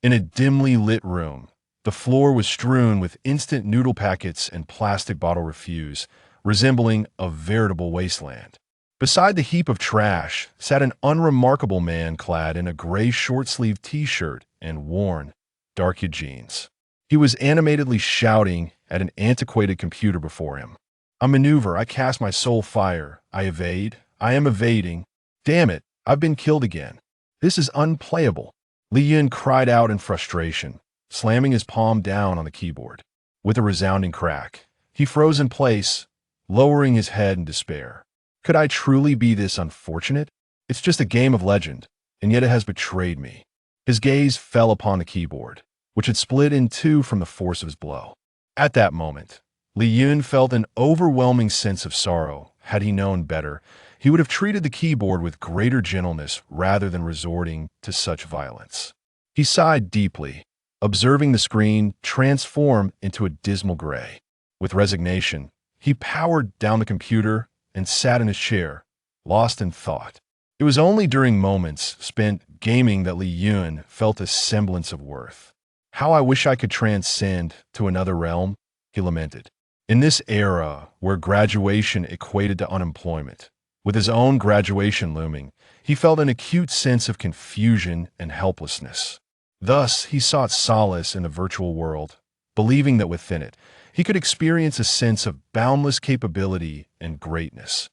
In a dimly lit room, the floor was strewn with instant noodle packets and plastic bottle refuse, resembling a veritable wasteland. Beside the heap of trash sat an unremarkable man clad in a gray short-sleeved t-shirt and worn, dark-hued jeans. He was animatedly shouting at an antiquated computer before him. I maneuver, I cast my soul fire, I evade, I am evading. Damn it, I've been killed again. This is unplayable. Li Chen cried out in frustration, slamming his palm down on the keyboard. With a resounding crack, he froze in place, lowering his head in despair. Could I truly be this unfortunate? It's just a game of legend, and yet it has betrayed me. His gaze fell upon the keyboard, which had split in two from the force of his blow. At that moment, Li Chen felt an overwhelming sense of sorrow. Had he known better, he would have treated the keyboard with greater gentleness rather than resorting to such violence. He sighed deeply, observing the screen transform into a dismal gray. With resignation, he powered down the computer and sat in his chair, lost in thought. It was only during moments spent gaming that Li Chen felt a semblance of worth. How I wish I could transcend to another realm, he lamented. In this era where graduation equated to unemployment, with his own graduation looming, he felt an acute sense of confusion and helplessness. Thus, he sought solace in the virtual world, believing that within it, he could experience a sense of boundless capability and greatness.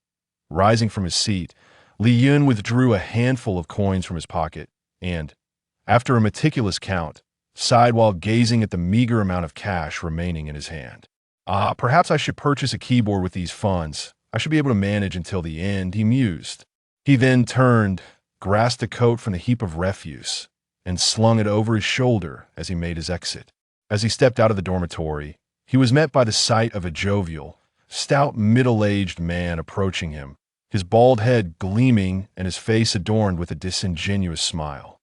Rising from his seat, Li Chen withdrew a handful of coins from his pocket and, after a meticulous count, sighed while gazing at the meager amount of cash remaining in his hand. Perhaps I should purchase a keyboard with these funds. I should be able to manage until the end, he mused. He then turned, grasped a coat from the heap of refuse, and slung it over his shoulder as he made his exit. As he stepped out of the dormitory, he was met by the sight of a jovial, stout, middle-aged man approaching him, his bald head gleaming and his face adorned with a disingenuous smile.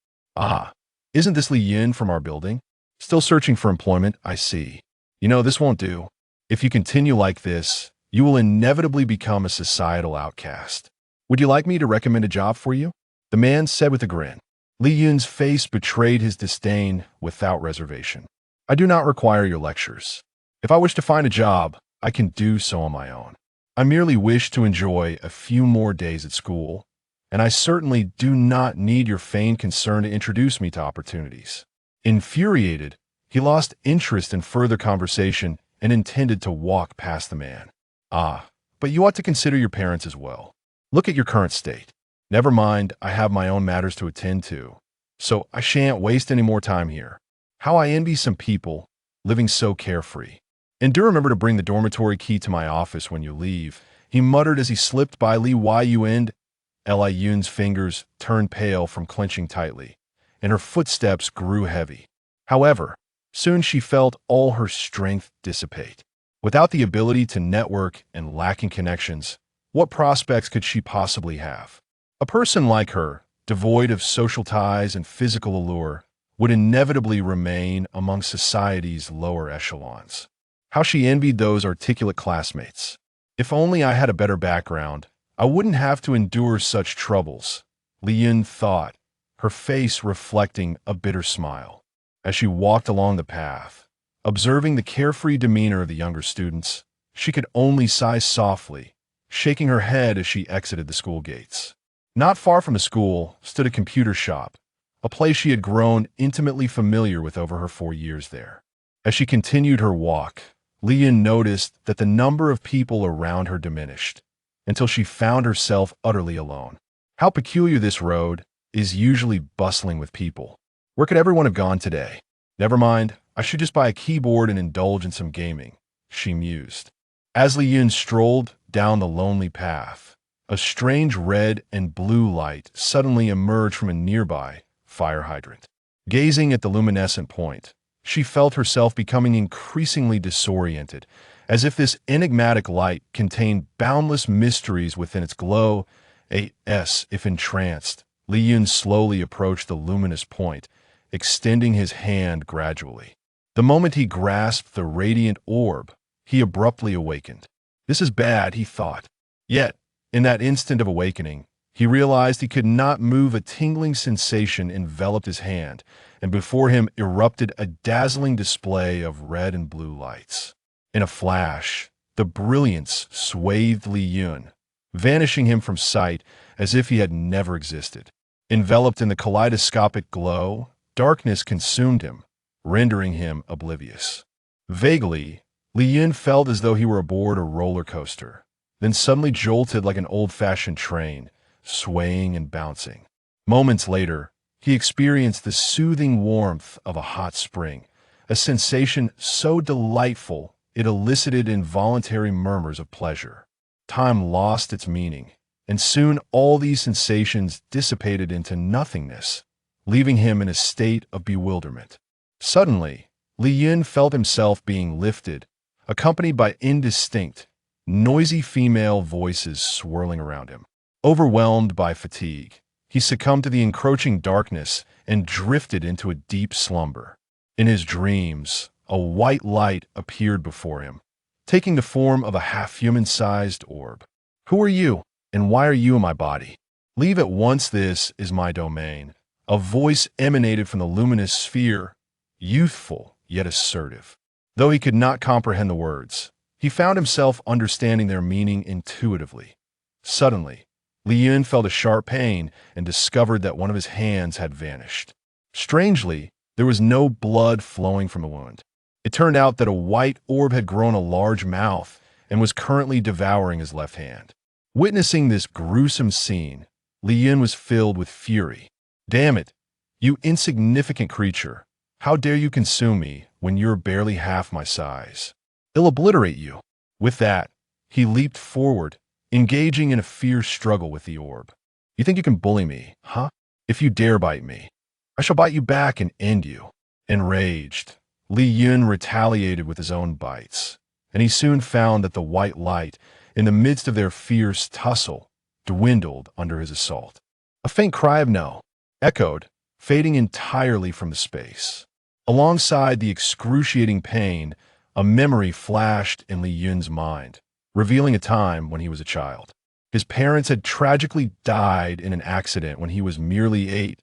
Isn't this Li Chen from our building? Still searching for employment, I see. You know, this won't do. If you continue like this, you will inevitably become a societal outcast. Would you like me to recommend a job for you? The man said with a grin. Li Chen's face betrayed his disdain without reservation. I do not require your lectures. If I wish to find a job, I can do so on my own. I merely wish to enjoy a few more days at school, and I certainly do not need your feigned concern to introduce me to opportunities. Infuriated, he lost interest in further conversation and intended to walk past the man. But you ought to consider your parents as well. Look at your current state. Never mind, I have my own matters to attend to, so I shan't waste any more time here. How I envy some people living so carefree. And do remember to bring the dormitory key to my office when you leave, he muttered as he slipped by Li Yun's fingers turned pale from clenching tightly, and her footsteps grew heavy. However, soon she felt all her strength dissipate. Without the ability to network and lacking connections, what prospects could she possibly have? A person like her, devoid of social ties and physical allure, would inevitably remain among society's lower echelons. How she envied those articulate classmates. If only I had a better background, I wouldn't have to endure such troubles, Li Chen thought, her face reflecting a bitter smile. As she walked along the path, observing the carefree demeanor of the younger students, she could only sigh softly, shaking her head as she exited the school gates. Not far from the school stood a computer shop, a place she had grown intimately familiar with over her 4 years there. As she continued her walk, Li Chen noticed that the number of people around her diminished, until she found herself utterly alone. How peculiar this road is, usually bustling with people. Where could everyone have gone today? Never mind, I should just buy a keyboard and indulge in some gaming, she mused. As Li Chen strolled down the lonely path, a strange red and blue light suddenly emerged from a nearby fire hydrant. Gazing at the luminescent point, she felt herself becoming increasingly disoriented, as if this enigmatic light contained boundless mysteries within its glow. If entranced, Li Chen slowly approached the luminous point, extending his hand gradually. The moment he grasped the radiant orb, he abruptly awakened. This is bad, he thought. Yet, in that instant of awakening, He realized he could not move. A tingling sensation enveloped his hand, and before him erupted a dazzling display of red and blue lights. In a flash, the brilliance swathed Li Chen, vanishing him from sight as if he had never existed. Enveloped in the kaleidoscopic glow, darkness consumed him, rendering him oblivious. Vaguely, Li Chen felt as though he were aboard a roller coaster, then suddenly jolted like an old-fashioned train, swaying and bouncing. Moments later, he experienced the soothing warmth of a hot spring, a sensation so delightful it elicited involuntary murmurs of pleasure. Time lost its meaning, and soon all these sensations dissipated into nothingness, leaving him in a state of bewilderment. Suddenly, Li Chen felt himself being lifted, accompanied by indistinct, noisy female voices swirling around him. Overwhelmed by fatigue, he succumbed to the encroaching darkness and drifted into a deep slumber. In his dreams, a white light appeared before him, taking the form of a half-human-sized orb. "Who are you, and why are you in my body? Leave at once, this is my domain." A voice emanated from the luminous sphere, youthful yet assertive. Though he could not comprehend the words, he found himself understanding their meaning intuitively. Suddenly, Li Chen felt a sharp pain and discovered that one of his hands had vanished. Strangely, there was no blood flowing from the wound. It turned out that a white orb had grown a large mouth and was currently devouring his left hand. Witnessing this gruesome scene, Li Chen was filled with fury. "Damn it, you insignificant creature! How dare you consume me when you're barely half my size? I'll obliterate you." With that, he leaped forward, engaging in a fierce struggle with the orb. "You think you can bully me, huh? If you dare bite me, I shall bite you back and end you." Enraged, Li Chen retaliated with his own bites, and he soon found that the white light, in the midst of their fierce tussle, dwindled under his assault. A faint cry of "no" echoed, fading entirely from the space. Alongside the excruciating pain, a memory flashed in Li Chen's mind, revealing a time when he was a child. His parents had tragically died in an accident when he was merely 8,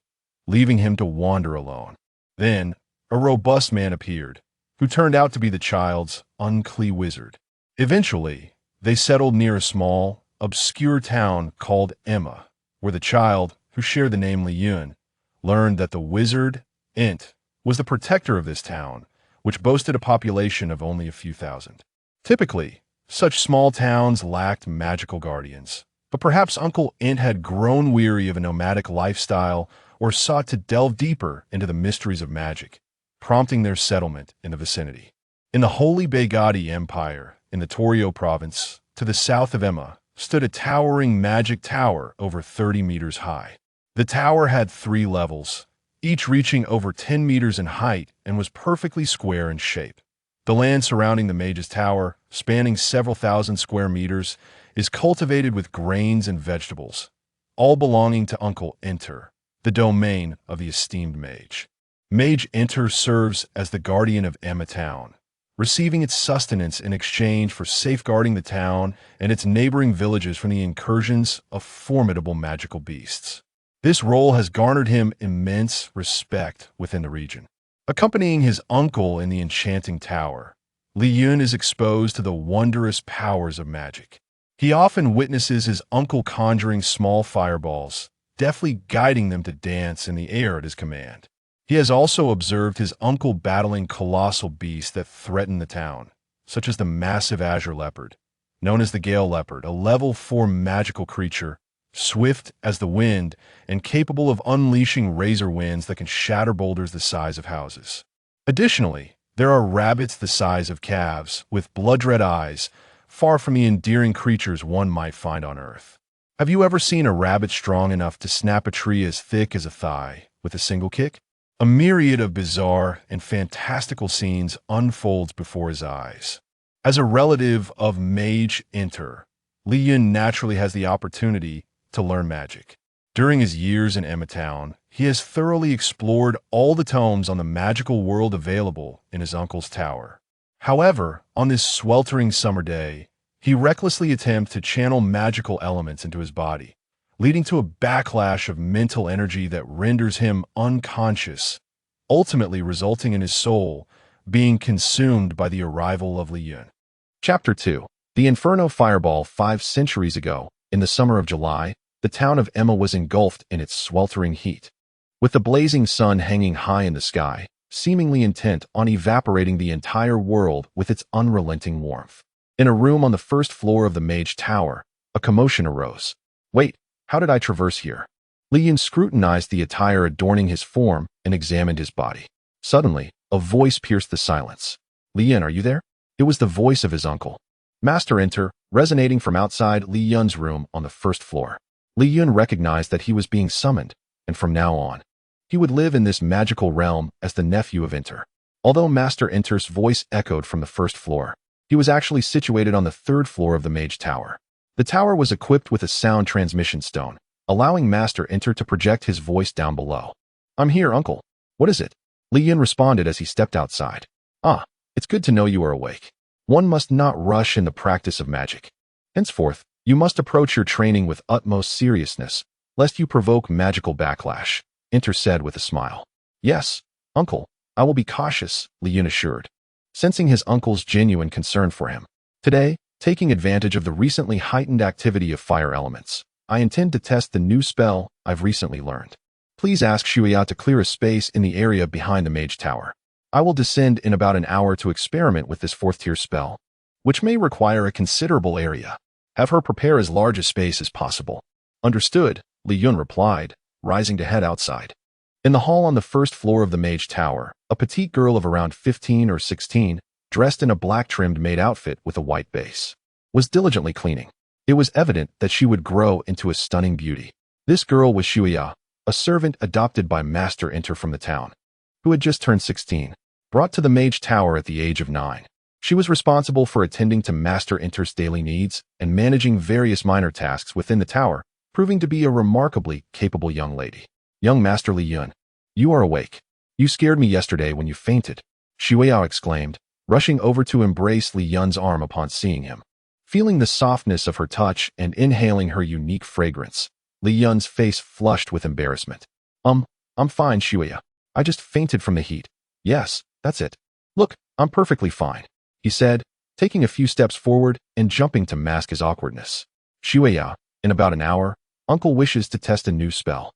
leaving him to wander alone. Then, a robust man appeared, who turned out to be the child's unclean wizard. Eventually, they settled near a small, obscure town called Emma, where the child, who shared the name Li Chen, learned that the wizard, Ent, was the protector of this town, which boasted a population of only a few thousand. Typically, such small towns lacked magical guardians, but perhaps Uncle Ent had grown weary of a nomadic lifestyle or sought to delve deeper into the mysteries of magic, prompting their settlement in the vicinity. In the Holy Begadi Empire, in the Torio province, to the south of Emma, stood a towering magic tower over 30 meters high. The tower had 3 levels, each reaching over 10 meters in height, and was perfectly square in shape. The land surrounding the mage's tower, spanning several thousand square meters, is cultivated with grains and vegetables, all belonging to Uncle Enter, the domain of the esteemed mage. Mage Enter serves as the guardian of Emma Town, receiving its sustenance in exchange for safeguarding the town and its neighboring villages from the incursions of formidable magical beasts. This role has garnered him immense respect within the region. Accompanying his uncle in the enchanting tower, Li Chen is exposed to the wondrous powers of magic. He often witnesses his uncle conjuring small fireballs, deftly guiding them to dance in the air at his command. He has also observed his uncle battling colossal beasts that threaten the town, such as the massive azure leopard, known as the Gale Leopard, a level 4 magical creature, swift as the wind and capable of unleashing razor winds that can shatter boulders the size of houses. Additionally, there are rabbits the size of calves with blood-red eyes, far from the endearing creatures one might find on Earth. Have you ever seen a rabbit strong enough to snap a tree as thick as a thigh with a single kick? A myriad of bizarre and fantastical scenes unfolds before his eyes. As a relative of Mage Enter, Li Chen naturally has the opportunity to learn magic. During his years in Emma Town, he has thoroughly explored all the tomes on the magical world available in his uncle's tower. However, on this sweltering summer day, he recklessly attempts to channel magical elements into his body, leading to a backlash of mental energy that renders him unconscious, ultimately resulting in his soul being consumed by the arrival of Li Chen. Chapter 2. The Inferno Fireball. 5 centuries ago, in the summer of July, the town of Emma was engulfed in its sweltering heat. With the blazing sun hanging high in the sky, seemingly intent on evaporating the entire world with its unrelenting warmth. In a room on the first floor of the Mage Tower, a commotion arose. Wait, how did I traverse here? Li Chen scrutinized the attire adorning his form and examined his body. Suddenly, a voice pierced the silence. Li Chen, are you there? It was the voice of his uncle. Master, enter, resonating from outside Li Yun's room on the first floor. Li Yun recognized that he was being summoned, and from now on, he would live in this magical realm as the nephew of Enter. Although Master Enter's voice echoed from the first floor, he was actually situated on the third floor of the Mage Tower. The tower was equipped with a sound transmission stone, allowing Master Enter to project his voice down below. I'm here, uncle. What is it? Li Yin responded as he stepped outside. Ah, it's good to know you are awake. One must not rush in the practice of magic. Henceforth, you must approach your training with utmost seriousness, lest you provoke magical backlash, Enter said with a smile. Yes, uncle, I will be cautious, Li Yin assured, sensing his uncle's genuine concern for him. Today, taking advantage of the recently heightened activity of fire elements, I intend to test the new spell I've recently learned. Please ask Shuya to clear a space in the area behind the Mage Tower. I will descend in about an hour to experiment with this 4th-tier spell, which may require a considerable area. Have her prepare as large a space as possible. Understood, Li Yun replied, rising to head outside. In the hall on the first floor of the Mage Tower, a petite girl of around 15 or 16, dressed in a black-trimmed maid outfit with a white base, was diligently cleaning. It was evident that she would grow into a stunning beauty. This girl was Shuya, a servant adopted by Master Enter from the town, who had just turned 16, brought to the Mage Tower at the age of 9. She was responsible for attending to Master Enter's daily needs and managing various minor tasks within the tower, proving to be a remarkably capable young lady. Young Master Li Yun, you are awake. You scared me yesterday when you fainted, Shuya exclaimed, rushing over to embrace Li Yun's arm upon seeing him. Feeling the softness of her touch and inhaling her unique fragrance, Li Yun's face flushed with embarrassment. I'm fine, Shuya. I just fainted from the heat. Yes, that's it. Look, I'm perfectly fine, he said, taking a few steps forward and jumping to mask his awkwardness. Shuya, in about an hour, Uncle wishes to test a new spell.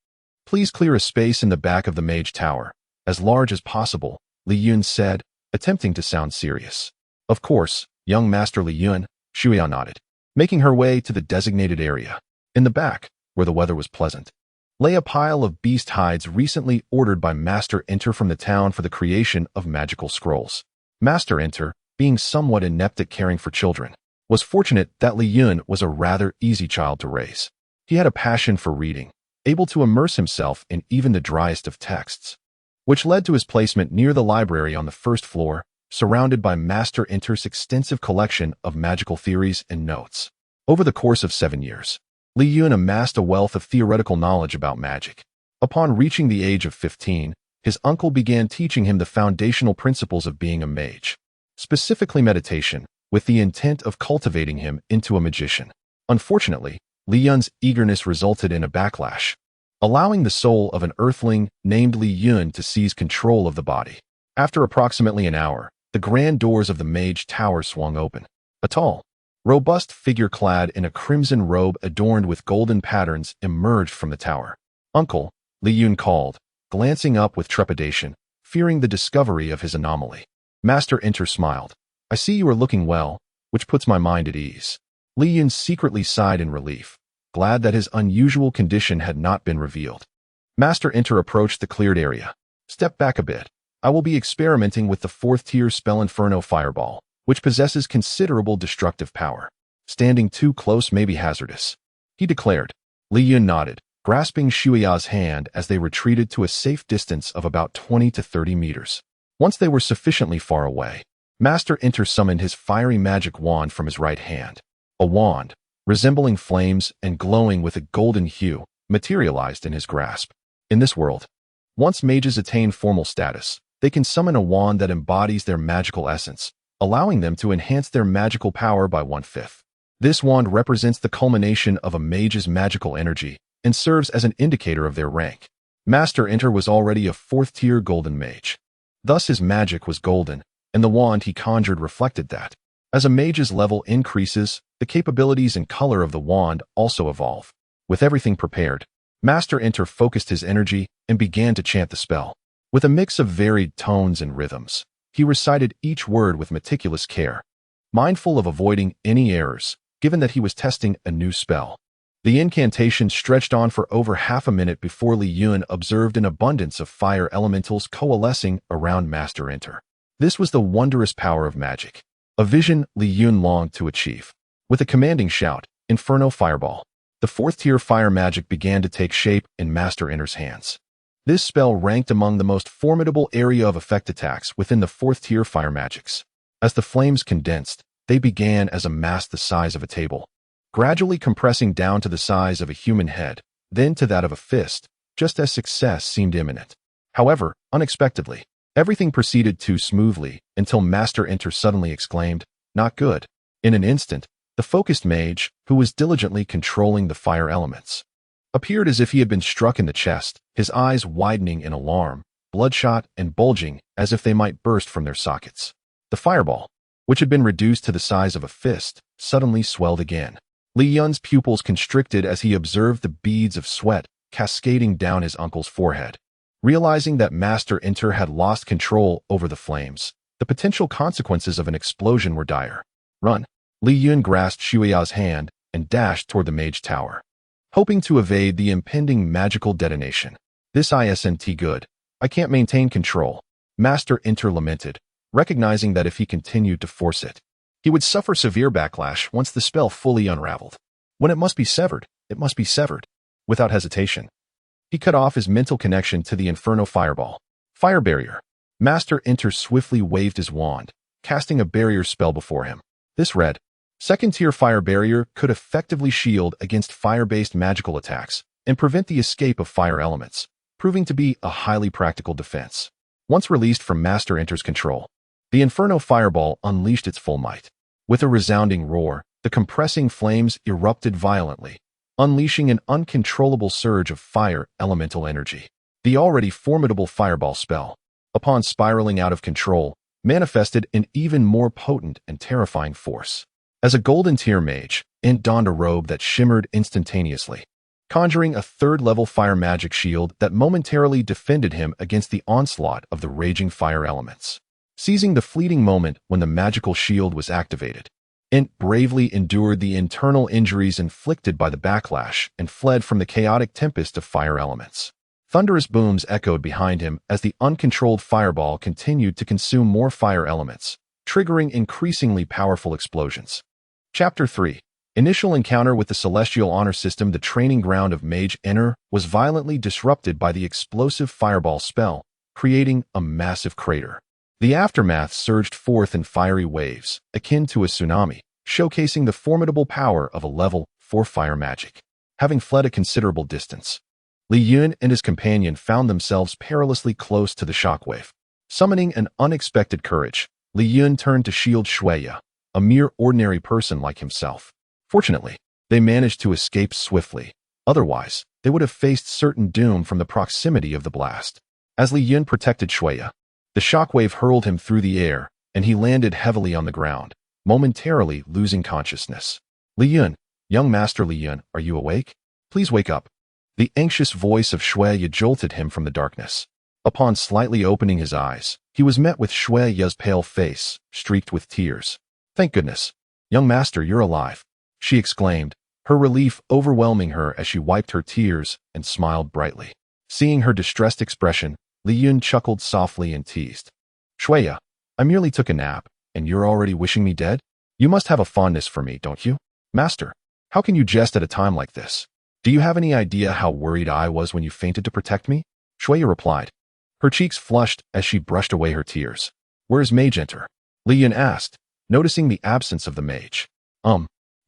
Please clear a space in the back of the Mage Tower, as large as possible, Li Yun said, attempting to sound serious. Of course, young Master Li Yun, Shuya nodded, making her way to the designated area. In the back, where the weather was pleasant, lay a pile of beast hides recently ordered by Master Enter from the town for the creation of magical scrolls. Master Enter, being somewhat inept at caring for children, was fortunate that Li Yun was a rather easy child to raise. He had a passion for reading, able to immerse himself in even the driest of texts, which led to his placement near the library on the first floor, surrounded by Master Enter's extensive collection of magical theories and notes. Over the course of 7 years, Li Yun amassed a wealth of theoretical knowledge about magic. Upon reaching the age of 15, his uncle began teaching him the foundational principles of being a mage, specifically meditation, with the intent of cultivating him into a magician. Unfortunately, Li Yun's eagerness resulted in a backlash, allowing the soul of an earthling named Li Yun to seize control of the body. After approximately an hour, the grand doors of the Mage Tower swung open. A tall, robust figure clad in a crimson robe adorned with golden patterns emerged from the tower. Uncle, Li Yun called, glancing up with trepidation, fearing the discovery of his anomaly. Master Enter smiled. I see you are looking well, which puts my mind at ease. Li Yun secretly sighed in relief, glad that his unusual condition had not been revealed. Master Enter approached the cleared area. Step back a bit. I will be experimenting with the 4th-tier spell Inferno Fireball, which possesses considerable destructive power. Standing too close may be hazardous, he declared. Li Yun nodded, grasping Shuya's hand as they retreated to a safe distance of about 20 to 30 meters. Once they were sufficiently far away, Master Enter summoned his fiery magic wand from his right hand. A wand, resembling flames and glowing with a golden hue, materialized in his grasp. In this world, once mages attain formal status, they can summon a wand that embodies their magical essence, allowing them to enhance their magical power by 1/5. This wand represents the culmination of a mage's magical energy and serves as an indicator of their rank. Master Enter was already a 4th-tier golden mage. Thus his magic was golden, and the wand he conjured reflected that. As a mage's level increases, the capabilities and color of the wand also evolve. With everything prepared, Master Enter focused his energy and began to chant the spell. With a mix of varied tones and rhythms, he recited each word with meticulous care, mindful of avoiding any errors, given that he was testing a new spell. The incantation stretched on for over half a minute before Li Chen observed an abundance of fire elementals coalescing around Master Enter. This was the wondrous power of magic, a vision Li Chen longed to achieve. With a commanding shout, Inferno Fireball, the 4th-tier fire magic began to take shape in Master Enter's hands. This spell ranked among the most formidable area of effect attacks within the 4th-tier fire magics. As the flames condensed, they began as a mass the size of a table, gradually compressing down to the size of a human head, then to that of a fist, just as success seemed imminent. However, unexpectedly, everything proceeded too smoothly until Master Enter suddenly exclaimed, "Not good." In an instant, the focused mage, who was diligently controlling the fire elements, appeared as if he had been struck in the chest, his eyes widening in alarm, bloodshot and bulging as if they might burst from their sockets. The fireball, which had been reduced to the size of a fist, suddenly swelled again. Li Chen's pupils constricted as he observed the beads of sweat cascading down his uncle's forehead. Realizing that Master Enter had lost control over the flames, the potential consequences of an explosion were dire. "Run!" Li Chen grasped Shuya's hand and dashed toward the mage tower, hoping to evade the impending magical detonation. "This isn't good. I can't maintain control," Master Enter lamented, recognizing that if he continued to force it, he would suffer severe backlash once the spell fully unraveled. When it must be severed, it must be severed. Without hesitation, he cut off his mental connection to the Inferno Fireball. Fire Barrier. Master Enter swiftly waved his wand, casting a barrier spell before him. This red, 2nd-tier fire barrier could effectively shield against fire-based magical attacks and prevent the escape of fire elements, proving to be a highly practical defense. Once released from Master Enter's control, the Inferno Fireball unleashed its full might. With a resounding roar, the compressing flames erupted violently, unleashing an uncontrollable surge of fire elemental energy. The already formidable fireball spell, upon spiraling out of control, manifested an even more potent and terrifying force. As a golden tier mage, Ent donned a robe that shimmered instantaneously, conjuring a 3rd-level fire magic shield that momentarily defended him against the onslaught of the raging fire elements. Seizing the fleeting moment when the magical shield was activated, Ent bravely endured the internal injuries inflicted by the backlash and fled from the chaotic tempest of fire elements. Thunderous booms echoed behind him as the uncontrolled fireball continued to consume more fire elements, triggering increasingly powerful explosions. Chapter 3. Initial encounter with the Celestial Honor System. The training ground of Mage Enter was violently disrupted by the explosive fireball spell, creating a massive crater. The aftermath surged forth in fiery waves, akin to a tsunami, showcasing the formidable power of a level 4 fire magic. Having fled a considerable distance, Li Chen and his companion found themselves perilously close to the shockwave. Summoning an unexpected courage, Li Chen turned to shield Shuya, a mere ordinary person like himself. Fortunately, they managed to escape swiftly. Otherwise, they would have faced certain doom from the proximity of the blast. As Li Chen protected Shuya, the shockwave hurled him through the air, and he landed heavily on the ground, momentarily losing consciousness. "Li Chen, young Master Li Chen, are you awake? Please wake up." The anxious voice of Shuya jolted him from the darkness. Upon slightly opening his eyes, he was met with Shuya's pale face, streaked with tears. "Thank goodness. Young Master, you're alive," she exclaimed, her relief overwhelming her as she wiped her tears and smiled brightly. Seeing her distressed expression, Li Chen chuckled softly and teased. "Shuya, I merely took a nap, and you're already wishing me dead? You must have a fondness for me, don't you? Master, how can you jest at a time like this? Do you have any idea how worried I was when you fainted to protect me?" Shuya replied. Her cheeks flushed as she brushed away her tears. "Where's Mage Enter?" Li Chen asked, noticing the absence of the mage.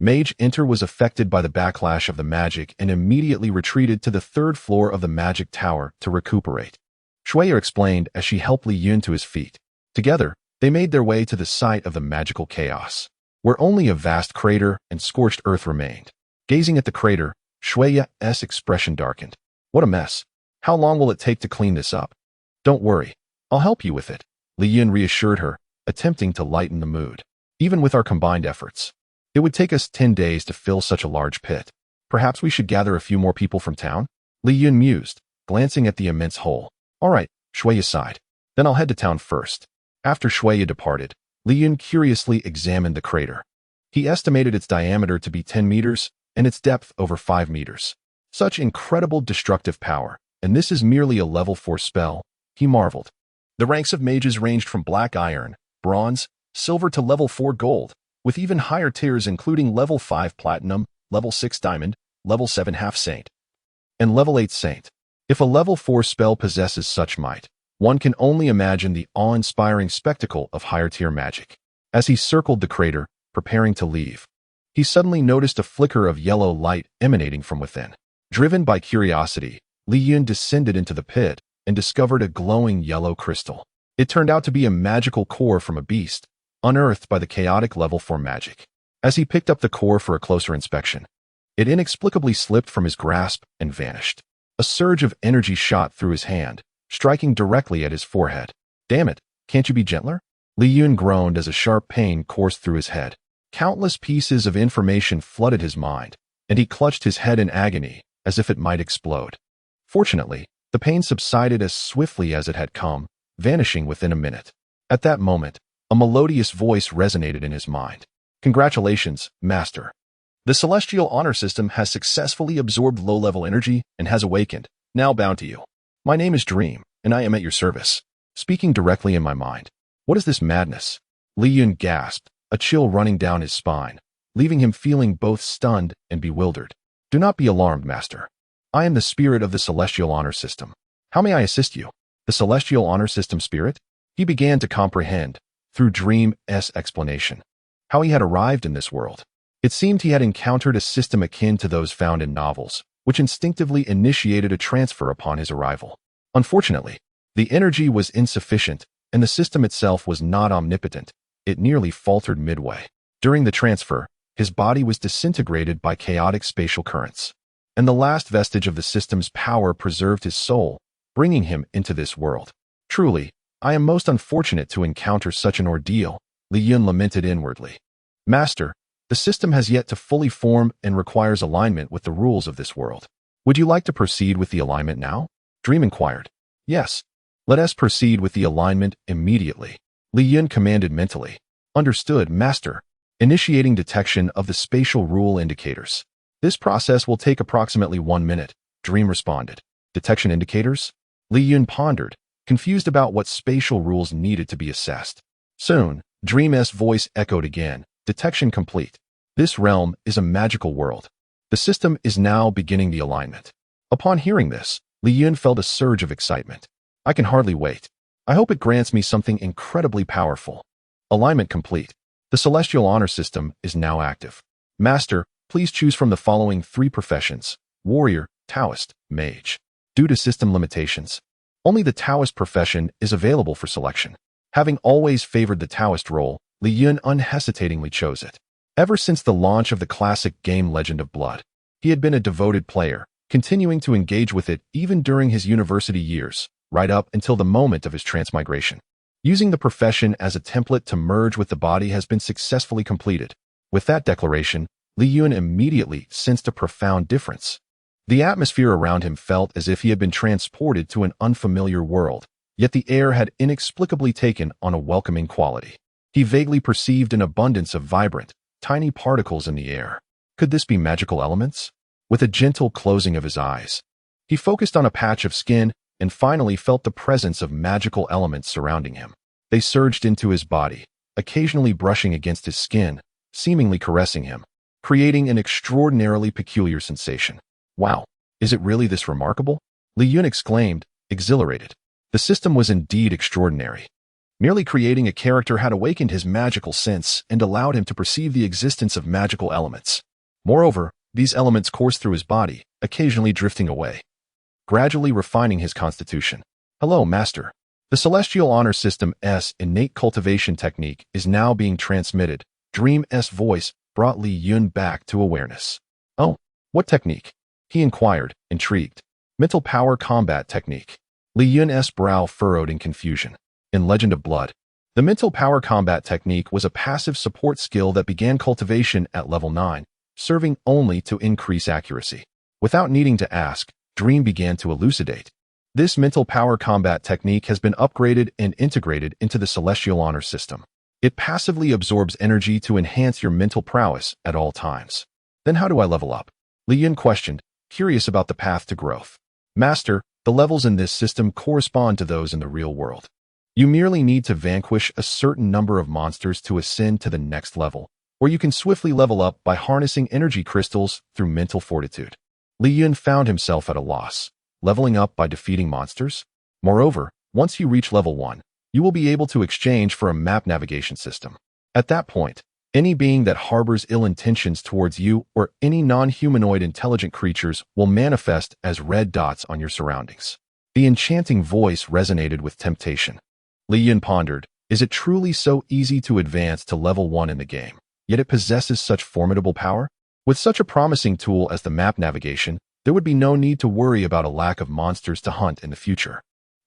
Mage Enter was affected by the backlash of the magic and immediately retreated to the 3rd floor of the magic tower to recuperate. Shuya explained as she helped Li Chen to his feet. Together, they made their way to the site of the magical chaos, where only a vast crater and scorched earth remained. Gazing at the crater, Shui's expression darkened. What a mess. How long will it take to clean this up? Don't worry. I'll help you with it, Li Chen reassured her, attempting to lighten the mood. Even with our combined efforts, it would take us 10 days to fill such a large pit. Perhaps we should gather a few more people from town? Li Chen mused, glancing at the immense hole. All right, Shuya sighed. Then I'll head to town first. After Shuya departed, Li Chen curiously examined the crater. He estimated its diameter to be 10 meters and its depth over 5 meters. Such incredible destructive power, and this is merely a level 4 spell, he marveled. The ranks of mages ranged from black iron, bronze, silver to level 4 gold, with even higher tiers including level 5 platinum, level 6 diamond, level 7 half saint, and level 8 saint. If a level 4 spell possesses such might, one can only imagine the awe-inspiring spectacle of higher-tier magic. As he circled the crater, preparing to leave, he suddenly noticed a flicker of yellow light emanating from within. Driven by curiosity, Li Chen descended into the pit and discovered a glowing yellow crystal. It turned out to be a magical core from a beast, unearthed by the chaotic level 4 magic. As he picked up the core for a closer inspection, it inexplicably slipped from his grasp and vanished. A surge of energy shot through his hand, striking directly at his forehead. Damn it, can't you be gentler? Li Chen groaned as a sharp pain coursed through his head. Countless pieces of information flooded his mind, and he clutched his head in agony, as if it might explode. Fortunately, the pain subsided as swiftly as it had come, vanishing within a minute. At that moment, a melodious voice resonated in his mind. Congratulations, Master. The celestial honor system has successfully absorbed low-level energy and has awakened, now bound to you. My name is Dream, and I am at your service. Speaking directly in my mind. What is this madness? Li Chen gasped, a chill running down his spine, leaving him feeling both stunned and bewildered. Do not be alarmed, Master. I am the spirit of the celestial honor system. How may I assist you? The celestial honor system spirit? He began to comprehend, through Dream's explanation, how he had arrived in this world. It seemed he had encountered a system akin to those found in novels, which instinctively initiated a transfer upon his arrival. Unfortunately, the energy was insufficient, and the system itself was not omnipotent. It nearly faltered midway. During the transfer, his body was disintegrated by chaotic spatial currents, and the last vestige of the system's power preserved his soul, bringing him into this world. Truly, I am most unfortunate to encounter such an ordeal, Li Chen lamented inwardly. Master, the system has yet to fully form and requires alignment with the rules of this world. Would you like to proceed with the alignment now? Dream inquired. Yes. Let us proceed with the alignment immediately, Li Chen commanded mentally. Understood, Master. Initiating detection of the spatial rule indicators. This process will take approximately 1 minute, Dream responded. Detection indicators? Li Chen pondered, confused about what spatial rules needed to be assessed. Soon, Dream's voice echoed again. Detection complete. This realm is a magical world. The system is now beginning the alignment. Upon hearing this, Li Chen felt a surge of excitement. I can hardly wait. I hope it grants me something incredibly powerful. Alignment complete. The celestial honor system is now active. Master, please choose from the following 3 professions: warrior, Taoist, mage. Due to system limitations, only the Taoist profession is available for selection. Having always favored the Taoist role, Li Chen unhesitatingly chose it. Ever since the launch of the classic game Legend of Blood, he had been a devoted player, continuing to engage with it even during his university years, right up until the moment of his transmigration. Using the profession as a template to merge with the body has been successfully completed. With that declaration, Li Chen immediately sensed a profound difference. The atmosphere around him felt as if he had been transported to an unfamiliar world, yet the air had inexplicably taken on a welcoming quality. He vaguely perceived an abundance of vibrant, tiny particles in the air. Could this be magical elements? With a gentle closing of his eyes, he focused on a patch of skin and finally felt the presence of magical elements surrounding him. They surged into his body, occasionally brushing against his skin, seemingly caressing him, creating an extraordinarily peculiar sensation. Wow, is it really this remarkable? Li Chen exclaimed, exhilarated. The system was indeed extraordinary. Merely creating a character had awakened his magical sense and allowed him to perceive the existence of magical elements. Moreover, these elements coursed through his body, occasionally drifting away, gradually refining his constitution. Hello, Master. The Celestial Honor System's innate cultivation technique is now being transmitted. Dream's voice brought Li Chen back to awareness. Oh, what technique? he inquired, intrigued. Mental power combat technique. Li Yun's brow furrowed in confusion. In Legend of Blood, the mental power combat technique was a passive support skill that began cultivation at level 9, serving only to increase accuracy. Without needing to ask, Dream began to elucidate. This mental power combat technique has been upgraded and integrated into the Celestial Honor system. It passively absorbs energy to enhance your mental prowess at all times. Then how do I level up? Li Yun questioned, curious about the path to growth. Master, the levels in this system correspond to those in the real world. You merely need to vanquish a certain number of monsters to ascend to the next level, or you can swiftly level up by harnessing energy crystals through mental fortitude. Li Yun found himself at a loss. Leveling up by defeating monsters? Moreover, once you reach level 1, you will be able to exchange for a map navigation system. At that point, any being that harbors ill intentions towards you or any non-humanoid intelligent creatures will manifest as red dots on your surroundings. The enchanting voice resonated with temptation. Li Yun pondered, is it truly so easy to advance to level 1 in the game, yet it possesses such formidable power? With such a promising tool as the map navigation, there would be no need to worry about a lack of monsters to hunt in the future.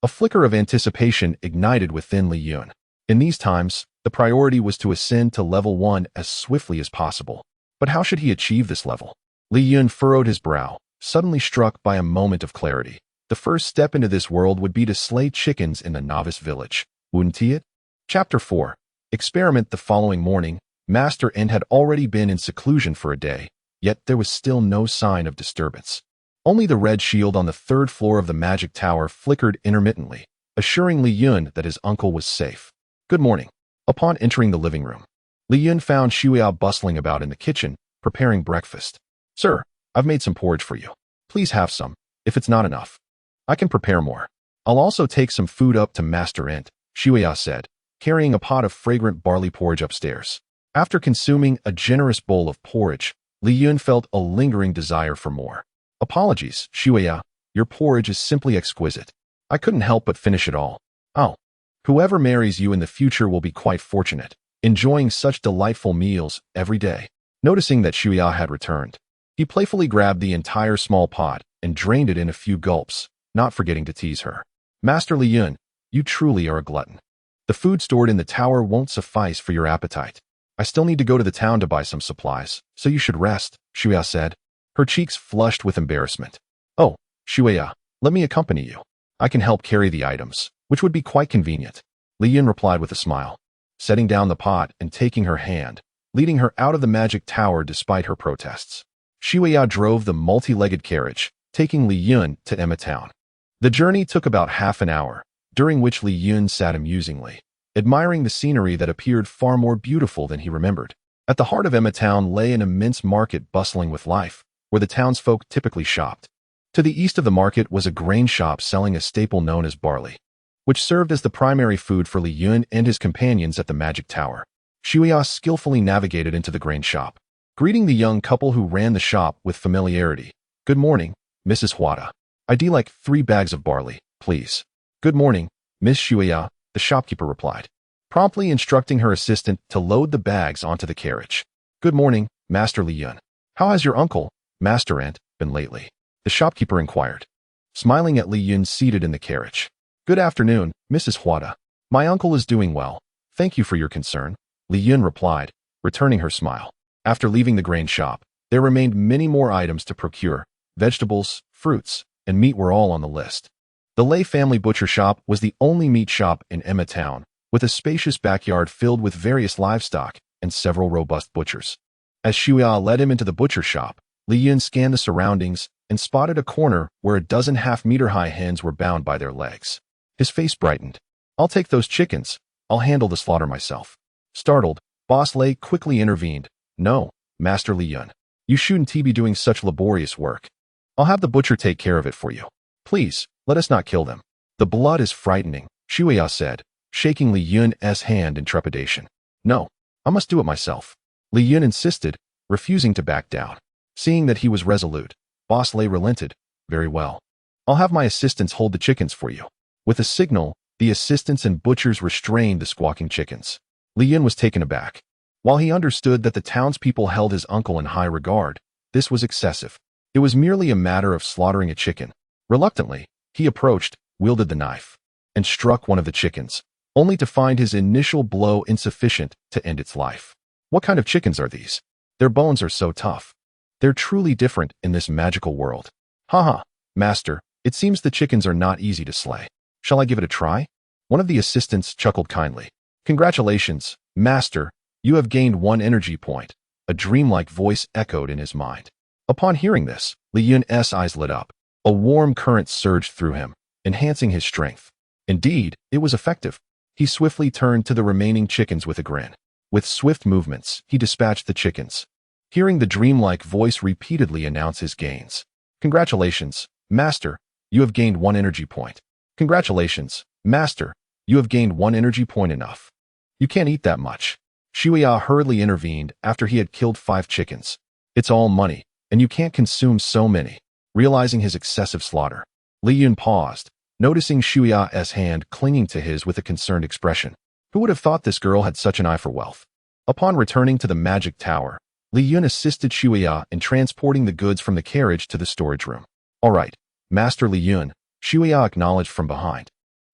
A flicker of anticipation ignited within Li Yun. In these times, the priority was to ascend to level 1 as swiftly as possible. But how should he achieve this level? Li Yun furrowed his brow, suddenly struck by a moment of clarity. The first step into this world would be to slay chickens in the novice village, wouldn't he it? Chapter 4. Experiment. The following morning, Master End had already been in seclusion for a day, yet there was still no sign of disturbance. Only the red shield on the 3rd floor of the magic tower flickered intermittently, assuring Li Yun that his uncle was safe. Good morning. Upon entering the living room, Li Yun found Shuya bustling about in the kitchen, preparing breakfast. Sir, I've made some porridge for you. Please have some, if it's not enough. I can prepare more. I'll also take some food up to Master Ent, Shuya said, carrying a pot of fragrant barley porridge upstairs. After consuming a generous bowl of porridge, Li Yun felt a lingering desire for more. Apologies, Shuya, your porridge is simply exquisite. I couldn't help but finish it all. Oh, whoever marries you in the future will be quite fortunate, enjoying such delightful meals every day. Noticing that Shuya had returned, he playfully grabbed the entire small pot and drained it in a few gulps, not forgetting to tease her. Master Li Yun, you truly are a glutton. The food stored in the tower won't suffice for your appetite. I still need to go to the town to buy some supplies, so you should rest, Shuya said. Her cheeks flushed with embarrassment. Oh, Shuya, let me accompany you. I can help carry the items, which would be quite convenient. Li Yun replied with a smile, setting down the pot and taking her hand, leading her out of the magic tower despite her protests. Shuya drove the multi-legged carriage, taking Li Yun to Emma Town. The journey took about half an hour, during which Li Yun sat amusingly, admiring the scenery that appeared far more beautiful than he remembered. At the heart of Emma Town lay an immense market bustling with life, where the townsfolk typically shopped. To the east of the market was a grain shop selling a staple known as barley, which served as the primary food for Li Yun and his companions at the magic tower. Shuya skillfully navigated into the grain shop, greeting the young couple who ran the shop with familiarity. Good morning, Mrs. Huada. I'd like 3 bags of barley, please. Good morning, Miss Shuya, the shopkeeper replied, promptly instructing her assistant to load the bags onto the carriage. Good morning, Master Li Yun. How has your uncle, Master Ent, been lately? The shopkeeper inquired, smiling at Li Yun seated in the carriage. Good afternoon, Mrs. Huada. My uncle is doing well. Thank you for your concern, Li Yun replied, returning her smile. After leaving the grain shop, there remained many more items to procure. Vegetables, fruits, and meat were all on the list. The Lei family butcher shop was the only meat shop in Emma Town, with a spacious backyard filled with various livestock and several robust butchers. As Shuya led him into the butcher shop, Li Yun scanned the surroundings and spotted a corner where a dozen half-meter-high hens were bound by their legs. His face brightened. I'll take those chickens. I'll handle the slaughter myself. Startled, Boss Lei quickly intervened. No, Master Li Yun. You shouldn't be doing such laborious work. I'll have the butcher take care of it for you. Please, let us not kill them. The blood is frightening, Shuya said, shaking Li Yun's hand in trepidation. No, I must do it myself. Li Yun insisted, refusing to back down. Seeing that he was resolute, Boss Lei relented. Very well. I'll have my assistants hold the chickens for you. With a signal, the assistants and butchers restrained the squawking chickens. Li Yun was taken aback. While he understood that the townspeople held his uncle in high regard, this was excessive. It was merely a matter of slaughtering a chicken. Reluctantly, he approached, wielded the knife, and struck one of the chickens, only to find his initial blow insufficient to end its life. What kind of chickens are these? Their bones are so tough. They're truly different in this magical world. Haha, master, it seems the chickens are not easy to slay. Shall I give it a try? One of the assistants chuckled kindly. Congratulations, master, you have gained 1 energy point. A dreamlike voice echoed in his mind. Upon hearing this, Li Yun's eyes lit up. A warm current surged through him, enhancing his strength. Indeed, it was effective. He swiftly turned to the remaining chickens with a grin. With swift movements, he dispatched the chickens, hearing the dreamlike voice repeatedly announce his gains. Congratulations, master, you have gained 1 energy point. Congratulations, master, you have gained 1 energy point. Enough. You can't eat that much. Shuya hurriedly intervened after he had killed 5 chickens. It's all money, and you can't consume so many. Realizing his excessive slaughter, Li Yun paused, noticing Shuya's hand clinging to his with a concerned expression. Who would have thought this girl had such an eye for wealth? Upon returning to the magic tower, Li Yun assisted Shuya in transporting the goods from the carriage to the storage room. All right, Master Li Yun, Shuya acknowledged from behind.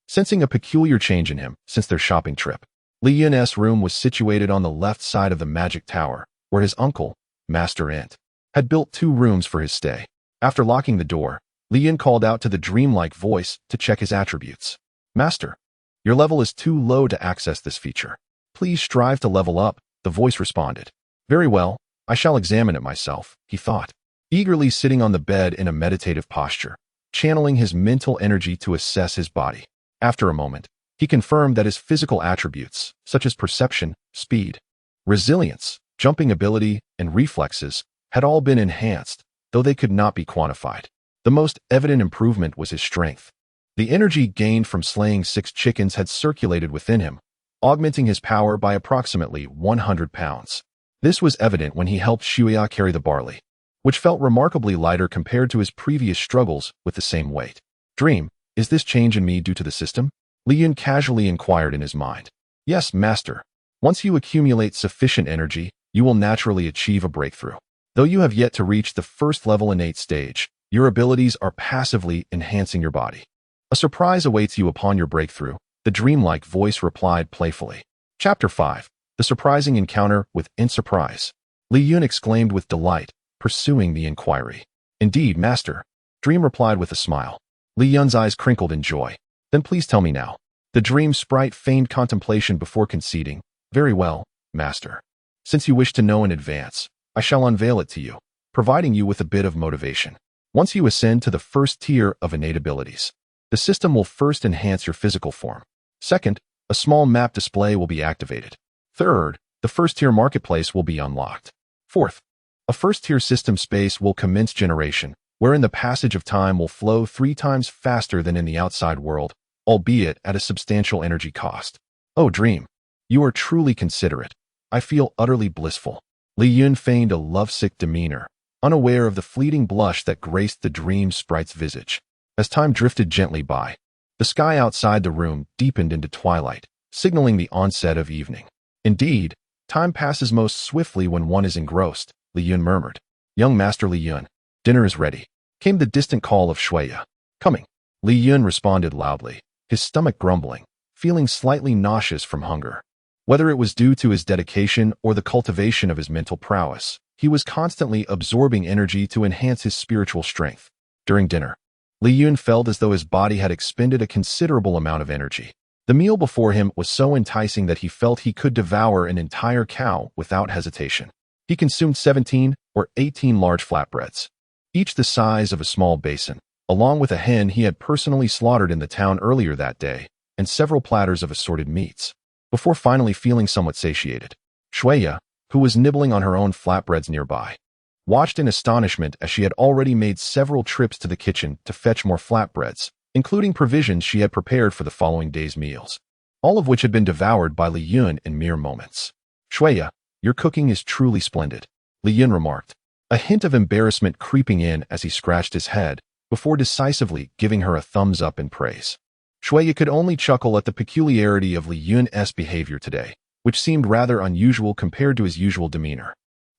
Sensing a peculiar change in him since their shopping trip, Li Yun's room was situated on the left side of the magic tower, where his uncle, Master Int, had built 2 rooms for his stay. After locking the door, Li Yun called out to the dreamlike voice to check his attributes. Master, your level is too low to access this feature. Please strive to level up, the voice responded. Very well, I shall examine it myself, he thought, eagerly sitting on the bed in a meditative posture, channeling his mental energy to assess his body. After a moment, he confirmed that his physical attributes, such as perception, speed, resilience, jumping ability, and reflexes, had all been enhanced, though they could not be quantified. The most evident improvement was his strength. The energy gained from slaying 6 chickens had circulated within him, augmenting his power by approximately 100 pounds. This was evident when he helped Shuya carry the barley, which felt remarkably lighter compared to his previous struggles with the same weight. Dream, is this change in me due to the system? Li Yun casually inquired in his mind. Yes, master. Once you accumulate sufficient energy, you will naturally achieve a breakthrough. Though you have yet to reach the first level innate stage, your abilities are passively enhancing your body. A surprise awaits you upon your breakthrough, the dreamlike voice replied playfully. Chapter 5. The Surprising Encounter with Surprise. Li Yun exclaimed with delight, pursuing the inquiry. Indeed, master. Dream replied with a smile. Li Yun's eyes crinkled in joy. Then please tell me now. The dream sprite feigned contemplation before conceding. Very well, master. Since you wish to know in advance, I shall unveil it to you, providing you with a bit of motivation. Once you ascend to the first tier of innate abilities, the system will first enhance your physical form. Second, a small map display will be activated. Third, the first-tier marketplace will be unlocked. Fourth, a first-tier system space will commence generation, wherein the passage of time will flow 3 times faster than in the outside world, albeit at a substantial energy cost. Oh, Dream, you are truly considerate. I feel utterly blissful. Li Yun feigned a lovesick demeanor, unaware of the fleeting blush that graced the dream sprite's visage. As time drifted gently by, the sky outside the room deepened into twilight, signaling the onset of evening. Indeed, time passes most swiftly when one is engrossed, Li Yun murmured. Young Master Li Yun, dinner is ready, came the distant call of Shuya. Coming. Li Yun responded loudly, his stomach grumbling, feeling slightly nauseous from hunger. Whether it was due to his dedication or the cultivation of his mental prowess, he was constantly absorbing energy to enhance his spiritual strength. During dinner, Li Yun felt as though his body had expended a considerable amount of energy. The meal before him was so enticing that he felt he could devour an entire cow without hesitation. He consumed 17 or 18 large flatbreads, each the size of a small basin, along with a hen he had personally slaughtered in the town earlier that day, and several platters of assorted meats, before finally feeling somewhat satiated. Shuya, who was nibbling on her own flatbreads nearby, watched in astonishment as she had already made several trips to the kitchen to fetch more flatbreads, including provisions she had prepared for the following day's meals, all of which had been devoured by Li Yun in mere moments. Shuya, your cooking is truly splendid, Li Yun remarked, a hint of embarrassment creeping in as he scratched his head, before decisively giving her a thumbs up in praise. Shuya could only chuckle at the peculiarity of Li Yun's behavior today, which seemed rather unusual compared to his usual demeanor.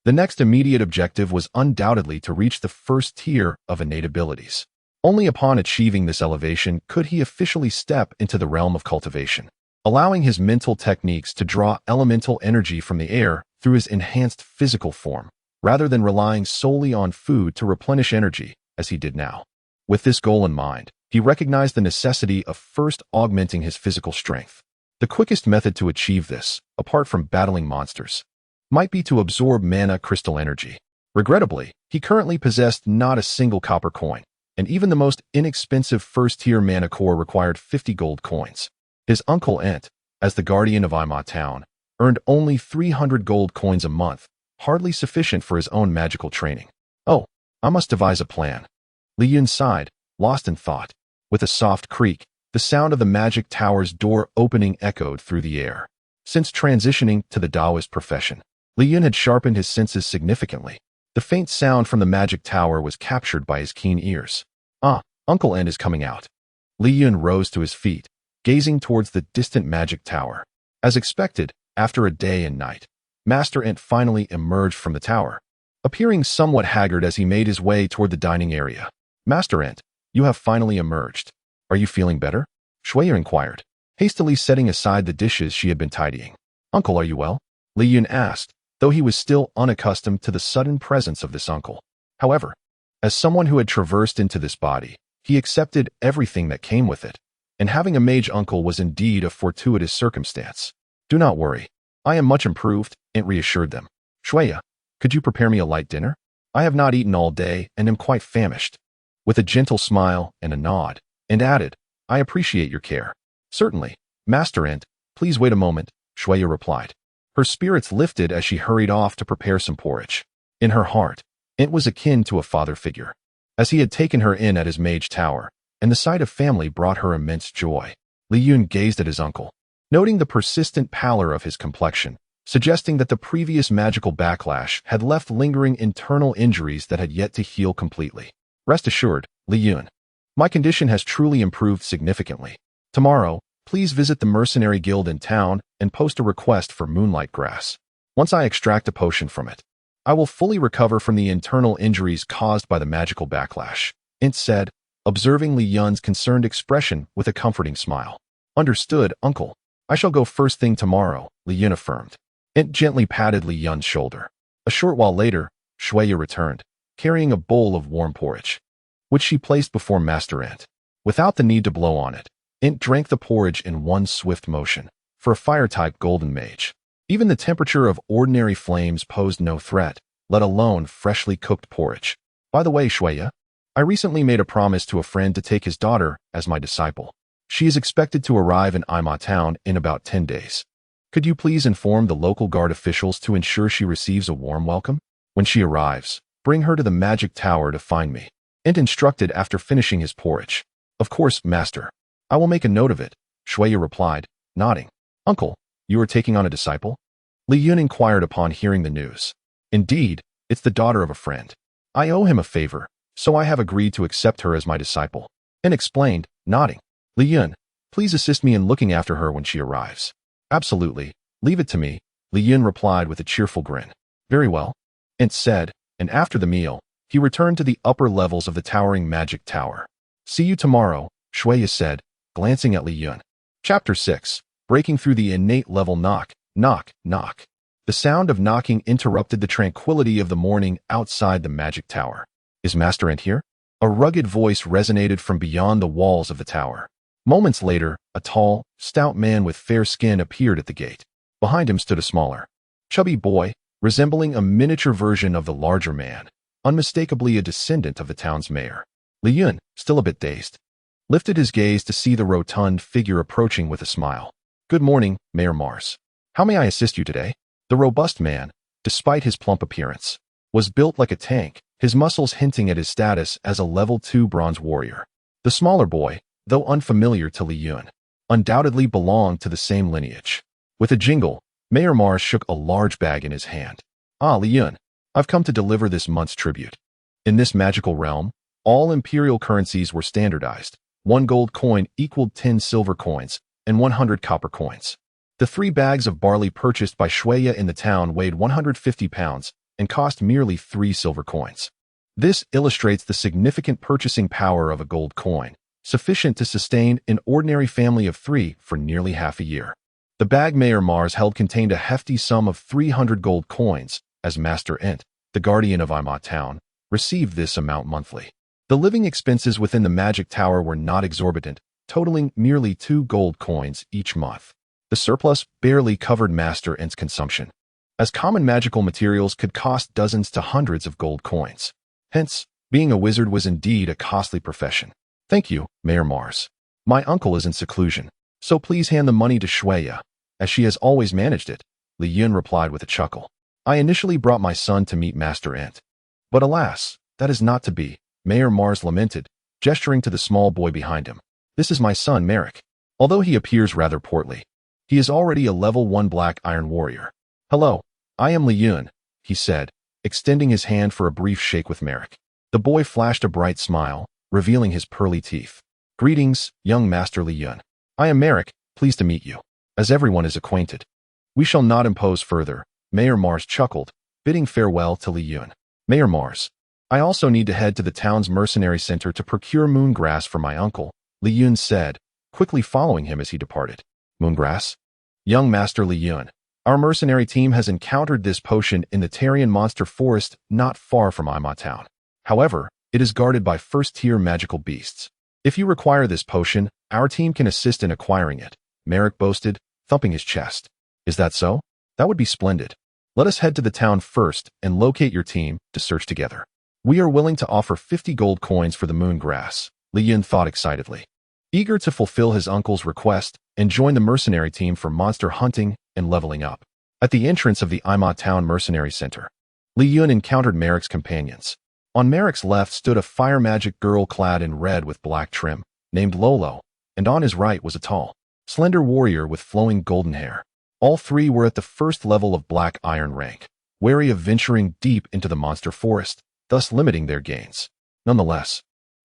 The next immediate objective was undoubtedly to reach the first tier of innate abilities. Only upon achieving this elevation could he officially step into the realm of cultivation, allowing his mental techniques to draw elemental energy from the air through his enhanced physical form, rather than relying solely on food to replenish energy, as he did now. With this goal in mind, he recognized the necessity of first augmenting his physical strength. The quickest method to achieve this, apart from battling monsters, might be to absorb mana crystal energy. Regrettably, he currently possessed not a single copper coin, and even the most inexpensive first-tier mana core required 50 gold coins. His uncle Ent, as the guardian of Ima Town, earned only 300 gold coins a month, hardly sufficient for his own magical training. Oh, I must devise a plan. Li Chen sighed, lost in thought. With a soft creak, the sound of the magic tower's door opening echoed through the air. Since transitioning to the Taoist profession, Li Chen had sharpened his senses significantly. The faint sound from the magic tower was captured by his keen ears. Ah, Uncle Ent is coming out. Li Chen rose to his feet, gazing towards the distant magic tower. As expected, after a day and night, Master Ent finally emerged from the tower, appearing somewhat haggard as he made his way toward the dining area. Master Ent, you have finally emerged. Are you feeling better? Shuya inquired, hastily setting aside the dishes she had been tidying. Uncle, are you well? Li Chen asked, though he was still unaccustomed to the sudden presence of this uncle. However, as someone who had traversed into this body, he accepted everything that came with it, and having a mage uncle was indeed a fortuitous circumstance. Do not worry. I am much improved, Ent reassured them. Shuya, could you prepare me a light dinner? I have not eaten all day and am quite famished. With a gentle smile and a nod, Ent added, I appreciate your care. Certainly, Master Ent, please wait a moment, Shuya replied. Her spirits lifted as she hurried off to prepare some porridge. In her heart, Ent was akin to a father figure, as he had taken her in at his mage tower, and the sight of family brought her immense joy. Li Chen gazed at his uncle, noting the persistent pallor of his complexion, suggesting that the previous magical backlash had left lingering internal injuries that had yet to heal completely. Rest assured, Li Chen, my condition has truly improved significantly. Tomorrow, please visit the mercenary guild in town and post a request for moonlight grass. Once I extract a potion from it, I will fully recover from the internal injuries caused by the magical backlash, Ent said, observing Li Chen's concerned expression with a comforting smile. Understood, uncle. I shall go first thing tomorrow, Li Chen affirmed. Ent gently patted Li Chen's shoulder. A short while later, Shuya returned, carrying a bowl of warm porridge, which she placed before Master Ent. Without the need to blow on it, Ent drank the porridge in one swift motion. For a fire-type golden mage, even the temperature of ordinary flames posed no threat, let alone freshly cooked porridge. By the way, Shuya, I recently made a promise to a friend to take his daughter as my disciple. She is expected to arrive in Ima Town in about 10 days. Could you please inform the local guard officials to ensure she receives a warm welcome? When she arrives, bring her to the magic tower to find me. Ent instructed after finishing his porridge. Of course, master. I will make a note of it, Shuya replied, nodding. Uncle, you are taking on a disciple? Li Chen inquired upon hearing the news. Indeed, it's the daughter of a friend. I owe him a favor, so I have agreed to accept her as my disciple. Ent explained, nodding. Li Chen, please assist me in looking after her when she arrives. Absolutely, leave it to me, Li Chen replied with a cheerful grin. Very well, Ent said, and after the meal, he returned to the upper levels of the towering magic tower. See you tomorrow, Shuya said, glancing at Li Chen. Chapter 6. Breaking through the innate level knock, knock, knock. The sound of knocking interrupted the tranquility of the morning outside the magic tower. Is Master Ent here? A rugged voice resonated from beyond the walls of the tower. Moments later, a tall, stout man with fair skin appeared at the gate. Behind him stood a smaller, chubby boy, resembling a miniature version of the larger man, unmistakably a descendant of the town's mayor. Li Chen, still a bit dazed, lifted his gaze to see the rotund figure approaching with a smile. Good morning, Mayor Mars. How may I assist you today? The robust man, despite his plump appearance, was built like a tank, his muscles hinting at his status as a level 2 bronze warrior. The smaller boy, though unfamiliar to Li Chen, undoubtedly belonged to the same lineage. With a jingle, Mayor Mars shook a large bag in his hand. Ah, Li Chen, I've come to deliver this month's tribute. In this magical realm, all imperial currencies were standardized. 1 gold coin equaled 10 silver coins, and 100 copper coins. The 3 bags of barley purchased by Shuya in the town weighed 150 pounds, and cost merely 3 silver coins. This illustrates the significant purchasing power of a gold coin, sufficient to sustain an ordinary family of 3 for nearly half a year. The bag Mayor Mars held contained a hefty sum of 300 gold coins, as Master Ent, the guardian of Imot Town, received this amount monthly. The living expenses within the magic tower were not exorbitant, totaling merely 2 gold coins each month. The surplus barely covered Master Ent's consumption, as common magical materials could cost dozens to hundreds of gold coins. Hence, being a wizard was indeed a costly profession. Thank you, Mayor Mars. My uncle is in seclusion, so please hand the money to Shueya, as she has always managed it, Li Chen replied with a chuckle. I initially brought my son to meet Master Ent. But alas, that is not to be, Mayor Mars lamented, gesturing to the small boy behind him. This is my son, Merrick. Although he appears rather portly, he is already a level 1 black iron warrior. Hello, I am Li Chen, he said, extending his hand for a brief shake with Merrick. The boy flashed a bright smile, revealing his pearly teeth. Greetings, young Master Li Chen. I am Merrick, pleased to meet you. As everyone is acquainted. We shall not impose further, Mayor Mars chuckled, bidding farewell to Li Chen. Mayor Mars. I also need to head to the town's mercenary center to procure moongrass for my uncle, Li Chen said, quickly following him as he departed. Moongrass? Young Master Li Chen. Our mercenary team has encountered this potion in the Tarian monster forest not far from Imot Town. However, it is guarded by first-tier magical beasts. If you require this potion, our team can assist in acquiring it, Merrick boasted, thumping his chest. Is that so? That would be splendid. Let us head to the town first and locate your team to search together. We are willing to offer 50 gold coins for the moongrass, Li Chen thought excitedly. Eager to fulfill his uncle's request and join the mercenary team for monster hunting and leveling up. At the entrance of the Imot Town Mercenary Center, Li Chen encountered Merrick's companions. On Merrick's left stood a fire magic girl clad in red with black trim, named Lolo, and on his right was a tall, slender warrior with flowing golden hair. All 3 were at the first level of black iron rank, wary of venturing deep into the monster forest, thus limiting their gains. Nonetheless,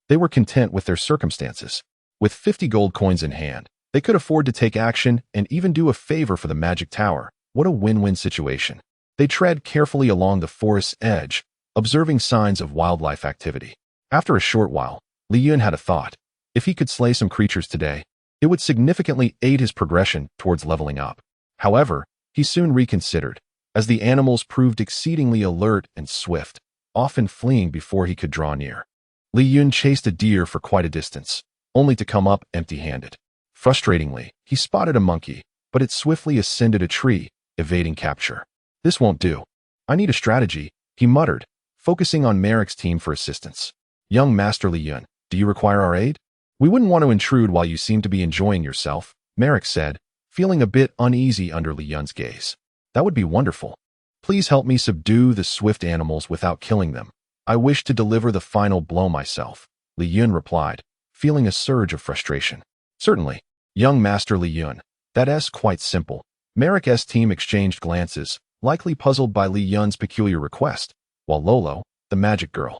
they were content with their circumstances. With 50 gold coins in hand, they could afford to take action and even do a favor for the magic tower. What a win-win situation. They tread carefully along the forest's edge, observing signs of wildlife activity. After a short while, Li Chen had a thought. If he could slay some creatures today, it would significantly aid his progression towards leveling up. However, he soon reconsidered, as the animals proved exceedingly alert and swift, often fleeing before he could draw near. Li Chen chased a deer for quite a distance, only to come up empty-handed. Frustratingly, he spotted a monkey, but it swiftly ascended a tree, evading capture. This won't do. I need a strategy, he muttered, focusing on Merrick's team for assistance. Young Master Li Chen, do you require our aid? We wouldn't want to intrude while you seem to be enjoying yourself, Merrick said, feeling a bit uneasy under Li Chen's gaze. That would be wonderful. Please help me subdue the swift animals without killing them. I wish to deliver the final blow myself, Li Chen replied, feeling a surge of frustration. Certainly, young Master Li Chen. That's quite simple. Merrick's team exchanged glances, likely puzzled by Li Chen's peculiar request, while Lolo, the magic girl,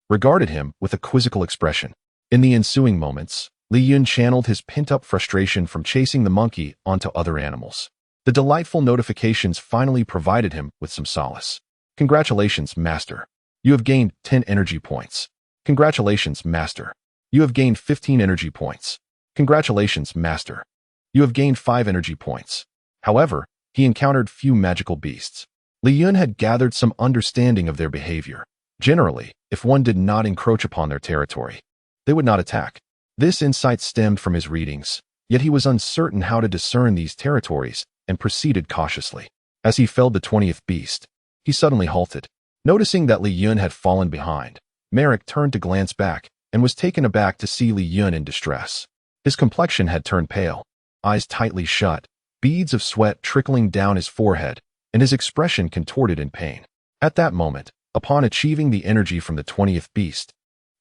regarded him with a quizzical expression. In the ensuing moments, Li Chen channeled his pent-up frustration from chasing the monkey onto other animals. The delightful notifications finally provided him with some solace. Congratulations, Master. You have gained 10 energy points. Congratulations, Master. You have gained 15 energy points. Congratulations, Master. You have gained 5 energy points. However, he encountered few magical beasts. Li Chen had gathered some understanding of their behavior. Generally, if one did not encroach upon their territory, they would not attack. This insight stemmed from his readings, yet he was uncertain how to discern these territories and proceeded cautiously. As he felled the 20th beast, he suddenly halted. Noticing that Li Chen had fallen behind, Merrick turned to glance back and was taken aback to see Li Chen in distress. His complexion had turned pale, eyes tightly shut, beads of sweat trickling down his forehead, and his expression contorted in pain. At that moment, upon achieving the energy from the 20th beast,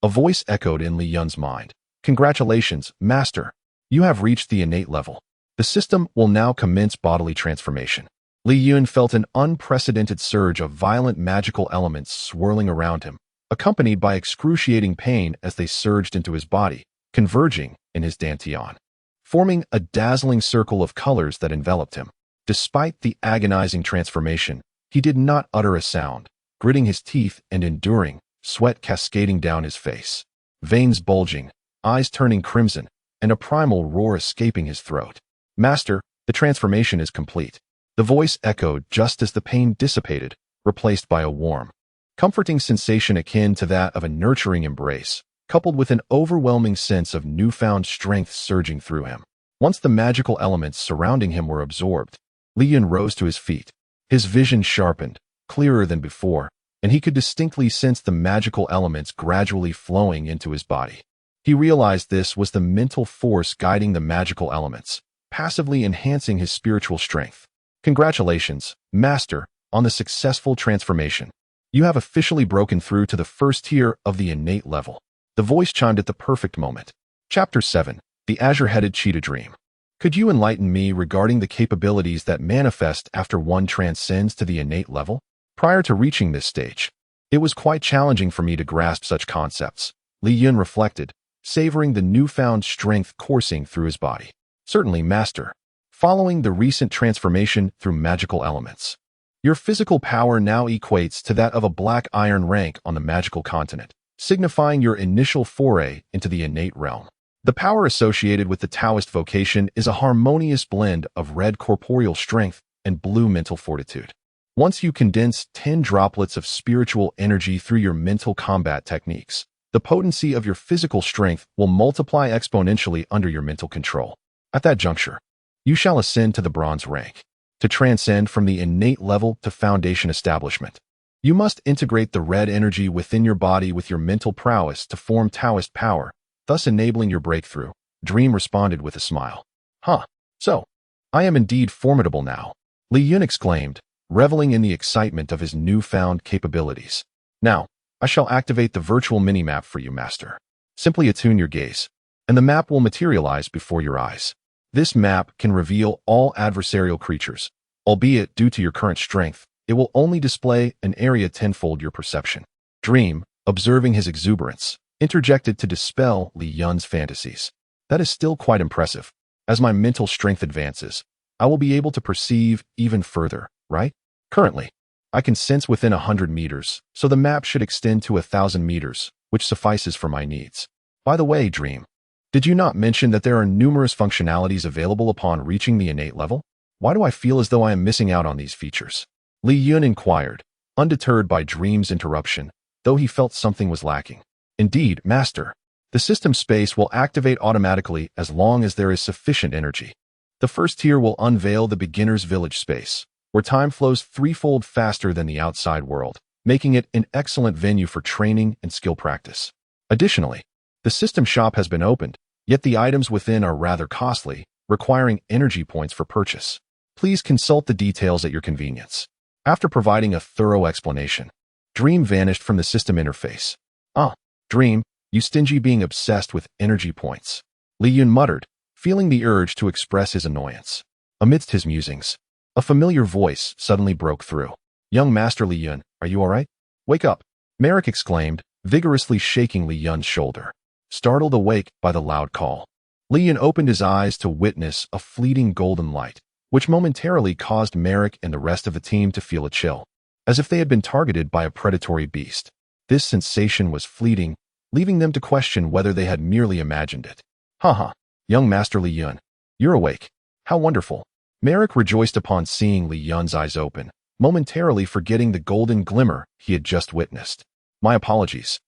a voice echoed in Li Chen's mind. Congratulations, Master. You have reached the innate level. The system will now commence bodily transformation. Li Chen felt an unprecedented surge of violent magical elements swirling around him, accompanied by excruciating pain as they surged into his body, converging in his dantian, forming a dazzling circle of colors that enveloped him. Despite the agonizing transformation, he did not utter a sound, gritting his teeth and enduring, sweat cascading down his face. Veins bulging, eyes turning crimson, and a primal roar escaping his throat. "Master, the transformation is complete." The voice echoed just as the pain dissipated, replaced by a warm, comforting sensation akin to that of a nurturing embrace, coupled with an overwhelming sense of newfound strength surging through him. Once the magical elements surrounding him were absorbed, Li Chen rose to his feet. His vision sharpened, clearer than before, and he could distinctly sense the magical elements gradually flowing into his body. He realized this was the mental force guiding the magical elements, passively enhancing his spiritual strength. "Congratulations, Master, on the successful transformation. You have officially broken through to the first tier of the innate level." The voice chimed at the perfect moment. Chapter 7. The Azure-Headed Cheetah Dream. Could you enlighten me regarding the capabilities that manifest after one transcends to the innate level? Prior to reaching this stage, it was quite challenging for me to grasp such concepts, Li Chen reflected, savoring the newfound strength coursing through his body. "Certainly, Master. Following the recent transformation through magical elements, your physical power now equates to that of a black iron rank on the magical continent, signifying your initial foray into the innate realm. The power associated with the Taoist vocation is a harmonious blend of red corporeal strength and blue mental fortitude. Once you condense 10 droplets of spiritual energy through your mental combat techniques, the potency of your physical strength will multiply exponentially under your mental control. At that juncture, you shall ascend to the bronze rank. To transcend from the innate level to foundation establishment, you must integrate the red energy within your body with your mental prowess to form Taoist power, thus enabling your breakthrough." Dream responded with a smile. "Huh, so I am indeed formidable now," Li Chen exclaimed, reveling in the excitement of his newfound capabilities. "Now, I shall activate the virtual minimap for you, Master. Simply attune your gaze, and the map will materialize before your eyes. This map can reveal all adversarial creatures, albeit due to your current strength, it will only display an area tenfold your perception." Dream, observing his exuberance, interjected to dispel Li Chen's fantasies. "That is still quite impressive. As my mental strength advances, I will be able to perceive even further, right? Currently, I can sense within 100 meters, so the map should extend to 1,000 meters, which suffices for my needs. By the way, Dream, did you not mention that there are numerous functionalities available upon reaching the innate level? Why do I feel as though I am missing out on these features?" Li Chen inquired, undeterred by Dream's interruption, though he felt something was lacking. "Indeed, Master. The system space will activate automatically as long as there is sufficient energy. The first tier will unveil the beginner's village space, where time flows threefold faster than the outside world, making it an excellent venue for training and skill practice. Additionally, the system shop has been opened, yet the items within are rather costly, requiring energy points for purchase. Please consult the details at your convenience." After providing a thorough explanation, Dream vanished from the system interface. "Ah, Dream, you stingy being obsessed with energy points," Li Chen muttered, feeling the urge to express his annoyance. Amidst his musings, a familiar voice suddenly broke through. "Young Master Li Chen, are you all right? Wake up," Merrick exclaimed, vigorously shaking Li Chen's shoulder. Startled awake by the loud call, Li Chen opened his eyes to witness a fleeting golden light, which momentarily caused Merrick and the rest of the team to feel a chill, as if they had been targeted by a predatory beast. This sensation was fleeting, leaving them to question whether they had merely imagined it. "Haha, young Master Li Chen, you're awake. How wonderful." Merrick rejoiced upon seeing Li Chen's eyes open, momentarily forgetting the golden glimmer he had just witnessed. "My apologies.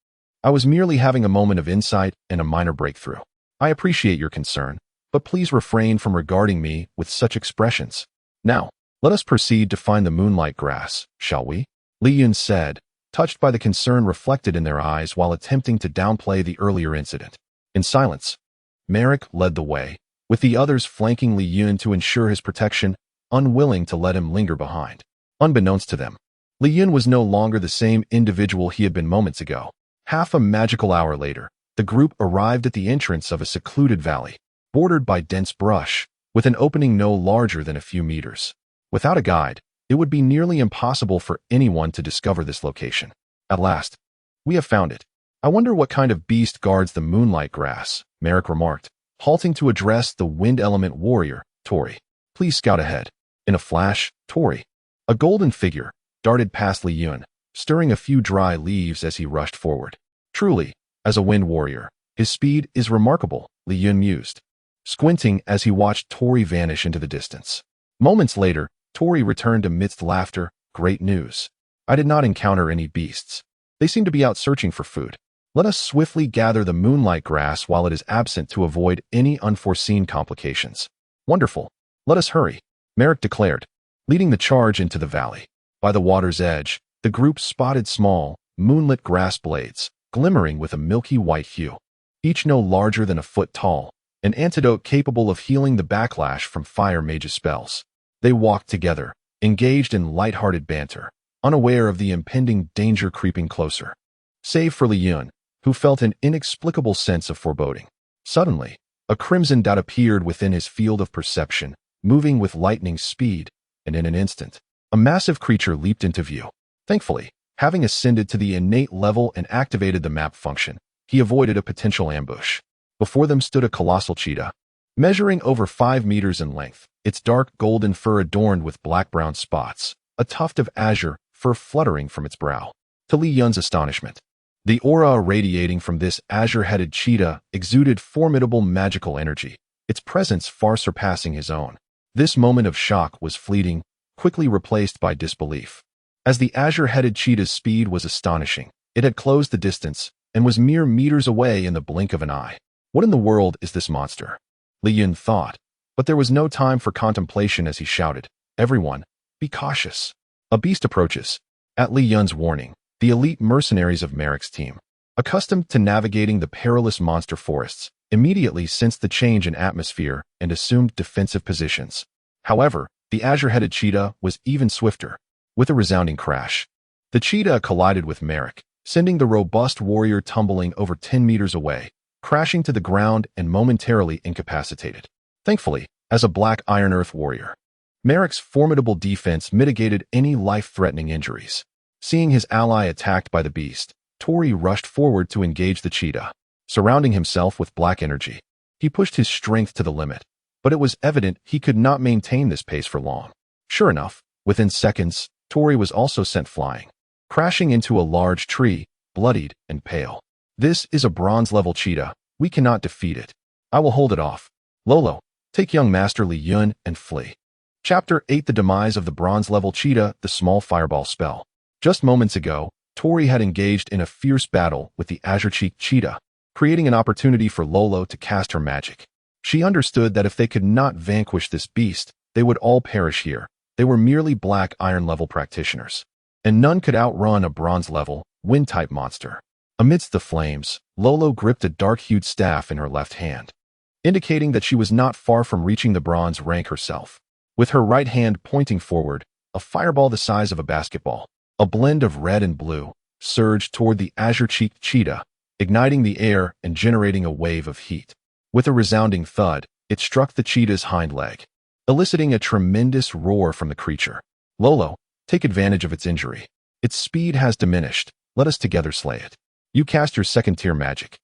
I was merely having a moment of insight and a minor breakthrough. I appreciate your concern, but please refrain from regarding me with such expressions. Now, let us proceed to find the moonlight grass, shall we?" Li Chen said, touched by the concern reflected in their eyes while attempting to downplay the earlier incident. In silence, Merrick led the way, with the others flanking Li Chen to ensure his protection, unwilling to let him linger behind. Unbeknownst to them, Li Chen was no longer the same individual he had been moments ago. Half a magical hour later, the group arrived at the entrance of a secluded valley, bordered by dense brush, with an opening no larger than a few meters. Without a guide, it would be nearly impossible for anyone to discover this location. "At last, we have found it. I wonder what kind of beast guards the moonlight grass," Merrick remarked, halting to address the wind element warrior, Tori. "Please scout ahead." In a flash, Tori, a golden figure, darted past Li Chen, stirring a few dry leaves as he rushed forward. Truly, as a wind warrior, his speed is remarkable, Li Chen mused, squinting as he watched Tori vanish into the distance. Moments later, Tori returned amidst laughter. Great news. I did not encounter any beasts. They seem to be out searching for food. Let us swiftly gather the moonlight grass while it is absent to avoid any unforeseen complications. Wonderful. Let us hurry, Merrick declared, leading the charge into the valley. By the water's edge, the group spotted small, moonlit grass blades, glimmering with a milky white hue, each no larger than a foot tall, an antidote capable of healing the backlash from fire mage's spells. They walked together, engaged in light-hearted banter, unaware of the impending danger creeping closer. Save for Li Chen, who felt an inexplicable sense of foreboding. Suddenly, a crimson dot appeared within his field of perception, moving with lightning speed, and in an instant, a massive creature leaped into view. Thankfully, having ascended to the innate level and activated the map function, he avoided a potential ambush. Before them stood a colossal cheetah, measuring over 5 meters in length, its dark golden fur adorned with black-brown spots, a tuft of azure fur fluttering from its brow. To Li Chen's astonishment, the aura radiating from this azure-headed cheetah exuded formidable magical energy, its presence far surpassing his own. This moment of shock was fleeting, quickly replaced by disbelief. As the azure-headed cheetah's speed was astonishing, it had closed the distance and was mere meters away in the blink of an eye. What in the world is this monster? Li Chen thought, but there was no time for contemplation as he shouted, "Everyone, be cautious. A beast approaches." At Li Chen's warning, the elite mercenaries of Merrick's team, accustomed to navigating the perilous monster forests, immediately sensed the change in atmosphere and assumed defensive positions. However, the azure-headed cheetah was even swifter. With a resounding crash, the cheetah collided with Merrick, sending the robust warrior tumbling over 10 meters away, crashing to the ground and momentarily incapacitated. Thankfully, as a black iron earth warrior, Merrick's formidable defense mitigated any life-threatening injuries. Seeing his ally attacked by the beast, Tori rushed forward to engage the cheetah. Surrounding himself with black energy, he pushed his strength to the limit, but it was evident he could not maintain this pace for long. Sure enough, within seconds, Tori was also sent flying, crashing into a large tree, bloodied and pale. "This is a bronze-level cheetah. We cannot defeat it. I will hold it off. Lolo, take young Master Li Chen and flee." Chapter 8: The Demise of the Bronze-Level Cheetah, the Small Fireball Spell. Just moments ago, Tori had engaged in a fierce battle with the azure-cheeked cheetah, creating an opportunity for Lolo to cast her magic. She understood that if they could not vanquish this beast, they would all perish here. They were merely black iron-level practitioners, and none could outrun a bronze-level, wind-type monster. Amidst the flames, Lolo gripped a dark-hued staff in her left hand, indicating that she was not far from reaching the bronze rank herself. With her right hand pointing forward, a fireball the size of a basketball, a blend of red and blue, surged toward the azure-cheeked cheetah, igniting the air and generating a wave of heat. With a resounding thud, it struck the cheetah's hind leg, eliciting a tremendous roar from the creature. "Lolo, take advantage of its injury. Its speed has diminished. Let us together slay it. You cast your second-tier magic,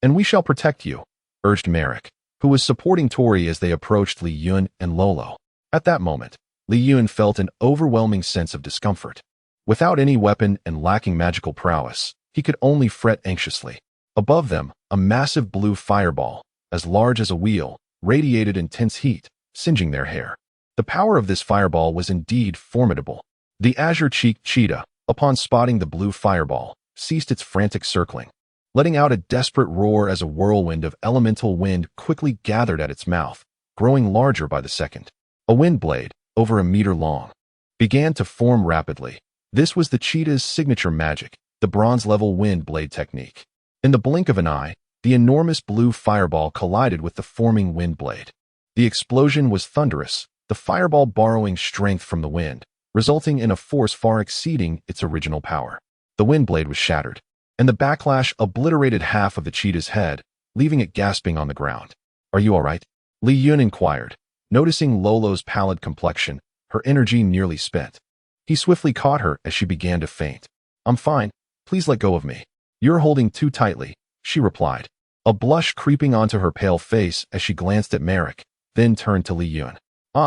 and we shall protect you," urged Merrick, who was supporting Tori as they approached Li Chen and Lolo. At that moment, Li Chen felt an overwhelming sense of discomfort. Without any weapon and lacking magical prowess, he could only fret anxiously. Above them, a massive blue fireball, as large as a wheel, radiated intense heat, singeing their hair. The power of this fireball was indeed formidable. The azure-cheeked cheetah, upon spotting the blue fireball, ceased its frantic circling, letting out a desperate roar as a whirlwind of elemental wind quickly gathered at its mouth, growing larger by the second. A wind blade, over a meter long, began to form rapidly. This was the cheetah's signature magic, the bronze-level wind blade technique. In the blink of an eye, the enormous blue fireball collided with the forming wind blade. The explosion was thunderous, the fireball borrowing strength from the wind, resulting in a force far exceeding its original power. The wind blade was shattered, and the backlash obliterated half of the cheetah's head, leaving it gasping on the ground. "Are you all right?" Li Chen inquired, noticing Lolo's pallid complexion, her energy nearly spent. He swiftly caught her as she began to faint. "I'm fine. Please let go of me. You're holding too tightly," she replied, a blush creeping onto her pale face as she glanced at Merrick, then turned to Li Chen.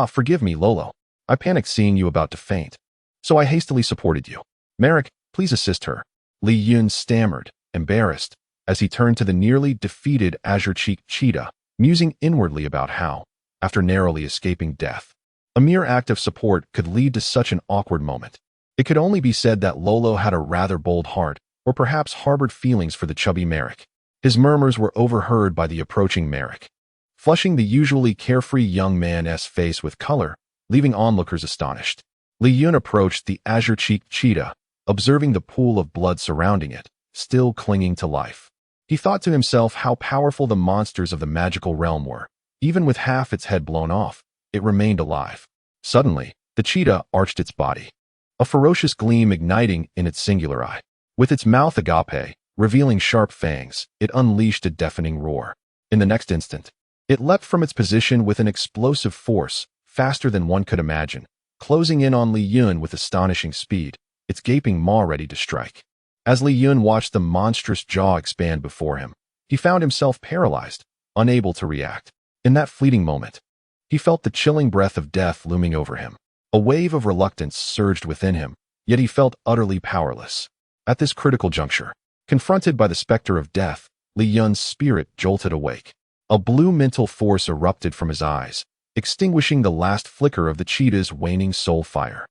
"Forgive me, Lolo. I panicked seeing you about to faint, so I hastily supported you." Merrick, Please assist her. Li Yun stammered, embarrassed, as he turned to the nearly defeated azure-cheeked cheetah, musing inwardly about how, after narrowly escaping death, a mere act of support could lead to such an awkward moment. It could only be said that Lolo had a rather bold heart, or perhaps harbored feelings for the chubby Merrick. His murmurs were overheard by the approaching Merrick, flushing the usually carefree young man's face with color, leaving onlookers astonished. Li Yun approached the azure-cheeked cheetah, observing the pool of blood surrounding it, still clinging to life. He thought to himself how powerful the monsters of the magical realm were. Even with half its head blown off, it remained alive. Suddenly, the cheetah arched its body, a ferocious gleam igniting in its singular eye. With its mouth agape, revealing sharp fangs, it unleashed a deafening roar. In the next instant, it leapt from its position with an explosive force, faster than one could imagine, closing in on Li Yun with astonishing speed, its gaping maw ready to strike. As Li Yun watched the monstrous jaw expand before him, he found himself paralyzed, unable to react. In that fleeting moment, he felt the chilling breath of death looming over him. A wave of reluctance surged within him, yet he felt utterly powerless. At this critical juncture, confronted by the specter of death, Li Yun's spirit jolted awake. A blue mental force erupted from his eyes, extinguishing the last flicker of the cheetah's waning soul fire.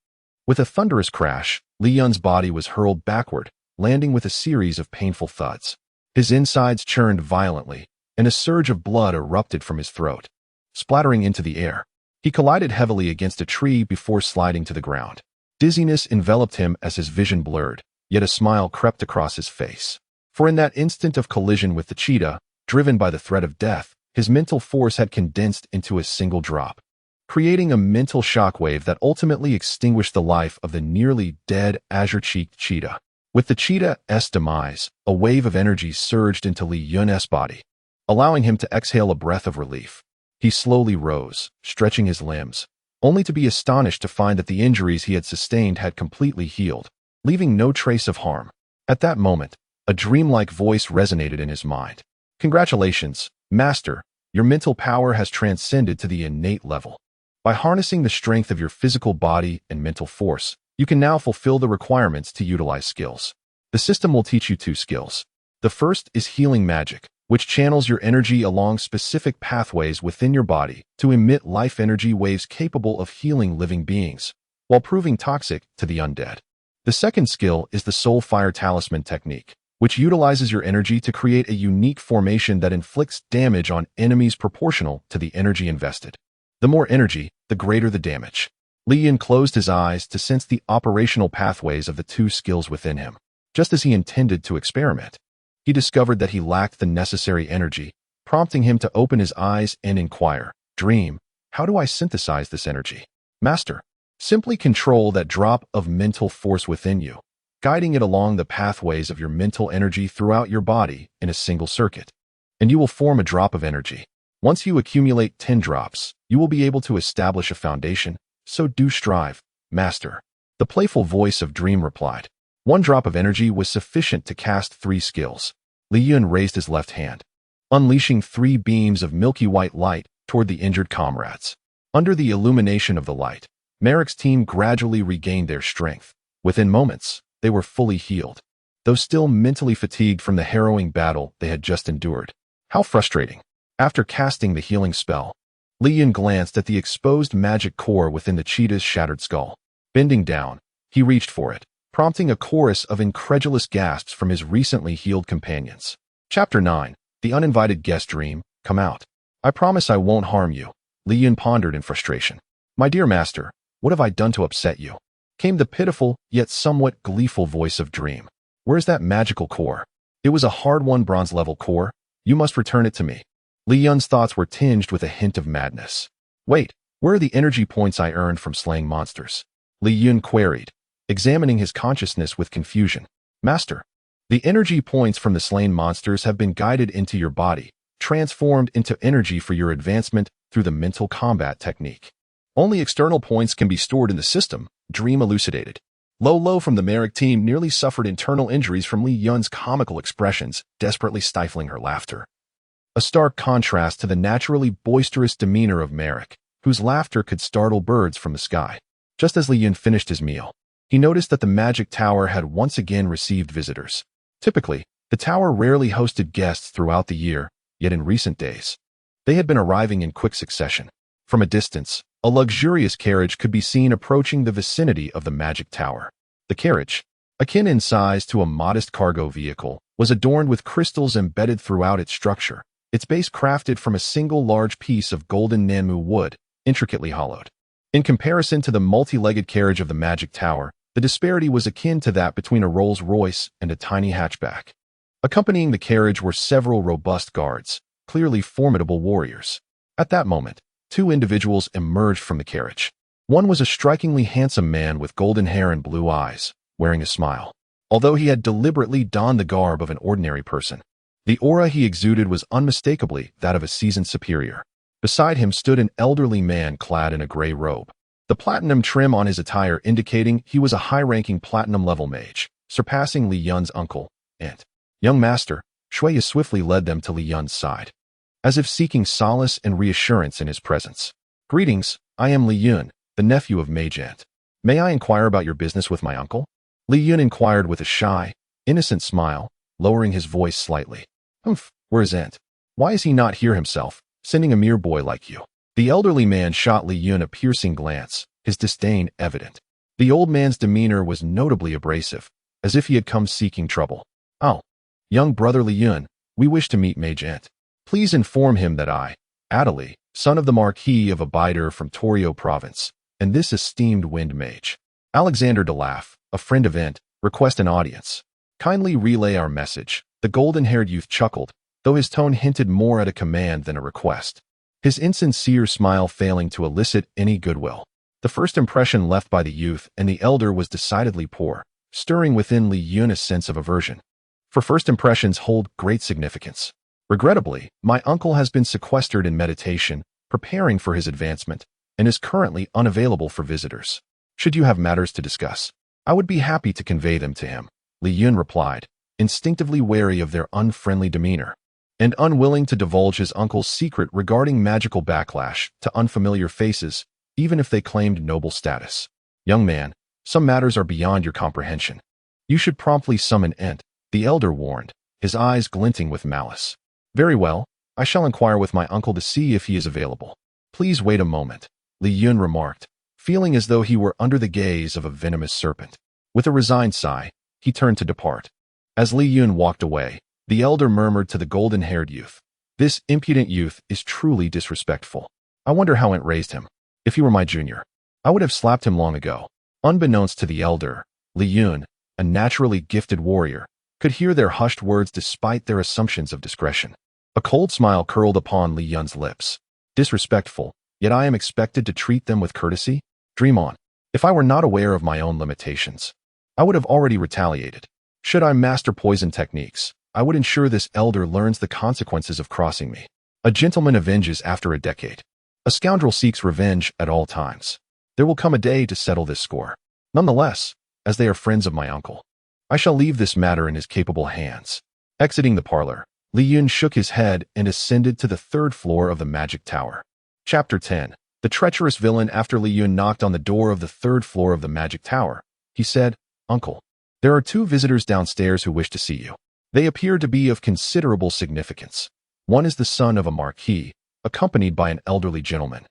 With a thunderous crash, Li Yun's body was hurled backward, landing with a series of painful thuds. His insides churned violently, and a surge of blood erupted from his throat. Splattering into the air, he collided heavily against a tree before sliding to the ground. Dizziness enveloped him as his vision blurred, yet a smile crept across his face. For in that instant of collision with the cheetah, driven by the threat of death, his mental force had condensed into a single drop, creating a mental shockwave that ultimately extinguished the life of the nearly dead azure-cheeked cheetah. With the cheetah's demise, a wave of energy surged into Li Yun's body, allowing him to exhale a breath of relief. He slowly rose, stretching his limbs, only to be astonished to find that the injuries he had sustained had completely healed, leaving no trace of harm. At that moment, a dreamlike voice resonated in his mind. Congratulations, Master, your mental power has transcended to the innate level. By harnessing the strength of your physical body and mental force, you can now fulfill the requirements to utilize skills. The system will teach you 2 skills. The first is healing magic, which channels your energy along specific pathways within your body to emit life energy waves capable of healing living beings, while proving toxic to the undead. The second skill is the Soul Fire Talisman technique, which utilizes your energy to create a unique formation that inflicts damage on enemies proportional to the energy invested. The more energy, the greater the damage. Li Yun closed his eyes to sense the operational pathways of the 2 skills within him. Just as he intended to experiment, he discovered that he lacked the necessary energy, prompting him to open his eyes and inquire, "Dream, how do I synthesize this energy?" "Master, simply control that drop of mental force within you, guiding it along the pathways of your mental energy throughout your body in a single circuit, and you will form a drop of energy. Once you accumulate 10 drops, you will be able to establish a foundation, so do strive, Master." The playful voice of Dream replied. 1 drop of energy was sufficient to cast 3 skills. Li Yun raised his left hand, unleashing 3 beams of milky white light toward the injured comrades. Under the illumination of the light, Merrick's team gradually regained their strength. Within moments, they were fully healed, though still mentally fatigued from the harrowing battle they had just endured. How frustrating. After casting the healing spell, Li Yun glanced at the exposed magic core within the cheetah's shattered skull. Bending down, he reached for it, prompting a chorus of incredulous gasps from his recently healed companions. Chapter 9. The Uninvited Guest. Dream, come out. I promise I won't harm you, Li Yun pondered in frustration. My dear Master, what have I done to upset you? Came the pitiful, yet somewhat gleeful voice of Dream. Where's that magical core? It was a hard-won bronze-level core. You must return it to me. Li Yun's thoughts were tinged with a hint of madness. Wait, where are the energy points I earned from slaying monsters? Li Yun queried, examining his consciousness with confusion. Master, the energy points from the slain monsters have been guided into your body, transformed into energy for your advancement through the mental combat technique. Only external points can be stored in the system, Dream elucidated. Lolo from the Merrick team nearly suffered internal injuries from Li Yun's comical expressions, desperately stifling her laughter. A stark contrast to the naturally boisterous demeanor of Merrick, whose laughter could startle birds from the sky. Just as Li Yun finished his meal, he noticed that the magic tower had once again received visitors. Typically, the tower rarely hosted guests throughout the year, yet in recent days, they had been arriving in quick succession. From a distance, a luxurious carriage could be seen approaching the vicinity of the magic tower. The carriage, akin in size to a modest cargo vehicle, was adorned with crystals embedded throughout its structure, its base crafted from a single large piece of golden Nanmu wood, intricately hollowed. In comparison to the multi-legged carriage of the magic tower, the disparity was akin to that between a Rolls-Royce and a tiny hatchback. Accompanying the carriage were several robust guards, clearly formidable warriors. At that moment, two individuals emerged from the carriage. One was a strikingly handsome man with golden hair and blue eyes, wearing a smile. Although he had deliberately donned the garb of an ordinary person, the aura he exuded was unmistakably that of a seasoned superior. Beside him stood an elderly man clad in a gray robe, the platinum trim on his attire indicating he was a high-ranking platinum-level mage, surpassing Li Yun's uncle, and young master. Shuya swiftly led them to Li Yun's side, as if seeking solace and reassurance in his presence. "Greetings, I am Li Yun, the nephew of Mage Ant. May I inquire about your business with my uncle?" Li Yun inquired with a shy, innocent smile, lowering his voice slightly. "Humph, where is Ant? Why is he not here himself, sending a mere boy like you?" The elderly man shot Li Yun a piercing glance, his disdain evident. The old man's demeanor was notably abrasive, as if he had come seeking trouble. "Oh, young brother Li Yun, we wish to meet Mage Ant. Please inform him that I, Adeli, son of the Marquis of Abider from Torio Province, and this esteemed wind mage, Alexander Delaf, a friend of Ant, request an audience. Kindly relay our message." The golden-haired youth chuckled, though his tone hinted more at a command than a request, his insincere smile failing to elicit any goodwill. The first impression left by the youth and the elder was decidedly poor, stirring within Li Yun a sense of aversion. For first impressions hold great significance. Regrettably, my uncle has been sequestered in meditation, preparing for his advancement, and is currently unavailable for visitors. Should you have matters to discuss, I would be happy to convey them to him, Li Yun replied, instinctively wary of their unfriendly demeanor, and unwilling to divulge his uncle's secret regarding magical backlash to unfamiliar faces, even if they claimed noble status. "Young man, some matters are beyond your comprehension. You should promptly summon Ent," the elder warned, his eyes glinting with malice. "Very well, I shall inquire with my uncle to see if he is available. Please wait a moment," Li Yun remarked, feeling as though he were under the gaze of a venomous serpent. With a resigned sigh, he turned to depart. As Li Yun walked away, the elder murmured to the golden-haired youth, "This impudent youth is truly disrespectful. I wonder how Ent raised him. If he were my junior, I would have slapped him long ago." Unbeknownst to the elder, Li Yun, a naturally gifted warrior, could hear their hushed words despite their assumptions of discretion. A cold smile curled upon Li Yun's lips. "Disrespectful, yet I am expected to treat them with courtesy? Dream on. If I were not aware of my own limitations, I would have already retaliated. Should I master poison techniques, I would ensure this elder learns the consequences of crossing me. A gentleman avenges after a decade. A scoundrel seeks revenge at all times. There will come a day to settle this score. Nonetheless, as they are friends of my uncle, I shall leave this matter in his capable hands." Exiting the parlor, Li Yun shook his head and ascended to the third floor of the magic tower. Chapter 10. The treacherous villain. After Li Yun knocked on the door of the third floor of the magic tower, he said, "Uncle, there are two visitors downstairs who wish to see you. They appear to be of considerable significance. One is the son of a marquis, accompanied by an elderly gentleman,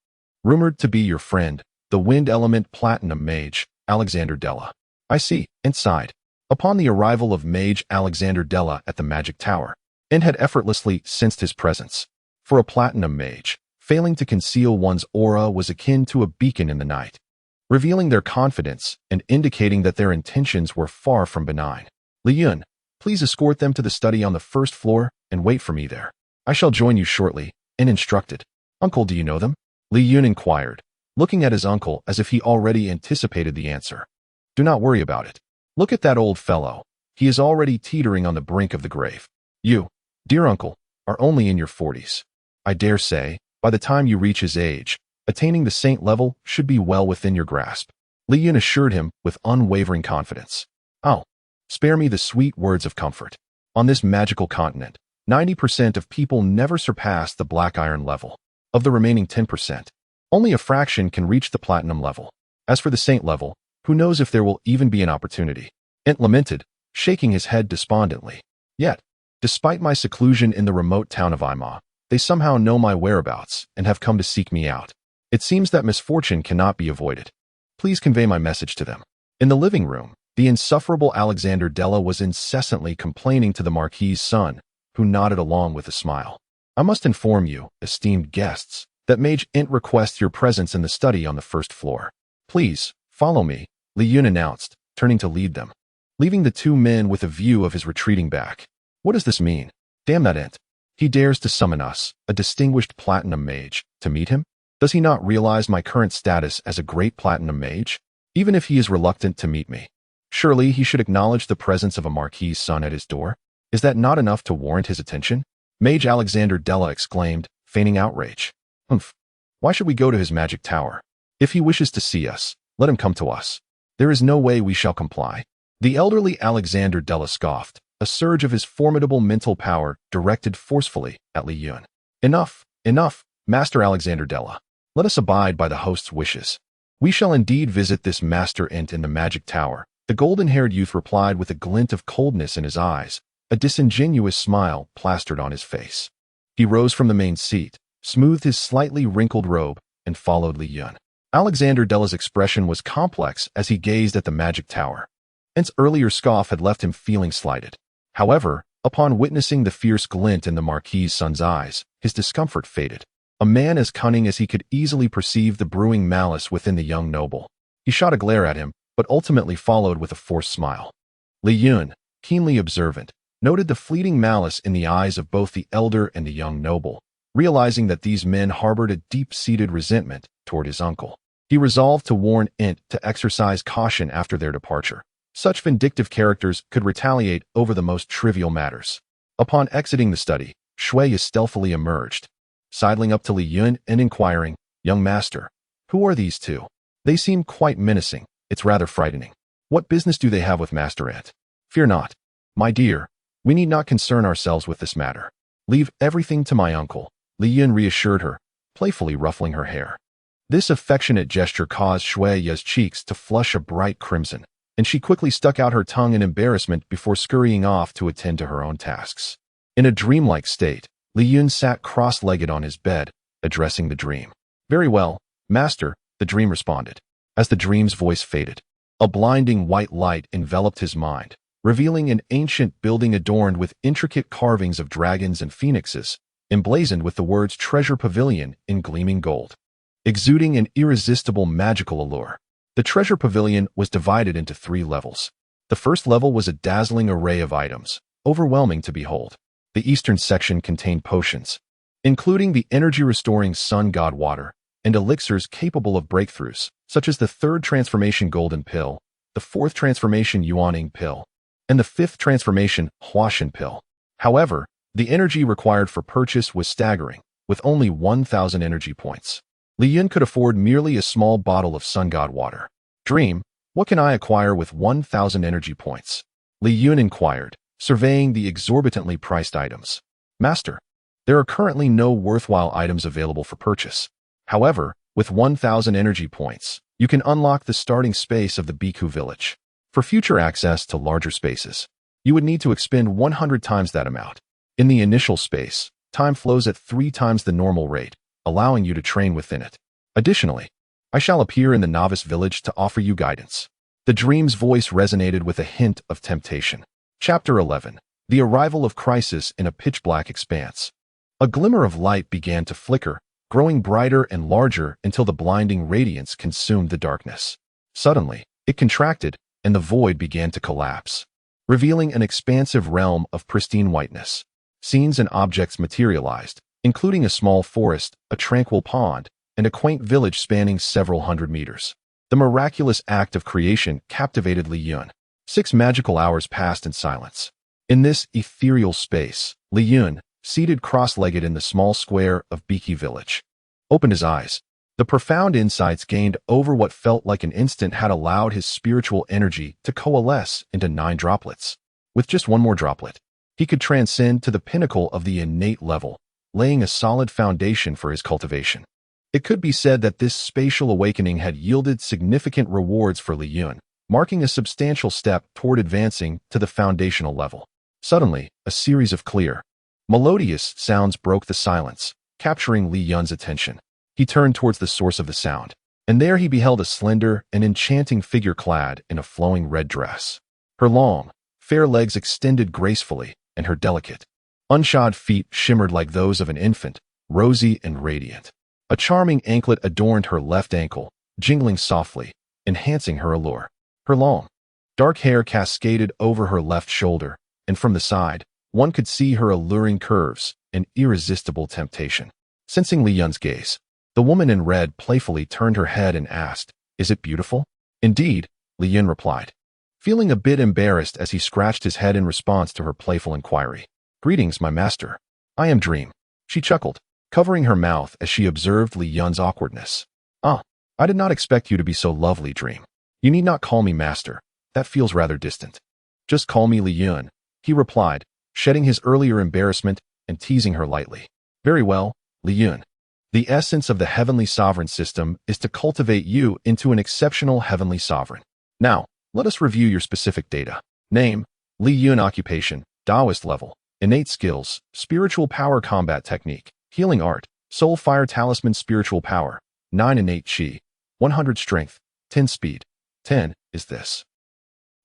rumored to be your friend, the wind element platinum mage, Alexander Della." "I see," Ent sighed. Upon the arrival of mage Alexander Della at the magic tower, Ent had effortlessly sensed his presence. For a platinum mage, failing to conceal one's aura was akin to a beacon in the night, revealing their confidence and indicating that their intentions were far from benign. "Li Yun, please escort them to the study on the first floor and wait for me there. I shall join you shortly," Ent instructed. "Uncle, do you know them?" Li Yun inquired, looking at his uncle as if he already anticipated the answer. "Do not worry about it. Look at that old fellow. He is already teetering on the brink of the grave. You, dear uncle, are only in your 40s. I dare say, by the time you reach his age, attaining the saint level should be well within your grasp." Li Yun assured him with unwavering confidence. "Oh, spare me the sweet words of comfort. On this magical continent, 90% of people never surpass the black iron level. Of the remaining 10%, only a fraction can reach the platinum level. As for the saint level, Who knows if there will even be an opportunity? Ent lamented, shaking his head despondently. Yet, despite my seclusion in the remote town of Ima, they somehow know my whereabouts and have come to seek me out. It seems that misfortune cannot be avoided. Please convey my message to them. In the living room, the insufferable Alexander Della was incessantly complaining to the Marquis's son, who nodded along with a smile. I must inform you, esteemed guests, that Mage Ent requests your presence in the study on the first floor. Please, follow me, Li Chen announced, turning to lead them, leaving the two men with a view of his retreating back. What does this mean? Damn that Ent. He dares to summon us, a distinguished platinum mage, to meet him? Does he not realize my current status as a great platinum mage? Even if he is reluctant to meet me, surely he should acknowledge the presence of a Marquis's son at his door? Is that not enough to warrant his attention? Mage Alexander Della exclaimed, feigning outrage. Humph. Why should we go to his magic tower? If he wishes to see us, let him come to us. There is no way we shall comply. The elderly Alexander Della scoffed, a surge of his formidable mental power directed forcefully at Li Chen. Enough, enough, Master Alexander Della. Let us abide by the host's wishes. We shall indeed visit this Master Ent in the magic tower, the golden-haired youth replied with a glint of coldness in his eyes, a disingenuous smile plastered on his face. He rose from the main seat, smoothed his slightly wrinkled robe, and followed Li Chen. Alexander Della's expression was complex as he gazed at the magic tower. Ent's earlier scoff had left him feeling slighted. However, upon witnessing the fierce glint in the Marquis's son's eyes, his discomfort faded. A man as cunning as he could easily perceive the brewing malice within the young noble. He shot a glare at him, but ultimately followed with a forced smile. Li Chen, keenly observant, noted the fleeting malice in the eyes of both the elder and the young noble, realizing that these men harbored a deep-seated resentment toward his uncle. He resolved to warn Ent to exercise caution after their departure. Such vindictive characters could retaliate over the most trivial matters. Upon exiting the study, Shui stealthily emerged, sidling up to Li Chen and inquiring, "Young master, who are these two? They seem quite menacing. It's rather frightening. What business do they have with Master Ent?" "Fear not, my dear. We need not concern ourselves with this matter. Leave everything to my uncle," Li Chen reassured her, playfully ruffling her hair. This affectionate gesture caused Shui's cheeks to flush a bright crimson, and she quickly stuck out her tongue in embarrassment before scurrying off to attend to her own tasks. In a dreamlike state, Li Chen sat cross-legged on his bed, addressing the dream. "Very well, master," the dream responded. As the dream's voice faded, a blinding white light enveloped his mind, revealing an ancient building adorned with intricate carvings of dragons and phoenixes, emblazoned with the words Treasure Pavilion in gleaming gold. Exuding an irresistible magical allure, the Treasure Pavilion was divided into 3 levels. The first level was a dazzling array of items, overwhelming to behold. The eastern section contained potions, including the energy-restoring Sun God Water, and elixirs capable of breakthroughs, such as the 3rd transformation Golden Pill, the 4th transformation Yuaning Pill, and the 5th transformation Huashan Pill. However, the energy required for purchase was staggering, with only 1,000 energy points. Li Chen could afford merely a small bottle of Sun God Water. "Dream, what can I acquire with 1,000 energy points?" Li Chen inquired, surveying the exorbitantly priced items. "Master, there are currently no worthwhile items available for purchase. However, with 1,000 energy points, you can unlock the starting space of the Bhikkhu village. For future access to larger spaces, you would need to expend 100 times that amount. In the initial space, time flows at 3 times the normal rate, allowing you to train within it. Additionally, I shall appear in the novice village to offer you guidance." The dream's voice resonated with a hint of temptation. Chapter 11. The Arrival of Crisis in a Pitch-Black Expanse. A glimmer of light began to flicker, growing brighter and larger until the blinding radiance consumed the darkness. Suddenly, it contracted, and the void began to collapse, revealing an expansive realm of pristine whiteness. Scenes and objects materialized, including a small forest, a tranquil pond, and a quaint village spanning several hundred meters. The miraculous act of creation captivated Li Chen. 6 magical hours passed in silence. In this ethereal space, Li Chen, seated cross-legged in the small square of Bhikkhu village, opened his eyes. The profound insights gained over what felt like an instant had allowed his spiritual energy to coalesce into 9 droplets. With just one more droplet, he could transcend to the pinnacle of the innate level, laying a solid foundation for his cultivation. It could be said that this spatial awakening had yielded significant rewards for Li Yun, marking a substantial step toward advancing to the foundational level. Suddenly, a series of clear, melodious sounds broke the silence, capturing Li Yun's attention. He turned towards the source of the sound, and there he beheld a slender and enchanting figure clad in a flowing red dress. Her long, fair legs extended gracefully, and her delicate, unshod feet shimmered like those of an infant, rosy and radiant. A charming anklet adorned her left ankle, jingling softly, enhancing her allure. Her long, dark hair cascaded over her left shoulder, and from the side, one could see her alluring curves, an irresistible temptation. Sensing Li Yun's gaze, the woman in red playfully turned her head and asked, "Is it beautiful?" "Indeed," Li Yun replied, feeling a bit embarrassed as he scratched his head in response to her playful inquiry. "Greetings, my master. I am Dream." She chuckled, covering her mouth as she observed Li Yun's awkwardness. "Ah, I did not expect you to be so lovely, Dream. You need not call me master. That feels rather distant. Just call me Li Yun," he replied, shedding his earlier embarrassment and teasing her lightly. "Very well, Li Yun. The essence of the heavenly sovereign system is to cultivate you into an exceptional heavenly sovereign. Now, let us review your specific data. Name, Li Yun. Occupation, Taoist level. Innate skills, spiritual power. Combat technique, healing art, soul fire talisman. Spiritual power, 9 innate chi, 100 strength, 10 speed. 10, is this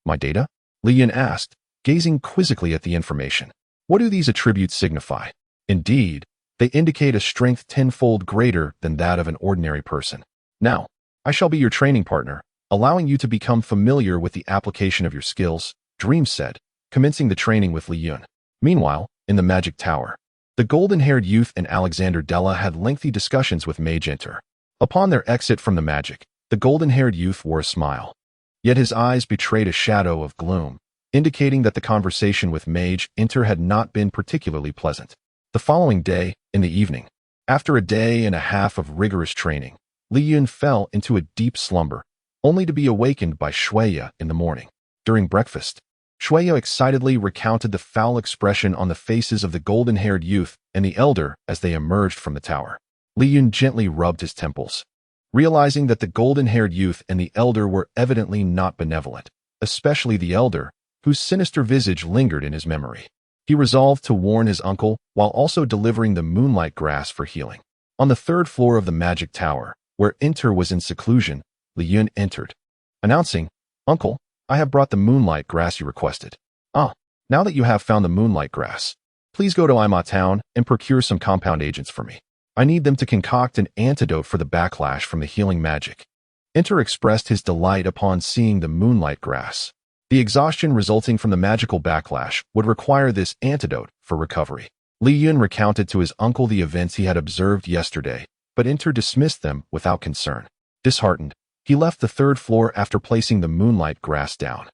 my data?" Li Yun asked, gazing quizzically at the information. "What do these attributes signify?" "Indeed, they indicate a strength 10-fold greater than that of an ordinary person. Now, I shall be your training partner, allowing you to become familiar with the application of your skills," Dream said, commencing the training with Li Yun. Meanwhile, in the magic tower, the golden-haired youth and Alexander Della had lengthy discussions with Mage Enter. Upon their exit from the magic, the golden-haired youth wore a smile. Yet his eyes betrayed a shadow of gloom, indicating that the conversation with Mage Enter had not been particularly pleasant. The following day, in the evening, after a day and a half of rigorous training, Li Yun fell into a deep slumber, only to be awakened by Shuya in the morning. During breakfast, Shuya excitedly recounted the foul expression on the faces of the golden-haired youth and the elder as they emerged from the tower. Li Yun gently rubbed his temples, realizing that the golden-haired youth and the elder were evidently not benevolent, especially the elder, whose sinister visage lingered in his memory. He resolved to warn his uncle while also delivering the moonlight grass for healing. On the 3rd floor of the magic tower, where Enter was in seclusion, Li Yun entered, announcing, "Uncle, I have brought the moonlight grass you requested." "Ah, now that you have found the moonlight grass, please go to Ima town and procure some compound agents for me. I need them to concoct an antidote for the backlash from the healing magic." Enter expressed his delight upon seeing the moonlight grass. The exhaustion resulting from the magical backlash would require this antidote for recovery. Li Yun recounted to his uncle the events he had observed yesterday, but Enter dismissed them without concern. Disheartened, he left the 3rd floor after placing the moonlight grass down.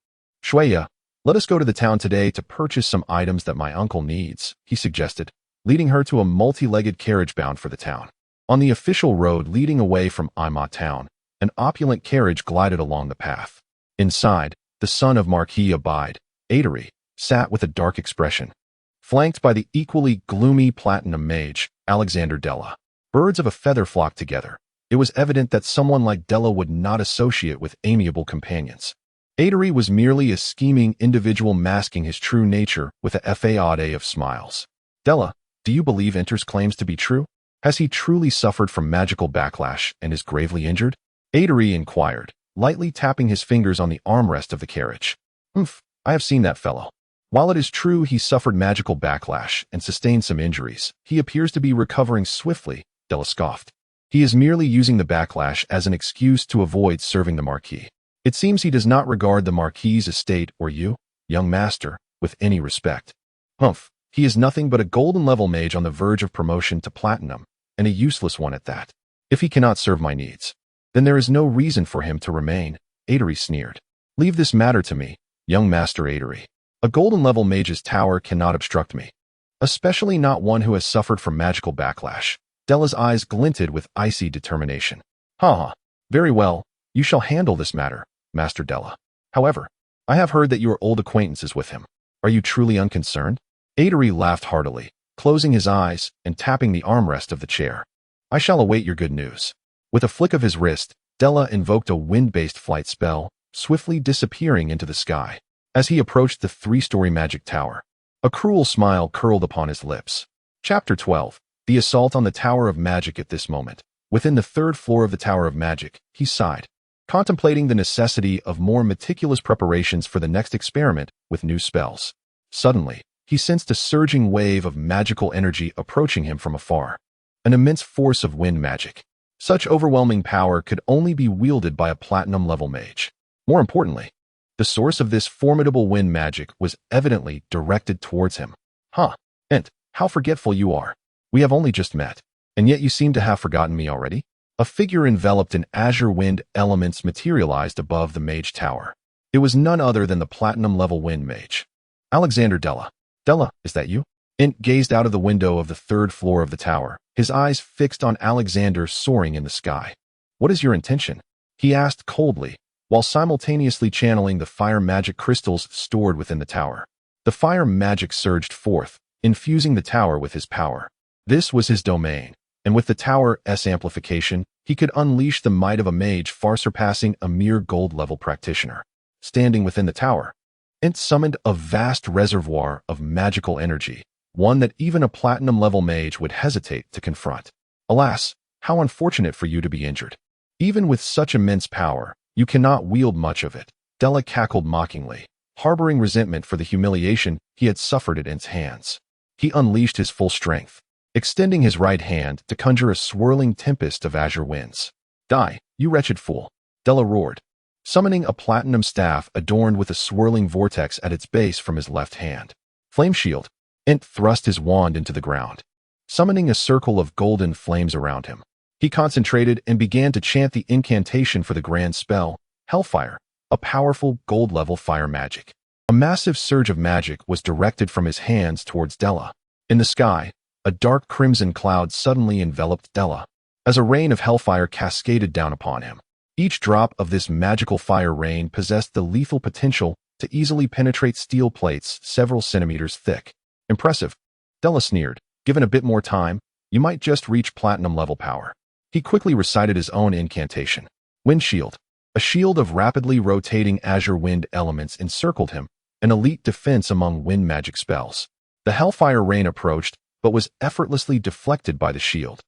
"Shuya, let us go to the town today to purchase some items that my uncle needs," he suggested, leading her to a multi-legged carriage bound for the town. On the official road leading away from Ima town, an opulent carriage glided along the path. Inside, the son of Marquis Abide, Aderi, sat with a dark expression, flanked by the equally gloomy platinum mage, Alexander Della. Birds of a feather flocked together. It was evident that someone like Della would not associate with amiable companions. Aderi was merely a scheming individual masking his true nature with a facade of smiles. "Della, do you believe Enter's claims to be true? Has he truly suffered from magical backlash and is gravely injured?" Aderi inquired, lightly tapping his fingers on the armrest of the carriage. I have seen that fellow. While it is true he suffered magical backlash and sustained some injuries, he appears to be recovering swiftly," Della scoffed. "He is merely using the backlash as an excuse to avoid serving the Marquis. It seems he does not regard the Marquis's estate or you, young master, with any respect. He is nothing but a golden-level mage on the verge of promotion to platinum, and a useless one at that. If he cannot serve my needs, then there is no reason for him to remain," Aderi sneered. "Leave this matter to me, young master Aderi. A golden-level mage's tower cannot obstruct me, especially not one who has suffered from magical backlash." Della's eyes glinted with icy determination. Very well, you shall handle this matter, Master Della. However, I have heard that you are old acquaintances with him. Are you truly unconcerned?" Aderi laughed heartily, closing his eyes and tapping the armrest of the chair. I shall await your good news. With a flick of his wrist, Della invoked a wind-based flight spell, swiftly disappearing into the sky. As he approached the 3-story magic tower, a cruel smile curled upon his lips. Chapter 12. The Assault on the Tower of Magic. At this moment, within the 3rd floor of the Tower of Magic, he sighed, contemplating the necessity of more meticulous preparations for the next experiment with new spells. Suddenly, he sensed a surging wave of magical energy approaching him from afar. An immense force of wind magic. Such overwhelming power could only be wielded by a platinum-level mage. More importantly, the source of this formidable wind magic was evidently directed towards him. Ent, how forgetful you are. We have only just met, and yet you seem to have forgotten me already? A figure enveloped in azure wind elements materialized above the mage tower. It was none other than the platinum-level wind mage. Alexander Della. Della, is that you? Ent gazed out of the window of the 3rd floor of the tower, his eyes fixed on Alexander soaring in the sky. What is your intention? He asked coldly, while simultaneously channeling the fire magic crystals stored within the tower. The fire magic surged forth, infusing the tower with his power. This was his domain, and with the tower's amplification, he could unleash the might of a mage far surpassing a mere gold-level practitioner. Standing within the tower, Ent summoned a vast reservoir of magical energy, one that even a platinum-level mage would hesitate to confront. Alas, how unfortunate for you to be injured. Even with such immense power, you cannot wield much of it. Della cackled mockingly, harboring resentment for the humiliation he had suffered at Ent's hands. He unleashed his full strength, extending his right hand to conjure a swirling tempest of azure winds. Die, you wretched fool, Della roared, summoning a platinum staff adorned with a swirling vortex at its base from his left hand. Flame shield. Ent thrust his wand into the ground, summoning a circle of golden flames around him. He concentrated and began to chant the incantation for the grand spell, Hellfire, a powerful gold-level fire magic. A massive surge of magic was directed from his hands towards Della. In the sky, a dark crimson cloud suddenly enveloped Della, as a rain of hellfire cascaded down upon him. Each drop of this magical fire rain possessed the lethal potential to easily penetrate steel plates several centimeters thick. Impressive, Della sneered. Given a bit more time, you might just reach platinum-level power. He quickly recited his own incantation. Wind shield. A shield of rapidly rotating azure wind elements encircled him, an elite defense among wind magic spells. The hellfire rain approached, but was effortlessly deflected by the shield,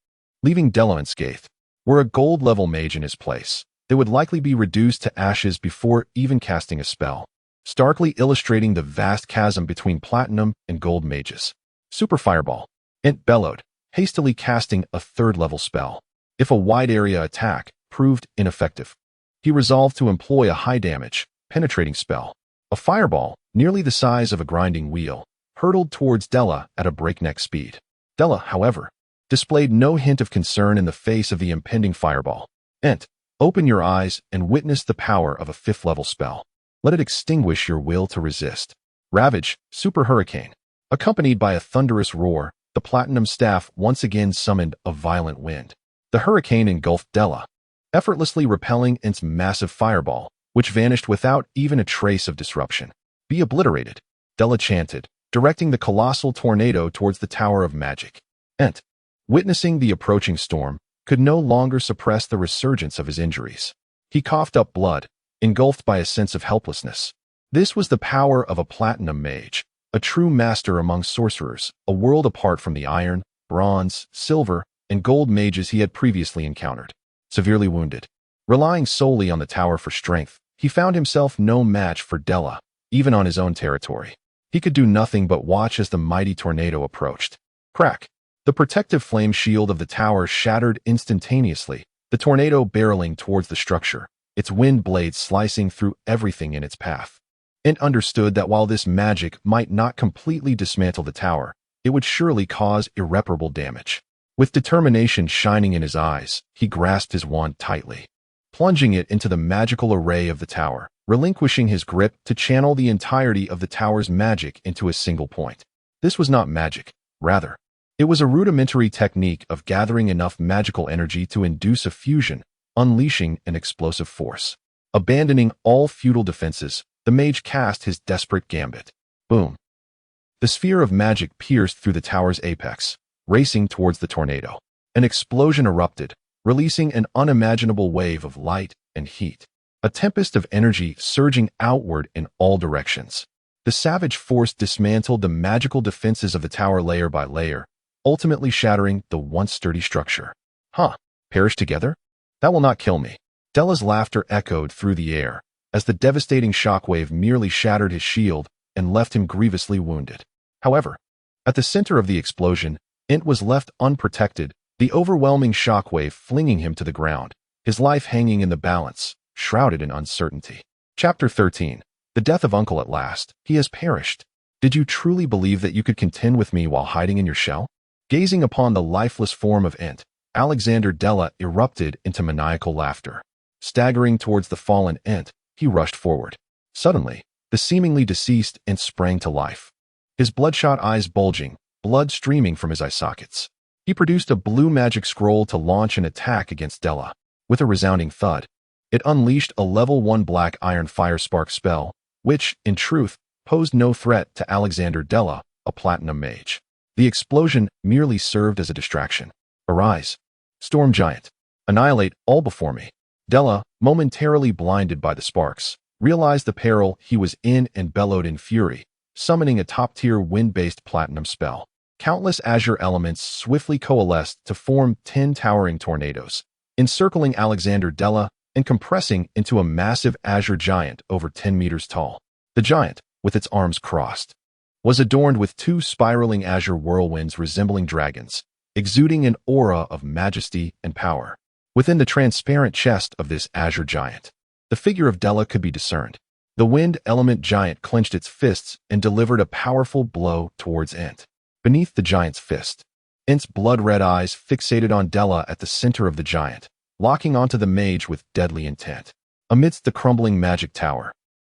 leaving Della unscathed. Were a gold-level mage in his place, they would likely be reduced to ashes before even casting a spell, starkly illustrating the vast chasm between platinum and gold mages. Super Fireball. Ent bellowed, hastily casting a 3rd-level spell. If a wide-area attack proved ineffective, he resolved to employ a high-damage, penetrating spell. A fireball, nearly the size of a grinding wheel, hurtled towards Della at a breakneck speed. Della, however, displayed no hint of concern in the face of the impending fireball. Ent, open your eyes and witness the power of a 5th-level spell. Let it extinguish your will to resist. Ravage, Super Hurricane. Accompanied by a thunderous roar, the platinum staff once again summoned a violent wind. The hurricane engulfed Della, effortlessly repelling Ent's massive fireball, which vanished without even a trace of disruption. Be obliterated, Della chanted, directing the colossal tornado towards the Tower of Magic. Ent, witnessing the approaching storm, could no longer suppress the resurgence of his injuries. He coughed up blood, engulfed by a sense of helplessness. This was the power of a platinum mage, a true master among sorcerers, a world apart from the iron, bronze, silver, and gold mages he had previously encountered. Severely wounded, relying solely on the tower for strength, he found himself no match for Della, even on his own territory. He could do nothing but watch as the mighty tornado approached. Crack! The protective flame shield of the tower shattered instantaneously, the tornado barreling towards the structure, its wind blades slicing through everything in its path. Ent understood that while this magic might not completely dismantle the tower, it would surely cause irreparable damage. With determination shining in his eyes, he grasped his wand tightly, plunging it into the magical array of the tower, relinquishing his grip to channel the entirety of the tower's magic into a single point. This was not magic, rather, it was a rudimentary technique of gathering enough magical energy to induce a fusion, unleashing an explosive force. Abandoning all futile defenses, the mage cast his desperate gambit. Boom! The sphere of magic pierced through the tower's apex, racing towards the tornado. An explosion erupted, releasing an unimaginable wave of light and heat. A tempest of energy surging outward in all directions. The savage force dismantled the magical defenses of the tower layer by layer, ultimately shattering the once sturdy structure. Huh, perish together? That will not kill me. Della's laughter echoed through the air, as the devastating shockwave merely shattered his shield and left him grievously wounded. However, at the center of the explosion, Int was left unprotected, the overwhelming shockwave flinging him to the ground, his life hanging in the balance, shrouded in uncertainty. Chapter 13. The death of Uncle at last. He has perished. Did you truly believe that you could contend with me while hiding in your shell? Gazing upon the lifeless form of Int, Alexander Della erupted into maniacal laughter. Staggering towards the fallen Int, he rushed forward. Suddenly, the seemingly deceased Int sprang to life. His bloodshot eyes bulging, blood streaming from his eye sockets. He produced a blue magic scroll to launch an attack against Della. With a resounding thud, it unleashed a level 1 black iron fire spark spell, which, in truth, posed no threat to Alexander Della, a platinum mage. The explosion merely served as a distraction. Arise, storm giant. Annihilate all before me. Della, momentarily blinded by the sparks, realized the peril he was in and bellowed in fury, summoning a top-tier wind-based platinum spell. Countless azure elements swiftly coalesced to form 10 towering tornadoes, encircling Alexander Della and compressing into a massive azure giant over 10 meters tall. The giant, with its arms crossed, was adorned with 2 spiraling azure whirlwinds resembling dragons, exuding an aura of majesty and power. Within the transparent chest of this azure giant, the figure of Della could be discerned. The wind element giant clenched its fists and delivered a powerful blow towards Int. Beneath the giant's fist, Int's blood-red eyes fixated on Della at the center of the giant, locking onto the mage with deadly intent. Amidst the crumbling magic tower,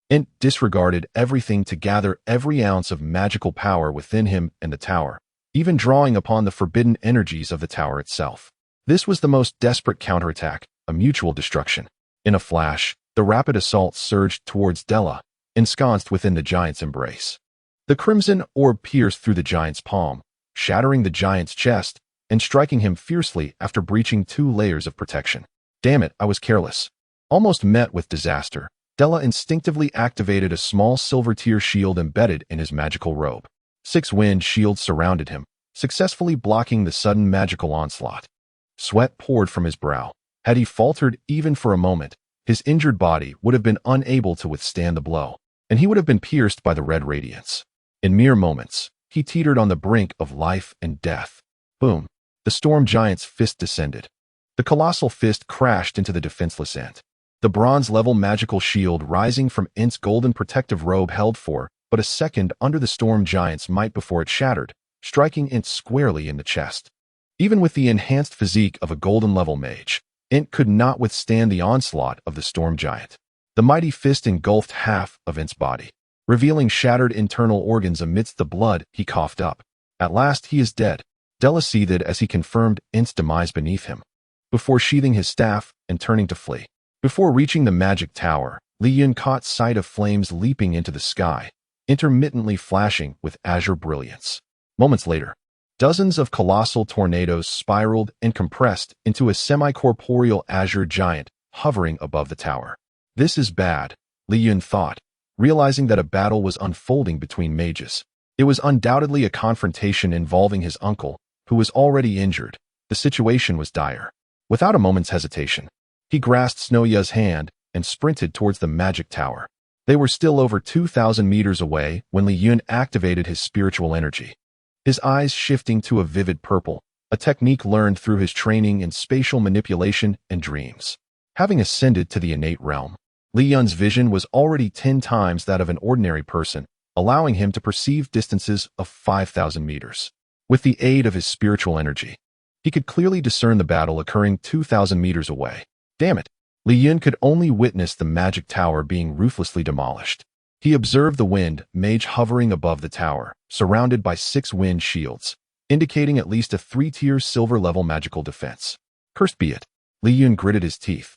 Int disregarded everything to gather every ounce of magical power within him and the tower, even drawing upon the forbidden energies of the tower itself. This was the most desperate counterattack, a mutual destruction. In a flash, the rapid assault surged towards Della, ensconced within the giant's embrace. The crimson orb pierced through the giant's palm, shattering the giant's chest and striking him fiercely after breaching 2 layers of protection. Damn it, I was careless. Almost met with disaster, Della instinctively activated a small silver tier shield embedded in his magical robe. 6 wind shields surrounded him, successfully blocking the sudden magical onslaught. Sweat poured from his brow. Had he faltered even for a moment, his injured body would have been unable to withstand the blow, and he would have been pierced by the red radiance. In mere moments, he teetered on the brink of life and death. Boom! The storm giant's fist descended. The colossal fist crashed into the defenseless Int. The bronze-level magical shield rising from Int's golden protective robe held for but a second under the storm giant's might before it shattered, striking Int squarely in the chest. Even with the enhanced physique of a golden-level mage, Int could not withstand the onslaught of the storm giant. The mighty fist engulfed half of Int's body, revealing shattered internal organs amidst the blood he coughed up. At last he is dead, Della seethed as he confirmed Int's demise beneath him, before sheathing his staff and turning to flee. Before reaching the magic tower, Li Chen caught sight of flames leaping into the sky, intermittently flashing with azure brilliance. Moments later, dozens of colossal tornadoes spiraled and compressed into a semi-corporeal azure giant hovering above the tower. This is bad, Li Chen thought, realizing that a battle was unfolding between mages. It was undoubtedly a confrontation involving his uncle, who was already injured. The situation was dire. Without a moment's hesitation, he grasped Snow Ya's hand and sprinted towards the magic tower. They were still over 2,000 meters away when Li Chen activated his spiritual energy, his eyes shifting to a vivid purple, a technique learned through his training in spatial manipulation and dreams. Having ascended to the innate realm, Li Chen's vision was already 10 times that of an ordinary person, allowing him to perceive distances of 5,000 meters. With the aid of his spiritual energy, he could clearly discern the battle occurring 2,000 meters away. Damn it! Li Chen could only witness the magic tower being ruthlessly demolished. He observed the wind mage hovering above the tower, surrounded by 6 wind shields, indicating at least a 3-tier silver-level magical defense. Cursed be it! Li Chen gritted his teeth.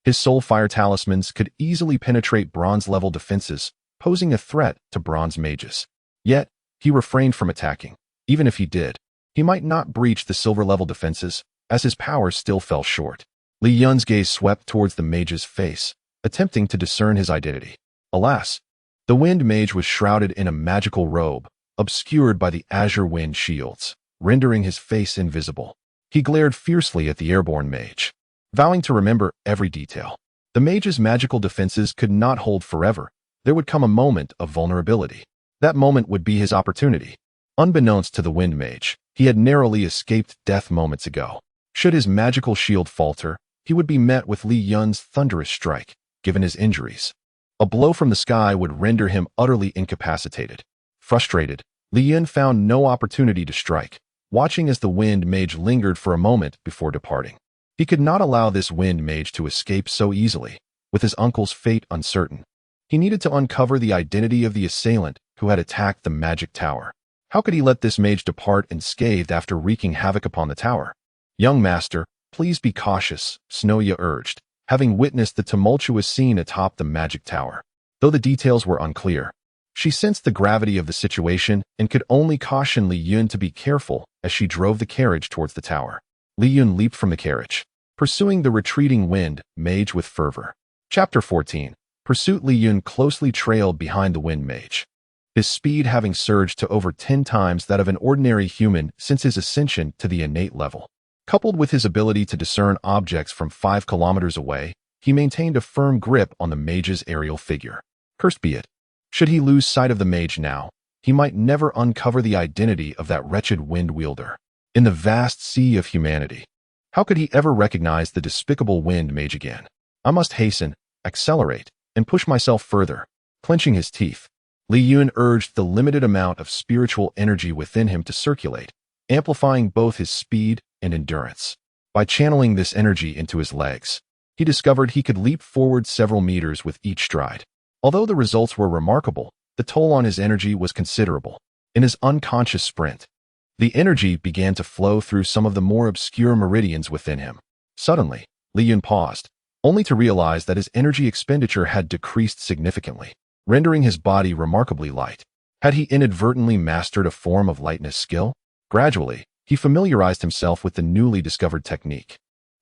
His soul fire talismans could easily penetrate bronze-level defenses, posing a threat to bronze mages. Yet, he refrained from attacking. Even if he did, he might not breach the silver-level defenses, as his powers still fell short. Li Yun's gaze swept towards the mage's face, attempting to discern his identity. Alas, the wind mage was shrouded in a magical robe, obscured by the azure wind shields, rendering his face invisible. He glared fiercely at the airborne mage, vowing to remember every detail. The mage's magical defenses could not hold forever. There would come a moment of vulnerability. That moment would be his opportunity. Unbeknownst to the wind mage, he had narrowly escaped death moments ago. Should his magical shield falter, he would be met with Li Yun's thunderous strike, given his injuries. A blow from the sky would render him utterly incapacitated. Frustrated, Li Yun found no opportunity to strike, watching as the wind mage lingered for a moment before departing. He could not allow this wind mage to escape so easily, with his uncle's fate uncertain. He needed to uncover the identity of the assailant who had attacked the magic tower. How could he let this mage depart unscathed after wreaking havoc upon the tower? "Young master, please be cautious," Snoya urged, having witnessed the tumultuous scene atop the magic tower. Though the details were unclear, she sensed the gravity of the situation and could only caution Li Yun to be careful as she drove the carriage towards the tower. Li Yun leaped from the carriage, pursuing the retreating wind mage with fervor. Chapter 14. Pursuit. Li Yun closely trailed behind the wind mage, his speed having surged to over 10 times that of an ordinary human since his ascension to the innate level. Coupled with his ability to discern objects from 5 kilometers away, he maintained a firm grip on the mage's aerial figure. Cursed be it. Should he lose sight of the mage now, he might never uncover the identity of that wretched wind wielder. In the vast sea of humanity, how could he ever recognize the despicable wind mage again? I must hasten, accelerate, and push myself further. Clenching his teeth, Li Yun urged the limited amount of spiritual energy within him to circulate, amplifying both his speed and endurance. By channeling this energy into his legs, he discovered he could leap forward several meters with each stride. Although the results were remarkable, the toll on his energy was considerable. In his unconscious sprint, the energy began to flow through some of the more obscure meridians within him. Suddenly, Li Yun paused, only to realize that his energy expenditure had decreased significantly, rendering his body remarkably light. Had he inadvertently mastered a form of lightness skill? Gradually, he familiarized himself with the newly discovered technique,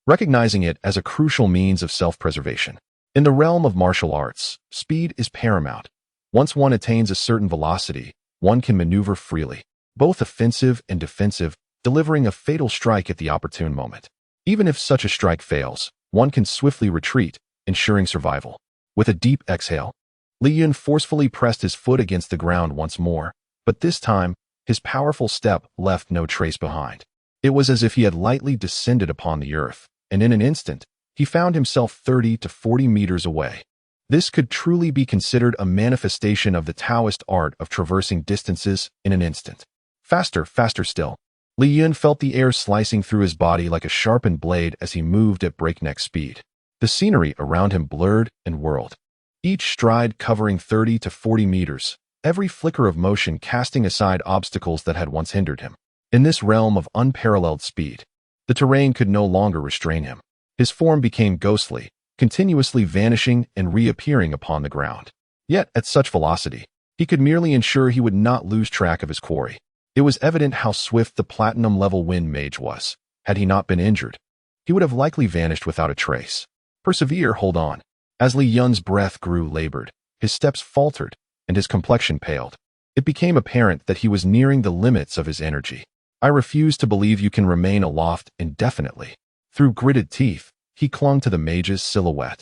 recognizing it as a crucial means of self-preservation. In the realm of martial arts, speed is paramount. Once one attains a certain velocity, one can maneuver freely, both offensive and defensive, delivering a fatal strike at the opportune moment. Even if such a strike fails, one can swiftly retreat, ensuring survival. With a deep exhale, Li Yun forcefully pressed his foot against the ground once more, but this time, his powerful step left no trace behind. It was as if he had lightly descended upon the earth, and in an instant, he found himself 30 to 40 meters away. This could truly be considered a manifestation of the Taoist art of traversing distances in an instant. Faster, faster still. Li Yun felt the air slicing through his body like a sharpened blade as he moved at breakneck speed. The scenery around him blurred and whirled, each stride covering 30 to 40 meters, every flicker of motion casting aside obstacles that had once hindered him. In this realm of unparalleled speed, the terrain could no longer restrain him. His form became ghostly, continuously vanishing and reappearing upon the ground. Yet, at such velocity, he could merely ensure he would not lose track of his quarry. It was evident how swift the platinum-level wind mage was. Had he not been injured, he would have likely vanished without a trace. Persevere, hold on. As Li Yun's breath grew labored, his steps faltered, and his complexion paled. It became apparent that he was nearing the limits of his energy. I refuse to believe you can remain aloft indefinitely. Through gritted teeth, he clung to the mage's silhouette.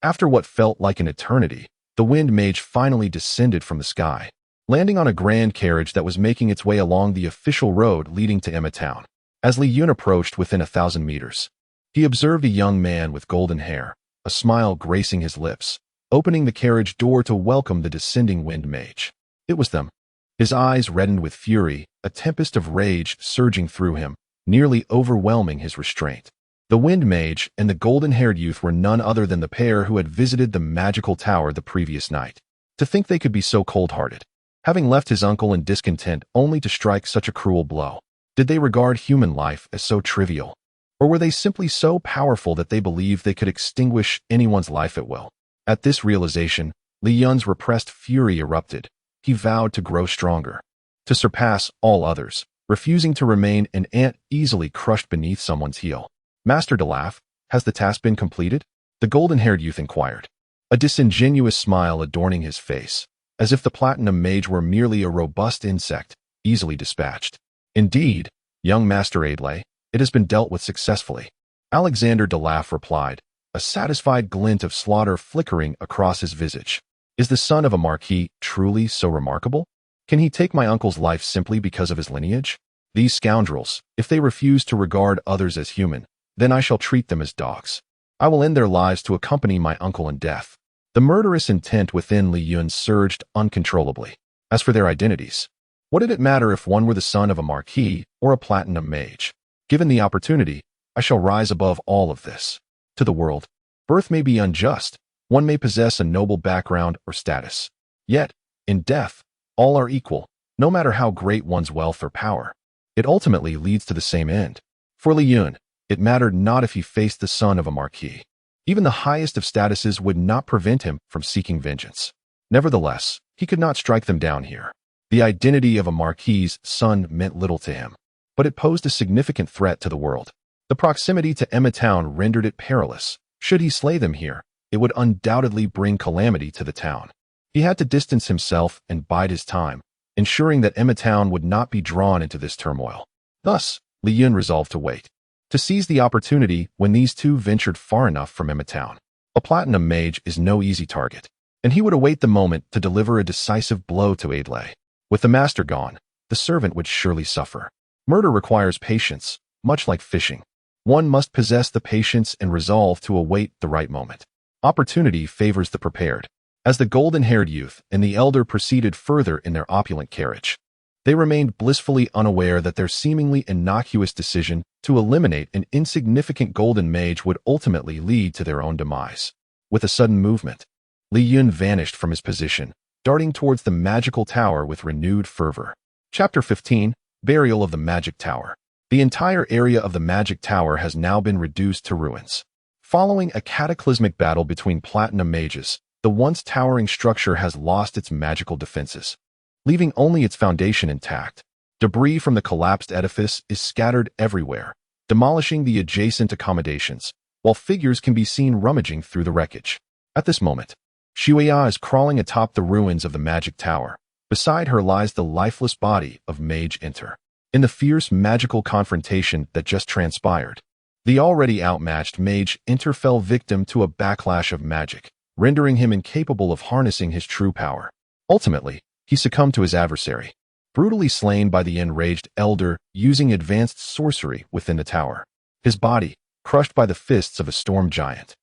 After what felt like an eternity, the wind mage finally descended from the sky, landing on a grand carriage that was making its way along the official road leading to Emma Town. As Li Yun approached within 1,000 meters, he observed a young man with golden hair, a smile gracing his lips, opening the carriage door to welcome the descending wind mage. It was them. His eyes reddened with fury, a tempest of rage surging through him, nearly overwhelming his restraint. The wind mage and the golden-haired youth were none other than the pair who had visited the magical tower the previous night. To think they could be so cold-hearted, having left his uncle in discontent only to strike such a cruel blow. Did they regard human life as so trivial? Or were they simply so powerful that they believed they could extinguish anyone's life at will? At this realization, Li Yun's repressed fury erupted. He vowed to grow stronger, to surpass all others, refusing to remain an ant easily crushed beneath someone's heel. Master Delaf, has the task been completed? The golden-haired youth inquired, a disingenuous smile adorning his face, as if the platinum mage were merely a robust insect, easily dispatched. Indeed, young Master Adlai, it has been dealt with successfully. Alexander Delaf replied, a satisfied glint of slaughter flickering across his visage. Is the son of a marquis truly so remarkable? Can he take my uncle's life simply because of his lineage? These scoundrels, if they refuse to regard others as human, then I shall treat them as dogs. I will end their lives to accompany my uncle in death. The murderous intent within Li Chen surged uncontrollably. As for their identities, what did it matter if one were the son of a marquis or a platinum mage? Given the opportunity, I shall rise above all of this. To the world, birth may be unjust, one may possess a noble background or status. Yet, in death, all are equal, no matter how great one's wealth or power. It ultimately leads to the same end. For Li Chen, it mattered not if he faced the son of a marquis. Even the highest of statuses would not prevent him from seeking vengeance. Nevertheless, he could not strike them down here. The identity of a marquis's son meant little to him, but it posed a significant threat to the world. The proximity to Emma Town rendered it perilous. Should he slay them here, it would undoubtedly bring calamity to the town. He had to distance himself and bide his time, ensuring that Emma Town would not be drawn into this turmoil. Thus, Li Chen resolved to wait, to seize the opportunity when these two ventured far enough from Emma Town. A platinum mage is no easy target, and he would await the moment to deliver a decisive blow to Adlai. With the master gone, the servant would surely suffer. Murder requires patience, much like fishing. One must possess the patience and resolve to await the right moment. Opportunity favors the prepared. As the golden-haired youth and the elder proceeded further in their opulent carriage, they remained blissfully unaware that their seemingly innocuous decision to eliminate an insignificant golden mage would ultimately lead to their own demise. With a sudden movement, Li Chen vanished from his position, darting towards the magical tower with renewed fervor. Chapter 15, Burial of the Magic Tower. The entire area of the Magic Tower has now been reduced to ruins. Following a cataclysmic battle between platinum mages, the once towering structure has lost its magical defenses, leaving only its foundation intact. Debris from the collapsed edifice is scattered everywhere, demolishing the adjacent accommodations, while figures can be seen rummaging through the wreckage. At this moment, Shuya is crawling atop the ruins of the Magic Tower. Beside her lies the lifeless body of Mage Enter. In the fierce magical confrontation that just transpired, the already outmatched Mage Enter fell victim to a backlash of magic, rendering him incapable of harnessing his true power. Ultimately, he succumbed to his adversary, brutally slain by the enraged elder using advanced sorcery within the tower. His body, crushed by the fists of a storm giant,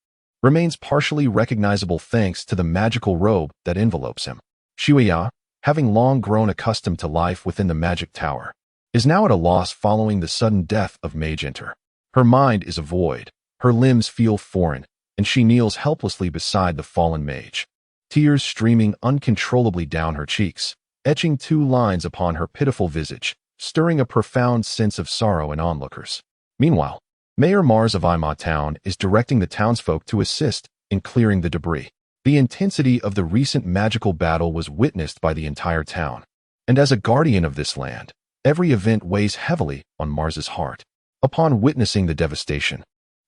remains partially recognizable thanks to the magical robe that envelopes him. Shuya, having long grown accustomed to life within the Magic Tower, is now at a loss following the sudden death of Mage Enter. Her mind is a void, her limbs feel foreign, and she kneels helplessly beside the fallen mage, tears streaming uncontrollably down her cheeks, etching two lines upon her pitiful visage, stirring a profound sense of sorrow in onlookers. Meanwhile, Mayor Mars of Ima Town is directing the townsfolk to assist in clearing the debris. The intensity of the recent magical battle was witnessed by the entire town, and as a guardian of this land, every event weighs heavily on Mars's heart. Upon witnessing the devastation,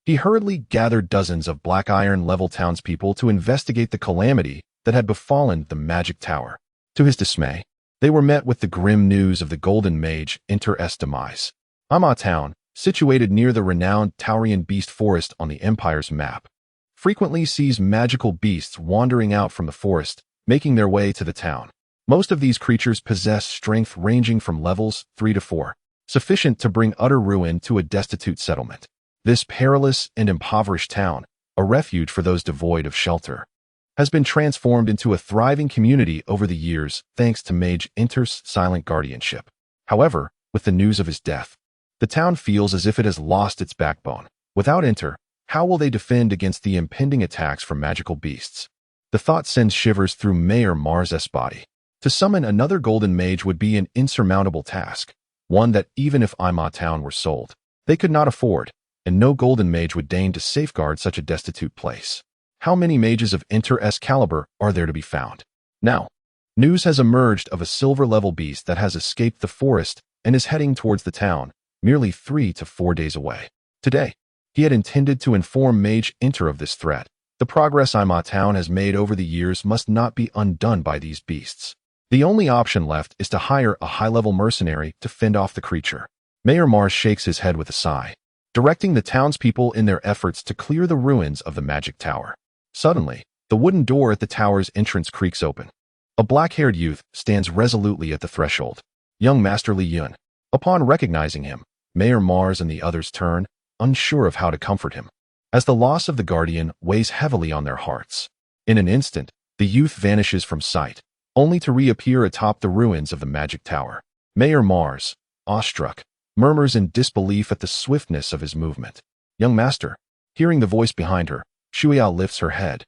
he hurriedly gathered dozens of Black Iron-level townspeople to investigate the calamity that had befallen the Magic Tower. To his dismay, they were met with the grim news of the Golden Mage Enter's demise. Ima Town, situated near the renowned Taurian Beast Forest on the Empire's map, frequently sees magical beasts wandering out from the forest, making their way to the town. Most of these creatures possess strength ranging from levels 3 to 4, sufficient to bring utter ruin to a destitute settlement. This perilous and impoverished town, a refuge for those devoid of shelter, has been transformed into a thriving community over the years thanks to Mage Enter's silent guardianship. However, with the news of his death, the town feels as if it has lost its backbone. Without Enter, how will they defend against the impending attacks from magical beasts? The thought sends shivers through Mayor Mars's body. To summon another golden mage would be an insurmountable task, one that even if Ima Town were sold, they could not afford, and no golden mage would deign to safeguard such a destitute place. How many mages of Enter's caliber are there to be found? Now, news has emerged of a silver-level beast that has escaped the forest and is heading towards the town, merely 3 to 4 days away. Today, he had intended to inform Mage Inter of this threat. The progress Ima town has made over the years must not be undone by these beasts. The only option left is to hire a high-level mercenary to fend off the creature. Mayor Mars shakes his head with a sigh, directing the townspeople in their efforts to clear the ruins of the magic tower. Suddenly, the wooden door at the tower's entrance creaks open. A black-haired youth stands resolutely at the threshold. Young Master Li Chen. Upon recognizing him, Mayor Mars and the others turn, unsure of how to comfort him, as the loss of the guardian weighs heavily on their hearts. In an instant, the youth vanishes from sight, only to reappear atop the ruins of the magic tower. Mayor Mars, awestruck, murmurs in disbelief at the swiftness of his movement. Young Master. Hearing the voice behind her, Shuya lifts her head,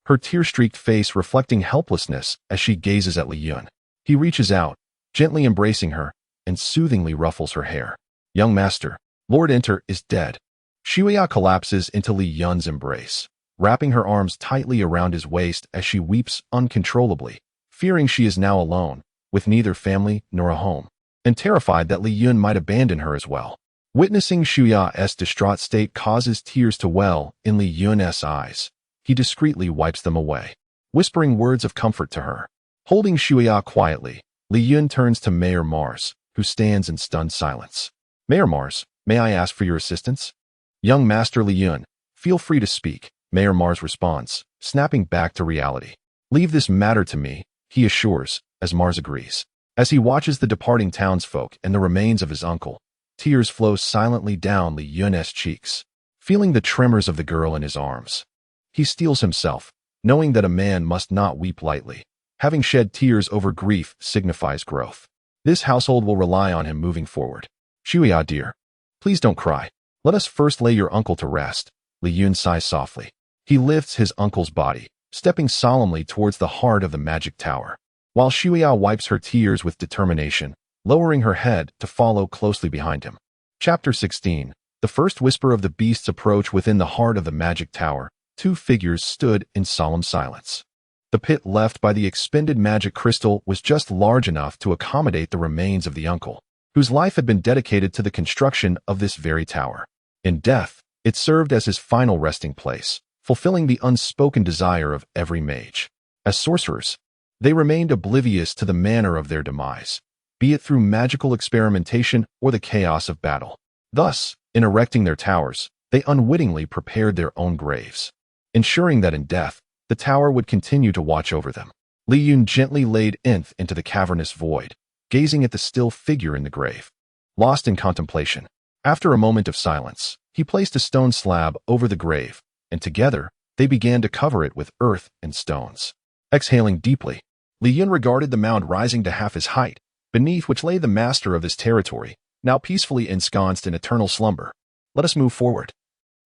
her tear-streaked face reflecting helplessness as she gazes at Li Chen. He reaches out, gently embracing her, and soothingly ruffles her hair. Young Master, Lord Inter is dead. Shuya collapses into Li Chen's embrace, wrapping her arms tightly around his waist as she weeps uncontrollably, fearing she is now alone, with neither family nor a home, and terrified that Li Chen might abandon her as well. Witnessing Shuya's distraught state causes tears to well in Li Chen's eyes. He discreetly wipes them away, whispering words of comfort to her. Holding Shuya quietly, Li Chen turns to Mayor Mars, who stands in stunned silence. Mayor Mars, may I ask for your assistance? Young Master Li Chen, feel free to speak, Mayor Mars responds, snapping back to reality. Leave this matter to me, he assures, as Mars agrees. As he watches the departing townsfolk and the remains of his uncle, tears flow silently down Li Chen's cheeks. Feeling the tremors of the girl in his arms, he steels himself, knowing that a man must not weep lightly. Having shed tears over grief signifies growth. This household will rely on him moving forward. Shuya dear, please don't cry. Let us first lay your uncle to rest. Li Chen sighs softly. He lifts his uncle's body, stepping solemnly towards the heart of the magic tower, while Shuya wipes her tears with determination, lowering her head to follow closely behind him. Chapter 16. The first whisper of the beast's approach within the heart of the magic tower. 2 figures stood in solemn silence. The pit left by the expended magic crystal was just large enough to accommodate the remains of the uncle, whose life had been dedicated to the construction of this very tower. In death, it served as his final resting place, fulfilling the unspoken desire of every mage. As sorcerers, they remained oblivious to the manner of their demise, be it through magical experimentation or the chaos of battle. Thus, in erecting their towers, they unwittingly prepared their own graves, ensuring that in death, the tower would continue to watch over them. Li Chen gently laid Inth into the cavernous void, gazing at the still figure in the grave. Lost in contemplation, after a moment of silence, he placed a stone slab over the grave, and together, they began to cover it with earth and stones. Exhaling deeply, Li Chen regarded the mound rising to half his height, beneath which lay the master of this territory, now peacefully ensconced in eternal slumber. Let us move forward.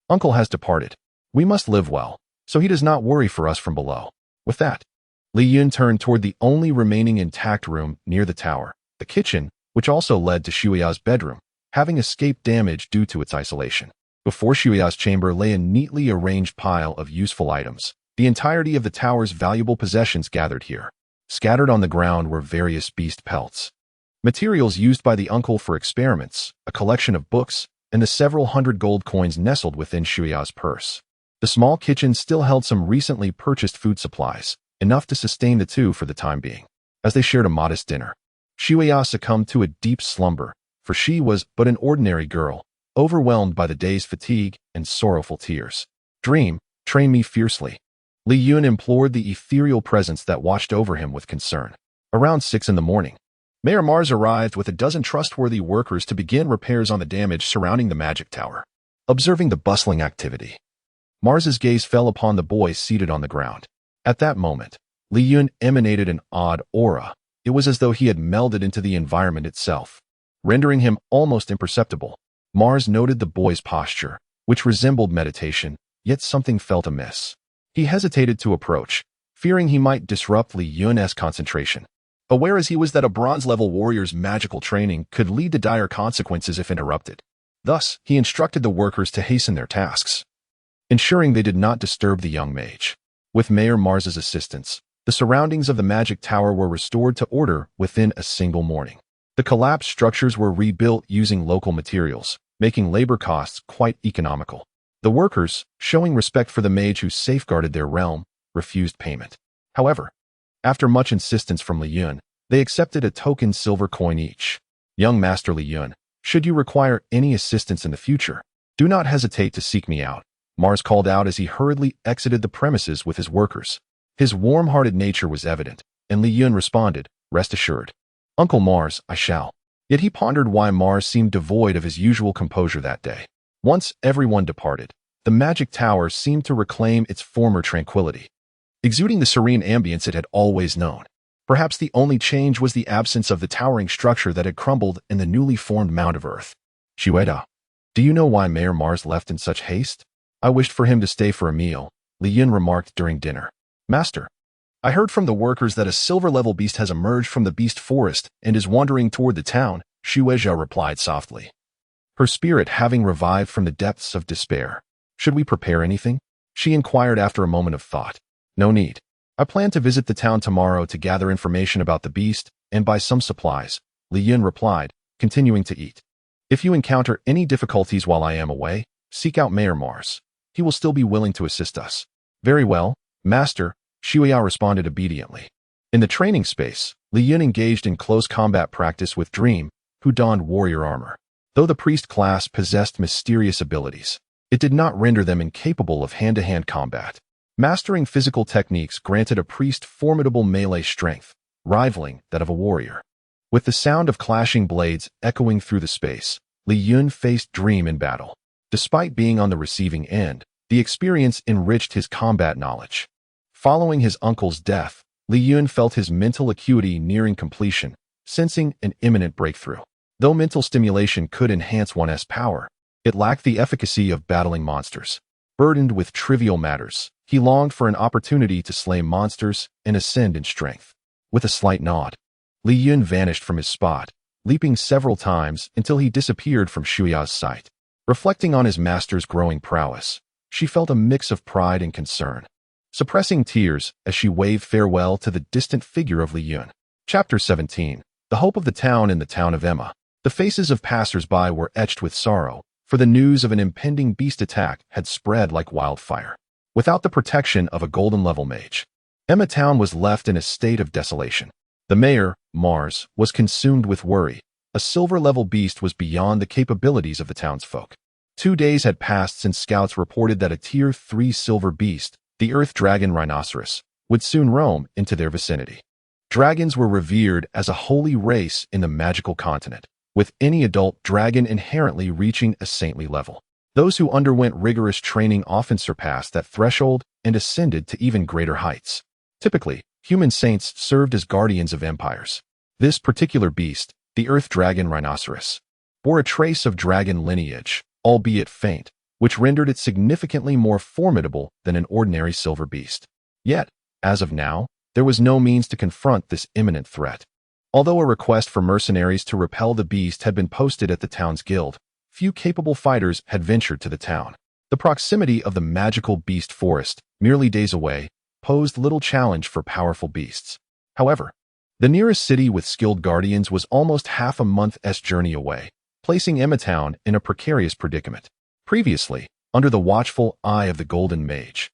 Uncle has departed. We must live well, so he does not worry for us from below. With that, Li Chen turned toward the only remaining intact room near the tower, the kitchen, which also led to Shuya's bedroom, having escaped damage due to its isolation. Before Shuya's chamber lay a neatly arranged pile of useful items, the entirety of the tower's valuable possessions gathered here. Scattered on the ground were various beast pelts, materials used by the uncle for experiments, a collection of books, and the several hundred gold coins nestled within Shuya's purse. The small kitchen still held some recently purchased food supplies, enough to sustain the two for the time being. As they shared a modest dinner, Shuya succumbed to a deep slumber, for she was but an ordinary girl, overwhelmed by the day's fatigue and sorrowful tears. Dream, train me fiercely. Li Chen implored the ethereal presence that watched over him with concern. Around 6 in the morning, Mayor Mars arrived with a dozen trustworthy workers to begin repairs on the damage surrounding the magic tower. Observing the bustling activity, Mars's gaze fell upon the boy seated on the ground. At that moment, Li Chen emanated an odd aura. It was as though he had melded into the environment itself, rendering him almost imperceptible. Mars noted the boy's posture, which resembled meditation, yet something felt amiss. He hesitated to approach, fearing he might disrupt Li Chen's concentration. Aware as he was that a bronze-level warrior's magical training could lead to dire consequences if interrupted. Thus, he instructed the workers to hasten their tasks, ensuring they did not disturb the young mage. With Mayor Mars's assistance, the surroundings of the magic tower were restored to order within a single morning. The collapsed structures were rebuilt using local materials, making labor costs quite economical. The workers, showing respect for the mage who safeguarded their realm, refused payment. However, after much insistence from Li Chen, they accepted a token silver coin each. Young Master Li Chen, should you require any assistance in the future, do not hesitate to seek me out, Mars called out as he hurriedly exited the premises with his workers. His warm-hearted nature was evident, and Li Chen responded, "Rest assured. Uncle Mars, I shall." Yet he pondered why Mars seemed devoid of his usual composure that day. Once everyone departed, the magic tower seemed to reclaim its former tranquility, exuding the serene ambience it had always known. Perhaps the only change was the absence of the towering structure that had crumbled in the newly formed mound of earth. "Shueda, do you know why Mayor Mars left in such haste?" "I wished for him to stay for a meal," Li Chen remarked during dinner. "Master, I heard from the workers that a silver-level beast has emerged from the beast forest and is wandering toward the town," Shueja replied softly, her spirit having revived from the depths of despair. "Should we prepare anything?" she inquired after a moment of thought. "No need. I plan to visit the town tomorrow to gather information about the beast and buy some supplies," Li Chen replied, continuing to eat. "If you encounter any difficulties while I am away, seek out Mayor Mars. He will still be willing to assist us." "Very well, Master," Shuya responded obediently. In the training space, Li Chen engaged in close combat practice with Dream, who donned warrior armor. Though the priest class possessed mysterious abilities, it did not render them incapable of hand-to-hand combat. Mastering physical techniques granted a priest formidable melee strength, rivaling that of a warrior. With the sound of clashing blades echoing through the space, Li Chen faced Dream in battle. Despite being on the receiving end, the experience enriched his combat knowledge. Following his uncle's death, Li Chen felt his mental acuity nearing completion, sensing an imminent breakthrough. Though mental stimulation could enhance one's power, it lacked the efficacy of battling monsters. Burdened with trivial matters, he longed for an opportunity to slay monsters and ascend in strength. With a slight nod, Li Chen vanished from his spot, leaping several times until he disappeared from Shuya's sight. Reflecting on his master's growing prowess, she felt a mix of pride and concern, suppressing tears as she waved farewell to the distant figure of Li Chen. Chapter 17. The Hope of the Town in the Town of Emma. The faces of passers-by were etched with sorrow, for the news of an impending beast attack had spread like wildfire. Without the protection of a golden-level mage, Emma Town was left in a state of desolation. The mayor, Mars, was consumed with worry. A silver-level beast was beyond the capabilities of the townsfolk. 2 days had passed since scouts reported that a Tier 3 silver beast, the Earth Dragon Rhinoceros, would soon roam into their vicinity. Dragons were revered as a holy race in the magical continent, with any adult dragon inherently reaching a saintly level. Those who underwent rigorous training often surpassed that threshold and ascended to even greater heights. Typically, human saints served as guardians of empires. This particular beast, the Earth Dragon Rhinoceros, bore a trace of dragon lineage, albeit faint, which rendered it significantly more formidable than an ordinary silver beast. Yet, as of now, there was no means to confront this imminent threat. Although a request for mercenaries to repel the beast had been posted at the town's guild, few capable fighters had ventured to the town. The proximity of the magical beast forest, merely days away, posed little challenge for powerful beasts. However, the nearest city with skilled guardians was almost half a month's journey away, placing Emma Town in a precarious predicament. Previously, under the watchful eye of the Golden Mage,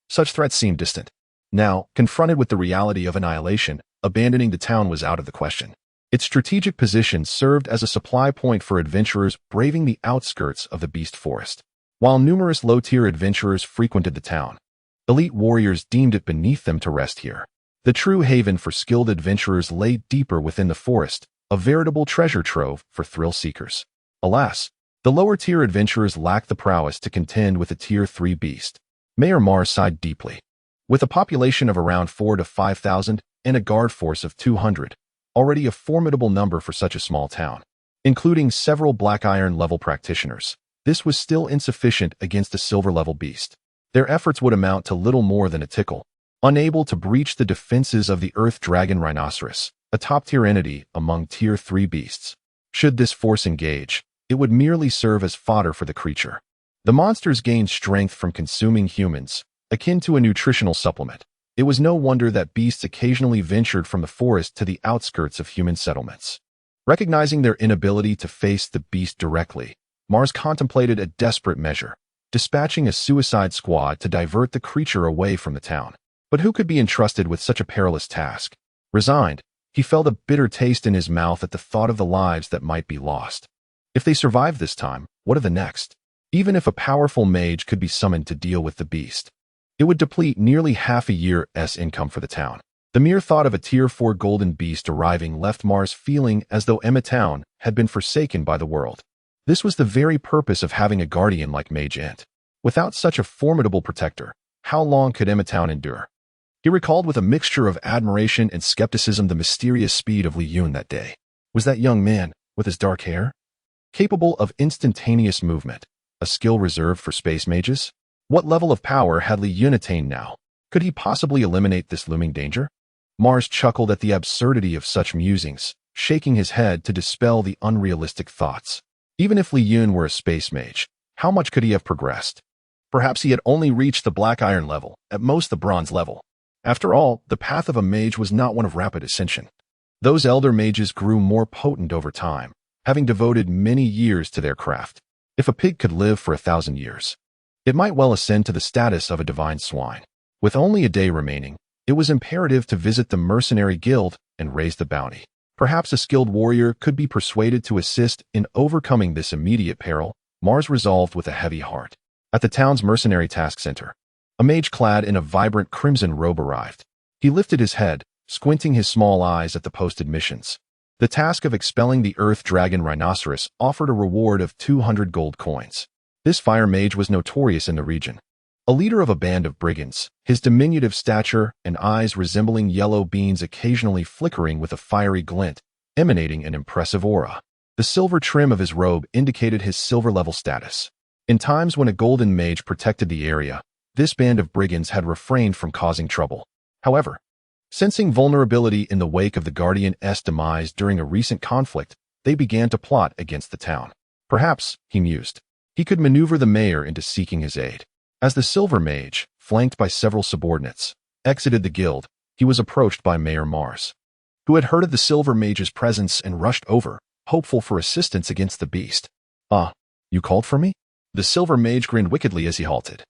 such threats seemed distant. Now, confronted with the reality of annihilation, abandoning the town was out of the question. Its strategic position served as a supply point for adventurers braving the outskirts of the beast forest. While numerous low-tier adventurers frequented the town, elite warriors deemed it beneath them to rest here. The true haven for skilled adventurers lay deeper within the forest, a veritable treasure trove for thrill-seekers. Alas, the lower-tier adventurers lacked the prowess to contend with a Tier 3 beast. Mayor Mars sighed deeply. With a population of around 4,000 to 5,000 and a guard force of 200, already a formidable number for such a small town, including several Black Iron-level practitioners, this was still insufficient against a silver-level beast. Their efforts would amount to little more than a tickle. Unable to breach the defenses of the Earth Dragon Rhinoceros, a top-tier entity among Tier 3 beasts. Should this force engage, it would merely serve as fodder for the creature. The monsters gained strength from consuming humans, akin to a nutritional supplement. It was no wonder that beasts occasionally ventured from the forest to the outskirts of human settlements. Recognizing their inability to face the beast directly, Mars contemplated a desperate measure, dispatching a suicide squad to divert the creature away from the town. But who could be entrusted with such a perilous task? Resigned, he felt a bitter taste in his mouth at the thought of the lives that might be lost. If they survived this time, what of the next? Even if a powerful mage could be summoned to deal with the beast, it would deplete nearly half a year's income for the town. The mere thought of a Tier 4 golden beast arriving left Mars feeling as though Emma Town had been forsaken by the world. This was the very purpose of having a guardian like Mage Ent. Without such a formidable protector, how long could Emma Town endure? He recalled with a mixture of admiration and skepticism the mysterious speed of Li Chen that day. Was that young man, with his dark hair, capable of instantaneous movement, a skill reserved for space mages? What level of power had Li Chen attained now? Could he possibly eliminate this looming danger? Mars chuckled at the absurdity of such musings, shaking his head to dispel the unrealistic thoughts. Even if Li Chen were a space mage, how much could he have progressed? Perhaps he had only reached the black iron level, at most the bronze level. After all, the path of a mage was not one of rapid ascension. Those elder mages grew more potent over time, having devoted many years to their craft. If a pig could live for 1,000 years, it might well ascend to the status of a divine swine. With only a day remaining, it was imperative to visit the mercenary guild and raise the bounty. Perhaps a skilled warrior could be persuaded to assist in overcoming this immediate peril, Mars resolved with a heavy heart. At the town's mercenary task center, a mage clad in a vibrant crimson robe arrived. He lifted his head, squinting his small eyes at the posted missions. The task of expelling the earth dragon rhinoceros offered a reward of 200 gold coins. This fire mage was notorious in the region. A leader of a band of brigands, his diminutive stature and eyes resembling yellow beans occasionally flickering with a fiery glint, emanating an impressive aura. The silver trim of his robe indicated his silver-level status. In times when a golden mage protected the area, this band of brigands had refrained from causing trouble. However, sensing vulnerability in the wake of the Guardian's demise during a recent conflict, they began to plot against the town. Perhaps, he mused, he could maneuver the mayor into seeking his aid. As the Silver Mage, flanked by several subordinates, exited the guild, he was approached by Mayor Mars, who had heard of the Silver Mage's presence and rushed over, hopeful for assistance against the beast. "Ah, you called for me?" The Silver Mage grinned wickedly as he halted,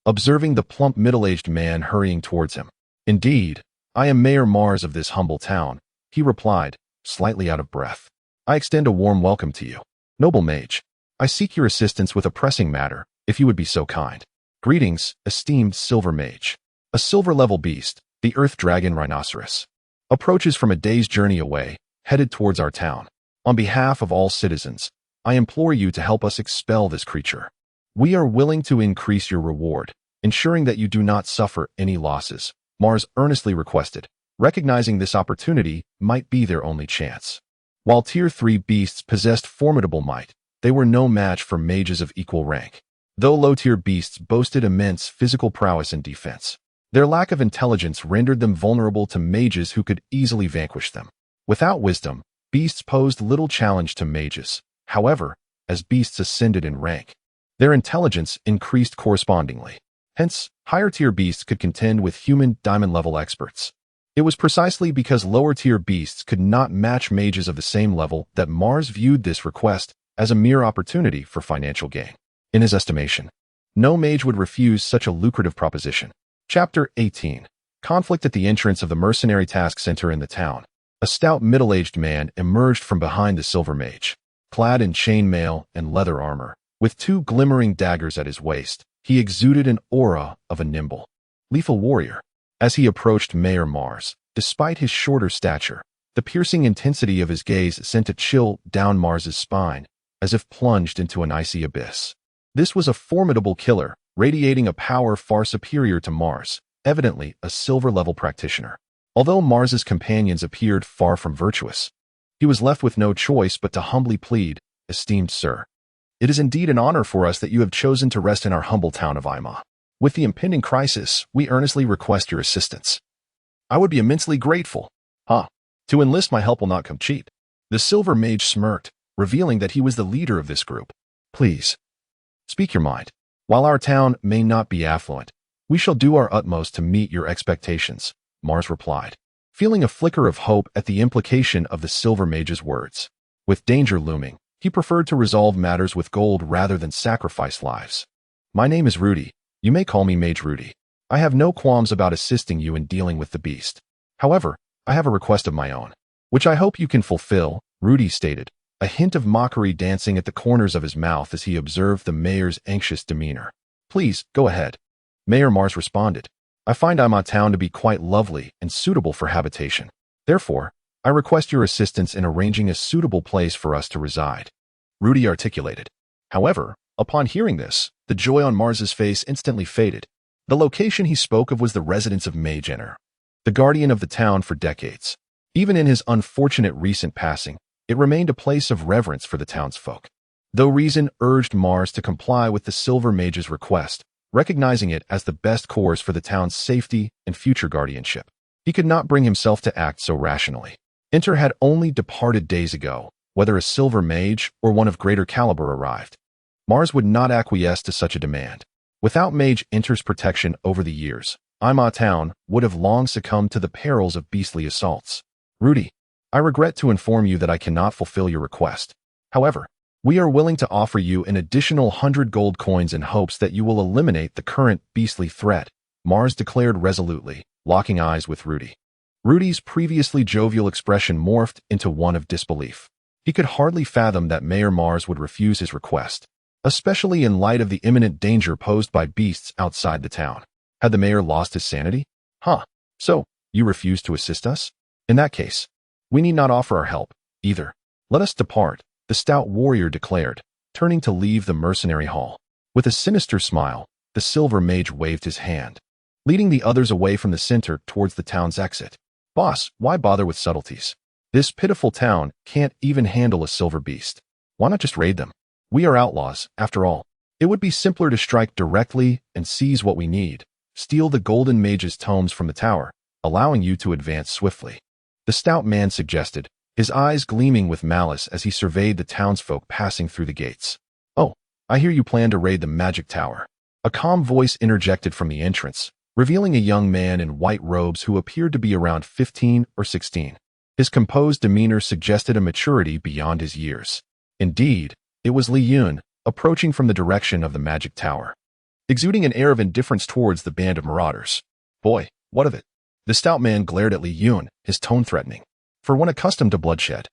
observing the plump middle-aged man hurrying towards him. "Indeed, I am Mayor Mars of this humble town," he replied, slightly out of breath. "I extend a warm welcome to you. Noble mage, I seek your assistance with a pressing matter, if you would be so kind." "Greetings, esteemed Silver Mage. A silver-level beast, the Earth Dragon Rhinoceros, approaches from a day's journey away, headed towards our town. On behalf of all citizens, I implore you to help us expel this creature. We are willing to increase your reward, ensuring that you do not suffer any losses," Mars earnestly requested, recognizing this opportunity might be their only chance. While Tier 3 beasts possessed formidable might, they were no match for mages of equal rank. Though low-tier beasts boasted immense physical prowess and defense, their lack of intelligence rendered them vulnerable to mages who could easily vanquish them. Without wisdom, beasts posed little challenge to mages. However, as beasts ascended in rank, their intelligence increased correspondingly. Hence, higher-tier beasts could contend with human diamond-level experts. It was precisely because lower-tier beasts could not match mages of the same level that Mars viewed this request as a mere opportunity for financial gain. In his estimation, no mage would refuse such a lucrative proposition. Chapter 18. Conflict at the entrance of the mercenary task center in the town. A stout middle-aged man emerged from behind the Silver Mage. Clad in chainmail and leather armor, with 2 glimmering daggers at his waist, he exuded an aura of a nimble, lethal warrior. As he approached Mayor Mars, despite his shorter stature, the piercing intensity of his gaze sent a chill down Mars's spine, as if plunged into an icy abyss. This was a formidable killer, radiating a power far superior to Mars, evidently a silver-level practitioner. Although Mars's companions appeared far from virtuous, he was left with no choice but to humbly plead, "Esteemed sir, it is indeed an honor for us that you have chosen to rest in our humble town of Ima. With the impending crisis, we earnestly request your assistance. I would be immensely grateful. To enlist my help will not come cheap." The Silver Mage smirked, revealing that he was the leader of this group. "Please, speak your mind. While our town may not be affluent, we shall do our utmost to meet your expectations," Mars replied. feeling a flicker of hope at the implication of the Silver Mage's words. With danger looming, he preferred to resolve matters with gold rather than sacrifice lives. My name is Rudy. You may call me Mage Rudy. I have no qualms about assisting you in dealing with the beast. However, I have a request of my own, which I hope you can fulfill, Rudy stated, a hint of mockery dancing at the corners of his mouth as he observed the mayor's anxious demeanor. Please, go ahead. Mayor Mars responded. I find our town to be quite lovely and suitable for habitation. Therefore, I request your assistance in arranging a suitable place for us to reside. Rudy articulated. However, upon hearing this, the joy on Mars's face instantly faded. The location he spoke of was the residence of Mage Enter, the guardian of the town for decades. Even in his unfortunate recent passing, it remained a place of reverence for the townsfolk. Though reason urged Mars to comply with the Silver Mage's request, recognizing it as the best course for the town's safety and future guardianship, he could not bring himself to act so rationally. Enter had only departed days ago. Whether a Silver Mage or one of greater caliber arrived, Mars would not acquiesce to such a demand. Without Mage Enter's protection over the years, Ima Town would have long succumbed to the perils of beastly assaults. Rudy, I regret to inform you that I cannot fulfill your request. However, we are willing to offer you an additional 100 gold coins in hopes that you will eliminate the current beastly threat, Mars declared resolutely, locking eyes with Rudy. Rudy's previously jovial expression morphed into one of disbelief. He could hardly fathom that Mayor Mars would refuse his request, especially in light of the imminent danger posed by beasts outside the town. Had the mayor lost his sanity? So, you refuse to assist us? In that case, we need not offer our help, either. Let us depart, the stout warrior declared, turning to leave the mercenary hall. With a sinister smile, the Silver Mage waved his hand, leading the others away from the center towards the town's exit. Boss, why bother with subtleties? This pitiful town can't even handle a silver beast. Why not just raid them? We are outlaws, after all. It would be simpler to strike directly and seize what we need, steal the Golden Mage's tomes from the tower, allowing you to advance swiftly. The stout man suggested, his eyes gleaming with malice as he surveyed the townsfolk passing through the gates. Oh, I hear you plan to raid the magic tower. A calm voice interjected from the entrance, revealing a young man in white robes who appeared to be around 15 or 16. His composed demeanor suggested a maturity beyond his years. Indeed, it was Li Chen, approaching from the direction of the magic tower, exuding an air of indifference towards the band of marauders. Boy, what of it? The stout man glared at Li Chen, his tone threatening. For one accustomed to bloodshed,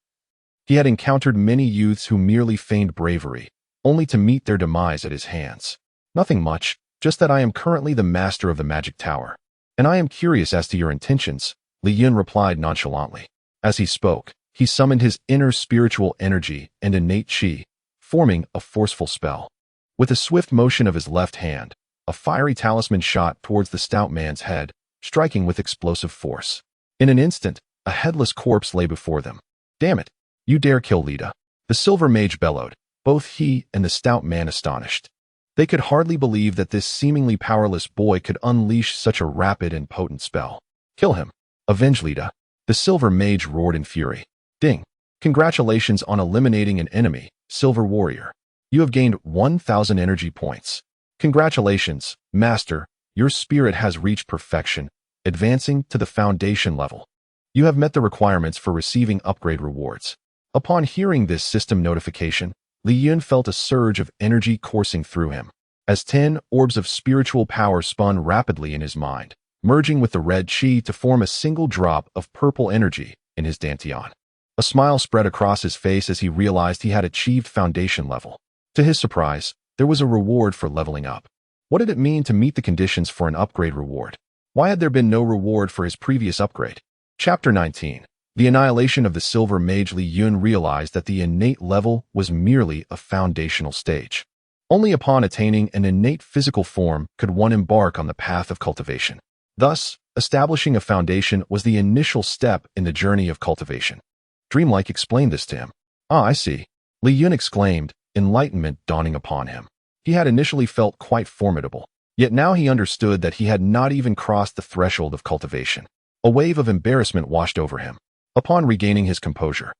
he had encountered many youths who merely feigned bravery, only to meet their demise at his hands. Nothing much, just that I am currently the master of the magic tower, and I am curious as to your intentions, Li Chen replied nonchalantly. As he spoke, he summoned his inner spiritual energy and innate chi, forming a forceful spell. With a swift motion of his left hand, a fiery talisman shot towards the stout man's head, striking with explosive force. In an instant, a headless corpse lay before them. Damn it, you dare kill Lita? The Silver Mage bellowed, both he and the stout man astonished. They could hardly believe that this seemingly powerless boy could unleash such a rapid and potent spell. Kill him. Avenge Lita. The Silver Mage roared in fury. Ding. Congratulations on eliminating an enemy, Silver Warrior. You have gained 1,000 energy points. Congratulations, Master. Your spirit has reached perfection, advancing to the foundation level. You have met the requirements for receiving upgrade rewards. Upon hearing this system notification, Li Chen felt a surge of energy coursing through him, as 10 orbs of spiritual power spun rapidly in his mind, merging with the red chi to form a single drop of purple energy in his dantian. A smile spread across his face as he realized he had achieved foundation level. To his surprise, there was a reward for leveling up. What did it mean to meet the conditions for an upgrade reward? Why had there been no reward for his previous upgrade? Chapter 19. The annihilation of the Silver Mage. Li Chen realized that the innate level was merely a foundational stage. Only upon attaining an innate physical form could one embark on the path of cultivation. Thus, establishing a foundation was the initial step in the journey of cultivation. Dreamlike explained this to him. Ah, I see. Li Chen exclaimed, enlightenment dawning upon him. He had initially felt quite formidable, yet now he understood that he had not even crossed the threshold of cultivation. A wave of embarrassment washed over him. Upon regaining his composure,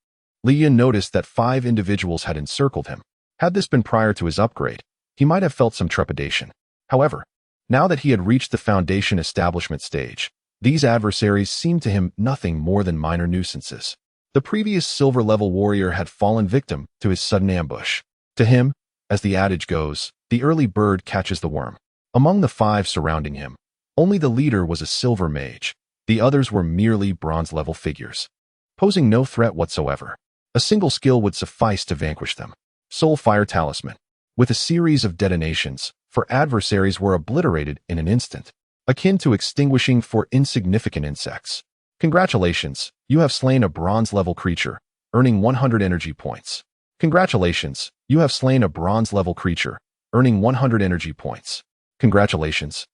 Li Chen noticed that 5 individuals had encircled him. Had this been prior to his upgrade, he might have felt some trepidation. However, now that he had reached the foundation establishment stage, These adversaries seemed to him nothing more than minor nuisances. The previous silver-level warrior had fallen victim to his sudden ambush. To him, as the adage goes, the early bird catches the worm. Among the 5 surrounding him, only the leader was a silver mage. The others were merely bronze-level figures, posing no threat whatsoever. A single skill would suffice to vanquish them. Soul Fire Talisman. With a series of detonations, for adversaries were obliterated in an instant, akin to extinguishing for insignificant insects. Congratulations, you have slain a bronze-level creature, earning 100 energy points. Congratulations, you have slain a bronze-level creature, earning 100 energy points. Congratulations,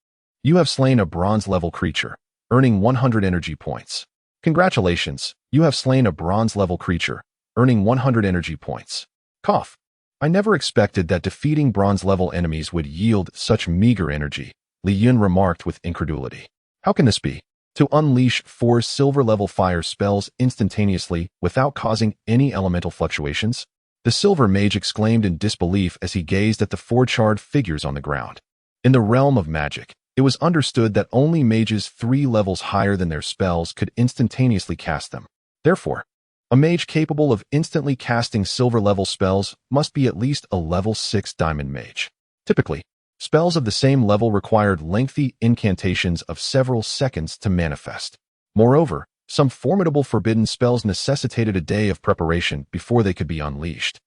you have slain a bronze-level creature, earning 100 energy points. Congratulations, you have slain a bronze-level creature, earning 100 energy points. Cough. I never expected that defeating bronze-level enemies would yield such meager energy, Li Chen remarked with incredulity. How can this be? To unleash 4 silver-level fire spells instantaneously without causing any elemental fluctuations? The silver mage exclaimed in disbelief as he gazed at the 4 charred figures on the ground. In the realm of magic, it was understood that only mages 3 levels higher than their spells could instantaneously cast them. Therefore, a mage capable of instantly casting silver-level spells must be at least a level 6 diamond mage. Typically, spells of the same level required lengthy incantations of several seconds to manifest. Moreover, some formidable forbidden spells necessitated a day of preparation before they could be unleashed,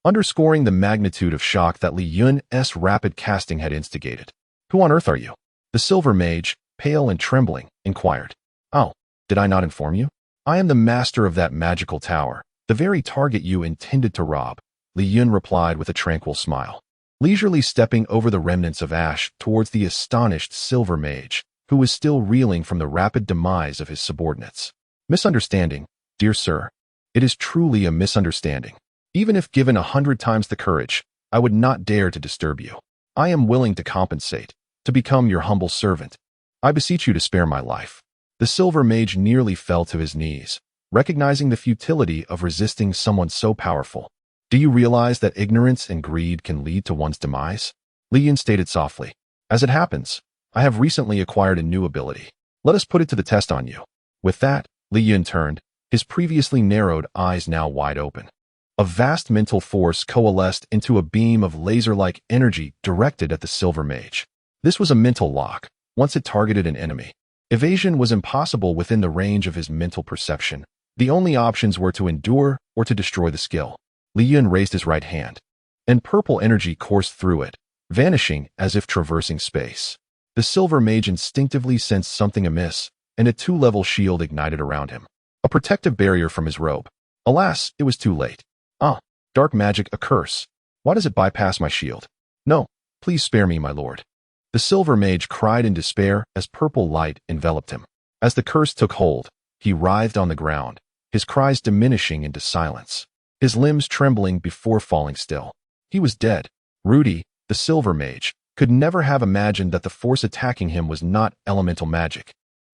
underscoring the magnitude of shock that Li Chen's rapid casting had instigated. Who on earth are you? The silver mage, pale and trembling, inquired. Oh, did I not inform you? I am the master of that magical tower, the very target you intended to rob, Li Chen replied with a tranquil smile, leisurely stepping over the remnants of ash towards the astonished silver mage, who was still reeling from the rapid demise of his subordinates. Misunderstanding, dear sir. It is truly a misunderstanding. Even if given 100 times the courage, I would not dare to disturb you. I am willing to compensate, to become your humble servant. I beseech you to spare my life. The silver mage nearly fell to his knees, recognizing the futility of resisting someone so powerful. Do you realize that ignorance and greed can lead to one's demise? Li Chen stated softly. As it happens, I have recently acquired a new ability. Let us put it to the test on you. With that, Li Chen turned, his previously narrowed eyes now wide open. A vast mental force coalesced into a beam of laser-like energy directed at the silver mage. This was a mental lock. Once it targeted an enemy, evasion was impossible within the range of his mental perception. The only options were to endure or to destroy the skill. Li Chen raised his right hand, and purple energy coursed through it, vanishing as if traversing space. The silver mage instinctively sensed something amiss, and a 2-level shield ignited around him, a protective barrier from his robe. Alas, it was too late. Ah, dark magic, a curse. Why does it bypass my shield? No, please spare me, my lord. The silver mage cried in despair as purple light enveloped him. As the curse took hold, he writhed on the ground, his cries diminishing into silence, his limbs trembling before falling still. He was dead. Rudy, the silver mage, could never have imagined that the force attacking him was not elemental magic,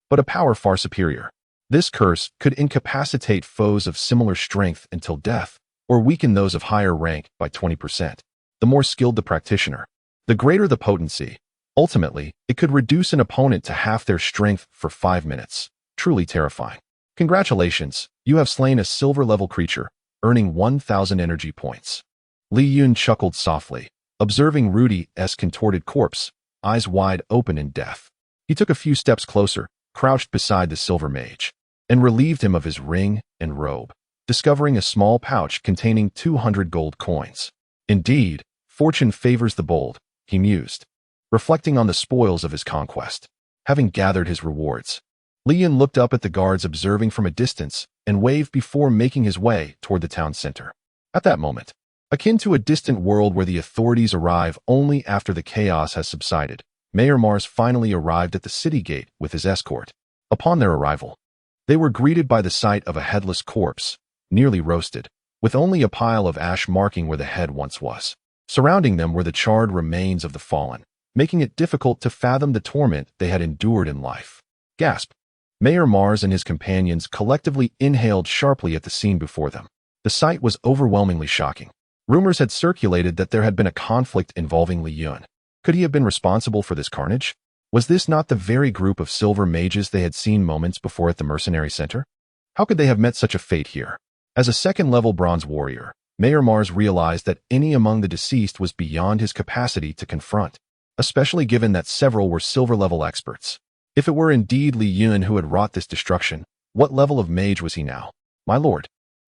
but a power far superior. This curse could incapacitate foes of similar strength until death, or weaken those of higher rank by 20%. The more skilled the practitioner, the greater the potency. Ultimately, it could reduce an opponent to half their strength for 5 minutes. Truly terrifying. Congratulations, you have slain a silver-level creature, earning 1,000 energy points. Li Chen chuckled softly, observing Rudy's contorted corpse, eyes wide open in death. He took a few steps closer, crouched beside the silver mage, and relieved him of his ring and robe, discovering a small pouch containing 200 gold coins. Indeed, fortune favors the bold, he mused, reflecting on the spoils of his conquest. Having gathered his rewards, Li Chen looked up at the guards observing from a distance and waved before making his way toward the town center. At that moment, akin to a distant world where the authorities arrive only after the chaos has subsided, Mayor Mars finally arrived at the city gate with his escort. Upon their arrival, they were greeted by the sight of a headless corpse, nearly roasted, with only a pile of ash marking where the head once was. Surrounding them were the charred remains of the fallen, making it difficult to fathom the torment they had endured in life. Gasp! Mayor Mars and his companions collectively inhaled sharply at the scene before them. The sight was overwhelmingly shocking. Rumors had circulated that there had been a conflict involving Li Chen. Could he have been responsible for this carnage? Was this not the very group of silver mages they had seen moments before at the mercenary center? How could they have met such a fate here? As a second-level bronze warrior, Mayor Mars realized that any among the deceased was beyond his capacity to confront, especially given that several were silver-level experts. If it were indeed Li Chen who had wrought this destruction, what level of mage was he now? My lord,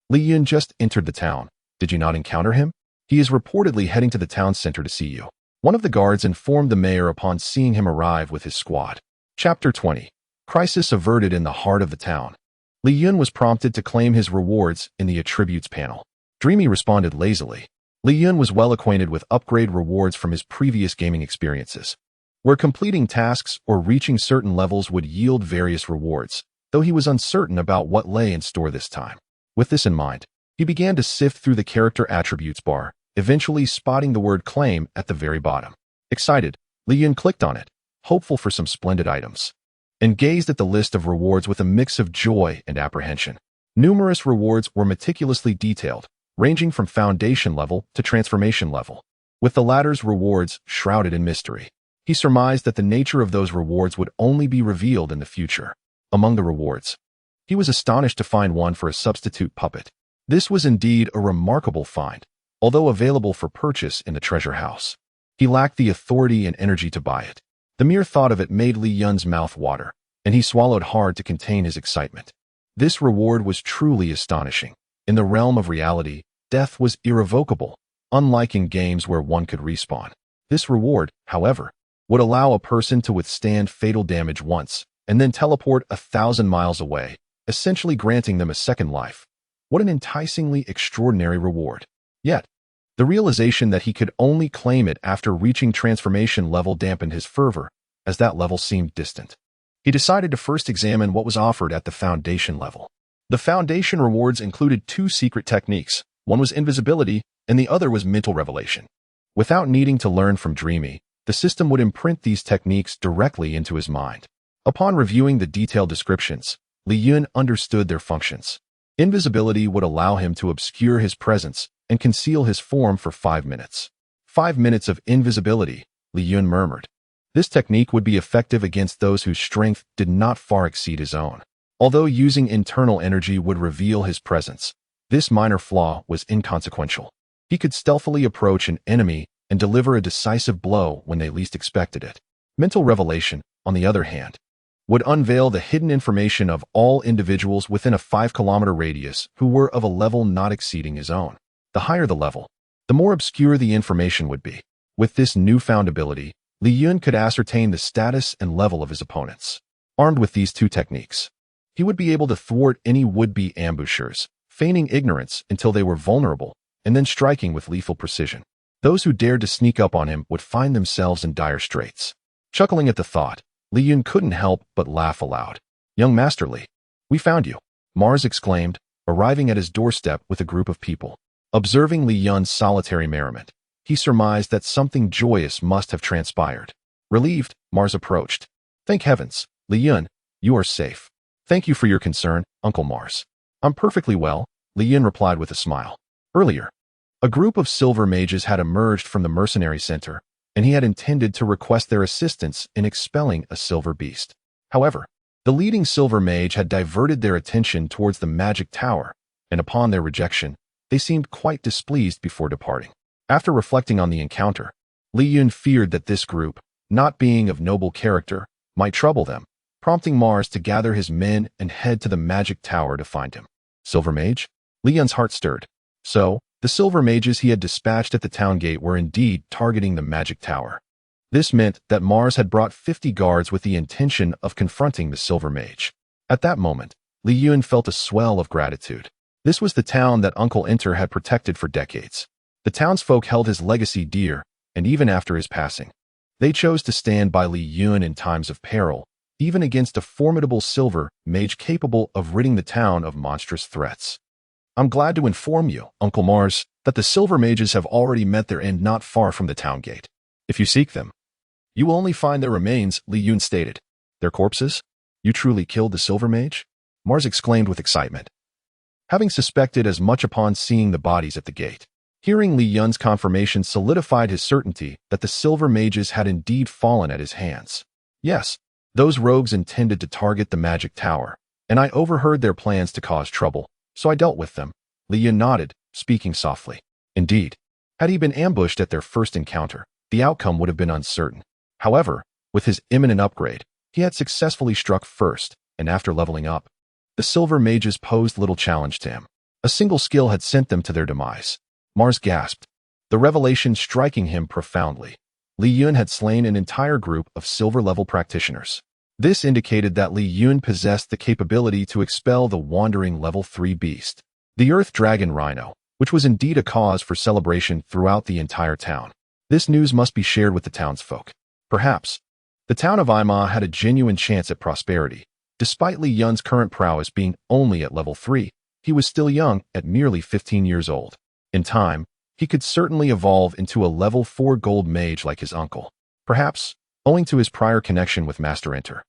Li Chen just entered the town. Did you not encounter him? He is reportedly heading to the town center to see you. One of the guards informed the mayor upon seeing him arrive with his squad. Chapter 20. Crisis averted in the heart of the town. Li Chen was prompted to claim his rewards in the attributes panel. Dreamy responded lazily. Li Chen was well acquainted with upgrade rewards from his previous gaming experiences, where completing tasks or reaching certain levels would yield various rewards, though he was uncertain about what lay in store this time. With this in mind, he began to sift through the character attributes bar, eventually spotting the word claim at the very bottom. Excited, Li Chen clicked on it, hopeful for some splendid items, and gazed at the list of rewards with a mix of joy and apprehension. Numerous rewards were meticulously detailed, ranging from foundation level to transformation level, with the latter's rewards shrouded in mystery. He surmised that the nature of those rewards would only be revealed in the future. Among the rewards, he was astonished to find one for a substitute puppet. This was indeed a remarkable find, although available for purchase in the treasure house. He lacked the authority and energy to buy it. The mere thought of it made Li Yun's mouth water, and he swallowed hard to contain his excitement. This reward was truly astonishing. In the realm of reality, death was irrevocable, unlike in games where one could respawn. This reward, however, would allow a person to withstand fatal damage once, and then teleport 1,000 miles away, essentially granting them a second life. What an enticingly extraordinary reward. Yet, the realization that he could only claim it after reaching transformation level dampened his fervor, as that level seemed distant. He decided to first examine what was offered at the foundation level. The foundation rewards included 2 secret techniques. One was invisibility, and the other was mental revelation. Without needing to learn from Dreamy, the system would imprint these techniques directly into his mind. Upon reviewing the detailed descriptions, Li Chen understood their functions. Invisibility would allow him to obscure his presence and conceal his form for 5 minutes. 5 minutes of invisibility, Li Chen murmured. This technique would be effective against those whose strength did not far exceed his own. Although using internal energy would reveal his presence, this minor flaw was inconsequential. He could stealthily approach an enemy and deliver a decisive blow when they least expected it. Mental revelation, on the other hand, would unveil the hidden information of all individuals within a 5-kilometer radius who were of a level not exceeding his own. The higher the level, the more obscure the information would be. With this newfound ability, Li Chen could ascertain the status and level of his opponents. Armed with these 2 techniques, he would be able to thwart any would-be ambushers, feigning ignorance until they were vulnerable, and then striking with lethal precision. Those who dared to sneak up on him would find themselves in dire straits. Chuckling at the thought, Li Chen couldn't help but laugh aloud. "Young Master Li, we found you," Mars exclaimed, arriving at his doorstep with a group of people. Observing Li Yun's solitary merriment, he surmised that something joyous must have transpired. Relieved, Mars approached. "Thank heavens, Li Chen, you are safe. Thank you for your concern, Uncle Mars." "I'm perfectly well," Li Chen replied with a smile. Earlier, a group of silver mages had emerged from the mercenary center, and he had intended to request their assistance in expelling a silver beast. However, the leading silver mage had diverted their attention towards the magic tower, and upon their rejection, they seemed quite displeased before departing. After reflecting on the encounter, Li Chen feared that this group, not being of noble character, might trouble them, prompting Mars to gather his men and head to the magic tower to find him. Silver mage? Li Chen's heart stirred. So, the silver mages he had dispatched at the town gate were indeed targeting the magic tower. This meant that Mars had brought 50 guards with the intention of confronting the silver mage. At that moment, Li Chen felt a swell of gratitude. This was the town that Uncle Enter had protected for decades. The townsfolk held his legacy dear, and even after his passing, they chose to stand by Li Chen in times of peril, even against a formidable silver mage capable of ridding the town of monstrous threats. "I'm glad to inform you, Uncle Mars, that the silver mages have already met their end not far from the town gate. If you seek them, you will only find their remains," Li Chen stated. "Their corpses? You truly killed the silver mage?" Mars exclaimed with excitement, having suspected as much upon seeing the bodies at the gate. Hearing Li Yun's confirmation solidified his certainty that the silver mages had indeed fallen at his hands. Yes, those rogues intended to target the magic tower, and I overheard their plans to cause trouble, so I dealt with them. Li Chen nodded, speaking softly. Indeed, had he been ambushed at their first encounter, the outcome would have been uncertain. However, with his imminent upgrade, he had successfully struck first, and after leveling up, the silver mages posed little challenge to him. A single skill had sent them to their demise. Mars gasped, the revelation striking him profoundly. Li Chen had slain an entire group of silver-level practitioners. This indicated that Li Chen possessed the capability to expel the wandering level 3 beast, the Earth Dragon Rhino, which was indeed a cause for celebration throughout the entire town. This news must be shared with the townsfolk. Perhaps, the town of Ima had a genuine chance at prosperity. Despite Li Yun's current prowess being only at level 3, he was still young at merely 15 years old. In time, he could certainly evolve into a level 4 gold mage like his uncle. Perhaps, owing to his prior connection with Master Enter,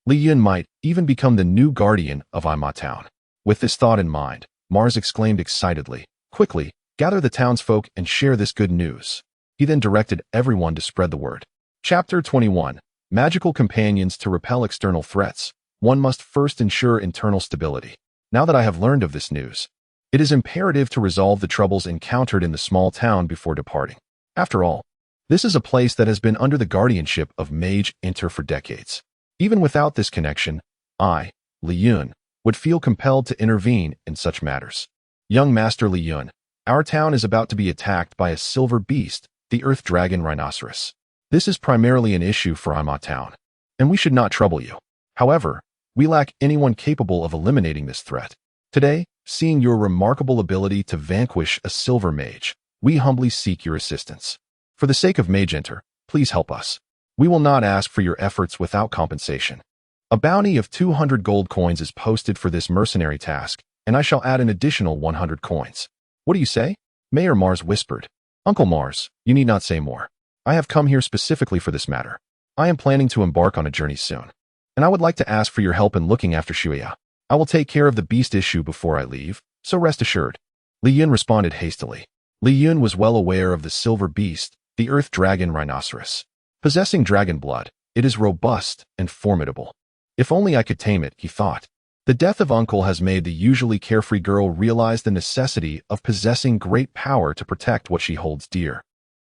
Li Chen might even become the new guardian of Ima Town. With this thought in mind, Mars exclaimed excitedly, "Quickly, gather the townsfolk and share this good news." He then directed everyone to spread the word. Chapter 21. Magical Companions to repel external threats. One must first ensure internal stability. Now that I have learned of this news, it is imperative to resolve the troubles encountered in the small town before departing. After all, this is a place that has been under the guardianship of Mage Enter for decades. Even without this connection, I, Li Chen, would feel compelled to intervene in such matters. Young Master Li Chen, our town is about to be attacked by a silver beast, the Earth Dragon Rhinoceros. This is primarily an issue for Ima Town, and we should not trouble you. However, we lack anyone capable of eliminating this threat. Today, seeing your remarkable ability to vanquish a silver mage, we humbly seek your assistance. For the sake of Mage Enter, please help us. We will not ask for your efforts without compensation. A bounty of 200 gold coins is posted for this mercenary task, and I shall add an additional 100 coins. What do you say? Mayor Mars whispered. Uncle Mars, you need not say more. I have come here specifically for this matter. I am planning to embark on a journey soon, and I would like to ask for your help in looking after Shuya. I will take care of the beast issue before I leave, so rest assured. Li Chen responded hastily. Li Chen was well aware of the silver beast, the Earth Dragon Rhinoceros. Possessing dragon blood, it is robust and formidable. If only I could tame it, he thought. The death of Uncle has made the usually carefree girl realize the necessity of possessing great power to protect what she holds dear,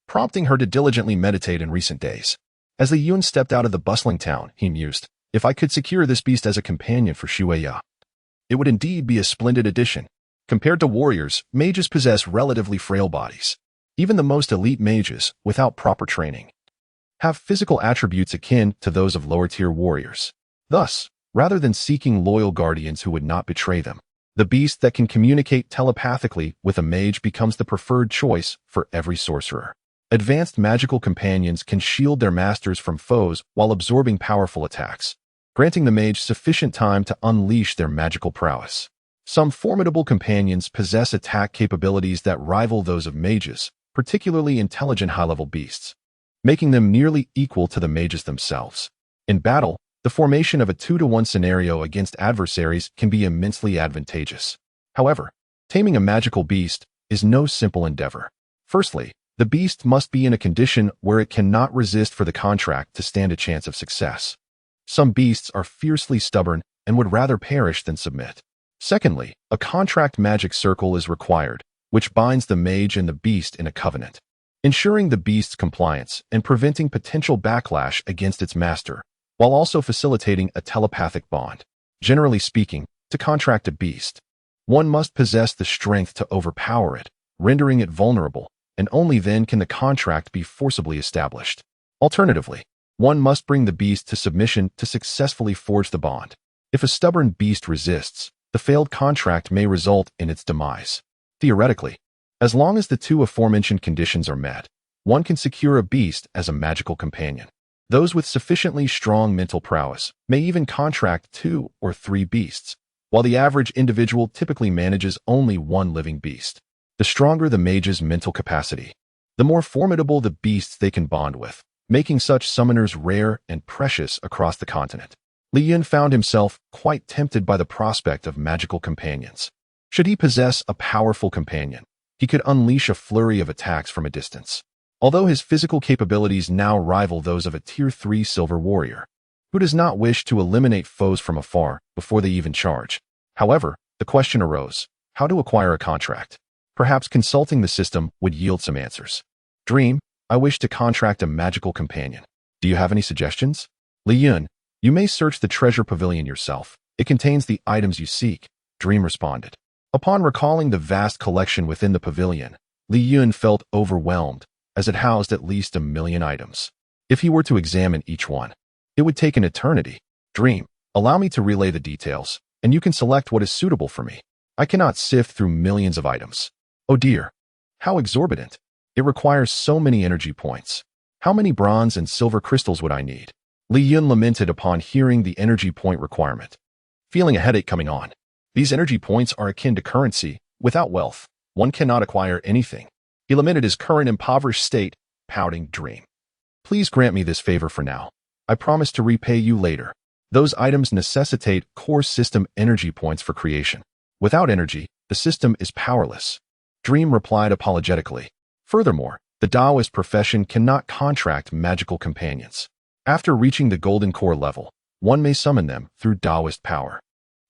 prompting her to diligently meditate in recent days. As Li Chen stepped out of the bustling town, he mused, if I could secure this beast as a companion for Shuya, it would indeed be a splendid addition. Compared to warriors, mages possess relatively frail bodies. Even the most elite mages, without proper training, have physical attributes akin to those of lower-tier warriors. Thus, rather than seeking loyal guardians who would not betray them, the beast that can communicate telepathically with a mage becomes the preferred choice for every sorcerer. Advanced magical companions can shield their masters from foes while absorbing powerful attacks, granting the mage sufficient time to unleash their magical prowess. Some formidable companions possess attack capabilities that rival those of mages, particularly intelligent high-level beasts, making them nearly equal to the mages themselves. In battle, the formation of a 2-to-1 scenario against adversaries can be immensely advantageous. However, taming a magical beast is no simple endeavor. Firstly, the beast must be in a condition where it cannot resist for the contract to stand a chance of success. Some beasts are fiercely stubborn and would rather perish than submit. Secondly, a contract magic circle is required, which binds the mage and the beast in a covenant, ensuring the beast's compliance and preventing potential backlash against its master, while also facilitating a telepathic bond. Generally speaking, to contract a beast, one must possess the strength to overpower it, rendering it vulnerable, and only then can the contract be forcibly established. Alternatively, one must bring the beast to submission to successfully forge the bond. If a stubborn beast resists, the failed contract may result in its demise. Theoretically, as long as the two aforementioned conditions are met, one can secure a beast as a magical companion. Those with sufficiently strong mental prowess may even contract 2 or 3 beasts, while the average individual typically manages only 1 living beast. The stronger the mage's mental capacity, the more formidable the beasts they can bond with, making such summoners rare and precious across the continent. Li Chen found himself quite tempted by the prospect of magical companions. Should he possess a powerful companion, he could unleash a flurry of attacks from a distance. Although his physical capabilities now rival those of a Tier 3 silver warrior, Who does not wish to eliminate foes from afar before they even charge? However, the question arose, how to acquire a contract? Perhaps consulting the system would yield some answers. Dream, I wish to contract a magical companion. Do you have any suggestions? Li Chen, you may search the treasure pavilion yourself. It contains the items you seek, Dream responded. Upon recalling the vast collection within the pavilion, Li Chen felt overwhelmed, as it housed at least 1,000,000 items. If he were to examine each one, it would take an eternity. Dream, allow me to relay the details, and you can select what is suitable for me. I cannot sift through millions of items. Oh dear, how exorbitant. It requires so many energy points. How many bronze and silver crystals would I need? Li Chen lamented upon hearing the energy point requirement. Feeling a headache coming on. These energy points are akin to currency. Without wealth, one cannot acquire anything. He lamented his current impoverished state, pouting Dream. Please grant me this favor for now. I promise to repay you later. Those items necessitate core system energy points for creation. Without energy, the system is powerless. Dream replied apologetically. Furthermore, the Taoist profession cannot contract magical companions. After reaching the golden core level, one may summon them through Taoist power,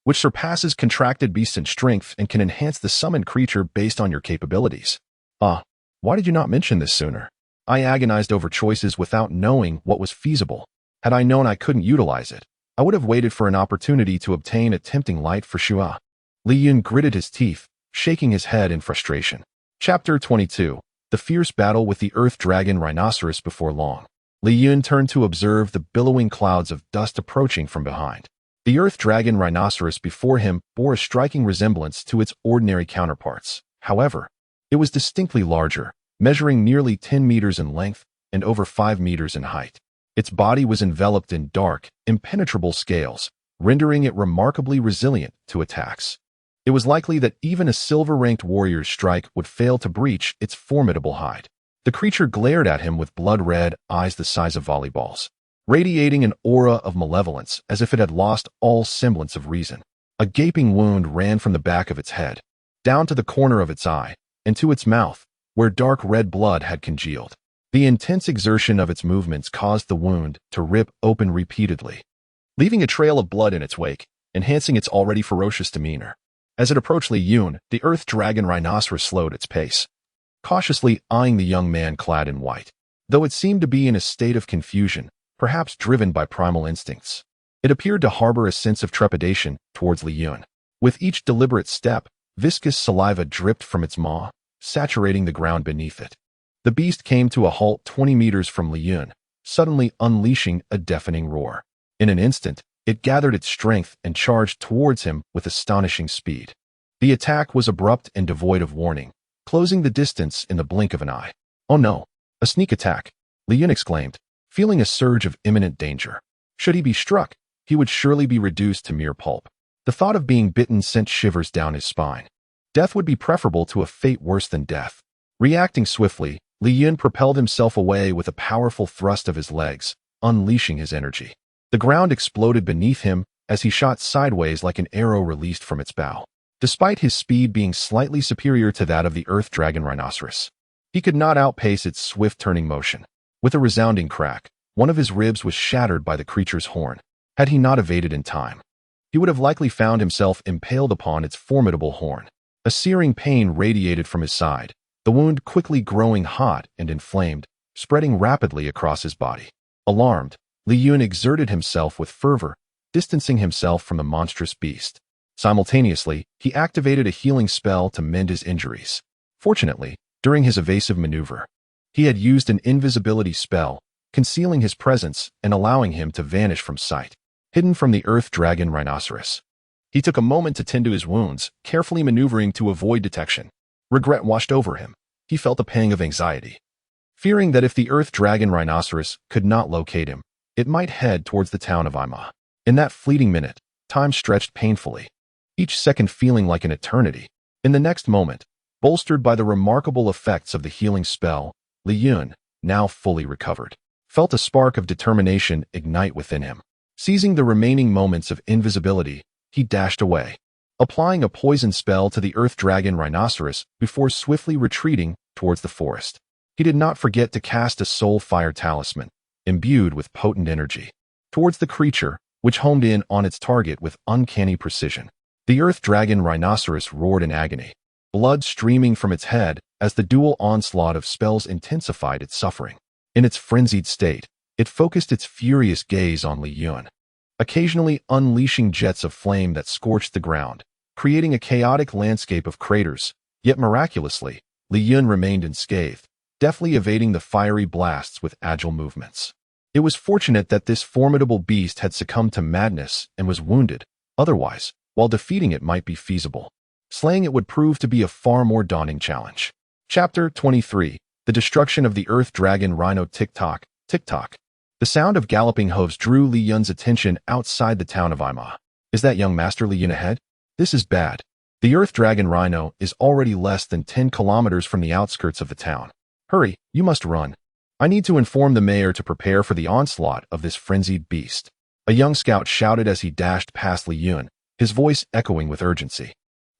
which surpasses contracted beasts in strength and can enhance the summoned creature based on your capabilities. Why did you not mention this sooner? I agonized over choices without knowing what was feasible. Had I known I couldn't utilize it, I would have waited for an opportunity to obtain a tempting light for Shua. Li Chen gritted his teeth, shaking his head in frustration. Chapter 22. The fierce battle with the Earth Dragon Rhinoceros before long. Li Chen turned to observe the billowing clouds of dust approaching from behind. The Earth Dragon Rhinoceros before him bore a striking resemblance to its ordinary counterparts. However, it was distinctly larger, measuring nearly 10 meters in length and over 5 meters in height. Its body was enveloped in dark, impenetrable scales, rendering it remarkably resilient to attacks. It was likely that even a silver-ranked warrior's strike would fail to breach its formidable hide. The creature glared at him with blood-red eyes the size of volleyballs, radiating an aura of malevolence as if it had lost all semblance of reason. A gaping wound ran from the back of its head, down to the corner of its eye, and to its mouth, where dark red blood had congealed. The intense exertion of its movements caused the wound to rip open repeatedly, leaving a trail of blood in its wake, enhancing its already ferocious demeanor. As it approached Li Chen, the Earth Dragon Rhinoceros slowed its pace, cautiously eyeing the young man clad in white. Though it seemed to be in a state of confusion, perhaps driven by primal instincts, it appeared to harbor a sense of trepidation towards Li Chen. With each deliberate step, viscous saliva dripped from its maw, saturating the ground beneath it. The beast came to a halt 20 meters from Li Chen, suddenly unleashing a deafening roar. In an instant, it gathered its strength and charged towards him with astonishing speed. The attack was abrupt and devoid of warning, closing the distance in the blink of an eye. Oh no, a sneak attack, Li Chen exclaimed, feeling a surge of imminent danger. Should he be struck, he would surely be reduced to mere pulp. The thought of being bitten sent shivers down his spine. Death would be preferable to a fate worse than death. Reacting swiftly, Li Chen propelled himself away with a powerful thrust of his legs, unleashing his energy. The ground exploded beneath him as he shot sideways like an arrow released from its bow. Despite his speed being slightly superior to that of the Earth Dragon Rhinoceros, he could not outpace its swift turning motion. With a resounding crack, one of his ribs was shattered by the creature's horn. Had he not evaded in time, he would have likely found himself impaled upon its formidable horn. A searing pain radiated from his side, the wound quickly growing hot and inflamed, spreading rapidly across his body. Alarmed, Li Chen exerted himself with fervor, distancing himself from the monstrous beast. Simultaneously, he activated a healing spell to mend his injuries. Fortunately, during his evasive maneuver, he had used an invisibility spell, concealing his presence and allowing him to vanish from sight, hidden from the Earth Dragon Rhinoceros. He took a moment to tend to his wounds, carefully maneuvering to avoid detection. Regret washed over him. He felt a pang of anxiety, fearing that if the Earth Dragon Rhinoceros could not locate him, it might head towards the town of Ima. In that fleeting minute, time stretched painfully, each second feeling like an eternity. In the next moment, bolstered by the remarkable effects of the healing spell, Li Chen, now fully recovered, felt a spark of determination ignite within him. Seizing the remaining moments of invisibility, he dashed away, applying a poison spell to the Earth Dragon Rhinoceros before swiftly retreating towards the forest. He did not forget to cast a soul fire talisman, imbued with potent energy. towards the creature, which homed in on its target with uncanny precision. The earth dragon rhinoceros roared in agony, blood streaming from its head as the dual onslaught of spells intensified its suffering. In its frenzied state, it focused its furious gaze on Li Chen, occasionally unleashing jets of flame that scorched the ground, creating a chaotic landscape of craters. Yet miraculously, Li Chen remained unscathed, deftly evading the fiery blasts with agile movements. It was fortunate that this formidable beast had succumbed to madness and was wounded. Otherwise, while defeating it might be feasible, slaying it would prove to be a far more daunting challenge. Chapter 23. The Destruction of the Earth Dragon Rhino. Tick-tock, tick-tock. The sound of galloping hooves drew Li Chen's attention outside the town of Ima. Is that young Master Li Chen ahead? This is bad. The Earth Dragon Rhino is already less than 10 kilometers from the outskirts of the town. Hurry, you must run. I need to inform the mayor to prepare for the onslaught of this frenzied beast. A young scout shouted as he dashed past Li Chen, his voice echoing with urgency.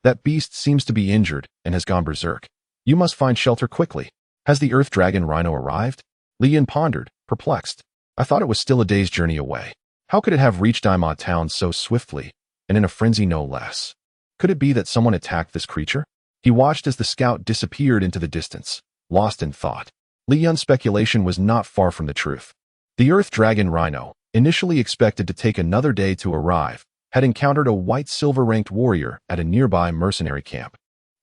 That beast seems to be injured and has gone berserk. You must find shelter quickly. Has the Earth Dragon Rhino arrived? Li Chen pondered, perplexed. I thought it was still a day's journey away. How could it have reached Ima town so swiftly, and in a frenzy no less? Could it be that someone attacked this creature? He watched as the scout disappeared into the distance, lost in thought. Li Chen's speculation was not far from the truth. The Earth Dragon Rhino, initially expected to take another day to arrive, had encountered a white silver-ranked warrior at a nearby mercenary camp.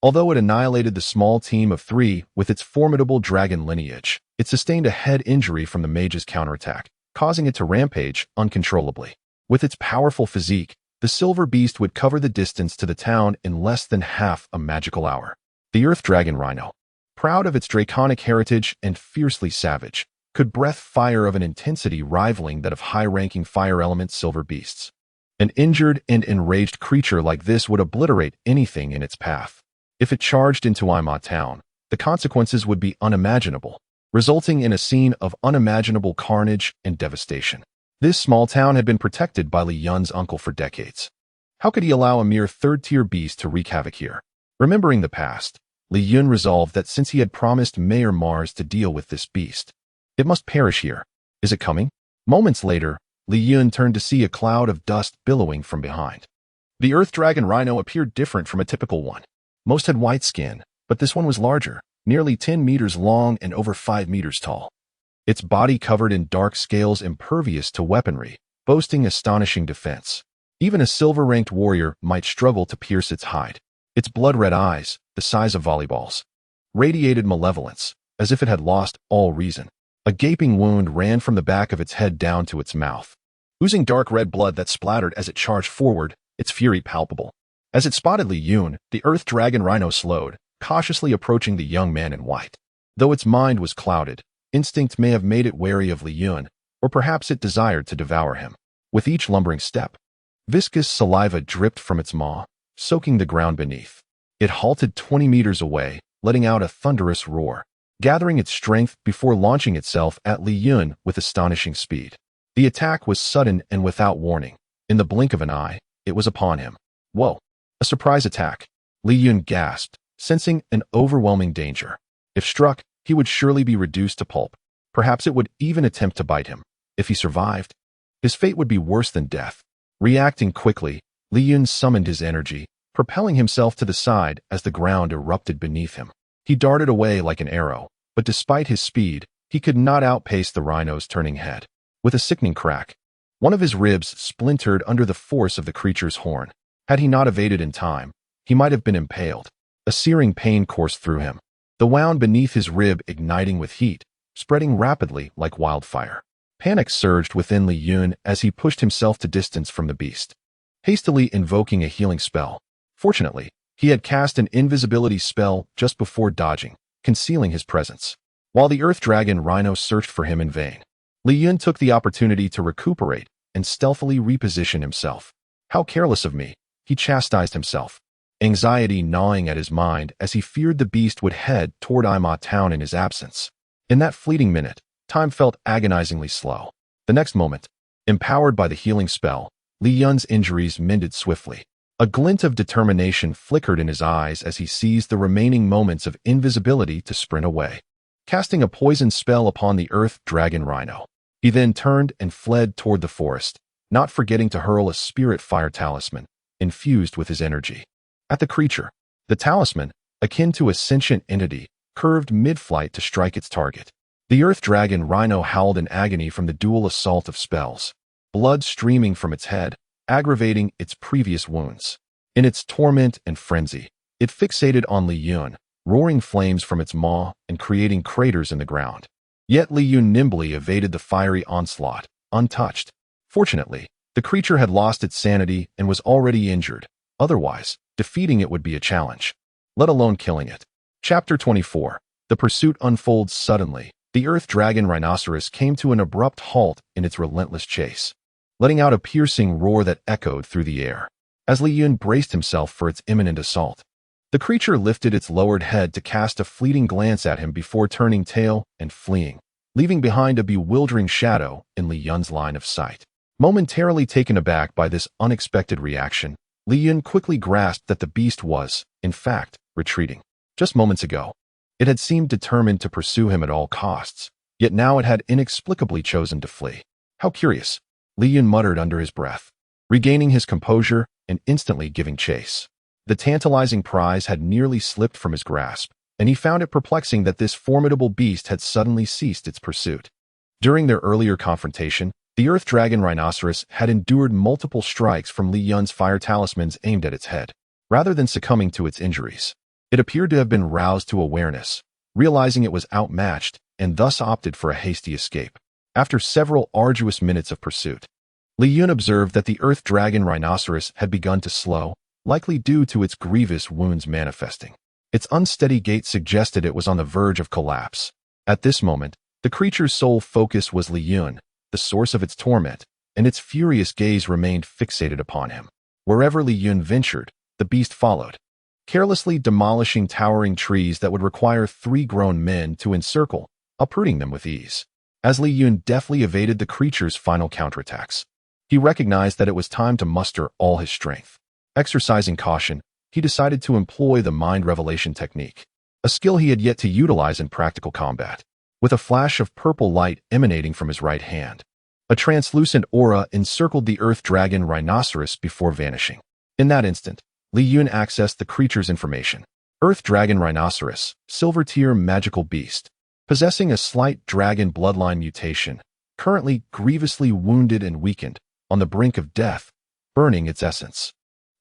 Although it annihilated the small team of 3 with its formidable dragon lineage, it sustained a head injury from the mage's counterattack, causing it to rampage uncontrollably. With its powerful physique, the silver beast would cover the distance to the town in less than half a magical hour. The Earth Dragon Rhino, proud of its draconic heritage and fiercely savage, could breathe fire of an intensity rivaling that of high-ranking fire element silver beasts. An injured and enraged creature like this would obliterate anything in its path. If it charged into Ima town, the consequences would be unimaginable, resulting in a scene of unimaginable carnage and devastation. This small town had been protected by Li Chen's uncle for decades. How could he allow a mere third-tier beast to wreak havoc here? Remembering the past, Li Chen resolved that since he had promised Mayor Mars to deal with this beast, it must perish here. Is it coming? Moments later, Li Chen turned to see a cloud of dust billowing from behind. The Earth Dragon Rhino appeared different from a typical one. Most had white skin, but this one was larger, nearly 10 meters long and over 5 meters tall. Its body covered in dark scales impervious to weaponry, boasting astonishing defense. Even a silver-ranked warrior might struggle to pierce its hide. Its blood-red eyes, the size of volleyballs, radiated malevolence, as if it had lost all reason. A gaping wound ran from the back of its head down to its mouth, oozing dark red blood that splattered as it charged forward, its fury palpable. As it spotted Li Chen, the Earth Dragon Rhino slowed, cautiously approaching the young man in white. Though its mind was clouded, instinct may have made it wary of Li Chen, or perhaps it desired to devour him. With each lumbering step, viscous saliva dripped from its maw, soaking the ground beneath. It halted 20 meters away, letting out a thunderous roar, gathering its strength before launching itself at Li Chen with astonishing speed. The attack was sudden and without warning. In the blink of an eye, it was upon him. Whoa! A surprise attack. Li Chen gasped, sensing an overwhelming danger. If struck, he would surely be reduced to pulp. Perhaps it would even attempt to bite him. If he survived, his fate would be worse than death. Reacting quickly, Li Chen summoned his energy, propelling himself to the side as the ground erupted beneath him. He darted away like an arrow, but despite his speed, he could not outpace the rhino's turning head. With a sickening crack, one of his ribs splintered under the force of the creature's horn. Had he not evaded in time, he might have been impaled. A searing pain coursed through him, the wound beneath his rib igniting with heat, spreading rapidly like wildfire. Panic surged within Li Chen as he pushed himself to distance from the beast, hastily invoking a healing spell. Fortunately, he had cast an invisibility spell just before dodging, concealing his presence. While the Earth Dragon Rhino searched for him in vain, Li Chen took the opportunity to recuperate and stealthily reposition himself. How careless of me, he chastised himself, anxiety gnawing at his mind as he feared the beast would head toward Ima town in his absence. In that fleeting minute, time felt agonizingly slow. The next moment, empowered by the healing spell, Li Chen's injuries mended swiftly. A glint of determination flickered in his eyes as he seized the remaining moments of invisibility to sprint away. Casting a poison spell upon the Earth Dragon Rhino, He then turned and fled toward the forest, not forgetting to hurl a spirit fire talisman, infused with his energy. At the creature, the talisman, akin to a sentient entity, curved mid-flight to strike its target. The earth dragon rhino howled in agony from the dual assault of spells, blood streaming from its head, aggravating its previous wounds. In its torment and frenzy, it fixated on Li Chen, roaring flames from its maw and creating craters in the ground. Yet Li Chen nimbly evaded the fiery onslaught, untouched. Fortunately, the creature had lost its sanity and was already injured. Otherwise, defeating it would be a challenge, let alone killing it. Chapter 24. The pursuit unfolds suddenly. The earth dragon rhinoceros came to an abrupt halt in its relentless chase, letting out a piercing roar that echoed through the air. As Li Chen braced himself for its imminent assault, the creature lifted its lowered head to cast a fleeting glance at him before turning tail and fleeing, leaving behind a bewildering shadow in Li Chen's line of sight. Momentarily taken aback by this unexpected reaction, Li Chen quickly grasped that the beast was, in fact, retreating. Just moments ago, it had seemed determined to pursue him at all costs, yet now it had inexplicably chosen to flee. How curious, Li Chen muttered under his breath, regaining his composure and instantly giving chase. The tantalizing prize had nearly slipped from his grasp, and he found it perplexing that this formidable beast had suddenly ceased its pursuit. During their earlier confrontation, the earth dragon rhinoceros had endured multiple strikes from Li Chen's fire talismans aimed at its head. Rather than succumbing to its injuries, it appeared to have been roused to awareness, realizing it was outmatched, and thus opted for a hasty escape. After several arduous minutes of pursuit, Li Chen observed that the earth dragon rhinoceros had begun to slow, likely due to its grievous wounds manifesting. Its unsteady gait suggested it was on the verge of collapse. At this moment, the creature's sole focus was Li Chen, the source of its torment, and its furious gaze remained fixated upon him. Wherever Li Chen ventured, the beast followed, carelessly demolishing towering trees that would require 3 grown men to encircle, uprooting them with ease. As Li Chen deftly evaded the creature's final counterattacks, he recognized that it was time to muster all his strength. Exercising caution, he decided to employ the mind revelation technique, a skill he had yet to utilize in practical combat. With a flash of purple light emanating from his right hand, a translucent aura encircled the earth dragon rhinoceros before vanishing. In that instant, Li Chen accessed the creature's information. Earth dragon rhinoceros, silver tier magical beast, possessing a slight dragon bloodline mutation, currently grievously wounded and weakened, on the brink of death, burning its essence.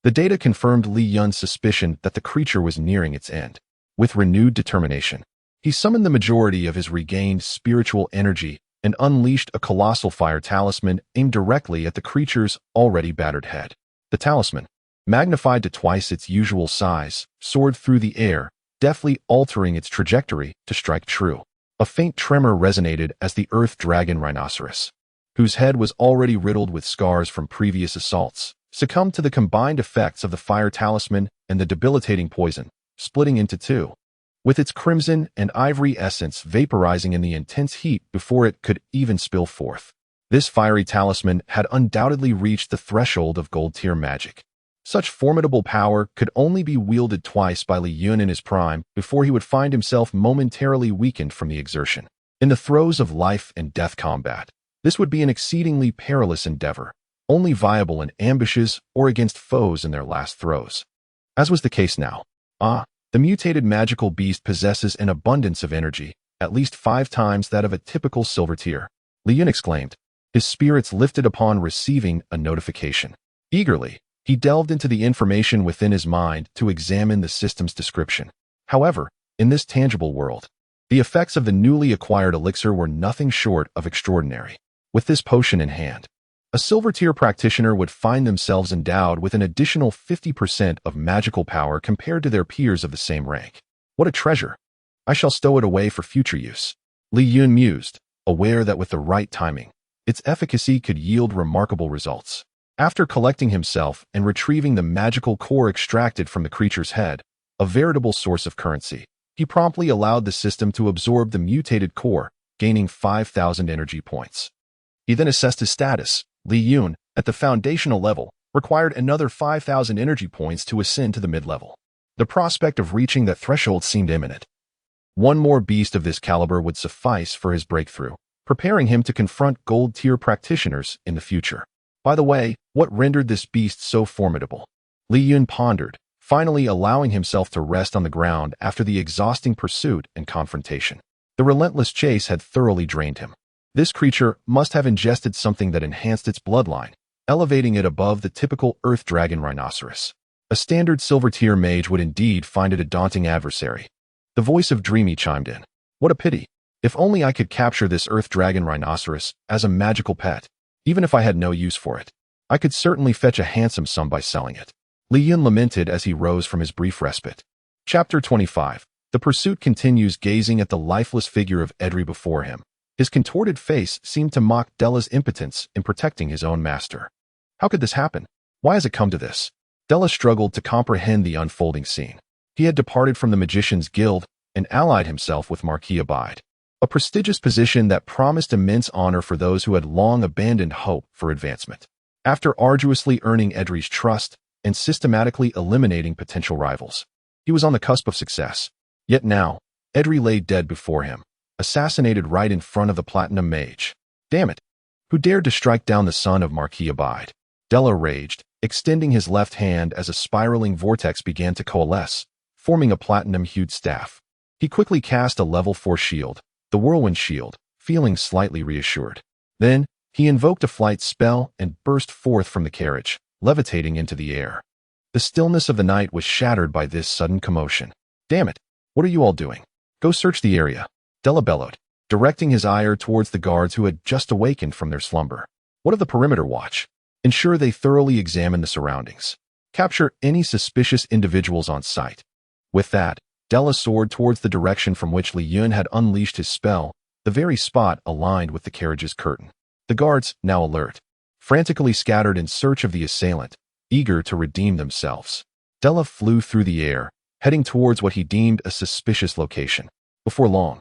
The data confirmed Li Chen's suspicion that the creature was nearing its end. With renewed determination, he summoned the majority of his regained spiritual energy and unleashed a colossal fire talisman aimed directly at the creature's already battered head. The talisman, magnified to twice its usual size, soared through the air, deftly altering its trajectory to strike true. A faint tremor resonated as the earth dragon rhinoceros, whose head was already riddled with scars from previous assaults, succumbed to the combined effects of the fire talisman and the debilitating poison, splitting into 2. With its crimson and ivory essence vaporizing in the intense heat before it could even spill forth. This fiery talisman had undoubtedly reached the threshold of gold-tier magic. Such formidable power could only be wielded twice by Li Chen in his prime before he would find himself momentarily weakened from the exertion. In the throes of life and death combat, this would be an exceedingly perilous endeavor, only viable in ambushes or against foes in their last throes. As was the case now. The mutated magical beast possesses an abundance of energy, at least 5 times that of a typical silver tier, Li Chen exclaimed, his spirits lifted upon receiving a notification. Eagerly, he delved into the information within his mind to examine the system's description. However, in this tangible world, the effects of the newly acquired elixir were nothing short of extraordinary. With this potion in hand, a silver tier practitioner would find themselves endowed with an additional 50% of magical power compared to their peers of the same rank. What a treasure! I shall stow it away for future use. Li Chen mused, aware that with the right timing, its efficacy could yield remarkable results. After collecting himself and retrieving the magical core extracted from the creature's head, a veritable source of currency, he promptly allowed the system to absorb the mutated core, gaining 5,000 energy points. He then assessed his status. Li Chen, at the foundational level, required another 5,000 energy points to ascend to the mid-level. The prospect of reaching that threshold seemed imminent. One more beast of this caliber would suffice for his breakthrough, preparing him to confront gold-tier practitioners in the future. By the way, what rendered this beast so formidable? Li Chen pondered, finally allowing himself to rest on the ground after the exhausting pursuit and confrontation. The relentless chase had thoroughly drained him. This creature must have ingested something that enhanced its bloodline, elevating it above the typical earth dragon rhinoceros. A standard silver-tier mage would indeed find it a daunting adversary. The voice of Dreamy chimed in. What a pity. If only I could capture this earth dragon rhinoceros as a magical pet. Even if I had no use for it, I could certainly fetch a handsome sum by selling it. Li Chen lamented as he rose from his brief respite. Chapter 25. The pursuit continues, gazing at the lifeless figure of Edry before him. His contorted face seemed to mock Della's impotence in protecting his own master. How could this happen? Why has it come to this? Della struggled to comprehend the unfolding scene. He had departed from the Magician's Guild and allied himself with Marquis Abide, a prestigious position that promised immense honor for those who had long abandoned hope for advancement. After arduously earning Edry's trust and systematically eliminating potential rivals, he was on the cusp of success. Yet now, Edry lay dead before him, assassinated right in front of the Platinum Mage. Damn it! Who dared to strike down the son of Marquis Abide? Della raged, extending his left hand as a spiraling vortex began to coalesce, forming a platinum-hued staff. He quickly cast a level 4 shield, the Whirlwind Shield, feeling slightly reassured. Then, he invoked a flight spell and burst forth from the carriage, levitating into the air. The stillness of the night was shattered by this sudden commotion. Damn it! What are you all doing? Go search the area, Della bellowed, directing his ire towards the guards who had just awakened from their slumber. What of the perimeter watch? Ensure they thoroughly examine the surroundings. Capture any suspicious individuals on sight. With that, Della soared towards the direction from which Li Chen had unleashed his spell, the very spot aligned with the carriage's curtain. The guards, now alert, frantically scattered in search of the assailant, eager to redeem themselves. Della flew through the air, heading towards what he deemed a suspicious location. Before long,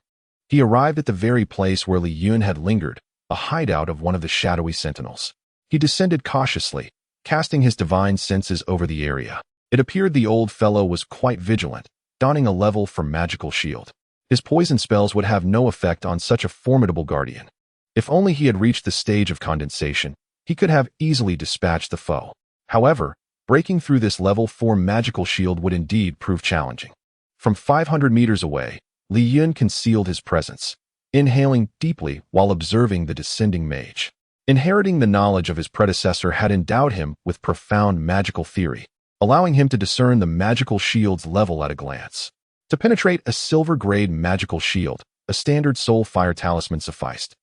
he arrived at the very place where Li Chen had lingered, a hideout of one of the shadowy sentinels. He descended cautiously, casting his divine senses over the area. It appeared the old fellow was quite vigilant, donning a level for magical shield. His poison spells would have no effect on such a formidable guardian. If only he had reached the stage of condensation, he could have easily dispatched the foe. However, breaking through this level 4 magical shield would indeed prove challenging. From 500 meters away, Li Chen concealed his presence, inhaling deeply while observing the descending mage. Inheriting the knowledge of his predecessor had endowed him with profound magical theory, allowing him to discern the magical shield's level at a glance. To penetrate a silver-grade magical shield, a standard soul fire talisman sufficed,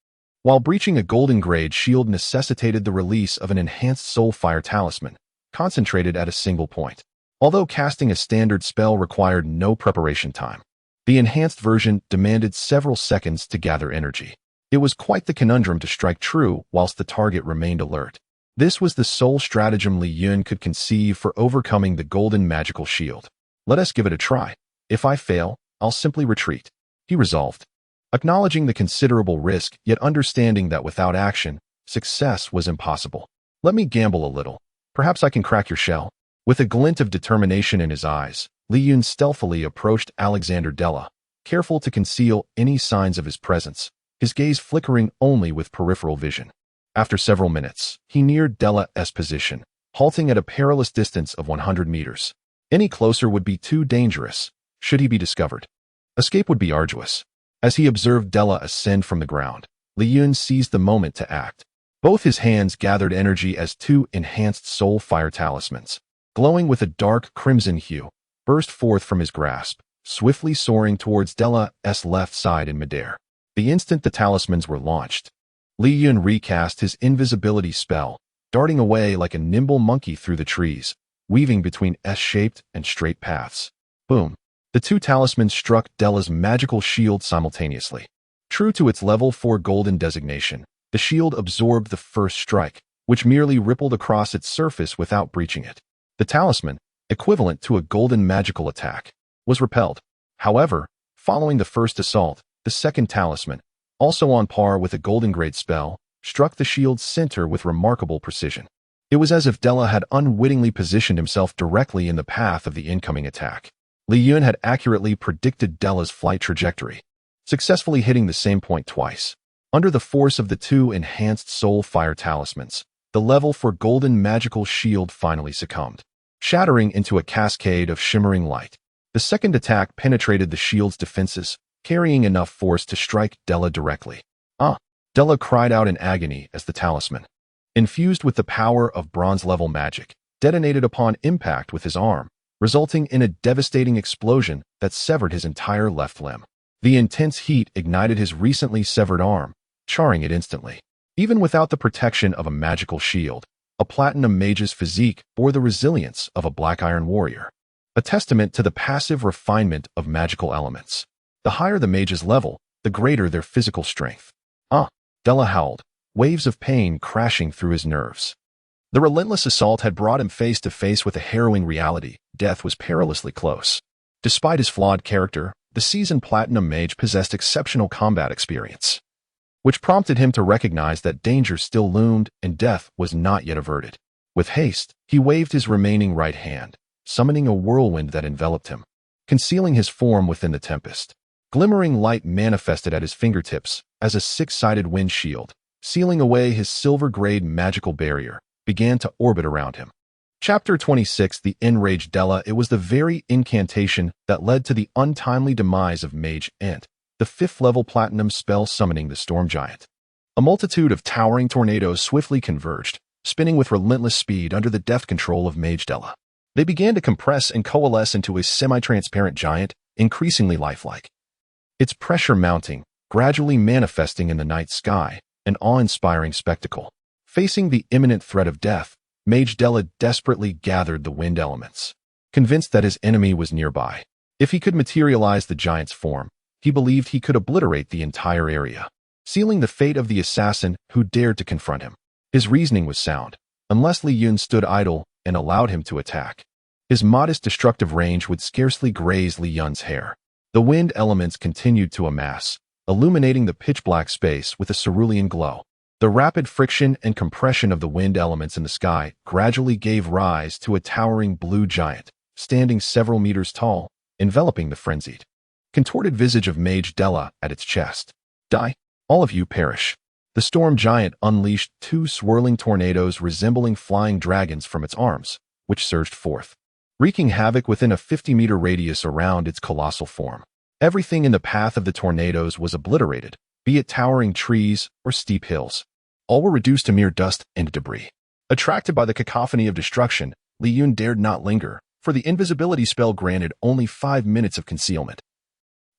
while breaching a golden-grade shield necessitated the release of an enhanced soul fire talisman, concentrated at a single point. Although casting a standard spell required no preparation time, the enhanced version demanded several seconds to gather energy. It was quite the conundrum to strike true whilst the target remained alert. This was the sole stratagem Li Chen could conceive for overcoming the golden magical shield. Let us give it a try. If I fail, I'll simply retreat, he resolved. Acknowledging the considerable risk, yet understanding that without action, success was impossible. Let me gamble a little. Perhaps I can crack your shell. With a glint of determination in his eyes, Li Chen stealthily approached Alexander Della, careful to conceal any signs of his presence, his gaze flickering only with peripheral vision. After several minutes, he neared Della's position, halting at a perilous distance of 100 meters. Any closer would be too dangerous, should he be discovered. Escape would be arduous. As he observed Della ascend from the ground, Li Chen seized the moment to act. Both his hands gathered energy as 2 enhanced soul fire talismans, glowing with a dark crimson hue, burst forth from his grasp, swiftly soaring towards Della's left side in midair. The instant the talismans were launched, Li Chen recast his invisibility spell, darting away like a nimble monkey through the trees, weaving between S-shaped and straight paths. Boom! The 2 talismans struck Della's magical shield simultaneously. True to its level 4 golden designation, the shield absorbed the first strike, which merely rippled across its surface without breaching it. The talisman, equivalent to a golden magical attack, was repelled. However, following the first assault, the second talisman, also on par with a golden-grade spell, struck the shield's center with remarkable precision. It was as if Della had unwittingly positioned himself directly in the path of the incoming attack. Li Chen had accurately predicted Della's flight trajectory, successfully hitting the same point twice. Under the force of the two enhanced soul fire talismans, the level for golden magical shield finally succumbed, shattering into a cascade of shimmering light. The second attack penetrated the shield's defenses, carrying enough force to strike Della directly. Della cried out in agony as the talisman, infused with the power of bronze-level magic, detonated upon impact with his arm, resulting in a devastating explosion that severed his entire left limb. The intense heat ignited his recently severed arm, charring it instantly. Even without the protection of a magical shield, a platinum mage's physique bore the resilience of a black iron warrior, a testament to the passive refinement of magical elements. The higher the mage's level, the greater their physical strength. Della howled, waves of pain crashing through his nerves. The relentless assault had brought him face to face with a harrowing reality. Death was perilously close. Despite his flawed character, the seasoned platinum mage possessed exceptional combat experience, which prompted him to recognize that danger still loomed and death was not yet averted. With haste, he waved his remaining right hand, summoning a whirlwind that enveloped him, concealing his form within the tempest. Glimmering light manifested at his fingertips as a six-sided wind shield, sealing away his silver-grade magical barrier, began to orbit around him. Chapter 26, The Enraged Della. It was the very incantation that led to the untimely demise of Mage Ent, the 5th-level platinum spell summoning the storm giant. A multitude of towering tornadoes swiftly converged, spinning with relentless speed under the deft control of Mage Della. They began to compress and coalesce into a semi-transparent giant, increasingly lifelike. Its pressure mounting, gradually manifesting in the night sky, an awe-inspiring spectacle. Facing the imminent threat of death, Mage Della desperately gathered the wind elements, convinced that his enemy was nearby. If he could materialize the giant's form, he believed he could obliterate the entire area, sealing the fate of the assassin who dared to confront him. His reasoning was sound. Unless Li Chen stood idle and allowed him to attack, his modest destructive range would scarcely graze Li Chen's hair. The wind elements continued to amass, illuminating the pitch-black space with a cerulean glow. The rapid friction and compression of the wind elements in the sky gradually gave rise to a towering blue giant, standing several meters tall, enveloping the frenzied, contorted visage of Mage Della at its chest. Die, all of you perish. The storm giant unleashed 2 swirling tornadoes resembling flying dragons from its arms, which surged forth, wreaking havoc within a 50-meter radius around its colossal form. Everything in the path of the tornadoes was obliterated, be it towering trees or steep hills. All were reduced to mere dust and debris. Attracted by the cacophony of destruction, Li Chen dared not linger, for the invisibility spell granted only 5 minutes of concealment,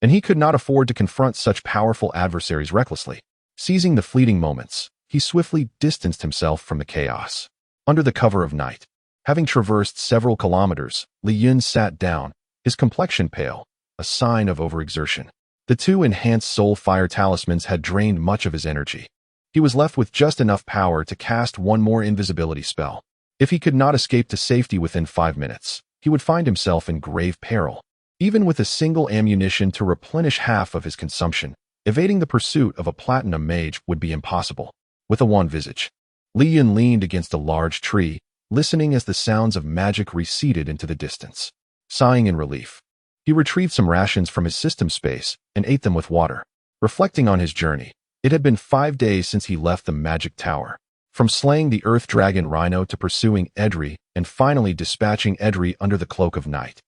and he could not afford to confront such powerful adversaries recklessly. Seizing the fleeting moments, he swiftly distanced himself from the chaos. Under the cover of night, having traversed several kilometers, Li Chen sat down, his complexion pale, a sign of overexertion. The 2 enhanced soul fire talismans had drained much of his energy. He was left with just enough power to cast one more invisibility spell. If he could not escape to safety within 5 minutes, he would find himself in grave peril. Even with a single ammunition to replenish half of his consumption, evading the pursuit of a platinum mage would be impossible. With a wan visage, Li Chen leaned against a large tree, listening as the sounds of magic receded into the distance. Sighing in relief, he retrieved some rations from his system space and ate them with water. Reflecting on his journey, it had been 5 days since he left the magic tower. From slaying the Earth Dragon Rhino to pursuing Edri and finally dispatching Edri under the cloak of night,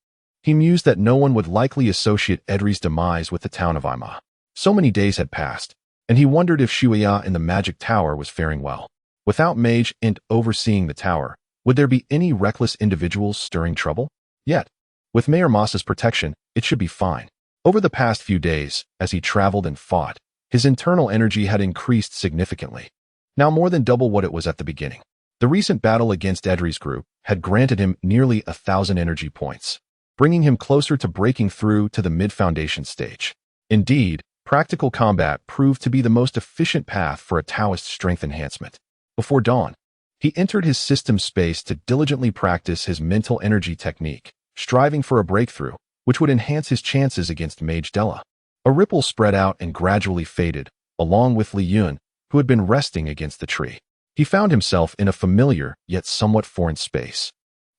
he mused that no one would likely associate Edri's demise with the town of Ima. So many days had passed, and he wondered if Shuya in the magic tower was faring well. Without Mage Ent overseeing the tower, would there be any reckless individuals stirring trouble? Yet, with Mayor Moss's protection, it should be fine. Over the past few days, as he traveled and fought, his internal energy had increased significantly, now more than double what it was at the beginning. The recent battle against Edri's group had granted him nearly 1,000 energy points, bringing him closer to breaking through to the mid-foundation stage. Indeed, practical combat proved to be the most efficient path for a Taoist strength enhancement. Before dawn, he entered his system space to diligently practice his mental energy technique, striving for a breakthrough, which would enhance his chances against Mage Della. A ripple spread out and gradually faded, along with Li Chen, who had been resting against the tree. He found himself in a familiar yet somewhat foreign space,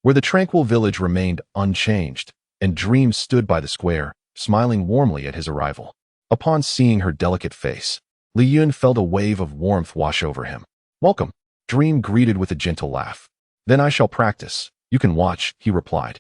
where the tranquil village remained unchanged, and Dream stood by the square, smiling warmly at his arrival. Upon seeing her delicate face, Li Chen felt a wave of warmth wash over him. "Welcome," Dream greeted with a gentle laugh. "Then I shall practice. You can watch," he replied.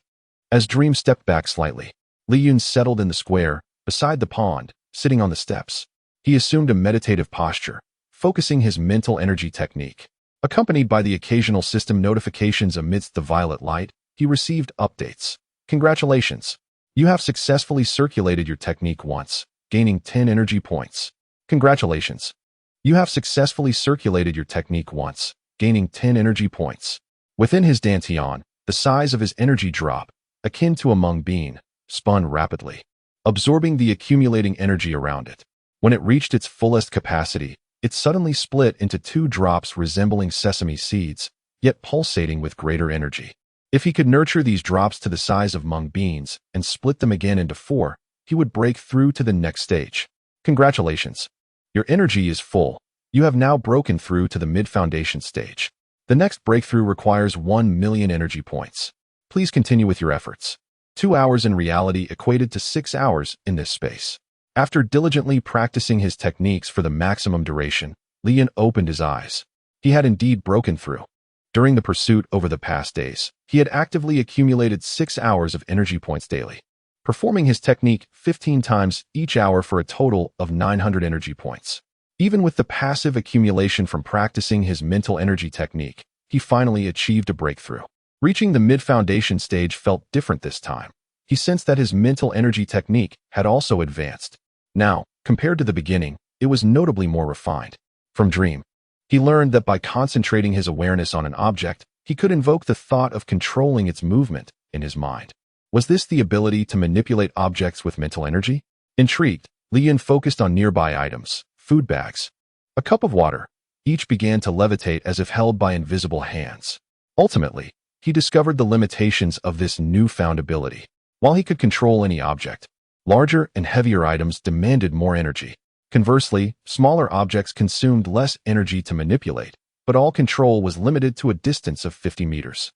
As Dream stepped back slightly, Li Chen settled in the square, beside the pond, sitting on the steps. He assumed a meditative posture, focusing his mental energy technique. Accompanied by the occasional system notifications amidst the violet light, he received updates. "Congratulations. You have successfully circulated your technique once, gaining 10 energy points. Congratulations. You have successfully circulated your technique once, gaining 10 energy points." Within his dantian, the size of his energy drop, akin to a mung bean, spun rapidly, absorbing the accumulating energy around it. When it reached its fullest capacity, it suddenly split into 2 drops resembling sesame seeds, yet pulsating with greater energy. If he could nurture these drops to the size of mung beans and split them again into 4, he would break through to the next stage. Congratulations. Your energy is full. You have now broken through to the mid-foundation stage. The next breakthrough requires 1 million energy points. Please continue with your efforts. 2 hours in reality equated to 6 hours in this space. After diligently practicing his techniques for the maximum duration, Li Chen opened his eyes. He had indeed broken through. During the pursuit over the past days, he had actively accumulated 6 hours of energy points daily, performing his technique 15 times each hour for a total of 900 energy points. Even with the passive accumulation from practicing his mental energy technique, he finally achieved a breakthrough. Reaching the mid-foundation stage felt different this time. He sensed that his mental energy technique had also advanced. Now, compared to the beginning, it was notably more refined. From Dream, he learned that by concentrating his awareness on an object, he could invoke the thought of controlling its movement in his mind. Was this the ability to manipulate objects with mental energy? Intrigued, Li Chen focused on nearby items, food bags, a cup of water. Each began to levitate as if held by invisible hands. Ultimately, he discovered the limitations of this newfound ability. While he could control any object, larger and heavier items demanded more energy. Conversely, smaller objects consumed less energy to manipulate, but all control was limited to a distance of 50 meters.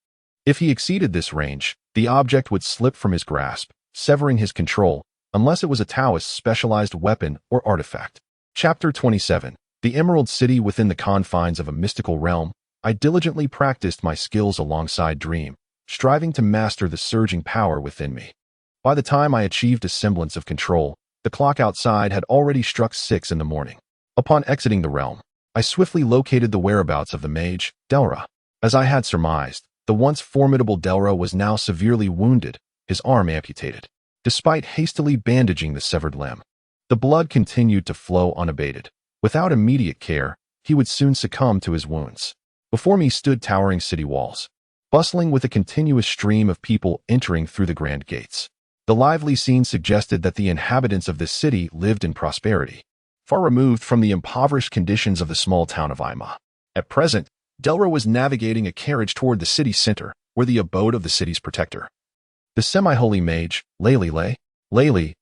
If he exceeded this range, the object would slip from his grasp, severing his control, unless it was a Taoist's specialized weapon or artifact. Chapter 27. The Emerald City within the confines of a mystical realm. I diligently practiced my skills alongside Dream, striving to master the surging power within me. By the time I achieved a semblance of control, the clock outside had already struck 6 in the morning. Upon exiting the realm, I swiftly located the whereabouts of the mage, Delra. As I had surmised, the once formidable Delra was now severely wounded, his arm amputated. Despite hastily bandaging the severed limb, the blood continued to flow unabated. Without immediate care, he would soon succumb to his wounds. Before me stood towering city walls, bustling with a continuous stream of people entering through the grand gates. The lively scene suggested that the inhabitants of this city lived in prosperity, far removed from the impoverished conditions of the small town of Ima. At present, Delra was navigating a carriage toward the city center, where the abode of the city's protector. The semi-holy mage, Lele,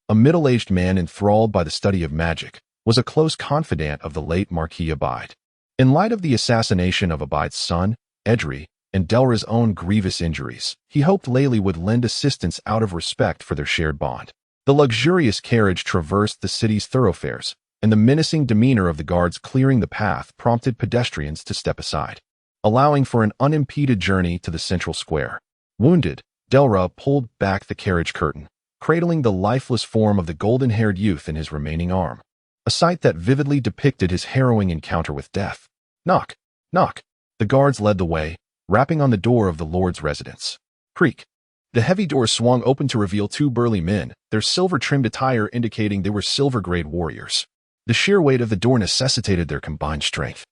a middle-aged man enthralled by the study of magic, was a close confidant of the late Marquis Abide. In light of the assassination of Abide's son, Edri, and Delra's own grievous injuries, he hoped Lele would lend assistance out of respect for their shared bond. The luxurious carriage traversed the city's thoroughfares, and the menacing demeanor of the guards clearing the path prompted pedestrians to step aside, allowing for an unimpeded journey to the central square. Wounded, Delra pulled back the carriage curtain, cradling the lifeless form of the golden-haired youth in his remaining arm, a sight that vividly depicted his harrowing encounter with death. Knock, knock. The guards led the way, rapping on the door of the Lord's residence. Creak. The heavy door swung open to reveal 2 burly men, their silver-trimmed attire indicating they were silver-grade warriors. The sheer weight of the door necessitated their combined strength,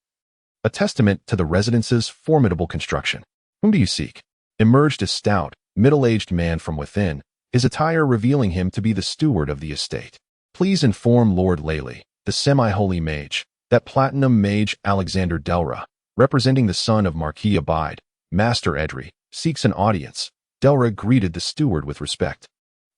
a testament to the residence's formidable construction. Whom do you seek? Emerged a stout, middle-aged man from within, his attire revealing him to be the steward of the estate. Please inform Lord Lele, the semi-holy mage, that platinum mage Alexander Delra, representing the son of Marquis Abide, Master Edri, seeks an audience. Delra greeted the steward with respect,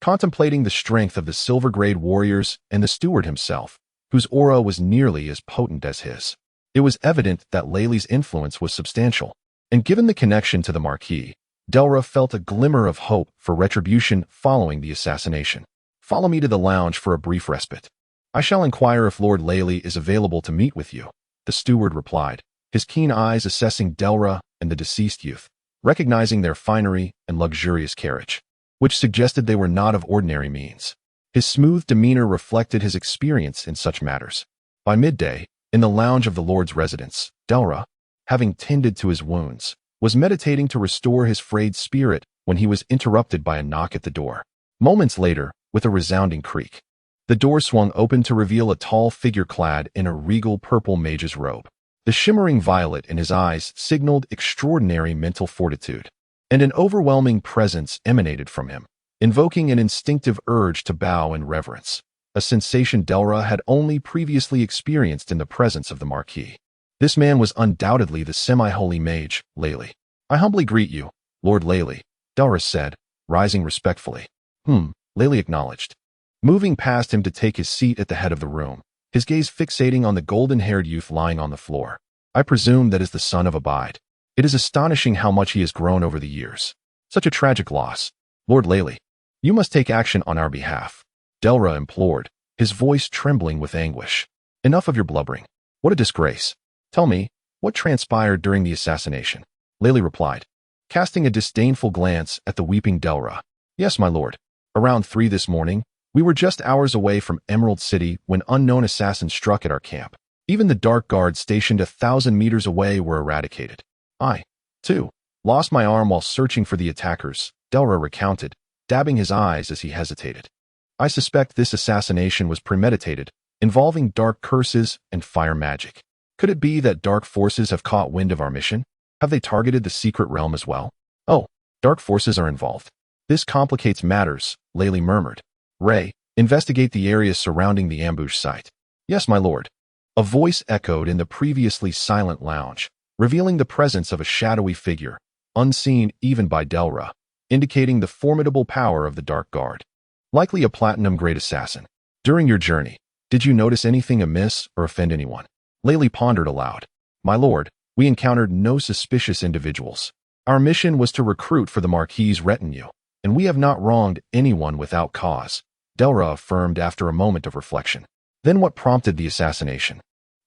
contemplating the strength of the silver-grade warriors and the steward himself, whose aura was nearly as potent as his. It was evident that Lele's influence was substantial, and given the connection to the Marquis, Delra felt a glimmer of hope for retribution following the assassination. Follow me to the lounge for a brief respite. I shall inquire if Lord Laley is available to meet with you, the steward replied, his keen eyes assessing Delra and the deceased youth, recognizing their finery and luxurious carriage, which suggested they were not of ordinary means. His smooth demeanor reflected his experience in such matters. By midday, in the lounge of the Lord's residence, Delra, having tended to his wounds, was meditating to restore his frayed spirit when he was interrupted by a knock at the door. Moments later, with a resounding creak, the door swung open to reveal a tall figure clad in a regal purple mage's robe. The shimmering violet in his eyes signaled extraordinary mental fortitude, and an overwhelming presence emanated from him, invoking an instinctive urge to bow in reverence, a sensation Delra had only previously experienced in the presence of the Marquis. This man was undoubtedly the semi-holy mage, Laley. I humbly greet you, Lord Laley, Delra said, rising respectfully. Laley acknowledged, moving past him to take his seat at the head of the room, his gaze fixating on the golden-haired youth lying on the floor. I presume that is the son of Abide. It is astonishing how much he has grown over the years. Such a tragic loss. Lord Laley, you must take action on our behalf, Delra implored, his voice trembling with anguish. Enough of your blubbering. What a disgrace. Tell me, what transpired during the assassination? Laley replied, casting a disdainful glance at the weeping Delra. Yes, my lord. Around 3 this morning, we were just hours away from Emerald City when unknown assassins struck at our camp. Even the dark guards stationed 1,000 meters away were eradicated. I, too, lost my arm while searching for the attackers, Delra recounted, dabbing his eyes as he hesitated. I suspect this assassination was premeditated, involving dark curses and fire magic. Could it be that dark forces have caught wind of our mission? Have they targeted the secret realm as well? Oh, dark forces are involved. This complicates matters, Laley murmured. Ray, investigate the area surrounding the ambush site. Yes, my lord. A voice echoed in the previously silent lounge, revealing the presence of a shadowy figure, unseen even by Delra, indicating the formidable power of the Dark Guard. Likely a platinum-grade assassin. During your journey, did you notice anything amiss or offend anyone? Laley pondered aloud. My lord, we encountered no suspicious individuals. Our mission was to recruit for the Marquis's retinue, and we have not wronged anyone without cause, Delra affirmed after a moment of reflection. Then what prompted the assassination?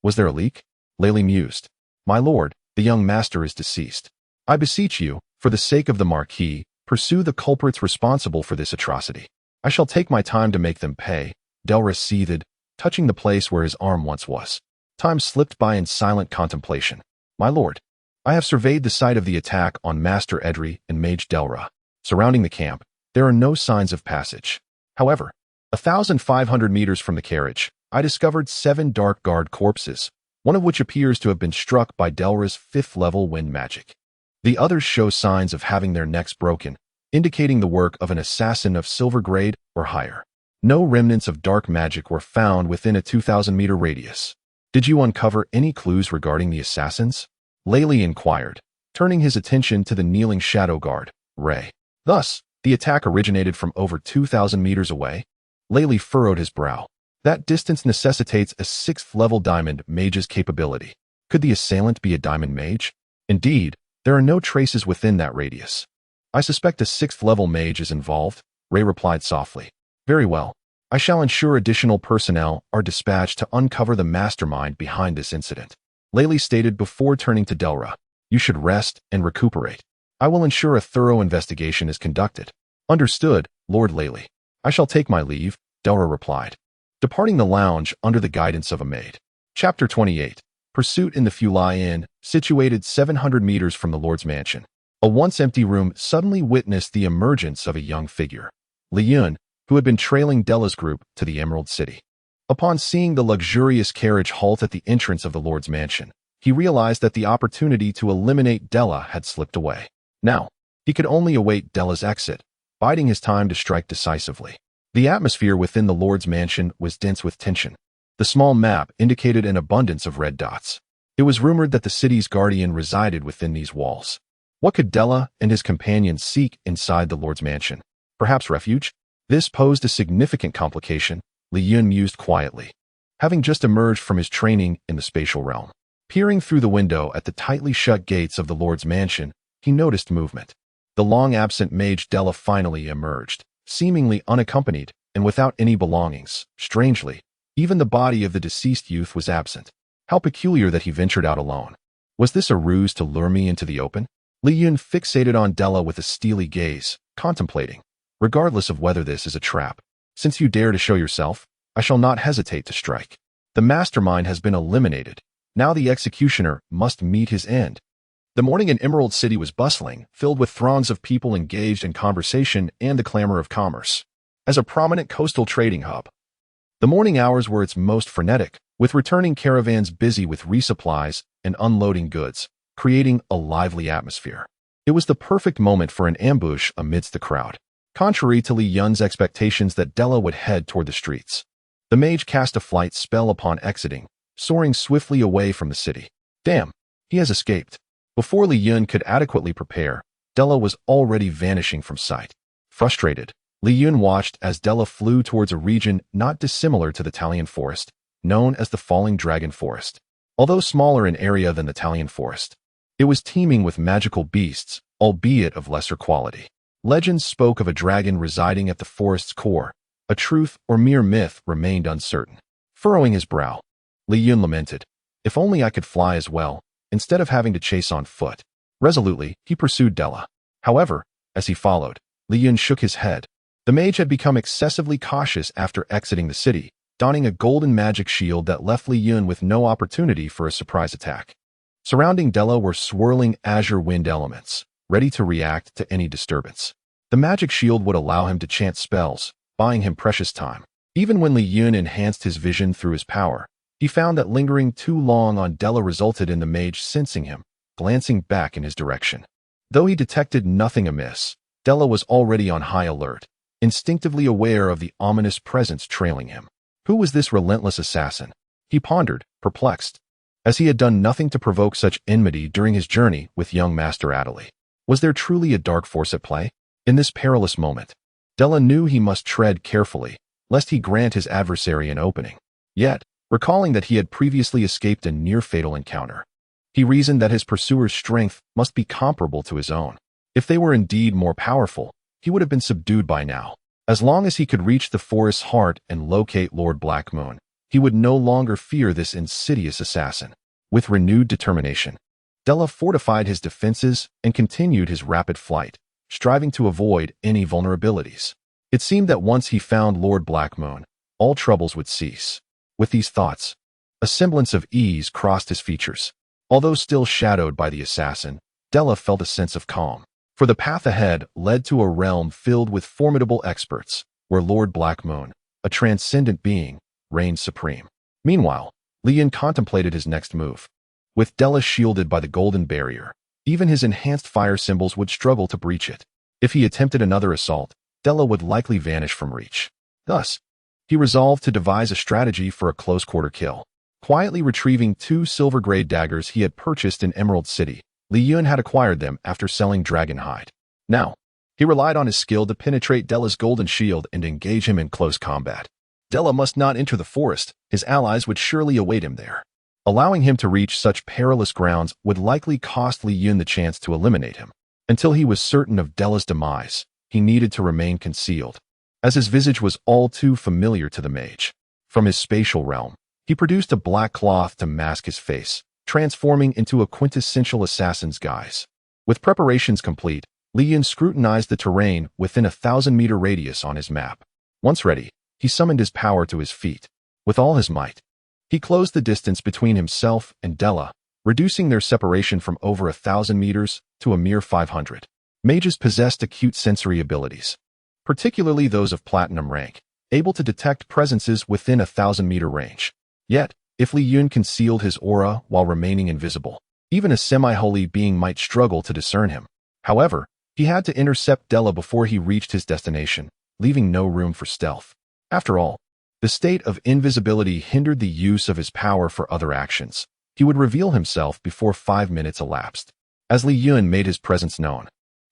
Was there a leak? Laley mused. My lord, the young master is deceased. I beseech you, for the sake of the Marquis, pursue the culprits responsible for this atrocity. I shall take my time to make them pay, Delra seethed, touching the place where his arm once was. Time slipped by in silent contemplation. My lord, I have surveyed the site of the attack on Master Edry and Mage Delra. Surrounding the camp, there are no signs of passage. However, 1,500 meters from the carriage, I discovered 7 Dark Guard corpses, one of which appears to have been struck by Delra's 5th-level wind magic. The others show signs of having their necks broken, indicating the work of an assassin of silver grade or higher. No remnants of dark magic were found within a 2,000-meter radius. Did you uncover any clues regarding the assassins? Laley inquired, turning his attention to the kneeling shadow guard, Ray. Thus, the attack originated from over 2,000 meters away? Laley furrowed his brow. That distance necessitates a 6th-level diamond mage's capability. Could the assailant be a diamond mage? Indeed, there are no traces within that radius. I suspect a 6th-level mage is involved, Ray replied softly. Very well. I shall ensure additional personnel are dispatched to uncover the mastermind behind this incident. Laley stated before turning to Delra. You should rest and recuperate. I will ensure a thorough investigation is conducted. Understood, Lord Laley. I shall take my leave, Delra replied, departing the lounge under the guidance of a maid. Chapter 28. Pursuit in the Fulai Inn, situated 700 meters from the Lord's mansion. A once-empty room suddenly witnessed the emergence of a young figure, Li Chen, who had been trailing Della's group to the Emerald City. Upon seeing the luxurious carriage halt at the entrance of the Lord's mansion, he realized that the opportunity to eliminate Della had slipped away. Now, he could only await Della's exit, biding his time to strike decisively. The atmosphere within the Lord's mansion was dense with tension. The small map indicated an abundance of red dots. It was rumored that the city's guardian resided within these walls. What could Della and his companions seek inside the Lord's mansion? Perhaps refuge? This posed a significant complication, Li Chen mused quietly, having just emerged from his training in the spatial realm. Peering through the window at the tightly shut gates of the Lord's mansion, he noticed movement. The long-absent mage Della finally emerged, seemingly unaccompanied and without any belongings. Strangely, Even the body of the deceased youth was absent. How peculiar that he ventured out alone. Was this a ruse to lure me into the open? Li Chen fixated on Della with a steely gaze, contemplating. Regardless of whether this is a trap, since you dare to show yourself, I shall not hesitate to strike. The mastermind has been eliminated. Now the executioner must meet his end. The morning in Emerald City was bustling, filled with throngs of people engaged in conversation and the clamor of commerce. As a prominent coastal trading hub, the morning hours were its most frenetic, with returning caravans busy with resupplies and unloading goods, creating a lively atmosphere. It was the perfect moment for an ambush amidst the crowd. Contrary to Li Chen's expectations that Della would head toward the streets, the mage cast a flight spell upon exiting, soaring swiftly away from the city. Damn, he has escaped. Before Li Chen could adequately prepare, Della was already vanishing from sight. Frustrated, Li Chen watched as Della flew towards a region not dissimilar to the Talion Forest, known as the Falling Dragon Forest. Although smaller in area than the Talion Forest, it was teeming with magical beasts, albeit of lesser quality. Legends spoke of a dragon residing at the forest's core. A truth or mere myth remained uncertain. Furrowing his brow, Li Chen lamented, if only I could fly as well, instead of having to chase on foot. Resolutely, he pursued Della. However, as he followed, Li Chen shook his head. The mage had become excessively cautious after exiting the city, donning a golden magic shield that left Li Chen with no opportunity for a surprise attack. Surrounding Della were swirling azure wind elements, ready to react to any disturbance. The magic shield would allow him to chant spells, buying him precious time. Even when Li Chen enhanced his vision through his power, he found that lingering too long on Della resulted in the mage sensing him, glancing back in his direction. Though he detected nothing amiss, Della was already on high alert, instinctively aware of the ominous presence trailing him. Who was this relentless assassin? He pondered, perplexed, as he had done nothing to provoke such enmity during his journey with young Master Adderley. Was there truly a dark force at play? In this perilous moment, Della knew he must tread carefully, lest he grant his adversary an opening. Yet, recalling that he had previously escaped a near-fatal encounter, he reasoned that his pursuer's strength must be comparable to his own. If they were indeed more powerful, he would have been subdued by now. As long as he could reach the forest's heart and locate Lord Blackmoon, he would no longer fear this insidious assassin. With renewed determination, Della fortified his defenses and continued his rapid flight, striving to avoid any vulnerabilities. It seemed that once he found Lord Blackmoon, all troubles would cease. With these thoughts, a semblance of ease crossed his features. Although still shadowed by the assassin, Della felt a sense of calm. For the path ahead led to a realm filled with formidable experts, where Lord Blackmoon, a transcendent being, reigned supreme. Meanwhile, Li Chen contemplated his next move. With Della shielded by the golden barrier, even his enhanced fire symbols would struggle to breach it. If he attempted another assault, Della would likely vanish from reach. Thus, he resolved to devise a strategy for a close-quarter kill. Quietly retrieving 2 silver-grade daggers he had purchased in Emerald City, Li Chen had acquired them after selling dragon hide. Now, he relied on his skill to penetrate Della's golden shield and engage him in close combat. Della must not enter the forest, his allies would surely await him there. Allowing him to reach such perilous grounds would likely cost Li Chen the chance to eliminate him. Until he was certain of Della's demise, he needed to remain concealed, as his visage was all too familiar to the mage. From his spatial realm, he produced a black cloth to mask his face, transforming into a quintessential assassin's guise. With preparations complete, Li Chen scrutinized the terrain within a 1,000-meter radius on his map. Once ready, he summoned his power to his feet. With all his might, he closed the distance between himself and Della, reducing their separation from over 1,000 meters to a mere 500. Mages possessed acute sensory abilities, particularly those of platinum rank, able to detect presences within a 1,000-meter range. Yet, if Li Chen concealed his aura while remaining invisible, even a semi-holy being might struggle to discern him. However, he had to intercept Della before he reached his destination, leaving no room for stealth. After all, the state of invisibility hindered the use of his power for other actions. He would reveal himself before 5 minutes elapsed. As Li Chen made his presence known,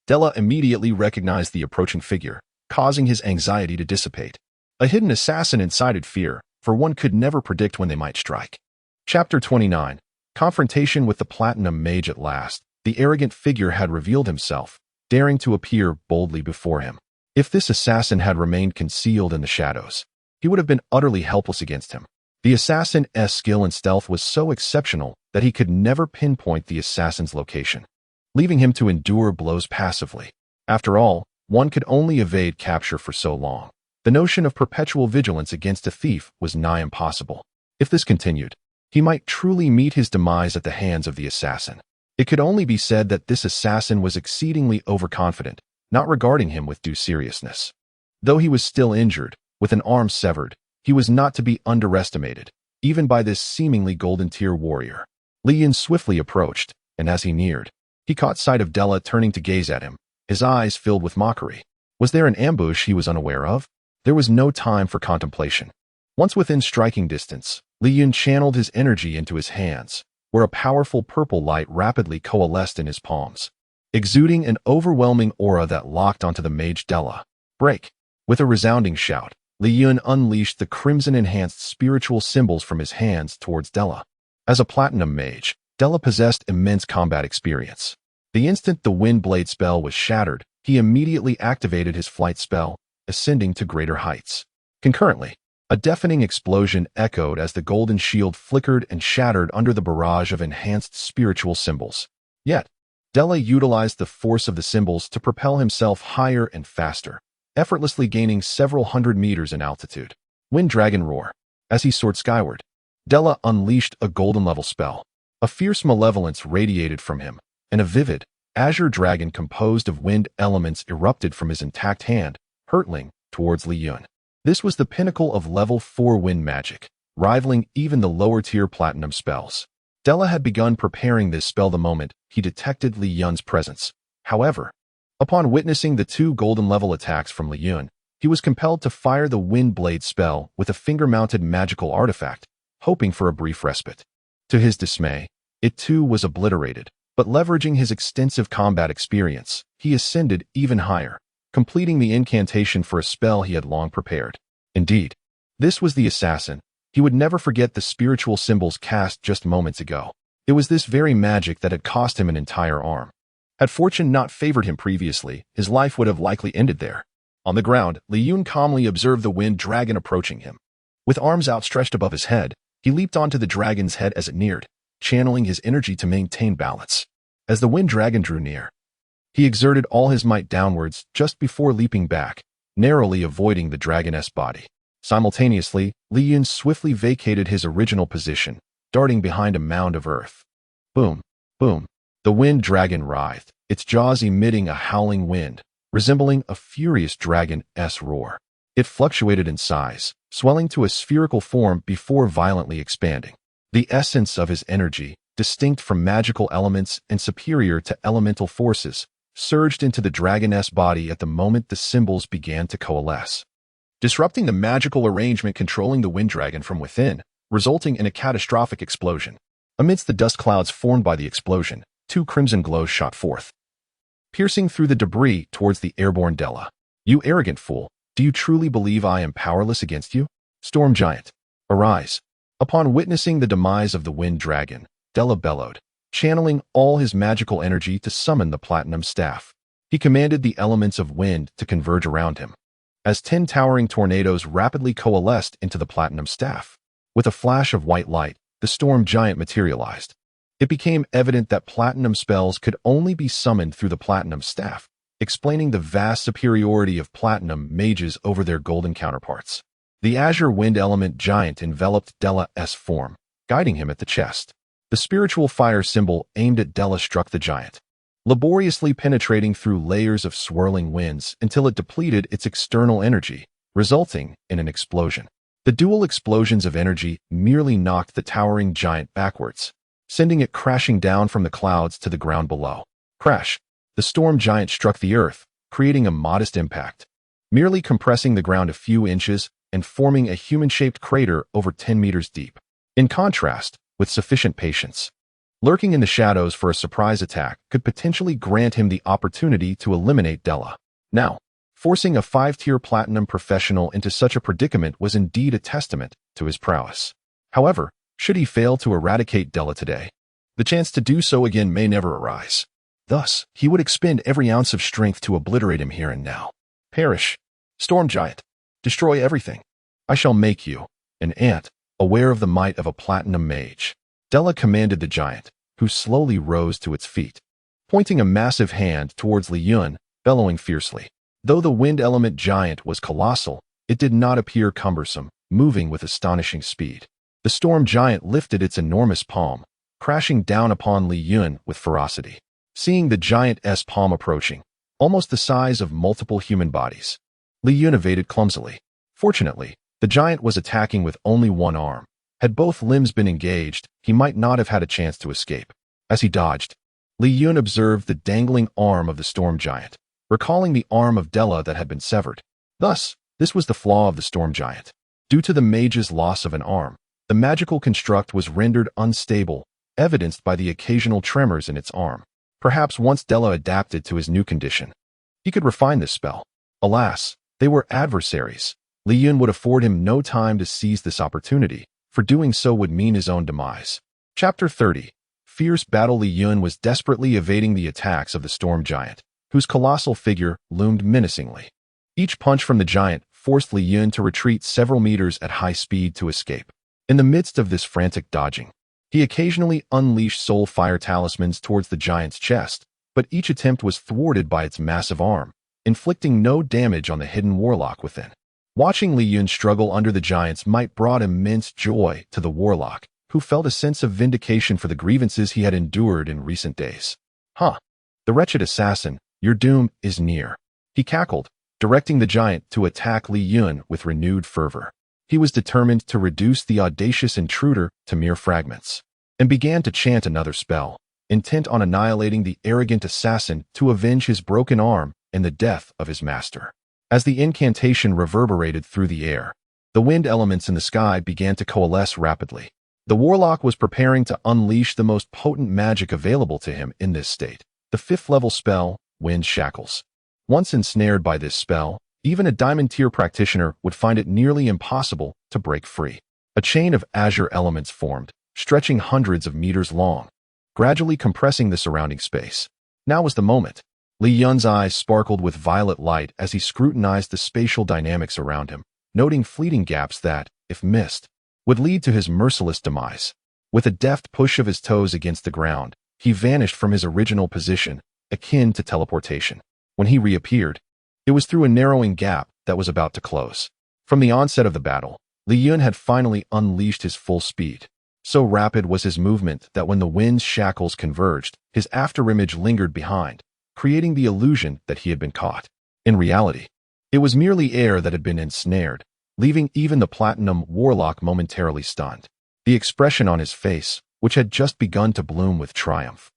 Della immediately recognized the approaching figure, causing his anxiety to dissipate. A hidden assassin incited fear, for one could never predict when they might strike. Chapter 29. Confrontation with the Platinum Mage. At last, the arrogant figure had revealed himself, daring to appear boldly before him. If this assassin had remained concealed in the shadows, he would have been utterly helpless against him. The assassin's skill and stealth was so exceptional that he could never pinpoint the assassin's location, leaving him to endure blows passively. After all, one could only evade capture for so long. The notion of perpetual vigilance against a thief was nigh impossible. If this continued, he might truly meet his demise at the hands of the assassin. It could only be said that this assassin was exceedingly overconfident, not regarding him with due seriousness. Though he was still injured, with an arm severed, he was not to be underestimated, even by this seemingly golden-tier warrior. Li Chen swiftly approached, and as he neared, he caught sight of Della turning to gaze at him, his eyes filled with mockery. Was there an ambush he was unaware of? There was no time for contemplation. Once within striking distance, Li Chen channeled his energy into his hands, where a powerful purple light rapidly coalesced in his palms, exuding an overwhelming aura that locked onto the mage Della. Break! With a resounding shout, Li Chen unleashed the crimson-enhanced spiritual symbols from his hands towards Della. As a platinum mage, Della possessed immense combat experience. The instant the wind blade spell was shattered, he immediately activated his flight spell, ascending to greater heights. Concurrently, a deafening explosion echoed as the golden shield flickered and shattered under the barrage of enhanced spiritual symbols. Yet, Della utilized the force of the symbols to propel himself higher and faster, effortlessly gaining several hundred meters in altitude. Wind Dragon Roar. As he soared skyward, Della unleashed a golden-level spell. A fierce malevolence radiated from him, and a vivid, azure dragon composed of wind elements erupted from his intact hand, hurtling towards Li Chen. This was the pinnacle of level 4 wind magic, rivaling even the lower-tier platinum spells. Della had begun preparing this spell the moment he detected Li Chen's presence. However, upon witnessing the two golden-level attacks from Li Chen, he was compelled to fire the wind blade spell with a finger-mounted magical artifact, hoping for a brief respite. To his dismay, it too was obliterated, but leveraging his extensive combat experience, he ascended even higher, completing the incantation for a spell he had long prepared. Indeed, this was the assassin. He would never forget the spiritual symbols cast just moments ago. It was this very magic that had cost him an entire arm. Had fortune not favored him previously, his life would have likely ended there. On the ground, Li Chen calmly observed the wind dragon approaching him. With arms outstretched above his head, he leaped onto the dragon's head as it neared, channeling his energy to maintain balance. As the wind dragon drew near, he exerted all his might downwards just before leaping back, narrowly avoiding the dragoness body. Simultaneously, Li Chen swiftly vacated his original position, darting behind a mound of earth. Boom, boom. The wind dragon writhed, its jaws emitting a howling wind, resembling a furious dragon's roar. It fluctuated in size, swelling to a spherical form before violently expanding. The essence of his energy, distinct from magical elements and superior to elemental forces, surged into the dragoness body at the moment the symbols began to coalesce, disrupting the magical arrangement controlling the wind dragon from within, resulting in a catastrophic explosion. Amidst the dust clouds formed by the explosion, two crimson glows shot forth, piercing through the debris towards the airborne Della. "You arrogant fool, do you truly believe I am powerless against you? Storm Giant, arise." Upon witnessing the demise of the wind dragon, Della bellowed, channeling all his magical energy to summon the platinum staff. He commanded the elements of wind to converge around him, as 10 towering tornadoes rapidly coalesced into the platinum staff. With a flash of white light, the storm giant materialized. It became evident that platinum spells could only be summoned through the platinum staff, explaining the vast superiority of platinum mages over their golden counterparts. The azure wind element giant enveloped Della's form, guiding him at the chest. The spiritual fire symbol aimed at Della struck the giant, laboriously penetrating through layers of swirling winds until it depleted its external energy, resulting in an explosion. The dual explosions of energy merely knocked the towering giant backwards, sending it crashing down from the clouds to the ground below. Crash! The storm giant struck the earth, creating a modest impact, merely compressing the ground a few inches and forming a human-shaped crater over 10 meters deep. In contrast, with sufficient patience, lurking in the shadows for a surprise attack could potentially grant him the opportunity to eliminate Della. Now, forcing a 5-tier platinum professional into such a predicament was indeed a testament to his prowess. However, should he fail to eradicate Della today, the chance to do so again may never arise. Thus, he would expend every ounce of strength to obliterate him here and now. Perish, Storm Giant. Destroy everything. I shall make you an ant, aware of the might of a platinum mage. Della commanded the giant, who slowly rose to its feet, pointing a massive hand towards Li Chen, bellowing fiercely. Though the wind element giant was colossal, it did not appear cumbersome, moving with astonishing speed. The storm giant lifted its enormous palm, crashing down upon Li Chen with ferocity. Seeing the giant's palm approaching, almost the size of multiple human bodies, Li Chen evaded clumsily. Fortunately, the giant was attacking with only one arm. Had both limbs been engaged, he might not have had a chance to escape. As he dodged, Li Chen observed the dangling arm of the storm giant, recalling the arm of Della that had been severed. Thus, this was the flaw of the storm giant. Due to the mage's loss of an arm, the magical construct was rendered unstable, evidenced by the occasional tremors in its arm. Perhaps once Della adapted to his new condition, he could refine this spell. Alas, they were adversaries. Li Chen would afford him no time to seize this opportunity, for doing so would mean his own demise. Chapter 30. Fierce battle. Li Chen was desperately evading the attacks of the storm giant, whose colossal figure loomed menacingly. Each punch from the giant forced Li Chen to retreat several meters at high speed to escape. In the midst of this frantic dodging, he occasionally unleashed soul fire talismans towards the giant's chest, but each attempt was thwarted by its massive arm, inflicting no damage on the hidden warlock within. Watching Li Chen struggle under the giant's might brought immense joy to the warlock, who felt a sense of vindication for the grievances he had endured in recent days. The wretched assassin, your doom is near. He cackled, directing the giant to attack Li Chen with renewed fervor. He was determined to reduce the audacious intruder to mere fragments, and began to chant another spell, intent on annihilating the arrogant assassin to avenge his broken arm and the death of his master. As the incantation reverberated through the air, the wind elements in the sky began to coalesce rapidly. The warlock was preparing to unleash the most potent magic available to him in this state, the 5th-level spell, Wind Shackles. Once ensnared by this spell, even a diamond-tier practitioner would find it nearly impossible to break free. A chain of azure elements formed, stretching hundreds of meters long, gradually compressing the surrounding space. Now was the moment. Li Chen's eyes sparkled with violet light as he scrutinized the spatial dynamics around him, noting fleeting gaps that, if missed, would lead to his merciless demise. With a deft push of his toes against the ground, he vanished from his original position, akin to teleportation. When he reappeared, it was through a narrowing gap that was about to close. From the onset of the battle, Li Chen had finally unleashed his full speed. So rapid was his movement that when the wind's shackles converged, his afterimage lingered behind, creating the illusion that he had been caught. In reality, it was merely air that had been ensnared, leaving even the platinum warlock momentarily stunned. The expression on his face, which had just begun to bloom with triumph,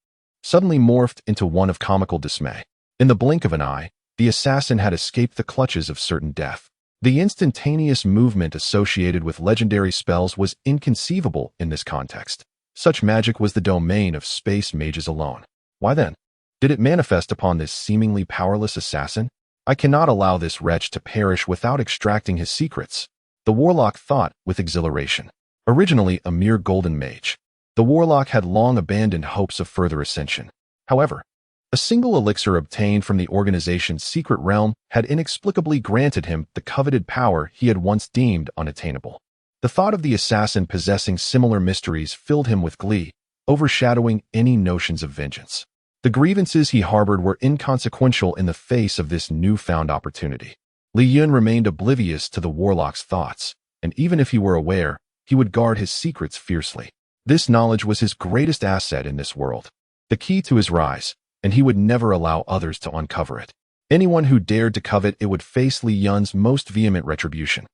suddenly morphed into one of comical dismay. In the blink of an eye, the assassin had escaped the clutches of certain death. The instantaneous movement associated with legendary spells was inconceivable in this context. Such magic was the domain of space mages alone. Why then did it manifest upon this seemingly powerless assassin? I cannot allow this wretch to perish without extracting his secrets, the warlock thought with exhilaration. Originally a mere golden mage, the warlock had long abandoned hopes of further ascension. However, a single elixir obtained from the organization's secret realm had inexplicably granted him the coveted power he had once deemed unattainable. The thought of the assassin possessing similar mysteries filled him with glee, overshadowing any notions of vengeance. The grievances he harbored were inconsequential in the face of this newfound opportunity. Li Chen remained oblivious to the warlock's thoughts, and even if he were aware, he would guard his secrets fiercely. This knowledge was his greatest asset in this world, the key to his rise, and he would never allow others to uncover it. Anyone who dared to covet it would face Li Chen's most vehement retribution.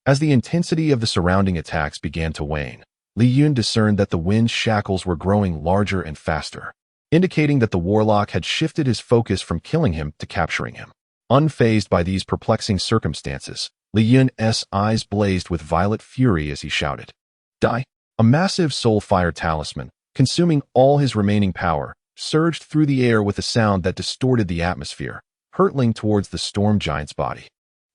As the intensity of the surrounding attacks began to wane, Li Chen discerned that the wind's shackles were growing larger and faster, indicating that the warlock had shifted his focus from killing him to capturing him. Unfazed by these perplexing circumstances, Li Chen's eyes blazed with violent fury as he shouted, "Die!" A massive soul fire talisman, consuming all his remaining power, surged through the air with a sound that distorted the atmosphere, hurtling towards the storm giant's body.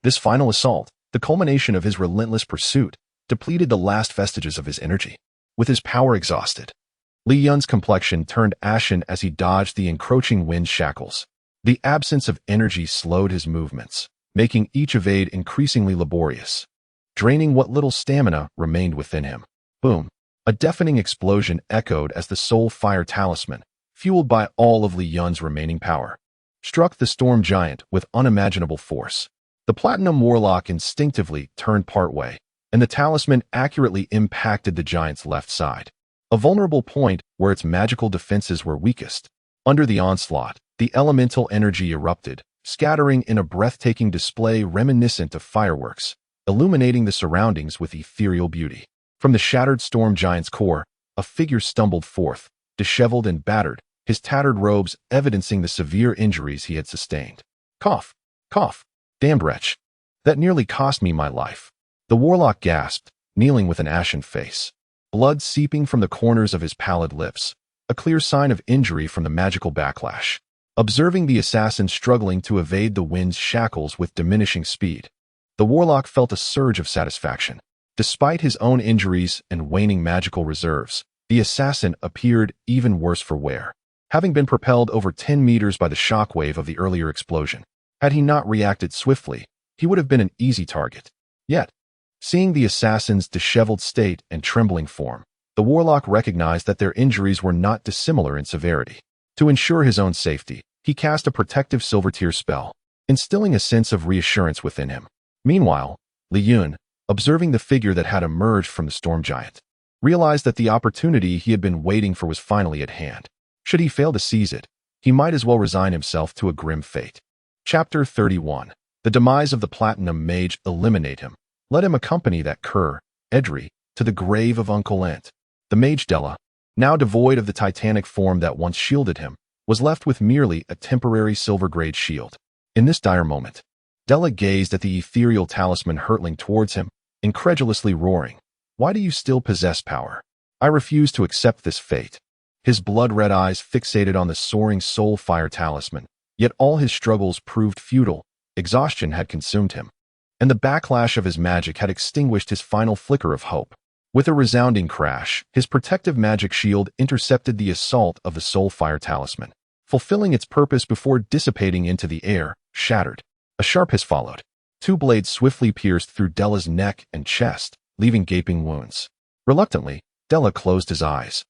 This final assault, the culmination of his relentless pursuit, depleted the last vestiges of his energy. With his power exhausted, Li Chen's complexion turned ashen as he dodged the encroaching wind shackles. The absence of energy slowed his movements, making each evade increasingly laborious. draining what little stamina remained within him. Boom! A deafening explosion echoed as the soul fire talisman, fueled by all of Li Yun's remaining power, struck the storm giant with unimaginable force. The platinum warlock instinctively turned partway, and the talisman accurately impacted the giant's left side, a vulnerable point where its magical defenses were weakest. Under the onslaught, the elemental energy erupted, scattering in a breathtaking display reminiscent of fireworks, illuminating the surroundings with ethereal beauty. From the shattered storm giant's core, a figure stumbled forth, disheveled and battered, his tattered robes evidencing the severe injuries he had sustained. Cough, cough, damned wretch. That nearly cost me my life. The warlock gasped, kneeling with an ashen face, blood seeping from the corners of his pallid lips, a clear sign of injury from the magical backlash. Observing the assassin struggling to evade the wind's shackles with diminishing speed, the warlock felt a surge of satisfaction. Despite his own injuries and waning magical reserves, the assassin appeared even worse for wear, having been propelled over 10 meters by the shockwave of the earlier explosion. Had he not reacted swiftly, he would have been an easy target. Yet, seeing the assassin's disheveled state and trembling form, the warlock recognized that their injuries were not dissimilar in severity. To ensure his own safety, he cast a protective silver tier spell, instilling a sense of reassurance within him. Meanwhile, Li Yun, observing the figure that had emerged from the storm giant, realized that the opportunity he had been waiting for was finally at hand. Should he fail to seize it, he might as well resign himself to a grim fate. Chapter 31. The demise of the Platinum Mage. Eliminate him. Let him accompany that cur, Edri, to the grave of Uncle Ent. The mage Della, now devoid of the titanic form that once shielded him, was left with merely a temporary silver-grade shield. In this dire moment, Della gazed at the ethereal talisman hurtling towards him, incredulously roaring, "Why do you still possess power? I refuse to accept this fate." His blood-red eyes fixated on the soaring soul fire talisman, yet all his struggles proved futile. Exhaustion had consumed him, and the backlash of his magic had extinguished his final flicker of hope. With a resounding crash, his protective magic shield intercepted the assault of the soul fire talisman, fulfilling its purpose before dissipating into the air, shattered. A sharp hiss followed. Two blades swiftly pierced through Della's neck and chest, leaving gaping wounds. Reluctantly, Della closed his eyes,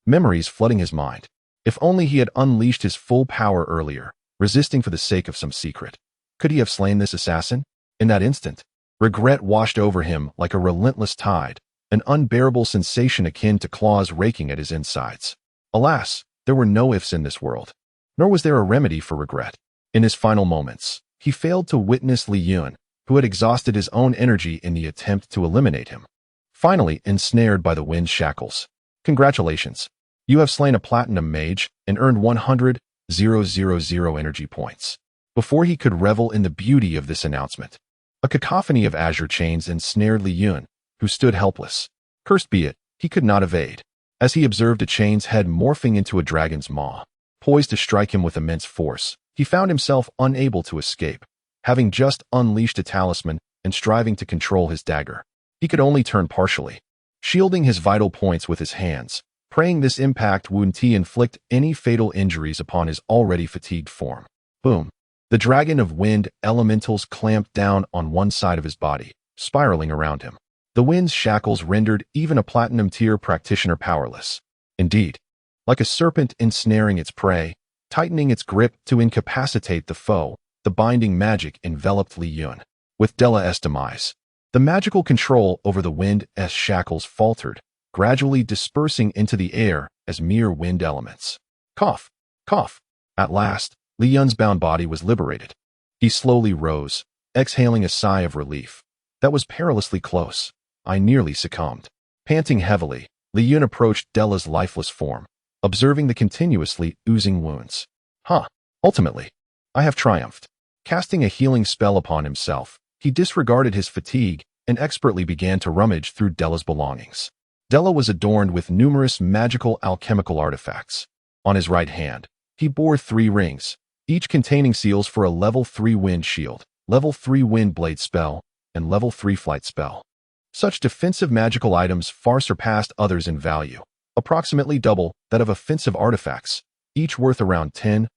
memories flooding his mind. If only he had unleashed his full power earlier, resisting for the sake of some secret. Could he have slain this assassin? In that instant, regret washed over him like a relentless tide, an unbearable sensation akin to claws raking at his insides. Alas, there were no ifs in this world, nor was there a remedy for regret. In his final moments, he failed to witness Li Yun, who had exhausted his own energy in the attempt to eliminate him, finally ensnared by the wind's shackles. Congratulations. You have slain a platinum mage and earned 100,000 energy points. Before he could revel in the beauty of this announcement, a cacophony of azure chains ensnared Li Yun, who stood helpless. Cursed be it, he could not evade. As he observed a chain's head morphing into a dragon's maw, poised to strike him with immense force, he found himself unable to escape. Having just unleashed a talisman and striving to control his dagger, he could only turn partially, shielding his vital points with his hands, praying this impact wouldn't inflict any fatal injuries upon his already fatigued form. Boom! The dragon of wind elementals clamped down on one side of his body, spiraling around him. The wind's shackles rendered even a platinum-tier practitioner powerless. Indeed, like a serpent ensnaring its prey, tightening its grip to incapacitate the foe, the binding magic enveloped Li Yun. With Della's demise, the magical control over the wind's shackles faltered, gradually dispersing into the air as mere wind elements. Cough, cough. At last, Li Yun's bound body was liberated. He slowly rose, exhaling a sigh of relief. That was perilously close. I nearly succumbed. Panting heavily, Li Yun approached Della's lifeless form, observing the continuously oozing wounds. Ultimately, I have triumphed. Casting a healing spell upon himself, he disregarded his fatigue and expertly began to rummage through Della's belongings. Della was adorned with numerous magical alchemical artifacts. On his right hand, he bore 3 rings, each containing seals for a level 3 wind shield, level 3 wind blade spell, and level 3 flight spell. Such defensive magical items far surpassed others in value, approximately double that of offensive artifacts, each worth around 10,000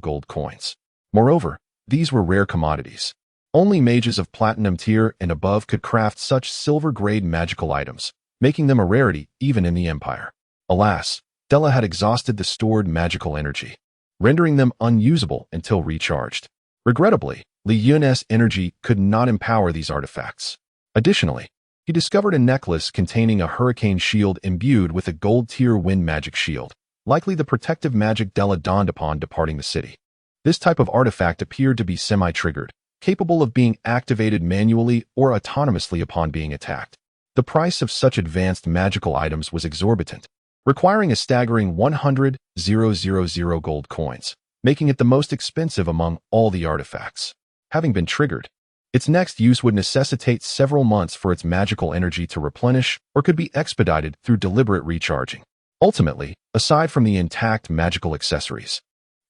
gold coins. Moreover, these were rare commodities. Only mages of platinum tier and above could craft such silver-grade magical items, making them a rarity even in the Empire. Alas, Della had exhausted the stored magical energy, rendering them unusable until recharged. Regrettably, Li Chen's energy could not empower these artifacts. Additionally, he discovered a necklace containing a hurricane shield imbued with a gold-tier wind magic shield, likely the protective magic Della donned upon departing the city. This type of artifact appeared to be semi-triggered, capable of being activated manually or autonomously upon being attacked. The price of such advanced magical items was exorbitant, requiring a staggering 100,000 gold coins, making it the most expensive among all the artifacts. Having been triggered, its next use would necessitate several months for its magical energy to replenish or could be expedited through deliberate recharging. Ultimately, aside from the intact magical accessories,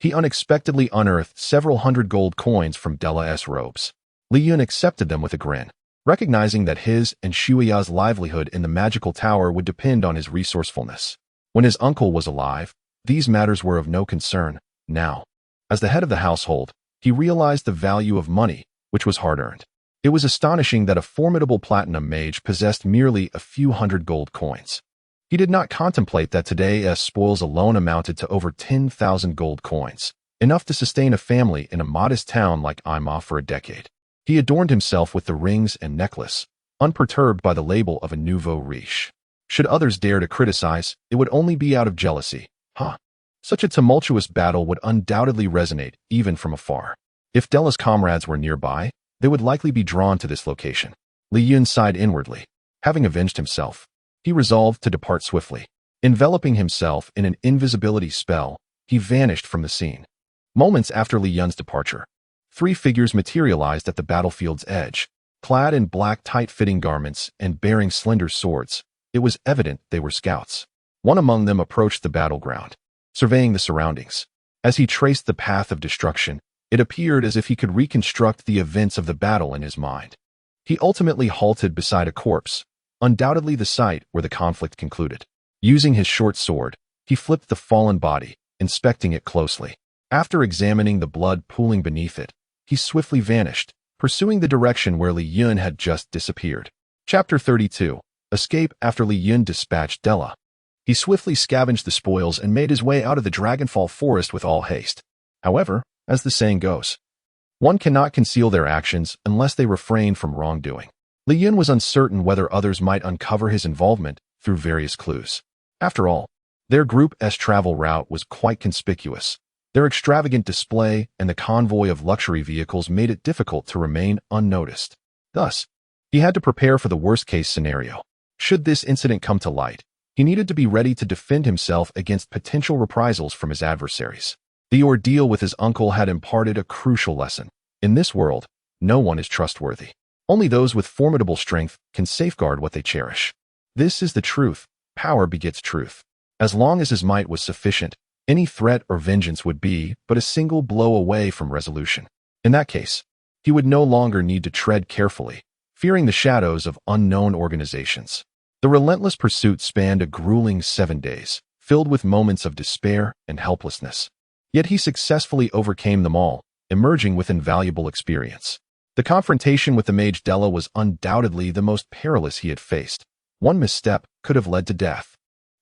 he unexpectedly unearthed several hundred gold coins from Della's robes. Li Chen accepted them with a grin, recognizing that his and Shuya's livelihood in the magical tower would depend on his resourcefulness. When his uncle was alive, these matters were of no concern. Now, as the head of the household, he realized the value of money, which was hard-earned. It was astonishing that a formidable platinum mage possessed merely a few hundred gold coins. He did not contemplate that today's spoils alone amounted to over 10,000 gold coins, enough to sustain a family in a modest town like Ima for a decade. He adorned himself with the rings and necklace, unperturbed by the label of a nouveau riche. Should others dare to criticize, it would only be out of jealousy. Such a tumultuous battle would undoubtedly resonate even from afar. If Della's comrades were nearby, they would likely be drawn to this location. Li Chen sighed inwardly. Having avenged himself, he resolved to depart swiftly. Enveloping himself in an invisibility spell, he vanished from the scene. Moments after Li Chen's departure, 3 figures materialized at the battlefield's edge, clad in black tight-fitting garments and bearing slender swords. It was evident they were scouts. One among them approached the battleground, surveying the surroundings. As he traced the path of destruction, it appeared as if he could reconstruct the events of the battle in his mind. He ultimately halted beside a corpse, undoubtedly the site where the conflict concluded. Using his short sword, he flipped the fallen body, inspecting it closely. After examining the blood pooling beneath it, he swiftly vanished, pursuing the direction where Li Chen had just disappeared. Chapter 32. Escape after Li Chen dispatched Della. He swiftly scavenged the spoils and made his way out of the Dragonfall forest with all haste. However, as the saying goes, one cannot conceal their actions unless they refrain from wrongdoing. Li Chen was uncertain whether others might uncover his involvement through various clues. After all, their group's travel route was quite conspicuous. Their extravagant display and the convoy of luxury vehicles made it difficult to remain unnoticed. Thus, he had to prepare for the worst-case scenario. Should this incident come to light, he needed to be ready to defend himself against potential reprisals from his adversaries. The ordeal with his uncle had imparted a crucial lesson. In this world, no one is trustworthy. Only those with formidable strength can safeguard what they cherish. This is the truth. Power begets truth. As long as his might was sufficient, any threat or vengeance would be but a single blow away from resolution. In that case, he would no longer need to tread carefully, fearing the shadows of unknown organizations. The relentless pursuit spanned a grueling 7 days, filled with moments of despair and helplessness. Yet he successfully overcame them all, emerging with invaluable experience. The confrontation with the mage Della was undoubtedly the most perilous he had faced. One misstep could have led to death.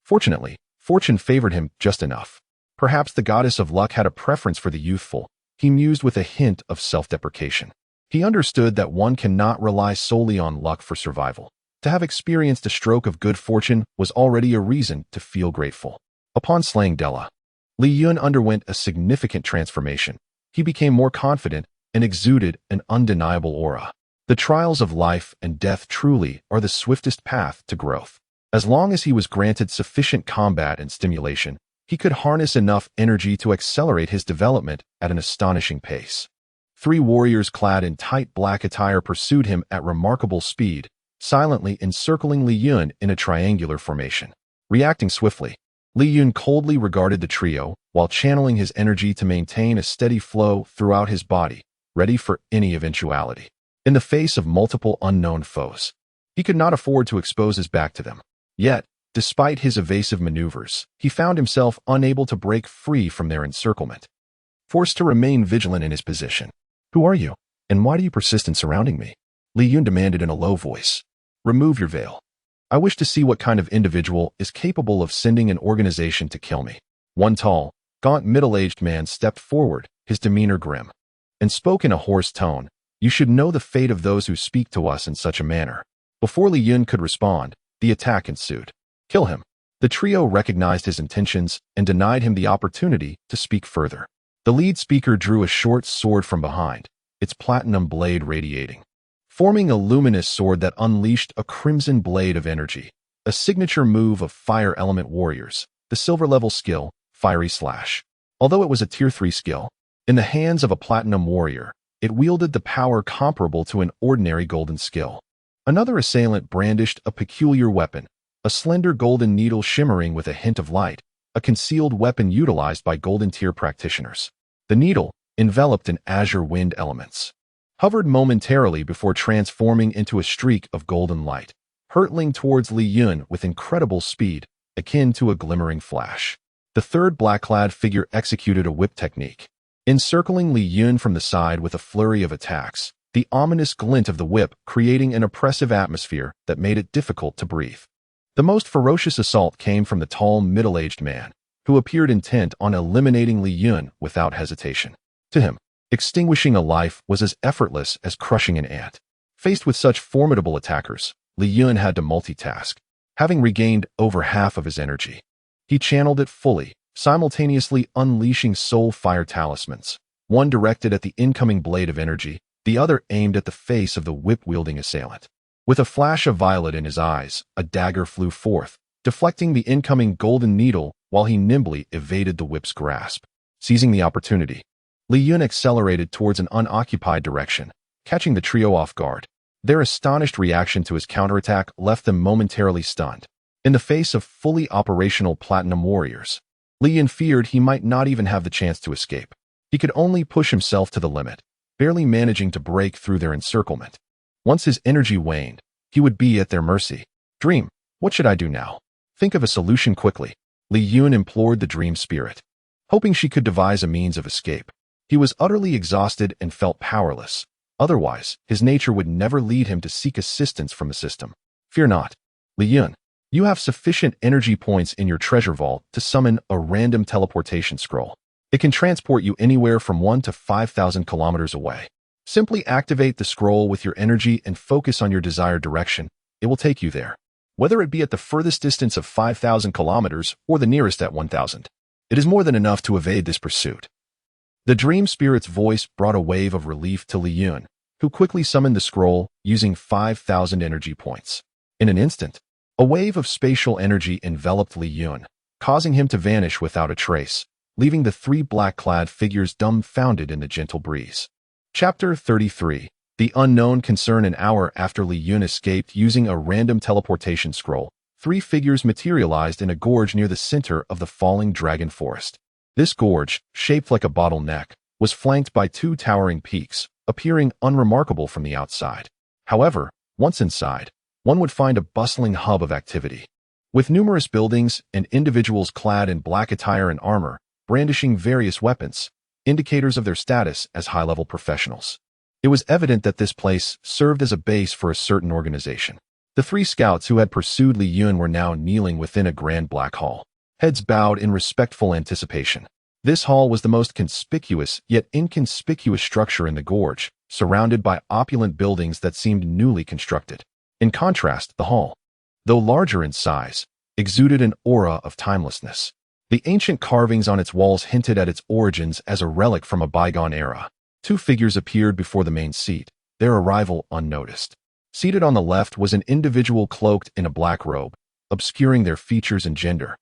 Fortunately, fortune favored him just enough. Perhaps the goddess of luck had a preference for the youthful, he mused with a hint of self-deprecation. He understood that one cannot rely solely on luck for survival. To have experienced a stroke of good fortune was already a reason to feel grateful. Upon slaying Della, Li Chen underwent a significant transformation. He became more confident and exuded an undeniable aura. The trials of life and death truly are the swiftest path to growth. As long as he was granted sufficient combat and stimulation, he could harness enough energy to accelerate his development at an astonishing pace. 3 warriors clad in tight black attire pursued him at remarkable speed, silently encircling Li Chen in a triangular formation. Reacting swiftly, Li Chen coldly regarded the trio while channeling his energy to maintain a steady flow throughout his body, ready for any eventuality. In the face of multiple unknown foes, he could not afford to expose his back to them. Yet, despite his evasive maneuvers, he found himself unable to break free from their encirclement. Forced to remain vigilant in his position. "Who are you?" And why do you persist in surrounding me? Li Yun demanded in a low voice. Remove your veil. I wish to see what kind of individual is capable of sending an organization to kill me. One tall, gaunt middle-aged man stepped forward, his demeanor grim, and spoke in a hoarse tone. You should know the fate of those who speak to us in such a manner. Before Li Yun could respond, the attack ensued. Kill him. The trio recognized his intentions and denied him the opportunity to speak further. The lead speaker drew a short sword from behind, its platinum blade radiating, forming a luminous sword that unleashed a crimson blade of energy, a signature move of fire element warriors, the silver-level skill, Fiery Slash. Although it was a Tier 3 skill, in the hands of a platinum warrior, it wielded the power comparable to an ordinary golden skill. Another assailant brandished a peculiar weapon, a slender golden needle shimmering with a hint of light, a concealed weapon utilized by golden tier practitioners. The needle, enveloped in azure wind elements, hovered momentarily before transforming into a streak of golden light, hurtling towards Li Yun with incredible speed, akin to a glimmering flash. The third black-clad figure executed a whip technique, encircling Li Yun from the side with a flurry of attacks, the ominous glint of the whip creating an oppressive atmosphere that made it difficult to breathe. The most ferocious assault came from the tall, middle-aged man, who appeared intent on eliminating Li Yun without hesitation. To him, extinguishing a life was as effortless as crushing an ant. Faced with such formidable attackers, Li Yun had to multitask. Having regained over half of his energy, he channeled it fully, simultaneously unleashing soul fire talismans, one directed at the incoming blade of energy, the other aimed at the face of the whip-wielding assailant. With a flash of violet in his eyes, a dagger flew forth, deflecting the incoming golden needle while he nimbly evaded the whip's grasp. Seizing the opportunity, Li Yun accelerated towards an unoccupied direction, catching the trio off guard. Their astonished reaction to his counterattack left them momentarily stunned. In the face of fully operational platinum warriors, Li Yun feared he might not even have the chance to escape. He could only push himself to the limit, barely managing to break through their encirclement. Once his energy waned, he would be at their mercy. Dream, what should I do now? Think of a solution quickly. Li Yun implored the dream spirit, hoping she could devise a means of escape. He was utterly exhausted and felt powerless. Otherwise, his nature would never lead him to seek assistance from the system. Fear not, Li Yun. You have sufficient energy points in your treasure vault to summon a random teleportation scroll. It can transport you anywhere from 1 to 5,000 kilometers away. Simply activate the scroll with your energy and focus on your desired direction. It will take you there, whether it be at the furthest distance of 5,000 kilometers or the nearest at 1,000. It is more than enough to evade this pursuit. The dream spirit's voice brought a wave of relief to Li Yun, who quickly summoned the scroll using 5,000 energy points. In an instant, a wave of spatial energy enveloped Li Yun, causing him to vanish without a trace, leaving the three black-clad figures dumbfounded in the gentle breeze. Chapter 33. The unknown concern. An hour after Li Yun escaped using a random teleportation scroll, three figures materialized in a gorge near the center of the falling dragon forest. This gorge, shaped like a bottleneck, was flanked by two towering peaks, appearing unremarkable from the outside. However, once inside, one would find a bustling hub of activity, with numerous buildings and individuals clad in black attire and armor, brandishing various weapons, indicators of their status as high-level professionals. It was evident that this place served as a base for a certain organization. The three scouts who had pursued Li Yun were now kneeling within a grand black hall, heads bowed in respectful anticipation. This hall was the most conspicuous yet inconspicuous structure in the gorge, surrounded by opulent buildings that seemed newly constructed. In contrast, the hall, though larger in size, exuded an aura of timelessness. The ancient carvings on its walls hinted at its origins as a relic from a bygone era. Two figures appeared before the main seat, their arrival unnoticed. Seated on the left was an individual cloaked in a black robe, obscuring their features and gender,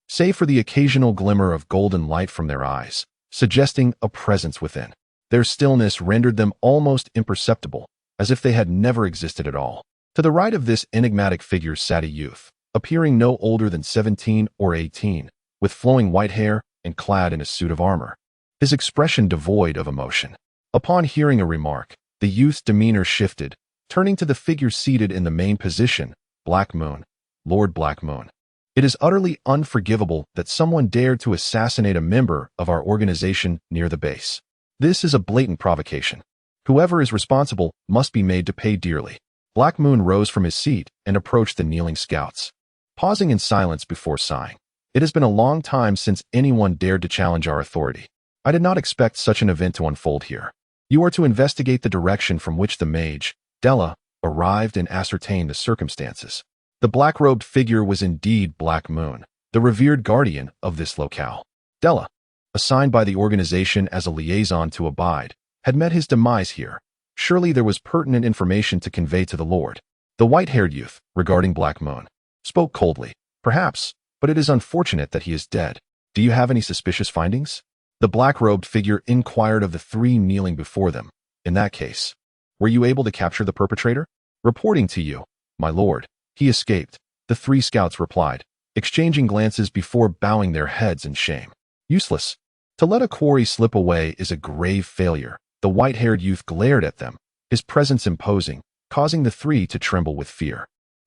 save for the occasional glimmer of golden light from their eyes, suggesting a presence within. Their stillness rendered them almost imperceptible, as if they had never existed at all. To the right of this enigmatic figure sat a youth, appearing no older than 17 or 18, with flowing white hair and clad in a suit of armor, his expression devoid of emotion. Upon hearing a remark, the youth's demeanor shifted, turning to the figure seated in the main position, Black Moon, Lord Black Moon. It is utterly unforgivable that someone dared to assassinate a member of our organization near the base. This is a blatant provocation. Whoever is responsible must be made to pay dearly. Black Moon rose from his seat and approached the kneeling scouts, pausing in silence before sighing. It has been a long time since anyone dared to challenge our authority. I did not expect such an event to unfold here. You are to investigate the direction from which the mage, Della, arrived and ascertain the circumstances. The black-robed figure was indeed Black Moon, the revered guardian of this locale. Della, assigned by the organization as a liaison to Abide, had met his demise here. Surely there was pertinent information to convey to the Lord. The white-haired youth, regarding Black Moon, spoke coldly. Perhaps, but it is unfortunate that he is dead. Do you have any suspicious findings? The black-robed figure inquired of the three kneeling before them. In that case, were you able to capture the perpetrator? Reporting to you, my lord, he escaped, the three scouts replied, exchanging glances before bowing their heads in shame. Useless. To let a quarry slip away is a grave failure. The white-haired youth glared at them, his presence imposing, causing the three to tremble with fear.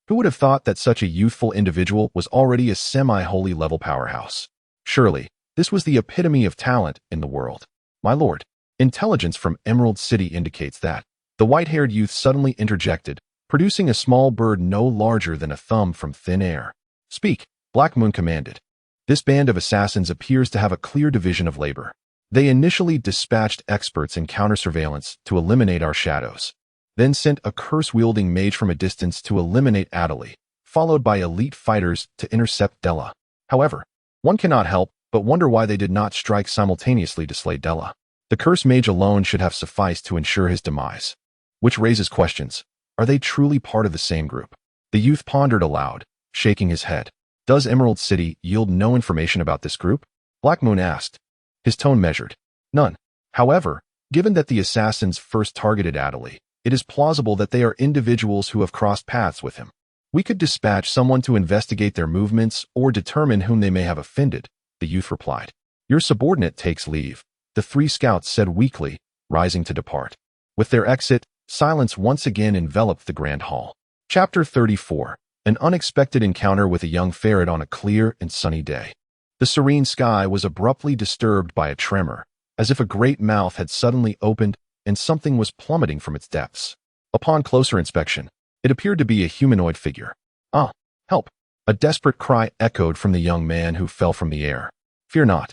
Who would have thought that such a youthful individual was already a semi-holy level powerhouse? Surely, this was the epitome of talent in the world. My lord, intelligence from Emerald City indicates that. The white-haired youth suddenly interjected, producing a small bird no larger than a thumb from thin air. Speak, Black Moon commanded. This band of assassins appears to have a clear division of labor. They initially dispatched experts in counter-surveillance to eliminate our shadows, then sent a curse-wielding mage from a distance to eliminate Adderley, followed by elite fighters to intercept Della. However, one cannot help but wonder why they did not strike simultaneously to slay Della. The curse mage alone should have sufficed to ensure his demise. Which raises questions. Are they truly part of the same group? The youth pondered aloud, shaking his head. Does Emerald City yield no information about this group? Black Moon asked. His tone measured. None. However, given that the assassins first targeted Adderley, it is plausible that they are individuals who have crossed paths with him. We could dispatch someone to investigate their movements or determine whom they may have offended, the youth replied. Your subordinate takes leave, the three scouts said weakly, rising to depart. With their exit, silence once again enveloped the grand hall. Chapter 34. An unexpected encounter with a young ferret on a clear and sunny day. The serene sky was abruptly disturbed by a tremor, as if a great mouth had suddenly opened and something was plummeting from its depths. Upon closer inspection, it appeared to be a humanoid figure. Ah, help! A desperate cry echoed from the young man who fell from the air. Fear not.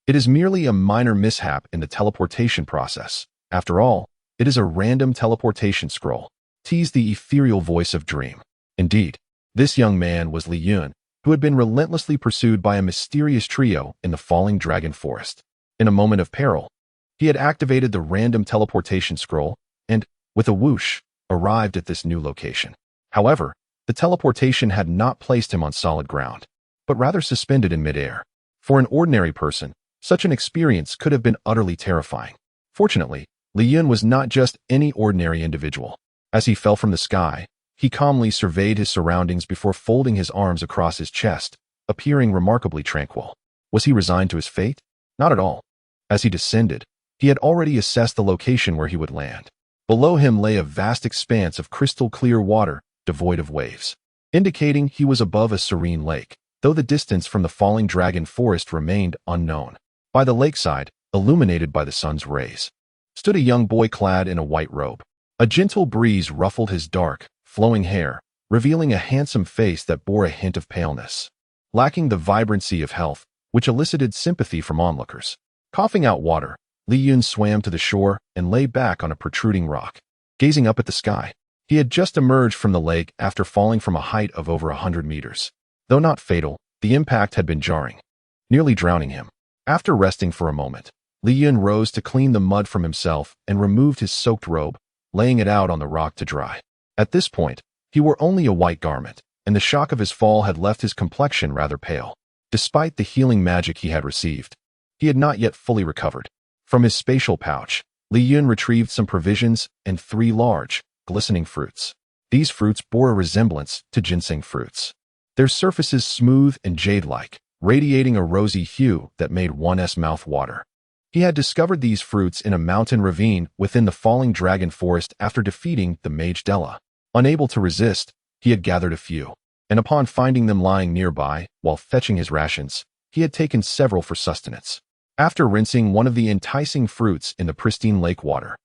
It is merely a minor mishap in the teleportation process. After all, it is a random teleportation scroll, teased the ethereal voice of Dream. Indeed, this young man was Li Chen, who had been relentlessly pursued by a mysterious trio in the falling dragon forest. In a moment of peril, he had activated the random teleportation scroll and, with a whoosh, arrived at this new location. However, the teleportation had not placed him on solid ground, but rather suspended in midair. For an ordinary person, such an experience could have been utterly terrifying. Fortunately, Li Chen was not just any ordinary individual. As he fell from the sky, he calmly surveyed his surroundings before folding his arms across his chest, appearing remarkably tranquil. Was he resigned to his fate? Not at all. As he descended, he had already assessed the location where he would land. Below him lay a vast expanse of crystal-clear water, devoid of waves, indicating he was above a serene lake, though the distance from the falling dragon forest remained unknown. By the lakeside, illuminated by the sun's rays, stood a young boy clad in a white robe. A gentle breeze ruffled his dark, flowing hair, revealing a handsome face that bore a hint of paleness, lacking the vibrancy of health, which elicited sympathy from onlookers. Coughing out water, Li Chen swam to the shore and lay back on a protruding rock, gazing up at the sky. He had just emerged from the lake after falling from a height of over 100 meters. Though not fatal, the impact had been jarring, nearly drowning him. After resting for a moment, Li Chen rose to clean the mud from himself and removed his soaked robe, laying it out on the rock to dry. At this point, he wore only a white garment, and the shock of his fall had left his complexion rather pale. Despite the healing magic he had received, he had not yet fully recovered. From his spatial pouch, Li Chen retrieved some provisions and 3 large, glistening fruits. These fruits bore a resemblance to ginseng fruits, their surfaces smooth and jade-like, radiating a rosy hue that made one's mouth water. He had discovered these fruits in a mountain ravine within the falling dragon forest after defeating the mage Della. Unable to resist, he had gathered a few, and upon finding them lying nearby, while fetching his rations, he had taken several for sustenance. After rinsing one of the enticing fruits in the pristine lake water,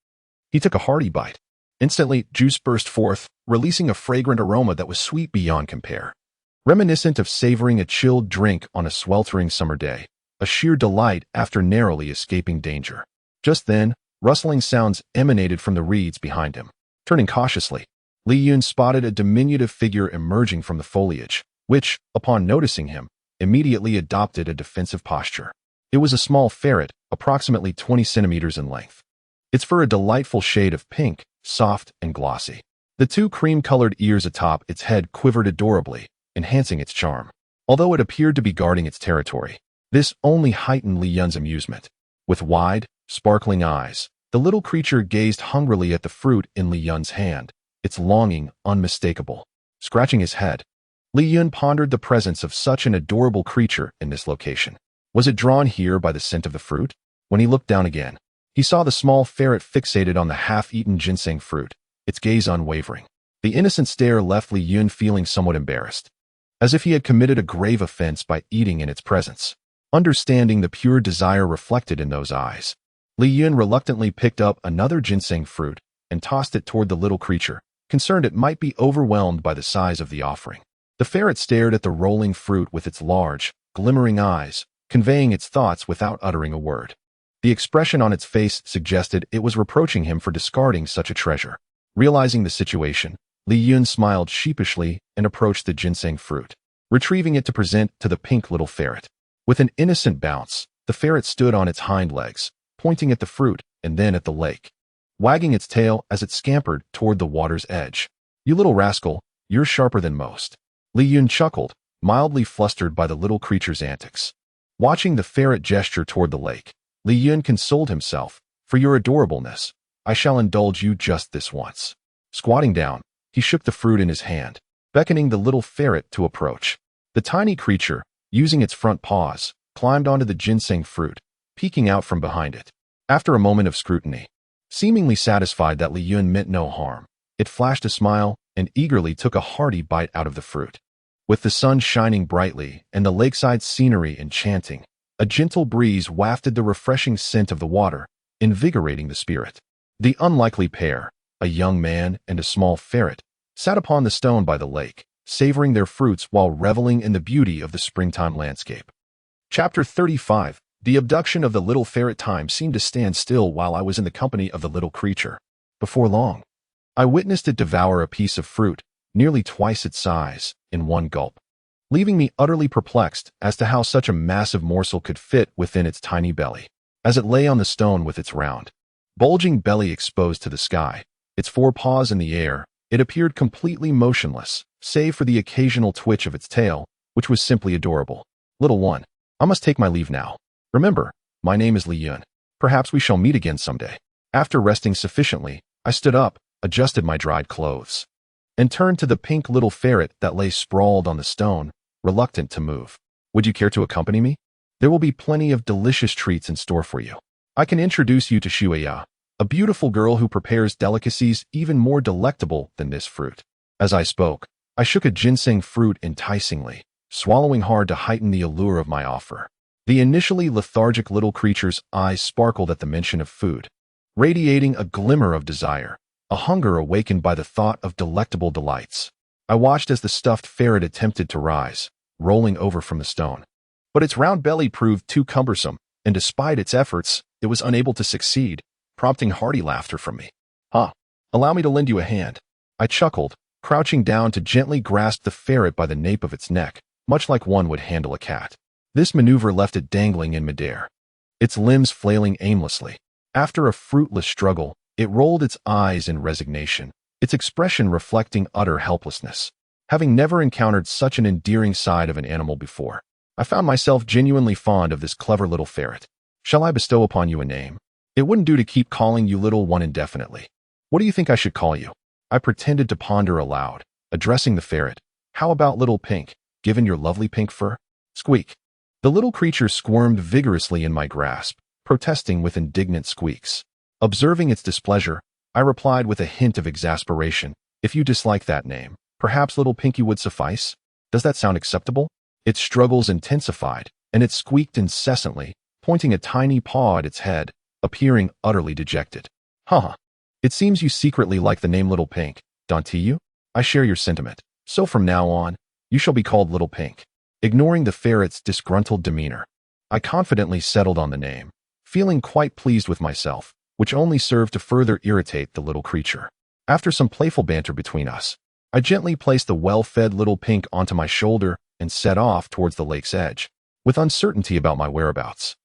He took a hearty bite. Instantly, juice burst forth, releasing a fragrant aroma that was sweet beyond compare. Reminiscent of savoring a chilled drink on a sweltering summer day, a sheer delight after narrowly escaping danger. Just then, rustling sounds emanated from the reeds behind him. Turning cautiously, Li Chen spotted a diminutive figure emerging from the foliage, which, upon noticing him, immediately adopted a defensive posture. It was a small ferret, approximately 20 centimeters in length. Its fur a delightful shade of pink, soft and glossy. The two cream-colored ears atop its head quivered adorably, enhancing its charm. Although it appeared to be guarding its territory, this only heightened Li Chen's amusement. With wide, sparkling eyes, the little creature gazed hungrily at the fruit in Li Chen's hand, its longing unmistakable. Scratching his head, Li Chen pondered the presence of such an adorable creature in this location. Was it drawn here by the scent of the fruit? When he looked down again, he saw the small ferret fixated on the half-eaten ginseng fruit, its gaze unwavering. The innocent stare left Li Chen feeling somewhat embarrassed, as if he had committed a grave offense by eating in its presence. Understanding the pure desire reflected in those eyes, Li Chen reluctantly picked up another ginseng fruit and tossed it toward the little creature, concerned it might be overwhelmed by the size of the offering. The ferret stared at the rolling fruit with its large, glimmering eyes, conveying its thoughts without uttering a word. The expression on its face suggested it was reproaching him for discarding such a treasure. Realizing the situation, Li Chen smiled sheepishly and approached the ginseng fruit, retrieving it to present to the pink little ferret. With an innocent bounce, the ferret stood on its hind legs, pointing at the fruit and then at the lake, wagging its tail as it scampered toward the water's edge. "You little rascal, you're sharper than most." Li Chen chuckled, mildly flustered by the little creature's antics. Watching the ferret gesture toward the lake, Li Chen consoled himself, "For your adorableness, I shall indulge you just this once." Squatting down, he shook the fruit in his hand, beckoning the little ferret to approach. The tiny creature, using its front paws, climbed onto the ginseng fruit, peeking out from behind it. After a moment of scrutiny, seemingly satisfied that Li Chen meant no harm, it flashed a smile and eagerly took a hearty bite out of the fruit. With the sun shining brightly and the lakeside scenery enchanting, a gentle breeze wafted the refreshing scent of the water, invigorating the spirit. The unlikely pair, a young man and a small ferret, sat upon the stone by the lake, savoring their fruits while reveling in the beauty of the springtime landscape. Chapter 35. The abduction of the little ferret. Time seemed to stand still while I was in the company of the little creature. Before long, I witnessed it devour a piece of fruit, nearly twice its size, in one gulp, leaving me utterly perplexed as to how such a massive morsel could fit within its tiny belly. As it lay on the stone with its round, bulging belly exposed to the sky, its four paws in the air, it appeared completely motionless, save for the occasional twitch of its tail, which was simply adorable. "Little one, I must take my leave now. Remember, my name is Li Chen. Perhaps we shall meet again someday." After resting sufficiently, I stood up, adjusted my dried clothes, and turned to the pink little ferret that lay sprawled on the stone, reluctant to move. "Would you care to accompany me? There will be plenty of delicious treats in store for you. I can introduce you to Shueya, a beautiful girl who prepares delicacies even more delectable than this fruit." As I spoke, I shook a ginseng fruit enticingly, swallowing hard to heighten the allure of my offer. The initially lethargic little creature's eyes sparkled at the mention of food, radiating a glimmer of desire, a hunger awakened by the thought of delectable delights. I watched as the stuffed ferret attempted to rise, rolling over from the stone. But its round belly proved too cumbersome, and despite its efforts, it was unable to succeed, prompting hearty laughter from me. "Huh, allow me to lend you a hand." I chuckled, crouching down to gently grasp the ferret by the nape of its neck, much like one would handle a cat. This maneuver left it dangling in midair, its limbs flailing aimlessly. After a fruitless struggle, it rolled its eyes in resignation, its expression reflecting utter helplessness. Having never encountered such an endearing side of an animal before, I found myself genuinely fond of this clever little ferret. "Shall I bestow upon you a name? It wouldn't do to keep calling you little one indefinitely. What do you think I should call you?" I pretended to ponder aloud, addressing the ferret. "How about Little Pink, given your lovely pink fur?" Squeak. The little creature squirmed vigorously in my grasp, protesting with indignant squeaks. Observing its displeasure, I replied with a hint of exasperation, "If you dislike that name, perhaps Little Pinky would suffice? Does that sound acceptable?" Its struggles intensified, and it squeaked incessantly, pointing a tiny paw at its head, appearing utterly dejected. "Huh. It seems you secretly like the name Little Pink, don't you? I share your sentiment. So from now on, you shall be called Little Pink. Ignoring the ferret's disgruntled demeanor, I confidently settled on the name, feeling quite pleased with myself, which only served to further irritate the little creature. After some playful banter between us, I gently placed the well-fed Little Pink onto my shoulder and set off towards the lake's edge, with uncertainty about my whereabouts.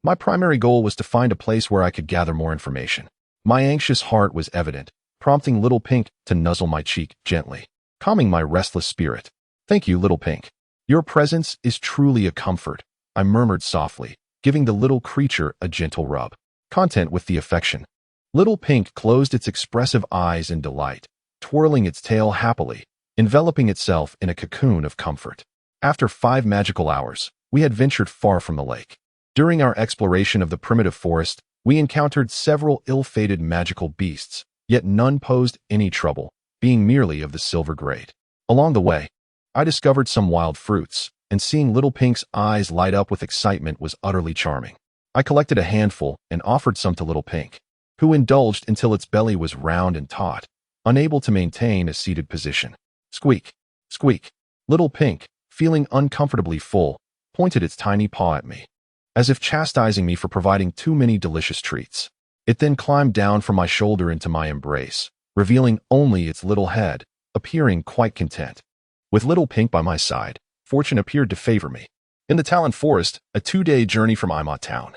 My primary goal was to find a place where I could gather more information. My anxious heart was evident, prompting Little Pink to nuzzle my cheek gently, calming my restless spirit. Thank you, Little Pink. Your presence is truly a comfort, I murmured softly, giving the little creature a gentle rub. Content with the affection. Little Pink closed its expressive eyes in delight, twirling its tail happily, enveloping itself in a cocoon of comfort. After 5 magical hours, we had ventured far from the lake. During our exploration of the primitive forest, we encountered several ill-fated magical beasts, yet none posed any trouble, being merely of the silver grade. Along the way, I discovered some wild fruits, and seeing Little Pink's eyes light up with excitement was utterly charming. I collected a handful and offered some to Little Pink, who indulged until its belly was round and taut, unable to maintain a seated position. Squeak, squeak. Little Pink, feeling uncomfortably full, pointed its tiny paw at me, as if chastising me for providing too many delicious treats. It then climbed down from my shoulder into my embrace, revealing only its little head, appearing quite content. With Little Pink by my side, fortune appeared to favor me. In the Talon Forest, a 2-day journey from Imot Town,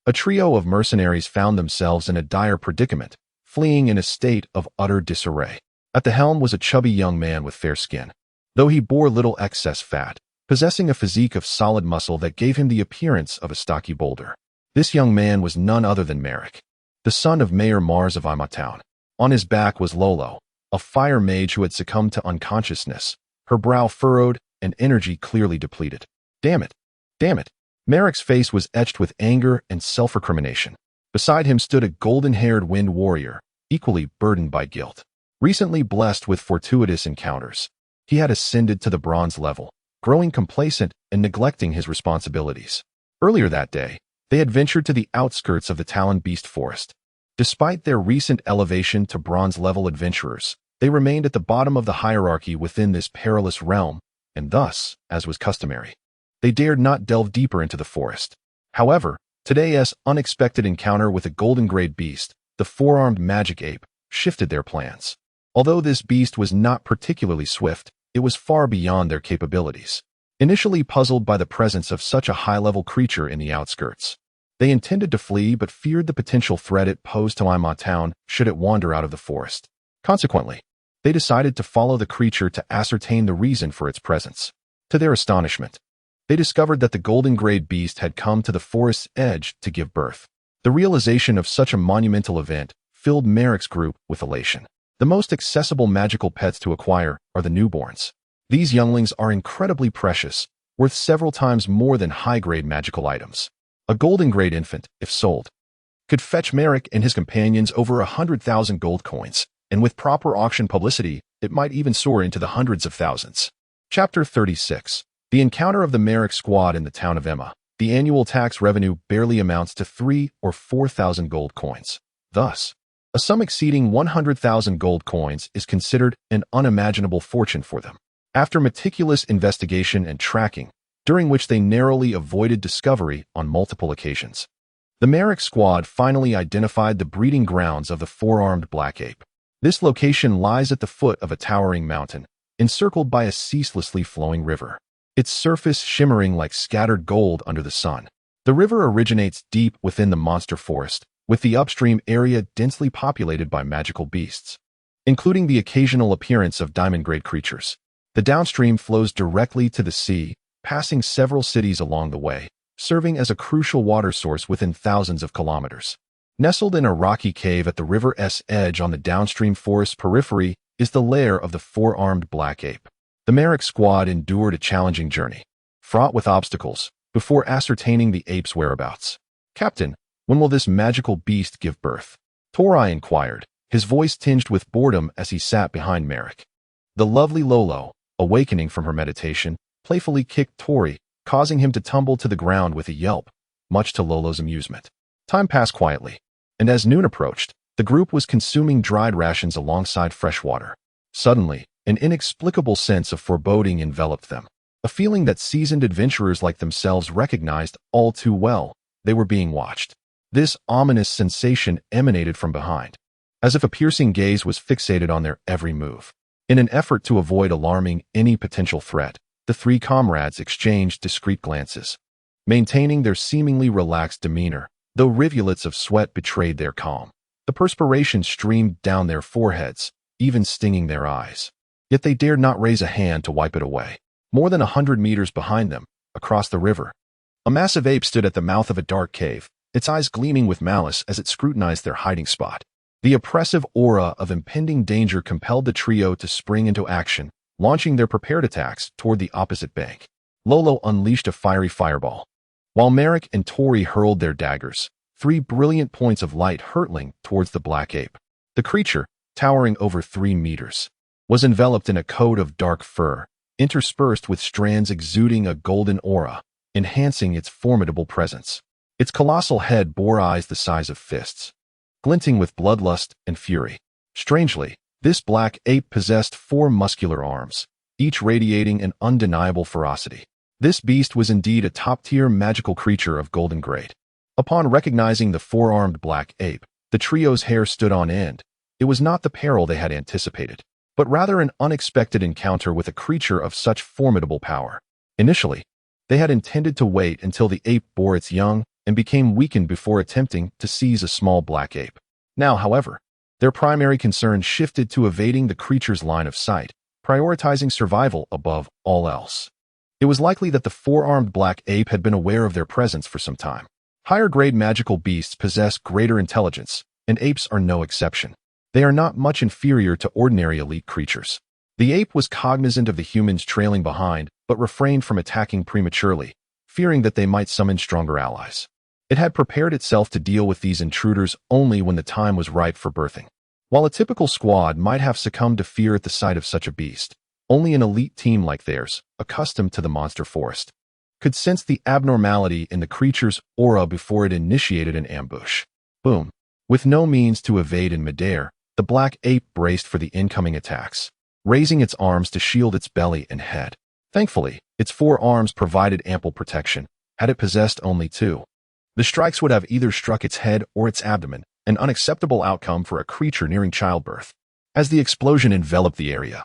a trio of mercenaries found themselves in a dire predicament, fleeing in a state of utter disarray. At the helm was a chubby young man with fair skin, though he bore little excess fat, possessing a physique of solid muscle that gave him the appearance of a stocky boulder. This young man was none other than Merrick, the son of Mayor Mars of Imot Town. On his back was Lolo, a fire mage who had succumbed to unconsciousness, her brow furrowed and energy clearly depleted. Damn it! Damn it! Merrick's face was etched with anger and self-recrimination. Beside him stood a golden-haired wind warrior, equally burdened by guilt. Recently blessed with fortuitous encounters, he had ascended to the bronze level, growing complacent and neglecting his responsibilities. Earlier that day, they had ventured to the outskirts of the Talon Beast Forest. Despite their recent elevation to bronze-level adventurers, they remained at the bottom of the hierarchy within this perilous realm, and thus, as was customary, they dared not delve deeper into the forest. However, today's unexpected encounter with a golden-grade beast, the 4-armed magic ape, shifted their plans. Although this beast was not particularly swift, it was far beyond their capabilities. Initially puzzled by the presence of such a high-level creature in the outskirts, they intended to flee but feared the potential threat it posed to Imot Town should it wander out of the forest. Consequently, they decided to follow the creature to ascertain the reason for its presence. To their astonishment, they discovered that the golden-grade beast had come to the forest's edge to give birth. The realization of such a monumental event filled Merrick's group with elation. The most accessible magical pets to acquire are the newborns. These younglings are incredibly precious, worth several times more than high-grade magical items. A golden-grade infant, if sold, could fetch Merrick and his companions over 100,000 gold coins, and with proper auction publicity, it might even soar into the hundreds of thousands. Chapter 36. The encounter of the Merrick squad in the town of Emma. The annual tax revenue barely amounts to 3,000 or 4,000 gold coins. Thus, a sum exceeding 100,000 gold coins is considered an unimaginable fortune for them. After meticulous investigation and tracking, during which they narrowly avoided discovery on multiple occasions, the Merrick squad finally identified the breeding grounds of the 4-armed black ape. This location lies at the foot of a towering mountain, encircled by a ceaselessly flowing river, its surface shimmering like scattered gold under the sun. The river originates deep within the monster forest, with the upstream area densely populated by magical beasts, including the occasional appearance of diamond-grade creatures. The downstream flows directly to the sea, passing several cities along the way, serving as a crucial water source within thousands of kilometers. Nestled in a rocky cave at the river's edge on the downstream forest periphery is the lair of the 4-armed black ape. The Merrick squad endured a challenging journey, fraught with obstacles, before ascertaining the ape's whereabouts. Captain, when will this magical beast give birth? Torai inquired, his voice tinged with boredom as he sat behind Merrick. The lovely Lolo, awakening from her meditation, playfully kicked Tori, causing him to tumble to the ground with a yelp, much to Lolo's amusement. Time passed quietly, and as noon approached, The group was consuming dried rations alongside fresh water. Suddenly, an inexplicable sense of foreboding enveloped them. A feeling that seasoned adventurers like themselves recognized all too well. They were being watched. This ominous sensation emanated from behind, as if a piercing gaze was fixated on their every move. In an effort to avoid alarming any potential threat, the three comrades exchanged discreet glances, maintaining their seemingly relaxed demeanor, though rivulets of sweat betrayed their calm. The perspiration streamed down their foreheads, even stinging their eyes. Yet they dared not raise a hand to wipe it away. More than 100 meters behind them, across the river, a massive ape stood at the mouth of a dark cave, its eyes gleaming with malice as it scrutinized their hiding spot. The oppressive aura of impending danger compelled the trio to spring into action, launching their prepared attacks toward the opposite bank. Lolo unleashed a fiery fireball, while Merrick and Tori hurled their daggers, 3 brilliant points of light hurtling towards the black ape. The creature, towering over 3 meters, was enveloped in a coat of dark fur, interspersed with strands exuding a golden aura, enhancing its formidable presence. Its colossal head bore eyes the size of fists, glinting with bloodlust and fury. Strangely, this black ape possessed 4 muscular arms, each radiating an undeniable ferocity. This beast was indeed a top-tier magical creature of golden grade. Upon recognizing the 4-armed black ape, the trio's hair stood on end. It was not the peril they had anticipated, but rather an unexpected encounter with a creature of such formidable power. Initially, they had intended to wait until the ape bore its young and became weakened before attempting to seize a small black ape. Now, however, their primary concern shifted to evading the creature's line of sight, prioritizing survival above all else. It was likely that the 4-armed black ape had been aware of their presence for some time. Higher-grade magical beasts possess greater intelligence, and apes are no exception. They are not much inferior to ordinary elite creatures. The ape was cognizant of the humans trailing behind, but refrained from attacking prematurely, fearing that they might summon stronger allies. It had prepared itself to deal with these intruders only when the time was ripe for birthing. While a typical squad might have succumbed to fear at the sight of such a beast, only an elite team like theirs, accustomed to the monster forest, could sense the abnormality in the creature's aura before it initiated an ambush. Boom. With no means to evade in midair, the black ape braced for the incoming attacks, raising its arms to shield its belly and head. Thankfully, its 4 arms provided ample protection. Had it possessed only 2, the strikes would have either struck its head or its abdomen, an unacceptable outcome for a creature nearing childbirth. As the explosion enveloped the area,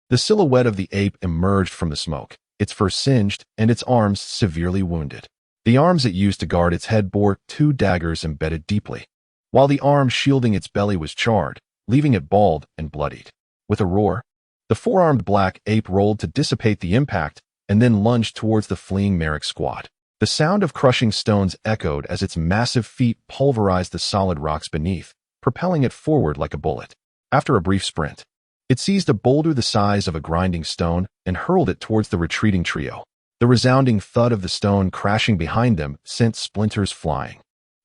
the silhouette of the ape emerged from the smoke, its fur singed and its arms severely wounded. The arms it used to guard its head bore 2 daggers embedded deeply, while the arm shielding its belly was charred, leaving it bald and bloodied. With a roar, the 4-armed black ape rolled to dissipate the impact and then lunged towards the fleeing Merrick squad. The sound of crushing stones echoed as its massive feet pulverized the solid rocks beneath, propelling it forward like a bullet. After a brief sprint, it seized a boulder the size of a grinding stone and hurled it towards the retreating trio. The resounding thud of the stone crashing behind them sent splinters flying.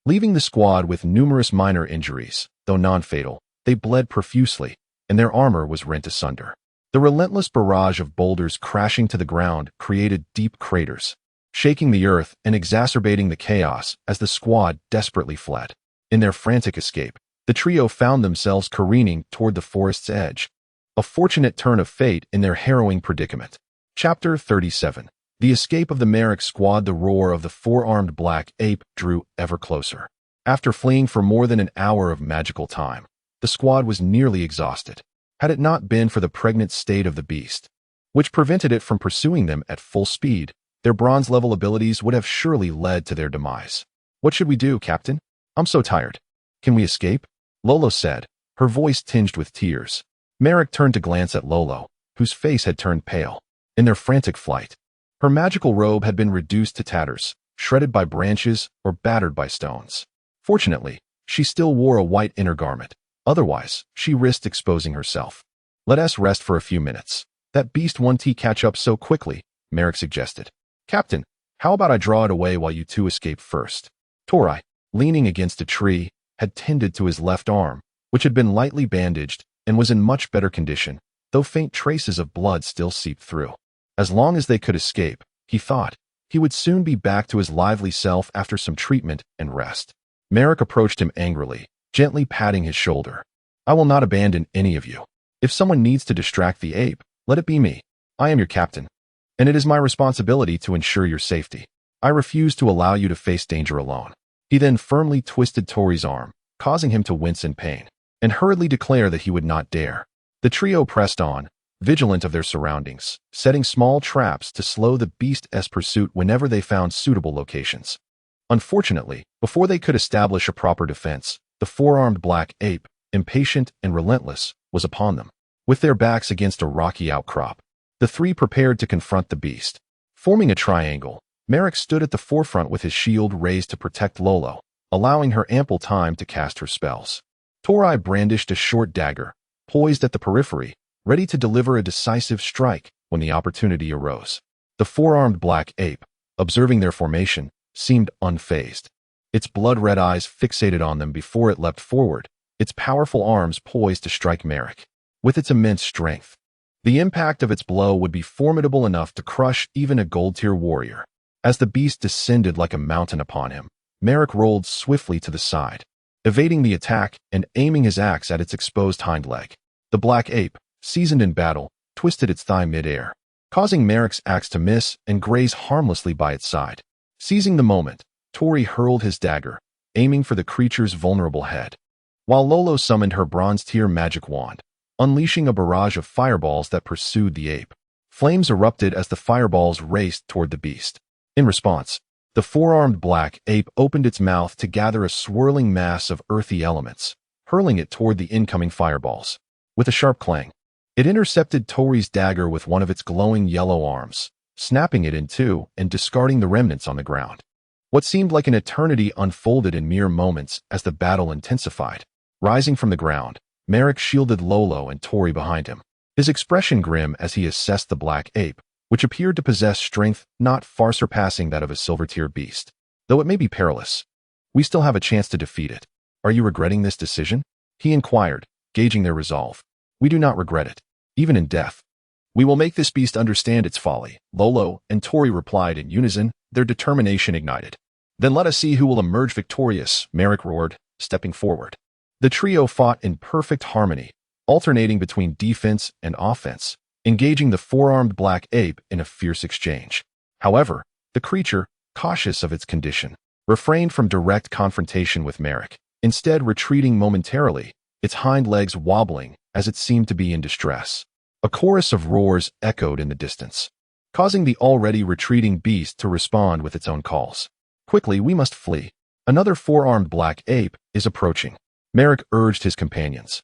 Leaving the squad with numerous minor injuries, though non-fatal, they bled profusely, and their armor was rent asunder. The relentless barrage of boulders crashing to the ground created deep craters, shaking the earth and exacerbating the chaos as the squad desperately fled. In their frantic escape, the trio found themselves careening toward the forest's edge, a fortunate turn of fate in their harrowing predicament. Chapter 37. The escape of the Merrick squad. The roar of the 4-armed black ape drew ever closer. After fleeing for more than an hour of magical time, the squad was nearly exhausted. Had it not been for the pregnant state of the beast, which prevented it from pursuing them at full speed, their bronze-level abilities would have surely led to their demise. "What should we do, Captain? I'm so tired. Can we escape?" Lolo said, her voice tinged with tears. Merrick turned to glance at Lolo, whose face had turned pale. In their frantic flight, her magical robe had been reduced to tatters, shredded by branches or battered by stones. Fortunately, she still wore a white inner garment. Otherwise, she risked exposing herself. "Let us rest for a few minutes. That beast won't catch up so quickly," Merrick suggested. "Captain, how about I draw it away while you two escape first?" Tori, leaning against a tree, had tended to his left arm, which had been lightly bandaged and was in much better condition, though faint traces of blood still seeped through. As long as they could escape, he thought, he would soon be back to his lively self after some treatment and rest. Merrick approached him angrily, gently patting his shoulder. "I will not abandon any of you. If someone needs to distract the ape, let it be me. I am your captain, and it is my responsibility to ensure your safety. I refuse to allow you to face danger alone." He then firmly twisted Tori's arm, causing him to wince in pain, and hurriedly declare that he would not dare. The trio pressed on, vigilant of their surroundings, setting small traps to slow the beast's pursuit whenever they found suitable locations. Unfortunately, before they could establish a proper defense, the four-armed black ape, impatient and relentless, was upon them. With their backs against a rocky outcrop, the three prepared to confront the beast. Forming a triangle, Merrick stood at the forefront with his shield raised to protect Lolo, allowing her ample time to cast her spells. Tori brandished a short dagger, poised at the periphery, ready to deliver a decisive strike when the opportunity arose. The four-armed black ape, observing their formation, seemed unfazed. Its blood-red eyes fixated on them before it leapt forward, its powerful arms poised to strike Merrick. With its immense strength, the impact of its blow would be formidable enough to crush even a gold-tier warrior. As the beast descended like a mountain upon him, Merrick rolled swiftly to the side, evading the attack and aiming his axe at its exposed hind leg. The black ape, seasoned in battle, twisted its thigh mid-air, causing Merrick's axe to miss and graze harmlessly by its side. Seizing the moment, Tori hurled his dagger, aiming for the creature's vulnerable head, while Lolo summoned her bronze-tier magic wand, unleashing a barrage of fireballs that pursued the ape. Flames erupted as the fireballs raced toward the beast. In response, the four-armed black ape opened its mouth to gather a swirling mass of earthy elements, hurling it toward the incoming fireballs. With a sharp clang, it intercepted Tori's dagger with one of its glowing yellow arms, snapping it in two and discarding the remnants on the ground. What seemed like an eternity unfolded in mere moments as the battle intensified. Rising from the ground, Merrick shielded Lolo and Tori behind him, his expression grim as he assessed the black ape, which appeared to possess strength not far surpassing that of a silver-tier beast. "Though it may be perilous, we still have a chance to defeat it. Are you regretting this decision?" he inquired, gauging their resolve. "We do not regret it, even in death. We will make this beast understand its folly," Lolo and Tori replied in unison, their determination ignited. "Then let us see who will emerge victorious," Merrick roared, stepping forward. The trio fought in perfect harmony, alternating between defense and offense, engaging the four-armed black ape in a fierce exchange. However, the creature, cautious of its condition, refrained from direct confrontation with Merrick, instead retreating momentarily, its hind legs wobbling as it seemed to be in distress. A chorus of roars echoed in the distance, causing the already retreating beast to respond with its own calls. "Quickly, we must flee. Another four-armed black ape is approaching," Merrick urged his companions,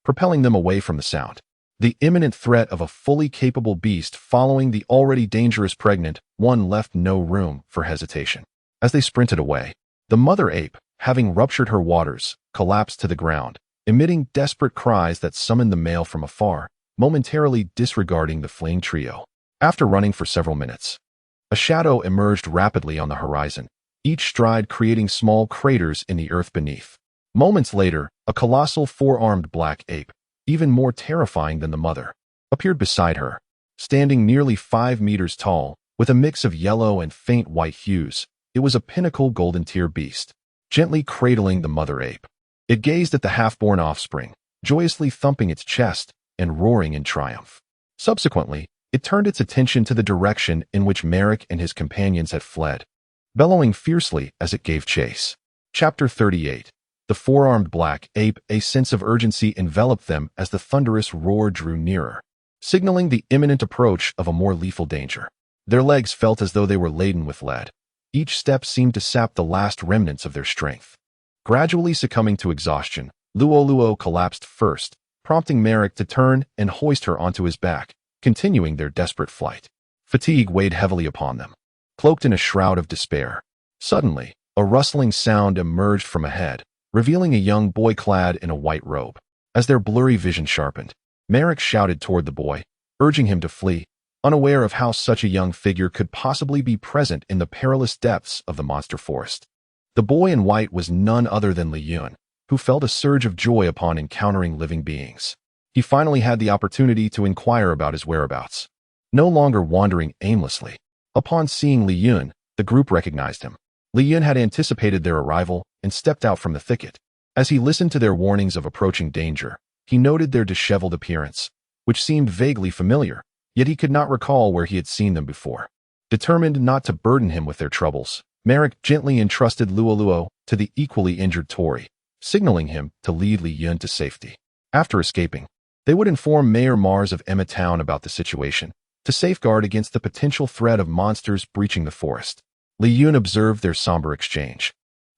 propelling them away from the sound. The imminent threat of a fully capable beast following the already dangerous pregnant one left no room for hesitation. As they sprinted away, the mother ape, having ruptured her waters, collapsed to the ground, emitting desperate cries that summoned the male from afar, momentarily disregarding the fleeing trio. After running for several minutes, a shadow emerged rapidly on the horizon, each stride creating small craters in the earth beneath. Moments later, a colossal four-armed black ape, even more terrifying than the mother, appeared beside her, standing nearly 5 meters tall, with a mix of yellow and faint white hues. It was a pinnacle golden-tier beast, gently cradling the mother ape. It gazed at the half-born offspring, joyously thumping its chest and roaring in triumph. Subsequently, it turned its attention to the direction in which Merrick and his companions had fled, bellowing fiercely as it gave chase. Chapter 38. The four-armed black ape, a sense of urgency enveloped them as the thunderous roar drew nearer, signaling the imminent approach of a more lethal danger. Their legs felt as though they were laden with lead. Each step seemed to sap the last remnants of their strength. Gradually succumbing to exhaustion, Luo collapsed first, prompting Merrick to turn and hoist her onto his back, continuing their desperate flight. Fatigue weighed heavily upon them, cloaked in a shroud of despair. Suddenly, a rustling sound emerged from ahead, revealing a young boy clad in a white robe. As their blurry vision sharpened, Merrick shouted toward the boy, urging him to flee, unaware of how such a young figure could possibly be present in the perilous depths of the monster forest. The boy in white was none other than Li Chen, who felt a surge of joy upon encountering living beings. He finally had the opportunity to inquire about his whereabouts, no longer wandering aimlessly. Upon seeing Li Chen, the group recognized him. Li Chen had anticipated their arrival and stepped out from the thicket, As he listened to their warnings of approaching danger, he noted their disheveled appearance, which seemed vaguely familiar, yet he could not recall where he had seen them before. Determined not to burden him with their troubles, Merrick gently entrusted Luoluo to the equally injured Tori, signaling him to lead Li Yun to safety. After escaping, they would inform Mayor Mars of Emma Town about the situation, to safeguard against the potential threat of monsters breaching the forest. Li Yun observed their somber exchange,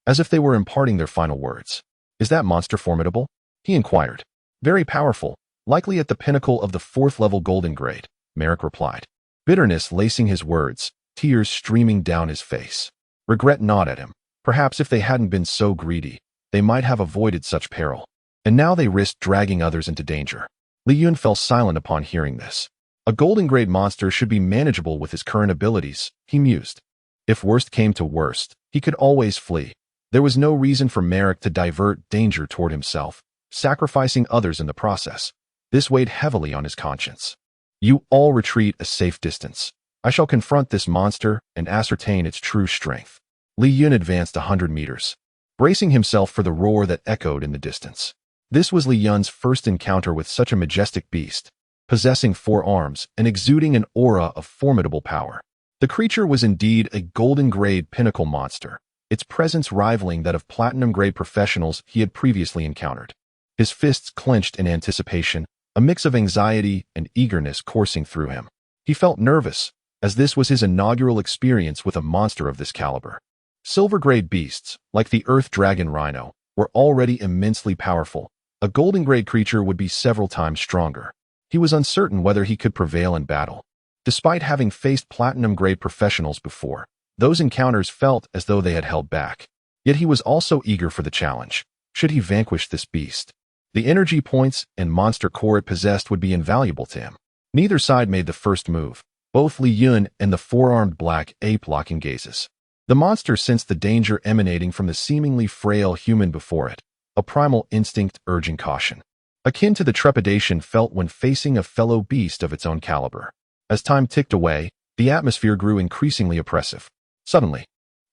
as if they were imparting their final words. "Is that monster formidable?" he inquired. "Very powerful, likely at the pinnacle of the 4th-level golden grade," Merrick replied. Bitterness lacing his words, tears streaming down his face. Regret gnawed at him. Perhaps if they hadn't been so greedy, they might have avoided such peril. And now they risked dragging others into danger. Li Yun fell silent upon hearing this. A golden grade monster should be manageable with his current abilities, he mused. If worst came to worst, he could always flee. There was no reason for Merrick to divert danger toward himself, sacrificing others in the process. This weighed heavily on his conscience. "You all retreat a safe distance. I shall confront this monster and ascertain its true strength." Li Yun advanced 100 meters, bracing himself for the roar that echoed in the distance. This was Li Yun's first encounter with such a majestic beast, possessing 4 arms and exuding an aura of formidable power. The creature was indeed a golden-grade pinnacle monster, its presence rivaling that of platinum-grade professionals he had previously encountered. His fists clenched in anticipation, a mix of anxiety and eagerness coursing through him. He felt nervous, as this was his inaugural experience with a monster of this caliber. Silver-grade beasts, like the Earth Dragon Rhino, were already immensely powerful. A golden-grade creature would be several times stronger. He was uncertain whether he could prevail in battle. Despite having faced platinum-grade professionals before, those encounters felt as though they had held back. Yet he was also eager for the challenge. Should he vanquish this beast? The energy points and monster core it possessed would be invaluable to him. Neither side made the first move, both Li Yun and the 4-armed black ape locking gazes. The monster sensed the danger emanating from the seemingly frail human before it, a primal instinct urging caution, akin to the trepidation felt when facing a fellow beast of its own caliber. As time ticked away, the atmosphere grew increasingly oppressive. Suddenly,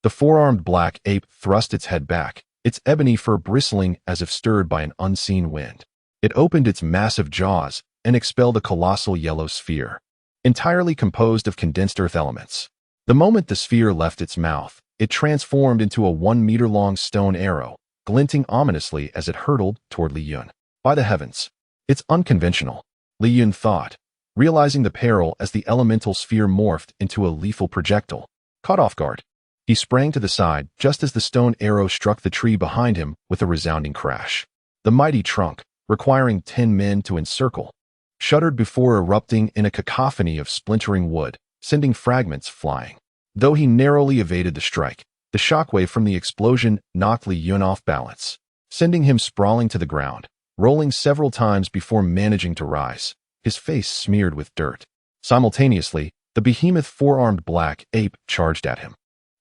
the 4-armed black ape thrust its head back, its ebony fur bristling as if stirred by an unseen wind. It opened its massive jaws and expelled a colossal yellow sphere, entirely composed of condensed earth elements. The moment the sphere left its mouth, it transformed into a 1-meter-long stone arrow, glinting ominously as it hurtled toward Li Yun. By the heavens, it's unconventional, Li Yun thought, realizing the peril as the elemental sphere morphed into a lethal projectile. Caught off guard, he sprang to the side just as the stone arrow struck the tree behind him with a resounding crash. The mighty trunk, requiring 10 men to encircle, shuddered before erupting in a cacophony of splintering wood, sending fragments flying. Though he narrowly evaded the strike, the shockwave from the explosion knocked Li Yun off balance, sending him sprawling to the ground, rolling several times before managing to rise, his face smeared with dirt. Simultaneously, the behemoth 4-armed black ape charged at him,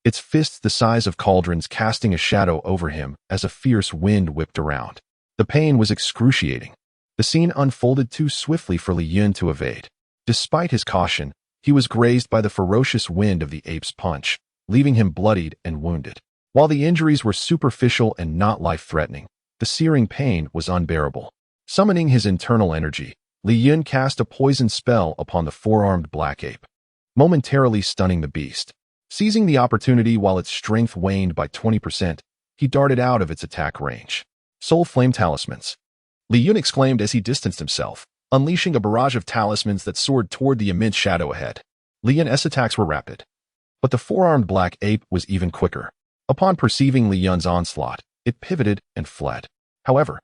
its fists the size of cauldrons casting a shadow over him as a fierce wind whipped around. The pain was excruciating. The scene unfolded too swiftly for Li Yun to evade. Despite his caution, he was grazed by the ferocious wind of the ape's punch, leaving him bloodied and wounded. While the injuries were superficial and not life-threatening, the searing pain was unbearable. Summoning his internal energy, Li Yun cast a poison spell upon the 4-armed black ape, momentarily stunning the beast. Seizing the opportunity while its strength waned by 20%, he darted out of its attack range. Soul Flame Talismans, Li Yun exclaimed as he distanced himself, unleashing a barrage of talismans that soared toward the immense shadow ahead. Li Yun's attacks were rapid, but the 4-armed black ape was even quicker. Upon perceiving Li Yun's onslaught, it pivoted and fled. However,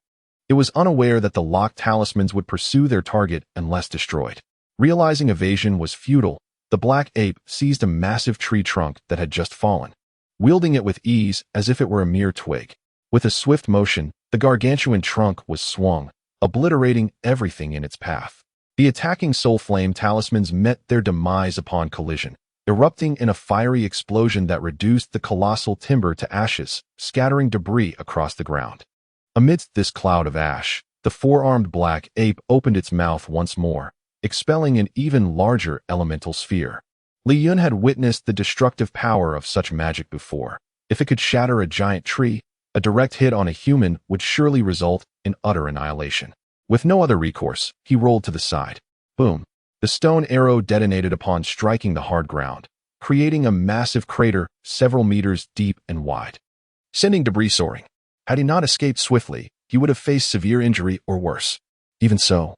it was unaware that the locked talismans would pursue their target unless destroyed. Realizing evasion was futile, the black ape seized a massive tree trunk that had just fallen, wielding it with ease as if it were a mere twig. With a swift motion, the gargantuan trunk was swung, obliterating everything in its path. The attacking soul flame talismans met their demise upon collision, erupting in a fiery explosion that reduced the colossal timber to ashes, scattering debris across the ground. Amidst this cloud of ash, the 4-armed black ape opened its mouth once more, expelling an even larger elemental sphere. Li Yun had witnessed the destructive power of such magic before. If it could shatter a giant tree, A direct hit on a human would surely result in utter annihilation. With no other recourse, he rolled to the side. Boom. The stone arrow detonated upon striking the hard ground, creating a massive crater several meters deep and wide, sending debris soaring. Had he not escaped swiftly, he would have faced severe injury or worse. Even so,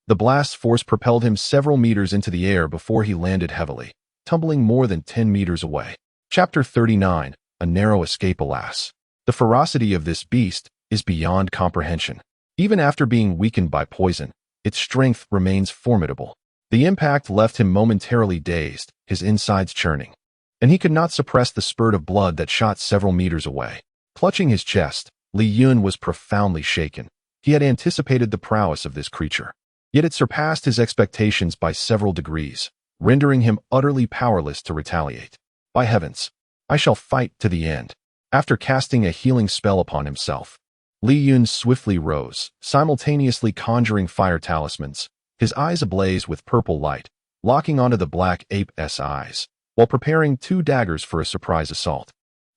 the blast's force propelled him several meters into the air before he landed heavily, tumbling more than 10 meters away. Chapter 39. A narrow escape, alas. The ferocity of this beast is beyond comprehension. Even after being weakened by poison, its strength remains formidable. The impact left him momentarily dazed, his insides churning, and he could not suppress the spurt of blood that shot several meters away. Clutching his chest, Li Chen was profoundly shaken. He had anticipated the prowess of this creature, yet it surpassed his expectations by several degrees, rendering him utterly powerless to retaliate. By heavens, I shall fight to the end. After casting a healing spell upon himself, Li Chen swiftly rose, simultaneously conjuring fire talismans, his eyes ablaze with purple light, locking onto the black ape's eyes, while preparing 2 daggers for a surprise assault.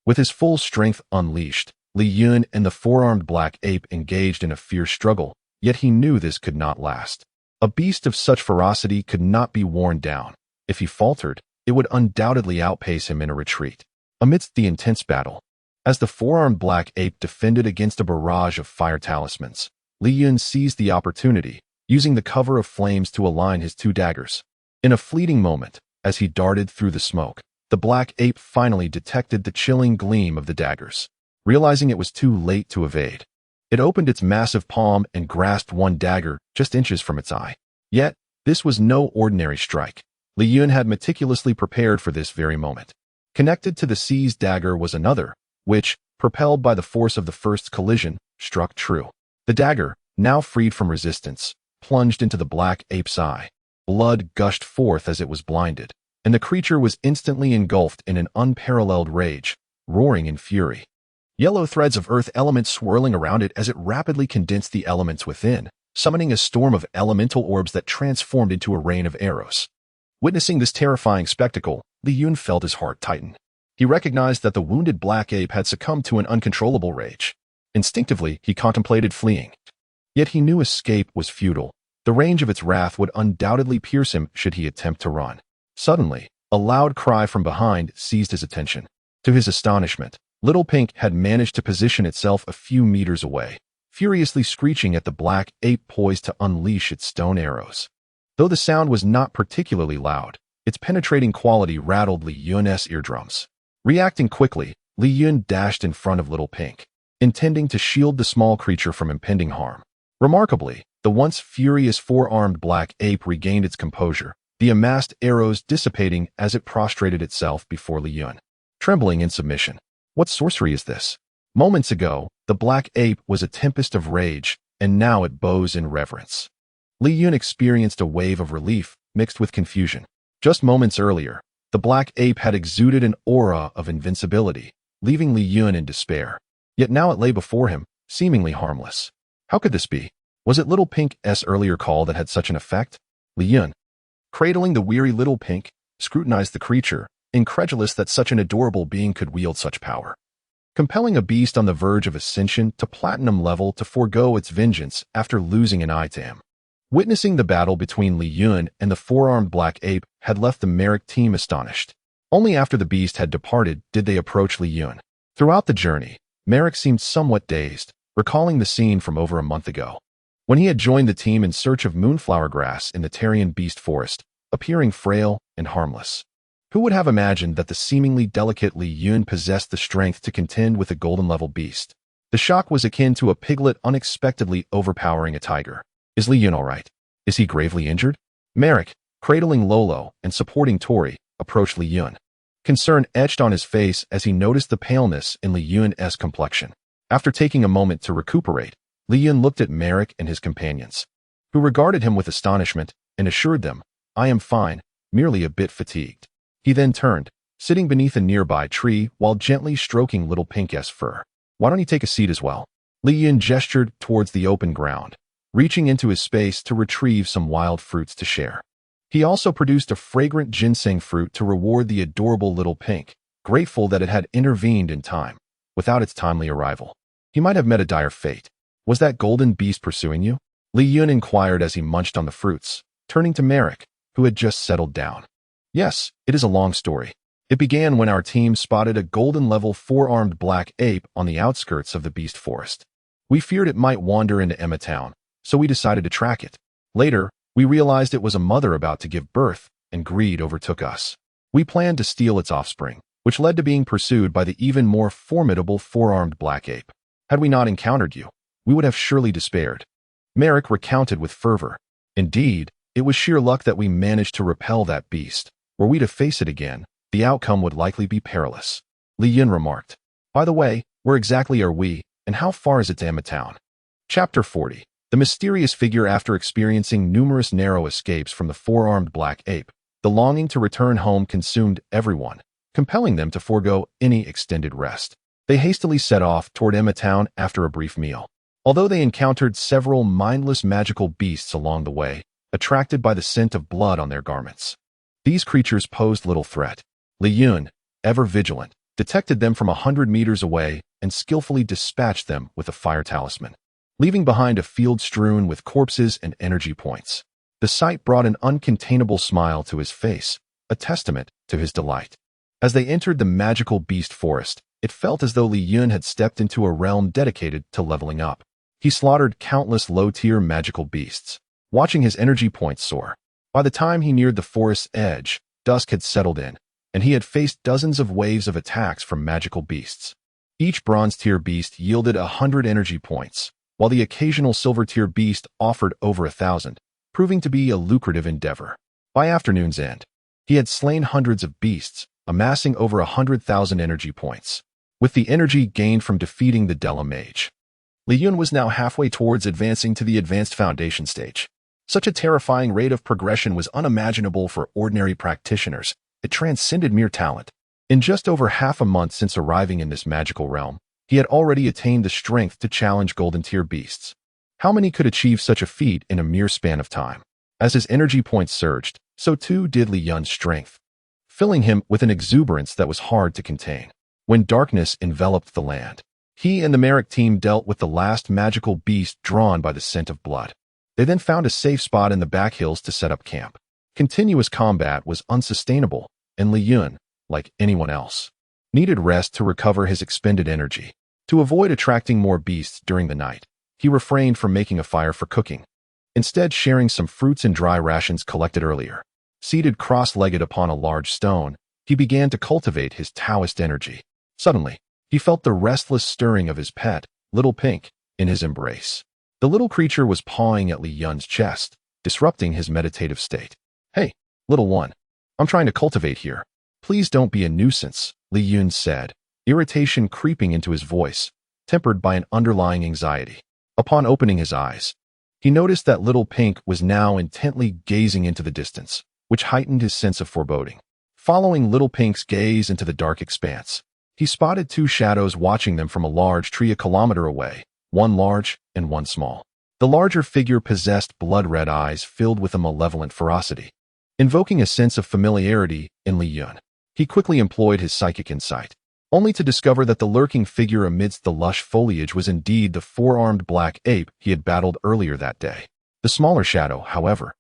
With his full strength unleashed, Li Chen and the 4-armed black ape engaged in a fierce struggle, yet he knew this could not last. A beast of such ferocity could not be worn down. If he faltered, it would undoubtedly outpace him in a retreat. Amidst the intense battle, as the 4-armed black ape defended against a barrage of fire talismans, Li Chen seized the opportunity, using the cover of flames to align his 2 daggers. In a fleeting moment, as he darted through the smoke, the black ape finally detected the chilling gleam of the daggers. Realizing it was too late to evade, it opened its massive palm and grasped one dagger just inches from its eye. Yet, this was no ordinary strike. Li Chen had meticulously prepared for this very moment. Connected to the seized dagger was another, which, propelled by the force of the first collision, struck true. The dagger, now freed from resistance, plunged into the black ape's eye. Blood gushed forth as it was blinded, and the creature was instantly engulfed in an unparalleled rage, roaring in fury. Yellow threads of earth elements swirling around it as it rapidly condensed the elements within, summoning a storm of elemental orbs that transformed into a rain of arrows. Witnessing this terrifying spectacle, Li Chen felt his heart tighten. He recognized that the wounded black ape had succumbed to an uncontrollable rage. Instinctively, he contemplated fleeing. Yet he knew escape was futile. The range of its wrath would undoubtedly pierce him should he attempt to run. Suddenly, a loud cry from behind seized his attention. To his astonishment, Little Pink had managed to position itself a few meters away, furiously screeching at the black ape poised to unleash its stone arrows. Though the sound was not particularly loud, its penetrating quality rattled Li Chen's eardrums. Reacting quickly, Li Chen dashed in front of Little Pink, intending to shield the small creature from impending harm. Remarkably, the once furious 4-armed black ape regained its composure, the amassed arrows dissipating as it prostrated itself before Li Chen, trembling in submission. What sorcery is this? Moments ago, the black ape was a tempest of rage, and now it bows in reverence. Li Chen experienced a wave of relief mixed with confusion. Just moments earlier, the black ape had exuded an aura of invincibility, leaving Li Chen in despair. Yet now it lay before him, seemingly harmless. How could this be? Was it Little Pink's earlier call that had such an effect? Li Chen, cradling the weary Little Pink, scrutinized the creature, incredulous that such an adorable being could wield such power. Compelling a beast on the verge of ascension to platinum level to forego its vengeance after losing an eye to him. Witnessing the battle between Li Chen and the 4-armed black ape had left the Merrick team astonished. Only after the beast had departed did they approach Li Chen. Throughout the journey, Merrick seemed somewhat dazed, recalling the scene from over a month ago, when he had joined the team in search of moonflower grass in the Tarian beast forest, appearing frail and harmless. Who would have imagined that the seemingly delicate Li Chen possessed the strength to contend with a golden-level beast? The shock was akin to a piglet unexpectedly overpowering a tiger. Is Li Chen all right? Is he gravely injured? Merrick, cradling Lolo and supporting Tori, approached Li Chen. Concern etched on his face as he noticed the paleness in Li Chen's complexion. After taking a moment to recuperate, Li Chen looked at Merrick and his companions, who regarded him with astonishment and assured them, "I am fine, merely a bit fatigued." He then turned, sitting beneath a nearby tree while gently stroking Little Pink's fur. "Why don't you take a seat as well?" Li Chen gestured towards the open ground, reaching into his space to retrieve some wild fruits to share. He also produced a fragrant ginseng fruit to reward the adorable Little Pink, grateful that it had intervened in time. without its timely arrival. He might have met a dire fate. Was that golden beast pursuing you? Li Chen inquired as he munched on the fruits, turning to Merrick, who had just settled down. Yes, it is a long story. It began when our team spotted a golden-level four-armed black ape on the outskirts of the beast forest. We feared it might wander into Emma Town, so we decided to track it. Later, we realized it was a mother about to give birth, and greed overtook us. We planned to steal its offspring, which led to being pursued by the even more formidable four-armed black ape. Had we not encountered you, we would have surely despaired. Merrick recounted with fervor. Indeed, it was sheer luck that we managed to repel that beast. Were we to face it again, the outcome would likely be perilous. Li Chen remarked. By the way, where exactly are we, and how far is it to Emma Town? Chapter 40. The mysterious figure. After experiencing numerous narrow escapes from the four-armed black ape, the longing to return home consumed everyone, compelling them to forego any extended rest. They hastily set off toward Emma Town after a brief meal. Although they encountered several mindless magical beasts along the way, attracted by the scent of blood on their garments. These creatures posed little threat. Li Chen, ever vigilant, detected them from 100 meters away and skillfully dispatched them with a fire talisman, leaving behind a field strewn with corpses and energy points. The sight brought an uncontainable smile to his face, a testament to his delight. As they entered the magical beast forest, it felt as though Li Chen had stepped into a realm dedicated to leveling up. He slaughtered countless low-tier magical beasts, watching his energy points soar. By the time he neared the forest's edge, dusk had settled in, and he had faced dozens of waves of attacks from magical beasts. Each bronze-tier beast yielded 100 energy points, while the occasional silver-tier beast offered over 1,000, proving to be a lucrative endeavor. By afternoon's end, he had slain hundreds of beasts, amassing over 100,000 energy points. With the energy gained from defeating the Della Mage, Li Chen was now halfway towards advancing to the advanced foundation stage. Such a terrifying rate of progression was unimaginable for ordinary practitioners. It transcended mere talent. In just over half a month since arriving in this magical realm, he had already attained the strength to challenge golden-tier beasts. How many could achieve such a feat in a mere span of time? As his energy points surged, so too did Li Chen's strength, filling him with an exuberance that was hard to contain. When darkness enveloped the land, he and the Merrick team dealt with the last magical beast drawn by the scent of blood. They then found a safe spot in the back hills to set up camp. Continuous combat was unsustainable, and Li Chen, like anyone else, needed rest to recover his expended energy. To avoid attracting more beasts during the night, he refrained from making a fire for cooking, instead sharing some fruits and dry rations collected earlier. Seated cross-legged upon a large stone, he began to cultivate his Taoist energy. Suddenly, he felt the restless stirring of his pet, Little Pink, in his embrace. The little creature was pawing at Li Chen's chest, disrupting his meditative state. Hey, little one, I'm trying to cultivate here. Please don't be a nuisance, Li Chen said, irritation creeping into his voice, tempered by an underlying anxiety. Upon opening his eyes, he noticed that Little Pink was now intently gazing into the distance, which heightened his sense of foreboding. Following Little Pink's gaze into the dark expanse, he spotted two shadows watching them from a large tree a kilometer away, one large and one small. The larger figure possessed blood-red eyes filled with a malevolent ferocity. Invoking a sense of familiarity in Li Chen, he quickly employed his psychic insight, only to discover that the lurking figure amidst the lush foliage was indeed the four-armed black ape he had battled earlier that day. The smaller shadow, however,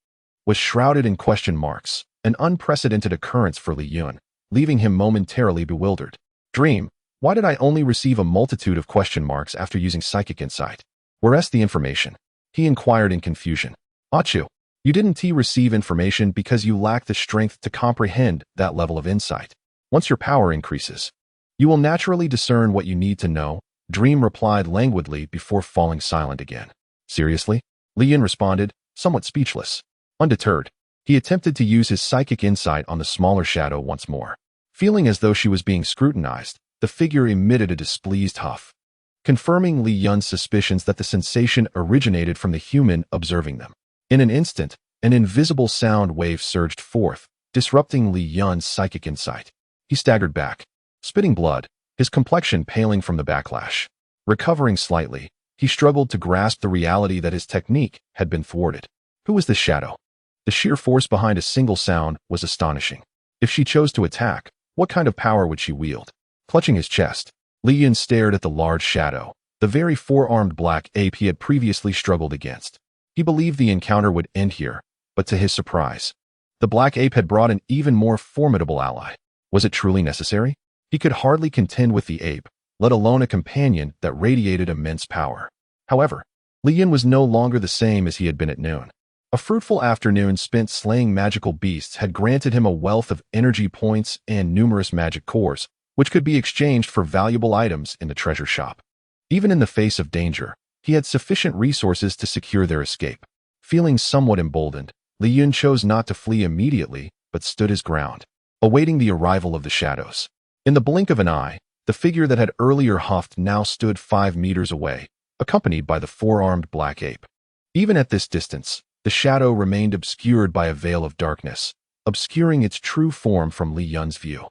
was shrouded in question marks, an unprecedented occurrence for Li Chen, leaving him momentarily bewildered. Dream, why did I only receive a multitude of question marks after using psychic insight? Where's the information? He inquired in confusion. Achu, you didn't receive information because you lack the strength to comprehend that level of insight. Once your power increases, you will naturally discern what you need to know, Dream replied languidly before falling silent again. Seriously? Li Chen responded, somewhat speechless. Undeterred, he attempted to use his psychic insight on the smaller shadow once more. Feeling as though she was being scrutinized, the figure emitted a displeased huff, confirming Li Chen's suspicions that the sensation originated from the human observing them. In an instant, an invisible sound wave surged forth, disrupting Li Chen's psychic insight. He staggered back, spitting blood, his complexion paling from the backlash. Recovering slightly, he struggled to grasp the reality that his technique had been thwarted. Who was this shadow? The sheer force behind a single sound was astonishing. If she chose to attack, what kind of power would she wield? Clutching his chest, Li Chen stared at the large shadow, the very four-armed black ape he had previously struggled against. He believed the encounter would end here, but to his surprise, the black ape had brought an even more formidable ally. Was it truly necessary? He could hardly contend with the ape, let alone a companion that radiated immense power. However, Li Chen was no longer the same as he had been at noon. A fruitful afternoon spent slaying magical beasts had granted him a wealth of energy points and numerous magic cores, which could be exchanged for valuable items in the treasure shop. Even in the face of danger, he had sufficient resources to secure their escape. Feeling somewhat emboldened, Li Chen chose not to flee immediately, but stood his ground, awaiting the arrival of the shadows. In the blink of an eye, the figure that had earlier huffed now stood 5 meters away, accompanied by the four-armed black ape. Even at this distance, the shadow remained obscured by a veil of darkness, obscuring its true form from Li Yun's view.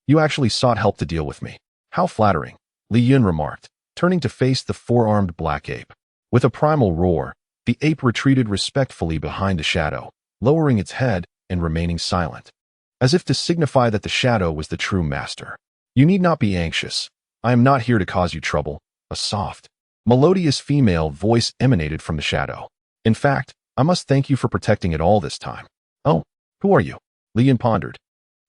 You actually sought help to deal with me. How flattering, Li Yun remarked, turning to face the four-armed black ape. With a primal roar, the ape retreated respectfully behind the shadow, lowering its head and remaining silent, as if to signify that the shadow was the true master. You need not be anxious. I am not here to cause you trouble. A soft, melodious female voice emanated from the shadow. In fact, I must thank you for protecting it all this time. Oh, who are you? Li Chen pondered,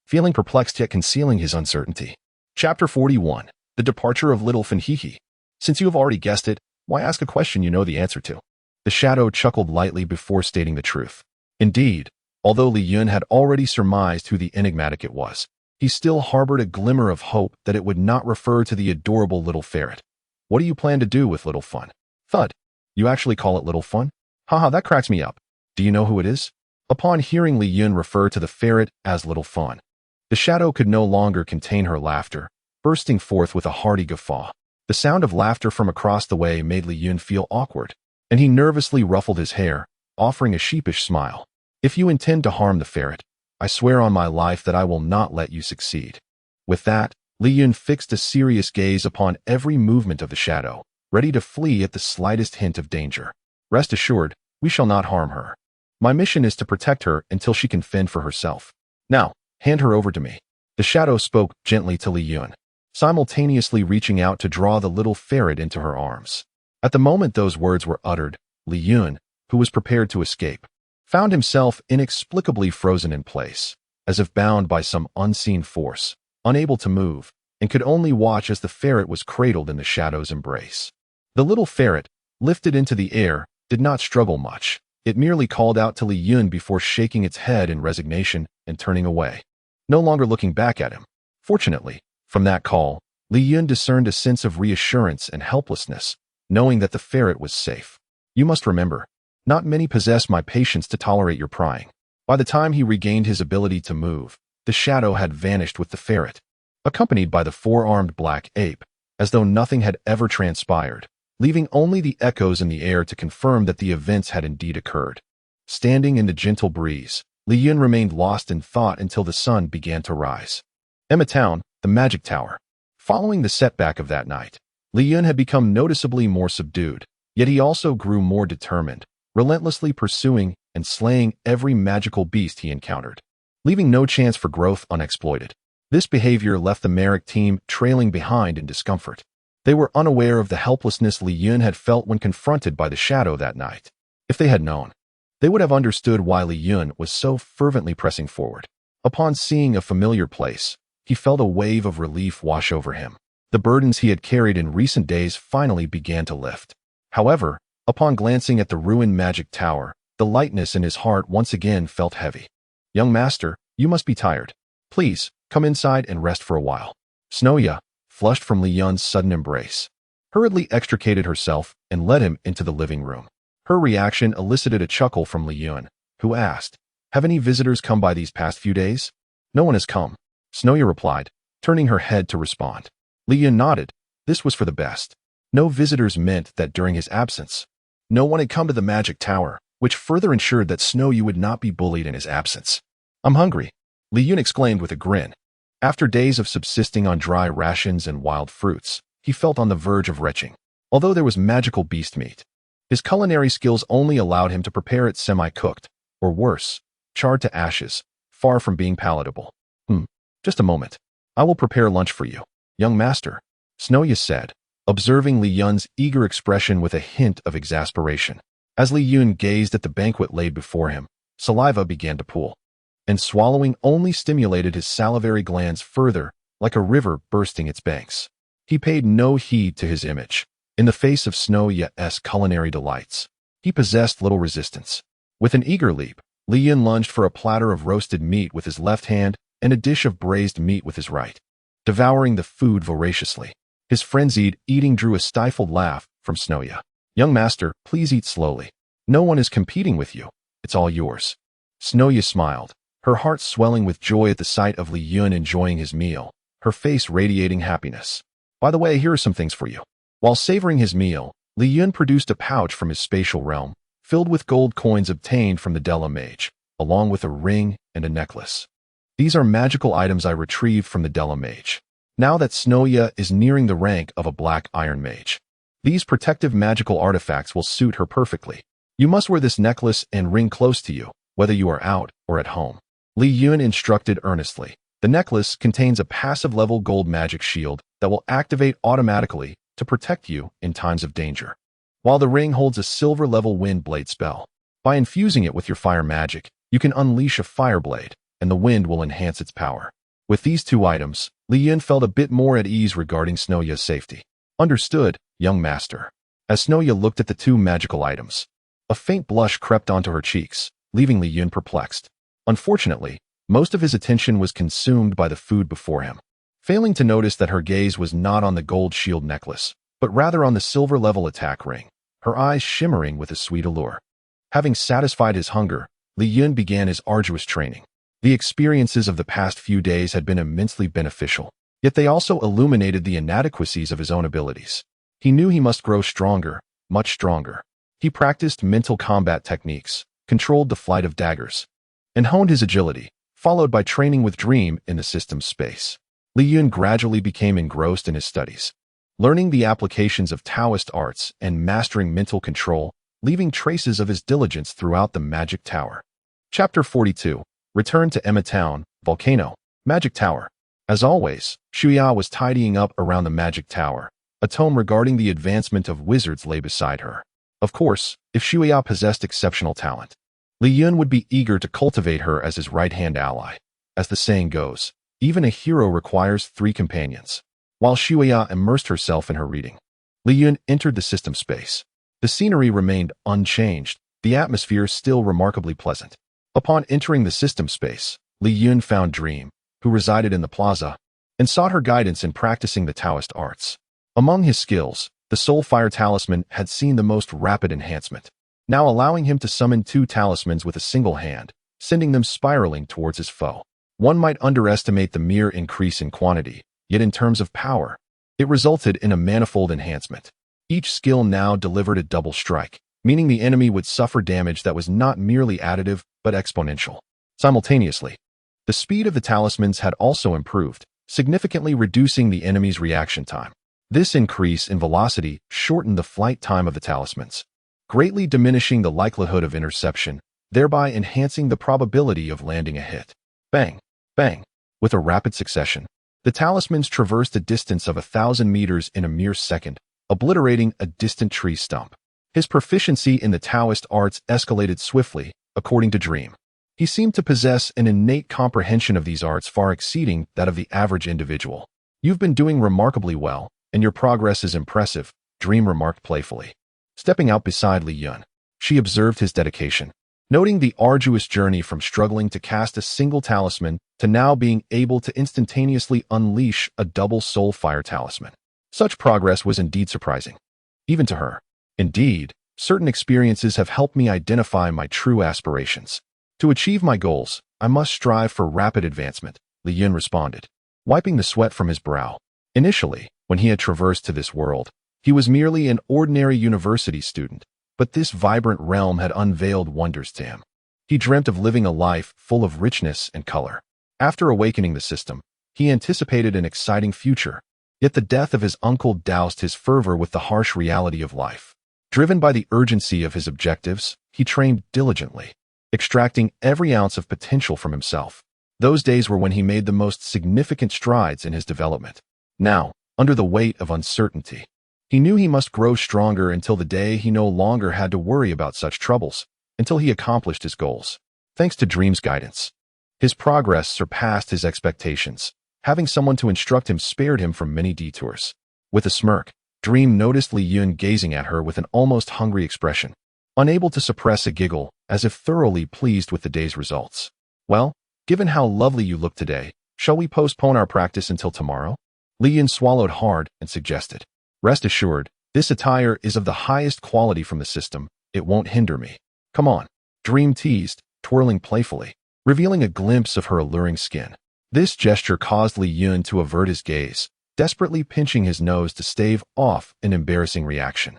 feeling perplexed yet concealing his uncertainty. Chapter 41. The Departure of Little Fanhihi. Since you have already guessed it, why ask a question you know the answer to? The shadow chuckled lightly before stating the truth. Indeed, although Li Chen had already surmised who the enigmatic it was, he still harbored a glimmer of hope that it would not refer to the adorable little ferret. What do you plan to do with Little Fun? Thud. You actually call it Little Fun? Haha, that cracks me up. Do you know who it is? Upon hearing Li Chen refer to the ferret as Little Fun, the shadow could no longer contain her laughter, bursting forth with a hearty guffaw. The sound of laughter from across the way made Li Chen feel awkward, and he nervously ruffled his hair, offering a sheepish smile. If you intend to harm the ferret, I swear on my life that I will not let you succeed. With that, Li Chen fixed a serious gaze upon every movement of the shadow, ready to flee at the slightest hint of danger. Rest assured, we shall not harm her. My mission is to protect her until she can fend for herself. Now, hand her over to me. The shadow spoke gently to Li Chen, simultaneously reaching out to draw the little ferret into her arms. At the moment those words were uttered, Li Chen, who was prepared to escape, found himself inexplicably frozen in place, as if bound by some unseen force, unable to move, and could only watch as the ferret was cradled in the shadow's embrace. The little ferret, lifted into the air, did not struggle much. It merely called out to Li Chen before shaking its head in resignation and turning away, no longer looking back at him. Fortunately, from that call, Li Chen discerned a sense of reassurance and helplessness, knowing that the ferret was safe. You must remember, not many possess my patience to tolerate your prying. By the time he regained his ability to move, the shadow had vanished with the ferret, accompanied by the four-armed black ape, as though nothing had ever transpired, leaving only the echoes in the air to confirm that the events had indeed occurred. Standing in the gentle breeze, Li Chen remained lost in thought until the sun began to rise. Emma Town, the magic tower. Following the setback of that night, Li Chen had become noticeably more subdued, yet he also grew more determined, relentlessly pursuing and slaying every magical beast he encountered, leaving no chance for growth unexploited. This behavior left the Merrick team trailing behind in discomfort. They were unaware of the helplessness Li Chen had felt when confronted by the shadow that night. If they had known, they would have understood why Li Chen was so fervently pressing forward. Upon seeing a familiar place, he felt a wave of relief wash over him. The burdens he had carried in recent days finally began to lift. However, upon glancing at the ruined magic tower, the lightness in his heart once again felt heavy. Young master, you must be tired. Please, come inside and rest for a while. Snoya, flushed from Li Chen's sudden embrace, hurriedly extricated herself and led him into the living room. Her reaction elicited a chuckle from Li Chen, who asked, "Have any visitors come by these past few days?" "No one has come," Snoya replied, turning her head to respond. Li Chen nodded. This was for the best. No visitors meant that during his absence, no one had come to the magic tower, which further ensured that Snoya would not be bullied in his absence. "I'm hungry," Li Chen exclaimed with a grin. After days of subsisting on dry rations and wild fruits, he felt on the verge of retching. Although there was magical beast meat, his culinary skills only allowed him to prepare it semi-cooked, or worse, charred to ashes, far from being palatable. Just a moment. I will prepare lunch for you, young master," Snoya said, observing Li Yun's eager expression with a hint of exasperation. As Li Yun gazed at the banquet laid before him, saliva began to pool, and swallowing only stimulated his salivary glands further, like a river bursting its banks. He paid no heed to his image. In the face of Snoya's culinary delights, he possessed little resistance. With an eager leap, Li Yun lunged for a platter of roasted meat with his left hand and a dish of braised meat with his right, devouring the food voraciously. His frenzied eating drew a stifled laugh from Snoya. "Young master, please eat slowly. No one is competing with you. It's all yours." Snoya smiled, her heart swelling with joy at the sight of Li Yun enjoying his meal, her face radiating happiness. "By the way, here are some things for you." While savoring his meal, Li Yun produced a pouch from his spatial realm, filled with gold coins obtained from the Della Mage, along with a ring and a necklace. "These are magical items I retrieved from the Della Mage. Now that Snoya is nearing the rank of a black iron mage, these protective magical artifacts will suit her perfectly. You must wear this necklace and ring close to you, whether you are out or at home," Li Yun instructed earnestly. "The necklace contains a passive-level gold magic shield that will activate automatically to protect you in times of danger, while the ring holds a silver-level wind blade spell. By infusing it with your fire magic, you can unleash a fire blade, and the wind will enhance its power." With these two items, Li Yun felt a bit more at ease regarding Snoya's safety. "Understood, young master." As Snoya looked at the two magical items, a faint blush crept onto her cheeks, leaving Li Yun perplexed. Unfortunately, most of his attention was consumed by the food before him, failing to notice that her gaze was not on the gold shield necklace, but rather on the silver-level attack ring, her eyes shimmering with a sweet allure. Having satisfied his hunger, Li Yun began his arduous training. The experiences of the past few days had been immensely beneficial, yet they also illuminated the inadequacies of his own abilities. He knew he must grow stronger, much stronger. He practiced mental combat techniques, controlled the flight of daggers, and honed his agility, followed by training with Dream in the system's space. Li Yun gradually became engrossed in his studies, learning the applications of Taoist arts and mastering mental control, leaving traces of his diligence throughout the Magic Tower. Chapter 42. Return to Emma Town, Volcano, Magic Tower. As always, Shuya was tidying up around the Magic Tower. A tome regarding the advancement of wizards lay beside her. Of course, if Shuya possessed exceptional talent, Li Yun would be eager to cultivate her as his right-hand ally. As the saying goes, even a hero requires 3 companions. While Shuya immersed herself in her reading, Li Yun entered the system space. The scenery remained unchanged, the atmosphere still remarkably pleasant. Upon entering the system space, Li Yun found Dream, who resided in the plaza, and sought her guidance in practicing the Taoist arts. Among his skills, the Soul Fire Talisman had seen the most rapid enhancement, now allowing him to summon 2 talismans with a single hand, sending them spiraling towards his foe. One might underestimate the mere increase in quantity, yet in terms of power, it resulted in a manifold enhancement. Each skill now delivered a double strike, meaning the enemy would suffer damage that was not merely additive, but exponential. Simultaneously, the speed of the talismans had also improved, significantly reducing the enemy's reaction time. This increase in velocity shortened the flight time of the talismans, greatly diminishing the likelihood of interception, thereby enhancing the probability of landing a hit. Bang! Bang! With a rapid succession, the talismans traversed a distance of 1,000 meters in a mere second, obliterating a distant tree stump. His proficiency in the Taoist arts escalated swiftly, according to Dream. He seemed to possess an innate comprehension of these arts far exceeding that of the average individual. "You've been doing remarkably well, and your progress is impressive," Dream remarked playfully. Stepping out beside Li Yun, she observed his dedication, noting the arduous journey from struggling to cast a single talisman to now being able to instantaneously unleash a double soul fire talisman. Such progress was indeed surprising, even to her. "Indeed, certain experiences have helped me identify my true aspirations. To achieve my goals, I must strive for rapid advancement," Li Yun responded, wiping the sweat from his brow. Initially, when he had traversed to this world, he was merely an ordinary university student, but this vibrant realm had unveiled wonders to him. He dreamt of living a life full of richness and color. After awakening the system, he anticipated an exciting future, yet the death of his uncle doused his fervor with the harsh reality of life. Driven by the urgency of his objectives, he trained diligently, extracting every ounce of potential from himself. Those days were when he made the most significant strides in his development. Now, under the weight of uncertainty. He knew he must grow stronger until the day he no longer had to worry about such troubles, until he accomplished his goals. Thanks to Dream's guidance, his progress surpassed his expectations. Having someone to instruct him spared him from many detours. With a smirk, Dream noticed Li Chen gazing at her with an almost hungry expression, unable to suppress a giggle, as if thoroughly pleased with the day's results. Well, given how lovely you look today, shall we postpone our practice until tomorrow? Li Chen swallowed hard and suggested. Rest assured, this attire is of the highest quality from the system. It won't hinder me. Come on, Dream teased, twirling playfully, revealing a glimpse of her alluring skin. This gesture caused Li Chen to avert his gaze, desperately pinching his nose to stave off an embarrassing reaction.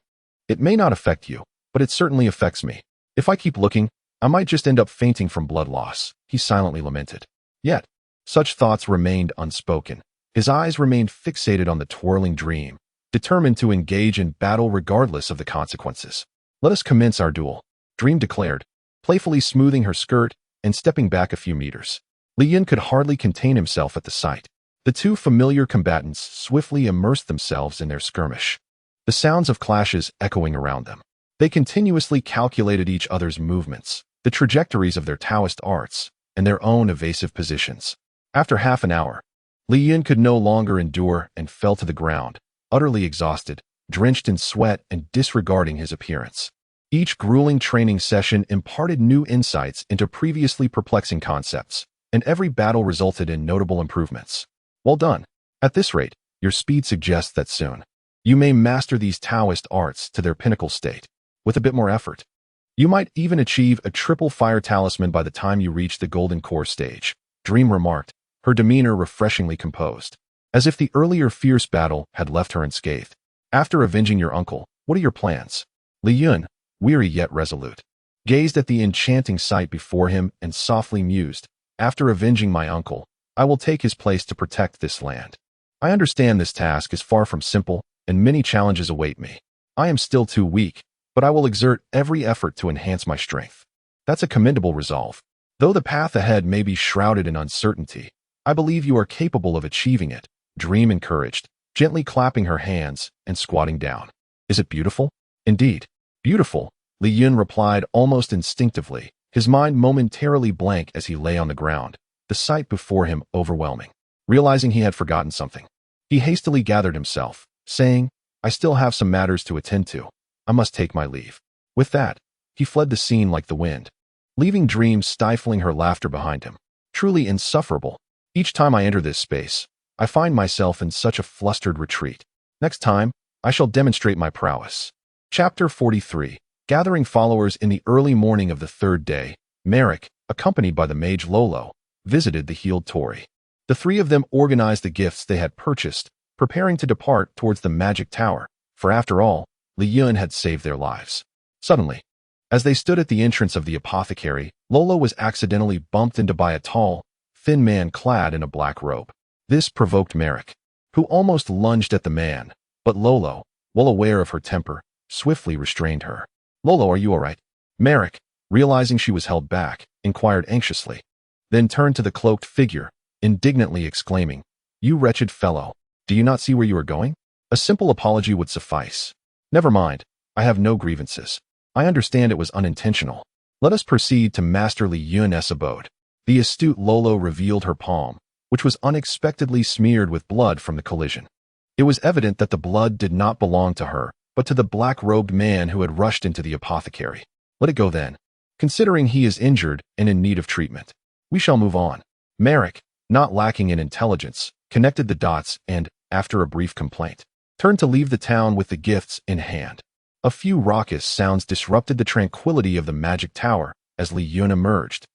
It may not affect you, but it certainly affects me. If I keep looking, I might just end up fainting from blood loss, he silently lamented. Yet, such thoughts remained unspoken. His eyes remained fixated on the twirling Dream, determined to engage in battle regardless of the consequences. Let us commence our duel, Dream declared, playfully smoothing her skirt and stepping back a few meters. Li Chen could hardly contain himself at the sight. The two familiar combatants swiftly immersed themselves in their skirmish, the sounds of clashes echoing around them. They continuously calculated each other's movements, the trajectories of their Taoist arts, and their own evasive positions. After half an hour, Li Chen could no longer endure and fell to the ground, utterly exhausted, drenched in sweat and disregarding his appearance. Each grueling training session imparted new insights into previously perplexing concepts, and every battle resulted in notable improvements. Well done. At this rate, your speed suggests that soon you may master these Taoist arts to their pinnacle state. With a bit more effort, you might even achieve a triple fire talisman by the time you reach the golden core stage, Dream remarked, her demeanor refreshingly composed, as if the earlier fierce battle had left her unscathed. After avenging your uncle, what are your plans? Li Chen, weary yet resolute, gazed at the enchanting sight before him and softly mused, after avenging my uncle, I will take his place to protect this land. I understand this task is far from simple, and many challenges await me. I am still too weak, but I will exert every effort to enhance my strength. That's a commendable resolve. Though the path ahead may be shrouded in uncertainty, I believe you are capable of achieving it, Dream encouraged, gently clapping her hands and squatting down. Is it beautiful? Indeed, beautiful, Li Chen replied almost instinctively, his mind momentarily blank as he lay on the ground, the sight before him overwhelming. Realizing he had forgotten something, he hastily gathered himself, saying, I still have some matters to attend to. I must take my leave. With that, he fled the scene like the wind, leaving Dream stifling her laughter behind him. Truly insufferable. Each time I enter this space, I find myself in such a flustered retreat. Next time, I shall demonstrate my prowess. Chapter 43. Gathering followers in the early morning of the third day, Merrick, accompanied by the mage Lolo, visited the healed Tori. The three of them organized the gifts they had purchased, preparing to depart towards the magic tower, for after all, Li Chen had saved their lives. Suddenly, as they stood at the entrance of the apothecary, Lolo was accidentally bumped into by a tall, thin man clad in a black robe. This provoked Merrick, who almost lunged at the man, but Lolo, well aware of her temper, swiftly restrained her. Lolo, are you all right? Merrick, realizing she was held back, inquired anxiously, then turned to the cloaked figure, indignantly exclaiming, You wretched fellow, do you not see where you are going? A simple apology would suffice. Never mind, I have no grievances. I understand it was unintentional. Let us proceed to Master Li Chen's abode. The astute Lolo revealed her palm, which was unexpectedly smeared with blood from the collision. It was evident that the blood did not belong to her, but to the black-robed man who had rushed into the apothecary. Let it go then, considering he is injured and in need of treatment. We shall move on. Merrick, not lacking in intelligence, connected the dots and, after a brief complaint, turned to leave the town with the gifts in hand. A few raucous sounds disrupted the tranquility of the magic tower as Li Chen emerged,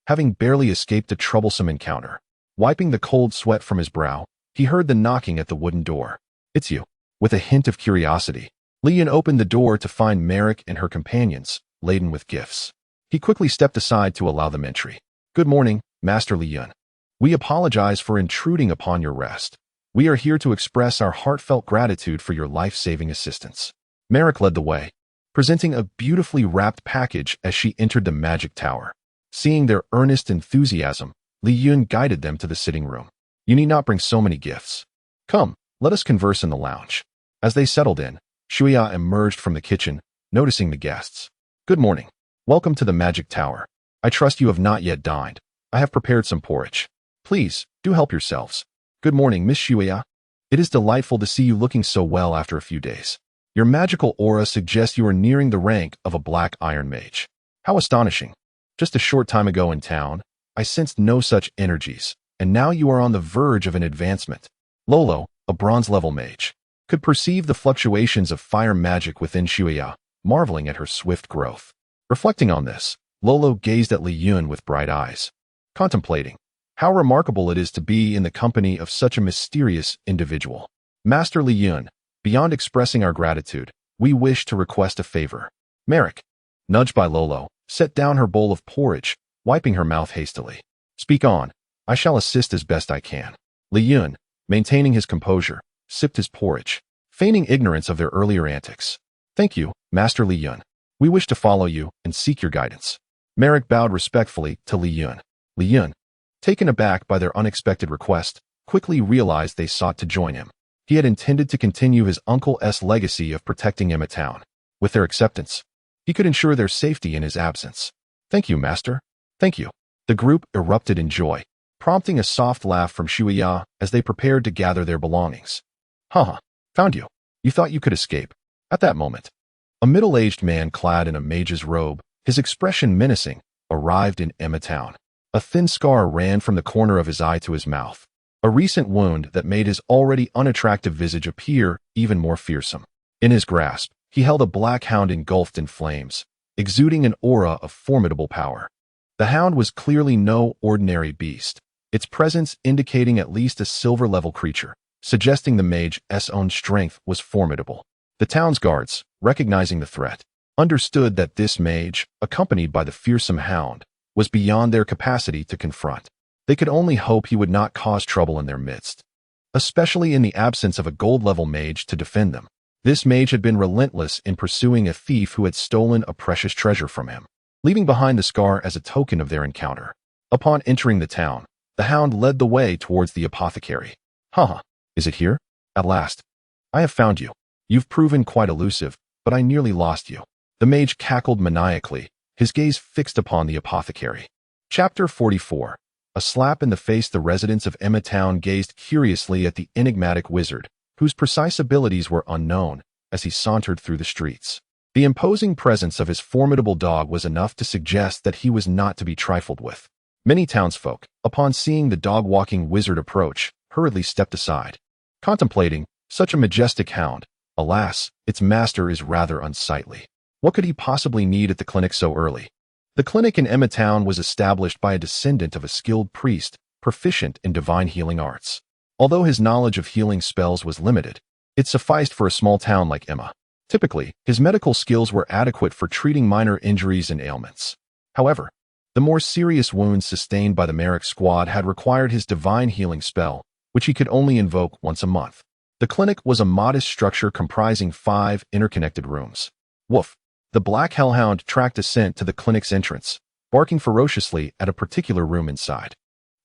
having barely escaped a troublesome encounter. Wiping the cold sweat from his brow, he heard the knocking at the wooden door. It's you. With a hint of curiosity, Li Chen opened the door to find Merrick and her companions, laden with gifts. He quickly stepped aside to allow them entry. Good morning, Master Li Chen. We apologize for intruding upon your rest. We are here to express our heartfelt gratitude for your life-saving assistance. Merrick led the way, presenting a beautifully wrapped package as she entered the magic tower. Seeing their earnest enthusiasm, Li Chen guided them to the sitting room. You need not bring so many gifts. Come, Let us converse in the lounge. As they settled in, Shuya emerged from the kitchen, noticing the guests. Good morning. Welcome to the Magic Tower. I trust you have not yet dined. I have prepared some porridge. Please, do help yourselves. Good morning, Miss Shuya. It is delightful to see you looking so well after a few days. Your magical aura suggests you are nearing the rank of a black iron mage. How astonishing. Just a short time ago in town, I sensed no such energies, and now you are on the verge of an advancement. Lolo, a bronze-level mage, could perceive the fluctuations of fire magic within Shuya, marveling at her swift growth. Reflecting on this, Lolo gazed at Li Chen with bright eyes, contemplating how remarkable it is to be in the company of such a mysterious individual. Master Li Chen, beyond expressing our gratitude, we wish to request a favor. Merrick, nudged by Lolo, set down her bowl of porridge, wiping her mouth hastily. Speak on. I shall assist as best I can. Li Chen, maintaining his composure, sipped his porridge, feigning ignorance of their earlier antics. Thank you, Master Li Chen. We wish to follow you and seek your guidance. Merrick bowed respectfully to Li Chen. Li Chen, taken aback by their unexpected request, quickly realized they sought to join him. He had intended to continue his uncle's legacy of protecting Emma Town. With their acceptance, he could ensure their safety in his absence. Thank you, Master. Thank you. The group erupted in joy, prompting a soft laugh from Shuya as they prepared to gather their belongings. Haha, found you. You thought you could escape. At that moment, a middle-aged man clad in a mage's robe, his expression menacing, arrived in Emma Town. A thin scar ran from the corner of his eye to his mouth, a recent wound that made his already unattractive visage appear even more fearsome. In his grasp, he held a black hound engulfed in flames, exuding an aura of formidable power. The hound was clearly no ordinary beast, its presence indicating at least a silver-level creature, suggesting the mage's own strength was formidable. The town's guards, recognizing the threat, understood that this mage, accompanied by the fearsome hound, was beyond their capacity to confront. They could only hope he would not cause trouble in their midst, especially in the absence of a gold-level mage to defend them. This mage had been relentless in pursuing a thief who had stolen a precious treasure from him, leaving behind the scar as a token of their encounter. Upon entering the town, the hound led the way towards the apothecary. Haha, is it here? At last. I have found you. You've proven quite elusive, but I nearly lost you. The mage cackled maniacally, his gaze fixed upon the apothecary. Chapter 44. A slap in the face. The residents of Emma Town gazed curiously at the enigmatic wizard, whose precise abilities were unknown, as he sauntered through the streets. The imposing presence of his formidable dog was enough to suggest that he was not to be trifled with. Many townsfolk, upon seeing the dog-walking wizard approach, hurriedly stepped aside, contemplating such a majestic hound. Alas, its master is rather unsightly. What could he possibly need at the clinic so early? The clinic in Emma Town was established by a descendant of a skilled priest, proficient in divine healing arts. Although his knowledge of healing spells was limited, it sufficed for a small town like Emma. Typically, his medical skills were adequate for treating minor injuries and ailments. However, the more serious wounds sustained by the Merrick squad had required his divine healing spell, which he could only invoke once a month. The clinic was a modest structure comprising 5 interconnected rooms. Woof! The black hellhound tracked a scent to the clinic's entrance, barking ferociously at a particular room inside.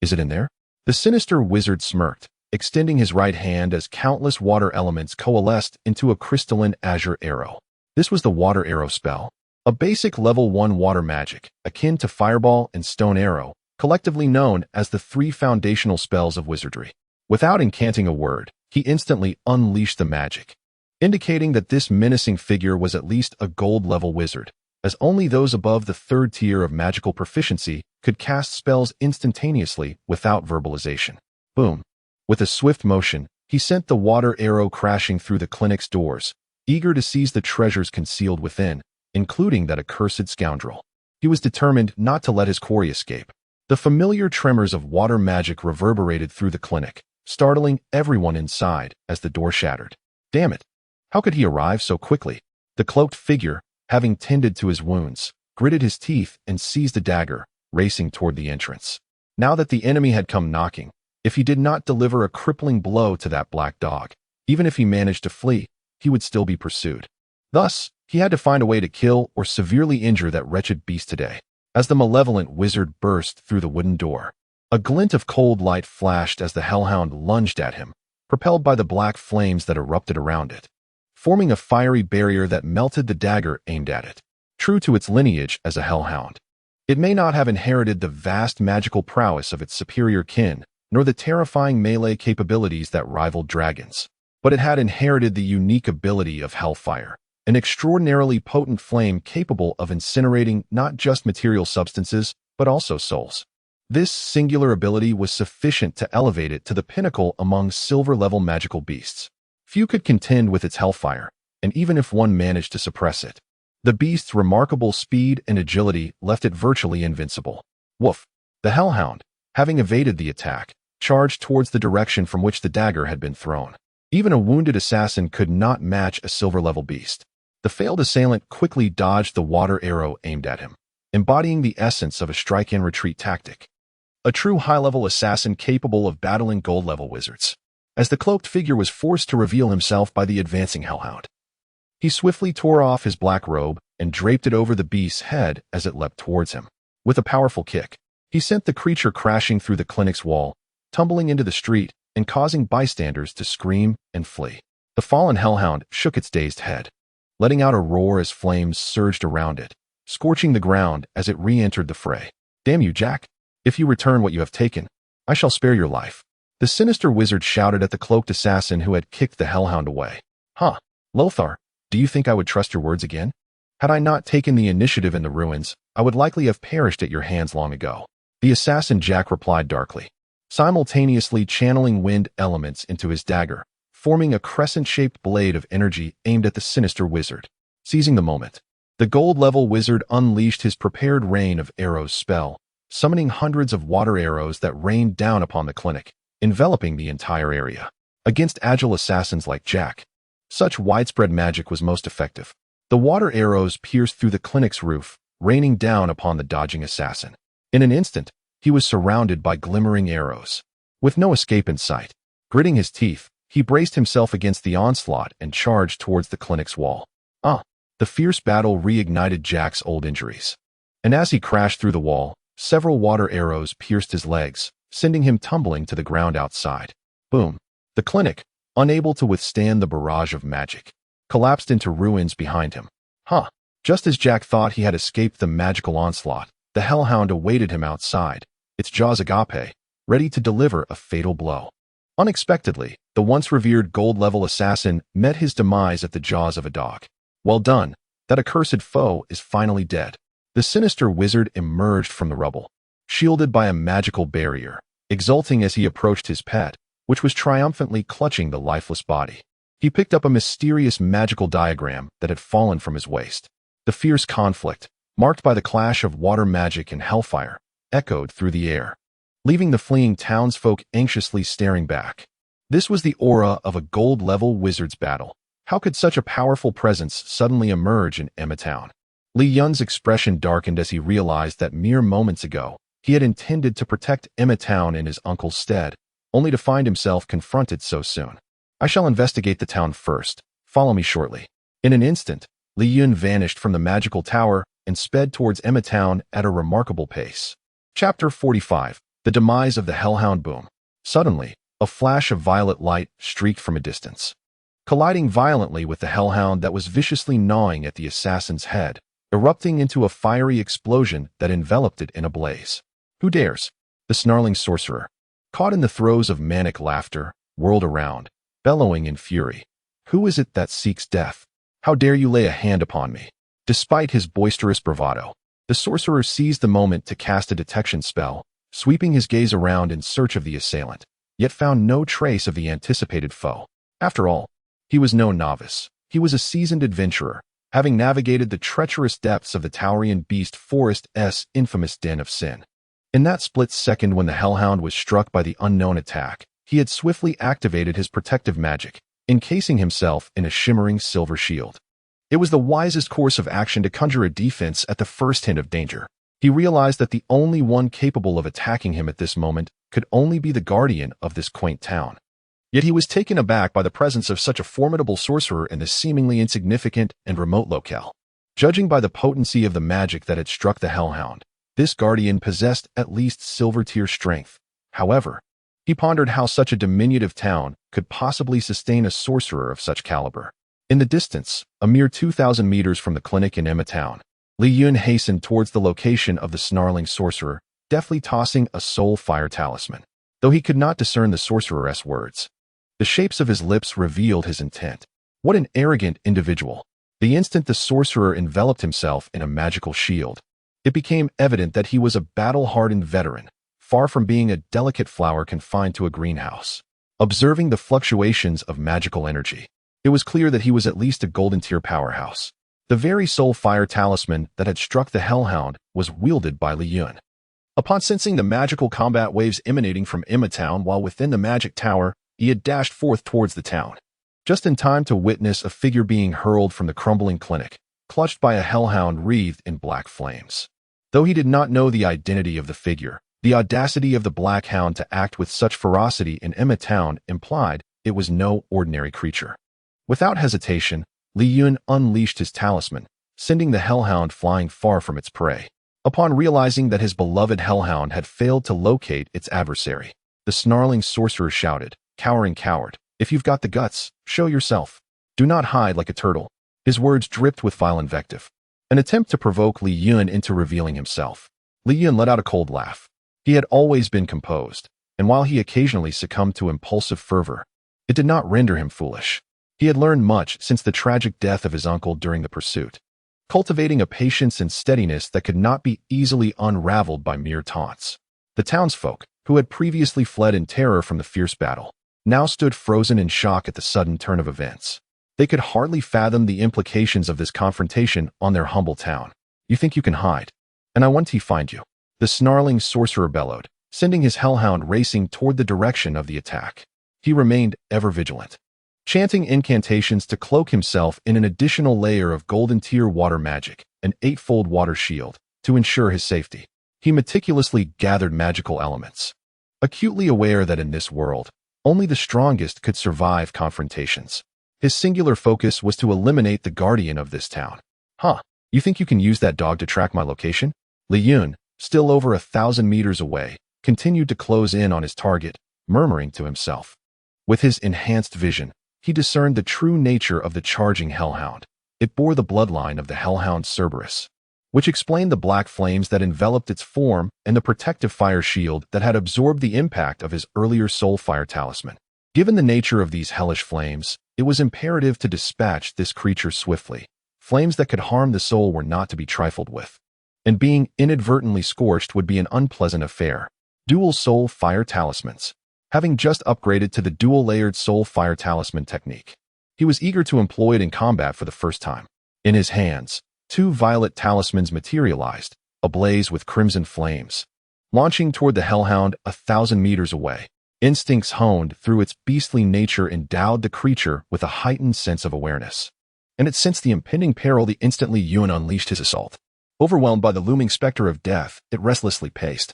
Is it in there? The sinister wizard smirked, extending his right hand as countless water elements coalesced into a crystalline azure arrow. This was the water arrow spell, a basic level 1 water magic, akin to fireball and stone arrow, collectively known as the 3 foundational spells of wizardry. Without incanting a word, he instantly unleashed the magic, indicating that this menacing figure was at least a gold-level wizard, as only those above the 3rd tier of magical proficiency could cast spells instantaneously without verbalization. Boom! With a swift motion, he sent the water arrow crashing through the clinic's doors, eager to seize the treasures concealed within, including that accursed scoundrel. He was determined not to let his quarry escape. The familiar tremors of water magic reverberated through the clinic, startling everyone inside as the door shattered. Damn it! How could he arrive so quickly? The cloaked figure, having tended to his wounds, gritted his teeth and seized a dagger, racing toward the entrance. Now that the enemy had come knocking, if he did not deliver a crippling blow to that black dog, even if he managed to flee, he would still be pursued. Thus, he had to find a way to kill or severely injure that wretched beast today. As the malevolent wizard burst through the wooden door, a glint of cold light flashed as the hellhound lunged at him, propelled by the black flames that erupted around it, forming a fiery barrier that melted the dagger aimed at it. True to its lineage as a hellhound, it may not have inherited the vast magical prowess of its superior kin, nor the terrifying melee capabilities that rivaled dragons, but it had inherited the unique ability of hellfire, an extraordinarily potent flame capable of incinerating not just material substances, but also souls. This singular ability was sufficient to elevate it to the pinnacle among silver-level magical beasts. Few could contend with its hellfire, and even if one managed to suppress it, the beast's remarkable speed and agility left it virtually invincible. Woof! The hellhound, having evaded the attack, charged towards the direction from which the dagger had been thrown. Even a wounded assassin could not match a silver-level beast. The failed assailant quickly dodged the water arrow aimed at him, embodying the essence of a strike-and-retreat tactic. A true high-level assassin capable of battling gold-level wizards. As the cloaked figure was forced to reveal himself by the advancing hellhound, he swiftly tore off his black robe and draped it over the beast's head as it leapt towards him. With a powerful kick, he sent the creature crashing through the clinic's wall, tumbling into the street and causing bystanders to scream and flee. The fallen hellhound shook its dazed head, letting out a roar as flames surged around it, scorching the ground as it re-entered the fray. "Damn you, Jack! If you return what you have taken, I shall spare your life," the sinister wizard shouted at the cloaked assassin who had kicked the hellhound away. "Huh, Lothar, do you think I would trust your words again? Had I not taken the initiative in the ruins, I would likely have perished at your hands long ago," the assassin Jack replied darkly, simultaneously channeling wind elements into his dagger, forming a crescent-shaped blade of energy aimed at the sinister wizard. Seizing the moment, the gold-level wizard unleashed his prepared rain of arrows spell, summoning hundreds of water arrows that rained down upon the clinic, enveloping the entire area. Against agile assassins like Jack, such widespread magic was most effective. The water arrows pierced through the clinic's roof, raining down upon the dodging assassin. In an instant, he was surrounded by glimmering arrows, with no escape in sight. Gritting his teeth, he braced himself against the onslaught and charged towards the clinic's wall. The fierce battle reignited Jack's old injuries, and as he crashed through the wall, several water arrows pierced his legs, sending him tumbling to the ground outside. Boom! The clinic, unable to withstand the barrage of magic, collapsed into ruins behind him. Just as Jack thought he had escaped the magical onslaught, the hellhound awaited him outside, its jaws agape, ready to deliver a fatal blow. Unexpectedly, the once revered gold-level assassin met his demise at the jaws of a dog. "Well done, that accursed foe is finally dead." The sinister wizard emerged from the rubble, shielded by a magical barrier, exulting as he approached his pet, which was triumphantly clutching the lifeless body. He picked up a mysterious magical diagram that had fallen from his waist. The fierce conflict, marked by the clash of water magic and hellfire, echoed through the air, leaving the fleeing townsfolk anxiously staring back. This was the aura of a gold-level wizard's battle. How could such a powerful presence suddenly emerge in Emma Town? Li Yun's expression darkened as he realized that mere moments ago, he had intended to protect Emma Town in his uncle's stead, only to find himself confronted so soon. "I shall investigate the town first. Follow me shortly." In an instant, Li Yun vanished from the magical tower and sped towards Emma Town at a remarkable pace. Chapter 45. The Demise of the Hellhound Boom. Suddenly, a flash of violet light streaked from a distance, colliding violently with the hellhound that was viciously gnawing at the assassin's head, erupting into a fiery explosion that enveloped it in a blaze. "Who dares?" The snarling sorcerer, caught in the throes of manic laughter, whirled around, bellowing in fury. "Who is it that seeks death? How dare you lay a hand upon me?" Despite his boisterous bravado, the sorcerer seized the moment to cast a detection spell, sweeping his gaze around in search of the assailant, yet found no trace of the anticipated foe. After all, he was no novice. He was a seasoned adventurer, having navigated the treacherous depths of the Taurian Beast Forest's infamous den of sin. In that split second when the hellhound was struck by the unknown attack, he had swiftly activated his protective magic, encasing himself in a shimmering silver shield. It was the wisest course of action to conjure a defense at the first hint of danger. He realized that the only one capable of attacking him at this moment could only be the guardian of this quaint town. Yet he was taken aback by the presence of such a formidable sorcerer in this seemingly insignificant and remote locale. Judging by the potency of the magic that had struck the hellhound, this guardian possessed at least silver-tier strength. However, He pondered how such a diminutive town could possibly sustain a sorcerer of such caliber. In the distance, a mere 2,000 meters from the clinic in Emma Town, Li Chen hastened towards the location of the snarling sorcerer, deftly tossing a soul fire talisman. Though he could not discern the sorcerer's words, the shapes of his lips revealed his intent. What an arrogant individual! The instant the sorcerer enveloped himself in a magical shield, it became evident that he was a battle-hardened veteran, far from being a delicate flower confined to a greenhouse. Observing the fluctuations of magical energy, it was clear that he was at least a golden tier powerhouse. The very soul fire talisman that had struck the Hellhound was wielded by Li Chen. Upon sensing the magical combat waves emanating from Emma Town while within the magic tower, he had dashed forth towards the town, just in time to witness a figure being hurled from the crumbling clinic, clutched by a hellhound wreathed in black flames. Though he did not know the identity of the figure, the audacity of the Black Hound to act with such ferocity in Emma Town implied it was no ordinary creature. Without hesitation, Li Chen unleashed his talisman, sending the hellhound flying far from its prey. Upon realizing that his beloved hellhound had failed to locate its adversary, the snarling sorcerer shouted, "Cowering coward, if you've got the guts, show yourself. Do not hide like a turtle." His words dripped with vile invective, an attempt to provoke Li Chen into revealing himself. Li Chen let out a cold laugh. He had always been composed, and while he occasionally succumbed to impulsive fervor, it did not render him foolish. He had learned much since the tragic death of his uncle during the pursuit, cultivating a patience and steadiness that could not be easily unraveled by mere taunts. The townsfolk, who had previously fled in terror from the fierce battle, now stood frozen in shock at the sudden turn of events. They could hardly fathom the implications of this confrontation on their humble town. "You think you can hide, and I want to find you," the snarling sorcerer bellowed, sending his hellhound racing toward the direction of the attack. He remained ever vigilant, chanting incantations to cloak himself in an additional layer of golden tier water magic, an eightfold water shield, to ensure his safety. He meticulously gathered magical elements, acutely aware that in this world, only the strongest could survive confrontations. His singular focus was to eliminate the guardian of this town. "Huh, you think you can use that dog to track my location?" Li Chen, still over 1,000 meters away, continued to close in on his target, murmuring to himself. With his enhanced vision, he discerned the true nature of the charging hellhound. It bore the bloodline of the hellhound Cerberus, which explained the black flames that enveloped its form and the protective fire shield that had absorbed the impact of his earlier soul fire talisman. Given the nature of these hellish flames, it was imperative to dispatch this creature swiftly. Flames that could harm the soul were not to be trifled with, and being inadvertently scorched would be an unpleasant affair. Dual soul fire talismans. Having just upgraded to the dual-layered soul fire talisman technique, he was eager to employ it in combat for the first time. In his hands, 2 violet talismans materialized, ablaze with crimson flames. Launching toward the hellhound 1,000 meters away, instincts honed through its beastly nature endowed the creature with a heightened sense of awareness. And it sensed the impending peril the instant Li Chen unleashed his assault. Overwhelmed by the looming specter of death, it restlessly paced,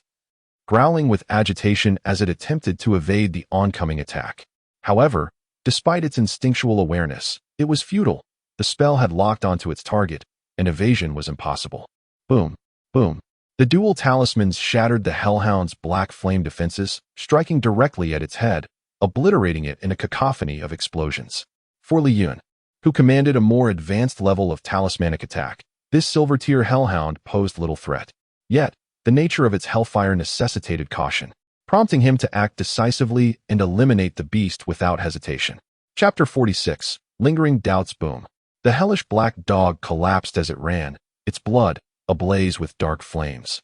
growling with agitation as it attempted to evade the oncoming attack. However, despite its instinctual awareness, it was futile. The spell had locked onto its target, and evasion was impossible. Boom, boom. The dual talismans shattered the hellhound's black flame defenses, striking directly at its head, obliterating it in a cacophony of explosions. For Li Chen, who commanded a more advanced level of talismanic attack, this silver-tier hellhound posed little threat. Yet, the nature of its hellfire necessitated caution, prompting him to act decisively and eliminate the beast without hesitation. Chapter 46. Lingering Doubts. Boom. The hellish black dog collapsed as it ran, its blood, ablaze with dark flames,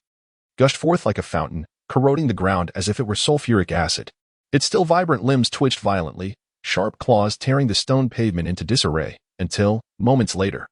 gushed forth like a fountain, corroding the ground as if it were sulfuric acid. Its still vibrant limbs twitched violently, sharp claws tearing the stone pavement into disarray, until, moments later,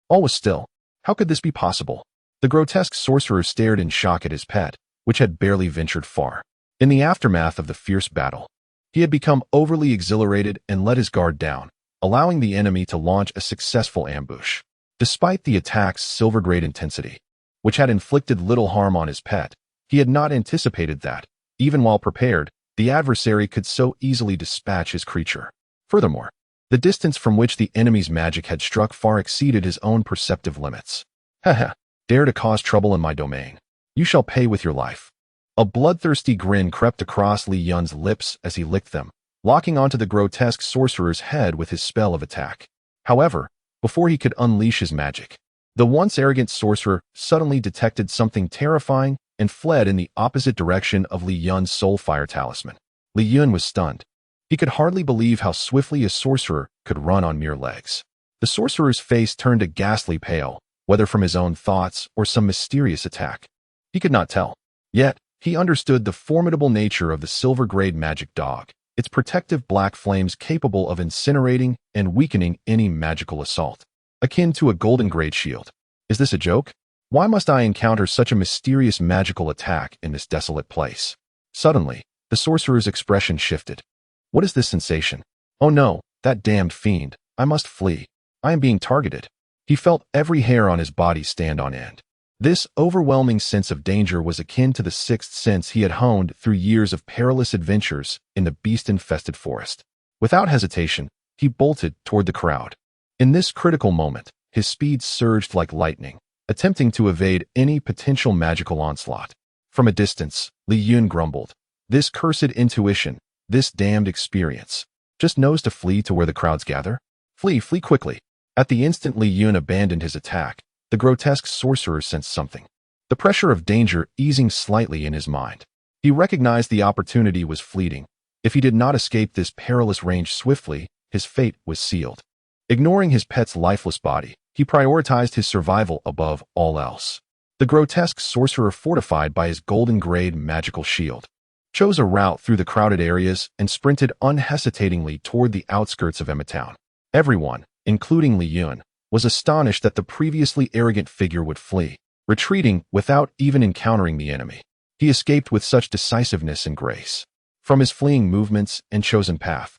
all was still. How could this be possible? The grotesque sorcerer stared in shock at his pet, which had barely ventured far. In the aftermath of the fierce battle, he had become overly exhilarated and let his guard down, allowing the enemy to launch a successful ambush. Despite the attack's silver-grade intensity, which had inflicted little harm on his pet, he had not anticipated that, even while prepared, the adversary could so easily dispatch his creature. Furthermore, the distance from which the enemy's magic had struck far exceeded his own perceptive limits. Haha, dare to cause trouble in my domain. You shall pay with your life. A bloodthirsty grin crept across Li Yun's lips as he licked them, locking onto the grotesque sorcerer's head with his spell of attack. However, before he could unleash his magic, the once arrogant sorcerer suddenly detected something terrifying and fled in the opposite direction of Li Yun's soulfire talisman. Li Yun was stunned. He could hardly believe how swiftly a sorcerer could run on mere legs. The sorcerer's face turned a ghastly pale, whether from his own thoughts or some mysterious attack. He could not tell. Yet, he understood the formidable nature of the silver-grade magic dog, its protective black flames capable of incinerating and weakening any magical assault, akin to a golden-grade shield. Is this a joke? Why must I encounter such a mysterious magical attack in this desolate place? Suddenly, the sorcerer's expression shifted. What is this sensation? Oh no, that damned fiend. I must flee. I am being targeted. He felt every hair on his body stand on end. This overwhelming sense of danger was akin to the sixth sense he had honed through years of perilous adventures in the beast-infested forest. Without hesitation, he bolted toward the crowd. In this critical moment, his speed surged like lightning, attempting to evade any potential magical onslaught. From a distance, Li Yun grumbled. This cursed intuition, this damned experience, just knows to flee to where the crowds gather? Flee quickly. At the instant Li Yun abandoned his attack, the grotesque sorcerer sensed something. The pressure of danger easing slightly in his mind. He recognized the opportunity was fleeting. If he did not escape this perilous range swiftly, his fate was sealed. Ignoring his pet's lifeless body, he prioritized his survival above all else. The grotesque sorcerer, fortified by his golden-grade magical shield, chose a route through the crowded areas and sprinted unhesitatingly toward the outskirts of Town. Everyone, including Li Yun, was astonished that the previously arrogant figure would flee, retreating without even encountering the enemy. He escaped with such decisiveness and grace. From his fleeing movements and chosen path,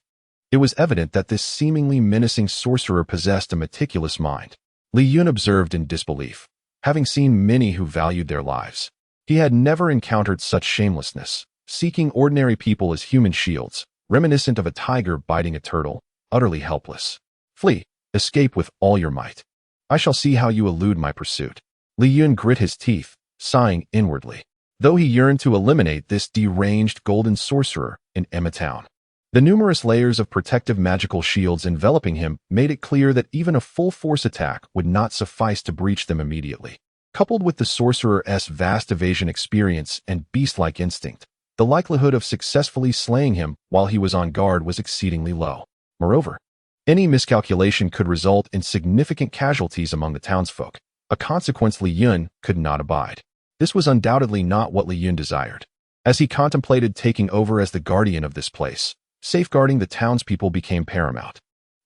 it was evident that this seemingly menacing sorcerer possessed a meticulous mind. Li Yun observed in disbelief, having seen many who valued their lives. He had never encountered such shamelessness, seeking ordinary people as human shields, reminiscent of a tiger biting a turtle, utterly helpless. Flee, escape with all your might. I shall see how you elude my pursuit. Li Yun grit his teeth, sighing inwardly, though he yearned to eliminate this deranged golden sorcerer in Town. The numerous layers of protective magical shields enveloping him made it clear that even a full-force attack would not suffice to breach them immediately. Coupled with the sorcerer's vast evasion experience and beast-like instinct, the likelihood of successfully slaying him while he was on guard was exceedingly low. Moreover, any miscalculation could result in significant casualties among the townsfolk, a consequence Li Yun could not abide. This was undoubtedly not what Li Yun desired. As he contemplated taking over as the guardian of this place, safeguarding the townspeople became paramount.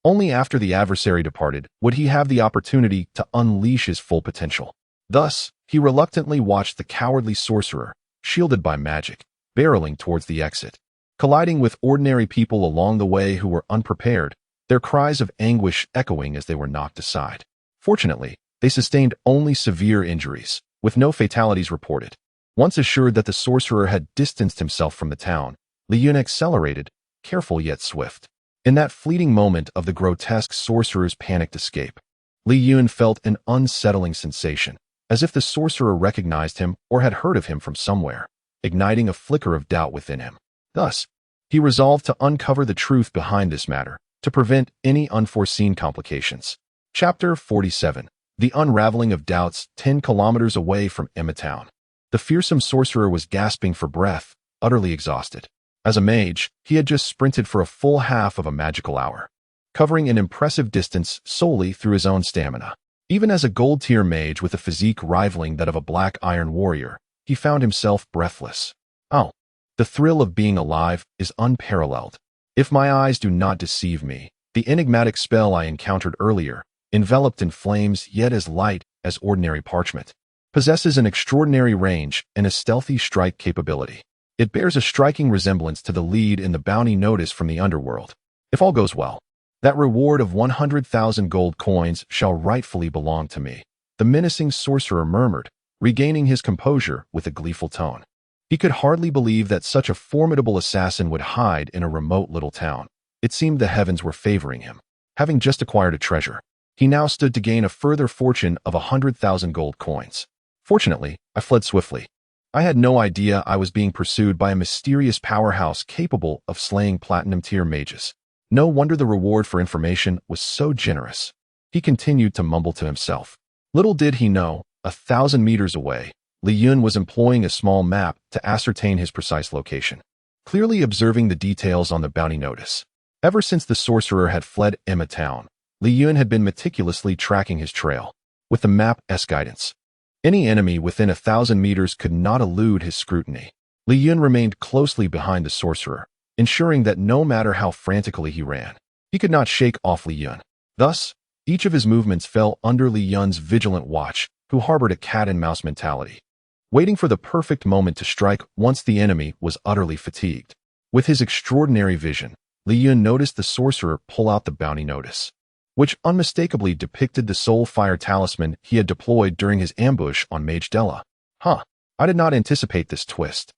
Only after the adversary departed would he have the opportunity to unleash his full potential. Thus, he reluctantly watched the cowardly sorcerer, shielded by magic, barreling towards the exit. Colliding with ordinary people along the way who were unprepared, their cries of anguish echoing as they were knocked aside. Fortunately, they sustained only severe injuries, with no fatalities reported. Once assured that the sorcerer had distanced himself from the town, Li Yun accelerated, careful yet swift. In that fleeting moment of the grotesque sorcerer's panicked escape, Li Yun felt an unsettling sensation, as if the sorcerer recognized him or had heard of him from somewhere, igniting a flicker of doubt within him. Thus, he resolved to uncover the truth behind this matter, to prevent any unforeseen complications. Chapter 47. The Unraveling of Doubts. 10 kilometers away from Town, the fearsome sorcerer was gasping for breath, utterly exhausted. As a mage, he had just sprinted for a full half of a magical hour, covering an impressive distance solely through his own stamina. Even as a gold-tier mage with a physique rivaling that of a black iron warrior, he found himself breathless. Oh, the thrill of being alive is unparalleled. If my eyes do not deceive me, the enigmatic spell I encountered earlier, enveloped in flames yet as light as ordinary parchment, possesses an extraordinary range and a stealthy strike capability. It bears a striking resemblance to the lead in the bounty notice from the underworld. If all goes well, that reward of 100,000 gold coins shall rightfully belong to me, the menacing sorcerer murmured, regaining his composure with a gleeful tone. He could hardly believe that such a formidable assassin would hide in a remote little town. It seemed the heavens were favoring him. Having just acquired a treasure, he now stood to gain a further fortune of 100,000 gold coins. Fortunately, I fled swiftly. I had no idea I was being pursued by a mysterious powerhouse capable of slaying platinum-tier mages. No wonder the reward for information was so generous. He continued to mumble to himself. Little did he know, 1,000 meters away, Li Chen was employing a small map to ascertain his precise location, clearly observing the details on the bounty notice. Ever since the sorcerer had fled Emma Town, Li Chen had been meticulously tracking his trail. With the map's guidance, any enemy within 1,000 meters could not elude his scrutiny. Li Chen remained closely behind the sorcerer, ensuring that no matter how frantically he ran, he could not shake off Li Chen. Thus, each of his movements fell under Li Chen's vigilant watch, who harbored a cat-and-mouse mentality, waiting for the perfect moment to strike once the enemy was utterly fatigued. With his extraordinary vision, Li Chen noticed the sorcerer pull out the bounty notice, which unmistakably depicted the soul fire talisman he had deployed during his ambush on Mage Della. I did not anticipate this twist.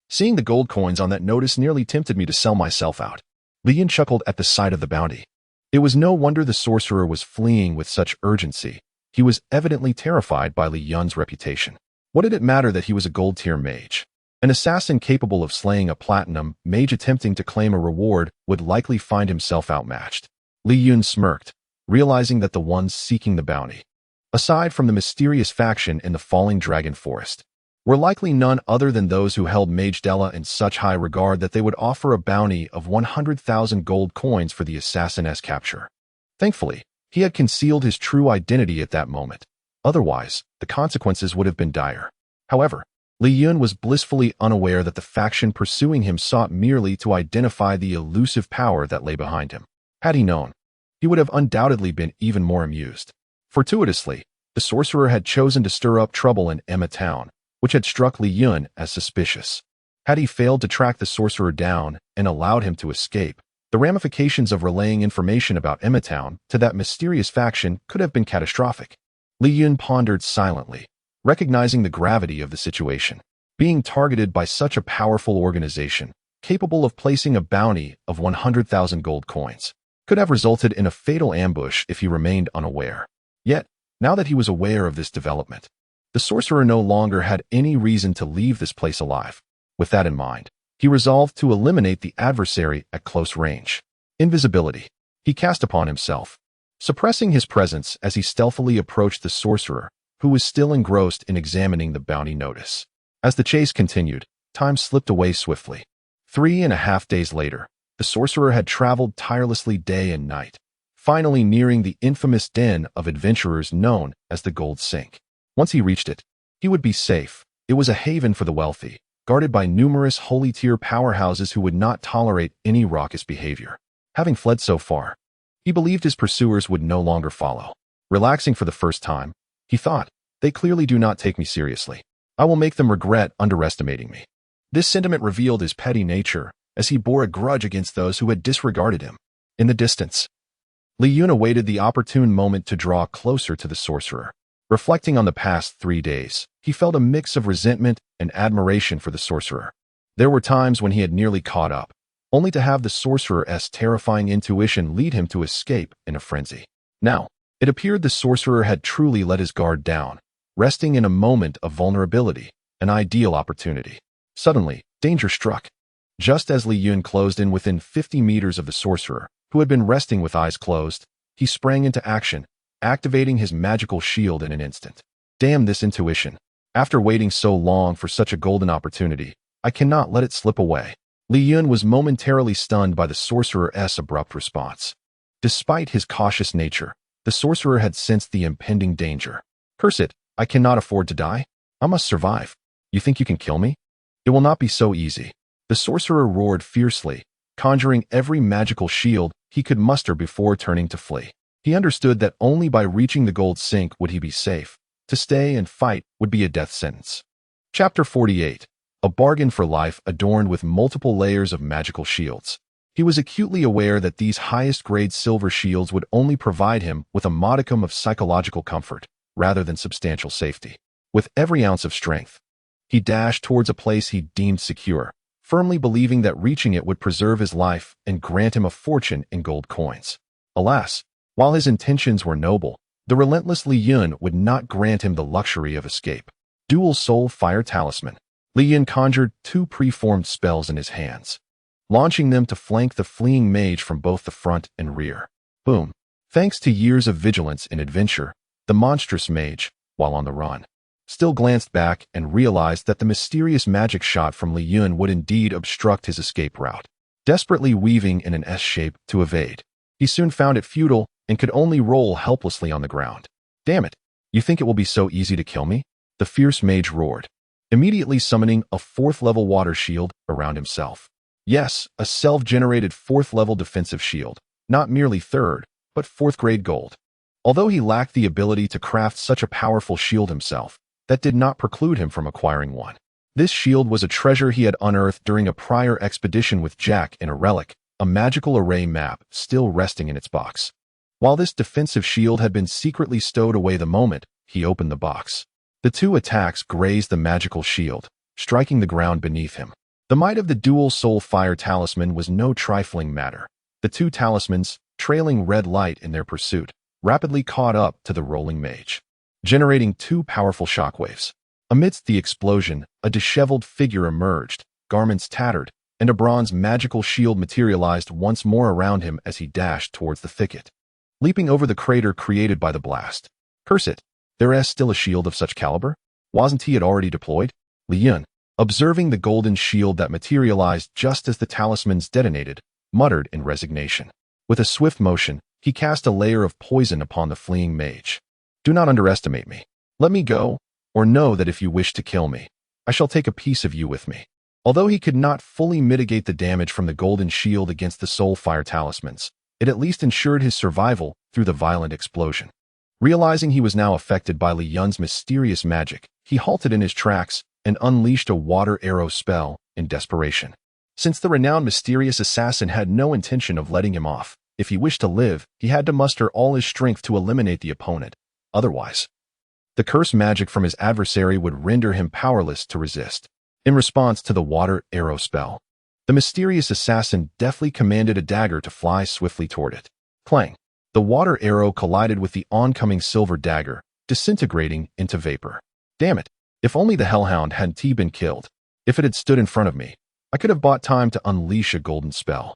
Seeing the gold coins on that notice nearly tempted me to sell myself out. Li Chen chuckled at the sight of the bounty. It was no wonder the sorcerer was fleeing with such urgency. He was evidently terrified by Li Chen's reputation. What did it matter that he was a gold-tier mage? An assassin capable of slaying a platinum mage attempting to claim a reward would likely find himself outmatched. Li Chen smirked, realizing that the ones seeking the bounty, aside from the mysterious faction in the Falling Dragon Forest, were likely none other than those who held Mage Della in such high regard that they would offer a bounty of 100,000 gold coins for the assassin's capture. Thankfully, he had concealed his true identity at that moment. Otherwise, the consequences would have been dire. However, Li Chen was blissfully unaware that the faction pursuing him sought merely to identify the elusive power that lay behind him. Had he known, he would have undoubtedly been even more amused. Fortuitously, the sorcerer had chosen to stir up trouble in Emma Town, which had struck Li Chen as suspicious. Had he failed to track the sorcerer down and allowed him to escape, the ramifications of relaying information about Emma Town to that mysterious faction could have been catastrophic. Li Chen pondered silently, recognizing the gravity of the situation. Being targeted by such a powerful organization, capable of placing a bounty of 100,000 gold coins, could have resulted in a fatal ambush if he remained unaware. Yet, now that he was aware of this development, the sorcerer no longer had any reason to leave this place alive. With that in mind, he resolved to eliminate the adversary at close range. Invisibility. He cast upon himself, suppressing his presence as he stealthily approached the sorcerer, who was still engrossed in examining the bounty notice. As the chase continued, time slipped away swiftly. 3.5 days later, the sorcerer had traveled tirelessly day and night, finally nearing the infamous den of adventurers known as the Gold Sink. Once he reached it, he would be safe. It was a haven for the wealthy, guarded by numerous holy-tier powerhouses who would not tolerate any raucous behavior. Having fled so far, he believed his pursuers would no longer follow. Relaxing for the first time, he thought, they clearly do not take me seriously. I will make them regret underestimating me. This sentiment revealed his petty nature, as he bore a grudge against those who had disregarded him. In the distance, Li Chen awaited the opportune moment to draw closer to the sorcerer. Reflecting on the past 3 days, he felt a mix of resentment and admiration for the sorcerer. There were times when he had nearly caught up, only to have the sorcerer's terrifying intuition lead him to escape in a frenzy. Now, it appeared the sorcerer had truly let his guard down, resting in a moment of vulnerability, an ideal opportunity. Suddenly, danger struck. Just as Li Chen closed in within 50 meters of the sorcerer, who had been resting with eyes closed, he sprang into action, activating his magical shield in an instant. Damn this intuition. After waiting so long for such a golden opportunity, I cannot let it slip away. Li Chen was momentarily stunned by the sorcerer's abrupt response. Despite his cautious nature, the sorcerer had sensed the impending danger. Curse it, I cannot afford to die. I must survive. You think you can kill me? It will not be so easy. The sorcerer roared fiercely, conjuring every magical shield he could muster before turning to flee. He understood that only by reaching the gold sink would he be safe. To stay and fight would be a death sentence. Chapter 48. A bargain for life adorned with multiple layers of magical shields. He was acutely aware that these highest-grade silver shields would only provide him with a modicum of psychological comfort, rather than substantial safety. With every ounce of strength, he dashed towards a place he deemed secure, firmly believing that reaching it would preserve his life and grant him a fortune in gold coins. Alas, while his intentions were noble, the relentless Li Chen would not grant him the luxury of escape. Dual Soul Fire Talisman. Li Chen conjured 2 preformed spells in his hands, launching them to flank the fleeing mage from both the front and rear. Boom. Thanks to years of vigilance and adventure, the monstrous mage, while on the run, still glanced back and realized that the mysterious magic shot from Li Chen would indeed obstruct his escape route. Desperately weaving in an S shape to evade, he soon found it futile and could only roll helplessly on the ground. Damn it! You think it will be so easy to kill me? The fierce mage roared, immediately summoning a 4th-level water shield around himself. Yes, a self-generated 4th-level defensive shield, not merely 3rd, but 4th-grade gold. Although he lacked the ability to craft such a powerful shield himself, that did not preclude him from acquiring one. This shield was a treasure he had unearthed during a prior expedition with Jack in a relic, a magical array map still resting in its box. While this defensive shield had been secretly stowed away the moment he opened the box, the 2 attacks grazed the magical shield, striking the ground beneath him. The might of the Dual Soul Fire Talisman was no trifling matter. The 2 talismans, trailing red light in their pursuit, rapidly caught up to the rolling mage, generating 2 powerful shockwaves. Amidst the explosion, a disheveled figure emerged, garments tattered, and a bronze magical shield materialized once more around him as he dashed towards the thicket, leaping over the crater created by the blast. Curse it! There's still a shield of such caliber? Wasn't he already deployed? Li Chen, observing the golden shield that materialized just as the talismans detonated, muttered in resignation. With a swift motion, he cast a layer of poison upon the fleeing mage. Do not underestimate me. Let me go, or know that if you wish to kill me, I shall take a piece of you with me. Although he could not fully mitigate the damage from the golden shield against the soul fire talismans, it at least ensured his survival through the violent explosion. Realizing he was now affected by Li Chen's mysterious magic, he halted in his tracks and unleashed a water arrow spell in desperation. Since the renowned mysterious assassin had no intention of letting him off, if he wished to live, he had to muster all his strength to eliminate the opponent. Otherwise, the curse magic from his adversary would render him powerless to resist. In response to the water arrow spell, the mysterious assassin deftly commanded a dagger to fly swiftly toward it. Clang! The water arrow collided with the oncoming silver dagger, disintegrating into vapor. Damn it! If only the hellhound hadn't been killed. If it had stood in front of me, I could have bought time to unleash a golden spell.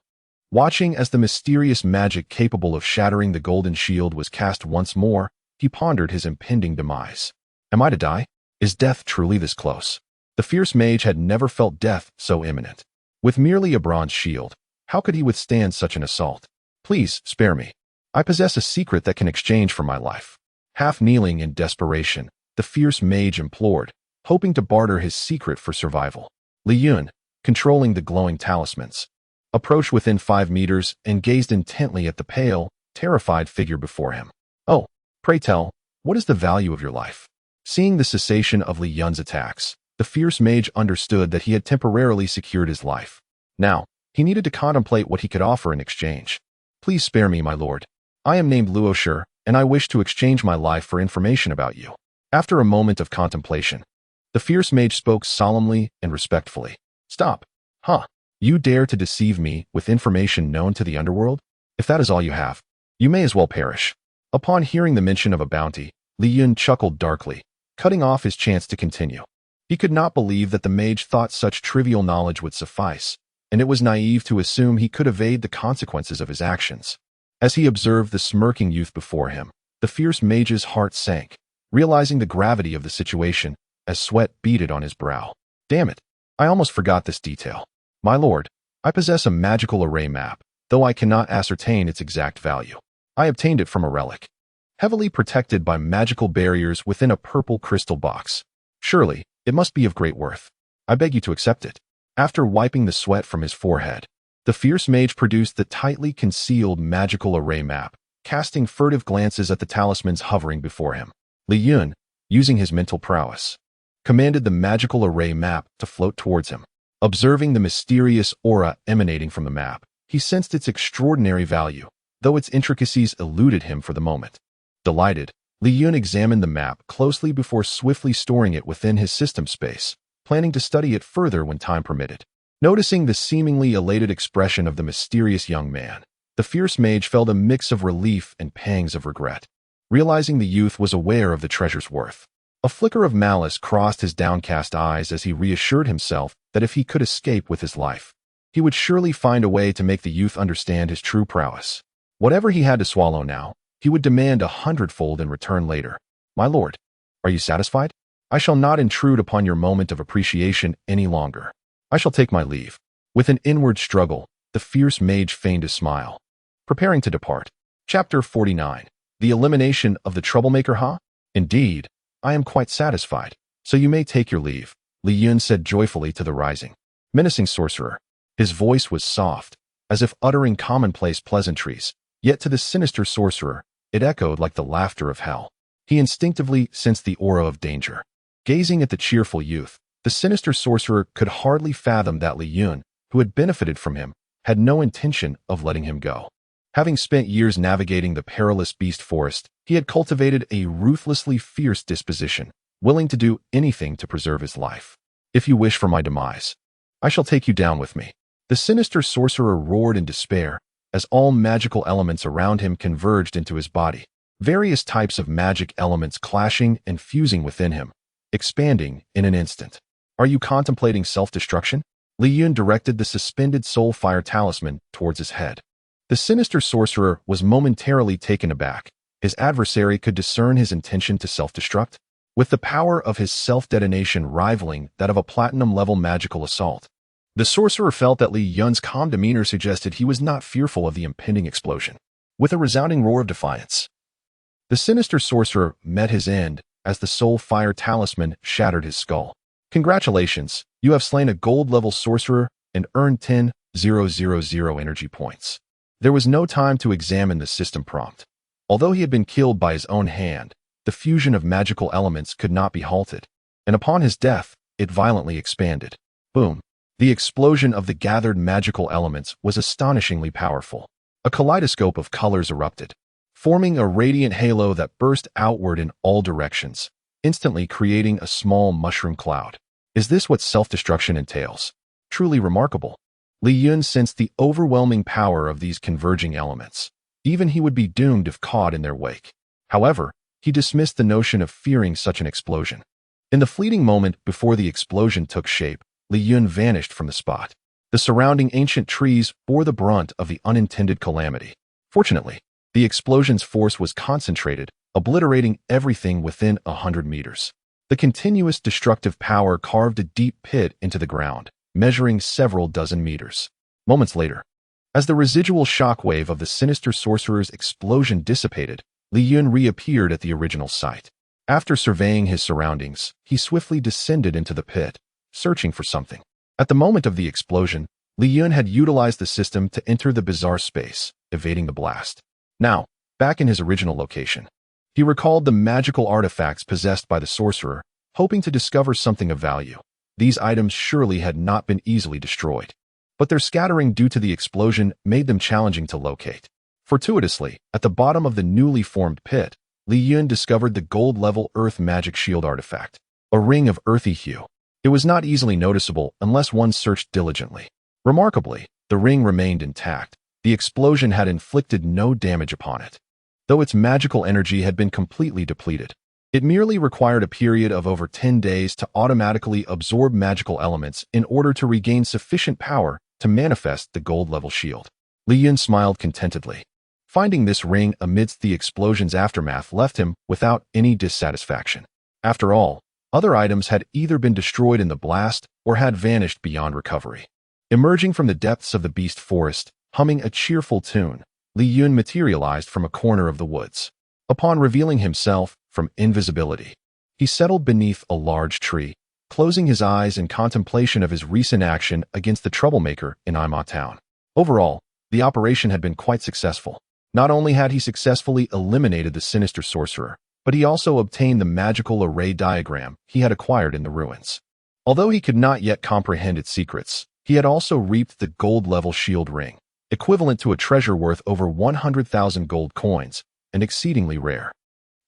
Watching as the mysterious magic capable of shattering the golden shield was cast once more, he pondered his impending demise. Am I to die? Is death truly this close? The fierce mage had never felt death so imminent. With merely a bronze shield, how could he withstand such an assault? Please, spare me. I possess a secret that can exchange for my life. Half kneeling in desperation, the fierce mage implored, hoping to barter his secret for survival. Li Chen, controlling the glowing talismans, approached within 5 meters and gazed intently at the pale, terrified figure before him. Oh, pray tell, what is the value of your life? Seeing the cessation of Li Chen's attacks, the fierce mage understood that he had temporarily secured his life. Now, he needed to contemplate what he could offer in exchange. Please spare me, my lord. I am named Luosher, and I wish to exchange my life for information about you. After a moment of contemplation, the fierce mage spoke solemnly and respectfully. Stop. Huh. You dare to deceive me with information known to the underworld? If that is all you have, you may as well perish. Upon hearing the mention of a bounty, Li Chen chuckled darkly, cutting off his chance to continue. He could not believe that the mage thought such trivial knowledge would suffice, and it was naive to assume he could evade the consequences of his actions. As he observed the smirking youth before him, the fierce mage's heart sank, realizing the gravity of the situation as sweat beaded on his brow. Damn it, I almost forgot this detail. My lord, I possess a magical array map, though I cannot ascertain its exact value. I obtained it from a relic, heavily protected by magical barriers within a purple crystal box. Surely, it must be of great worth. I beg you to accept it. After wiping the sweat from his forehead, the fierce mage produced the tightly concealed magical array map, casting furtive glances at the talismans hovering before him. Li Chen, using his mental prowess, commanded the magical array map to float towards him. Observing the mysterious aura emanating from the map, he sensed its extraordinary value, though its intricacies eluded him for the moment. Delighted, Li Chen examined the map closely before swiftly storing it within his system space, planning to study it further when time permitted. Noticing the seemingly elated expression of the mysterious young man, the fierce mage felt a mix of relief and pangs of regret. Realizing the youth was aware of the treasure's worth, A flicker of malice crossed his downcast eyes as he reassured himself that if he could escape with his life, he would surely find a way to make the youth understand his true prowess. Whatever he had to swallow now, he would demand 100-fold in return later. My lord, are you satisfied? I shall not intrude upon your moment of appreciation any longer. I shall take my leave. With an inward struggle, the fierce mage feigned a smile. Preparing to depart. Chapter 49. The elimination of the troublemaker, huh? Indeed, I am quite satisfied, so you may take your leave, Li Chen said joyfully to the rising, menacing sorcerer. His voice was soft, as if uttering commonplace pleasantries, yet to the sinister sorcerer, it echoed like the laughter of hell. He instinctively sensed the aura of danger. Gazing at the cheerful youth, the sinister sorcerer could hardly fathom that Li Chen, who had benefited from him, had no intention of letting him go. Having spent years navigating the perilous beast forest, he had cultivated a ruthlessly fierce disposition, willing to do anything to preserve his life. If you wish for my demise, I shall take you down with me. The sinister sorcerer roared in despair, as all magical elements around him converged into his body, various types of magic elements clashing and fusing within him, expanding in an instant. Are you contemplating self-destruction? Li Chen directed the suspended soul fire talisman towards his head. The sinister sorcerer was momentarily taken aback. His adversary could discern his intention to self-destruct, with the power of his self-detonation rivaling that of a platinum-level magical assault. The sorcerer felt that Li Chen's calm demeanor suggested he was not fearful of the impending explosion. With a resounding roar of defiance, the sinister sorcerer met his end as the soul fire talisman shattered his skull. Congratulations, you have slain a gold-level sorcerer and earned 10,000 energy points. There was no time to examine the system prompt. Although he had been killed by his own hand, the fusion of magical elements could not be halted, and upon his death, it violently expanded. Boom! The explosion of the gathered magical elements was astonishingly powerful. A kaleidoscope of colors erupted, forming a radiant halo that burst outward in all directions, instantly creating a small mushroom cloud. Is this what self-destruction entails? Truly remarkable. Li Chen sensed the overwhelming power of these converging elements. Even he would be doomed if caught in their wake. However, he dismissed the notion of fearing such an explosion. In the fleeting moment before the explosion took shape, Li Chen vanished from the spot. The surrounding ancient trees bore the brunt of the unintended calamity. Fortunately, the explosion's force was concentrated, obliterating everything within 100 meters. The continuous destructive power carved a deep pit into the ground, measuring several dozen meters. Moments later, as the residual shockwave of the sinister sorcerer's explosion dissipated, Li Chen reappeared at the original site. After surveying his surroundings, he swiftly descended into the pit, searching for something. At the moment of the explosion, Li Chen had utilized the system to enter the bizarre space, evading the blast. Now, back in his original location, he recalled the magical artifacts possessed by the sorcerer, hoping to discover something of value. These items surely had not been easily destroyed, but their scattering due to the explosion made them challenging to locate. Fortuitously, at the bottom of the newly formed pit, Li Chen discovered the gold-level earth magic shield artifact, a ring of earthy hue. It was not easily noticeable unless one searched diligently. Remarkably, the ring remained intact. The explosion had inflicted no damage upon it, though its magical energy had been completely depleted. It merely required a period of over 10 days to automatically absorb magical elements in order to regain sufficient power to manifest the gold-level shield. Li Chen smiled contentedly. Finding this ring amidst the explosion's aftermath left him without any dissatisfaction. After all, other items had either been destroyed in the blast or had vanished beyond recovery. Emerging from the depths of the beast forest, humming a cheerful tune, Li Chen materialized from a corner of the woods. Upon revealing himself from invisibility, he settled beneath a large tree, closing his eyes in contemplation of his recent action against the troublemaker in Ima Town. Overall, the operation had been quite successful. Not only had he successfully eliminated the sinister sorcerer, but he also obtained the magical array diagram he had acquired in the ruins. Although he could not yet comprehend its secrets, he had also reaped the gold-level shield ring, equivalent to a treasure worth over 100,000 gold coins, and exceedingly rare.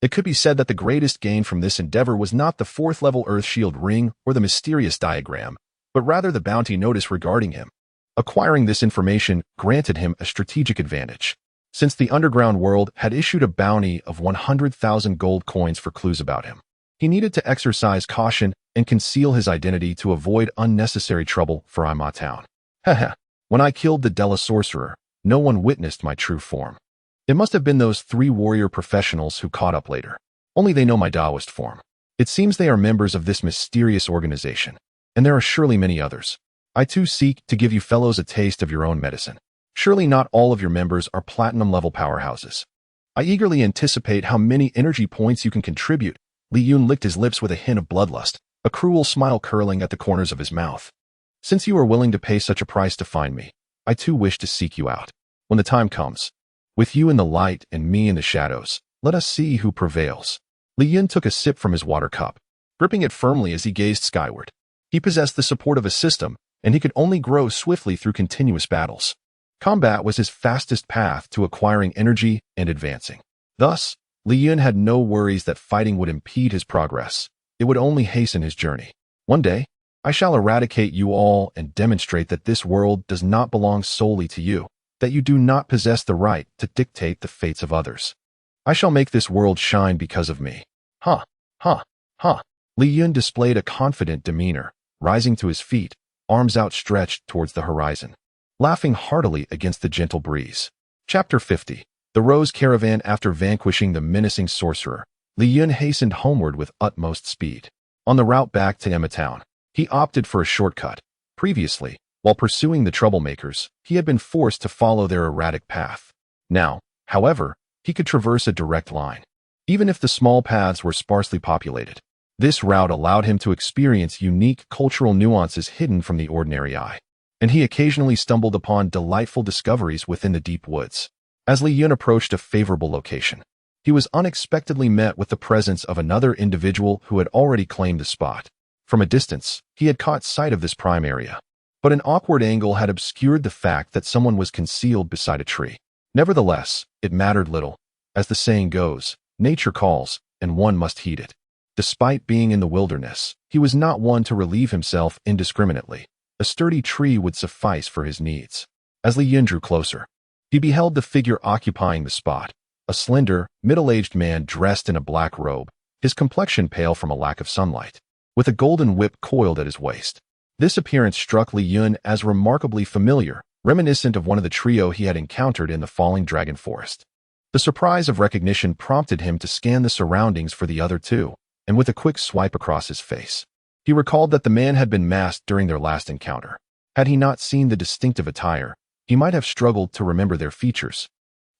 It could be said that the greatest gain from this endeavor was not the 4th-level Earth Shield ring or the mysterious diagram, but rather the bounty notice regarding him. Acquiring this information granted him a strategic advantage, since the underground world had issued a bounty of 100,000 gold coins for clues about him. He needed to exercise caution and conceal his identity to avoid unnecessary trouble for Ima Town. Haha, when I killed the Della sorcerer, no one witnessed my true form. It must have been those 3 warrior professionals who caught up later. Only they know my Taoist form. It seems they are members of this mysterious organization, and there are surely many others. I too seek to give you fellows a taste of your own medicine. Surely not all of your members are platinum-level powerhouses. I eagerly anticipate how many energy points you can contribute. Li Yun licked his lips with a hint of bloodlust, a cruel smile curling at the corners of his mouth. Since you are willing to pay such a price to find me, I too wish to seek you out. When the time comes, with you in the light and me in the shadows, let us see who prevails. Li Yun took a sip from his water cup, gripping it firmly as he gazed skyward. He possessed the support of a system, and he could only grow swiftly through continuous battles. Combat was his fastest path to acquiring energy and advancing. Thus, Li Yun had no worries that fighting would impede his progress. It would only hasten his journey. One day, I shall eradicate you all and demonstrate that this world does not belong solely to you, that you do not possess the right to dictate the fates of others. I shall make this world shine because of me. Ha, ha, ha. Li Yun displayed a confident demeanor, rising to his feet, arms outstretched towards the horizon, laughing heartily against the gentle breeze. Chapter 50. The Rose Caravan. After vanquishing the menacing sorcerer, Li Yun hastened homeward with utmost speed. On the route back to Ima Town, he opted for a shortcut. Previously, while pursuing the troublemakers, he had been forced to follow their erratic path. Now, however, he could traverse a direct line, even if the small paths were sparsely populated. This route allowed him to experience unique cultural nuances hidden from the ordinary eye, and he occasionally stumbled upon delightful discoveries within the deep woods. As Li Yun approached a favorable location, he was unexpectedly met with the presence of another individual who had already claimed the spot. From a distance, he had caught sight of this prime area, but an awkward angle had obscured the fact that someone was concealed beside a tree. Nevertheless, it mattered little. As the saying goes, nature calls, and one must heed it. Despite being in the wilderness, he was not one to relieve himself indiscriminately. A sturdy tree would suffice for his needs. As Li Yun drew closer, he beheld the figure occupying the spot, a slender, middle-aged man dressed in a black robe, his complexion pale from a lack of sunlight, with a golden whip coiled at his waist. This appearance struck Li Yun as remarkably familiar, reminiscent of one of the trio he had encountered in the Falling Dragon Forest. The surprise of recognition prompted him to scan the surroundings for the other two, and with a quick swipe across his face, he recalled that the man had been masked during their last encounter. Had he not seen the distinctive attire, he might have struggled to remember their features,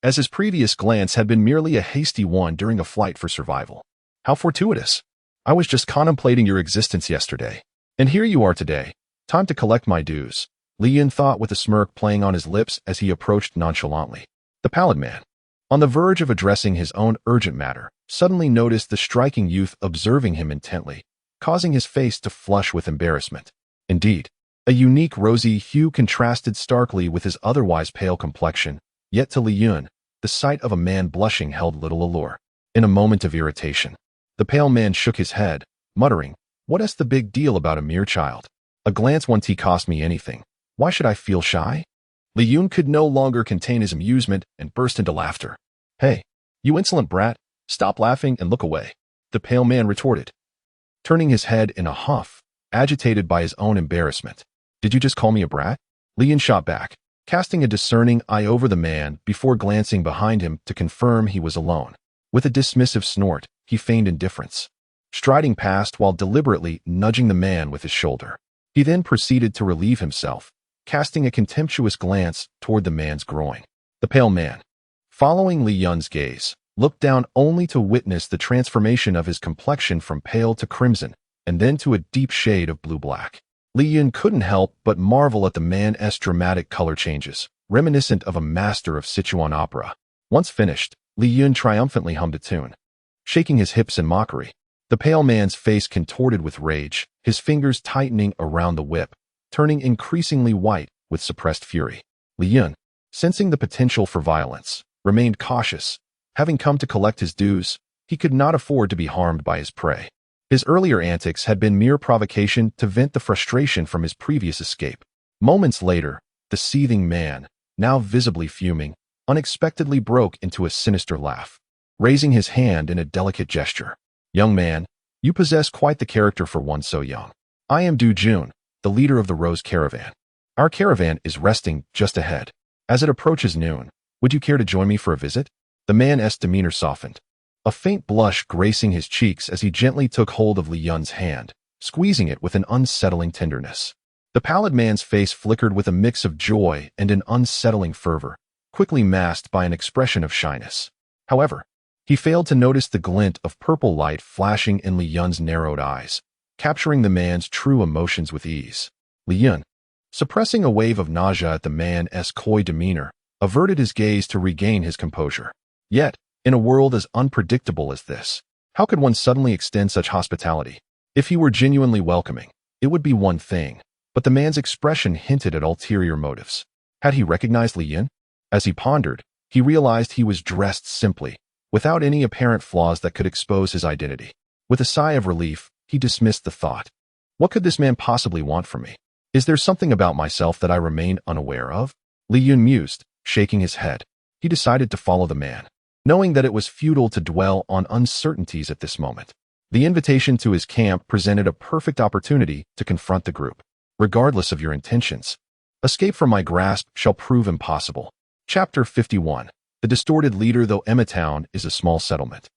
as his previous glance had been merely a hasty one during a flight for survival. How fortuitous! I was just contemplating your existence yesterday, and here you are today. Time to collect my dues, Li Yun thought with a smirk playing on his lips as he approached nonchalantly. The pallid man, on the verge of addressing his own urgent matter, suddenly noticed the striking youth observing him intently, causing his face to flush with embarrassment. Indeed, a unique rosy hue contrasted starkly with his otherwise pale complexion, yet to Li Yun, the sight of a man blushing held little allure. In a moment of irritation, the pale man shook his head, muttering, "What's the big deal about a mere child? A glance won't cost me anything. Why should I feel shy?" Li Yun could no longer contain his amusement and burst into laughter. "Hey, you insolent brat, stop laughing and look away," the pale man retorted, turning his head in a huff, agitated by his own embarrassment. "Did you just call me a brat?" Li Yun shot back, casting a discerning eye over the man before glancing behind him to confirm he was alone. With a dismissive snort, he feigned indifference, striding past while deliberately nudging the man with his shoulder. He then proceeded to relieve himself, casting a contemptuous glance toward the man's groin. The pale man, following Li Yun's gaze, looked down only to witness the transformation of his complexion from pale to crimson, and then to a deep shade of blue-black. Li Yun couldn't help but marvel at the man's dramatic color changes, reminiscent of a master of Sichuan opera. Once finished, Li Yun triumphantly hummed a tune, shaking his hips in mockery. The pale man's face contorted with rage, his fingers tightening around the whip, turning increasingly white with suppressed fury. Li Yun, sensing the potential for violence, remained cautious. Having come to collect his dues, he could not afford to be harmed by his prey. His earlier antics had been mere provocation to vent the frustration from his previous escape. Moments later, the seething man, now visibly fuming, unexpectedly broke into a sinister laugh, raising his hand in a delicate gesture. "Young man, You possess quite the character for one so young. I am Du Jun, the leader of the Rose Caravan. Our caravan is resting just ahead. As it approaches noon, would you care to join me for a visit? The man's demeanor softened, a faint blush gracing his cheeks as he gently took hold of Li Yun's hand, squeezing it with an unsettling tenderness. The pallid man's face flickered with a mix of joy and an unsettling fervor, quickly masked by an expression of shyness. However, he failed to notice the glint of purple light flashing in Li Yun's narrowed eyes, capturing the man's true emotions with ease. Li Yun, suppressing a wave of nausea at the man's coy demeanor, averted his gaze to regain his composure. Yet, in a world as unpredictable as this, how could one suddenly extend such hospitality? If he were genuinely welcoming, it would be one thing, but the man's expression hinted at ulterior motives. Had he recognized Li Yun? As he pondered, he realized he was dressed simply, without any apparent flaws that could expose his identity. With a sigh of relief, he dismissed the thought. What could this man possibly want from me? Is there something about myself that I remain unaware of? Li Yun mused, shaking his head. He decided to follow the man, knowing that it was futile to dwell on uncertainties at this moment. The invitation to his camp presented a perfect opportunity to confront the group. Regardless of your intentions, escape from my grasp shall prove impossible. Chapter 51. The distorted leader. Though Town is a small settlement,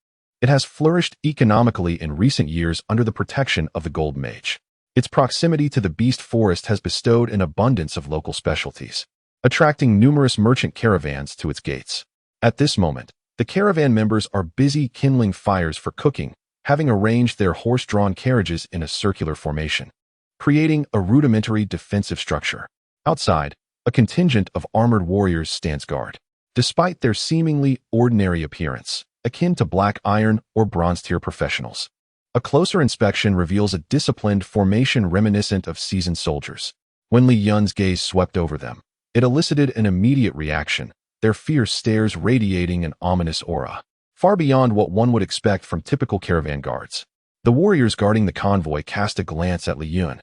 it has flourished economically in recent years under the protection of the Gold Mage. Its proximity to the Beast Forest has bestowed an abundance of local specialties, attracting numerous merchant caravans to its gates. At this moment, the caravan members are busy kindling fires for cooking, having arranged their horse-drawn carriages in a circular formation, creating a rudimentary defensive structure. Outside, a contingent of armored warriors stands guard. Despite their seemingly ordinary appearance, akin to black iron or bronze tier professionals, a closer inspection reveals a disciplined formation reminiscent of seasoned soldiers. When Li Yun's gaze swept over them, it elicited an immediate reaction, their fierce stares radiating an ominous aura, far beyond what one would expect from typical caravan guards. The warriors guarding the convoy cast a glance at Li Yun,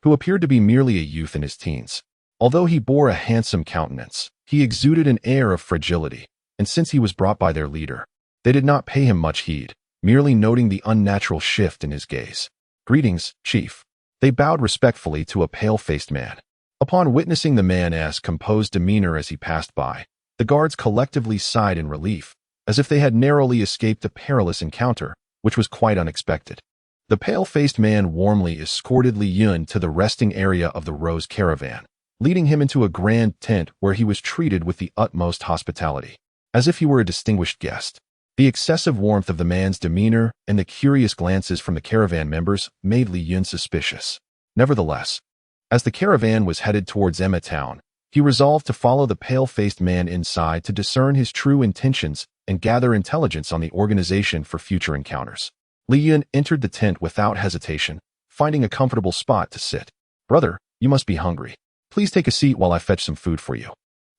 who appeared to be merely a youth in his teens. Although he bore a handsome countenance, he exuded an air of fragility, and since he was brought by their leader, they did not pay him much heed, merely noting the unnatural shift in his gaze. "Greetings, Chief." They bowed respectfully to a pale-faced man. Upon witnessing the man's composed demeanor as he passed by, the guards collectively sighed in relief, as if they had narrowly escaped a perilous encounter, which was quite unexpected. The pale-faced man warmly escorted Li Yun to the resting area of the Rose Caravan, leading him into a grand tent where he was treated with the utmost hospitality, as if he were a distinguished guest. The excessive warmth of the man's demeanor and the curious glances from the caravan members made Li Yun suspicious. Nevertheless, as the caravan was headed towards Town, he resolved to follow the pale-faced man inside to discern his true intentions and gather intelligence on the organization for future encounters. Li Yun entered the tent without hesitation, finding a comfortable spot to sit. "Brother, you must be hungry. Please take a seat while I fetch some food for you,"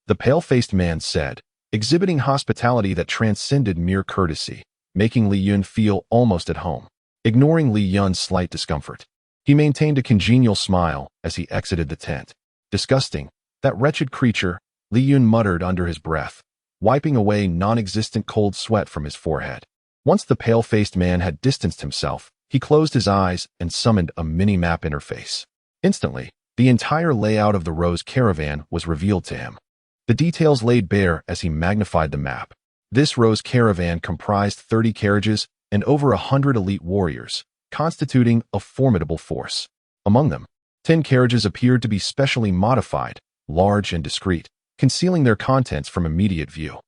the pale-faced man said, exhibiting hospitality that transcended mere courtesy, making Li Yun feel almost at home. Ignoring Li Yun's slight discomfort, he maintained a congenial smile as he exited the tent. "Disgusting, that wretched creature," Li Yun muttered under his breath, wiping away non-existent cold sweat from his forehead. Once the pale-faced man had distanced himself, he closed his eyes and summoned a mini-map interface. Instantly, the entire layout of the Rose Caravan was revealed to him, the details laid bare as he magnified the map. This Rose Caravan comprised 30 carriages and over 100 elite warriors, constituting a formidable force. Among them, 10 carriages appeared to be specially modified, large and discreet, concealing their contents from immediate view.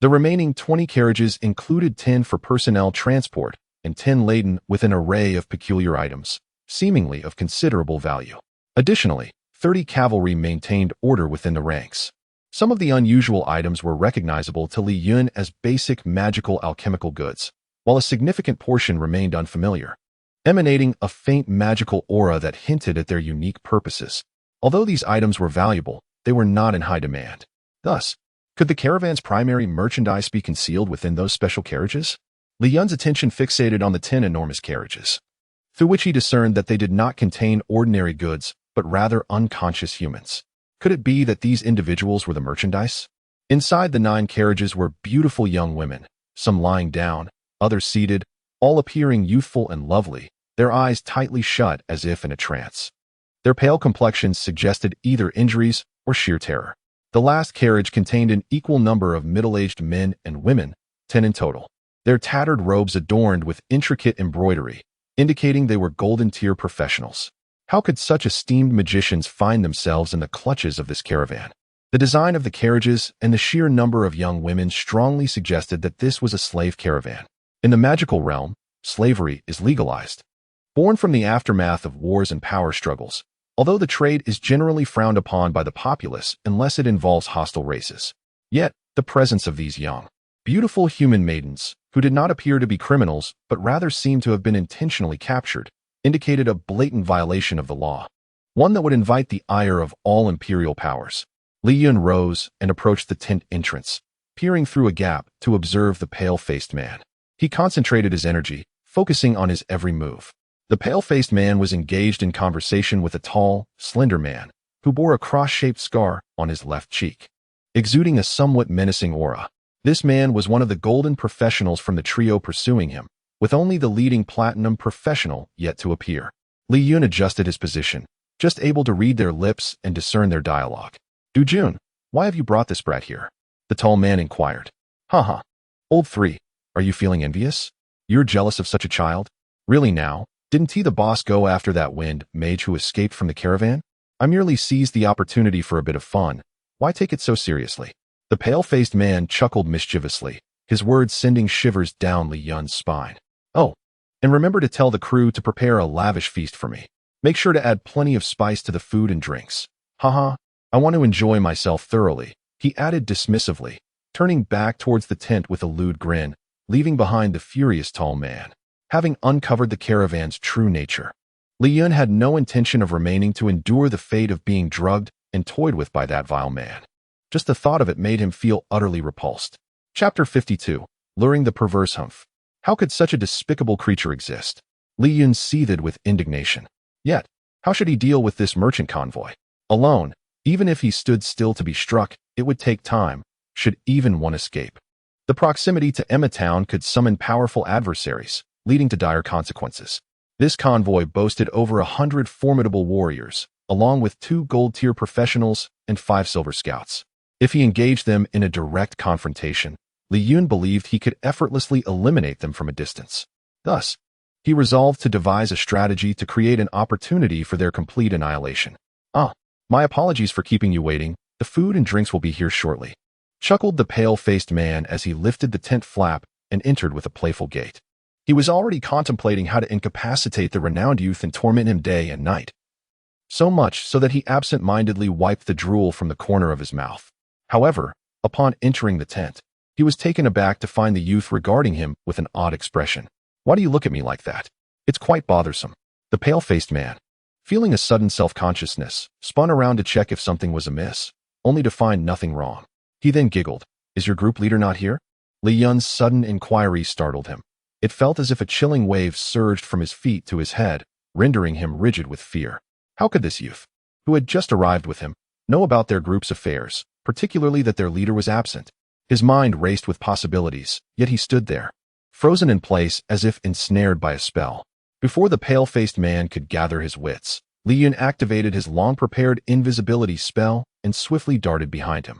The remaining 20 carriages included 10 for personnel transport and 10 laden with an array of peculiar items, seemingly of considerable value. Additionally, 30 cavalry maintained order within the ranks. Some of the unusual items were recognizable to Li Yun as basic magical alchemical goods, while a significant portion remained unfamiliar, emanating a faint magical aura that hinted at their unique purposes. Although these items were valuable, they were not in high demand. Thus, could the caravan's primary merchandise be concealed within those special carriages? Li Yun's attention fixated on the 10 enormous carriages, through which he discerned that they did not contain ordinary goods, but rather unconscious humans. Could it be that these individuals were the merchandise? Inside the 9 carriages were beautiful young women, some lying down, others seated, all appearing youthful and lovely, their eyes tightly shut as if in a trance. Their pale complexions suggested either injuries or sheer terror. The last carriage contained an equal number of middle-aged men and women, 10 in total. Their tattered robes adorned with intricate embroidery, indicating they were golden-tier professionals. How could such esteemed magicians find themselves in the clutches of this caravan? The design of the carriages and the sheer number of young women strongly suggested that this was a slave caravan. In the magical realm, slavery is legalized. Born from the aftermath of wars and power struggles, although the trade is generally frowned upon by the populace unless it involves hostile races. Yet, the presence of these young, beautiful human maidens, who did not appear to be criminals but rather seemed to have been intentionally captured, indicated a blatant violation of the law, one that would invite the ire of all imperial powers. Li Chen rose and approached the tent entrance, peering through a gap to observe the pale-faced man. He concentrated his energy, focusing on his every move. The pale-faced man was engaged in conversation with a tall, slender man who bore a cross-shaped scar on his left cheek, exuding a somewhat menacing aura. This man was one of the golden professionals from the trio pursuing him, with only the leading platinum professional yet to appear. Li Chen adjusted his position, just able to read their lips and discern their dialogue. Du Jun, why have you brought this brat here? The tall man inquired. Haha. Old 3, are you feeling envious? You're jealous of such a child? Really now? Didn't he the boss go after that wind mage who escaped from the caravan? I merely seized the opportunity for a bit of fun. Why take it so seriously? The pale-faced man chuckled mischievously, his words sending shivers down Li Chen's spine. Oh, and remember to tell the crew to prepare a lavish feast for me. Make sure to add plenty of spice to the food and drinks. Haha, I want to enjoy myself thoroughly, he added dismissively, turning back towards the tent with a lewd grin, leaving behind the furious tall man. Having uncovered the caravan's true nature, Li Chen had no intention of remaining to endure the fate of being drugged and toyed with by that vile man. Just the thought of it made him feel utterly repulsed. Chapter 52. Luring the Perverse Humph. How could such a despicable creature exist? Li Chen seethed with indignation. Yet, how should he deal with this merchant convoy? Alone, even if he stood still to be struck, it would take time, should even one escape. The proximity to Emma Town could summon powerful adversaries, leading to dire consequences. This convoy boasted over 100 formidable warriors, along with 2 gold-tier professionals and 5 silver scouts. If he engaged them in a direct confrontation, Li Chen believed he could effortlessly eliminate them from a distance. Thus, he resolved to devise a strategy to create an opportunity for their complete annihilation. My apologies for keeping you waiting. The food and drinks will be here shortly, chuckled the pale-faced man as he lifted the tent flap and entered with a playful gait. He was already contemplating how to incapacitate the renowned youth and torment him day and night. So much so that he absent-mindedly wiped the drool from the corner of his mouth. However, upon entering the tent, he was taken aback to find the youth regarding him with an odd expression. Why do you look at me like that? It's quite bothersome. The pale-faced man, feeling a sudden self-consciousness, spun around to check if something was amiss, only to find nothing wrong. He then giggled. Is your group leader not here? Li Chen's sudden inquiry startled him. It felt as if a chilling wave surged from his feet to his head, rendering him rigid with fear. How could this youth, who had just arrived with him, know about their group's affairs, particularly that their leader was absent? His mind raced with possibilities, yet he stood there, frozen in place as if ensnared by a spell. Before the pale-faced man could gather his wits, Li Chen activated his long-prepared invisibility spell and swiftly darted behind him.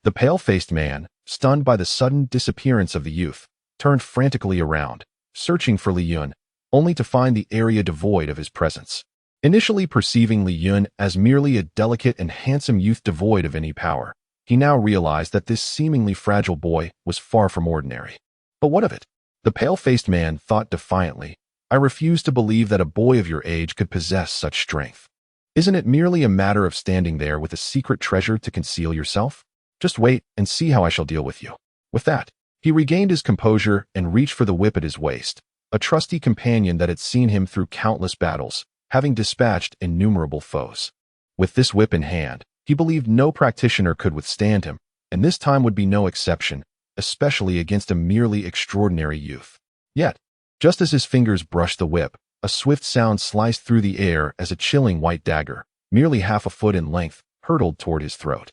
The pale-faced man, stunned by the sudden disappearance of the youth, turned frantically around, searching for Li Chen, only to find the area devoid of his presence. Initially perceiving Li Chen as merely a delicate and handsome youth devoid of any power, he now realized that this seemingly fragile boy was far from ordinary. But what of it? The pale-faced man thought defiantly. I refuse to believe that a boy of your age could possess such strength. Isn't it merely a matter of standing there with a secret treasure to conceal yourself? Just wait and see how I shall deal with you. With that, he regained his composure and reached for the whip at his waist, a trusty companion that had seen him through countless battles, having dispatched innumerable foes. With this whip in hand, he believed no practitioner could withstand him, and this time would be no exception, especially against a merely extraordinary youth. Yet, just as his fingers brushed the whip, a swift sound sliced through the air as a chilling white dagger, merely half a foot in length, hurtled toward his throat.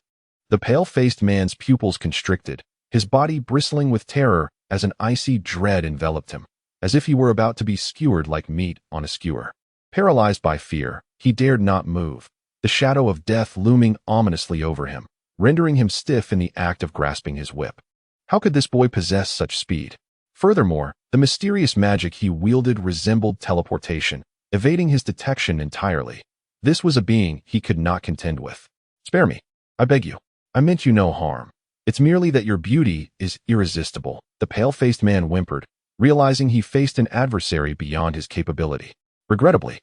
The pale-faced man's pupils constricted, his body bristling with terror as an icy dread enveloped him. as if he were about to be skewered like meat on a skewer. Paralyzed by fear, he dared not move, the shadow of death looming ominously over him, rendering him stiff in the act of grasping his whip. How could this boy possess such speed? Furthermore, the mysterious magic he wielded resembled teleportation, evading his detection entirely. This was a being he could not contend with. "Spare me, I beg you. I meant you no harm. It's merely that your beauty is irresistible," the pale-faced man whimpered, realizing he faced an adversary beyond his capability. Regrettably,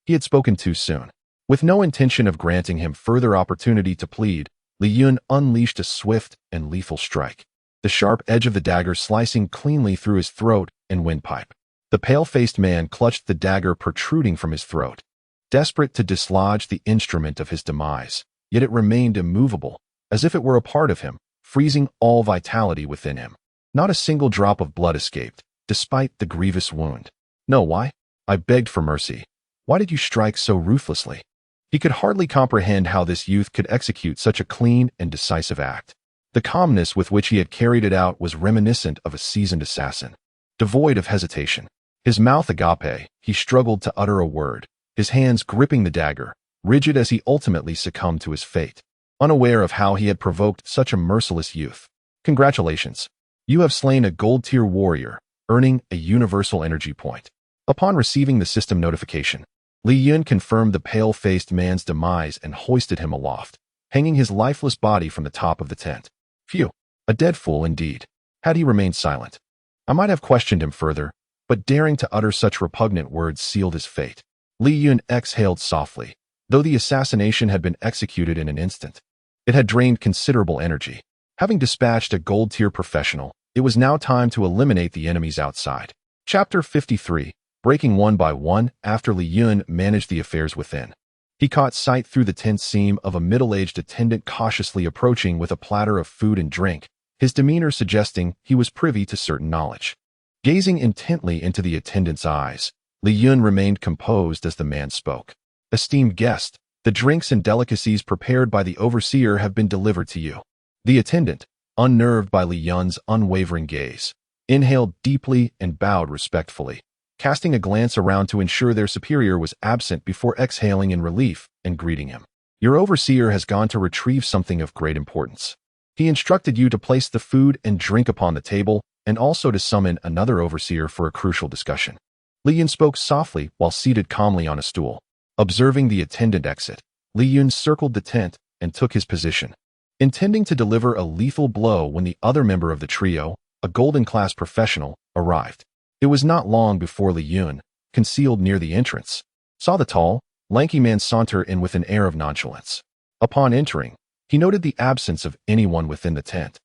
he had spoken too soon. With no intention of granting him further opportunity to plead, Li Chen unleashed a swift and lethal strike, the sharp edge of the dagger slicing cleanly through his throat and windpipe. The pale-faced man clutched the dagger protruding from his throat, desperate to dislodge the instrument of his demise, yet it remained immovable, as if it were a part of him, freezing all vitality within him. Not a single drop of blood escaped, despite the grievous wound. "No, why?" I begged for mercy. "Why did you strike so ruthlessly?" He could hardly comprehend how this youth could execute such a clean and decisive act. The calmness with which he had carried it out was reminiscent of a seasoned assassin. Devoid of hesitation, his mouth agape, he struggled to utter a word, his hands gripping the dagger, rigid as he ultimately succumbed to his fate, unaware of how he had provoked such a merciless youth. "Congratulations. You have slain a gold-tier warrior, earning a universal energy point." Upon receiving the system notification, Li Chen confirmed the pale-faced man's demise and hoisted him aloft, hanging his lifeless body from the top of the tent. Phew, a dead fool indeed. Had he remained silent, I might have questioned him further, but daring to utter such repugnant words sealed his fate. Li Chen exhaled softly, though the assassination had been executed in an instant. It had drained considerable energy. Having dispatched a gold-tier professional, it was now time to eliminate the enemies outside. Chapter 53. Breaking one by one. After Li Chen managed the affairs within, he caught sight through the tent seam of a middle-aged attendant cautiously approaching with a platter of food and drink, his demeanor suggesting he was privy to certain knowledge. Gazing intently into the attendant's eyes, Li Chen remained composed as the man spoke. "Esteemed guest, the drinks and delicacies prepared by the overseer have been delivered to you." The attendant, unnerved by Li Chen's unwavering gaze, inhaled deeply and bowed respectfully, casting a glance around to ensure their superior was absent before exhaling in relief and greeting him. "Your overseer has gone to retrieve something of great importance. He instructed you to place the food and drink upon the table and also to summon another overseer for a crucial discussion." Li Chen spoke softly while seated calmly on a stool. Observing the attendant exit, Li Chen circled the tent and took his position, intending to deliver a lethal blow when the other member of the trio, a golden-class professional, arrived. It was not long before Li Chen, concealed near the entrance, saw the tall, lanky man saunter in with an air of nonchalance. Upon entering, he noted the absence of anyone within the tent,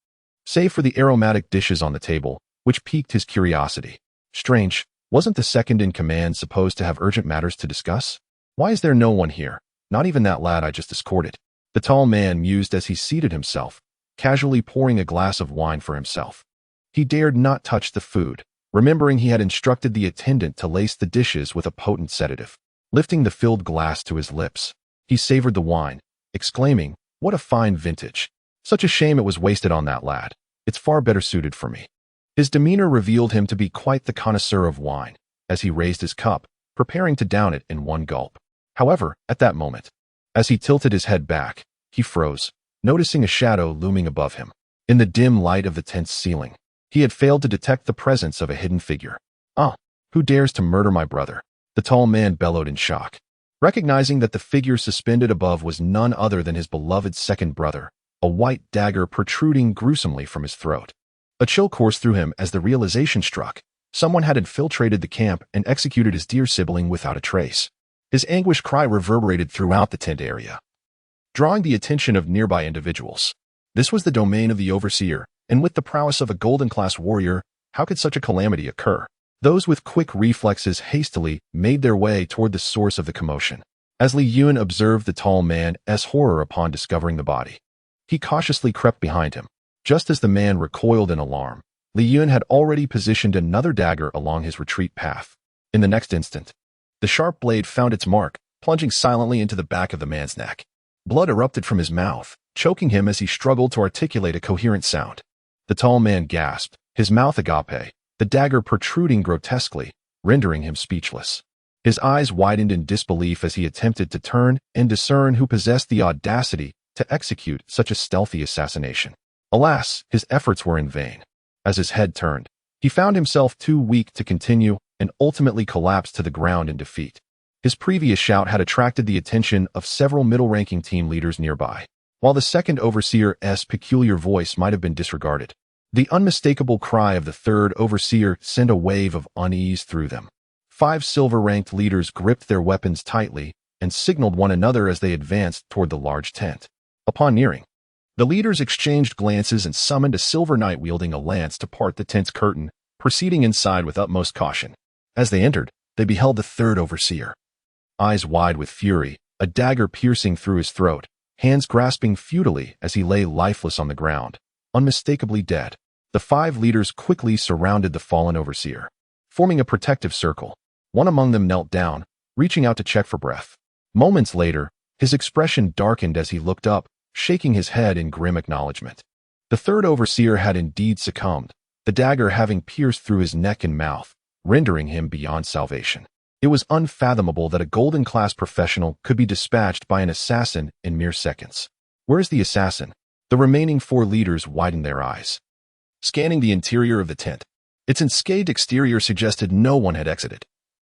save for the aromatic dishes on the table, which piqued his curiosity. Strange, wasn't the second-in-command supposed to have urgent matters to discuss? Why is there no one here, not even that lad I just escorted? The tall man mused as he seated himself, casually pouring a glass of wine for himself. He dared not touch the food, remembering he had instructed the attendant to lace the dishes with a potent sedative. Lifting the filled glass to his lips, he savored the wine, exclaiming, "What a fine vintage. Such a shame it was wasted on that lad. It's far better suited for me." His demeanor revealed him to be quite the connoisseur of wine, as he raised his cup, preparing to down it in one gulp. However, at that moment, as he tilted his head back, he froze, noticing a shadow looming above him. In the dim light of the tent's ceiling, he had failed to detect the presence of a hidden figure. "Ah, who dares to murder my brother?" the tall man bellowed in shock. Recognizing that the figure suspended above was none other than his beloved second brother, a white dagger protruding gruesomely from his throat. A chill coursed through him as the realization struck. Someone had infiltrated the camp and executed his dear sibling without a trace. His anguished cry reverberated throughout the tent area, drawing the attention of nearby individuals. This was the domain of the overseer, and with the prowess of a golden-class warrior, how could such a calamity occur? Those with quick reflexes hastily made their way toward the source of the commotion. As Li Chen observed the tall man's horror upon discovering the body, he cautiously crept behind him. Just as the man recoiled in alarm, Li Chen had already positioned another dagger along his retreat path. In the next instant, the sharp blade found its mark, plunging silently into the back of the man's neck. Blood erupted from his mouth, choking him as he struggled to articulate a coherent sound. The tall man gasped, his mouth agape, the dagger protruding grotesquely, rendering him speechless. His eyes widened in disbelief as he attempted to turn and discern who possessed the audacity to execute such a stealthy assassination. Alas, his efforts were in vain. As his head turned, he found himself too weak to continue and ultimately collapsed to the ground in defeat. His previous shout had attracted the attention of several middle-ranking team leaders nearby, while the second overseer's peculiar voice might have been disregarded. The unmistakable cry of the third overseer sent a wave of unease through them. 5 silver-ranked leaders gripped their weapons tightly and signaled one another as they advanced toward the large tent. Upon nearing, the leaders exchanged glances and summoned a silver knight wielding a lance to part the tent's curtain, proceeding inside with utmost caution. As they entered, they beheld the third overseer. Eyes wide with fury, a dagger piercing through his throat, hands grasping futilely as he lay lifeless on the ground, unmistakably dead. The 5 leaders quickly surrounded the fallen overseer, forming a protective circle. One among them knelt down, reaching out to check for breath. Moments later, his expression darkened as he looked up, shaking his head in grim acknowledgement. The third overseer had indeed succumbed, the dagger having pierced through his neck and mouth, rendering him beyond salvation. It was unfathomable that a golden-class professional could be dispatched by an assassin in mere seconds. Where is the assassin? The remaining 4 leaders widened their eyes, scanning the interior of the tent. Its unscathed exterior suggested no one had exited.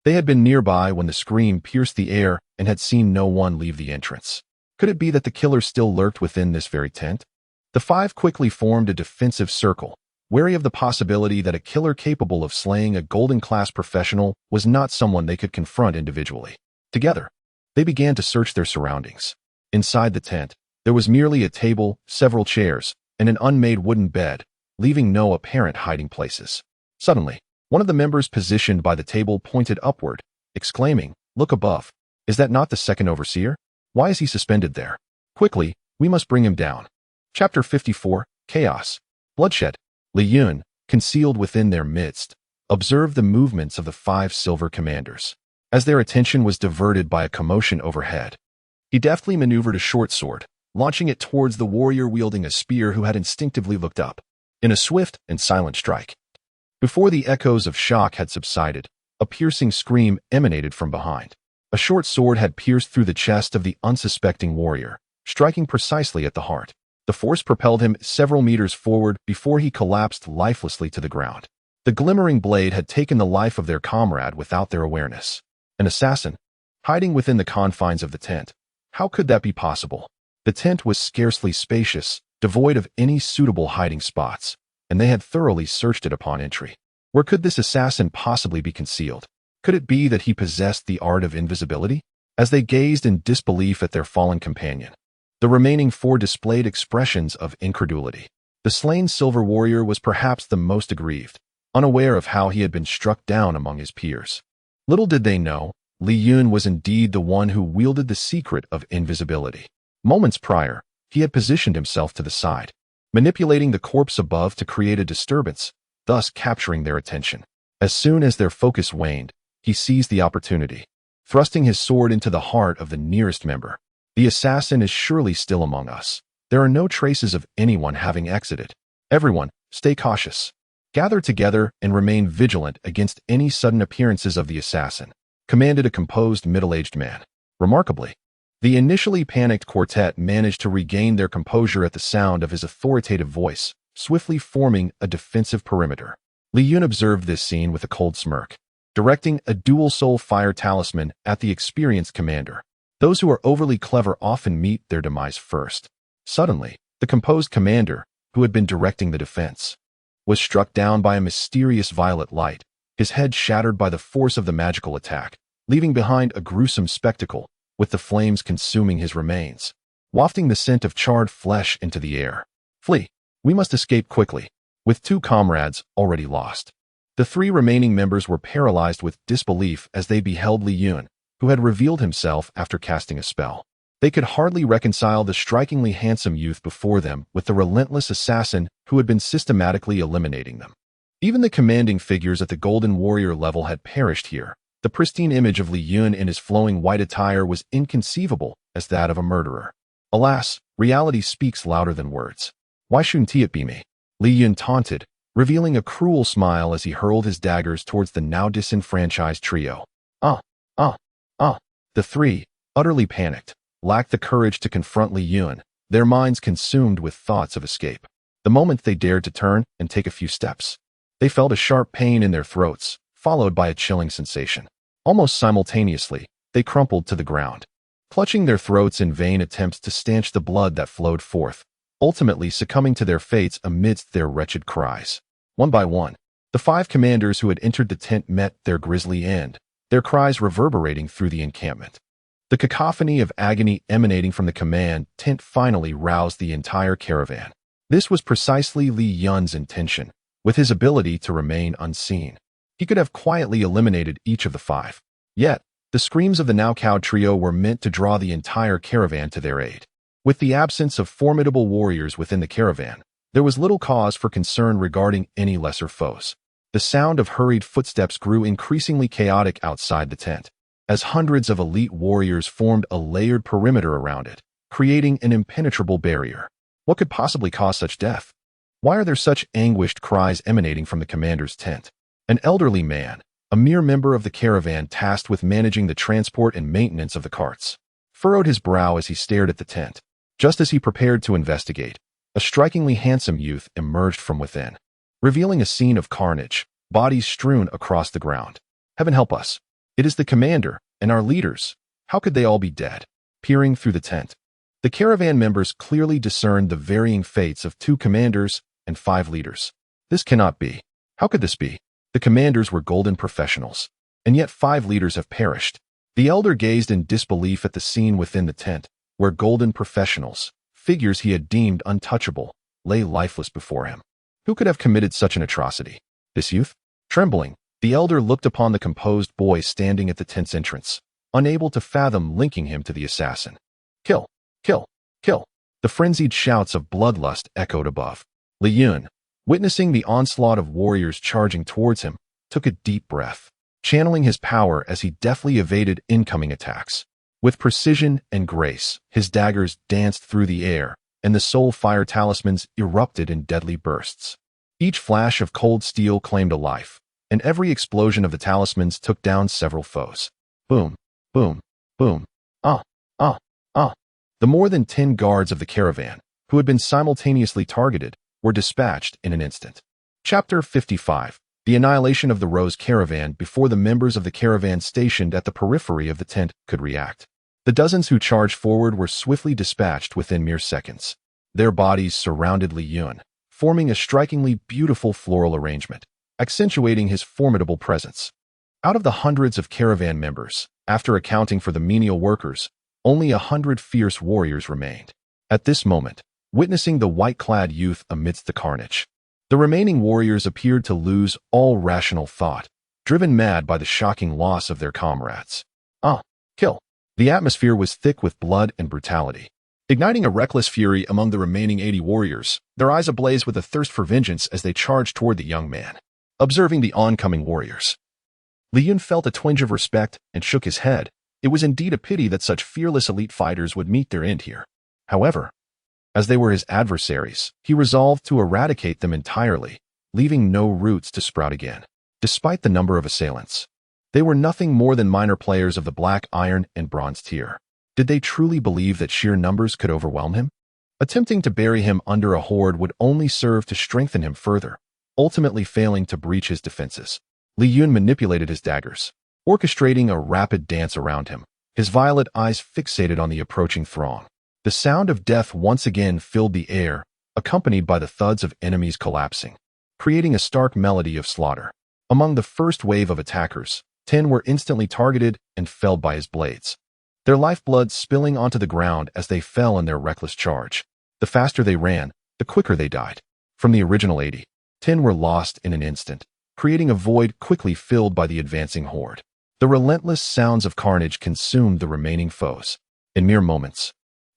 They had been nearby when the scream pierced the air and had seen no one leave the entrance. Could it be that the killer still lurked within this very tent? The 5 quickly formed a defensive circle, wary of the possibility that a killer capable of slaying a golden-class professional was not someone they could confront individually. Together, they began to search their surroundings. Inside the tent, there was merely a table, several chairs, and an unmade wooden bed, leaving no apparent hiding places. Suddenly, one of the members positioned by the table pointed upward, exclaiming, "Look above. Is that not the second overseer? Why is he suspended there? Quickly, we must bring him down." Chapter 54, Chaos. Bloodshed. Li Chen, concealed within their midst, observed the movements of the 5 silver commanders. As their attention was diverted by a commotion overhead, he deftly maneuvered a short sword, launching it towards the warrior wielding a spear who had instinctively looked up. In a swift and silent strike, before the echoes of shock had subsided, a piercing scream emanated from behind. A short sword had pierced through the chest of the unsuspecting warrior, striking precisely at the heart. The force propelled him several meters forward before he collapsed lifelessly to the ground. The glimmering blade had taken the life of their comrade without their awareness. An assassin, hiding within the confines of the tent. How could that be possible? The tent was scarcely spacious, devoid of any suitable hiding spots, and they had thoroughly searched it upon entry. Where could this assassin possibly be concealed? Could it be that he possessed the art of invisibility? As they gazed in disbelief at their fallen companion, the remaining 4 displayed expressions of incredulity. The slain silver warrior was perhaps the most aggrieved, unaware of how he had been struck down among his peers. Little did they know, Li Chen was indeed the one who wielded the secret of invisibility. Moments prior, he had positioned himself to the side, manipulating the corpse above to create a disturbance, thus capturing their attention. As soon as their focus waned, he seized the opportunity, thrusting his sword into the heart of the nearest member. The assassin is surely still among us. There are no traces of anyone having exited. Everyone, stay cautious. Gather together and remain vigilant against any sudden appearances of the assassin, commanded a composed middle-aged man. Remarkably, the initially panicked quartet managed to regain their composure at the sound of his authoritative voice, swiftly forming a defensive perimeter. Li Chen observed this scene with a cold smirk, directing a dual-soul fire talisman at the experienced commander. Those who are overly clever often meet their demise first. Suddenly, the composed commander, who had been directing the defense, was struck down by a mysterious violet light, his head shattered by the force of the magical attack, leaving behind a gruesome spectacle, with the flames consuming his remains, wafting the scent of charred flesh into the air. Flee! We must escape quickly. With 2 comrades already lost, the 3 remaining members were paralyzed with disbelief as they beheld Li Chen, who had revealed himself after casting a spell. They could hardly reconcile the strikingly handsome youth before them with the relentless assassin who had been systematically eliminating them. Even the commanding figures at the Golden Warrior level had perished here. The pristine image of Li Chen in his flowing white attire was inconceivable as that of a murderer. Alas, reality speaks louder than words. Why shouldn't it be me? Li Chen taunted, revealing a cruel smile as he hurled his daggers towards the now disenfranchised trio. Ah, ah, ah. The three, utterly panicked, lacked the courage to confront Li Chen, their minds consumed with thoughts of escape. The moment they dared to turn and take a few steps, they felt a sharp pain in their throats, followed by a chilling sensation. Almost simultaneously, they crumpled to the ground, clutching their throats in vain attempts to stanch the blood that flowed forth, ultimately succumbing to their fates amidst their wretched cries. One by one, the 5 commanders who had entered the tent met their grisly end, their cries reverberating through the encampment. The cacophony of agony emanating from the command tent finally roused the entire caravan. This was precisely Li Yun's intention. With his ability to remain unseen, he could have quietly eliminated each of the 5. Yet, the screams of the now cowed trio were meant to draw the entire caravan to their aid. With the absence of formidable warriors within the caravan, there was little cause for concern regarding any lesser foes. The sound of hurried footsteps grew increasingly chaotic outside the tent, as hundreds of elite warriors formed a layered perimeter around it, creating an impenetrable barrier. What could possibly cause such death? Why are there such anguished cries emanating from the commander's tent? An elderly man, a mere member of the caravan tasked with managing the transport and maintenance of the carts, furrowed his brow as he stared at the tent. Just as he prepared to investigate, a strikingly handsome youth emerged from within, revealing a scene of carnage, bodies strewn across the ground. Heaven help us! It is the commander and our leaders. How could they all be dead? Peering through the tent, the caravan members clearly discerned the varying fates of 2 commanders and 5 leaders. This cannot be. How could this be? The commanders were golden professionals, and yet 5 leaders have perished. The elder gazed in disbelief at the scene within the tent, where golden professionals, figures he had deemed untouchable, lay lifeless before him. Who could have committed such an atrocity? This youth? Trembling, the elder looked upon the composed boy standing at the tent's entrance, unable to fathom linking him to the assassin. Kill! Kill! Kill! The frenzied shouts of bloodlust echoed above. Li Chen, witnessing the onslaught of warriors charging towards him, took a deep breath, channeling his power as he deftly evaded incoming attacks. With precision and grace, his daggers danced through the air, and the soul fire talismans erupted in deadly bursts. Each flash of cold steel claimed a life, and every explosion of the talismans took down several foes. Boom, boom, boom. Ah, ah, ah. The more than 10 guards of the caravan, who had been simultaneously targeted, were dispatched in an instant. Chapter 55. The annihilation of the Rose caravan before the members of the caravan stationed at the periphery of the tent could react. The dozens who charged forward were swiftly dispatched within mere seconds. Their bodies surrounded Li Chen, forming a strikingly beautiful floral arrangement, accentuating his formidable presence. Out of the hundreds of caravan members, after accounting for the menial workers, only 100 fierce warriors remained. At this moment, witnessing the white-clad youth amidst the carnage, the remaining warriors appeared to lose all rational thought, driven mad by the shocking loss of their comrades. Ah, kill! The atmosphere was thick with blood and brutality, igniting a reckless fury among the remaining 80 warriors, their eyes ablaze with a thirst for vengeance as they charged toward the young man. Observing the oncoming warriors, Li Chen felt a twinge of respect and shook his head. It was indeed a pity that such fearless elite fighters would meet their end here. However, as they were his adversaries, he resolved to eradicate them entirely, leaving no roots to sprout again. Despite the number of assailants, they were nothing more than minor players of the black, iron, and bronze tier. Did they truly believe that sheer numbers could overwhelm him? Attempting to bury him under a horde would only serve to strengthen him further, ultimately failing to breach his defenses. Li Chen manipulated his daggers, orchestrating a rapid dance around him, his violet eyes fixated on the approaching throng. The sound of death once again filled the air, accompanied by the thuds of enemies collapsing, creating a stark melody of slaughter. Among the first wave of attackers, 10 were instantly targeted and felled by his blades, their lifeblood spilling onto the ground as they fell in their reckless charge. The faster they ran, the quicker they died. From the original 80, 10 were lost in an instant, creating a void quickly filled by the advancing horde. The relentless sounds of carnage consumed the remaining foes. In mere moments,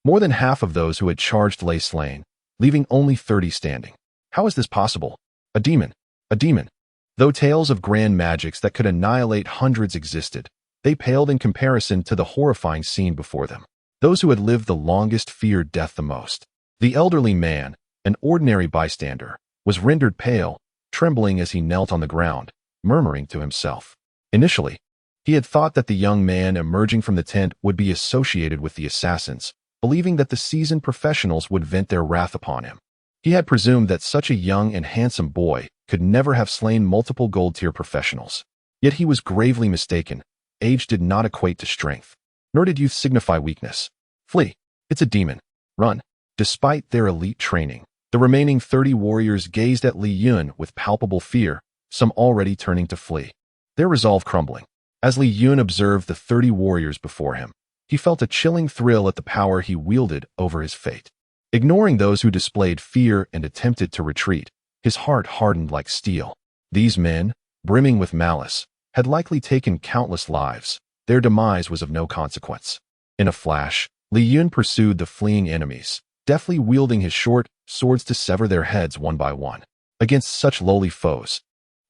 more than half of those who had charged lay slain, leaving only 30 standing. How is this possible? A demon. A demon. Though tales of grand magics that could annihilate hundreds existed, they paled in comparison to the horrifying scene before them. Those who had lived the longest feared death the most. The elderly man, an ordinary bystander, was rendered pale, trembling as he knelt on the ground, murmuring to himself. Initially, he had thought that the young man emerging from the tent would be associated with the assassins, believing that the seasoned professionals would vent their wrath upon him. He had presumed that such a young and handsome boy could never have slain multiple gold-tier professionals. Yet he was gravely mistaken. Age did not equate to strength, nor did youth signify weakness. Flee. It's a demon. Run. Despite their elite training, the remaining 30 warriors gazed at Li Chen with palpable fear, some already turning to flee, their resolve crumbling. As Li Chen observed the 30 warriors before him, he felt a chilling thrill at the power he wielded over his fate. Ignoring those who displayed fear and attempted to retreat, his heart hardened like steel. These men, brimming with malice, had likely taken countless lives. Their demise was of no consequence. In a flash, Li Chen pursued the fleeing enemies, deftly wielding his short swords to sever their heads one by one. Against such lowly foes,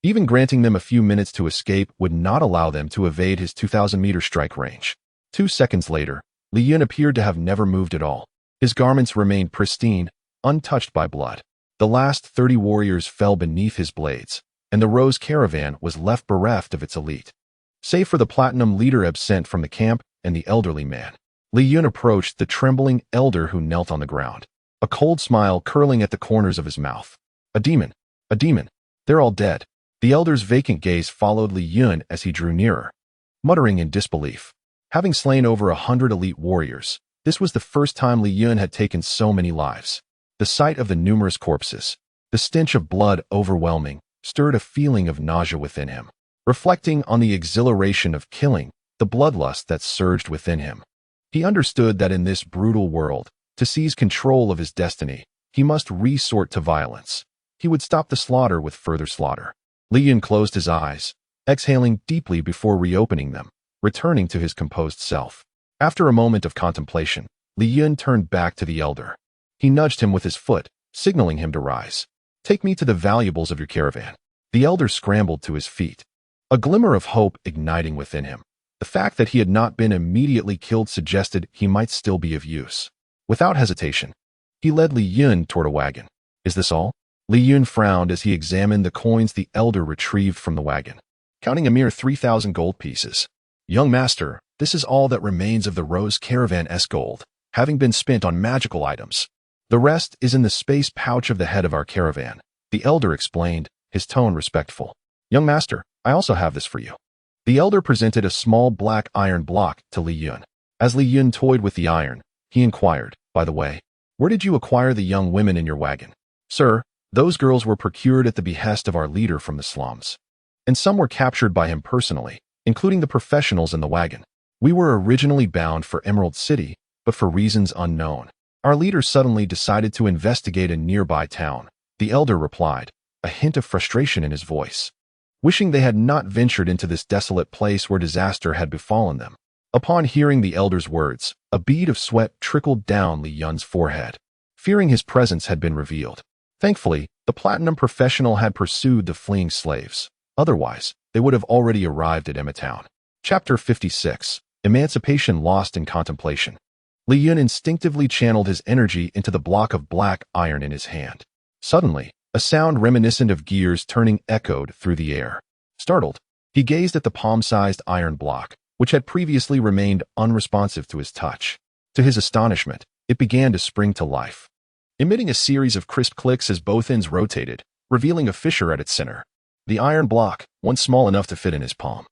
even granting them a few minutes to escape would not allow them to evade his 2,000-meter strike range. 2 seconds later, Li Chen appeared to have never moved at all. His garments remained pristine, untouched by blood. The last 30 warriors fell beneath his blades, and the Rose Caravan was left bereft of its elite. Save for the platinum leader absent from the camp and the elderly man, Li Chen approached the trembling elder who knelt on the ground, a cold smile curling at the corners of his mouth. A demon. A demon. They're all dead. The elder's vacant gaze followed Li Chen as he drew nearer, muttering in disbelief. Having slain over 100 elite warriors, this was the first time Li Chen had taken so many lives. The sight of the numerous corpses, the stench of blood overwhelming, stirred a feeling of nausea within him. Reflecting on the exhilaration of killing, the bloodlust that surged within him, he understood that in this brutal world, to seize control of his destiny, he must resort to violence. He would stop the slaughter with further slaughter. Li Chen closed his eyes, exhaling deeply before reopening them, returning to his composed self. After a moment of contemplation, Li Chen turned back to the elder. He nudged him with his foot, signaling him to rise. Take me to the valuables of your caravan. The elder scrambled to his feet, a glimmer of hope igniting within him. The fact that he had not been immediately killed suggested he might still be of use. Without hesitation, he led Li Chen toward a wagon. Is this all? Li Chen frowned as he examined the coins the elder retrieved from the wagon, counting a mere 3,000 gold pieces. Young master, this is all that remains of the Rose Caravan's gold, having been spent on magical items. The rest is in the space pouch of the head of our caravan, the elder explained, his tone respectful. Young master, I also have this for you. The elder presented a small black iron block to Li Chen. As Li Chen toyed with the iron, he inquired, by the way, where did you acquire the young women in your wagon? Sir, those girls were procured at the behest of our leader from the slums, and some were captured by him personally, including the professionals in the wagon. We were originally bound for Emerald City, but for reasons unknown, our leader suddenly decided to investigate a nearby town. The elder replied, a hint of frustration in his voice, wishing they had not ventured into this desolate place where disaster had befallen them. Upon hearing the elder's words, a bead of sweat trickled down Li Chen's forehead, fearing his presence had been revealed. Thankfully, the platinum professional had pursued the fleeing slaves. Otherwise, they would have already arrived at Emma Town. Chapter 56. Emancipation Lost in Contemplation. Li Chen instinctively channeled his energy into the block of black iron in his hand. Suddenly, a sound reminiscent of gears turning echoed through the air. Startled, he gazed at the palm-sized iron block, which had previously remained unresponsive to his touch. To his astonishment, it began to spring to life, emitting a series of crisp clicks as both ends rotated, revealing a fissure at its center. The iron block, once small enough to fit in his palm,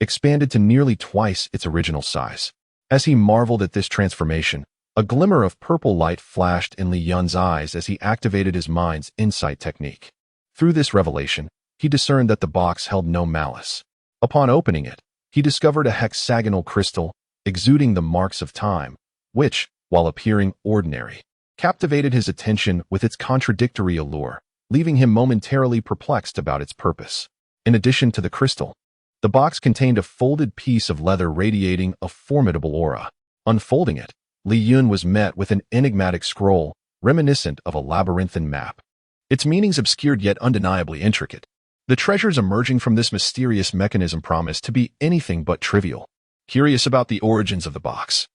expanded to nearly twice its original size. As he marveled at this transformation, a glimmer of purple light flashed in Li Chen's eyes as he activated his mind's insight technique. Through this revelation, he discerned that the box held no malice. Upon opening it, he discovered a hexagonal crystal, exuding the marks of time, which, while appearing ordinary, captivated his attention with its contradictory allure, leaving him momentarily perplexed about its purpose. In addition to the crystal, the box contained a folded piece of leather radiating a formidable aura. Unfolding it, Li Chen was met with an enigmatic scroll, reminiscent of a labyrinthine map. Its meanings obscured yet undeniably intricate. The treasures emerging from this mysterious mechanism promised to be anything but trivial. Curious about the origins of the box,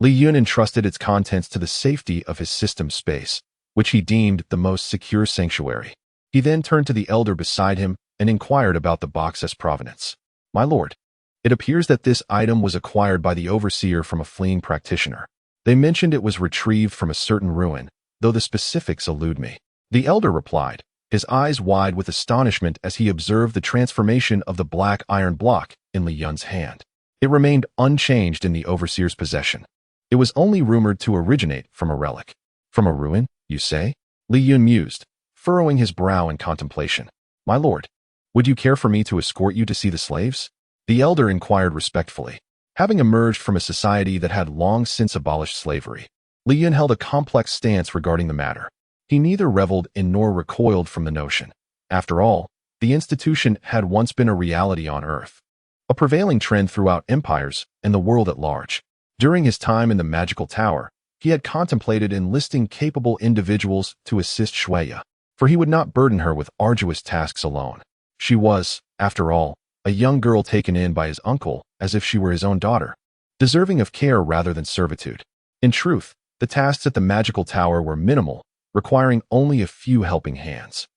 Li Chen entrusted its contents to the safety of his system space, which he deemed the most secure sanctuary. He then turned to the elder beside him and inquired about the box's provenance. My lord, it appears that this item was acquired by the overseer from a fleeing practitioner. They mentioned it was retrieved from a certain ruin, though the specifics elude me. The elder replied, his eyes wide with astonishment as he observed the transformation of the black iron block in Li Yun's hand. It remained unchanged in the overseer's possession. It was only rumored to originate from a relic. From a ruin, you say? Li Yun mused, furrowing his brow in contemplation. My lord, would you care for me to escort you to see the slaves? The elder inquired respectfully. Having emerged from a society that had long since abolished slavery, Li Yun held a complex stance regarding the matter. He neither reveled in nor recoiled from the notion. After all, the institution had once been a reality on Earth, a prevailing trend throughout empires and the world at large. During his time in the magical tower, he had contemplated enlisting capable individuals to assist Shueya, for he would not burden her with arduous tasks alone. She was, after all, a young girl taken in by his uncle as if she were his own daughter, deserving of care rather than servitude. In truth, the tasks at the magical tower were minimal, requiring only a few helping hands,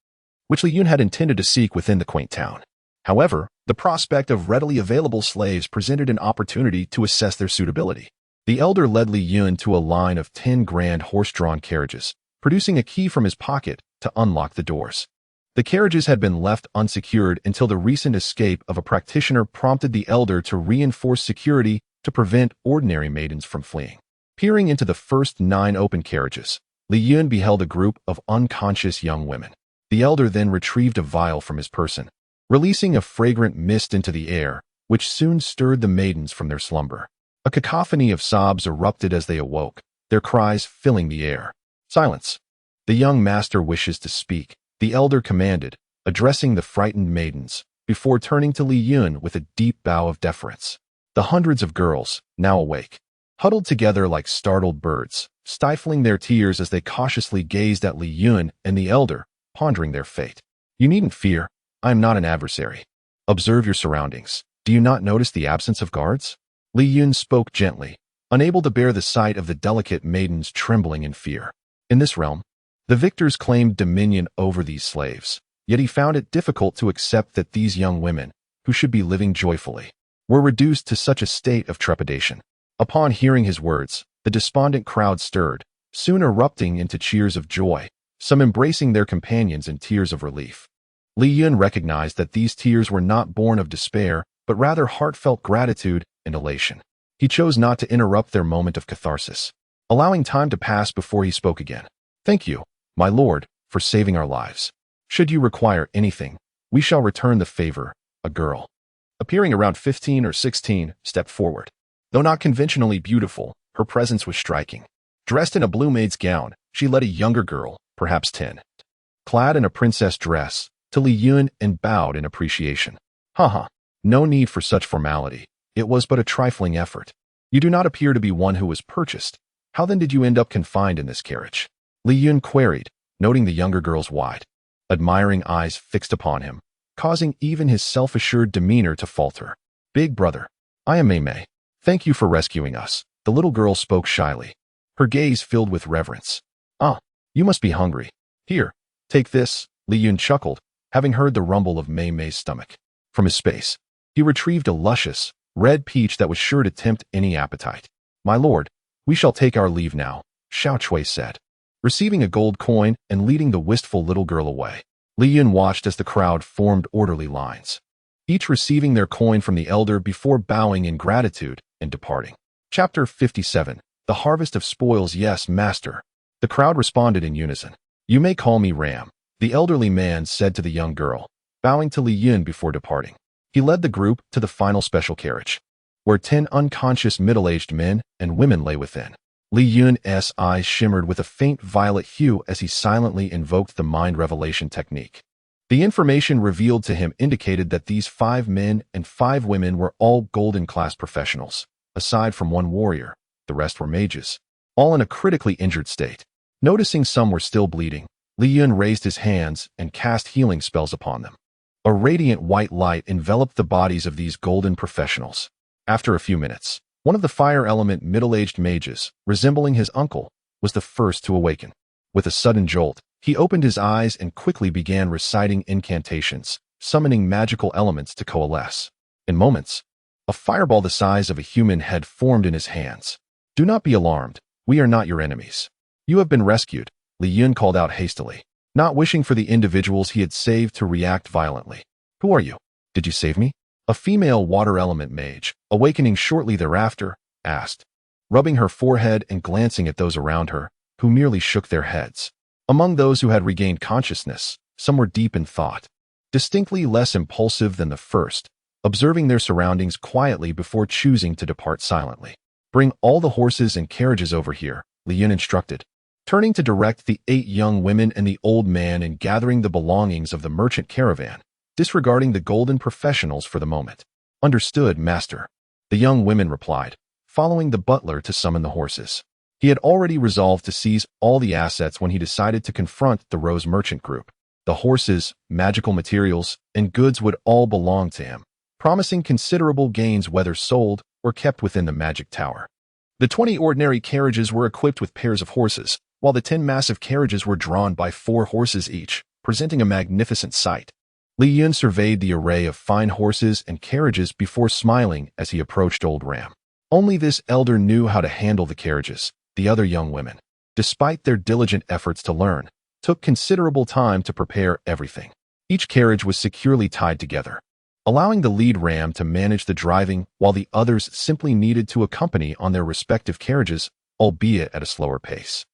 which Li Yun had intended to seek within the quaint town. However, the prospect of readily available slaves presented an opportunity to assess their suitability. The elder led Li Yun to a line of 10 grand horse-drawn carriages, producing a key from his pocket to unlock the doors. The carriages had been left unsecured until the recent escape of a practitioner prompted the elder to reinforce security to prevent ordinary maidens from fleeing. Peering into the first 9 open carriages, Li Yun beheld a group of unconscious young women. The elder then retrieved a vial from his person, releasing a fragrant mist into the air, which soon stirred the maidens from their slumber. A cacophony of sobs erupted as they awoke, their cries filling the air. Silence. The young master wishes to speak, the elder commanded, addressing the frightened maidens, before turning to Li Yun with a deep bow of deference. The hundreds of girls, now awake, huddled together like startled birds, stifling their tears as they cautiously gazed at Li Yun and the elder, pondering their fate. You needn't fear, I am not an adversary. Observe your surroundings. Do you not notice the absence of guards? Li Yun spoke gently, unable to bear the sight of the delicate maidens trembling in fear. In this realm, the victors claimed dominion over these slaves, yet he found it difficult to accept that these young women, who should be living joyfully, were reduced to such a state of trepidation. Upon hearing his words, the despondent crowd stirred, soon erupting into cheers of joy, some embracing their companions in tears of relief. Li Yun recognized that these tears were not born of despair, but rather heartfelt gratitude and elation. He chose not to interrupt their moment of catharsis, allowing time to pass before he spoke again. Thank you, my lord, for saving our lives. Should you require anything, we shall return the favor. A girl, appearing around 15 or 16, stepped forward. Though not conventionally beautiful, her presence was striking. Dressed in a blue maid's gown, she led a younger girl, perhaps 10, clad in a princess dress, to Li Yun and bowed in appreciation. Haha, no need for such formality. It was but a trifling effort. You do not appear to be one who was purchased. How then did you end up confined in this carriage? Li Yun queried, noting the younger girl's wide, admiring eyes fixed upon him, causing even his self-assured demeanor to falter. Big brother, I am Mei Mei. Thank you for rescuing us. The little girl spoke shyly, her gaze filled with reverence. Ah, you must be hungry. Here, take this, Li Yun chuckled, having heard the rumble of Mei Mei's stomach. From his space, he retrieved a luscious, red peach that was sure to tempt any appetite. My lord, we shall take our leave now, Xiao Chui said, receiving a gold coin and leading the wistful little girl away. Li Yun watched as the crowd formed orderly lines, each receiving their coin from the elder before bowing in gratitude and departing. Chapter 57. The Harvest of Spoils. Yes, master. The crowd responded in unison. You may call me Ram, the elderly man said to the young girl, bowing to Li Yun before departing. He led the group to the final special carriage, where 10 unconscious middle-aged men and women lay within. Li Yun's eyes shimmered with a faint violet hue as he silently invoked the mind revelation technique. The information revealed to him indicated that these 5 men and 5 women were all golden class professionals. Aside from 1 warrior, the rest were mages, all in a critically injured state. Noticing some were still bleeding, Li Yun raised his hands and cast healing spells upon them. A radiant white light enveloped the bodies of these golden professionals. After a few minutes, one of the fire element middle-aged mages, resembling his uncle, was the first to awaken. With a sudden jolt, He opened his eyes and quickly began reciting incantations, summoning magical elements to coalesce. In moments, a fireball the size of a human head formed in his hands. "Do not be alarmed. We are not your enemies. You have been rescued," Li Chen called out hastily, not wishing for the individuals he had saved to react violently. "Who are you? Did you save me?" A female water element mage, awakening shortly thereafter, asked, rubbing her forehead and glancing at those around her, who merely shook their heads. Among those who had regained consciousness, some were deep in thought, distinctly less impulsive than the first, observing their surroundings quietly before choosing to depart silently. "Bring all the horses and carriages over here," Li Chen instructed, turning to direct the 8 young women and the old man in gathering the belongings of the merchant caravan, disregarding the golden professionals for the moment. "Understood, master," the young women replied, following the butler to summon the horses. He had already resolved to seize all the assets when he decided to confront the Rose Merchant Group. The horses, magical materials, and goods would all belong to him, promising considerable gains whether sold or kept within the magic tower. The 20 ordinary carriages were equipped with pairs of horses, while the 10 massive carriages were drawn by 4 horses each, presenting a magnificent sight. Li Chen surveyed the array of fine horses and carriages before smiling as he approached Old Ram. Only this elder knew how to handle the carriages. The other young women, despite their diligent efforts to learn, took considerable time to prepare everything. Each carriage was securely tied together, allowing the lead ram to manage the driving while the others simply needed to accompany on their respective carriages, albeit at a slower pace.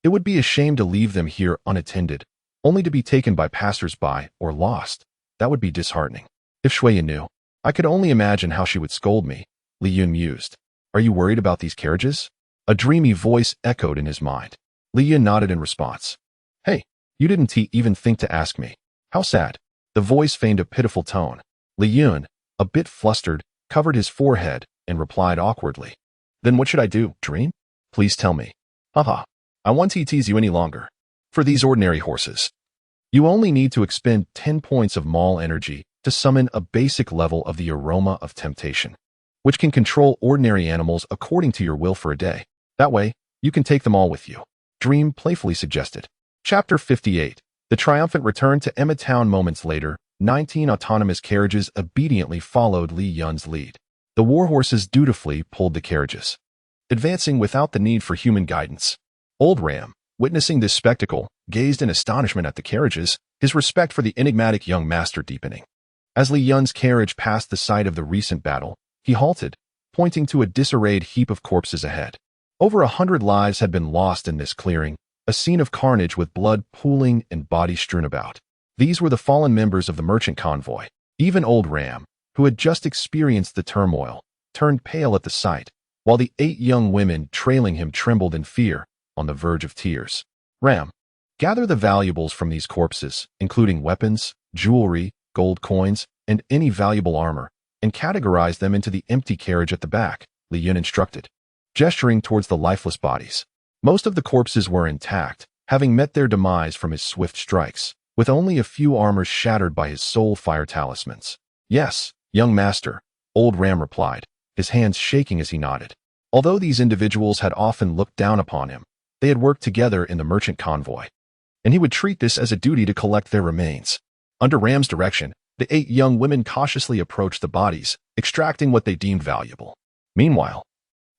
It would be a shame to leave them here unattended, only to be taken by passers-by or lost. That would be disheartening. If Shuya knew, I could only imagine how she would scold me, Li Chen mused. "Are you worried about these carriages?" A dreamy voice echoed in his mind. Li Chen nodded in response. "Hey, you didn't even think to ask me. How sad." The voice feigned a pitiful tone. Li Chen, a bit flustered, covered his forehead and replied awkwardly. "Then what should I do, dream? Please tell me." "Haha, I won't tease you any longer. For these ordinary horses, you only need to expend 10 points of Maul energy to summon a basic level of the Aroma of Temptation, which can control ordinary animals according to your will for a day. That way, you can take them all with you," Dream playfully suggested. Chapter 58. The triumphant return to Emma Town. Moments later, 19 autonomous carriages obediently followed Li Chen's lead. The war horses dutifully pulled the carriages, advancing without the need for human guidance. Old Ram, witnessing this spectacle, gazed in astonishment at the carriages, his respect for the enigmatic young master deepening. As Li Chen's carriage passed the site of the recent battle, he halted, pointing to a disarrayed heap of corpses ahead. Over 100 lives had been lost in this clearing, a scene of carnage with blood pooling and bodies strewn about. These were the fallen members of the merchant convoy. Even Old Ram, who had just experienced the turmoil, turned pale at the sight, while the 8 young women trailing him trembled in fear, on the verge of tears. "Ram, gather the valuables from these corpses, including weapons, jewelry, gold coins, and any valuable armor, and categorize them into the empty carriage at the back," Li Chen instructed, gesturing towards the lifeless bodies. Most of the corpses were intact, having met their demise from his swift strikes, with only a few armors shattered by his soul fire talismans. "Yes, young master," Old Ram replied, his hands shaking as he nodded. Although these individuals had often looked down upon him, they had worked together in the merchant convoy, and he would treat this as a duty to collect their remains. Under Ram's direction, the 8 young women cautiously approached the bodies, extracting what they deemed valuable. Meanwhile,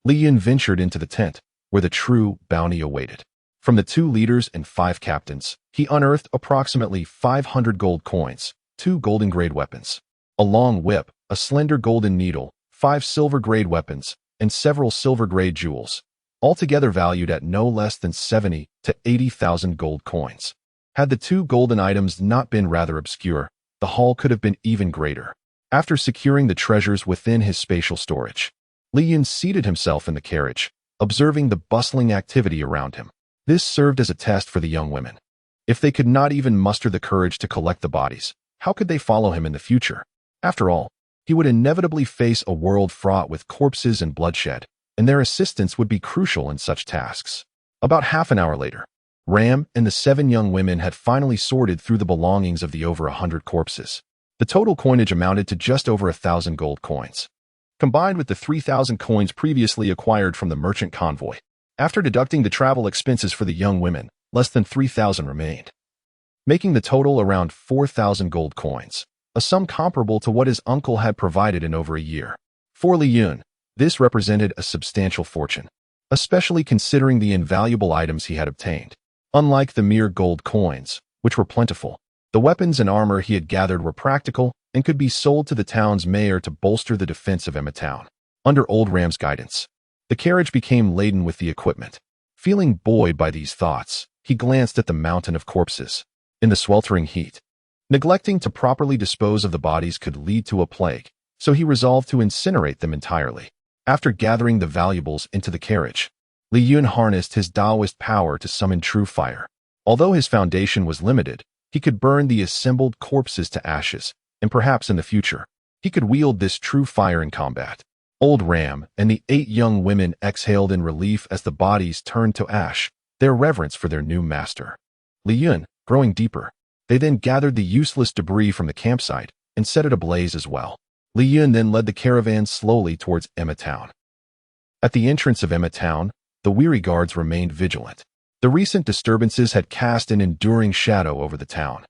Li Chen ventured into the tent, where the true bounty awaited. From the 2 leaders and 5 captains, he unearthed approximately 500 gold coins, 2 golden-grade weapons, a long whip, a slender golden needle, 5 silver-grade weapons, and several silver-grade jewels, altogether valued at no less than 70 to 80,000 gold coins. Had the 2 golden items not been rather obscure, the haul could have been even greater. After securing the treasures within his spatial storage, Li Chen seated himself in the carriage, observing the bustling activity around him. This served as a test for the young women. If they could not even muster the courage to collect the bodies, how could they follow him in the future? After all, he would inevitably face a world fraught with corpses and bloodshed, and their assistance would be crucial in such tasks. About half an hour later, Ram and the 7 young women had finally sorted through the belongings of the over 100 corpses. The total coinage amounted to just over 1,000 gold coins, combined with the 3,000 coins previously acquired from the merchant convoy. After deducting the travel expenses for the young women, less than 3,000 remained, making the total around 4,000 gold coins, a sum comparable to what his uncle had provided in over a year. For Li Chen, this represented a substantial fortune, especially considering the invaluable items he had obtained. Unlike the mere gold coins, which were plentiful, the weapons and armor he had gathered were practical and could be sold to the town's mayor to bolster the defense of Emma Town. Under Old Ram's guidance, the carriage became laden with the equipment. Feeling buoyed by these thoughts, he glanced at the mountain of corpses. In the sweltering heat, neglecting to properly dispose of the bodies could lead to a plague, so he resolved to incinerate them entirely. After gathering the valuables into the carriage, Li Chen harnessed his Taoist power to summon true fire. Although his foundation was limited, he could burn the assembled corpses to ashes, and perhaps in the future, he could wield this true fire in combat. Old Ram and the 8 young women exhaled in relief as the bodies turned to ash, their reverence for their new master. Li Chen, growing deeper, they then gathered the useless debris from the campsite and set it ablaze as well. Li Chen then led the caravan slowly towards Emma Town. At the entrance of Emma Town, the weary guards remained vigilant. The recent disturbances had cast an enduring shadow over the town,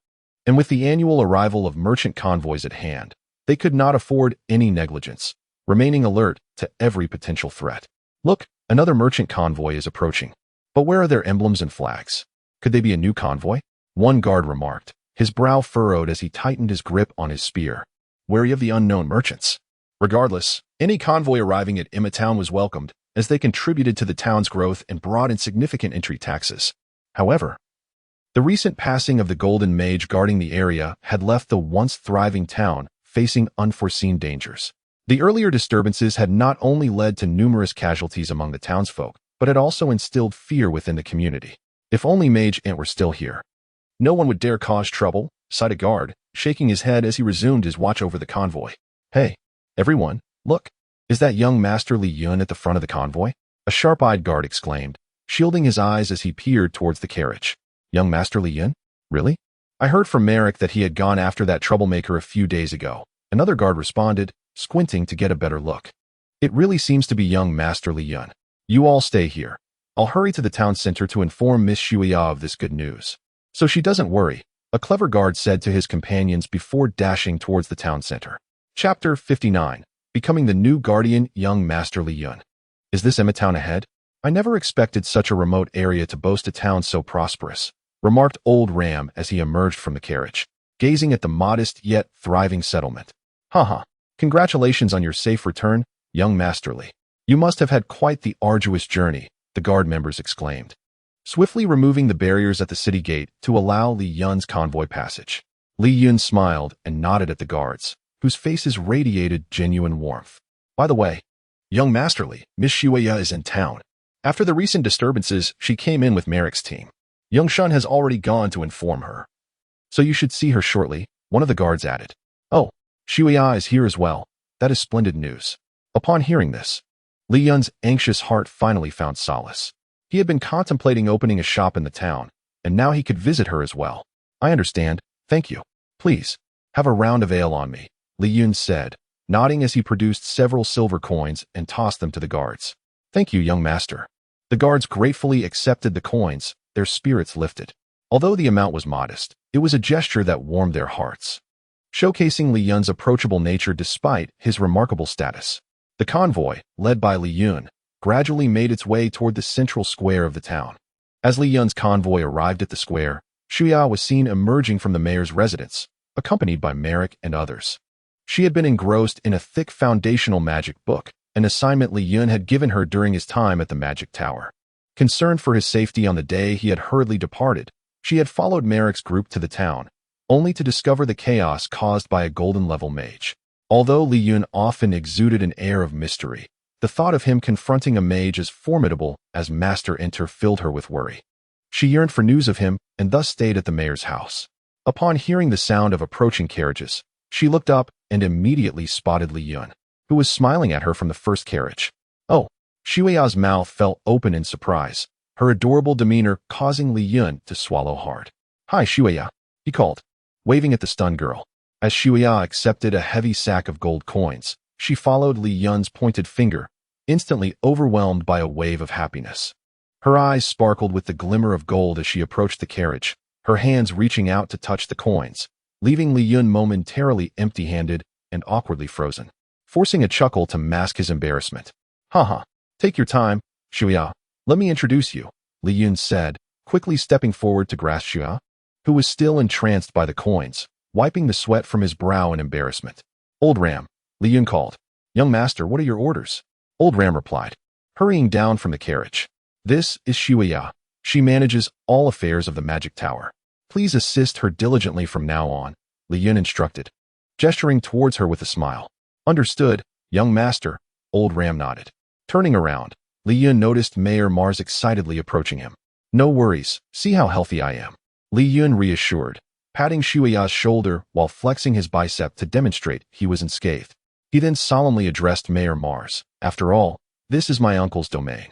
and with the annual arrival of merchant convoys at hand, they could not afford any negligence, remaining alert to every potential threat. Look, another merchant convoy is approaching. But where are their emblems and flags? Could they be a new convoy? One guard remarked, his brow furrowed as he tightened his grip on his spear, wary of the unknown merchants. Regardless, any convoy arriving at Emma Town was welcomed, as they contributed to the town's growth and brought in significant entry taxes. However, the recent passing of the Golden Mage guarding the area had left the once thriving town facing unforeseen dangers. The earlier disturbances had not only led to numerous casualties among the townsfolk, but had also instilled fear within the community. If only Mage Ant were still here. No one would dare cause trouble, sighed a guard, shaking his head as he resumed his watch over the convoy. Hey, everyone, look. Is that young Master Li Chen at the front of the convoy? A sharp-eyed guard exclaimed, shielding his eyes as he peered towards the carriage. Young Master Li Chen? Really? I heard from Merrick that he had gone after that troublemaker a few days ago. Another guard responded, squinting to get a better look. It really seems to be young Master Li Chen. You all stay here. I'll hurry to the town center to inform Miss Shuya of this good news. So she doesn't worry, a clever guard said to his companions before dashing towards the town center. Chapter 59. Becoming the new guardian, young Master Li Chen. Is this Emma Town ahead? I never expected such a remote area to boast a town so prosperous, remarked Old Ram as he emerged from the carriage, gazing at the modest yet thriving settlement. Haha, congratulations on your safe return, young Master Li. You must have had quite the arduous journey, the guard members exclaimed, swiftly removing the barriers at the city gate to allow Li Chen's convoy passage. Li Chen smiled and nodded at the guards, whose faces radiated genuine warmth. By the way, young Master Li, Miss Shuya is in town. After the recent disturbances, she came in with Merrick's team. Young Shun has already gone to inform her. So you should see her shortly, one of the guards added. Oh, Shuya is here as well. That is splendid news. Upon hearing this, Li Chen's anxious heart finally found solace. He had been contemplating opening a shop in the town, and now he could visit her as well. I understand, thank you. Please, have a round of ale on me, Li Chen said, nodding as he produced several silver coins and tossed them to the guards. Thank you, young master. The guards gratefully accepted the coins, their spirits lifted. Although the amount was modest, it was a gesture that warmed their hearts, showcasing Li Chen's approachable nature despite his remarkable status. The convoy, led by Li Chen, gradually made its way toward the central square of the town. As Li Chen's convoy arrived at the square, Shuya was seen emerging from the mayor's residence, accompanied by Merrick and others. She had been engrossed in a thick foundational magic book, an assignment Li Chen had given her during his time at the magic tower. Concerned for his safety on the day he had hurriedly departed, she had followed Merrick's group to the town, only to discover the chaos caused by a golden-level mage. Although Li Chen often exuded an air of mystery, the thought of him confronting a mage as formidable as Master Enter filled her with worry. She yearned for news of him and thus stayed at the mayor's house. Upon hearing the sound of approaching carriages, she looked up and immediately spotted Li Chen, who was smiling at her from the first carriage. Oh, Shuya's mouth fell open in surprise, her adorable demeanor causing Li Chen to swallow hard. Hi, Shuya, he called, waving at the stunned girl. As Shuya accepted a heavy sack of gold coins, she followed Li Chen's pointed finger, instantly overwhelmed by a wave of happiness. Her eyes sparkled with the glimmer of gold as she approached the carriage, her hands reaching out to touch the coins, leaving Li Yun momentarily empty-handed and awkwardly frozen, forcing a chuckle to mask his embarrassment. Haha, take your time, Shuya. Let me introduce you, Li Yun said, quickly stepping forward to grasp Shuya, who was still entranced by the coins, wiping the sweat from his brow in embarrassment. Old Ram, Li Yun called. Young master, what are your orders? Old Ram replied, hurrying down from the carriage. This is Shuya. She manages all affairs of the magic tower. Please assist her diligently from now on, Li Yun instructed, gesturing towards her with a smile. Understood, young master, Old Ram nodded. Turning around, Li Yun noticed Mayor Mars excitedly approaching him. No worries, see how healthy I am, Li Yun reassured, patting Shuya's shoulder while flexing his bicep to demonstrate he was unscathed. He then solemnly addressed Mayor Mars. After all, this is my uncle's domain.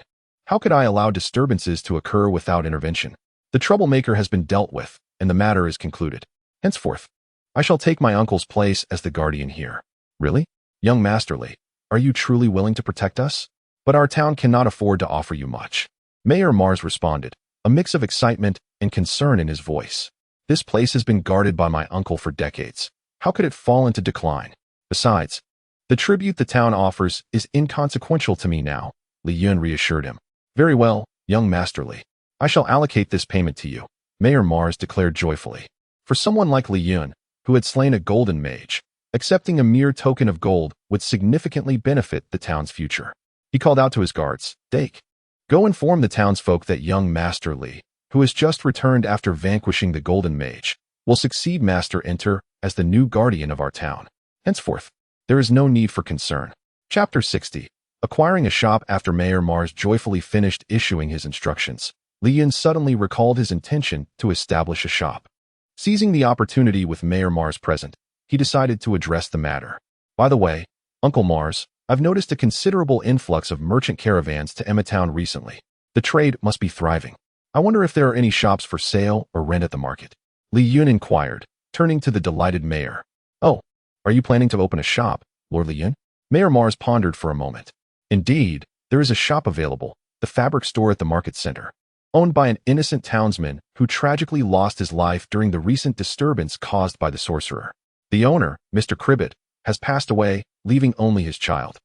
How could I allow disturbances to occur without intervention? The troublemaker has been dealt with, and the matter is concluded. Henceforth, I shall take my uncle's place as the guardian here. Really? Young Master Li, are you truly willing to protect us? But our town cannot afford to offer you much. Mayor Mars responded, a mix of excitement and concern in his voice. This place has been guarded by my uncle for decades. How could it fall into decline? Besides, the tribute the town offers is inconsequential to me now, Li Yun reassured him. Very well, young Master Li. I shall allocate this payment to you, Mayor Mars declared joyfully. For someone like Li Yun, who had slain a golden mage, accepting a mere token of gold would significantly benefit the town's future. He called out to his guards, Dake, go inform the townsfolk that young Master Li, who has just returned after vanquishing the golden mage, will succeed Master Enter as the new guardian of our town. Henceforth, there is no need for concern. Chapter 60. Acquiring a shop. After Mayor Mars joyfully finished issuing his instructions, Li Yun suddenly recalled his intention to establish a shop. Seizing the opportunity with Mayor Mars present, he decided to address the matter. By the way, Uncle Mars, I've noticed a considerable influx of merchant caravans to Emma Town recently. The trade must be thriving. I wonder if there are any shops for sale or rent at the market. Li Yun inquired, turning to the delighted mayor. Oh, are you planning to open a shop, Lord Li Yun? Mayor Mars pondered for a moment. Indeed, there is a shop available, the fabric store at the market center, owned by an innocent townsman who tragically lost his life during the recent disturbance caused by the sorcerer. The owner, Mr. Cribbit, has passed away, leaving only his child.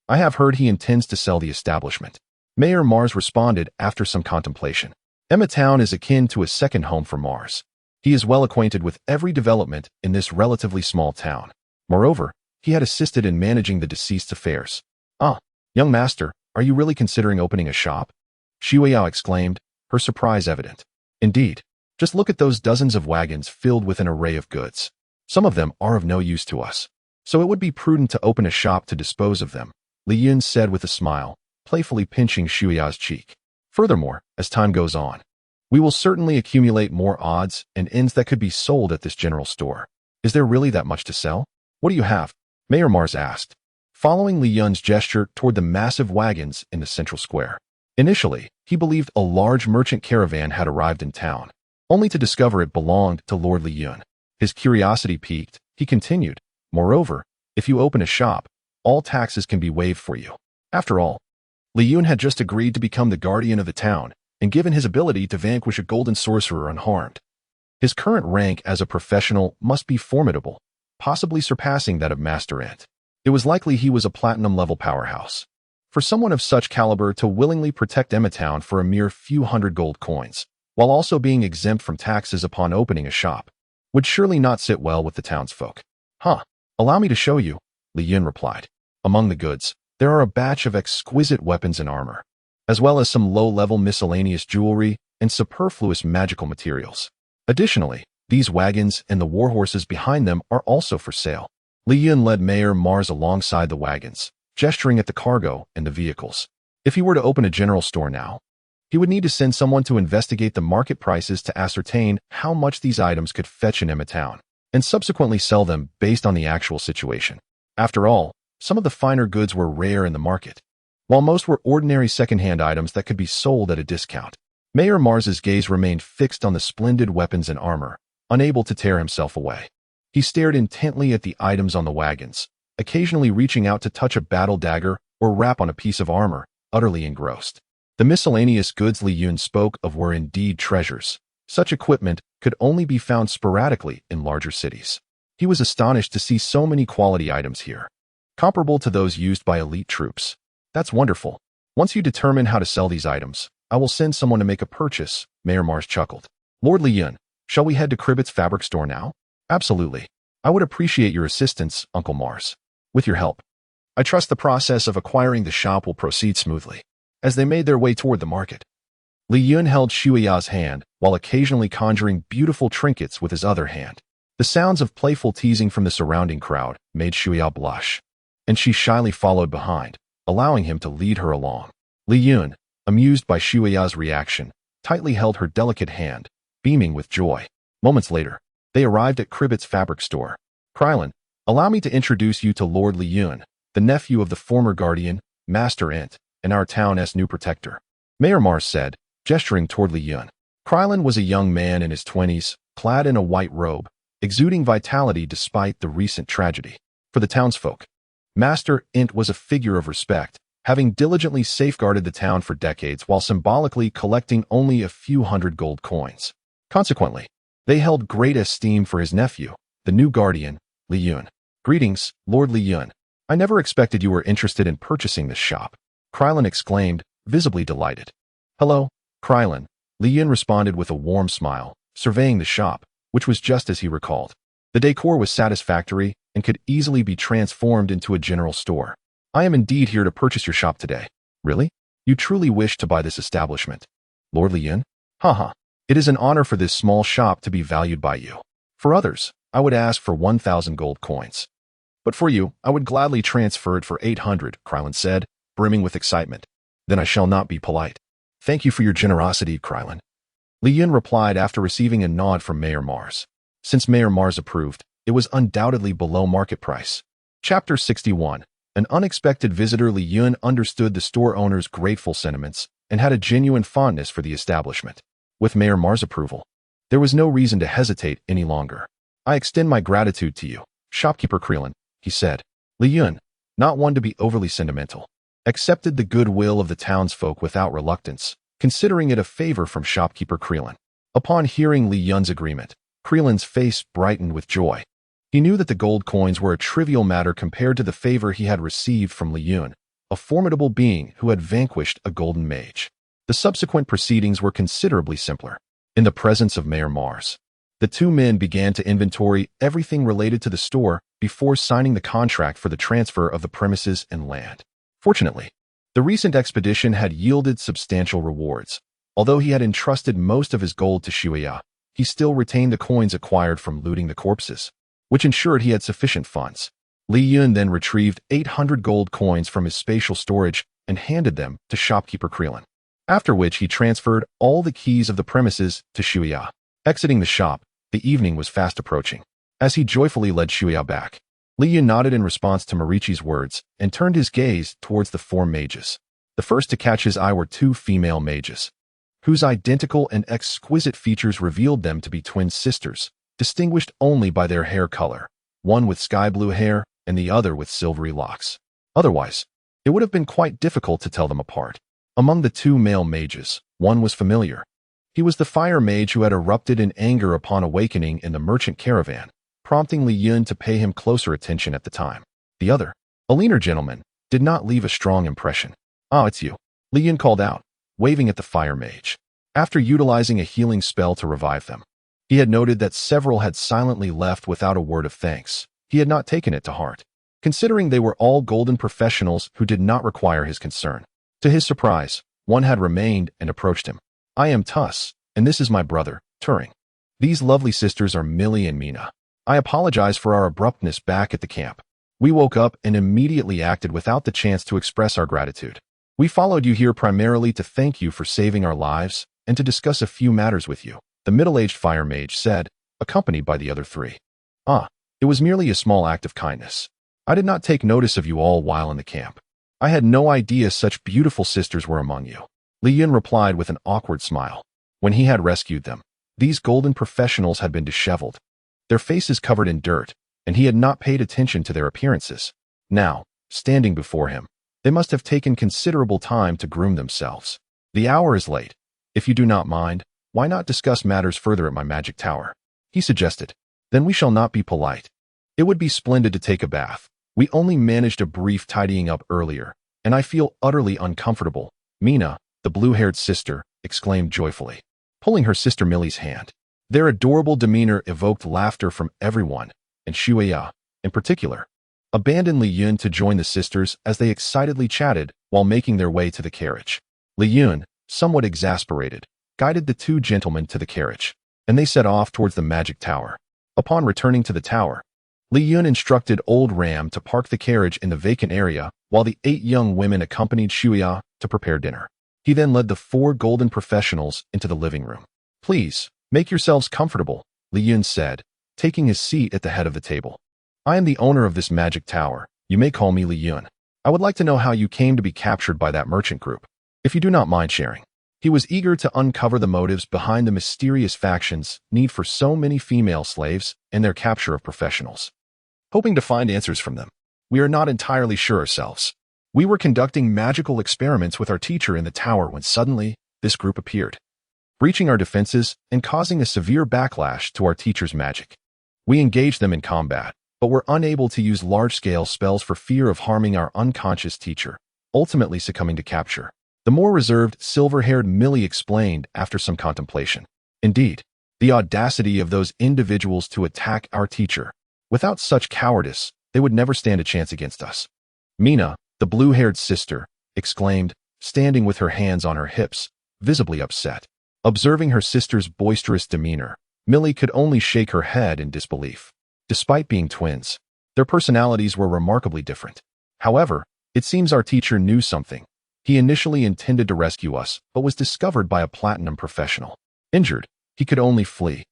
I have heard he intends to sell the establishment. Mayor Mars responded after some contemplation. Emma Town is akin to a second home for Mars. He is well acquainted with every development in this relatively small town. Moreover, he had assisted in managing the deceased's affairs. Ah, young master, are you really considering opening a shop? Shuya exclaimed, her surprise evident. Indeed, just look at those dozens of wagons filled with an array of goods. Some of them are of no use to us, so it would be prudent to open a shop to dispose of them, Li Yun said with a smile, playfully pinching Shuya's cheek. Furthermore, as time goes on, we will certainly accumulate more odds and ends that could be sold at this general store. Is there really that much to sell? What do you have? Mayor Mars asked, following Li Yun's gesture toward the massive wagons in the central square. Initially, he believed a large merchant caravan had arrived in town, only to discover it belonged to Lord Li Yun. His curiosity piqued, he continued, moreover, if you open a shop, all taxes can be waived for you. After all, Li Yun had just agreed to become the guardian of the town, and given his ability to vanquish a golden sorcerer unharmed. His current rank as a professional must be formidable, possibly surpassing that of Master Ent. It was likely he was a platinum-level powerhouse. For someone of such caliber to willingly protect Emma Town for a mere few hundred gold coins, while also being exempt from taxes upon opening a shop, would surely not sit well with the townsfolk. Huh, allow me to show you, Li Yun replied. Among the goods, there are a batch of exquisite weapons and armor, as well as some low-level miscellaneous jewelry and superfluous magical materials. Additionally, these wagons and the warhorses behind them are also for sale. Li Yun led Mayor Mars alongside the wagons, gesturing at the cargo and the vehicles. If he were to open a general store now, he would need to send someone to investigate the market prices to ascertain how much these items could fetch in Emma Town, and subsequently sell them based on the actual situation. After all, some of the finer goods were rare in the market, while most were ordinary second-hand items that could be sold at a discount. Mayor Mars's gaze remained fixed on the splendid weapons and armor, unable to tear himself away. He stared intently at the items on the wagons, occasionally reaching out to touch a battle dagger or rap on a piece of armor, utterly engrossed. The miscellaneous goods Li Yun spoke of were indeed treasures. Such equipment could only be found sporadically in larger cities. He was astonished to see so many quality items here, comparable to those used by elite troops. That's wonderful. Once you determine how to sell these items, I will send someone to make a purchase, Mayor Mars chuckled. Lord Li Yun, shall we head to Cribbet's fabric store now? Absolutely. I would appreciate your assistance, Uncle Mars. With your help, I trust the process of acquiring the shop will proceed smoothly. As they made their way toward the market, Li Yun held Shuya's hand while occasionally conjuring beautiful trinkets with his other hand. The sounds of playful teasing from the surrounding crowd made Shuya blush, and she shyly followed behind, allowing him to lead her along. Li Yun, amused by Shuya's reaction, tightly held her delicate hand, beaming with joy. Moments later, they arrived at Cribbet's fabric store. Krylin, allow me to introduce you to Lord Li Yun, the nephew of the former guardian, Master Ent, and our town's new protector, Mayor Mars said, gesturing toward Li Yun. Krylin was a young man in his 20s, clad in a white robe, exuding vitality despite the recent tragedy. For the townsfolk, Master Ent was a figure of respect, having diligently safeguarded the town for decades while symbolically collecting only a few hundred gold coins. Consequently, they held great esteem for his nephew, the new guardian, Li Yun. Greetings, Lord Li Yun. I never expected you were interested in purchasing this shop, Krylin exclaimed, visibly delighted. Hello, Krylin, Li Yun responded with a warm smile, surveying the shop, which was just as he recalled. The decor was satisfactory and could easily be transformed into a general store. I am indeed here to purchase your shop today. Really? You truly wish to buy this establishment? Lord Li Yun? Haha. It is an honor for this small shop to be valued by you. For others, I would ask for 1,000 gold coins. But for you, I would gladly transfer it for 800, Krylin said, brimming with excitement. Then I shall not be polite. Thank you for your generosity, Krylin. Li Yun replied after receiving a nod from Mayor Mars. Since Mayor Mars approved, it was undoubtedly below market price. Chapter 61. An unexpected visitor. Li Yun understood the store owner's grateful sentiments and had a genuine fondness for the establishment. With Mayor Mars' approval, there was no reason to hesitate any longer. I extend my gratitude to you, shopkeeper Krylin, he said. Li Yun, not one to be overly sentimental, accepted the goodwill of the townsfolk without reluctance, considering it a favor from shopkeeper Krylin. Upon hearing Li Yun's agreement, Krylin's face brightened with joy. He knew that the gold coins were a trivial matter compared to the favor he had received from Li Yun, a formidable being who had vanquished a golden mage. The subsequent proceedings were considerably simpler. In the presence of Mayor Mars, the two men began to inventory everything related to the store before signing the contract for the transfer of the premises and land. Fortunately, the recent expedition had yielded substantial rewards. Although he had entrusted most of his gold to Shuya, he still retained the coins acquired from looting the corpses, which ensured he had sufficient funds. Li Yun then retrieved 800 gold coins from his spatial storage and handed them to shopkeeper Krylin, after which he transferred all the keys of the premises to Shuya. Exiting the shop, the evening was fast approaching. As he joyfully led Shuya back, Li Yun nodded in response to Marichi's words and turned his gaze towards the four mages. The first to catch his eye were two female mages, whose identical and exquisite features revealed them to be twin sisters, distinguished only by their hair color, one with sky blue hair and the other with silvery locks. Otherwise, it would have been quite difficult to tell them apart. Among the two male mages, one was familiar. He was the fire mage who had erupted in anger upon awakening in the merchant caravan, prompting Li Yun to pay him closer attention at the time. The other, a leaner gentleman, did not leave a strong impression. "Ah, it's you," Li Yun called out, waving at the fire mage. After utilizing a healing spell to revive them, he had noted that several had silently left without a word of thanks. He had not taken it to heart, considering they were all golden professionals who did not require his concern. To his surprise, one had remained and approached him. "I am Tuss, and this is my brother, Turing. These lovely sisters are Millie and Mina. I apologize for our abruptness back at the camp. We woke up and immediately acted without the chance to express our gratitude. We followed you here primarily to thank you for saving our lives and to discuss a few matters with you," the middle-aged fire mage said, accompanied by the other three. "Ah, it was merely a small act of kindness. I did not take notice of you all while in the camp. I had no idea such beautiful sisters were among you," Li Yun replied with an awkward smile. When he had rescued them, these golden professionals had been disheveled, their faces covered in dirt, and he had not paid attention to their appearances. Now, standing before him, they must have taken considerable time to groom themselves. The hour is late. If you do not mind, why not discuss matters further at my magic tower? He suggested. Then we shall not be polite. It would be splendid to take a bath. We only managed a brief tidying up earlier, and I feel utterly uncomfortable. Mina, the blue-haired sister, exclaimed joyfully, pulling her sister Millie's hand. Their adorable demeanor evoked laughter from everyone, and Shuya, in particular, abandoned Li Yun to join the sisters as they excitedly chatted while making their way to the carriage. Li Yun, somewhat exasperated, guided the two gentlemen to the carriage, and they set off towards the magic tower. Upon returning to the tower, Li Yun instructed Old Ram to park the carriage in the vacant area while the 8 young women accompanied Shuya to prepare dinner. He then led the 4 golden professionals into the living room. Please, make yourselves comfortable, Li Yun said, taking his seat at the head of the table. I am the owner of this magic tower. You may call me Li Yun. I would like to know how you came to be captured by that merchant group, if you do not mind sharing. He was eager to uncover the motives behind the mysterious faction's need for so many female slaves and their capture of professionals. Hoping to find answers from them, we are not entirely sure ourselves. We were conducting magical experiments with our teacher in the tower when suddenly, this group appeared, breaching our defenses and causing a severe backlash to our teacher's magic. We engaged them in combat, but were unable to use large-scale spells for fear of harming our unconscious teacher, ultimately succumbing to capture. The more reserved, silver-haired Millie explained after some contemplation. Indeed, the audacity of those individuals to attack our teacher. Without such cowardice, they would never stand a chance against us. Mina, the blue-haired sister, exclaimed, standing with her hands on her hips, visibly upset. Observing her sister's boisterous demeanor, Millie could only shake her head in disbelief. Despite being twins, their personalities were remarkably different. However, it seems our teacher knew something. He initially intended to rescue us, but was discovered by a platinum professional. Injured, he could only flee.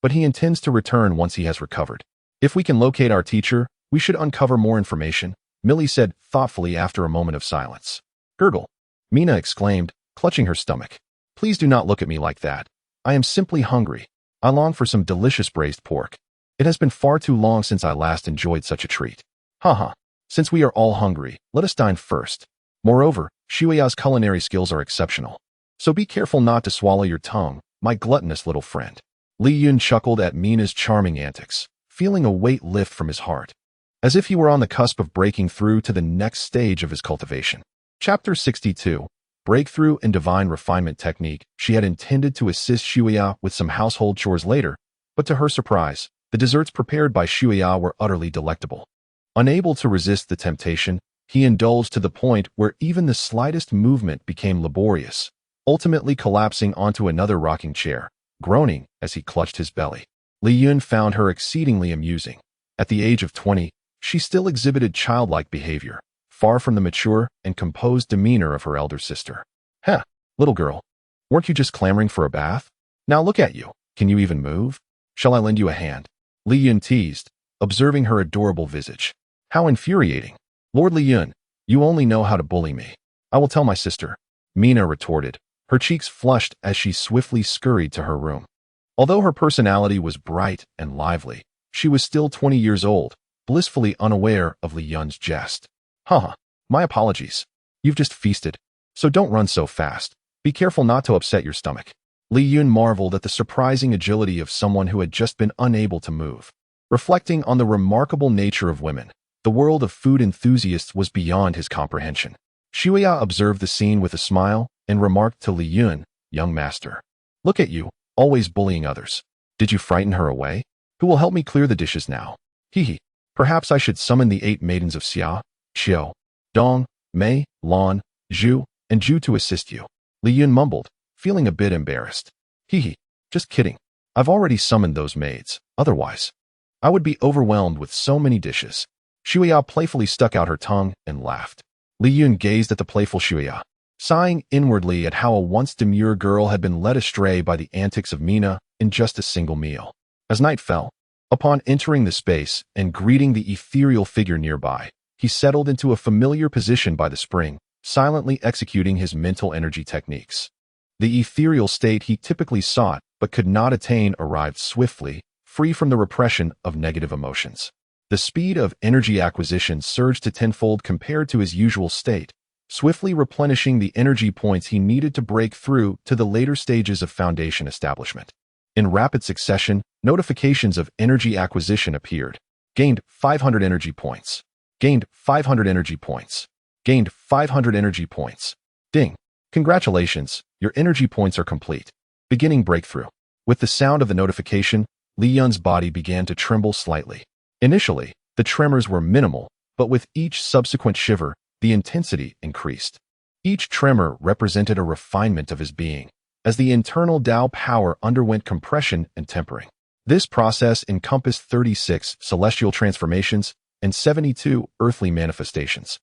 But he intends to return once he has recovered. If we can locate our teacher, we should uncover more information, Millie said thoughtfully after a moment of silence. Gurgle, Mina exclaimed, clutching her stomach. Please do not look at me like that. I am simply hungry. I long for some delicious braised pork. It has been far too long since I last enjoyed such a treat. Haha. Since we are all hungry, let us dine first. Moreover, Shuya's culinary skills are exceptional. So be careful not to swallow your tongue, my gluttonous little friend. Li Yun chuckled at Mina's charming antics, feeling a weight lift from his heart, as if he were on the cusp of breaking through to the next stage of his cultivation. Chapter 62. Breakthrough in Divine Refinement Technique. She had intended to assist Shuya with some household chores later, but to her surprise, the desserts prepared by Shuya were utterly delectable. Unable to resist the temptation, he indulged to the point where even the slightest movement became laborious, ultimately collapsing onto another rocking chair, groaning as he clutched his belly. Li Yun found her exceedingly amusing. At the age of 20, she still exhibited childlike behavior, far from the mature and composed demeanor of her elder sister. Heh, little girl, weren't you just clamoring for a bath? Now look at you. Can you even move? Shall I lend you a hand? Li Yun teased, observing her adorable visage. How infuriating. Lord Li Yun, you only know how to bully me. I will tell my sister, Mina retorted, her cheeks flushed as she swiftly scurried to her room. Although her personality was bright and lively, she was still 20 years old, blissfully unaware of Li Yun's jest. Haha, my apologies. You've just feasted, so don't run so fast. Be careful not to upset your stomach. Li Yun marveled at the surprising agility of someone who had just been unable to move. Reflecting on the remarkable nature of women, the world of food enthusiasts was beyond his comprehension. Shuya observed the scene with a smile and remarked to Li Yun, young master. Look at you, always bullying others. Did you frighten her away? Who will help me clear the dishes now? Hee. Perhaps I should summon the 8 maidens of Xia, Xiao, Dong, Mei, Lan, Zhu, and Zhu to assist you. Li Yun mumbled, feeling a bit embarrassed. Hee. Just kidding. I've already summoned those maids. Otherwise, I would be overwhelmed with so many dishes. Shuya playfully stuck out her tongue and laughed. Li Yun gazed at the playful Shuya, sighing inwardly at how a once demure girl had been led astray by the antics of Mina in just a single meal. As night fell, upon entering the space and greeting the ethereal figure nearby, he settled into a familiar position by the spring, silently executing his mental energy techniques. The ethereal state he typically sought but could not attain arrived swiftly, free from the repression of negative emotions. The speed of energy acquisition surged to tenfold compared to his usual state, swiftly replenishing the energy points he needed to break through to the later stages of foundation establishment. In rapid succession, notifications of energy acquisition appeared. Gained 500 energy points. Gained 500 energy points. Gained 500 energy points. Ding. Congratulations, your energy points are complete. Beginning breakthrough. With the sound of the notification, Li Yun's body began to tremble slightly. Initially, the tremors were minimal, but with each subsequent shiver, the intensity increased. Each tremor represented a refinement of his being, as the internal Tao power underwent compression and tempering. This process encompassed 36 celestial transformations and 72 earthly manifestations,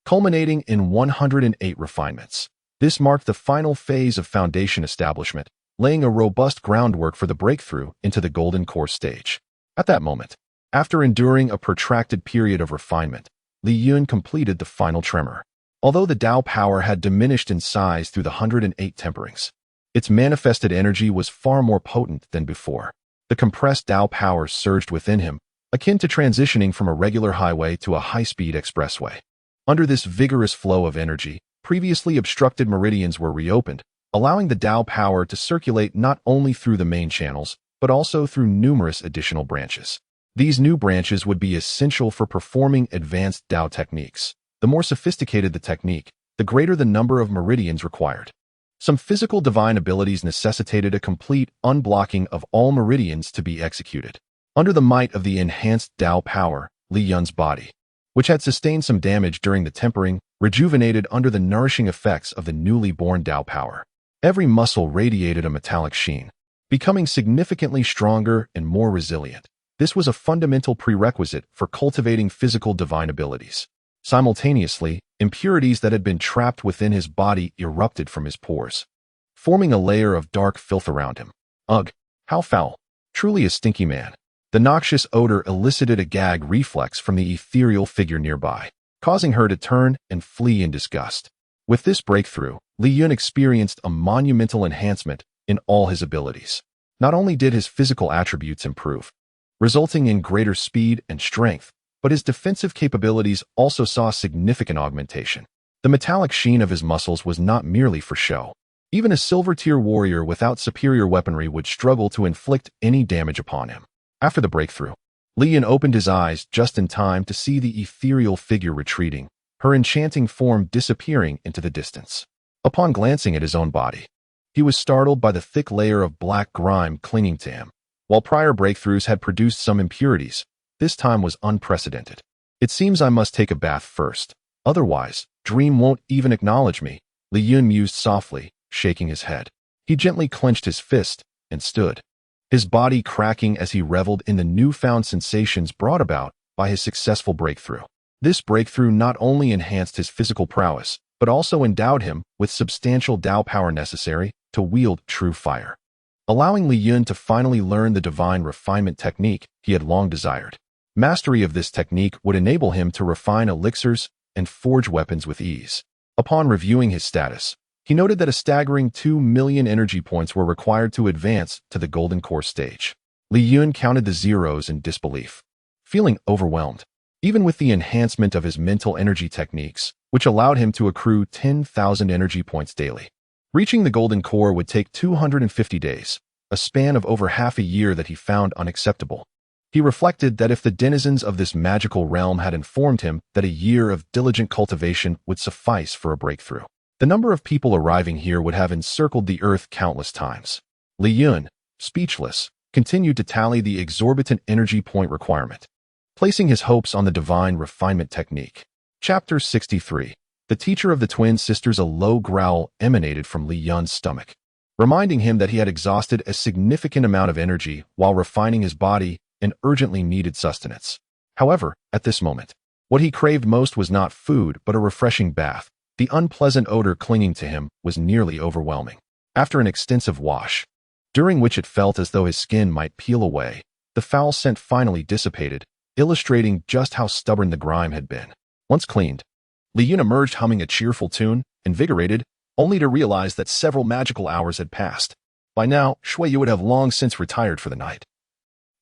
culminating in 108 refinements. This marked the final phase of foundation establishment, laying a robust groundwork for the breakthrough into the golden core stage. At that moment, after enduring a protracted period of refinement, Li Yun completed the final tremor. Although the Tao power had diminished in size through the 108 temperings, its manifested energy was far more potent than before. The compressed Tao power surged within him, akin to transitioning from a regular highway to a high-speed expressway. Under this vigorous flow of energy, previously obstructed meridians were reopened, allowing the Tao power to circulate not only through the main channels, but also through numerous additional branches. These new branches would be essential for performing advanced Tao techniques. The more sophisticated the technique, the greater the number of meridians required. Some physical divine abilities necessitated a complete unblocking of all meridians to be executed. Under the might of the enhanced Tao power, Li Yun's body, which had sustained some damage during the tempering, rejuvenated under the nourishing effects of the newly born Tao power. Every muscle radiated a metallic sheen, becoming significantly stronger and more resilient. This was a fundamental prerequisite for cultivating physical divine abilities. Simultaneously, impurities that had been trapped within his body erupted from his pores, forming a layer of dark filth around him. Ugh, how foul. Truly a stinky man. The noxious odor elicited a gag reflex from the ethereal figure nearby, causing her to turn and flee in disgust. With this breakthrough, Li Yun experienced a monumental enhancement in all his abilities. Not only did his physical attributes improve, resulting in greater speed and strength, but his defensive capabilities also saw significant augmentation. The metallic sheen of his muscles was not merely for show. Even a silver-tier warrior without superior weaponry would struggle to inflict any damage upon him. After the breakthrough, Li Yun opened his eyes just in time to see the ethereal figure retreating, her enchanting form disappearing into the distance. Upon glancing at his own body, he was startled by the thick layer of black grime clinging to him. While prior breakthroughs had produced some impurities, this time was unprecedented. It seems I must take a bath first. Otherwise, Dream won't even acknowledge me, Li Yun mused softly, shaking his head. He gently clenched his fist and stood, his body cracking as he reveled in the newfound sensations brought about by his successful breakthrough. This breakthrough not only enhanced his physical prowess, but also endowed him with substantial Tao power necessary to wield true fire, allowing Li Yun to finally learn the divine refinement technique he had long desired. Mastery of this technique would enable him to refine elixirs and forge weapons with ease. Upon reviewing his status, he noted that a staggering 2 million energy points were required to advance to the golden core stage. Li Yun counted the zeros in disbelief, feeling overwhelmed. Even with the enhancement of his mental energy techniques, which allowed him to accrue 10,000 energy points daily, reaching the golden core would take 250 days, a span of over half a year that he found unacceptable. He reflected that if the denizens of this magical realm had informed him that a year of diligent cultivation would suffice for a breakthrough, the number of people arriving here would have encircled the earth countless times. Li Yun, speechless, continued to tally the exorbitant energy point requirement, placing his hopes on the divine refinement technique. Chapter 63. The teacher of the twin sisters. A low growl emanated from Li Yun's stomach, reminding him that he had exhausted a significant amount of energy while refining his body and urgently needed sustenance. However, at this moment, what he craved most was not food but a refreshing bath. The unpleasant odor clinging to him was nearly overwhelming. After an extensive wash, during which it felt as though his skin might peel away, the foul scent finally dissipated, illustrating just how stubborn the grime had been. Once cleaned, Li Yun emerged humming a cheerful tune, invigorated, only to realize that several magical hours had passed. By now, Shui would have long since retired for the night,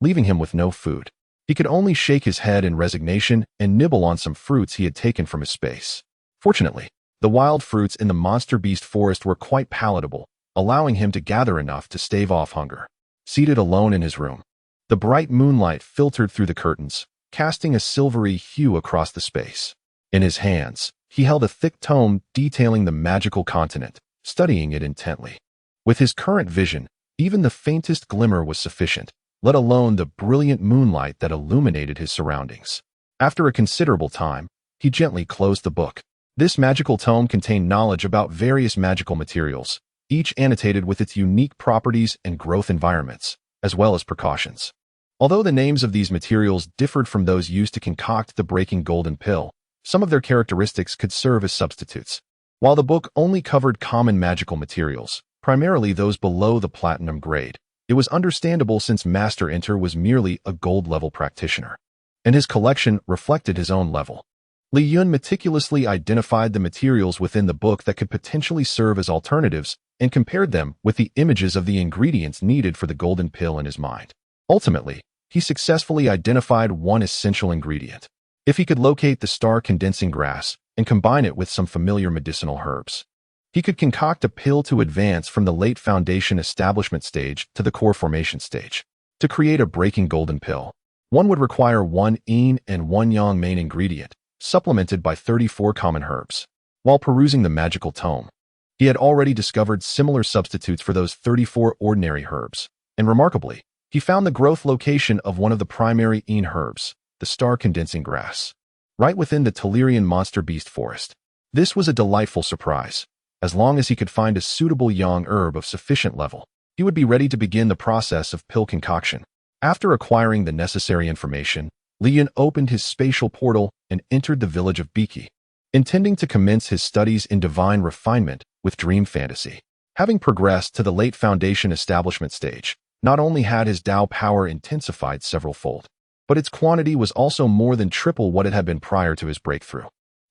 leaving him with no food. He could only shake his head in resignation and nibble on some fruits he had taken from his space. Fortunately, The wild fruits in the monster beast forest were quite palatable, allowing him to gather enough to stave off hunger. Seated alone in his room, the bright moonlight filtered through the curtains, casting a silvery hue across the space. In his hands, he held a thick tome detailing the magical continent, studying it intently. With his current vision, even the faintest glimmer was sufficient, let alone the brilliant moonlight that illuminated his surroundings. After a considerable time, he gently closed the book. This magical tome contained knowledge about various magical materials, each annotated with its unique properties and growth environments, as well as precautions. Although the names of these materials differed from those used to concoct the breaking golden pill, some of their characteristics could serve as substitutes. While the book only covered common magical materials, primarily those below the platinum grade, it was understandable since Master Enter was merely a gold-level practitioner, and his collection reflected his own level. Li Chen meticulously identified the materials within the book that could potentially serve as alternatives and compared them with the images of the ingredients needed for the golden pill in his mind. Ultimately, he successfully identified one essential ingredient. If he could locate the star-condensing grass and combine it with some familiar medicinal herbs, he could concoct a pill to advance from the late foundation establishment stage to the core formation stage. To create a breaking golden pill, one would require 1 yin and 1 yang main ingredient, supplemented by 34 common herbs. While perusing the magical tome, he had already discovered similar substitutes for those 34 ordinary herbs, and remarkably, he found the growth location of one of the primary yin herbs, the star-condensing grass, right within the Telerian monster beast forest. This was a delightful surprise. As long as he could find a suitable yang herb of sufficient level, he would be ready to begin the process of pill concoction. After acquiring the necessary information, Li Chen opened his spatial portal and entered the village of Biki, intending to commence his studies in divine refinement with dream fantasy. Having progressed to the late foundation establishment stage, not only had his Dao power intensified several-fold, but its quantity was also more than triple what it had been prior to his breakthrough.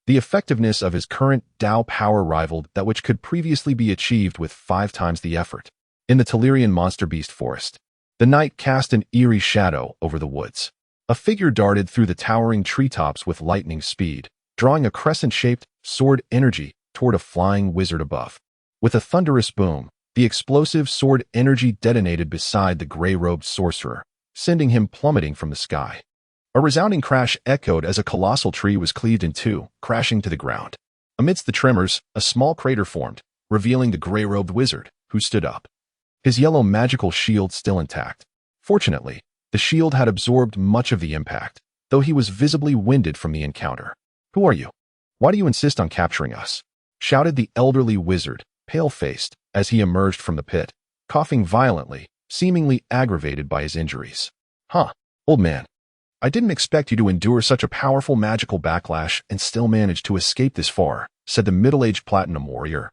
The effectiveness of his current Dao power rivaled that which could previously be achieved with 5 times the effort. In the Telerian monster beast forest, the night cast an eerie shadow over the woods. A figure darted through the towering treetops with lightning speed, drawing a crescent-shaped sword energy toward a flying wizard above. With a thunderous boom, the explosive sword energy detonated beside the gray-robed sorcerer, sending him plummeting from the sky. A resounding crash echoed as a colossal tree was cleaved in two, crashing to the ground. Amidst the tremors, a small crater formed, revealing the gray-robed wizard, who stood up, his yellow magical shield still intact. Fortunately, the shield had absorbed much of the impact, though he was visibly winded from the encounter. "Who are you? Why do you insist on capturing us?" shouted the elderly wizard, pale-faced, as he emerged from the pit, coughing violently, seemingly aggravated by his injuries. "Huh, old man. I didn't expect you to endure such a powerful magical backlash and still manage to escape this far," said the middle-aged platinum warrior,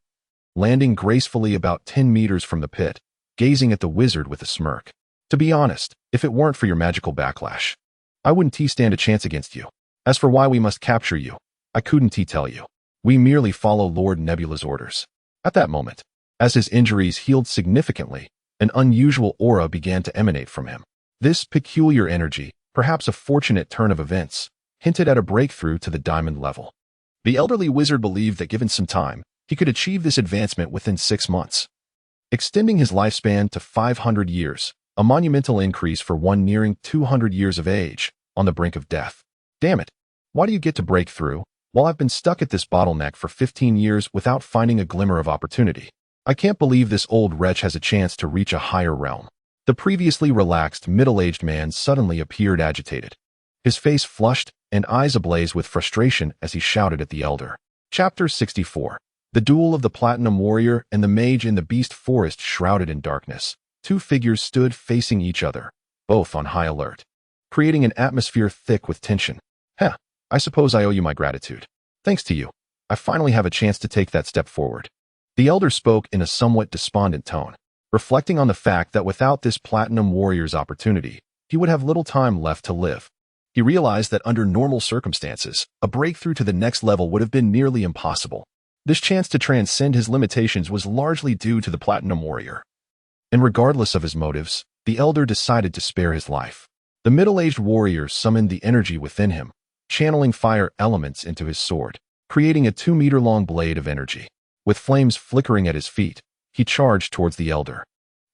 landing gracefully about 10 meters from the pit, gazing at the wizard with a smirk. "To be honest, if it weren't for your magical backlash, I wouldn't stand a chance against you. As for why we must capture you, I couldn't tell you. We merely follow Lord Nebula's orders." At that moment, as his injuries healed significantly, an unusual aura began to emanate from him. This peculiar energy, perhaps a fortunate turn of events, hinted at a breakthrough to the diamond level. The elderly wizard believed that given some time, he could achieve this advancement within 6 months, extending his lifespan to 500 years, a monumental increase for one nearing 200 years of age, on the brink of death. "Damn it, why do you get to break through, while I've been stuck at this bottleneck for 15 years without finding a glimmer of opportunity? I can't believe this old wretch has a chance to reach a higher realm." The previously relaxed middle-aged man suddenly appeared agitated, his face flushed and eyes ablaze with frustration as he shouted at the elder. Chapter 64. The duel of the Platinum Warrior and the Mage in the Beast Forest. Shrouded in darkness, 2 figures stood facing each other, both on high alert, creating an atmosphere thick with tension. "Heh, I suppose I owe you my gratitude. Thanks to you, I finally have a chance to take that step forward." The elder spoke in a somewhat despondent tone, reflecting on the fact that without this Platinum Warrior's opportunity, he would have little time left to live. He realized that under normal circumstances, a breakthrough to the next level would have been nearly impossible. This chance to transcend his limitations was largely due to the Platinum Warrior. And regardless of his motives, the elder decided to spare his life. The middle-aged warrior summoned the energy within him, channeling fire elements into his sword, creating a 2-meter-long blade of energy. With flames flickering at his feet, he charged towards the elder.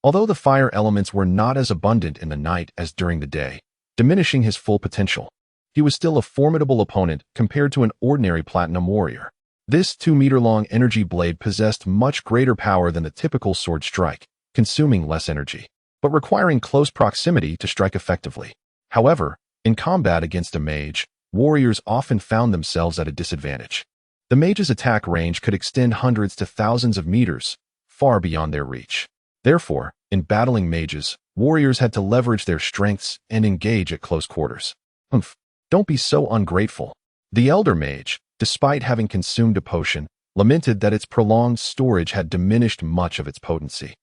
Although the fire elements were not as abundant in the night as during the day, diminishing his full potential, he was still a formidable opponent compared to an ordinary platinum warrior. This 2-meter-long energy blade possessed much greater power than the typical sword strike, consuming less energy, but requiring close proximity to strike effectively. However, in combat against a mage, warriors often found themselves at a disadvantage. The mage's attack range could extend hundreds to thousands of meters, far beyond their reach. Therefore, in battling mages, warriors had to leverage their strengths and engage at close quarters. Don't be so ungrateful. The elder mage, despite having consumed a potion, lamented that its prolonged storage had diminished much of its potency,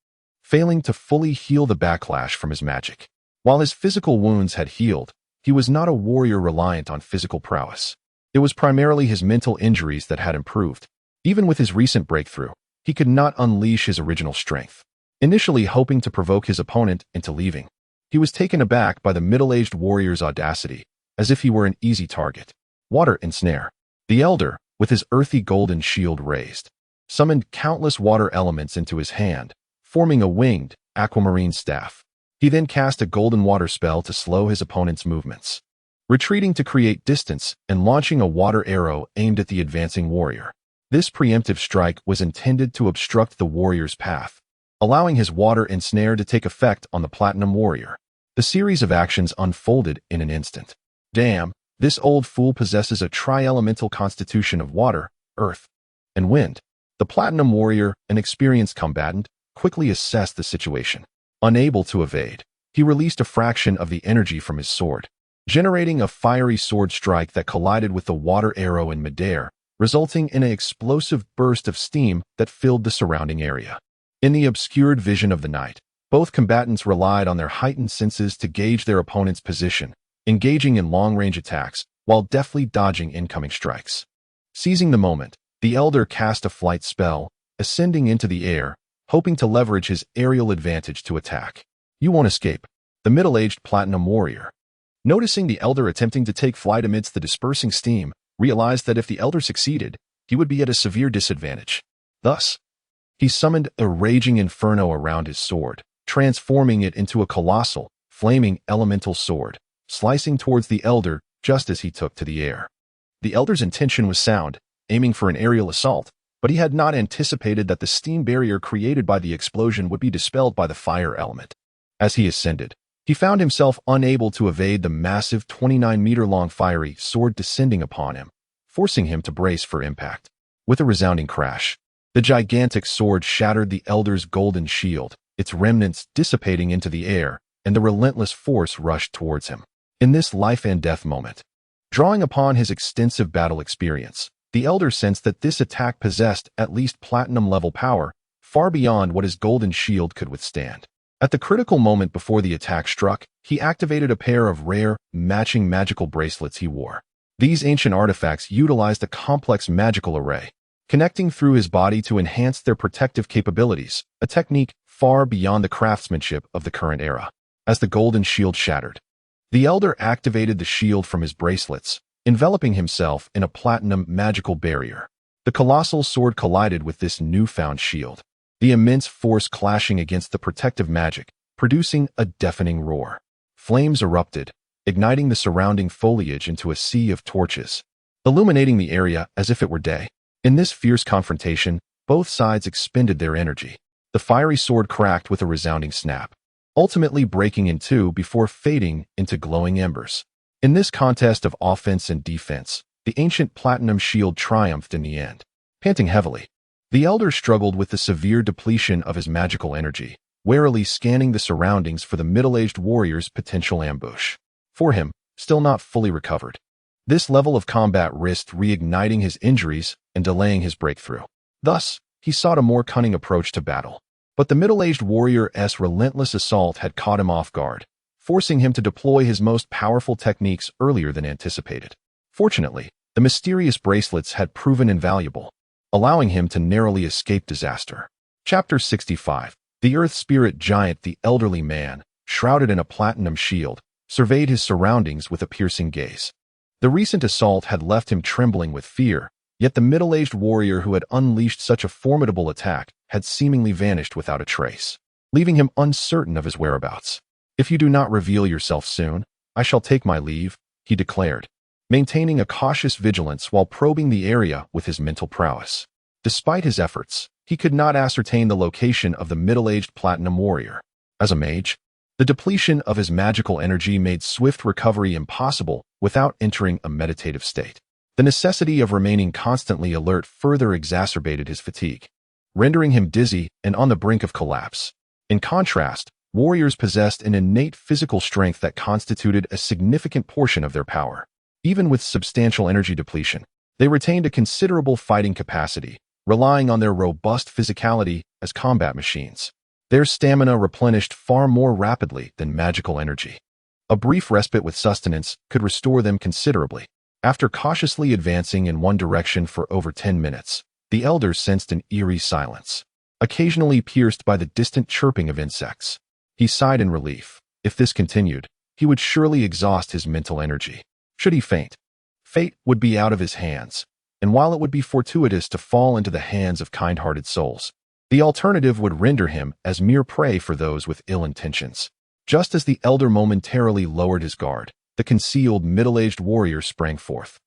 failing to fully heal the backlash from his magic. While his physical wounds had healed, he was not a warrior reliant on physical prowess. It was primarily his mental injuries that had improved. Even with his recent breakthrough, he could not unleash his original strength. Initially hoping to provoke his opponent into leaving, he was taken aback by the middle-aged warrior's audacity, as if he were an easy target. Water ensnare. The elder, with his earthy golden shield raised, summoned countless water elements into his hand, forming a winged, aquamarine staff. He then cast a golden water spell to slow his opponent's movements, retreating to create distance and launching a water arrow aimed at the advancing warrior. This preemptive strike was intended to obstruct the warrior's path, allowing his water ensnare to take effect on the platinum warrior. The series of actions unfolded in an instant. Damn, this old fool possesses a tri-elemental constitution of water, earth, and wind. The platinum warrior, an experienced combatant, quickly assessed the situation. Unable to evade, he released a fraction of the energy from his sword, generating a fiery sword strike that collided with the water arrow in midair, resulting in an explosive burst of steam that filled the surrounding area. In the obscured vision of the night, both combatants relied on their heightened senses to gauge their opponent's position, engaging in long-range attacks while deftly dodging incoming strikes. Seizing the moment, the elder cast a flight spell, ascending into the air, hoping to leverage his aerial advantage to attack. You won't escape. The middle-aged platinum warrior, noticing the elder attempting to take flight amidst the dispersing steam, realized that if the elder succeeded, he would be at a severe disadvantage. Thus, he summoned a raging inferno around his sword, transforming it into a colossal, flaming elemental sword, slicing towards the elder just as he took to the air. The elder's intention was sound, aiming for an aerial assault, but he had not anticipated that the steam barrier created by the explosion would be dispelled by the fire element. As he ascended, he found himself unable to evade the massive 29-meter-long fiery sword descending upon him, forcing him to brace for impact. With a resounding crash, the gigantic sword shattered the elder's golden shield, its remnants dissipating into the air, and the relentless force rushed towards him. In this life-and-death moment, drawing upon his extensive battle experience, the elder sensed that this attack possessed at least platinum-level power, far beyond what his golden shield could withstand. At the critical moment before the attack struck, he activated a pair of rare, matching magical bracelets he wore. These ancient artifacts utilized a complex magical array, connecting through his body to enhance their protective capabilities, a technique far beyond the craftsmanship of the current era. As the golden shield shattered, the elder activated the shield from his bracelets, enveloping himself in a platinum magical barrier. The colossal sword collided with this newfound shield, the immense force clashing against the protective magic, producing a deafening roar. Flames erupted, igniting the surrounding foliage into a sea of torches, illuminating the area as if it were day. In this fierce confrontation, both sides expended their energy. The fiery sword cracked with a resounding snap, ultimately breaking in two before fading into glowing embers. In this contest of offense and defense, the ancient platinum shield triumphed in the end. Panting heavily, the elder struggled with the severe depletion of his magical energy, warily scanning the surroundings for the middle-aged warrior's potential ambush. For him, still not fully recovered, this level of combat risked reigniting his injuries and delaying his breakthrough. Thus, he sought a more cunning approach to battle. But the middle-aged warrior's relentless assault had caught him off guard, forcing him to deploy his most powerful techniques earlier than anticipated. Fortunately, the mysterious bracelets had proven invaluable, allowing him to narrowly escape disaster. Chapter 65. The Earth Spirit Giant. The elderly man, shrouded in a platinum shield, surveyed his surroundings with a piercing gaze. The recent assault had left him trembling with fear, Yet the middle-aged warrior who had unleashed such a formidable attack had seemingly vanished without a trace, leaving him uncertain of his whereabouts. "If you do not reveal yourself soon, I shall take my leave," he declared, maintaining a cautious vigilance while probing the area with his mental prowess. Despite his efforts, he could not ascertain the location of the middle-aged platinum warrior. As a mage, the depletion of his magical energy made swift recovery impossible without entering a meditative state. The necessity of remaining constantly alert further exacerbated his fatigue, rendering him dizzy and on the brink of collapse. In contrast, warriors possessed an innate physical strength that constituted a significant portion of their power. Even with substantial energy depletion, they retained a considerable fighting capacity, relying on their robust physicality as combat machines. Their stamina replenished far more rapidly than magical energy. A brief respite with sustenance could restore them considerably. After cautiously advancing in one direction for over 10 minutes, the elders sensed an eerie silence, occasionally pierced by the distant chirping of insects. He sighed in relief. If this continued, he would surely exhaust his mental energy. Should he faint, fate would be out of his hands, and while it would be fortuitous to fall into the hands of kind-hearted souls, the alternative would render him as mere prey for those with ill intentions. Just as the elder momentarily lowered his guard, the concealed middle-aged warrior sprang forth,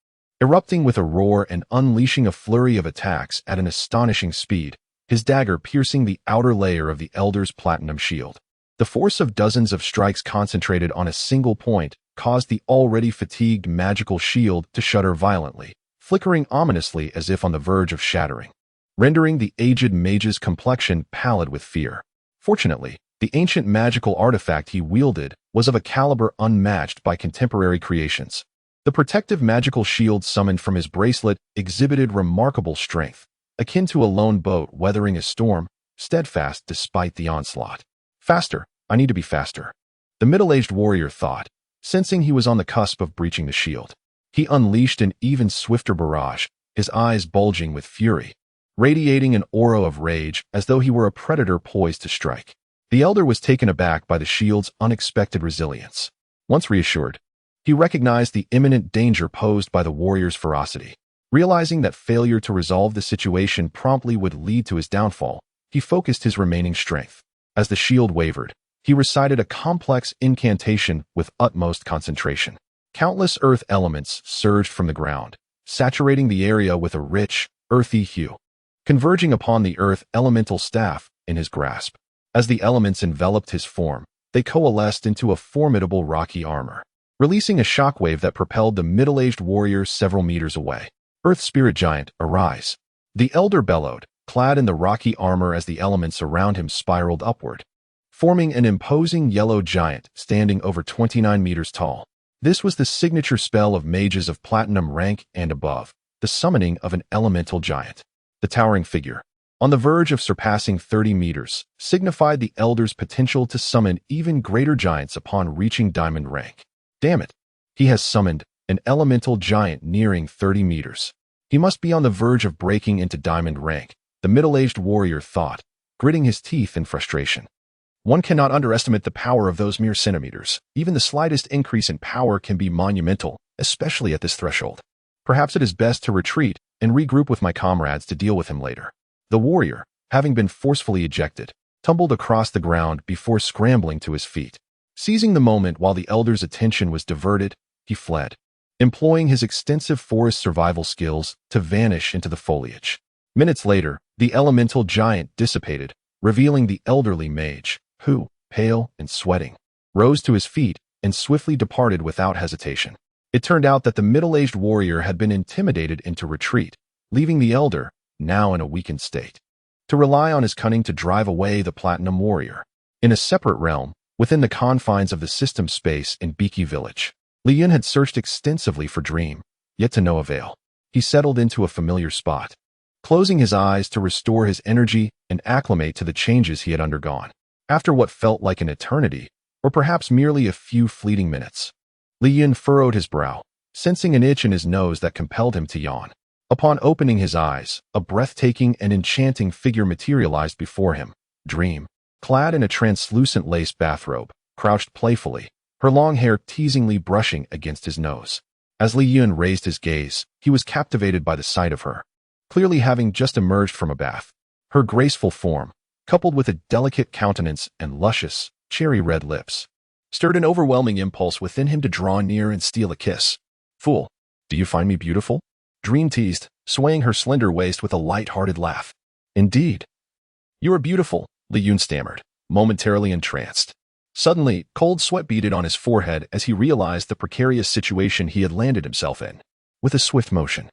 erupting with a roar and unleashing a flurry of attacks at an astonishing speed, his dagger piercing the outer layer of the elder's platinum shield. The force of dozens of strikes concentrated on a single point caused the already fatigued magical shield to shudder violently, flickering ominously as if on the verge of shattering, rendering the aged mage's complexion pallid with fear. Fortunately, the ancient magical artifact he wielded was of a caliber unmatched by contemporary creations. The protective magical shield summoned from his bracelet exhibited remarkable strength, akin to a lone boat weathering a storm, steadfast despite the onslaught. "Faster, I need to be faster," the middle-aged warrior thought, sensing he was on the cusp of breaching the shield. He unleashed an even swifter barrage, his eyes bulging with fury, radiating an aura of rage as though he were a predator poised to strike. The elder was taken aback by the shield's unexpected resilience. Once reassured, he recognized the imminent danger posed by the warrior's ferocity. Realizing that failure to resolve the situation promptly would lead to his downfall, he focused his remaining strength. As the shield wavered, he recited a complex incantation with utmost concentration. Countless earth elements surged from the ground, saturating the area with a rich, earthy hue, converging upon the earth elemental staff in his grasp. As the elements enveloped his form, they coalesced into a formidable rocky armor, releasing a shockwave that propelled the middle-aged warrior several meters away. "Earth Spirit Giant, arise!" the elder bellowed, clad in the rocky armor as the elements around him spiraled upward, forming an imposing yellow giant standing over 29 meters tall. This was the signature spell of mages of platinum rank and above, the summoning of an elemental giant. The towering figure, on the verge of surpassing 30 meters, signified the elder's potential to summon even greater giants upon reaching diamond rank. Damn it, he has summoned an elemental giant nearing 30 meters. He must be on the verge of breaking into diamond rank, the middle-aged warrior thought, gritting his teeth in frustration. One cannot underestimate the power of those mere centimeters. Even the slightest increase in power can be monumental, especially at this threshold. Perhaps it is best to retreat and regroup with my comrades to deal with him later. The warrior, having been forcefully ejected, tumbled across the ground before scrambling to his feet. Seizing the moment while the elder's attention was diverted, he fled, employing his extensive forest survival skills to vanish into the foliage. Minutes later, the elemental giant dissipated, revealing the elderly mage, who, pale and sweating, rose to his feet and swiftly departed without hesitation. It turned out that the middle-aged warrior had been intimidated into retreat, leaving the elder, now in a weakened state, to rely on his cunning to drive away the platinum warrior. In a separate realm, within the confines of the system space in Beaky Village, Li Chen had searched extensively for Dream, yet to no avail. He settled into a familiar spot, closing his eyes to restore his energy and acclimate to the changes he had undergone. After what felt like an eternity, or perhaps merely a few fleeting minutes, Li Chen furrowed his brow, sensing an itch in his nose that compelled him to yawn. Upon opening his eyes, a breathtaking and enchanting figure materialized before him. Dream, clad in a translucent lace bathrobe, crouched playfully, her long hair teasingly brushing against his nose. As Li Yun raised his gaze, he was captivated by the sight of her. Clearly having just emerged from a bath, her graceful form, coupled with a delicate countenance and luscious, cherry-red lips, stirred an overwhelming impulse within him to draw near and steal a kiss. "Fool, do you find me beautiful?" Dream teased, swaying her slender waist with a light-hearted laugh. "Indeed. You are beautiful," Li Yun stammered, momentarily entranced. Suddenly, cold sweat beaded on his forehead as he realized the precarious situation he had landed himself in. With a swift motion,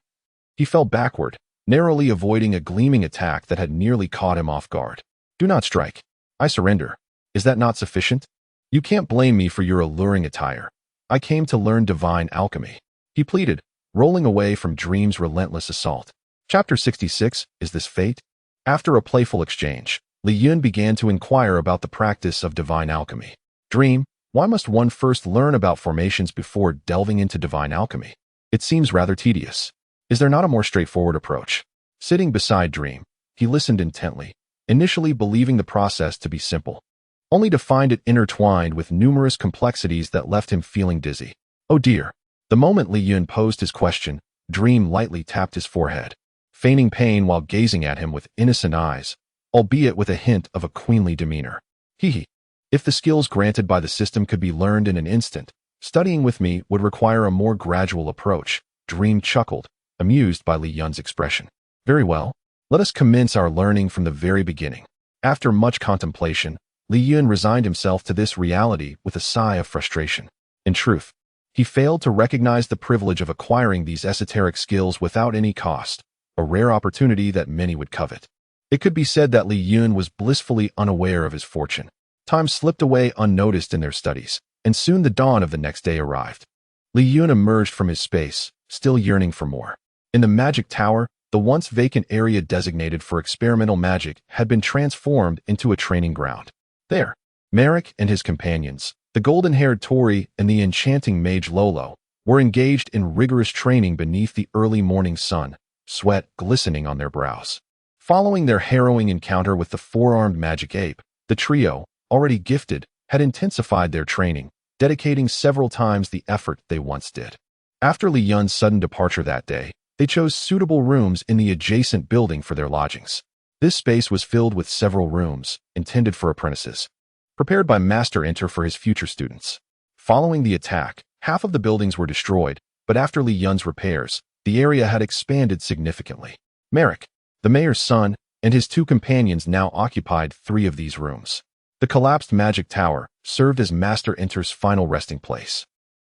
he fell backward, narrowly avoiding a gleaming attack that had nearly caught him off guard. "Do not strike. I surrender. Is that not sufficient? You can't blame me for your alluring attire. I came to learn divine alchemy," he pleaded, rolling away from Dream's relentless assault. Chapter 66, Is This Fate? After a playful exchange, Li Yun began to inquire about the practice of divine alchemy. "Dream, why must one first learn about formations before delving into divine alchemy? It seems rather tedious. Is there not a more straightforward approach?" Sitting beside Dream, he listened intently, initially believing the process to be simple, only to find it intertwined with numerous complexities that left him feeling dizzy. "Oh dear." The moment Li Yun posed his question, Dream lightly tapped his forehead, feigning pain while gazing at him with innocent eyes, albeit with a hint of a queenly demeanor. "Hee. If the skills granted by the system could be learned in an instant, studying with me would require a more gradual approach," Dream chuckled, amused by Li Yun's expression. "Very well. Let us commence our learning from the very beginning." After much contemplation, Li Yun resigned himself to this reality with a sigh of frustration. In truth, he failed to recognize the privilege of acquiring these esoteric skills without any cost, a rare opportunity that many would covet. It could be said that Li Yun was blissfully unaware of his fortune. Time slipped away unnoticed in their studies, and soon the dawn of the next day arrived. Li Yun emerged from his space, still yearning for more. In the magic tower, the once vacant area designated for experimental magic had been transformed into a training ground. There, Merrick and his companions, the golden-haired Tori and the enchanting mage Lolo, were engaged in rigorous training beneath the early morning sun, sweat glistening on their brows. Following their harrowing encounter with the four-armed magic ape, the trio, already gifted, had intensified their training, dedicating several times the effort they once did. After Li Yun's sudden departure that day, they chose suitable rooms in the adjacent building for their lodgings. This space was filled with several rooms, intended for apprentices, prepared by Master Enter for his future students. Following the attack, half of the buildings were destroyed, but after Li Yun's repairs, the area had expanded significantly. Merrick, the mayor's son, and his two companions now occupied 3 of these rooms. The collapsed magic tower served as Master Enter's final resting place.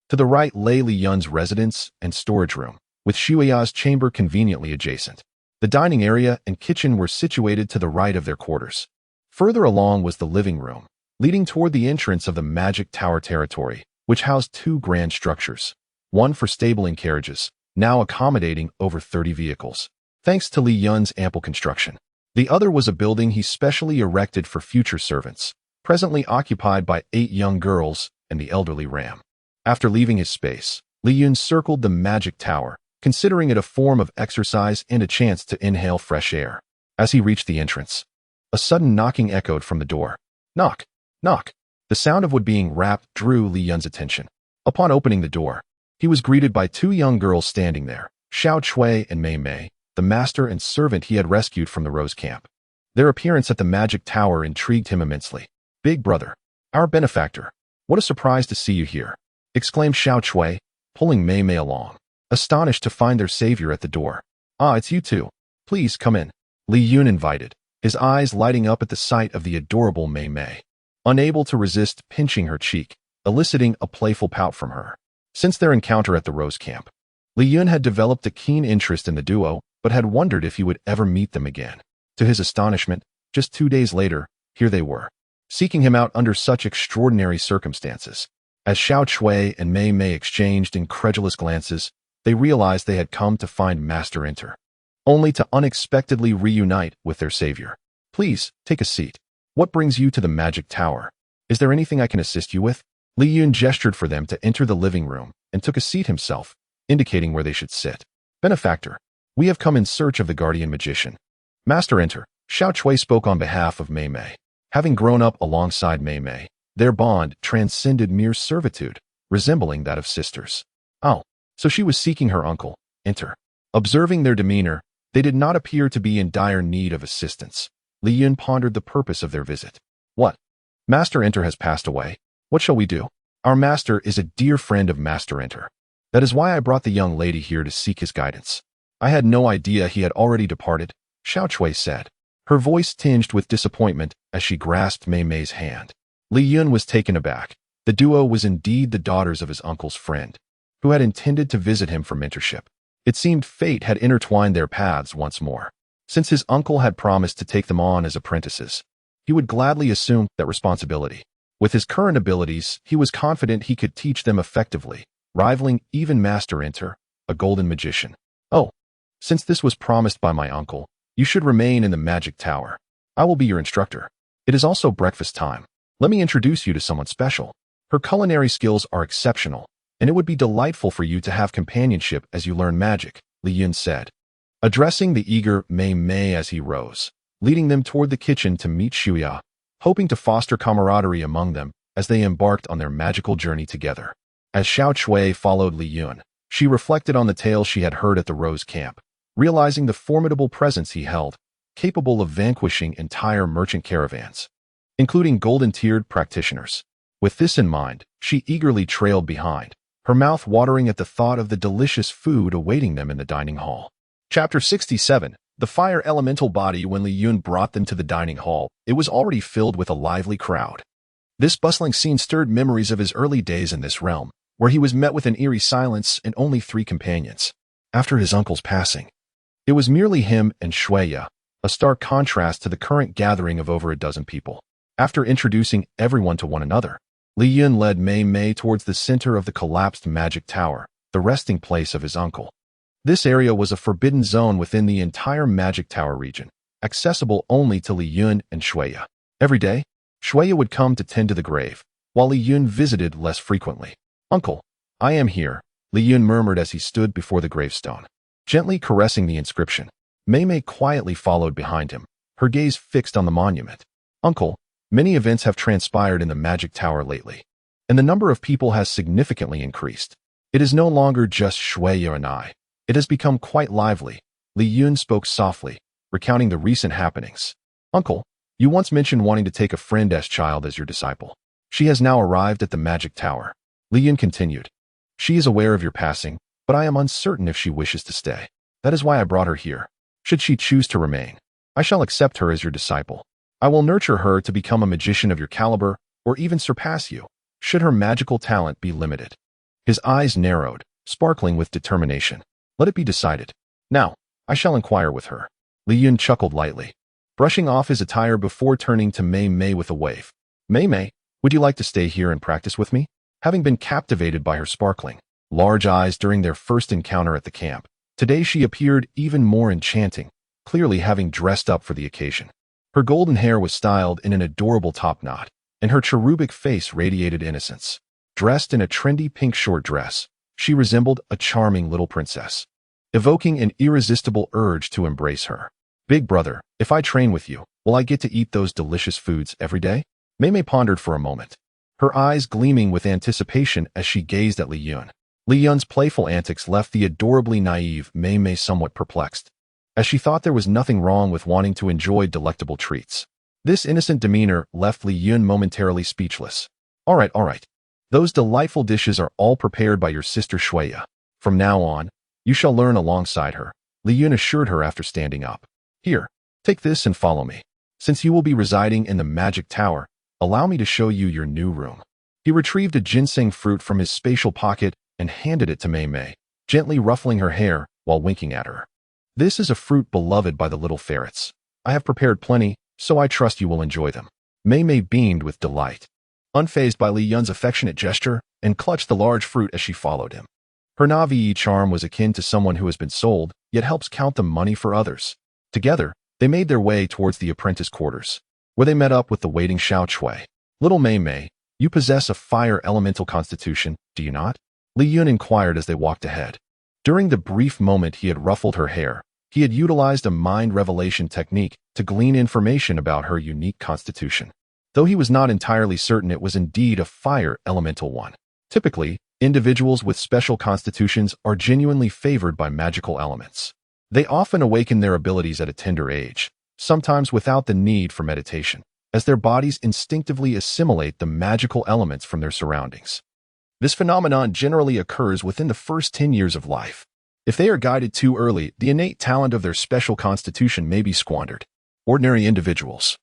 To the right lay Li Yun's residence and storage room, with Shuya's chamber conveniently adjacent. The dining area and kitchen were situated to the right of their quarters. Further along was the living room, leading toward the entrance of the magic tower territory, which housed 2 grand structures, one for stabling carriages, now accommodating over 30 vehicles, thanks to Li Yun's ample construction. The other was a building he specially erected for future servants, presently occupied by 8 young girls and the elderly Ram. After leaving his space, Li Yun circled the magic tower, considering it a form of exercise and a chance to inhale fresh air. As he reached the entrance, a sudden knocking echoed from the door. Knock, knock. The sound of wood being rapped drew Li Yun's attention. Upon opening the door, he was greeted by 2 young girls standing there, Xiao Chui and Mei Mei, the master and servant he had rescued from the Rose Camp. Their appearance at the magic tower intrigued him immensely. "Big brother, our benefactor, what a surprise to see you here," exclaimed Xiao Chui, pulling Mei Mei along, astonished to find their savior at the door. "Ah, it's you two. Please come in," Li Yun invited, his eyes lighting up at the sight of the adorable Mei Mei, unable to resist pinching her cheek, eliciting a playful pout from her. Since their encounter at the Rose Camp, Li Yun had developed a keen interest in the duo, but had wondered if he would ever meet them again. To his astonishment, just 2 days later, here they were, seeking him out under such extraordinary circumstances. As Xiao Chui and Mei Mei exchanged incredulous glances, they realized they had come to find Master Enter, only to unexpectedly reunite with their savior. "Please, take a seat. What brings you to the magic tower? Is there anything I can assist you with?" Li Yun gestured for them to enter the living room and took a seat himself, indicating where they should sit. "Benefactor, we have come in search of the guardian magician." "Master Enter," Xiao Chui spoke on behalf of Mei Mei. Having grown up alongside Mei Mei, their bond transcended mere servitude, resembling that of sisters. "Oh, So she was seeking her uncle, Enter. Observing their demeanor, they did not appear to be in dire need of assistance. Li Chen pondered the purpose of their visit. What? Master Enter has passed away. What shall we do? Our master is a dear friend of Master Enter. That is why I brought the young lady here to seek his guidance. I had no idea he had already departed, Xiao Chui said, her voice tinged with disappointment as she grasped Mei Mei's hand. Li Chen was taken aback. The duo was indeed the daughters of his uncle's friend, who had intended to visit him for mentorship. It seemed fate had intertwined their paths once more. Since his uncle had promised to take them on as apprentices, he would gladly assume that responsibility. With his current abilities, he was confident he could teach them effectively, rivaling even Master Enter, a golden magician. Oh, since this was promised by my uncle, you should remain in the magic tower. I will be your instructor. It is also breakfast time. Let me introduce you to someone special. Her culinary skills are exceptional, and it would be delightful for you to have companionship as you learn magic, Li Chen said, addressing the eager Mei Mei as he rose, leading them toward the kitchen to meet Shuya, hoping to foster camaraderie among them as they embarked on their magical journey together. As Xiao Chui followed Li Chen, she reflected on the tales she had heard at the Rose Camp, realizing the formidable presence he held, capable of vanquishing entire merchant caravans, including golden-tiered practitioners. With this in mind, she eagerly trailed behind, her mouth watering at the thought of the delicious food awaiting them in the dining hall. Chapter 67. The Fire Elemental Body. When Li Chen brought them to the dining hall, it was already filled with a lively crowd. This bustling scene stirred memories of his early days in this realm, where he was met with an eerie silence and only 3 companions. After his uncle's passing, it was merely him and Shuya, a stark contrast to the current gathering of over a dozen people. After introducing everyone to one another, Li Chen led Mei Mei towards the center of the collapsed magic tower, the resting place of his uncle. This area was a forbidden zone within the entire magic tower region, accessible only to Li Chen and Shuya. Every day, Shuya would come to tend to the grave, while Li Chen visited less frequently. Uncle, I am here, Li Chen murmured as he stood before the gravestone, gently caressing the inscription. Mei Mei quietly followed behind him, her gaze fixed on the monument. Uncle, many events have transpired in the magic tower lately, and the number of people has significantly increased. It is no longer just Shuya and I. It has become quite lively. Li Chen spoke softly, recounting the recent happenings. Uncle, you once mentioned wanting to take a friend's child as your disciple. She has now arrived at the magic tower. Li Chen continued. She is aware of your passing, but I am uncertain if she wishes to stay. That is why I brought her here. Should she choose to remain, I shall accept her as your disciple. I will nurture her to become a magician of your caliber, or even surpass you, should her magical talent be limited. His eyes narrowed, sparkling with determination. Let it be decided. Now, I shall inquire with her. Li Chen chuckled lightly, brushing off his attire before turning to Mei Mei with a wave. Mei Mei, would you like to stay here and practice with me? Having been captivated by her sparkling, large eyes during their first encounter at the camp, today she appeared even more enchanting, clearly having dressed up for the occasion. Her golden hair was styled in an adorable top knot, and her cherubic face radiated innocence. Dressed in a trendy pink short dress, she resembled a charming little princess, evoking an irresistible urge to embrace her. Big brother, if I train with you, will I get to eat those delicious foods every day? Mei Mei pondered for a moment, her eyes gleaming with anticipation as she gazed at Li Chen. Li Chen's playful antics left the adorably naive Mei Mei somewhat perplexed, as she thought there was nothing wrong with wanting to enjoy delectable treats. This innocent demeanor left Li Chen momentarily speechless. All right. Those delightful dishes are all prepared by your sister Shuya. From now on, you shall learn alongside her, Li Chen assured her after standing up. Here, take this and follow me. Since you will be residing in the magic tower, allow me to show you your new room. He retrieved a ginseng fruit from his spatial pocket and handed it to Mei Mei, gently ruffling her hair while winking at her. This is a fruit beloved by the little ferrets. I have prepared plenty, so I trust you will enjoy them. Mei Mei beamed with delight, unfazed by Li Chen's affectionate gesture, and clutched the large fruit as she followed him. Her Navi charm was akin to someone who has been sold, yet helps count the money for others. Together, they made their way towards the apprentice quarters, where they met up with the waiting Xiao Chui. Little Mei Mei, you possess a fire elemental constitution, do you not? Li Chen inquired as they walked ahead. During the brief moment he had ruffled her hair, he had utilized a mind revelation technique to glean information about her unique constitution, though he was not entirely certain it was indeed a fire elemental one. Typically, Individuals with special constitutions are genuinely favored by magical elements. They often awaken their abilities at a tender age, sometimes without the need for meditation, as their bodies instinctively assimilate the magical elements from their surroundings. This phenomenon generally occurs within the first 10 years of life. If they are guided too early, the innate talent of their special constitution may be squandered. Ordinary individuals,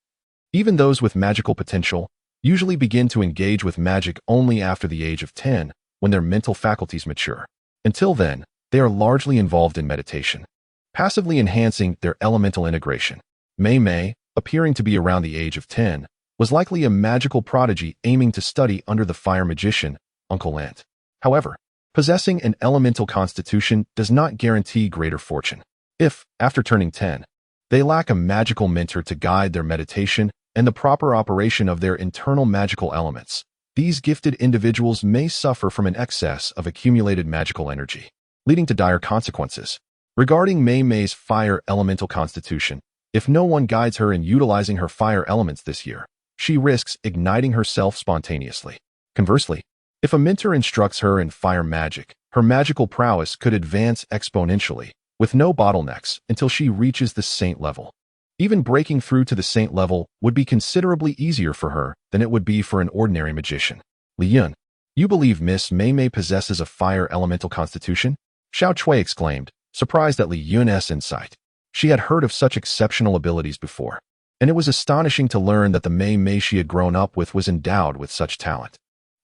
even those with magical potential, usually begin to engage with magic only after the age of 10, when their mental faculties mature. Until then, they are largely involved in meditation, passively enhancing their elemental integration. Mei, appearing to be around the age of 10, was likely a magical prodigy aiming to study under the fire magician, Uncle Ant. However, possessing an elemental constitution does not guarantee greater fortune. If, after turning 10, they lack a magical mentor to guide their meditation and the proper operation of their internal magical elements, these gifted individuals may suffer from an excess of accumulated magical energy, leading to dire consequences. Regarding Mei's fire elemental constitution, if no one guides her in utilizing her fire elements this year, she risks igniting herself spontaneously. Conversely, if a mentor instructs her in fire magic, her magical prowess could advance exponentially, with no bottlenecks until she reaches the saint level. Even breaking through to the saint level would be considerably easier for her than it would be for an ordinary magician. Li Chen, you believe Miss Mei possesses a fire elemental constitution? Xiao Chui exclaimed, surprised at Li Chen's insight. She had heard of such exceptional abilities before, and it was astonishing to learn that the Mei she had grown up with was endowed with such talent.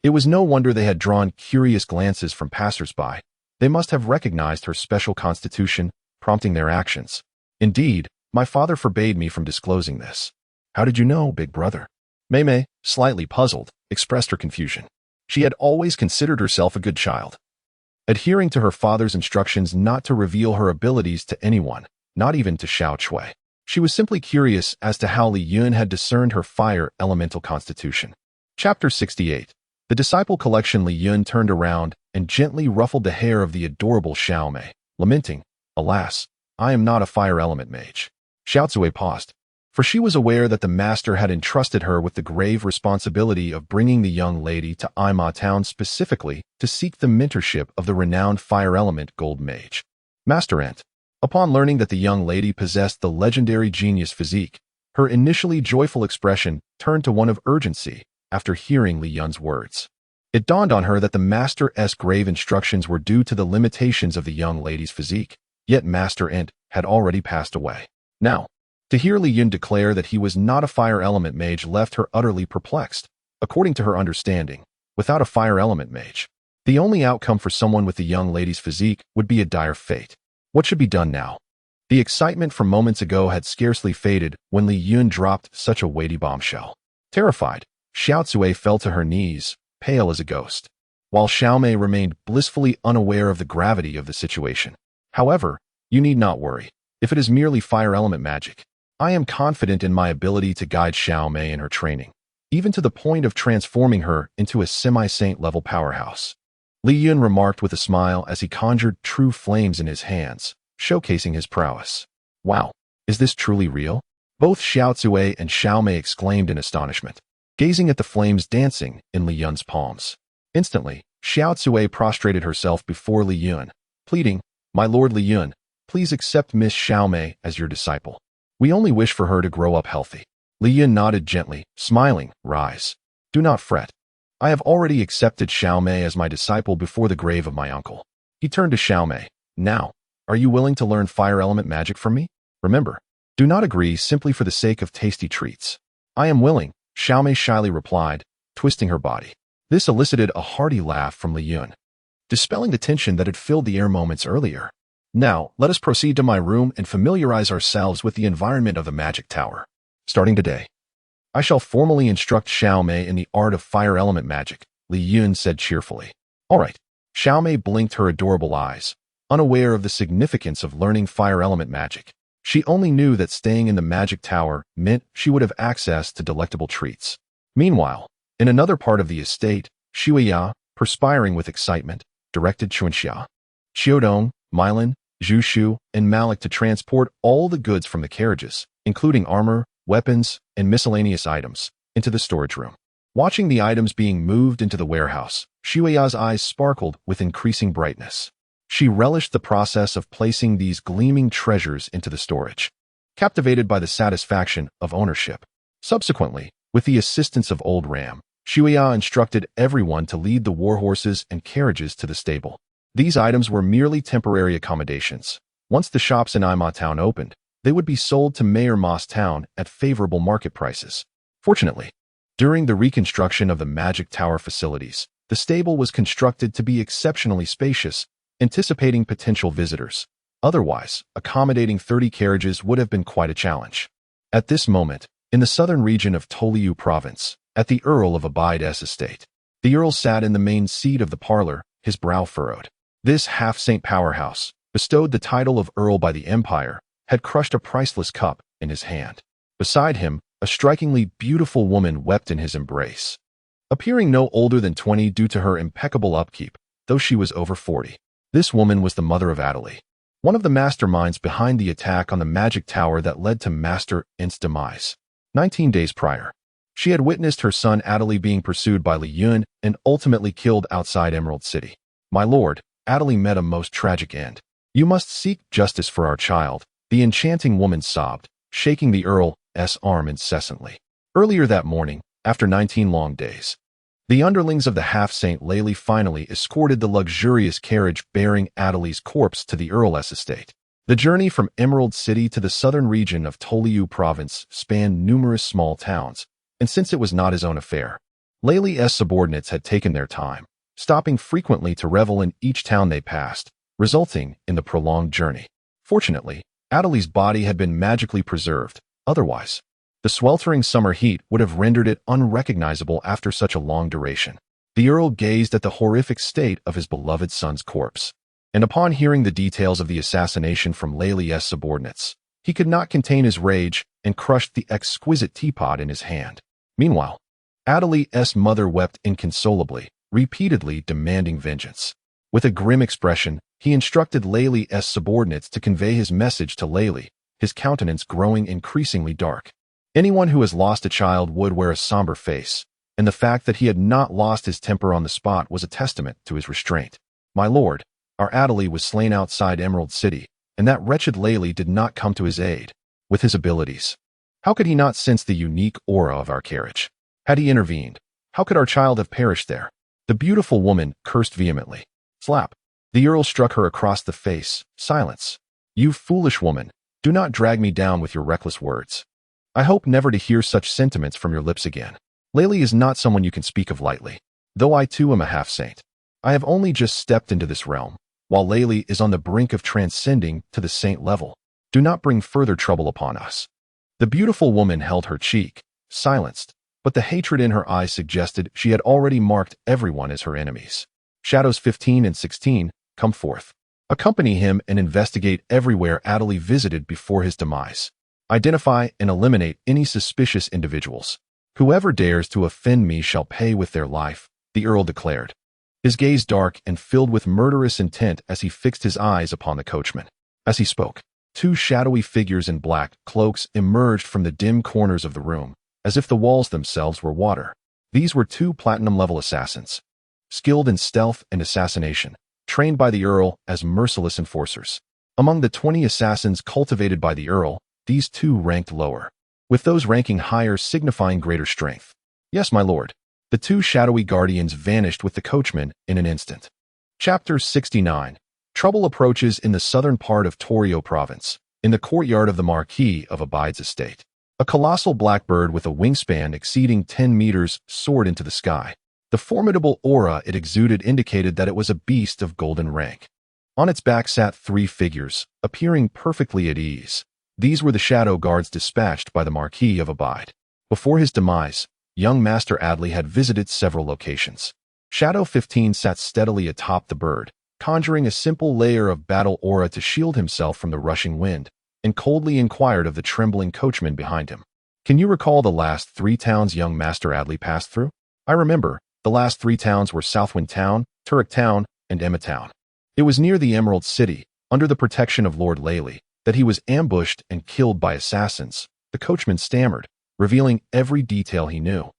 It was no wonder they had drawn curious glances from passers-by. They must have recognized her special constitution, prompting their actions. Indeed, my father forbade me from disclosing this. How did you know, big brother? Mei, slightly puzzled, expressed her confusion. She had always considered herself a good child, adhering to her father's instructions not to reveal her abilities to anyone, not even to Xiao Chui. She was simply curious as to how Li Chen had discerned her fire elemental constitution. Chapter 68. The disciple collection. Li Chen turned around and gently ruffled the hair of the adorable Xiao Mei, lamenting, "Alas, I am not a fire element mage." Xiao Cui paused, for she was aware that the master had entrusted her with the grave responsibility of bringing the young lady to Ima Town specifically to seek the mentorship of the renowned fire element gold mage, Master Ant. Upon learning that the young lady possessed the legendary genius physique, her initially joyful expression turned to one of urgency after hearing Li Chen's words. It dawned on her that the master's grave instructions were due to the limitations of the young lady's physique, yet Master Ant had already passed away. Now, to hear Li Chen declare that he was not a fire element mage left her utterly perplexed. According to her understanding, without a fire element mage, the only outcome for someone with the young lady's physique would be a dire fate. What should be done now? The excitement from moments ago had scarcely faded when Li Chen dropped such a weighty bombshell. Terrified, Xiao Cui fell to her knees, pale as a ghost, while Xiao Mei remained blissfully unaware of the gravity of the situation. However, you need not worry. If it is merely fire element magic, I am confident in my ability to guide Xiao Mei in her training, even to the point of transforming her into a semi-saint level powerhouse. Li Chen remarked with a smile as he conjured true flames in his hands, showcasing his prowess. Wow, is this truly real? Both Xiao Cui and Xiao Mei exclaimed in astonishment, gazing at the flames dancing in Li Chen's palms. Instantly, Xiao Cui prostrated herself before Li Chen, pleading, "My lord Li Chen, please accept Miss Xiao Mei as your disciple. We only wish for her to grow up healthy." Li Chen nodded gently, smiling, "Rise. Do not fret. I have already accepted Xiao Mei as my disciple before the grave of my uncle." He turned to Xiao Mei. "Now, are you willing to learn fire element magic from me? Remember, do not agree simply for the sake of tasty treats." "I am willing," Xiao Mei shyly replied, twisting her body. This elicited a hearty laugh from Li Chen, dispelling the tension that had filled the air moments earlier. "Now, let us proceed to my room and familiarize ourselves with the environment of the magic tower. Starting today, I shall formally instruct Xiao Mei in the art of fire element magic," Li Chen said cheerfully. "All right." Xiao Mei blinked her adorable eyes, unaware of the significance of learning fire element magic. She only knew that staying in the magic tower meant she would have access to delectable treats. Meanwhile, in another part of the estate, Shuya, perspiring with excitement, directed Chunxia, Qiudong, Milan, Zhu and Malik to transport all the goods from the carriages, including armor, weapons, and miscellaneous items, into the storage room. Watching the items being moved into the warehouse, Shuya's eyes sparkled with increasing brightness. She relished the process of placing these gleaming treasures into the storage, captivated by the satisfaction of ownership. Subsequently, with the assistance of Old Ram, Shuya instructed everyone to lead the warhorses and carriages to the stable. These items were merely temporary accommodations. Once the shops in Ima Town opened, they would be sold to Mayor Moss Town at favorable market prices. Fortunately, during the reconstruction of the Magic Tower facilities, the stable was constructed to be exceptionally spacious, anticipating potential visitors. Otherwise, accommodating 30 carriages would have been quite a challenge. At this moment, in the southern region of Toliu Province, at the Earl of Abide's estate, the Earl sat in the main seat of the parlor, his brow furrowed. This half-saint powerhouse, bestowed the title of Earl by the Empire, had crushed a priceless cup in his hand. Beside him, a strikingly beautiful woman wept in his embrace. Appearing no older than 20 due to her impeccable upkeep, though she was over 40. This woman was the mother of Adeli, one of the masterminds behind the attack on the Magic Tower that led to Master Int's demise. 19 days prior, she had witnessed her son Adeli being pursued by Li Chen and ultimately killed outside Emerald City. My lord, Adeli met a most tragic end. You must seek justice for our child, the enchanting woman sobbed, shaking the Earl's arm incessantly. Earlier that morning, after 19 long days, the underlings of the half-saint Li finally escorted the luxurious carriage bearing Adeli's corpse to the Earl's estate. The journey from Emerald City to the southern region of Toliu Province spanned numerous small towns, and since it was not his own affair, Li's subordinates had taken their time, stopping frequently to revel in each town they passed, resulting in the prolonged journey. Fortunately, Adeli's body had been magically preserved. Otherwise, the sweltering summer heat would have rendered it unrecognizable after such a long duration. The Earl gazed at the horrific state of his beloved son's corpse, and upon hearing the details of the assassination from Li's subordinates, he could not contain his rage and crushed the exquisite teapot in his hand. Meanwhile, Adeli's mother wept inconsolably, repeatedly demanding vengeance. With a grim expression, he instructed Li's subordinates to convey his message to Li, his countenance growing increasingly dark. Anyone who has lost a child would wear a somber face, and the fact that he had not lost his temper on the spot was a testament to his restraint. My lord, our Adeli was slain outside Emerald City, and that wretched Li did not come to his aid. With his abilities, how could he not sense the unique aura of our carriage? Had he intervened, how could our child have perished there? The beautiful woman cursed vehemently. Slap. The Earl struck her across the face. Silence. You foolish woman, do not drag me down with your reckless words. I hope never to hear such sentiments from your lips again. Li is not someone you can speak of lightly. Though I too am a half-saint, I have only just stepped into this realm, while Li is on the brink of transcending to the saint level. Do not bring further trouble upon us. The beautiful woman held her cheek, silenced, but the hatred in her eyes suggested she had already marked everyone as her enemies. Shadows 15 and 16, come forth. Accompany him and investigate everywhere Adeli visited before his demise. Identify and eliminate any suspicious individuals. Whoever dares to offend me shall pay with their life, the Earl declared, his gaze dark and filled with murderous intent as he fixed his eyes upon the coachman. As he spoke, two shadowy figures in black cloaks emerged from the dim corners of the room, as if the walls themselves were water. These were two platinum-level assassins, skilled in stealth and assassination, trained by the Earl as merciless enforcers. Among the 20 assassins cultivated by the Earl, these two ranked lower, with those ranking higher signifying greater strength. Yes, my lord. The two shadowy guardians vanished with the coachman in an instant. Chapter 69. Trouble approaches in the southern part of Torio Province, in the courtyard of the Marquis of Abide's estate. A colossal blackbird with a wingspan exceeding 10 meters soared into the sky. The formidable aura it exuded indicated that it was a beast of golden rank. On its back sat 3 figures, appearing perfectly at ease. These were the shadow guards dispatched by the Marquis of Abide. Before his demise, young Master Adeli had visited several locations. Shadow 15 sat steadily atop the bird, conjuring a simple layer of battle aura to shield himself from the rushing wind, and coldly inquired of the trembling coachman behind him. Can you recall the last 3 towns young Master Adeli passed through? I remember. The last 3 towns were Southwind Town, Turek Town, and Emma Town. It was near the Emerald City, under the protection of Lord Li, that he was ambushed and killed by assassins, the coachman stammered, revealing every detail he knew.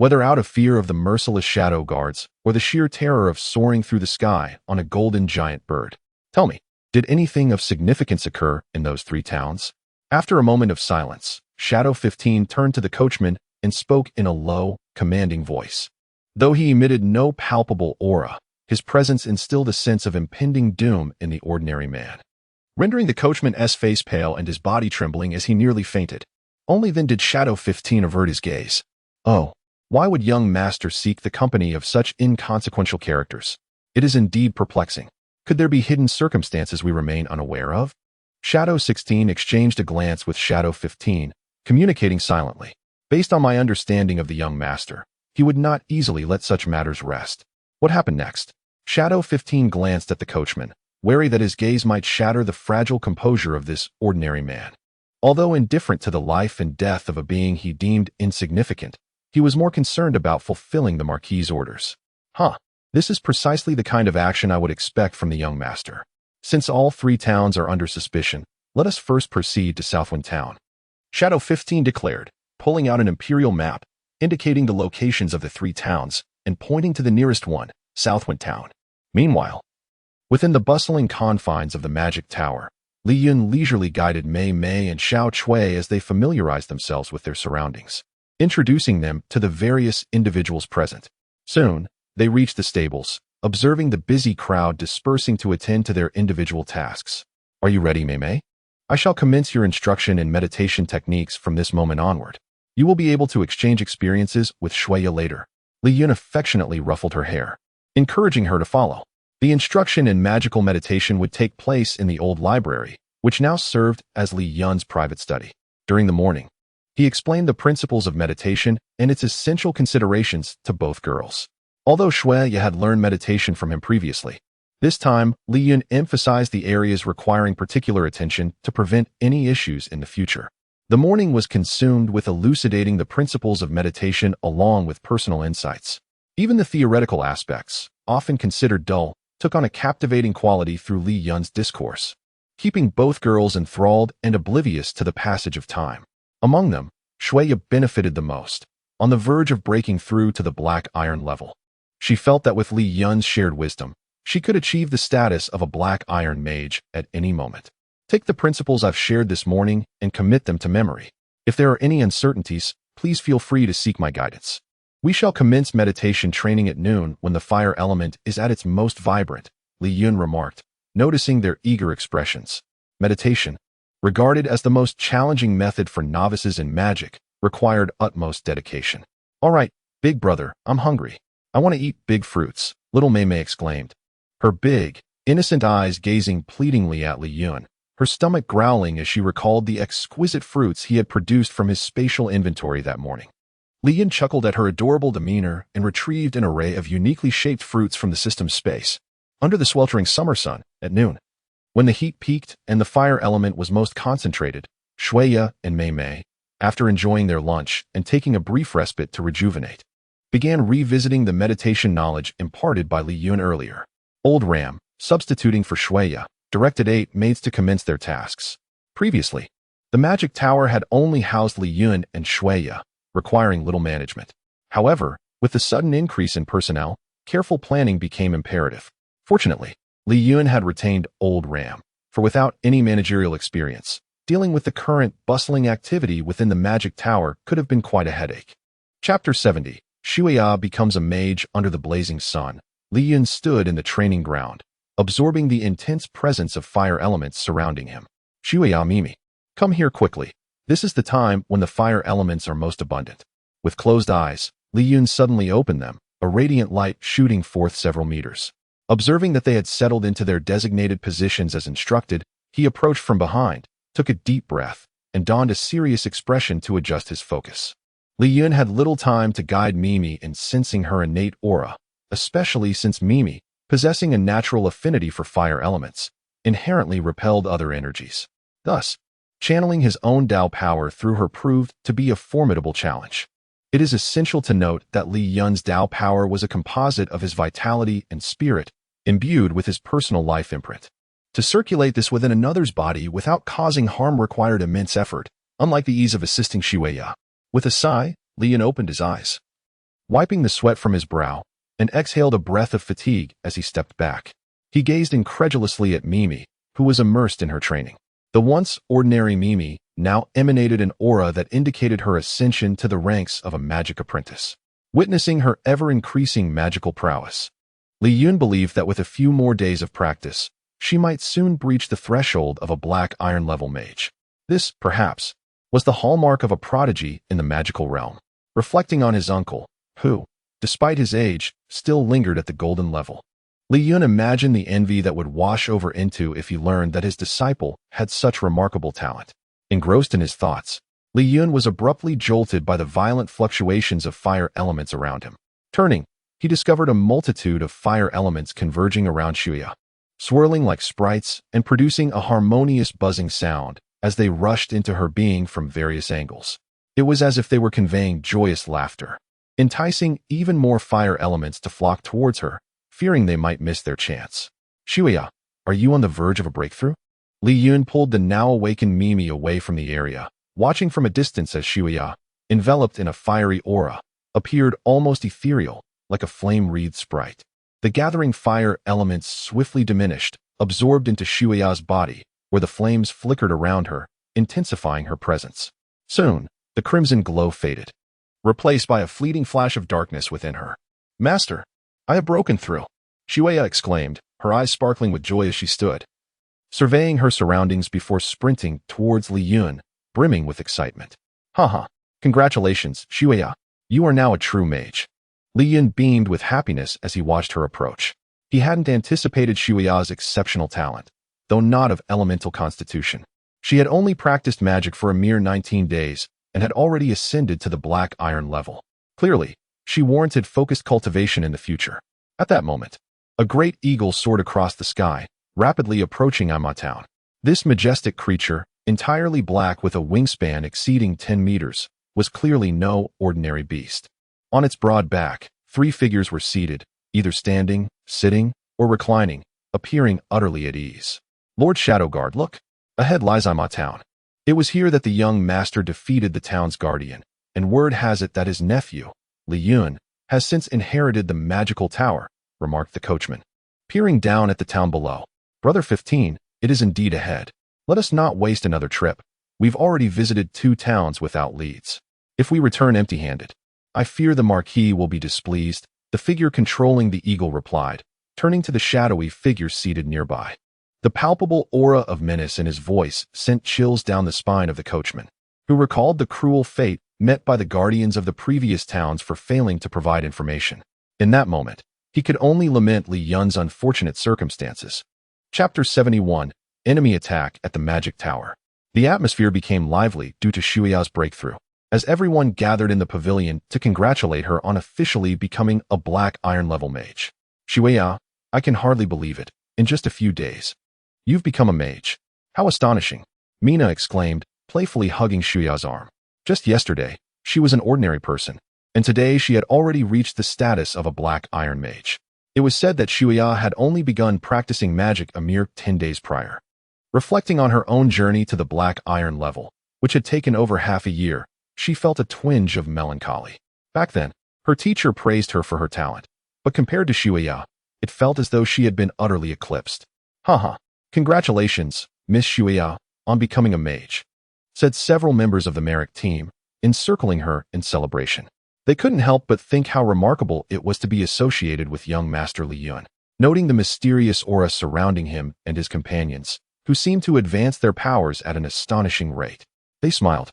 Whether out of fear of the merciless shadow guards or the sheer terror of soaring through the sky on a golden giant bird. Tell me, did anything of significance occur in those 3 towns? After a moment of silence, Shadow 15 turned to the coachman and spoke in a low, commanding voice. Though he emitted no palpable aura, his presence instilled a sense of impending doom in the ordinary man, rendering the coachman's face pale and his body trembling as he nearly fainted. Only then did Shadow 15 avert his gaze. Oh, why would young master seek the company of such inconsequential characters? It is indeed perplexing. Could there be hidden circumstances we remain unaware of? Shadow 16 exchanged a glance with Shadow 15, communicating silently. Based on my understanding of the young master, he would not easily let such matters rest. What happened next? Shadow 15 glanced at the coachman, wary that his gaze might shatter the fragile composure of this ordinary man. Although indifferent to the life and death of a being he deemed insignificant, he was more concerned about fulfilling the Marquis's orders. This is precisely the kind of action I would expect from the young master. Since all 3 towns are under suspicion, let us first proceed to Southwind Town. Shadow 15 declared, pulling out an imperial map, indicating the locations of the 3 towns, and pointing to the nearest one, Southwind Town. Meanwhile, within the bustling confines of the Magic Tower, Li Chen leisurely guided Mei Mei and Xiao Chui as they familiarized themselves with their surroundings, introducing them to the various individuals present. Soon, they reached the stables, observing the busy crowd dispersing to attend to their individual tasks. Are you ready, Mei Mei? I shall commence your instruction in meditation techniques from this moment onward. You will be able to exchange experiences with Shuya later. Li Chen affectionately ruffled her hair, encouraging her to follow. The instruction in magical meditation would take place in the old library, which now served as Li Chen's private study. During the morning, he explained the principles of meditation and its essential considerations to both girls. Although Shuya had learned meditation from him previously, this time Li Chen emphasized the areas requiring particular attention to prevent any issues in the future. The morning was consumed with elucidating the principles of meditation along with personal insights. Even the theoretical aspects, often considered dull, took on a captivating quality through Li Chen's discourse, keeping both girls enthralled and oblivious to the passage of time. Among them, Shuya benefited the most, on the verge of breaking through to the black iron level. She felt that with Li Chen's shared wisdom, she could achieve the status of a black iron mage at any moment. Take the principles I've shared this morning and commit them to memory. If there are any uncertainties, please feel free to seek my guidance. We shall commence meditation training at noon when the fire element is at its most vibrant, Li Chen remarked, noticing their eager expressions. Meditation, regarded as the most challenging method for novices in magic, required utmost dedication. All right, big brother, I'm hungry. I want to eat big fruits, little Mei Mei exclaimed, her big, innocent eyes gazing pleadingly at Li Chen, her stomach growling as she recalled the exquisite fruits he had produced from his spatial inventory that morning. Li Chen chuckled at her adorable demeanor and retrieved an array of uniquely shaped fruits from the system's space. Under the sweltering summer sun, at noon, when the heat peaked and the fire element was most concentrated, Shuya and Mei Mei, after enjoying their lunch and taking a brief respite to rejuvenate, began revisiting the meditation knowledge imparted by Li Chen earlier. Old Ram, substituting for Shuya, directed 8 maids to commence their tasks. Previously, the Magic Tower had only housed Li Chen and Shuya, requiring little management. However, with the sudden increase in personnel, careful planning became imperative. Fortunately, Li Chen had retained Old Ram, for without any managerial experience, dealing with the current bustling activity within the Magic Tower could have been quite a headache. Chapter 70. Shuya becomes a mage under the blazing sun. Li Chen stood in the training ground, absorbing the intense presence of fire elements surrounding him. Shuya Mimi, come here quickly. This is the time when the fire elements are most abundant. With closed eyes, Li Chen suddenly opened them, a radiant light shooting forth several meters. Observing that they had settled into their designated positions as instructed, he approached from behind, took a deep breath, and donned a serious expression to adjust his focus. Li Chen had little time to guide Mimi in sensing her innate aura, especially since Mimi, possessing a natural affinity for fire elements, inherently repelled other energies. Thus, channeling his own Dao power through her proved to be a formidable challenge. It is essential to note that Li Chen's Dao power was a composite of his vitality and spirit, imbued with his personal life imprint. To circulate this within another's body without causing harm required immense effort, unlike the ease of assisting Shuya. With a sigh, Li Chen opened his eyes. wiping the sweat from his brow, and exhaled a breath of fatigue as he stepped back. He gazed incredulously at Mimi, who was immersed in her training. The once ordinary Mimi now emanated an aura that indicated her ascension to the ranks of a magic apprentice. Witnessing her ever-increasing magical prowess, Li Chen believed that with a few more days of practice, she might soon breach the threshold of a black iron level mage. This, perhaps, was the hallmark of a prodigy in the magical realm. Reflecting on his uncle, who, despite his age, still lingered at the golden level, Li Chen imagined the envy that would wash over into if he learned that his disciple had such remarkable talent. Engrossed in his thoughts, Li Chen was abruptly jolted by the violent fluctuations of fire elements around him. Turning, he discovered a multitude of fire elements converging around Shuya, swirling like sprites and producing a harmonious buzzing sound as they rushed into her being from various angles. It was as if they were conveying joyous laughter, enticing even more fire elements to flock towards her, fearing they might miss their chance. Shuya, are you on the verge of a breakthrough? Li Chen pulled the now awakened Mimi away from the area, watching from a distance as Shuya, enveloped in a fiery aura, appeared almost ethereal, like a flame-wreathed sprite. The gathering fire elements swiftly diminished, absorbed into Shuya's body, where the flames flickered around her, intensifying her presence. Soon, the crimson glow faded, replaced by a fleeting flash of darkness within her. Master, I have broken through, Shuya exclaimed, her eyes sparkling with joy as she stood, surveying her surroundings before sprinting towards Li Chen, brimming with excitement. Haha, congratulations, Shuya. You are now a true mage. Li Chen beamed with happiness as he watched her approach. He hadn't anticipated Shuya's exceptional talent, though not of elemental constitution. She had only practiced magic for a mere 19 days and had already ascended to the black iron level. Clearly, she warranted focused cultivation in the future. At that moment, a great eagle soared across the sky, rapidly approaching Town. This majestic creature, entirely black with a wingspan exceeding 10 meters, was clearly no ordinary beast. On its broad back, 3 figures were seated, either standing, sitting, or reclining, appearing utterly at ease. Lord Shadowguard, look. Ahead lies Town. It was here that the young master defeated the town's guardian, and word has it that his nephew, Li Chen, has since inherited the magical tower, remarked the coachman, peering down at the town below. Brother 15, it is indeed ahead. Let us not waste another trip. We've already visited 2 towns without leads. If we return empty-handed, I fear the Marquis will be displeased, the figure controlling the eagle replied, turning to the shadowy figure seated nearby. The palpable aura of menace in his voice sent chills down the spine of the coachman, who recalled the cruel fate met by the guardians of the previous towns for failing to provide information. In that moment, he could only lament Li Yun's unfortunate circumstances. Chapter 71, Enemy Attack at the Magic Tower. The atmosphere became lively due to Shuya's breakthrough, as everyone gathered in the pavilion to congratulate her on officially becoming a black iron level mage. Shuya, I can hardly believe it. In just a few days, you've become a mage. How astonishing, Mina exclaimed, playfully hugging Shuya's arm. Just yesterday, she was an ordinary person, and today she had already reached the status of a black iron mage. It was said that Shuya had only begun practicing magic a mere 10 days prior. Reflecting on her own journey to the black iron level, which had taken over half a year, she felt a twinge of melancholy. Back then, her teacher praised her for her talent, but compared to Shuya, it felt as though she had been utterly eclipsed. Haha, congratulations, Miss Shuya, on becoming a mage, said several members of the Merrick team, encircling her in celebration. They couldn't help but think how remarkable it was to be associated with young Master Li Chen, noting the mysterious aura surrounding him and his companions, who seemed to advance their powers at an astonishing rate. They smiled,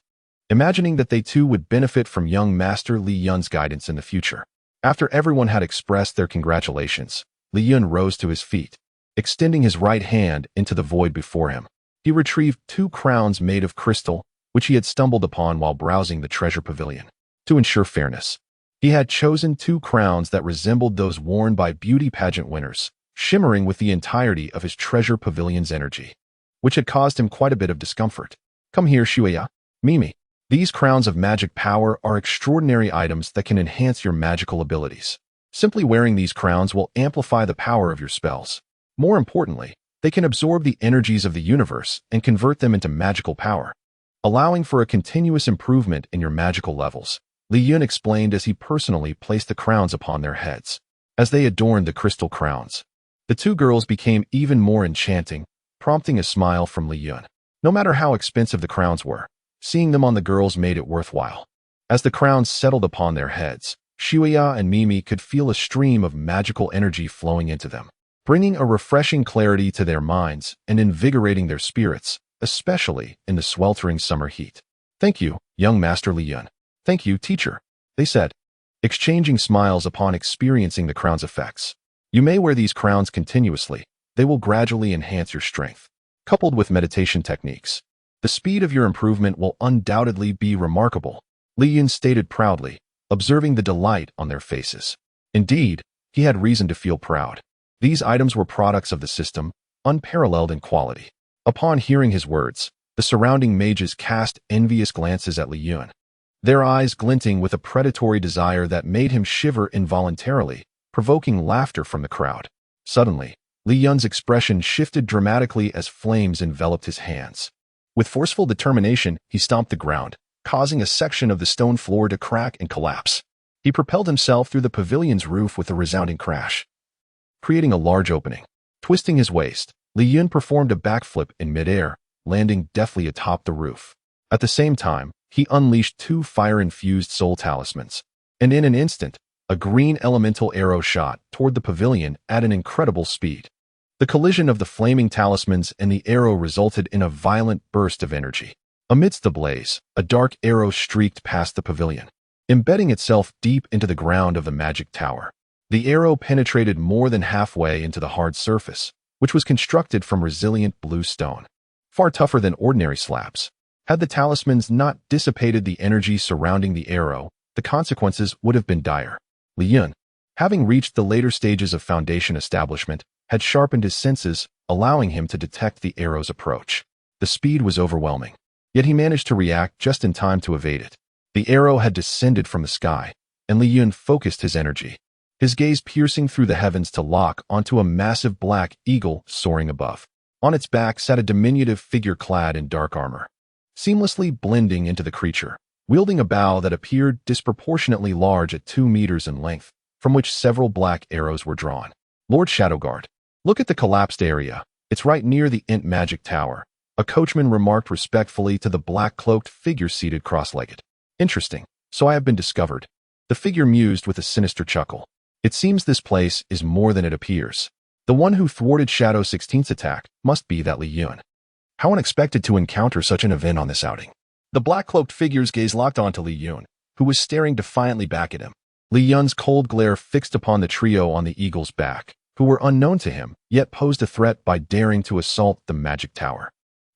imagining that they too would benefit from young Master Li Yun's guidance in the future. After everyone had expressed their congratulations, Li Chen rose to his feet, extending his right hand into the void before him. He retrieved 2 crowns made of crystal, which he had stumbled upon while browsing the treasure pavilion. To ensure fairness, he had chosen 2 crowns that resembled those worn by beauty pageant winners, shimmering with the entirety of his treasure pavilion's energy, which had caused him quite a bit of discomfort. Come here, Shuya, Mimi. These crowns of magic power are extraordinary items that can enhance your magical abilities. Simply wearing these crowns will amplify the power of your spells. More importantly, they can absorb the energies of the universe and convert them into magical power, allowing for a continuous improvement in your magical levels. Li Yun explained as he personally placed the crowns upon their heads. As they adorned the crystal crowns, the two girls became even more enchanting, prompting a smile from Li Yun. No matter how expensive the crowns were, seeing them on the girls made it worthwhile. As the crowns settled upon their heads, Shuya and Mimi could feel a stream of magical energy flowing into them, bringing a refreshing clarity to their minds and invigorating their spirits, especially in the sweltering summer heat. "Thank you, young Master Li Yun." "Thank you, teacher," they said, exchanging smiles upon experiencing the crown's effects. "You may wear these crowns continuously. They will gradually enhance your strength. Coupled with meditation techniques, the speed of your improvement will undoubtedly be remarkable," Li Yun stated proudly, observing the delight on their faces. Indeed, he had reason to feel proud. These items were products of the system, unparalleled in quality. Upon hearing his words, the surrounding mages cast envious glances at Li Yun, their eyes glinting with a predatory desire that made him shiver involuntarily, provoking laughter from the crowd. Suddenly, Li Yun's expression shifted dramatically as flames enveloped his hands. With forceful determination, he stomped the ground, causing a section of the stone floor to crack and collapse. He propelled himself through the pavilion's roof with a resounding crash, creating a large opening. Twisting his waist, Li Yun performed a backflip in midair, landing deftly atop the roof. At the same time, he unleashed two fire-infused soul talismans, and in an instant, a green elemental arrow shot toward the pavilion at an incredible speed. The collision of the flaming talismans and the arrow resulted in a violent burst of energy. Amidst the blaze, a dark arrow streaked past the pavilion, embedding itself deep into the ground of the magic tower. The arrow penetrated more than halfway into the hard surface, which was constructed from resilient blue stone, far tougher than ordinary slabs. Had the talismans not dissipated the energy surrounding the arrow, the consequences would have been dire. Li Yun, having reached the later stages of foundation establishment, had sharpened his senses, allowing him to detect the arrow's approach. The speed was overwhelming, yet he managed to react just in time to evade it. The arrow had descended from the sky, and Li Yun focused his energy, his gaze piercing through the heavens to lock onto a massive black eagle soaring above. On its back sat a diminutive figure clad in dark armor, seamlessly blending into the creature, wielding a bow that appeared disproportionately large at 2 meters in length, from which several black arrows were drawn. "Lord Shadowguard, look at the collapsed area. It's right near the Int Magic Tower," a coachman remarked respectfully to the black-cloaked figure seated cross-legged. "Interesting. So I have been discovered." The figure mused with a sinister chuckle. "It seems this place is more than it appears. The one who thwarted Shadow 16's attack must be that Li Yun. How unexpected to encounter such an event on this outing." The black-cloaked figure's gaze locked onto Li Yun, who was staring defiantly back at him. Li Yun's cold glare fixed upon the trio on the eagle's back, who were unknown to him, yet posed a threat by daring to assault the magic tower.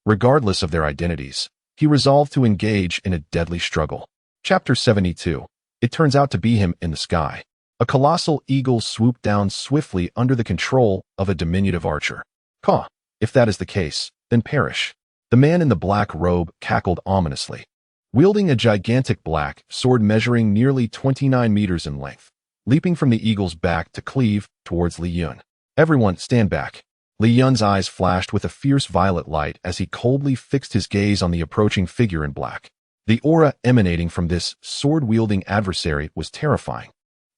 Regardless of their identities, he resolved to engage in a deadly struggle. Chapter 72. It turns out to be him in the sky. A colossal eagle swooped down swiftly under the control of a diminutive archer. "Caw, if that is the case, then perish." The man in the black robe cackled ominously, wielding a gigantic black sword measuring nearly 29 meters in length, leaping from the eagle's back to cleave towards Li Yun. "Everyone, stand back." Li Yun's eyes flashed with a fierce violet light as he coldly fixed his gaze on the approaching figure in black. The aura emanating from this sword-wielding adversary was terrifying,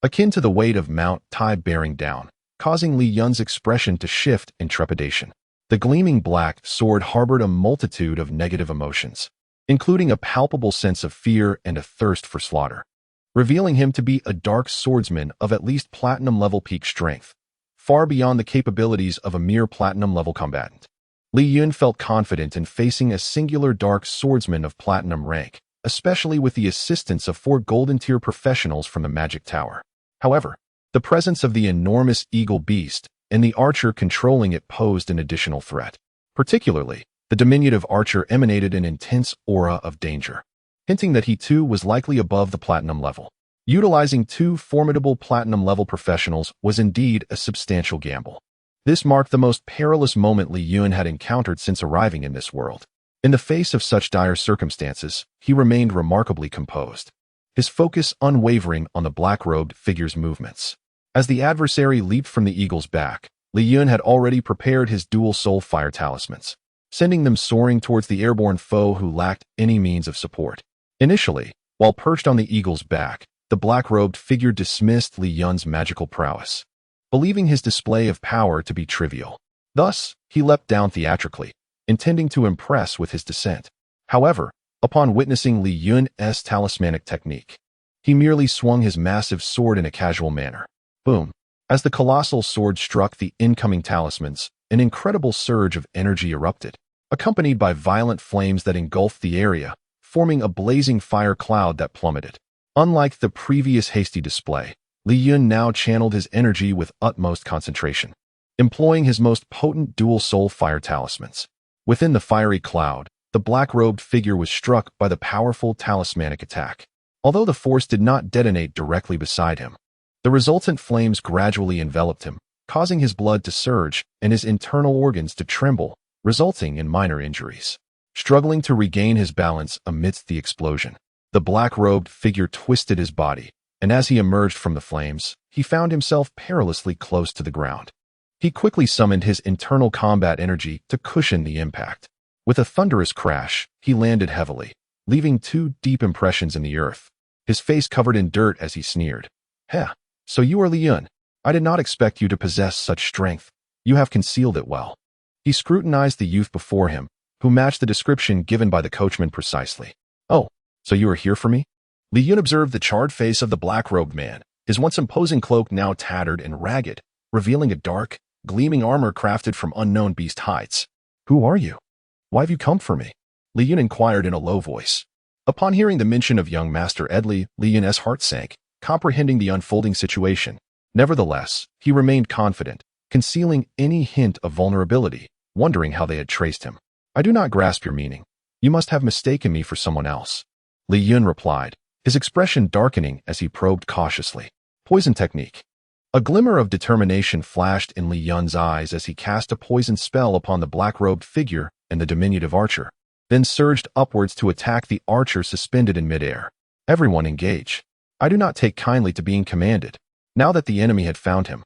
akin to the weight of Mount Tai bearing down, causing Li Yun's expression to shift in trepidation. The gleaming black sword harbored a multitude of negative emotions, including a palpable sense of fear and a thirst for slaughter, revealing him to be a dark swordsman of at least platinum-level peak strength, far beyond the capabilities of a mere platinum-level combatant. Li Yun felt confident in facing a singular dark swordsman of platinum rank, especially with the assistance of 4 golden-tier professionals from the Magic Tower. However, the presence of the enormous eagle beast and the archer controlling it posed an additional threat. Particularly, the diminutive archer emanated an intense aura of danger, hinting that he too was likely above the platinum level. Utilizing 2 formidable platinum-level professionals was indeed a substantial gamble. This marked the most perilous moment Li Yun had encountered since arriving in this world. In the face of such dire circumstances, he remained remarkably composed, his focus unwavering on the black-robed figure's movements. As the adversary leaped from the eagle's back, Li Yun had already prepared his dual soul fire talismans, sending them soaring towards the airborne foe who lacked any means of support. Initially, While perched on the eagle's back, the black-robed figure dismissed Li Yun's magical prowess, believing his display of power to be trivial. Thus, he leapt down theatrically, intending to impress with his descent. However, upon witnessing Li Yun's talismanic technique, he merely swung his massive sword in a casual manner. Boom! As the colossal sword struck the incoming talismans, an incredible surge of energy erupted, accompanied by violent flames that engulfed the area, forming a blazing fire cloud that plummeted. Unlike the previous hasty display, Li Yun now channeled his energy with utmost concentration, employing his most potent dual-soul fire talismans. Within the fiery cloud, the black-robed figure was struck by the powerful talismanic attack. Although the force did not detonate directly beside him, the resultant flames gradually enveloped him, causing his blood to surge and his internal organs to tremble, resulting in minor injuries. Struggling to regain his balance amidst the explosion, the black-robed figure twisted his body, and as he emerged from the flames, he found himself perilously close to the ground. He quickly summoned his internal combat energy to cushion the impact. With a thunderous crash, he landed heavily, leaving 2 deep impressions in the earth, his face covered in dirt as he sneered. "Heh, so you are Li Yun. I did not expect you to possess such strength. You have concealed it well." He scrutinized the youth before him, who matched the description given by the coachman precisely. "Oh, so you are here for me?" Li Yun observed the charred face of the black-robed man, his once imposing cloak now tattered and ragged, revealing a dark, gleaming armor crafted from unknown beast hides. "Who are you? Why have you come for me?" Li Yun inquired in a low voice. Upon hearing the mention of young Master Edley, Li Yun's heart sank, comprehending the unfolding situation. Nevertheless, he remained confident, concealing any hint of vulnerability, wondering how they had traced him. "I do not grasp your meaning. You must have mistaken me for someone else," Li Yun replied, his expression darkening as he probed cautiously. "Poison technique." A glimmer of determination flashed in Li Yun's eyes as he cast a poison spell upon the black-robed figure and the diminutive archer, then surged upwards to attack the archer suspended in midair. "Everyone engage. I do not take kindly to being commanded." Now that the enemy had found him,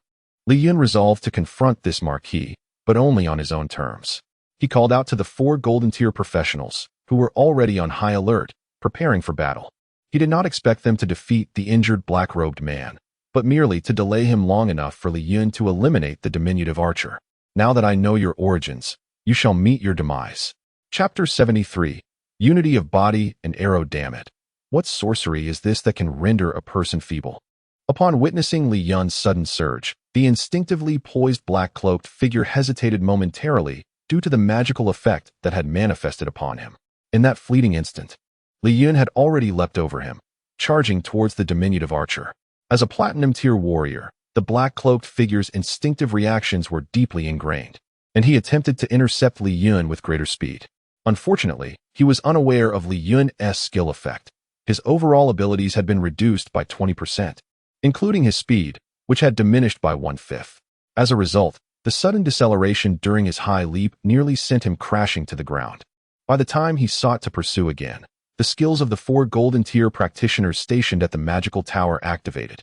Li Yun resolved to confront this marquis, but only on his own terms. He called out to the 4 golden-tier professionals, who were already on high alert, preparing for battle. He did not expect them to defeat the injured black-robed man, but merely to delay him long enough for Li Yun to eliminate the diminutive archer. "Now that I know your origins, you shall meet your demise." Chapter 73. Unity of Body and Arrow. Damn it. What sorcery is this that can render a person feeble? Upon witnessing Li Yun's sudden surge, the instinctively poised black-cloaked figure hesitated momentarily due to the magical effect that had manifested upon him. In that fleeting instant, Li Yun had already leapt over him, charging towards the diminutive archer. As a platinum-tier warrior, the black-cloaked figure's instinctive reactions were deeply ingrained, and he attempted to intercept Li Yun with greater speed. Unfortunately, he was unaware of Li Yun's skill effect. His overall abilities had been reduced by 20%, including his speed, which had diminished by 1/5. As a result, the sudden deceleration during his high leap nearly sent him crashing to the ground. By the time he sought to pursue again, the skills of the 4 golden-tier practitioners stationed at the magical tower activated,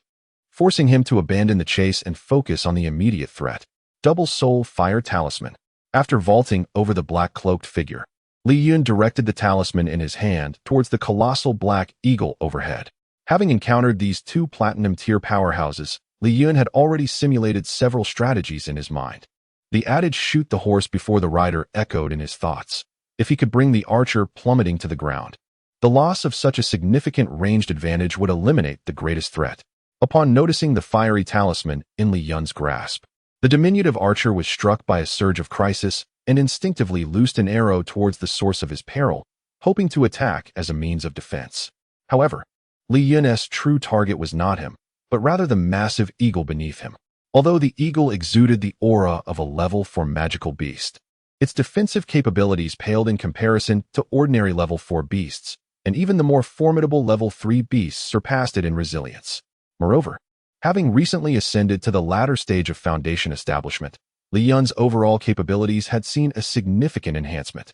forcing him to abandon the chase and focus on the immediate threat. Double Soul Fire Talisman. After vaulting over the black-cloaked figure, Li Yun directed the talisman in his hand towards the colossal black eagle overhead. Having encountered these 2 platinum-tier powerhouses, Li Yun had already simulated several strategies in his mind. The adage "shoot the horse before the rider" echoed in his thoughts. If he could bring the archer plummeting to the ground, the loss of such a significant ranged advantage would eliminate the greatest threat. Upon noticing the fiery talisman in Li Yun's grasp, the diminutive archer was struck by a surge of crisis and instinctively loosed an arrow towards the source of his peril, hoping to attack as a means of defense. However, Li Yun's true target was not him, but rather the massive eagle beneath him. Although the eagle exuded the aura of a level 4 magical beast, its defensive capabilities paled in comparison to ordinary level 4 beasts, and even the more formidable level 3 beasts surpassed it in resilience. Moreover, having recently ascended to the latter stage of foundation establishment, Li Yun's overall capabilities had seen a significant enhancement.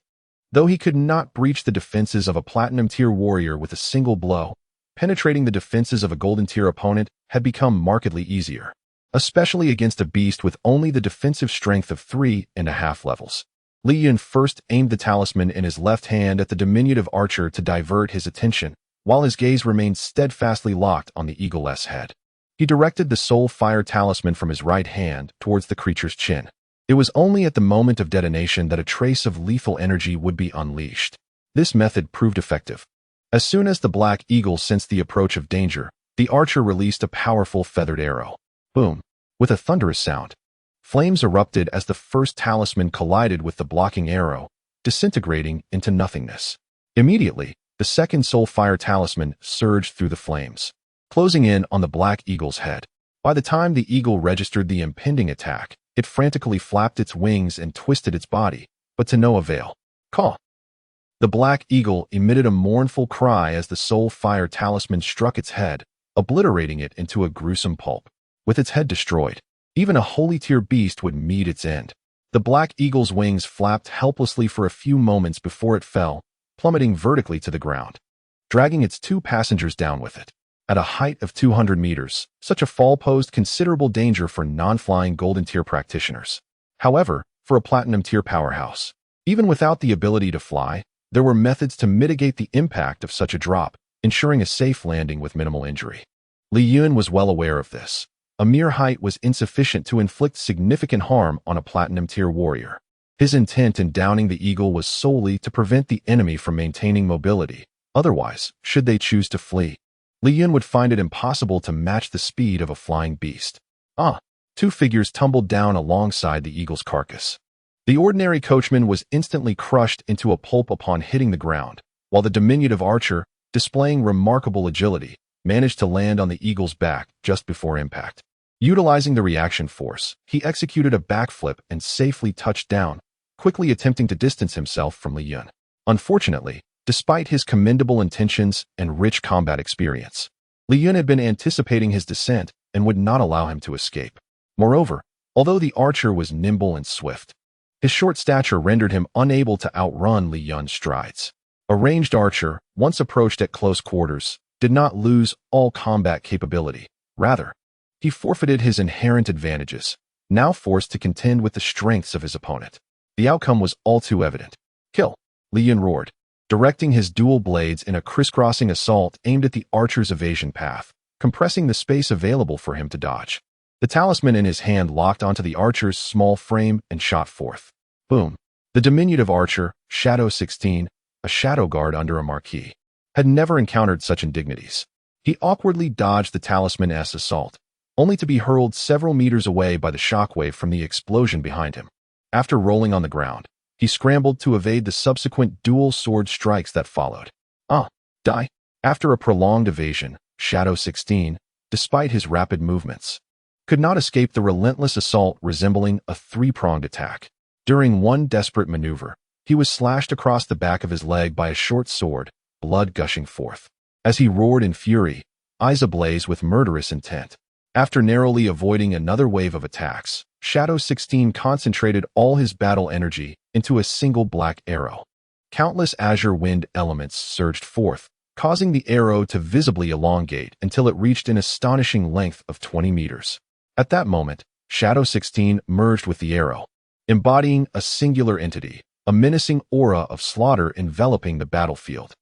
Though he could not breach the defenses of a platinum-tier warrior with a single blow, penetrating the defenses of a golden-tier opponent had become markedly easier, especially against a beast with only the defensive strength of 3.5 levels. Li Yun first aimed the talisman in his left hand at the diminutive archer to divert his attention, while his gaze remained steadfastly locked on the eagle-less head. He directed the soul fire talisman from his right hand towards the creature's chin. It was only at the moment of detonation that a trace of lethal energy would be unleashed. This method proved effective. As soon as the black eagle sensed the approach of danger, the archer released a powerful feathered arrow. Boom! With a thunderous sound, flames erupted as the first talisman collided with the blocking arrow, disintegrating into nothingness. Immediately, the second soul fire talisman surged through the flames, closing in on the black eagle's head. By the time the eagle registered the impending attack, it frantically flapped its wings and twisted its body, but to no avail. Caw! The black eagle emitted a mournful cry as the soul fire talisman struck its head, obliterating it into a gruesome pulp. With its head destroyed, even a holy tier beast would meet its end. The black eagle's wings flapped helplessly for a few moments before it fell, plummeting vertically to the ground, dragging its two passengers down with it. At a height of 200 meters, such a fall posed considerable danger for non-flying golden tier practitioners. However, for a platinum tier powerhouse, even without the ability to fly, there were methods to mitigate the impact of such a drop, ensuring a safe landing with minimal injury. Li Chen was well aware of this. A mere height was insufficient to inflict significant harm on a platinum tier warrior. His intent in downing the eagle was solely to prevent the enemy from maintaining mobility. Otherwise, should they choose to flee, Li Chen would find it impossible to match the speed of a flying beast. Two figures tumbled down alongside the eagle's carcass. The ordinary coachman was instantly crushed into a pulp upon hitting the ground, while the diminutive archer, displaying remarkable agility, managed to land on the eagle's back just before impact. Utilizing the reaction force, he executed a backflip and safely touched down, quickly attempting to distance himself from Li Chen. Unfortunately, despite his commendable intentions and rich combat experience, Li Chen had been anticipating his descent and would not allow him to escape. Moreover, although the archer was nimble and swift, his short stature rendered him unable to outrun Li Chen's strides. A ranged archer, once approached at close quarters, did not lose all combat capability. Rather, he forfeited his inherent advantages, now forced to contend with the strengths of his opponent. The outcome was all too evident. Kill! Li Chen roared, directing his dual blades in a crisscrossing assault aimed at the archer's evasion path, compressing the space available for him to dodge. The talisman in his hand locked onto the archer's small frame and shot forth. Boom! The diminutive archer, Shadow 16, a shadow guard under a marquee, had never encountered such indignities. He awkwardly dodged the talisman's assault, only to be hurled several meters away by the shockwave from the explosion behind him. After rolling on the ground, he scrambled to evade the subsequent dual sword strikes that followed. Die! After a prolonged evasion, Shadow 16, despite his rapid movements, could not escape the relentless assault resembling a three-pronged attack. During one desperate maneuver, he was slashed across the back of his leg by a short sword, blood gushing forth. As he roared in fury, eyes ablaze with murderous intent. After narrowly avoiding another wave of attacks, Shadow 16 concentrated all his battle energy into a single black arrow. Countless azure wind elements surged forth, causing the arrow to visibly elongate until it reached an astonishing length of 20 meters. At that moment, Shadow 16 merged with the arrow, embodying a singular entity, a menacing aura of slaughter enveloping the battlefield.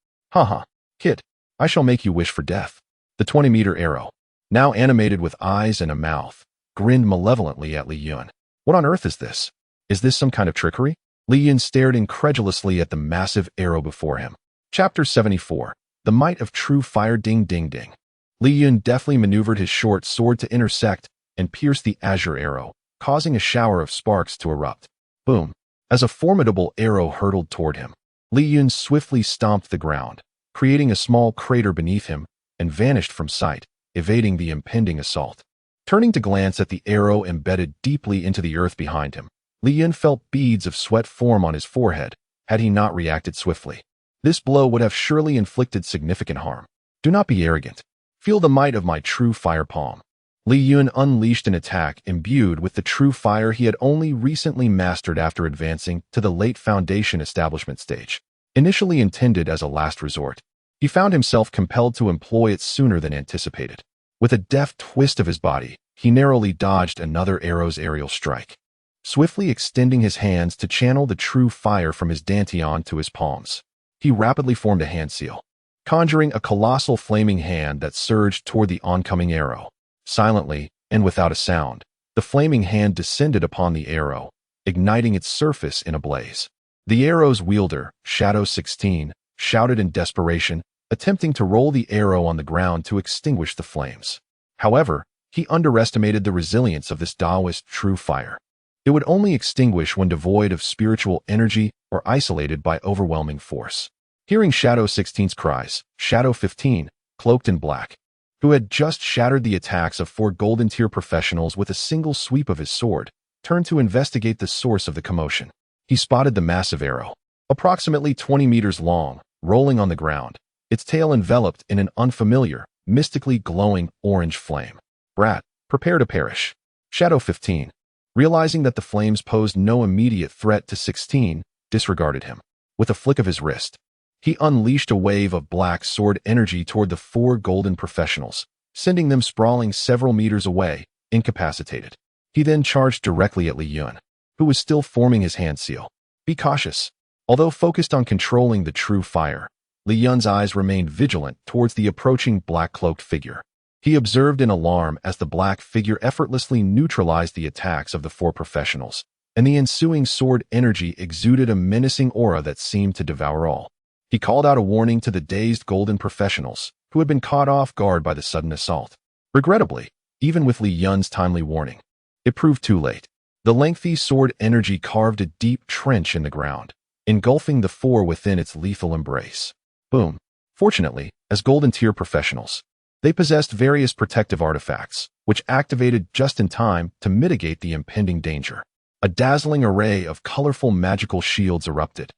Kid, I shall make you wish for death. The 20-meter arrow, now animated with eyes and a mouth, grinned malevolently at Li Chen. What on earth is this? Is this some kind of trickery? Li Chen stared incredulously at the massive arrow before him. Chapter 74. The Might of True Fire. Ding ding ding. Li Chen deftly maneuvered his short sword to intersect and pierce the azure arrow, causing a shower of sparks to erupt. Boom! As a formidable arrow hurtled toward him, Li Chen swiftly stomped the ground, creating a small crater beneath him, and vanished from sight, evading the impending assault. Turning to glance at the arrow embedded deeply into the earth behind him, Li Chen felt beads of sweat form on his forehead, had he not reacted swiftly. This blow would have surely inflicted significant harm. Do not be arrogant. Feel the might of my true fire palm. Li Chen unleashed an attack imbued with the true fire he had only recently mastered after advancing to the late Foundation establishment stage. Initially intended as a last resort, he found himself compelled to employ it sooner than anticipated. With a deft twist of his body, he narrowly dodged another arrow's aerial strike, swiftly extending his hands to channel the true fire from his dantian to his palms. He rapidly formed a hand seal, conjuring a colossal flaming hand that surged toward the oncoming arrow. Silently, and without a sound, the flaming hand descended upon the arrow, igniting its surface in a blaze. The arrow's wielder, Shadow 16, shouted in desperation, attempting to roll the arrow on the ground to extinguish the flames. However, he underestimated the resilience of this Taoist true fire. It would only extinguish when devoid of spiritual energy or isolated by overwhelming force. Hearing Shadow 16's cries, Shadow 15, cloaked in black, who had just shattered the attacks of 4 golden tier professionals with a single sweep of his sword, turned to investigate the source of the commotion. He spotted the massive arrow, approximately 20 meters long, rolling on the ground, its tail enveloped in an unfamiliar, mystically glowing orange flame. Brat, prepare to perish. Shadow 15, realizing that the flames posed no immediate threat to 16, disregarded him. With a flick of his wrist, he unleashed a wave of black sword energy toward the 4 golden professionals, sending them sprawling several meters away, incapacitated. He then charged directly at Li Chen, who was still forming his hand seal. Be cautious. Although focused on controlling the true fire, Li Chen's eyes remained vigilant towards the approaching black-cloaked figure. He observed in alarm as the black figure effortlessly neutralized the attacks of the 4 professionals, and the ensuing sword energy exuded a menacing aura that seemed to devour all. He called out a warning to the dazed golden professionals, who had been caught off guard by the sudden assault. Regrettably, even with Li Chen's timely warning, it proved too late. The lengthy sword energy carved a deep trench in the ground, engulfing the 4 within its lethal embrace. Boom. Fortunately, as golden tier professionals, they possessed various protective artifacts, which activated just in time to mitigate the impending danger. A dazzling array of colorful magical shields erupted,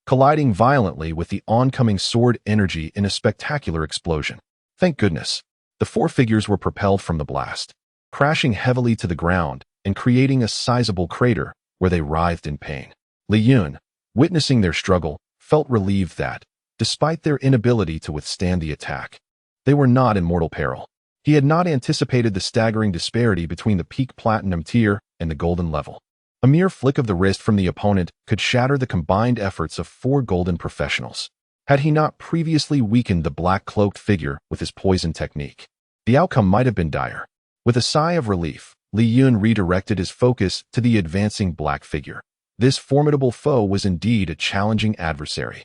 colliding violently with the oncoming sword energy in a spectacular explosion. Thank goodness, the 4 figures were propelled from the blast, crashing heavily to the ground and creating a sizable crater where they writhed in pain. Li Chen, witnessing their struggle, felt relieved that, despite their inability to withstand the attack, they were not in mortal peril. He had not anticipated the staggering disparity between the peak platinum tier and the golden level. A mere flick of the wrist from the opponent could shatter the combined efforts of 4 golden professionals. Had he not previously weakened the black-cloaked figure with his poison technique, the outcome might have been dire. With a sigh of relief, Li Chen redirected his focus to the advancing black figure. This formidable foe was indeed a challenging adversary.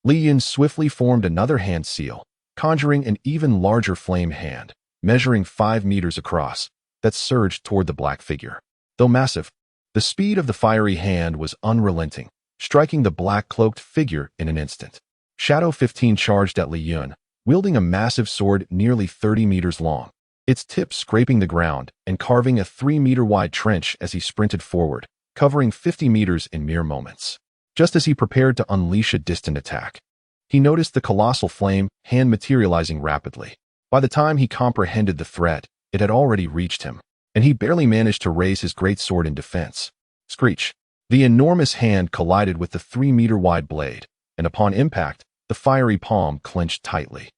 Li Chen swiftly formed another hand seal, conjuring an even larger flame hand, measuring 5 meters across, that surged toward the black figure. Though massive, the speed of the fiery hand was unrelenting, striking the black-cloaked figure in an instant. Shadow 15 charged at Li Chen, wielding a massive sword nearly 30 meters long, its tip scraping the ground and carving a 3-meter-wide trench as he sprinted forward, covering 50 meters in mere moments. Just as he prepared to unleash a distant attack, he noticed the colossal flame hand materializing rapidly. By the time he comprehended the threat, it had already reached him, and he barely managed to raise his great sword in defense. Screech! The enormous hand collided with the 3-meter-wide blade, and upon impact, the fiery palm clenched tightly,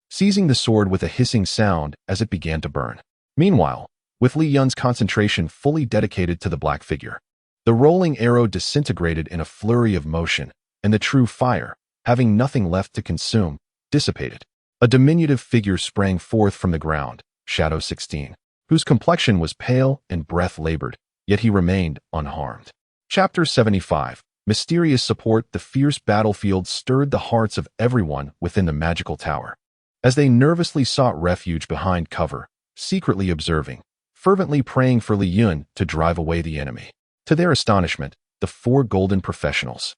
seizing the sword with a hissing sound as it began to burn. Meanwhile, with Li Chen's concentration fully dedicated to the black figure, the rolling arrow disintegrated in a flurry of motion, and the true fire, having nothing left to consume, dissipated. A diminutive figure sprang forth from the ground, Shadow 16, whose complexion was pale and breath labored, yet he remained unharmed. Chapter 75. Mysterious Support. The fierce battlefield stirred the hearts of everyone within the magical tower, as they nervously sought refuge behind cover, secretly observing, fervently praying for Li Chen to drive away the enemy. To their astonishment, the 4 golden professionals,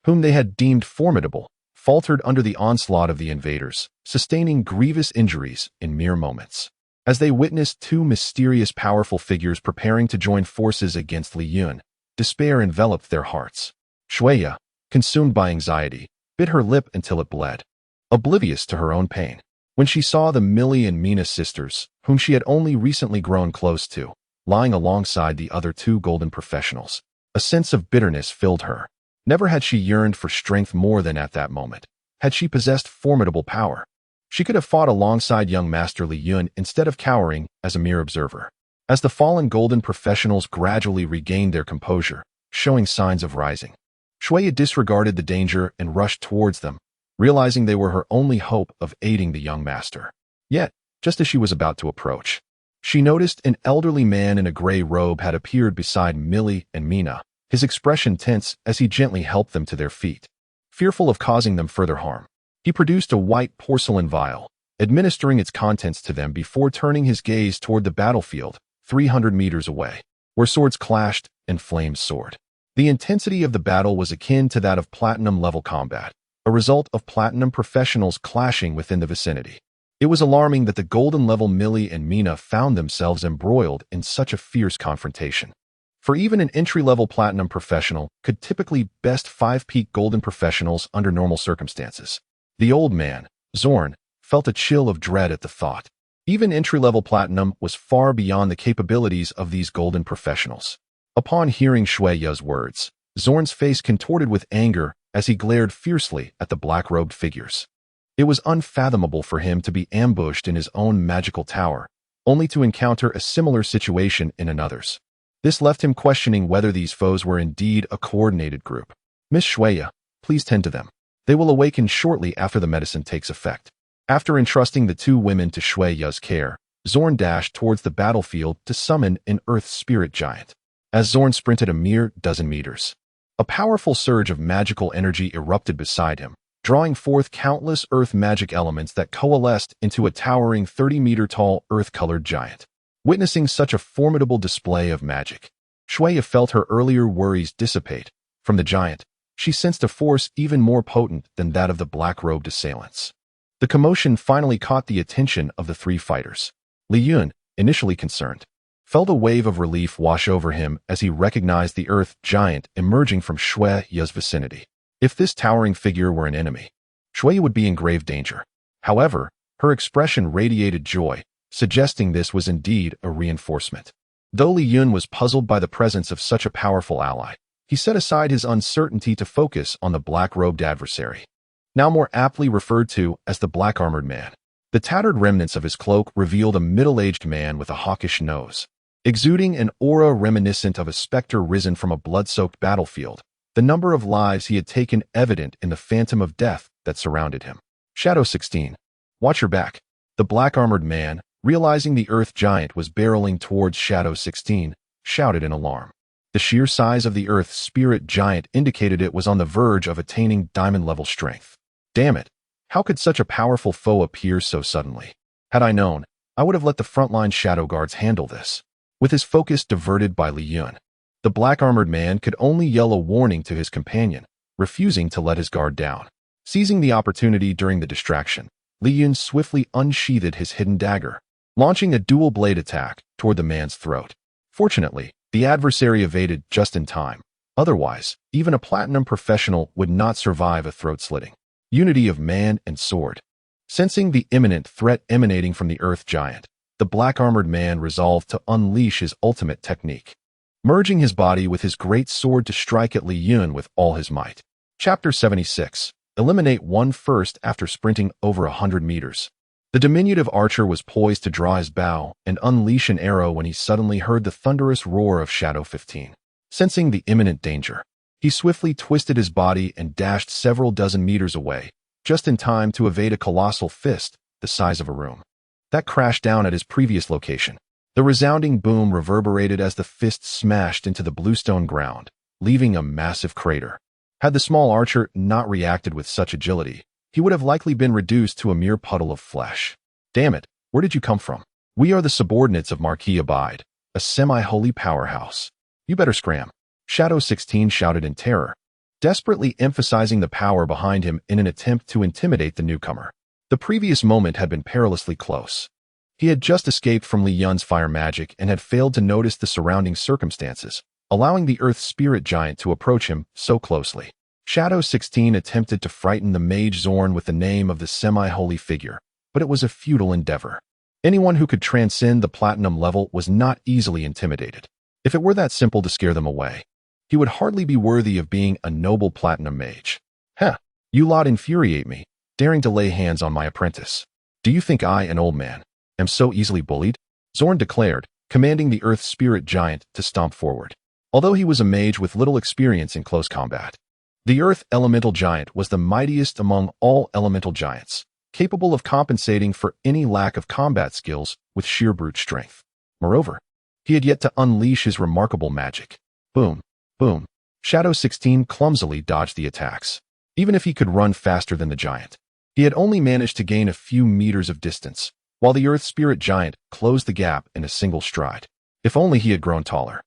whom they had deemed formidable, faltered under the onslaught of the invaders, sustaining grievous injuries in mere moments. As they witnessed 2 mysterious powerful figures preparing to join forces against Li Chen, despair enveloped their hearts. Shuya, consumed by anxiety, bit her lip until it bled, oblivious to her own pain. When she saw the Millie and Mina sisters, whom she had only recently grown close to, lying alongside the other 2 golden professionals, a sense of bitterness filled her. Never had she yearned for strength more than at that moment. Had she possessed formidable power, she could have fought alongside young Master Li Chen instead of cowering as a mere observer. As the fallen golden professionals gradually regained their composure, showing signs of rising, Shuya disregarded the danger and rushed towards them, realizing they were her only hope of aiding the young master. Yet, just as she was about to approach, she noticed an elderly man in a gray robe had appeared beside Millie and Mina, his expression tense as he gently helped them to their feet. Fearful of causing them further harm, he produced a white porcelain vial, administering its contents to them before turning his gaze toward the battlefield, 300 meters away, where swords clashed and flames soared. The intensity of the battle was akin to that of platinum-level combat, a result of platinum professionals clashing within the vicinity. It was alarming that the golden-level Millie and Mina found themselves embroiled in such a fierce confrontation. For even an entry-level platinum professional could typically best 5-peak golden professionals under normal circumstances. The old man, Zorn, felt a chill of dread at the thought. Even entry-level platinum was far beyond the capabilities of these golden professionals. Upon hearing Shui Ye's words, Zorn's face contorted with anger as he glared fiercely at the black-robed figures. It was unfathomable for him to be ambushed in his own magical tower, only to encounter a similar situation in another's. This left him questioning whether these foes were indeed a coordinated group. Miss Shuya, please tend to them. They will awaken shortly after the medicine takes effect. After entrusting the two women to Shuya's care, Zorn dashed towards the battlefield to summon an earth spirit giant. As Zorn sprinted a mere dozen meters, a powerful surge of magical energy erupted beside him, drawing forth countless earth magic elements that coalesced into a towering 30-meter-tall earth-colored giant. Witnessing such a formidable display of magic, Shuya felt her earlier worries dissipate. From the giant, she sensed a force even more potent than that of the black-robed assailants. The commotion finally caught the attention of the three fighters. Li Chen, initially concerned, felt a wave of relief wash over him as he recognized the earth giant emerging from Shuya's vicinity. If this towering figure were an enemy, Shuya would be in grave danger. However, her expression radiated joy, suggesting this was indeed a reinforcement. Though Li Chen was puzzled by the presence of such a powerful ally, he set aside his uncertainty to focus on the black-robed adversary, now more aptly referred to as the black-armored man. The tattered remnants of his cloak revealed a middle-aged man with a hawkish nose, exuding an aura reminiscent of a specter risen from a blood-soaked battlefield, the number of lives he had taken evident in the phantom of death that surrounded him. Shadow 16. Watch your back. The black-armored man, realizing the earth giant was barreling towards Shadow 16, shouted in alarm. The sheer size of the earth spirit giant indicated it was on the verge of attaining diamond-level strength. Damn it! How could such a powerful foe appear so suddenly? Had I known, I would have let the frontline shadow guards handle this. With his focus diverted by Li Chen, the black-armored man could only yell a warning to his companion, refusing to let his guard down. Seizing the opportunity during the distraction, Li Chen swiftly unsheathed his hidden dagger, launching a dual-blade attack toward the man's throat. Fortunately, the adversary evaded just in time. Otherwise, even a platinum professional would not survive a throat-slitting. Unity of man and sword. Sensing the imminent threat emanating from the earth giant, the black-armored man resolved to unleash his ultimate technique, merging his body with his great sword to strike at Li Chen with all his might. Chapter 76. Eliminate one first after sprinting over 100 meters. The diminutive archer was poised to draw his bow and unleash an arrow when he suddenly heard the thunderous roar of Shadow 15. Sensing the imminent danger, he swiftly twisted his body and dashed several dozen meters away, just in time to evade a colossal fist the size of a room that crashed down at his previous location. The resounding boom reverberated as the fist smashed into the bluestone ground, leaving a massive crater. Had the small archer not reacted with such agility, he would have likely been reduced to a mere puddle of flesh. Damn it, where did you come from? We are the subordinates of Marquis Abide, a semi-holy powerhouse. You better scram. Shadow 16 shouted in terror, desperately emphasizing the power behind him in an attempt to intimidate the newcomer. The previous moment had been perilously close. He had just escaped from Li Yun's fire magic and had failed to notice the surrounding circumstances, allowing the earth spirit giant to approach him so closely. Shadow 16 attempted to frighten the mage Zorn with the name of the semi-holy figure, but it was a futile endeavor. Anyone who could transcend the platinum level was not easily intimidated. If it were that simple to scare them away, he would hardly be worthy of being a noble platinum mage. Heh, you lot infuriate me, daring to lay hands on my apprentice. Do you think I, an old man, am so easily bullied? Zorn declared, commanding the earth spirit giant to stomp forward. Although he was a mage with little experience in close combat, The Earth Elemental Giant was the mightiest among all elemental giants, capable of compensating for any lack of combat skills with sheer brute strength. Moreover, he had yet to unleash his remarkable magic. Boom, boom. Shadow 16 clumsily dodged the attacks. Even if he could run faster than the giant, he had only managed to gain a few meters of distance, while the Earth Spirit Giant closed the gap in a single stride. If only he had grown taller.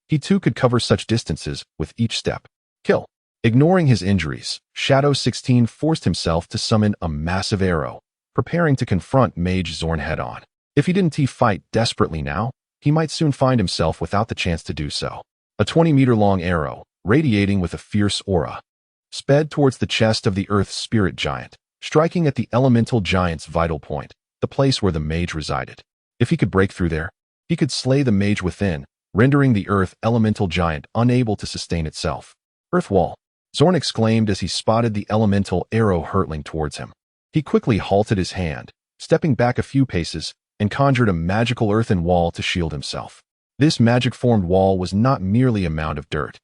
He too could cover such distances with each step. Kill. Ignoring his injuries, Shadow 16 forced himself to summon a massive arrow, preparing to confront Mage Zorn head-on. If he didn't fight desperately now, he might soon find himself without the chance to do so. A 20-meter-long arrow, radiating with a fierce aura, sped towards the chest of the Earth Spirit Giant, striking at the Elemental Giant's vital point, the place where the mage resided. If he could break through there, he could slay the mage within, rendering the Earth Elemental Giant unable to sustain itself. Earth Wall, Zorn exclaimed as he spotted the elemental arrow hurtling towards him. He quickly halted his hand, stepping back a few paces, and conjured a magical earthen wall to shield himself. This magic-formed wall was not merely a mound of dirt.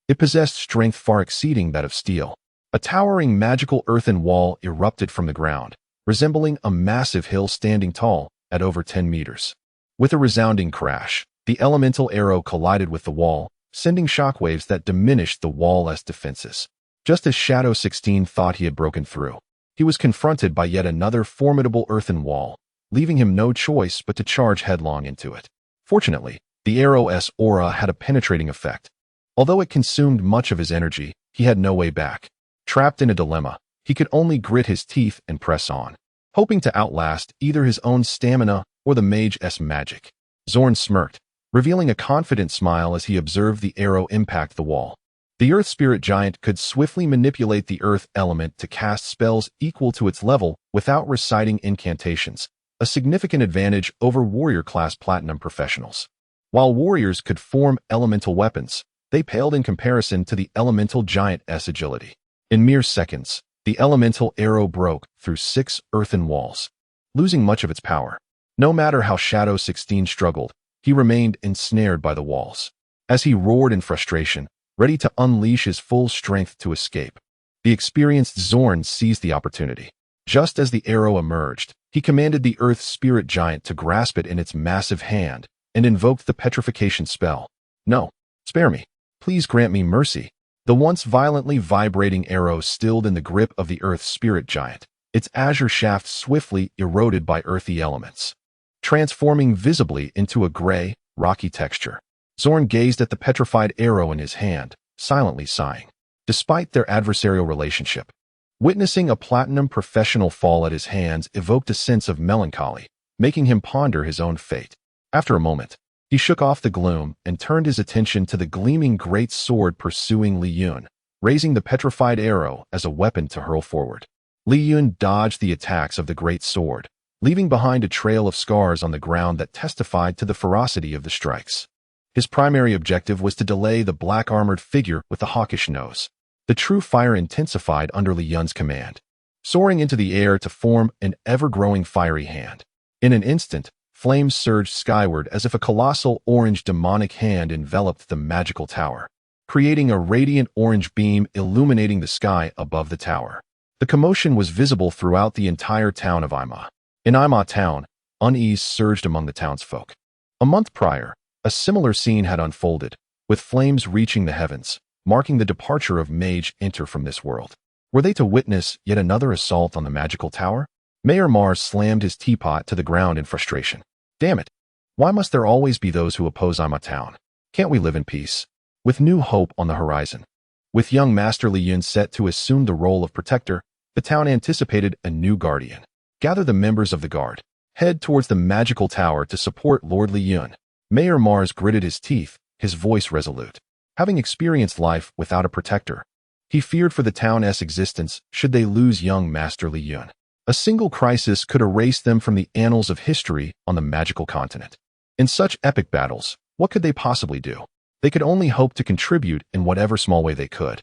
It possessed strength far exceeding that of steel. A towering magical earthen wall erupted from the ground, resembling a massive hill standing tall at over 10 meters. With a resounding crash, the elemental arrow collided with the wall, sending shockwaves that diminished the wall's defenses. Just as Shadow 16 thought he had broken through, he was confronted by yet another formidable earthen wall, leaving him no choice but to charge headlong into it. Fortunately, the arrow's aura had a penetrating effect. Although it consumed much of his energy, he had no way back. Trapped in a dilemma, he could only grit his teeth and press on, hoping to outlast either his own stamina or the mage's magic. Zorn smirked, revealing a confident smile as he observed the arrow impact the wall. The Earth Spirit Giant could swiftly manipulate the earth element to cast spells equal to its level without reciting incantations, a significant advantage over warrior-class platinum professionals. While warriors could form elemental weapons, they paled in comparison to the Elemental Giant's agility. In mere seconds, the elemental arrow broke through 6 earthen walls, losing much of its power. No matter how Shadow 16 struggled, he remained ensnared by the walls. As he roared in frustration, ready to unleash his full strength to escape, the experienced Zorn seized the opportunity. Just as the arrow emerged, he commanded the Earth Spirit Giant to grasp it in its massive hand and invoked the petrification spell. No, spare me. Please grant me mercy. The once violently vibrating arrow stilled in the grip of the Earth Spirit Giant, its azure shaft swiftly eroded by earthy elements, transforming visibly into a gray, rocky texture. Zorn gazed at the petrified arrow in his hand, silently sighing. Despite their adversarial relationship, witnessing a platinum professional fall at his hands evoked a sense of melancholy, making him ponder his own fate. After a moment, he shook off the gloom and turned his attention to the gleaming great sword pursuing Li Chen, raising the petrified arrow as a weapon to hurl forward. Li Chen dodged the attacks of the great sword, leaving behind a trail of scars on the ground that testified to the ferocity of the strikes. His primary objective was to delay the black-armored figure with the hawkish nose. The true fire intensified under Li Chen's command, soaring into the air to form an ever-growing fiery hand. In an instant, flames surged skyward as if a colossal orange demonic hand enveloped the magical tower, creating a radiant orange beam illuminating the sky above the tower. The commotion was visible throughout the entire town of Ima. In Ima town, unease surged among the townsfolk. A month prior, a similar scene had unfolded, with flames reaching the heavens, marking the departure of Mage Enter from this world. Were they to witness yet another assault on the magical tower? Mayor Mars slammed his teapot to the ground in frustration. Damn it! Why must there always be those who oppose Ima town? Can't we live in peace? With new hope on the horizon, with young Master Li Chen set to assume the role of protector, the town anticipated a new guardian. Gather the members of the guard. Head towards the magical tower to support Lord Li Chen. Mayor Mars gritted his teeth, his voice resolute. Having experienced life without a protector, he feared for the town's existence should they lose young Master Li Chen. A single crisis could erase them from the annals of history on the magical continent. In such epic battles, what could they possibly do? They could only hope to contribute in whatever small way they could.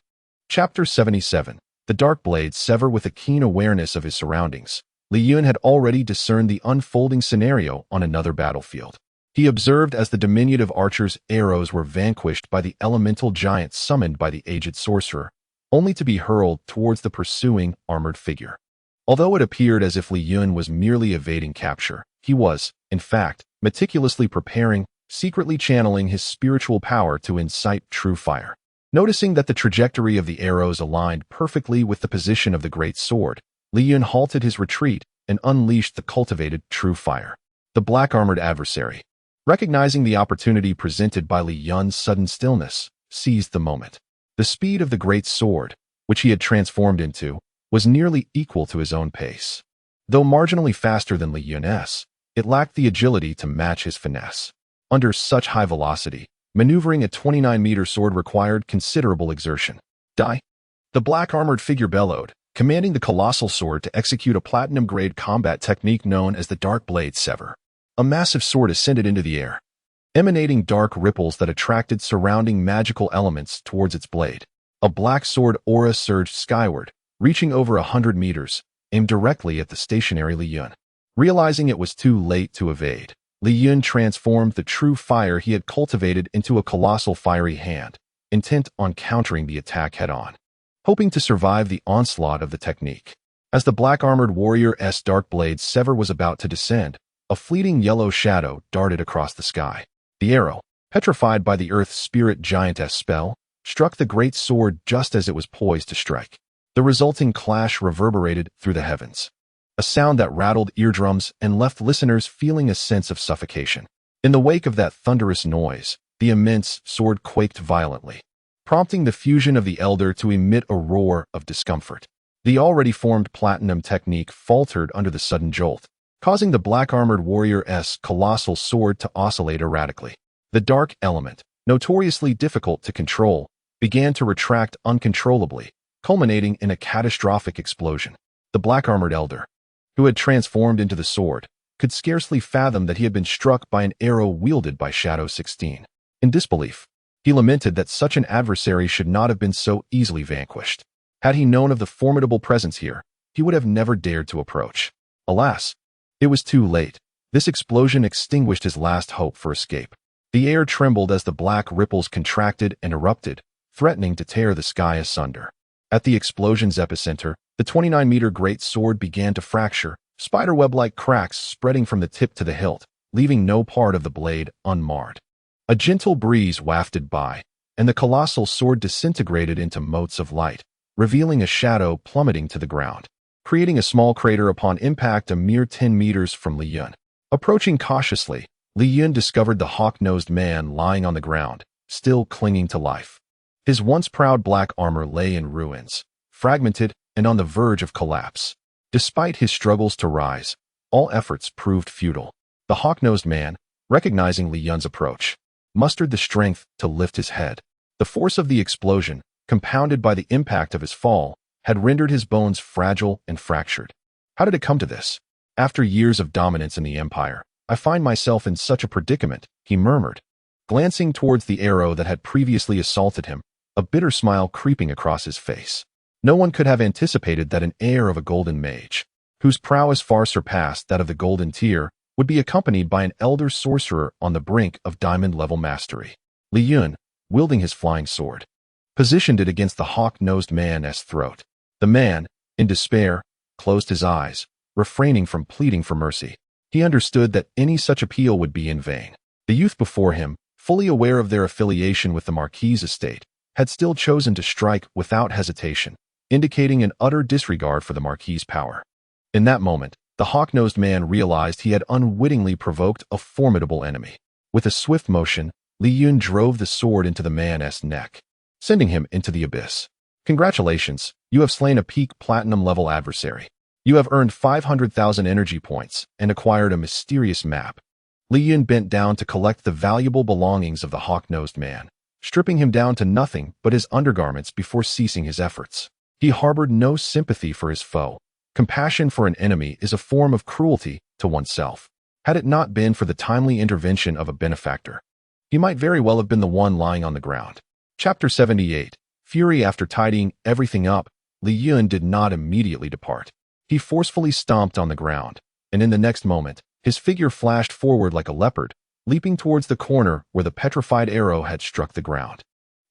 Chapter 77. The dark blade sever. With a keen awareness of his surroundings, Li Chen had already discerned the unfolding scenario on another battlefield. He observed as the diminutive archer's arrows were vanquished by the elemental giant summoned by the aged sorcerer, only to be hurled towards the pursuing armored figure. Although it appeared as if Li Chen was merely evading capture, he was, in fact, meticulously preparing, secretly channeling his spiritual power to incite true fire. Noticing that the trajectory of the arrows aligned perfectly with the position of the great sword, Li Chen halted his retreat and unleashed the cultivated true fire. The black-armored adversary, recognizing the opportunity presented by Li Chen's sudden stillness, seized the moment. The speed of the great sword, which he had transformed into, was nearly equal to his own pace. Though marginally faster than Li Chen's, it lacked the agility to match his finesse. Under such high velocity, maneuvering a 29-meter sword required considerable exertion. Die! The black-armored figure bellowed, commanding the colossal sword to execute a platinum-grade combat technique known as the Dark Blade Sever. A massive sword ascended into the air, emanating dark ripples that attracted surrounding magical elements towards its blade. A black sword aura surged skyward, reaching over 100 meters, aimed directly at the stationary Li Chen. Realizing it was too late to evade, Li Chen transformed the true fire he had cultivated into a colossal fiery hand, intent on countering the attack head-on, hoping to survive the onslaught of the technique. As the black-armored warrior's dark blade sever was about to descend, a fleeting yellow shadow darted across the sky. The arrow, petrified by the Earth Spirit Giantess spell, struck the great sword just as it was poised to strike. The resulting clash reverberated through the heavens, a sound that rattled eardrums and left listeners feeling a sense of suffocation. In the wake of that thunderous noise, the immense sword quaked violently, prompting the fusion of the elder to emit a roar of discomfort. The already formed platinum technique faltered under the sudden jolt, causing the black-armored warrior's colossal sword to oscillate erratically. The dark element, notoriously difficult to control, began to retract uncontrollably, culminating in a catastrophic explosion. The black-armored elder, who had transformed into the sword, could scarcely fathom that he had been struck by an arrow wielded by Shadow 16. In disbelief, he lamented that such an adversary should not have been so easily vanquished. Had he known of the formidable presence here, he would have never dared to approach. Alas, it was too late. This explosion extinguished his last hope for escape. The air trembled as the black ripples contracted and erupted, threatening to tear the sky asunder. At the explosion's epicenter, the 29-meter great sword began to fracture, spiderweb-like cracks spreading from the tip to the hilt, leaving no part of the blade unmarred. A gentle breeze wafted by, and the colossal sword disintegrated into motes of light, revealing a shadow plummeting to the ground, creating a small crater upon impact a mere 10 meters from Li Chen. Approaching cautiously, Li Chen discovered the hawk-nosed man lying on the ground, still clinging to life. His once proud black armor lay in ruins, fragmented and on the verge of collapse. Despite his struggles to rise, all efforts proved futile. The hawk-nosed man, recognizing Li Chen's approach, mustered the strength to lift his head. The force of the explosion, compounded by the impact of his fall, had rendered his bones fragile and fractured. How did it come to this? After years of dominance in the Empire, I find myself in such a predicament, he murmured, glancing towards the arrow that had previously assaulted him, a bitter smile creeping across his face. No one could have anticipated that an heir of a golden mage, whose prowess far surpassed that of the golden tier, would be accompanied by an elder sorcerer on the brink of diamond-level mastery. Li Chen, wielding his flying sword, positioned it against the hawk-nosed man's throat. The man, in despair, closed his eyes, refraining from pleading for mercy. He understood that any such appeal would be in vain. The youth before him, fully aware of their affiliation with the Marquis's estate, had still chosen to strike without hesitation, indicating an utter disregard for the Marquis's power. In that moment, the hawk-nosed man realized he had unwittingly provoked a formidable enemy. With a swift motion, Li Chen drove the sword into the man's neck, sending him into the abyss. Congratulations, you have slain a peak platinum-level adversary. You have earned 500,000 energy points and acquired a mysterious map. Li Chen bent down to collect the valuable belongings of the hawk-nosed man, stripping him down to nothing but his undergarments before ceasing his efforts. He harbored no sympathy for his foe. Compassion for an enemy is a form of cruelty to oneself. Had it not been for the timely intervention of a benefactor, he might very well have been the one lying on the ground. Chapter 78. Fury. After tidying everything up, Li Chen did not immediately depart. He forcefully stomped on the ground, and in the next moment, his figure flashed forward like a leopard, leaping towards the corner where the petrified arrow had struck the ground.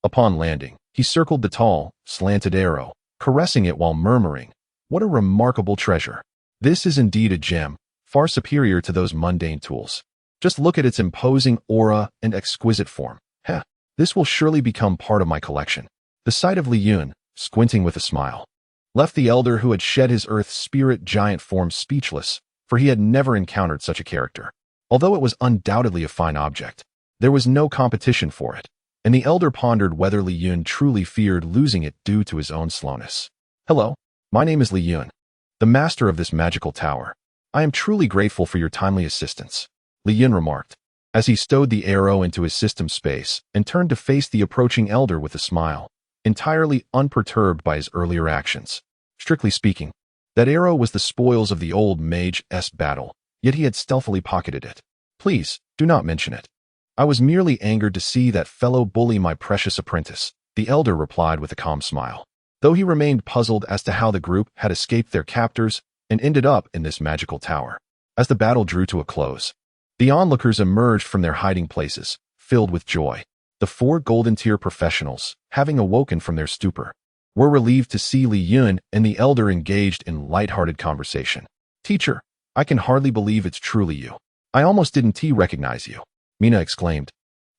Upon landing, He circled the tall, slanted arrow, caressing it while murmuring, "What a remarkable treasure. This is indeed a gem, far superior to those mundane tools. Just look at its imposing aura and exquisite form. Heh, this will surely become part of my collection." The sight of Li Yun, squinting with a smile, left the elder who had shed his earth spirit giant form speechless, for he had never encountered such a character. Although it was undoubtedly a fine object, there was no competition for it, and the elder pondered whether Li Yun truly feared losing it due to his own slowness. "Hello, my name is Li Yun, the master of this magical tower. I am truly grateful for your timely assistance," Li Yun remarked, as he stowed the arrow into his system space and turned to face the approaching elder with a smile, entirely unperturbed by his earlier actions. Strictly speaking, that arrow was the spoils of the old mage's battle, yet he had stealthily pocketed it. "Please, do not mention it. I was merely angered to see that fellow bully my precious apprentice," the elder replied with a calm smile, though he remained puzzled as to how the group had escaped their captors and ended up in this magical tower. As the battle drew to a close, the onlookers emerged from their hiding places, filled with joy. The 4 golden tier professionals, having awoken from their stupor, were relieved to see Li Yun and the elder engaged in light-hearted conversation. "Teacher, I can hardly believe it's truly you. I almost didn't recognize you," Mina exclaimed,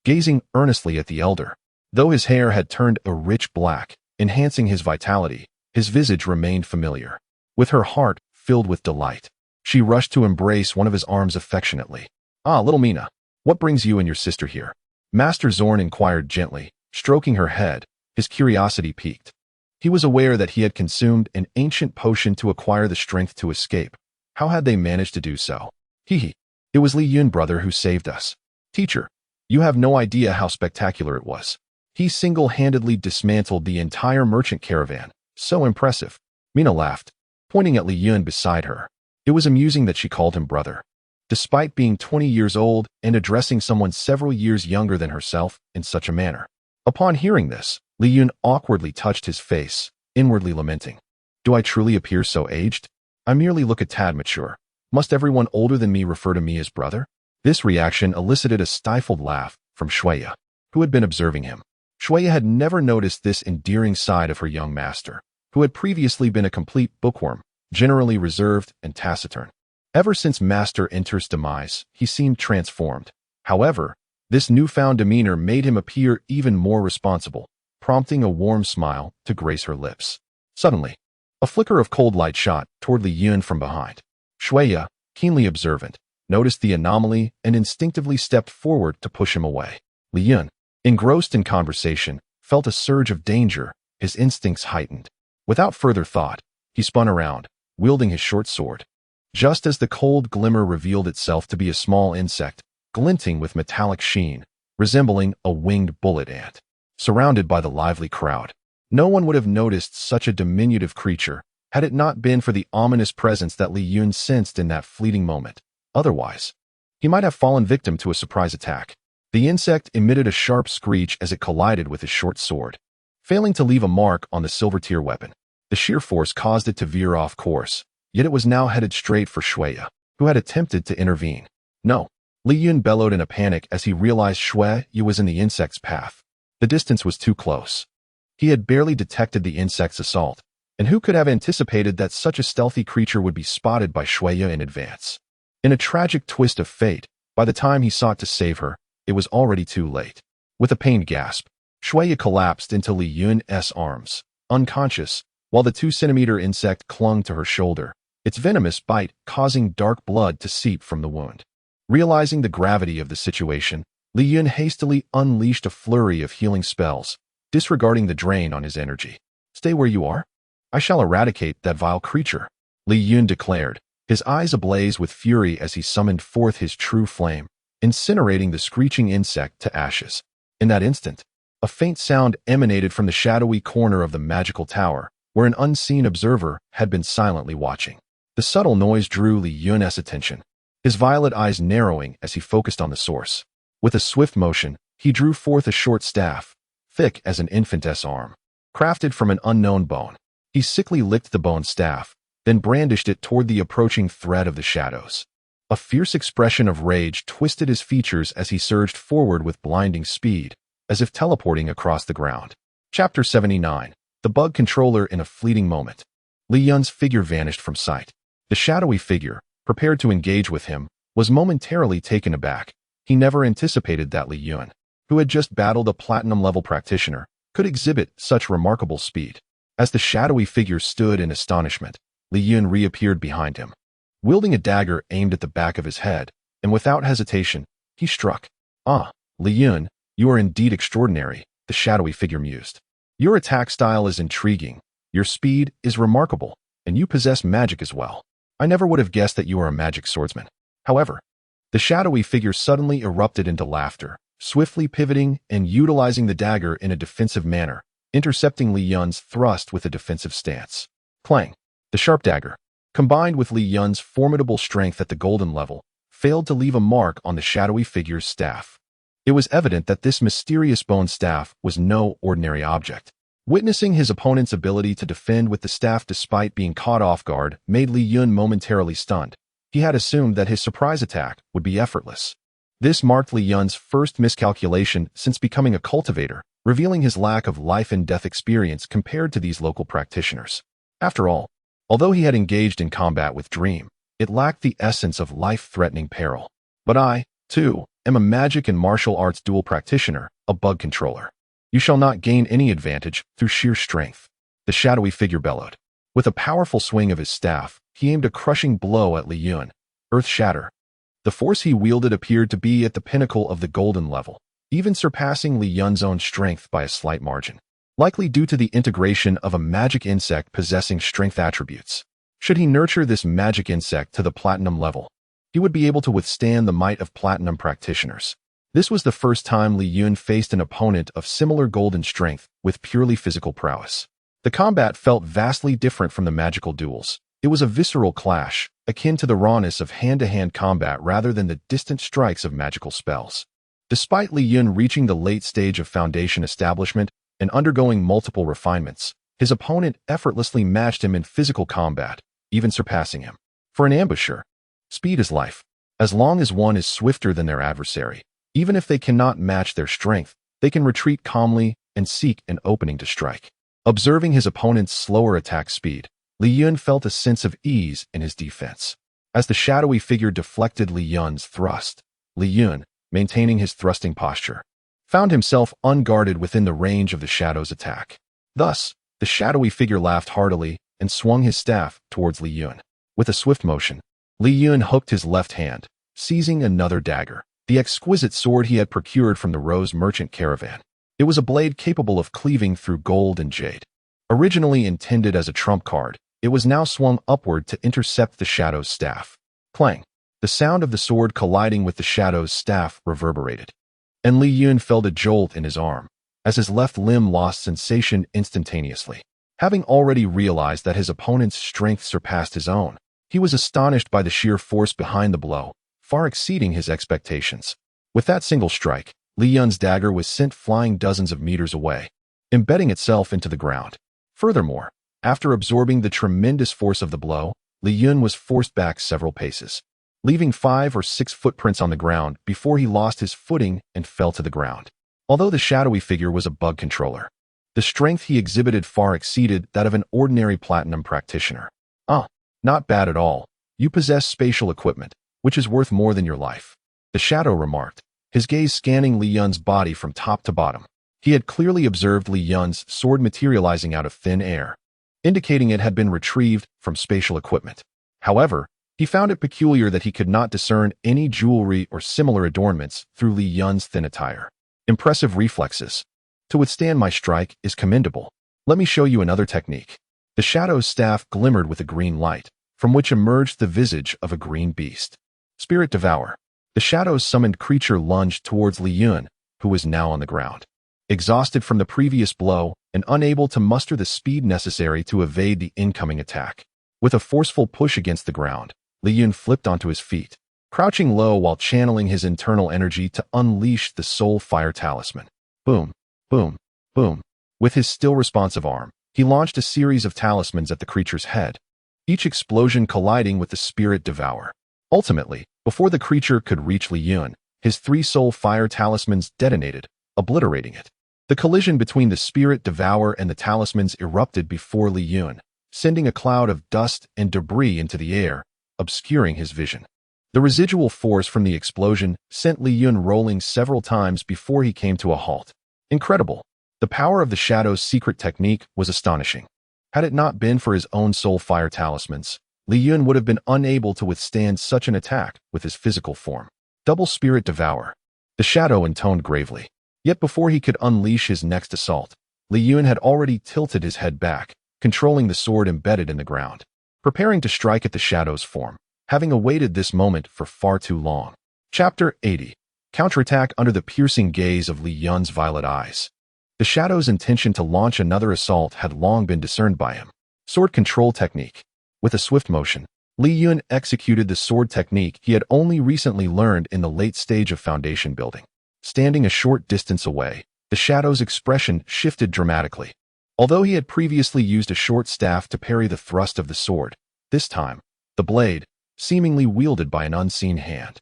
gazing earnestly at the elder. Though his hair had turned a rich black, enhancing his vitality, his visage remained familiar. With her heart filled with delight, she rushed to embrace one of his arms affectionately. "Ah, little Mina, what brings you and your sister here?" Master Zorn inquired gently, stroking her head, his curiosity piqued. He was aware that he had consumed an ancient potion to acquire the strength to escape. How had they managed to do so? It was Li Yun, brother, who saved us. "Teacher, you have no idea how spectacular it was. He single-handedly dismantled the entire merchant caravan. So impressive." Mina laughed, pointing at Li Yun beside her. It was amusing that she called him brother, despite being 20 years old and addressing someone several years younger than herself in such a manner. Upon hearing this, Li Yun awkwardly touched his face, inwardly lamenting, "Do I truly appear so aged? I merely look a tad mature. Must everyone older than me refer to me as brother?" This reaction elicited a stifled laugh from Shueya, who had been observing him. Shueya had never noticed this endearing side of her young master, who had previously been a complete bookworm, generally reserved and taciturn. Ever since Master Enter's demise, he seemed transformed. However, this newfound demeanor made him appear even more responsible, prompting a warm smile to grace her lips. Suddenly, a flicker of cold light shot toward Li Yun from behind. Shueya, keenly observant, noticed the anomaly and instinctively stepped forward to push him away. Li Yun, engrossed in conversation, felt a surge of danger, his instincts heightened. Without further thought, he spun around, wielding his short sword. Just as the cold glimmer revealed itself to be a small insect, glinting with metallic sheen, resembling a winged bullet ant. Surrounded by the lively crowd, no one would have noticed such a diminutive creature had it not been for the ominous presence that Li Yun sensed in that fleeting moment. Otherwise, he might have fallen victim to a surprise attack. The insect emitted a sharp screech as it collided with his short sword, failing to leave a mark on the silver tier weapon. The sheer force caused it to veer off course, yet it was now headed straight for Shueya, who had attempted to intervene. "No!" Li Yun bellowed in a panic as he realized Shueya was in the insect's path. The distance was too close. He had barely detected the insect's assault, and who could have anticipated that such a stealthy creature would be spotted by Shueya in advance? In a tragic twist of fate, by the time he sought to save her, it was already too late. With a pained gasp, Shueya collapsed into Li Yun's arms, unconscious, while the 2-centimeter insect clung to her shoulder, its venomous bite causing dark blood to seep from the wound. Realizing the gravity of the situation, Li Yun hastily unleashed a flurry of healing spells, disregarding the drain on his energy. "Stay where you are. I shall eradicate that vile creature," Li Yun declared, his eyes ablaze with fury as he summoned forth his true flame, incinerating the screeching insect to ashes. In that instant, a faint sound emanated from the shadowy corner of the magical tower, where an unseen observer had been silently watching. The subtle noise drew Li Yun's attention, his violet eyes narrowing as he focused on the source. With a swift motion, he drew forth a short staff, thick as an infant's arm, crafted from an unknown bone. He sickly licked the bone staff, then brandished it toward the approaching thread of the shadows. A fierce expression of rage twisted his features as he surged forward with blinding speed, as if teleporting across the ground. Chapter 79. The Bug Controller in a Fleeting Moment. Li Yun's figure vanished from sight. The shadowy figure, prepared to engage with him, was momentarily taken aback. He never anticipated that Li Yun, who had just battled a platinum-level practitioner, could exhibit such remarkable speed. As the shadowy figure stood in astonishment, Li Yun reappeared behind him. Wielding a dagger aimed at the back of his head, and without hesitation, he struck. "Ah, Li Yun, you are indeed extraordinary," the shadowy figure mused. "Your attack style is intriguing, your speed is remarkable, and you possess magic as well. I never would have guessed that you are a magic swordsman." However, the shadowy figure suddenly erupted into laughter, swiftly pivoting and utilizing the dagger in a defensive manner, intercepting Li Yun's thrust with a defensive stance. Clang! The sharp dagger, combined with Li Yun's formidable strength at the golden level, failed to leave a mark on the shadowy figure's staff. It was evident that this mysterious bone staff was no ordinary object. Witnessing his opponent's ability to defend with the staff despite being caught off guard made Li Yun momentarily stunned. He had assumed that his surprise attack would be effortless. This marked Li Yun's first miscalculation since becoming a cultivator, revealing his lack of life and death experience compared to these local practitioners. After all, although he had engaged in combat with Dream, it lacked the essence of life-threatening peril. But I, too, am a magic and martial arts dual practitioner, a bug controller. You shall not gain any advantage through sheer strength, the shadowy figure bellowed. With a powerful swing of his staff, he aimed a crushing blow at Li Yun. Earth shatter. The force he wielded appeared to be at the pinnacle of the golden level, even surpassing Li Yun's own strength by a slight margin, likely due to the integration of a magic insect possessing strength attributes. Should he nurture this magic insect to the platinum level, he would be able to withstand the might of platinum practitioners. This was the first time Li Yun faced an opponent of similar golden strength with purely physical prowess. The combat felt vastly different from the magical duels. It was a visceral clash, akin to the rawness of hand-to-hand combat rather than the distant strikes of magical spells. Despite Li Yun reaching the late stage of foundation establishment and undergoing multiple refinements, his opponent effortlessly matched him in physical combat, even surpassing him. For an ambusher, speed is life. As long as one is swifter than their adversary, even if they cannot match their strength, they can retreat calmly and seek an opening to strike. Observing his opponent's slower attack speed, Li Yun felt a sense of ease in his defense. As the shadowy figure deflected Li Yun's thrust, Li Yun, maintaining his thrusting posture, found himself unguarded within the range of the shadow's attack. Thus, the shadowy figure laughed heartily and swung his staff towards Li Yun. With a swift motion, Li Yun hooked his left hand, seizing another dagger, the exquisite sword he had procured from the Rose Merchant Caravan. It was a blade capable of cleaving through gold and jade. Originally intended as a trump card, it was now swung upward to intercept the shadow's staff. Clang! The sound of the sword colliding with the shadow's staff reverberated, and Li Yun felt a jolt in his arm, as his left limb lost sensation instantaneously. Having already realized that his opponent's strength surpassed his own, he was astonished by the sheer force behind the blow, far exceeding his expectations. With that single strike, Li Yun's dagger was sent flying dozens of meters away, embedding itself into the ground. Furthermore, after absorbing the tremendous force of the blow, Li Yun was forced back several paces, leaving 5 or 6 footprints on the ground before he lost his footing and fell to the ground. Although the shadowy figure was a bug controller, the strength he exhibited far exceeded that of an ordinary platinum practitioner. "Ah, not bad at all. You possess spatial equipment, which is worth more than your life," the shadow remarked, his gaze scanning Li Yun's body from top to bottom. He had clearly observed Li Yun's sword materializing out of thin air, indicating it had been retrieved from spatial equipment. However, he found it peculiar that he could not discern any jewelry or similar adornments through Li Yun's thin attire. Impressive reflexes. To withstand my strike is commendable. Let me show you another technique. The shadow's staff glimmered with a green light, from which emerged the visage of a green beast. Spirit Devour. The shadow's summoned creature lunged towards Li Yun, who was now on the ground. Exhausted from the previous blow and unable to muster the speed necessary to evade the incoming attack. With a forceful push against the ground, Li Yun flipped onto his feet, crouching low while channeling his internal energy to unleash the Soul Fire Talisman. Boom, boom, boom. With his still responsive arm, he launched a series of talismans at the creature's head, each explosion colliding with the Spirit Devour. Ultimately, before the creature could reach Li Yun, his 3 Soul Fire Talismans detonated, obliterating it. The collision between the spirit devourer and the talismans erupted before Li Yun, sending a cloud of dust and debris into the air, obscuring his vision. The residual force from the explosion sent Li Yun rolling several times before he came to a halt. Incredible! The power of the Shadow's secret technique was astonishing. Had it not been for his own soul fire talismans, Li Yun would have been unable to withstand such an attack with his physical form. Double Spirit Devour. The Shadow intoned gravely. Yet before he could unleash his next assault, Li Yun had already tilted his head back, controlling the sword embedded in the ground, preparing to strike at the Shadow's form, having awaited this moment for far too long. Chapter 80. Counterattack under the piercing gaze of Li Yun's violet eyes. The Shadow's intention to launch another assault had long been discerned by him. Sword Control Technique. With a swift motion, Li Yun executed the sword technique he had only recently learned in the late stage of foundation building. Standing a short distance away, the Shadow's expression shifted dramatically. Although he had previously used a short staff to parry the thrust of the sword, this time, the blade, seemingly wielded by an unseen hand,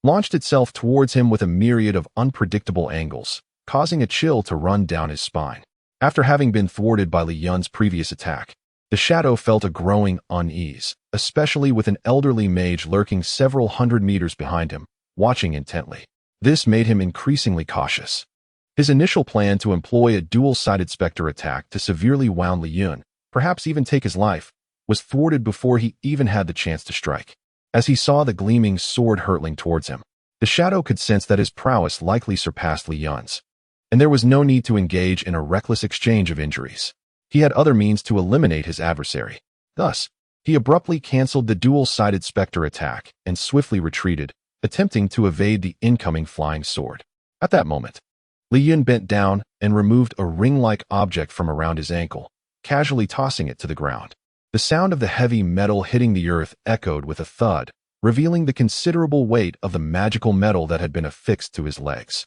launched itself towards him with a myriad of unpredictable angles, causing a chill to run down his spine. After having been thwarted by Li Yun's previous attack, the Shadow felt a growing unease, especially with an elderly mage lurking several hundred meters behind him, watching intently. This made him increasingly cautious. His initial plan to employ a dual-sided specter attack to severely wound Li Yun, perhaps even take his life, was thwarted before he even had the chance to strike. As he saw the gleaming sword hurtling towards him, the Shadow could sense that his prowess likely surpassed Li Yun's, and there was no need to engage in a reckless exchange of injuries. He had other means to eliminate his adversary. Thus, he abruptly canceled the dual-sided specter attack and swiftly retreated, attempting to evade the incoming flying sword. At that moment, Li Yun bent down and removed a ring-like object from around his ankle, casually tossing it to the ground. The sound of the heavy metal hitting the earth echoed with a thud, revealing the considerable weight of the magical metal that had been affixed to his legs.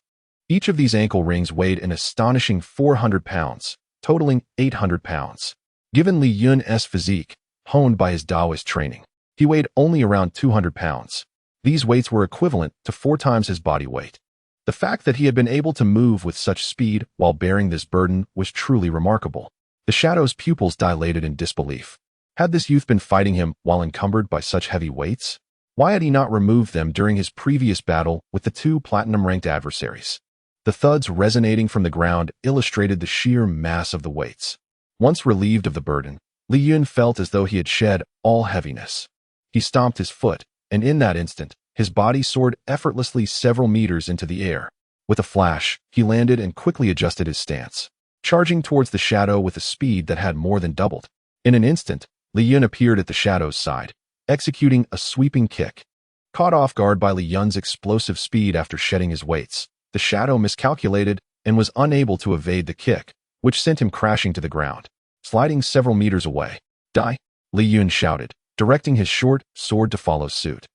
Each of these ankle rings weighed an astonishing 400 pounds, totaling 800 pounds. Given Li Yun's physique, honed by his Taoist training, he weighed only around 200 pounds. These weights were equivalent to 4 times his body weight. The fact that he had been able to move with such speed while bearing this burden was truly remarkable. The Shadow's pupils dilated in disbelief. Had this youth been fighting him while encumbered by such heavy weights? Why had he not removed them during his previous battle with the 2 platinum-ranked adversaries? The thuds resonating from the ground illustrated the sheer mass of the weights. Once relieved of the burden, Li Yun felt as though he had shed all heaviness. He stomped his foot, and in that instant, his body soared effortlessly several meters into the air. With a flash, he landed and quickly adjusted his stance, charging towards the Shadow with a speed that had more than doubled. In an instant, Li Yun appeared at the Shadow's side, executing a sweeping kick. Caught off guard by Li Yun's explosive speed after shedding his weights, the Shadow miscalculated and was unable to evade the kick, which sent him crashing to the ground, sliding several meters away. "Die!" Li Yun shouted, directing his short sword to follow suit.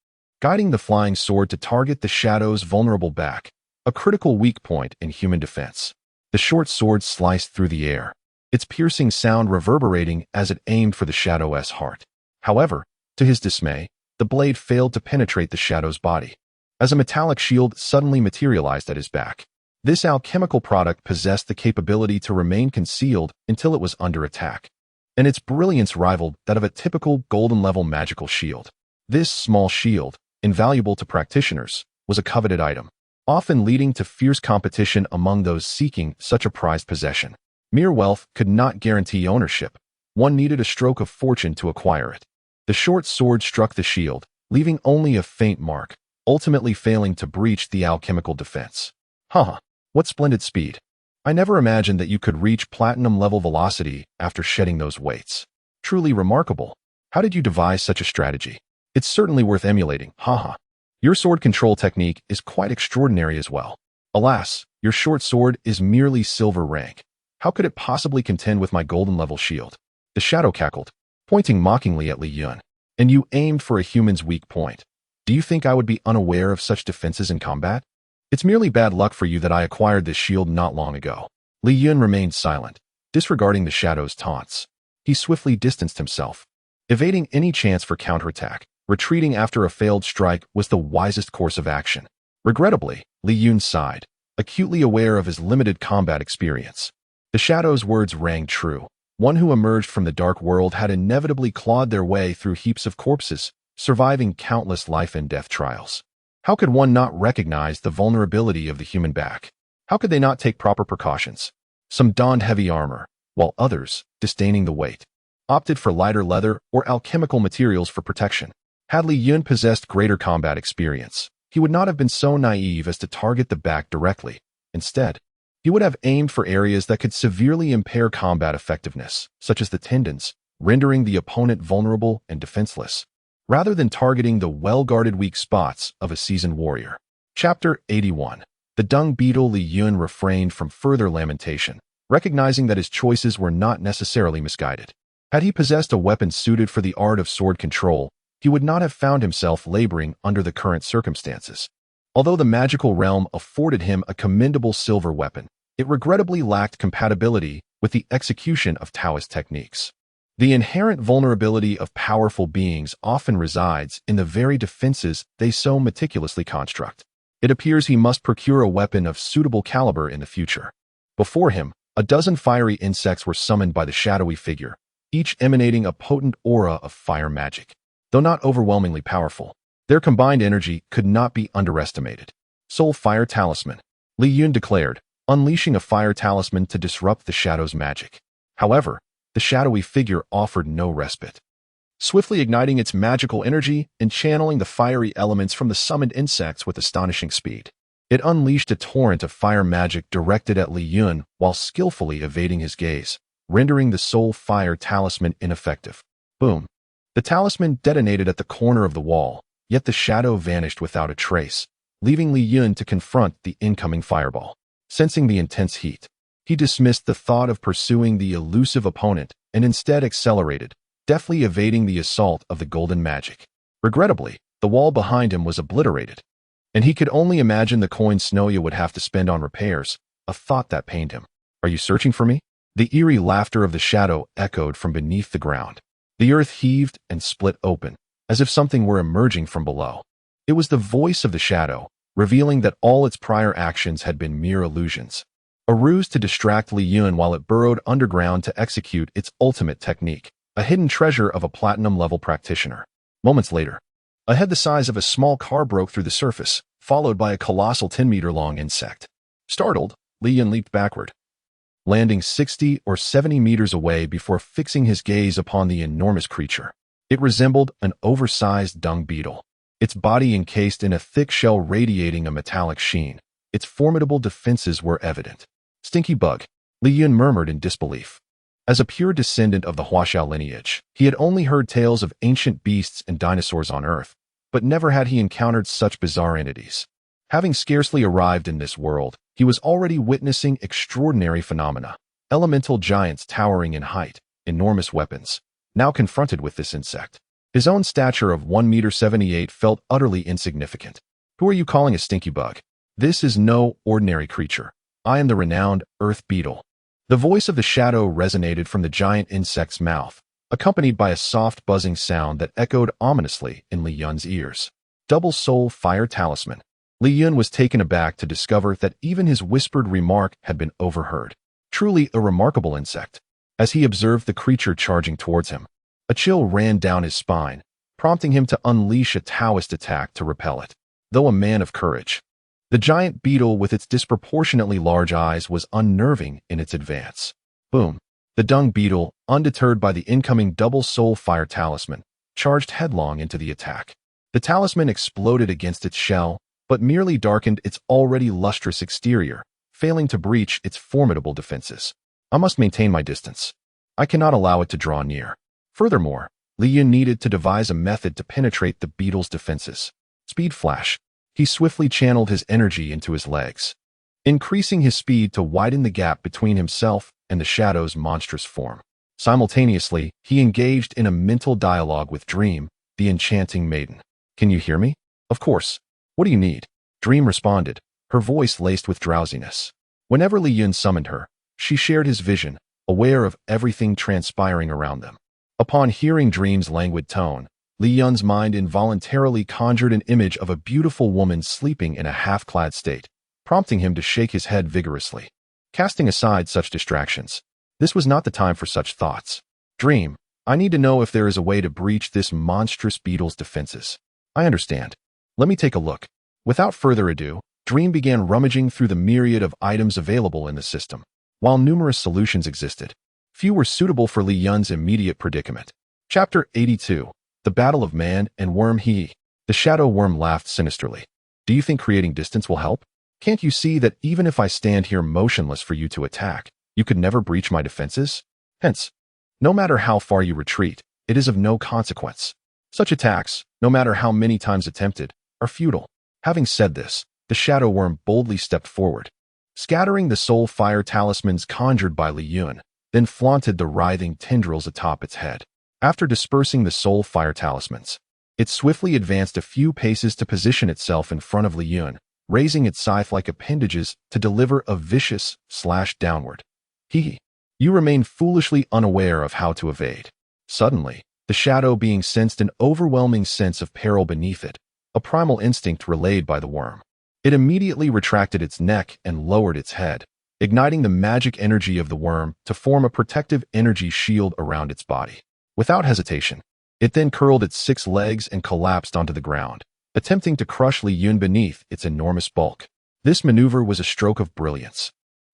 Guiding the flying sword to target the Shadow's vulnerable back, a critical weak point in human defense. The short sword sliced through the air, its piercing sound reverberating as it aimed for the Shadow's heart. However, to his dismay, the blade failed to penetrate the Shadow's body, as a metallic shield suddenly materialized at his back. This alchemical product possessed the capability to remain concealed until it was under attack, and its brilliance rivaled that of a typical golden-level magical shield. This small shield, invaluable to practitioners, was a coveted item, often leading to fierce competition among those seeking such a prized possession. Mere wealth could not guarantee ownership. One needed a stroke of fortune to acquire it. The short sword struck the shield, leaving only a faint mark, ultimately failing to breach the alchemical defense. Huh, what splendid speed. I never imagined that you could reach platinum-level velocity after shedding those weights. Truly remarkable. How did you devise such a strategy? It's certainly worth emulating, haha. Your sword control technique is quite extraordinary as well. Alas, your short sword is merely silver rank. How could it possibly contend with my golden-level shield? The Shadow cackled, pointing mockingly at Li Yun. And you aimed for a human's weak point. Do you think I would be unaware of such defenses in combat? It's merely bad luck for you that I acquired this shield not long ago. Li Yun remained silent, disregarding the Shadow's taunts. He swiftly distanced himself, evading any chance for counterattack. Retreating after a failed strike was the wisest course of action. Regrettably, Li Yun sighed. acutely aware of his limited combat experience. The shadow's words rang true. One who emerged from the dark world had inevitably clawed their way through heaps of corpses, surviving countless life and death trials. How could one not recognize the vulnerability of the human back? How could they not take proper precautions? Some donned heavy armor, while others, disdaining the weight, opted for lighter leather or alchemical materials for protection. Had Li Chen possessed greater combat experience, he would not have been so naive as to target the back directly. Instead, he would have aimed for areas that could severely impair combat effectiveness, such as the tendons, rendering the opponent vulnerable and defenseless, rather than targeting the well-guarded weak spots of a seasoned warrior. Chapter 81. The dung beetle. Li Chen refrained from further lamentation, recognizing that his choices were not necessarily misguided. Had he possessed a weapon suited for the art of sword control, he would not have found himself laboring under the current circumstances. Although the magical realm afforded him a commendable silver weapon, it regrettably lacked compatibility with the execution of Taoist techniques. The inherent vulnerability of powerful beings often resides in the very defenses they so meticulously construct. It appears he must procure a weapon of suitable caliber in the future. Before him, a dozen fiery insects were summoned by the shadowy figure, each emanating a potent aura of fire magic. Though not overwhelmingly powerful, their combined energy could not be underestimated. Soul Fire Talisman, Li Chen declared, unleashing a fire talisman to disrupt the shadow's magic. However, the shadowy figure offered no respite. Swiftly igniting its magical energy and channeling the fiery elements from the summoned insects with astonishing speed, it unleashed a torrent of fire magic directed at Li Chen while skillfully evading his gaze, rendering the Soul Fire Talisman ineffective. Boom! The talisman detonated at the corner of the wall, yet the shadow vanished without a trace, leaving Li Chen to confront the incoming fireball. Sensing the intense heat, he dismissed the thought of pursuing the elusive opponent and instead accelerated, deftly evading the assault of the golden magic. Regrettably, the wall behind him was obliterated, and he could only imagine the coin Snoya would have to spend on repairs, a thought that pained him. Are you searching for me? The eerie laughter of the shadow echoed from beneath the ground. The earth heaved and split open, as if something were emerging from below. It was the voice of the shadow, revealing that all its prior actions had been mere illusions. A ruse to distract Li Chen while it burrowed underground to execute its ultimate technique, a hidden treasure of a platinum-level practitioner. Moments later, a head the size of a small car broke through the surface, followed by a colossal 10-meter-long insect. Startled, Li Chen leaped backward, landing 60 or 70 meters away before fixing his gaze upon the enormous creature. It resembled an oversized dung beetle, its body encased in a thick shell radiating a metallic sheen. Its formidable defenses were evident. Stinky bug, Li Chen murmured in disbelief. As a pure descendant of the Huaxiao lineage, he had only heard tales of ancient beasts and dinosaurs on Earth, but never had he encountered such bizarre entities. Having scarcely arrived in this world, he was already witnessing extraordinary phenomena. Elemental giants towering in height, enormous weapons. Now confronted with this insect, his own stature of 1.78 meters felt utterly insignificant. Who are you calling a stinky bug? This is no ordinary creature. I am the renowned Earth Beetle. The voice of the shadow resonated from the giant insect's mouth, accompanied by a soft buzzing sound that echoed ominously in Li Chen's ears. Double Soul Fire Talisman. Li Chen was taken aback to discover that even his whispered remark had been overheard. Truly a remarkable insect. As he observed the creature charging towards him, a chill ran down his spine, prompting him to unleash a Taoist attack to repel it. Though a man of courage, the giant beetle with its disproportionately large eyes was unnerving in its advance. Boom! The dung beetle, undeterred by the incoming double soul fire talisman, charged headlong into the attack. The talisman exploded against its shell, but merely darkened its already lustrous exterior, failing to breach its formidable defenses. I must maintain my distance. I cannot allow it to draw near. Furthermore, Li Chen needed to devise a method to penetrate the beetle's defenses. Speed flash. He swiftly channeled his energy into his legs, increasing his speed to widen the gap between himself and the shadow's monstrous form. Simultaneously, he engaged in a mental dialogue with Dream, the enchanting maiden. Can you hear me? Of course. What do you need? Dream responded, her voice laced with drowsiness. Whenever Li Chen summoned her, she shared his vision, aware of everything transpiring around them. Upon hearing Dream's languid tone, Li Chen's mind involuntarily conjured an image of a beautiful woman sleeping in a half-clad state, prompting him to shake his head vigorously. Casting aside such distractions, this was not the time for such thoughts. Dream, I need to know if there is a way to breach this monstrous beetle's defenses. I understand. Let me take a look. Without further ado, Dream began rummaging through the myriad of items available in the system. While numerous solutions existed, few were suitable for Li Yun's immediate predicament. Chapter 82. The Battle of Man and Worm. The shadow worm laughed sinisterly. Do you think creating distance will help? Can't you see that even if I stand here motionless for you to attack, you could never breach my defenses? Hence, no matter how far you retreat, it is of no consequence. Such attacks, no matter how many times attempted, are futile. Having said this, the shadow worm boldly stepped forward, scattering the soul fire talismans conjured by Li Yun, then flaunted the writhing tendrils atop its head. After dispersing the soul fire talismans, it swiftly advanced a few paces to position itself in front of Li Yun, raising its scythe-like appendages to deliver a vicious slash downward. You remain foolishly unaware of how to evade. Suddenly, the shadow being sensed an overwhelming sense of peril beneath it, a primal instinct relayed by the worm. It immediately retracted its neck and lowered its head, igniting the magic energy of the worm to form a protective energy shield around its body. Without hesitation, it then curled its 6 legs and collapsed onto the ground, attempting to crush Li Yun beneath its enormous bulk. This maneuver was a stroke of brilliance,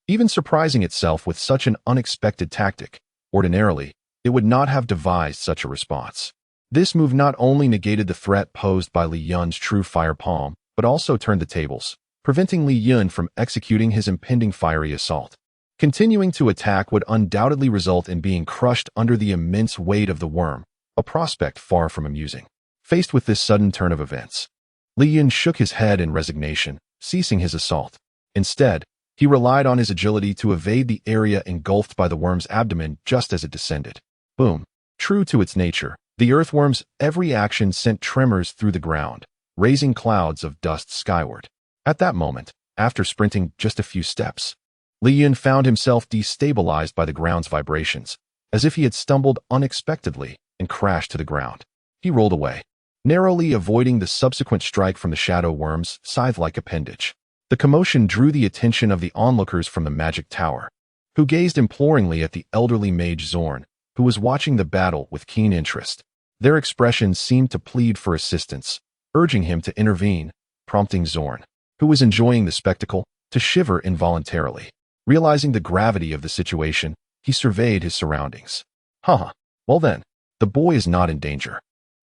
even surprising itself with such an unexpected tactic. Ordinarily, it would not have devised such a response. This move not only negated the threat posed by Li Yun's true fire palm, but also turned the tables, preventing Li Yun from executing his impending fiery assault. Continuing to attack would undoubtedly result in being crushed under the immense weight of the worm, a prospect far from amusing. Faced with this sudden turn of events, Li Yun shook his head in resignation, ceasing his assault. Instead, he relied on his agility to evade the area engulfed by the worm's abdomen just as it descended. Boom! True to its nature, the earthworm's every action sent tremors through the ground, raising clouds of dust skyward. At that moment, after sprinting just a few steps, Li Yun found himself destabilized by the ground's vibrations, as if he had stumbled unexpectedly and crashed to the ground. He rolled away, narrowly avoiding the subsequent strike from the shadow worm's scythe-like appendage. The commotion drew the attention of the onlookers from the magic tower, who gazed imploringly at the elderly mage Zorn, who was watching the battle with keen interest. Their expressions seemed to plead for assistance, urging him to intervene, prompting Zorn, who was enjoying the spectacle, to shiver involuntarily. Realizing the gravity of the situation, he surveyed his surroundings. Well then, the boy is not in danger.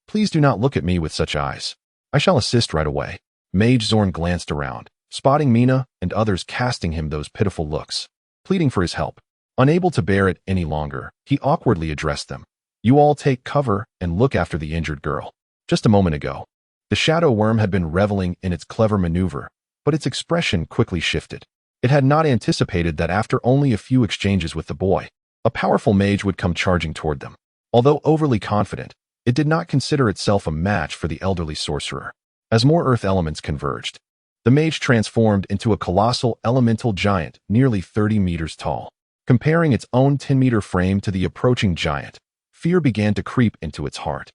Please do not look at me with such eyes. I shall assist right away. Mage Zorn glanced around, spotting Mina and others casting him those pitiful looks, pleading for his help. Unable to bear it any longer, he awkwardly addressed them. You all take cover and look after the injured girl. Just a moment ago, the shadow worm had been reveling in its clever maneuver, but its expression quickly shifted. It had not anticipated that after only a few exchanges with the boy, a powerful mage would come charging toward them. Although overly confident, it did not consider itself a match for the elderly sorcerer. As more earth elements converged, the mage transformed into a colossal elemental giant nearly 30 meters tall. Comparing its own 10-meter frame to the approaching giant, fear began to creep into its heart.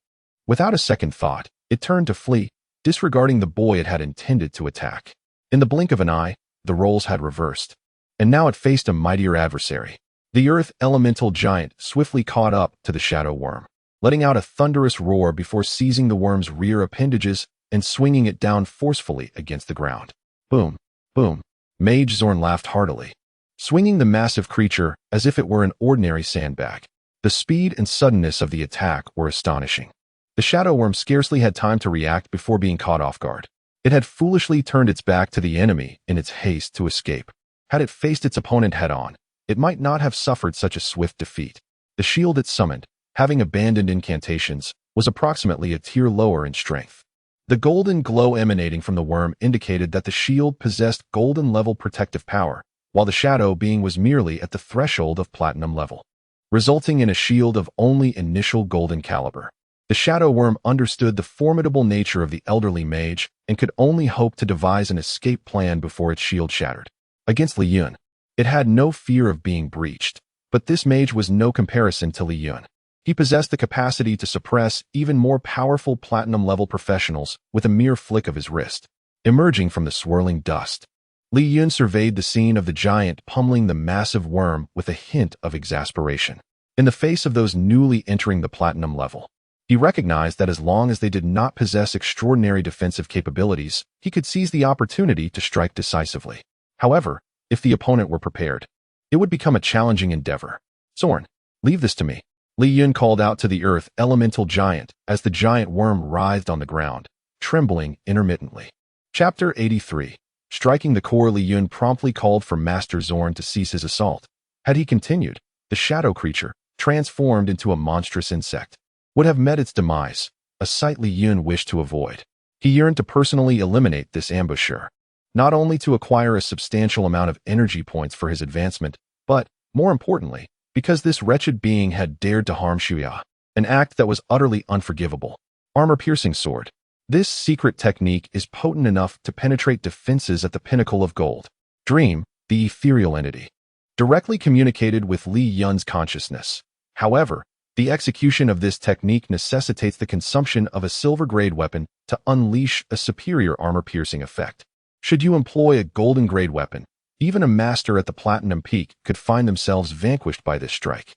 Without a second thought, it turned to flee, disregarding the boy it had intended to attack. In the blink of an eye, the roles had reversed, and now it faced a mightier adversary. The earth elemental giant swiftly caught up to the shadow worm, letting out a thunderous roar before seizing the worm's rear appendages and swinging it down forcefully against the ground. Boom! Boom! Mage Zorn laughed heartily, swinging the massive creature as if it were an ordinary sandbag. The speed and suddenness of the attack were astonishing. The shadow worm scarcely had time to react before being caught off guard. It had foolishly turned its back to the enemy in its haste to escape. Had it faced its opponent head-on, it might not have suffered such a swift defeat. The shield it summoned, having abandoned incantations, was approximately a tier lower in strength. The golden glow emanating from the worm indicated that the shield possessed golden-level protective power, while the shadow being was merely at the threshold of platinum level, resulting in a shield of only initial golden caliber. The shadow worm understood the formidable nature of the elderly mage and could only hope to devise an escape plan before its shield shattered. Against Li Yun, it had no fear of being breached, but this mage was no comparison to Li Yun. He possessed the capacity to suppress even more powerful platinum-level professionals with a mere flick of his wrist. Emerging from the swirling dust, Li Yun surveyed the scene of the giant pummeling the massive worm with a hint of exasperation. In the face of those newly entering the platinum level, he recognized that as long as they did not possess extraordinary defensive capabilities, he could seize the opportunity to strike decisively. However, if the opponent were prepared, it would become a challenging endeavor. Zorn, leave this to me. Li Yun called out to the earth elemental giant as the giant worm writhed on the ground, trembling intermittently. Chapter 83. Striking the core. Li Yun promptly called for Master Zorn to cease his assault. Had he continued, the shadow creature, transformed into a monstrous insect, would have met its demise, a sight Li Yun wished to avoid. He yearned to personally eliminate this ambusher, not only to acquire a substantial amount of energy points for his advancement, but, more importantly, because this wretched being had dared to harm Shuya, an act that was utterly unforgivable. Armor-piercing sword. This secret technique is potent enough to penetrate defenses at the pinnacle of gold. Dream, the ethereal entity, directly communicated with Li Yun's consciousness. However, the execution of this technique necessitates the consumption of a silver-grade weapon to unleash a superior armor-piercing effect. Should you employ a golden-grade weapon, even a master at the platinum peak could find themselves vanquished by this strike.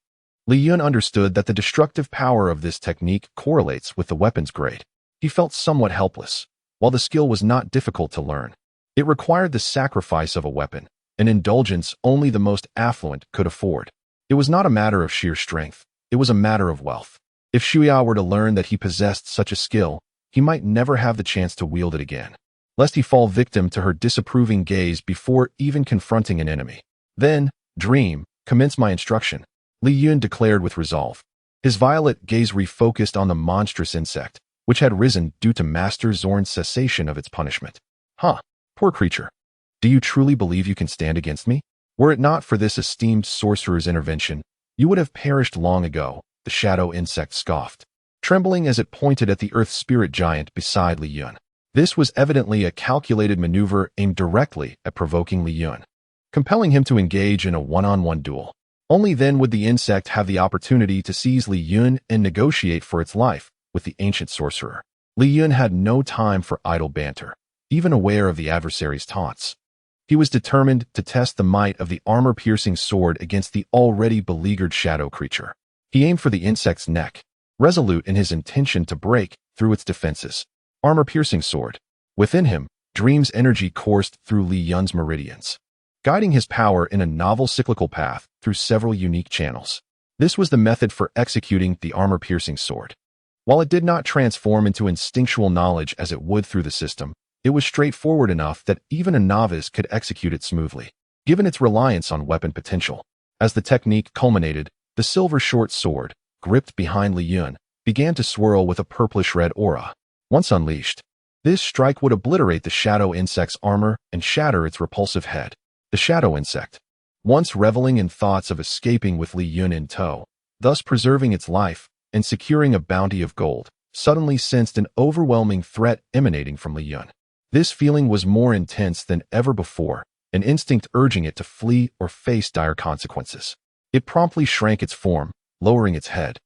Li Yun understood that the destructive power of this technique correlates with the weapon's grade. He felt somewhat helpless. While the skill was not difficult to learn, it required the sacrifice of a weapon, an indulgence only the most affluent could afford. It was not a matter of sheer strength. It was a matter of wealth. If Shuya were to learn that he possessed such a skill, he might never have the chance to wield it again, lest he fall victim to her disapproving gaze before even confronting an enemy. Then, dream, commence my instruction, Li Yun declared with resolve. His violet gaze refocused on the monstrous insect, which had risen due to Master Zorn's cessation of its punishment. Huh, poor creature. Do you truly believe you can stand against me? Were it not for this esteemed sorcerer's intervention, you would have perished long ago, the shadow insect scoffed, trembling as it pointed at the earth spirit giant beside Li Yun. This was evidently a calculated maneuver aimed directly at provoking Li Yun, compelling him to engage in a one-on-one duel. Only then would the insect have the opportunity to seize Li Yun and negotiate for its life with the ancient sorcerer. Li Yun had no time for idle banter, even aware of the adversary's taunts. He was determined to test the might of the armor-piercing sword against the already beleaguered shadow creature. He aimed for the insect's neck, resolute in his intention to break through its defenses. Armor-piercing sword. Within him, Dream's energy coursed through Li Yun's meridians, guiding his power in a novel cyclical path through several unique channels. This was the method for executing the armor-piercing sword. While it did not transform into instinctual knowledge as it would through the system, it was straightforward enough that even a novice could execute it smoothly, given its reliance on weapon potential. As the technique culminated, the silver short sword, gripped behind Li Yun, began to swirl with a purplish-red aura. Once unleashed, this strike would obliterate the shadow insect's armor and shatter its repulsive head. The shadow insect, once reveling in thoughts of escaping with Li Yun in tow, thus preserving its life and securing a bounty of gold, suddenly sensed an overwhelming threat emanating from Li Yun. This feeling was more intense than ever before, an instinct urging it to flee or face dire consequences. It promptly shrank its form, lowering its head,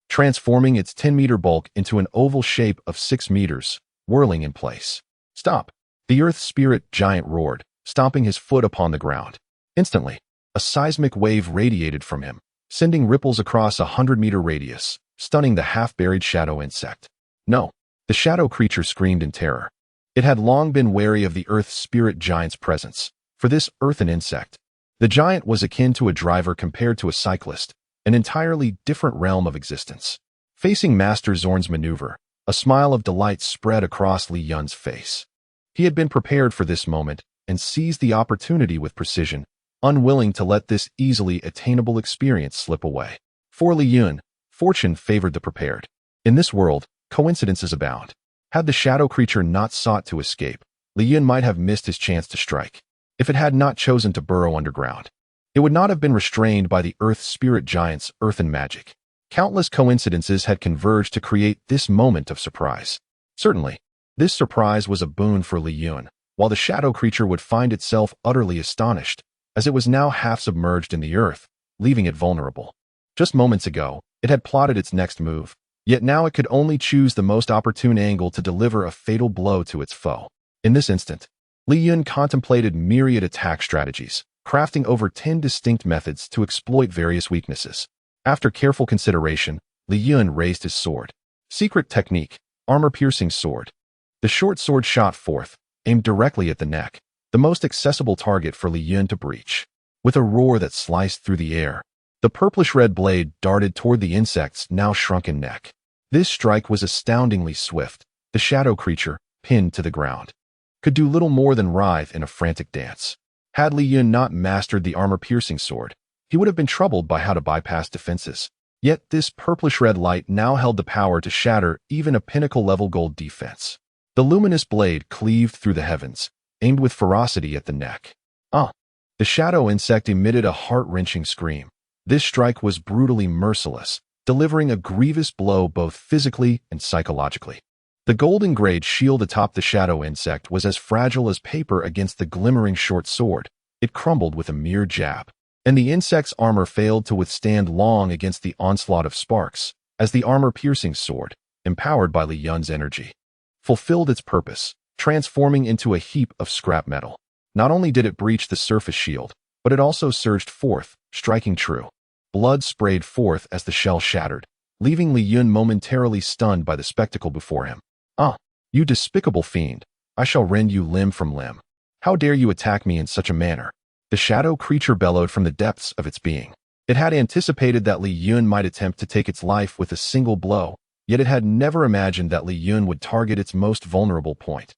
transforming its 10-meter bulk into an oval shape of 6 meters, whirling in place. Stop! The earth spirit giant roared, stomping his foot upon the ground. Instantly, a seismic wave radiated from him, sending ripples across a 100-meter radius, stunning the half-buried shadow insect. No! The shadow creature screamed in terror. It had long been wary of the earth spirit giant's presence. For this earthen insect, the giant was akin to a driver compared to a cyclist, an entirely different realm of existence. Facing Master Zorn's maneuver, a smile of delight spread across Li Yun's face. He had been prepared for this moment and seized the opportunity with precision, unwilling to let this easily attainable experience slip away. For Li Yun, fortune favored the prepared. In this world, coincidences abound. Had the shadow creature not sought to escape, Li Yun might have missed his chance to strike. If it had not chosen to burrow underground, it would not have been restrained by the earth spirit giant's earthen magic. Countless coincidences had converged to create this moment of surprise. Certainly, this surprise was a boon for Li Yun, while the shadow creature would find itself utterly astonished, as it was now half submerged in the earth, leaving it vulnerable. Just moments ago, it had plotted its next move, yet now it could only choose the most opportune angle to deliver a fatal blow to its foe. In this instant, Li Yun contemplated myriad attack strategies, crafting over 10 distinct methods to exploit various weaknesses. After careful consideration, Li Yun raised his sword. Secret technique, armor-piercing sword. The short sword shot forth, aimed directly at the neck, the most accessible target for Li Yun to breach. With a roar that sliced through the air, the purplish-red blade darted toward the insect's now shrunken neck. This strike was astoundingly swift. The shadow creature, pinned to the ground, could do little more than writhe in a frantic dance. Had Li Yun not mastered the armor-piercing sword, he would have been troubled by how to bypass defenses. Yet this purplish-red light now held the power to shatter even a pinnacle-level gold defense. The luminous blade cleaved through the heavens, aimed with ferocity at the neck. The shadow insect emitted a heart-wrenching scream. This strike was brutally merciless, delivering a grievous blow both physically and psychologically. The golden-grade shield atop the shadow insect was as fragile as paper against the glimmering short sword. It crumbled with a mere jab, and the insect's armor failed to withstand long against the onslaught of sparks, as the armor-piercing sword, empowered by Li Yun's energy, fulfilled its purpose, transforming into a heap of scrap metal. Not only did it breach the surface shield, but it also surged forth, striking true. Blood sprayed forth as the shell shattered, leaving Li Yun momentarily stunned by the spectacle before him. You despicable fiend! I shall rend you limb from limb. How dare you attack me in such a manner? The shadow creature bellowed from the depths of its being. It had anticipated that Li Yun might attempt to take its life with a single blow, yet it had never imagined that Li Yun would target its most vulnerable point.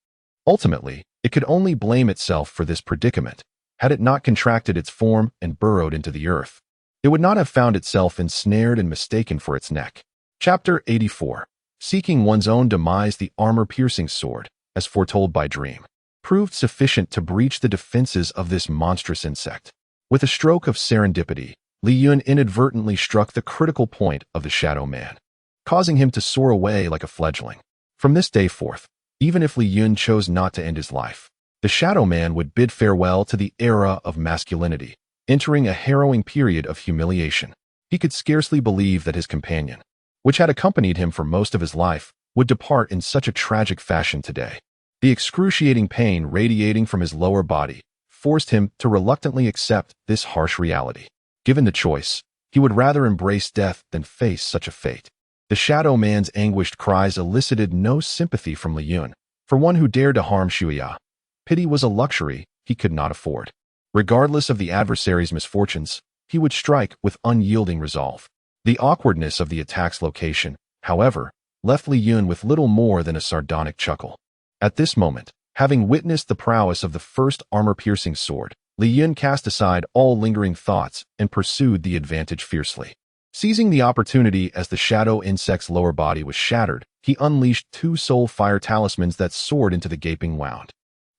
Ultimately, it could only blame itself for this predicament. Had it not contracted its form and burrowed into the earth, it would not have found itself ensnared and mistaken for its neck. Chapter 84. Seeking one's own demise. The armor-piercing sword, as foretold by dream, proved sufficient to breach the defenses of this monstrous insect. With a stroke of serendipity, Li Yun inadvertently struck the critical point of the Shadow Man, causing him to soar away like a fledgling. From this day forth, even if Li Yun chose not to end his life, the Shadow Man would bid farewell to the era of masculinity, entering a harrowing period of humiliation. He could scarcely believe that his companion, which had accompanied him for most of his life, would depart in such a tragic fashion today. The excruciating pain radiating from his lower body forced him to reluctantly accept this harsh reality. Given the choice, he would rather embrace death than face such a fate. The Shadow Man's anguished cries elicited no sympathy from Li Yun. For one who dared to harm Shuya, pity was a luxury he could not afford. Regardless of the adversary's misfortunes, he would strike with unyielding resolve. The awkwardness of the attack's location, however, left Li Yun with little more than a sardonic chuckle. At this moment, having witnessed the prowess of the first armor-piercing sword, Li Yun cast aside all lingering thoughts and pursued the advantage fiercely. Seizing the opportunity as the shadow insect's lower body was shattered, he unleashed 2 soul fire talismans that soared into the gaping wound.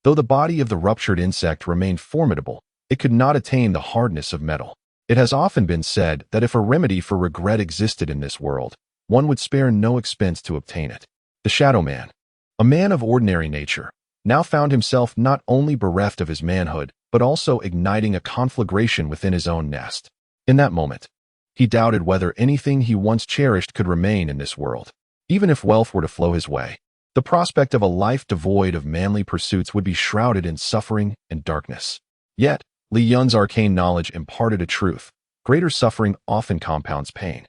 Though the body of the ruptured insect remained formidable, it could not attain the hardness of metal. It has often been said that if a remedy for regret existed in this world, one would spare no expense to obtain it. The Shadow Man, a man of ordinary nature, now found himself not only bereft of his manhood, but also igniting a conflagration within his own nest. In that moment, he doubted whether anything he once cherished could remain in this world. Even if wealth were to flow his way, the prospect of a life devoid of manly pursuits would be shrouded in suffering and darkness. Yet, Li Yun's arcane knowledge imparted a truth: greater suffering often compounds pain.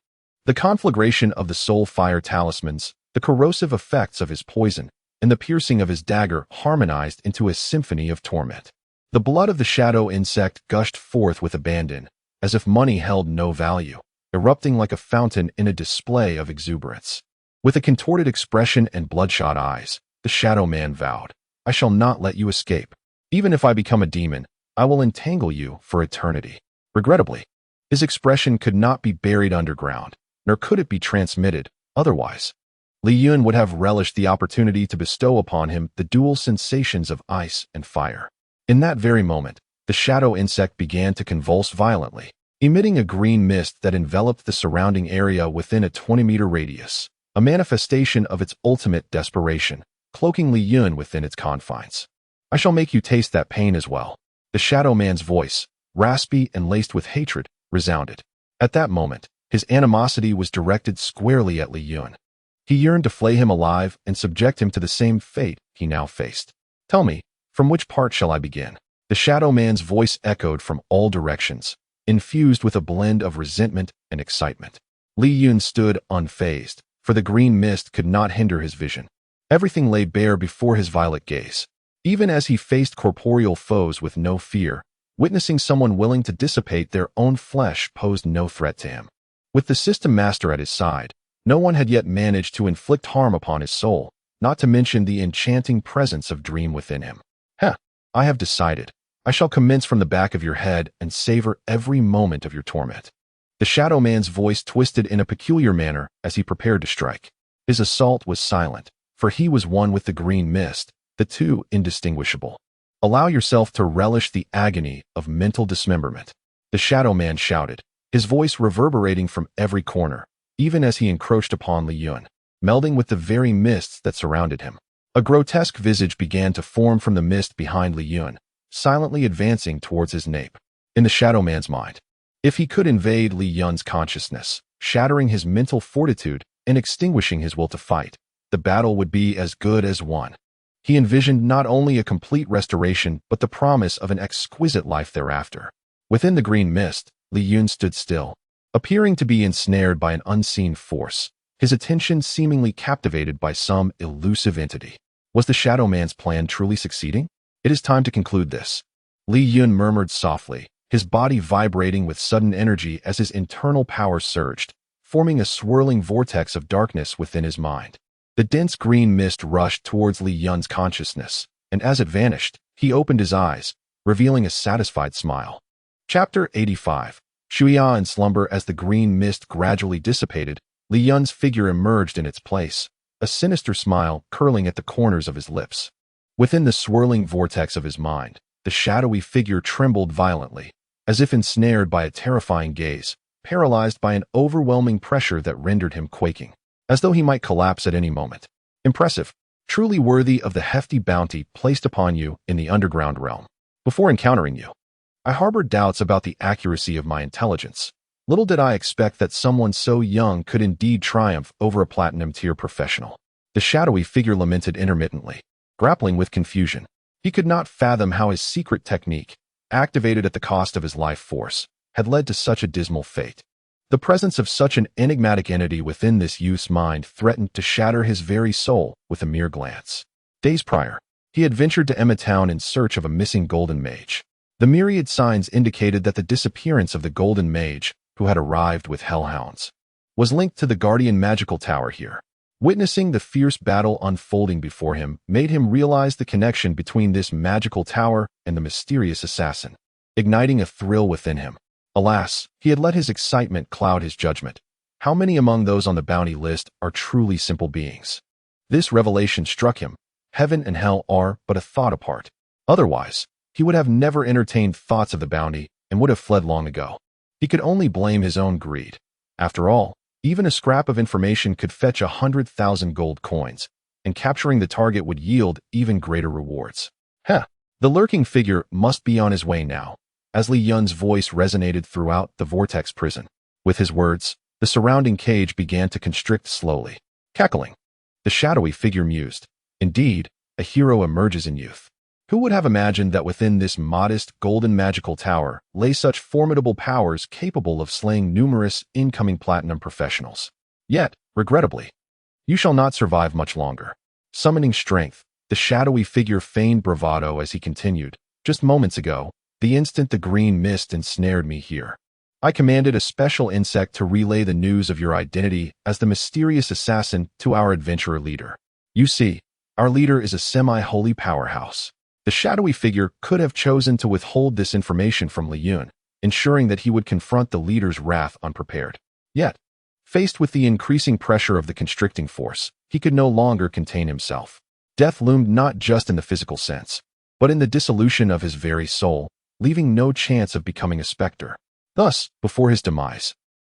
The conflagration of the soul fire talismans, the corrosive effects of his poison, and the piercing of his dagger harmonized into a symphony of torment. The blood of the shadow insect gushed forth with abandon, as if money held no value, erupting like a fountain in a display of exuberance. With a contorted expression and bloodshot eyes, the Shadow Man vowed, "I shall not let you escape. Even if I become a demon, I will entangle you for eternity." Regrettably, his expression could not be buried underground, nor could it be transmitted otherwise. Li Yun would have relished the opportunity to bestow upon him the dual sensations of ice and fire. In that very moment, the shadow insect began to convulse violently, emitting a green mist that enveloped the surrounding area within a 20-meter radius, a manifestation of its ultimate desperation, cloaking Li Yun within its confines. "I shall make you taste that pain as well." The Shadow Man's voice, raspy and laced with hatred, resounded. At that moment, his animosity was directed squarely at Li Yun. He yearned to flay him alive and subject him to the same fate he now faced. "Tell me, From which part shall I begin? The shadow man's voice echoed from all directions, infused with a blend of resentment and excitement. Li Chen stood unfazed, for the green mist could not hinder his vision. Everything lay bare before his violet gaze. Even as he faced corporeal foes with no fear, witnessing someone willing to dissipate their own flesh posed no threat to him. With the system master at his side, no one had yet managed to inflict harm upon his soul, not to mention the enchanting presence of dream within him. I have decided. I shall commence from the back of your head and savor every moment of your torment. The shadow man's voice twisted in a peculiar manner as he prepared to strike. His assault was silent, for he was one with the green mist, the two indistinguishable. Allow yourself to relish the agony of mental dismemberment. The shadow man shouted, his voice reverberating from every corner, even as he encroached upon Li Chen, melding with the very mists that surrounded him. A grotesque visage began to form from the mist behind Li Chen, silently advancing towards his nape. In the shadow man's mind, if he could invade Li Chen's consciousness, shattering his mental fortitude and extinguishing his will to fight, the battle would be as good as won. He envisioned not only a complete restoration but the promise of an exquisite life thereafter. Within the green mist, Li Chen stood still, appearing to be ensnared by an unseen force, his attention seemingly captivated by some elusive entity. Was the shadow man's plan truly succeeding? It is time to conclude this. Li Chen murmured softly, his body vibrating with sudden energy as his internal power surged, forming a swirling vortex of darkness within his mind. The dense green mist rushed towards Li Chen's consciousness, and as it vanished, he opened his eyes, revealing a satisfied smile. Chapter 85. Shuya in slumber. As the green mist gradually dissipated, Li Chen's figure emerged in its place, a sinister smile curling at the corners of his lips. Within the swirling vortex of his mind, the shadowy figure trembled violently, as if ensnared by a terrifying gaze, paralyzed by an overwhelming pressure that rendered him quaking, as though he might collapse at any moment. Impressive, truly worthy of the hefty bounty placed upon you in the underground realm. Before encountering you, I harbored doubts about the accuracy of my intelligence. Little did I expect that someone so young could indeed triumph over a platinum-tier professional. The shadowy figure lamented intermittently, grappling with confusion. He could not fathom how his secret technique, activated at the cost of his life force, had led to such a dismal fate. The presence of such an enigmatic entity within this youth's mind threatened to shatter his very soul with a mere glance. Days prior, he had ventured to Emma Town in search of a missing golden mage. The myriad signs indicated that the disappearance of the golden mage, who had arrived with hellhounds, was linked to the guardian magical tower here. Witnessing the fierce battle unfolding before him made him realize the connection between this magical tower and the mysterious assassin, igniting a thrill within him. Alas, he had let his excitement cloud his judgment. How many among those on the bounty list are truly simple beings? This revelation struck him. Heaven and hell are but a thought apart. Otherwise, he would have never entertained thoughts of the bounty and would have fled long ago. He could only blame his own greed. After all, even a scrap of information could fetch 100,000 gold coins, and capturing the target would yield even greater rewards. The lurking figure must be on his way now, as Li Chen's voice resonated throughout the vortex prison. With his words, the surrounding cage began to constrict slowly. Cackling, the shadowy figure mused, indeed, a hero emerges in youth. Who would have imagined that within this modest golden magical tower lay such formidable powers capable of slaying numerous incoming platinum professionals? Yet, regrettably, you shall not survive much longer. Summoning strength, the shadowy figure feigned bravado as he continued, just moments ago, the instant the green mist ensnared me here, I commanded a special insect to relay the news of your identity as the mysterious assassin to our adventurer leader. You see, our leader is a semi-holy powerhouse. The shadowy figure could have chosen to withhold this information from Li Chen, ensuring that he would confront the leader's wrath unprepared. Yet, faced with the increasing pressure of the constricting force, he could no longer contain himself. Death loomed not just in the physical sense, but in the dissolution of his very soul, leaving no chance of becoming a specter. Thus, before his demise,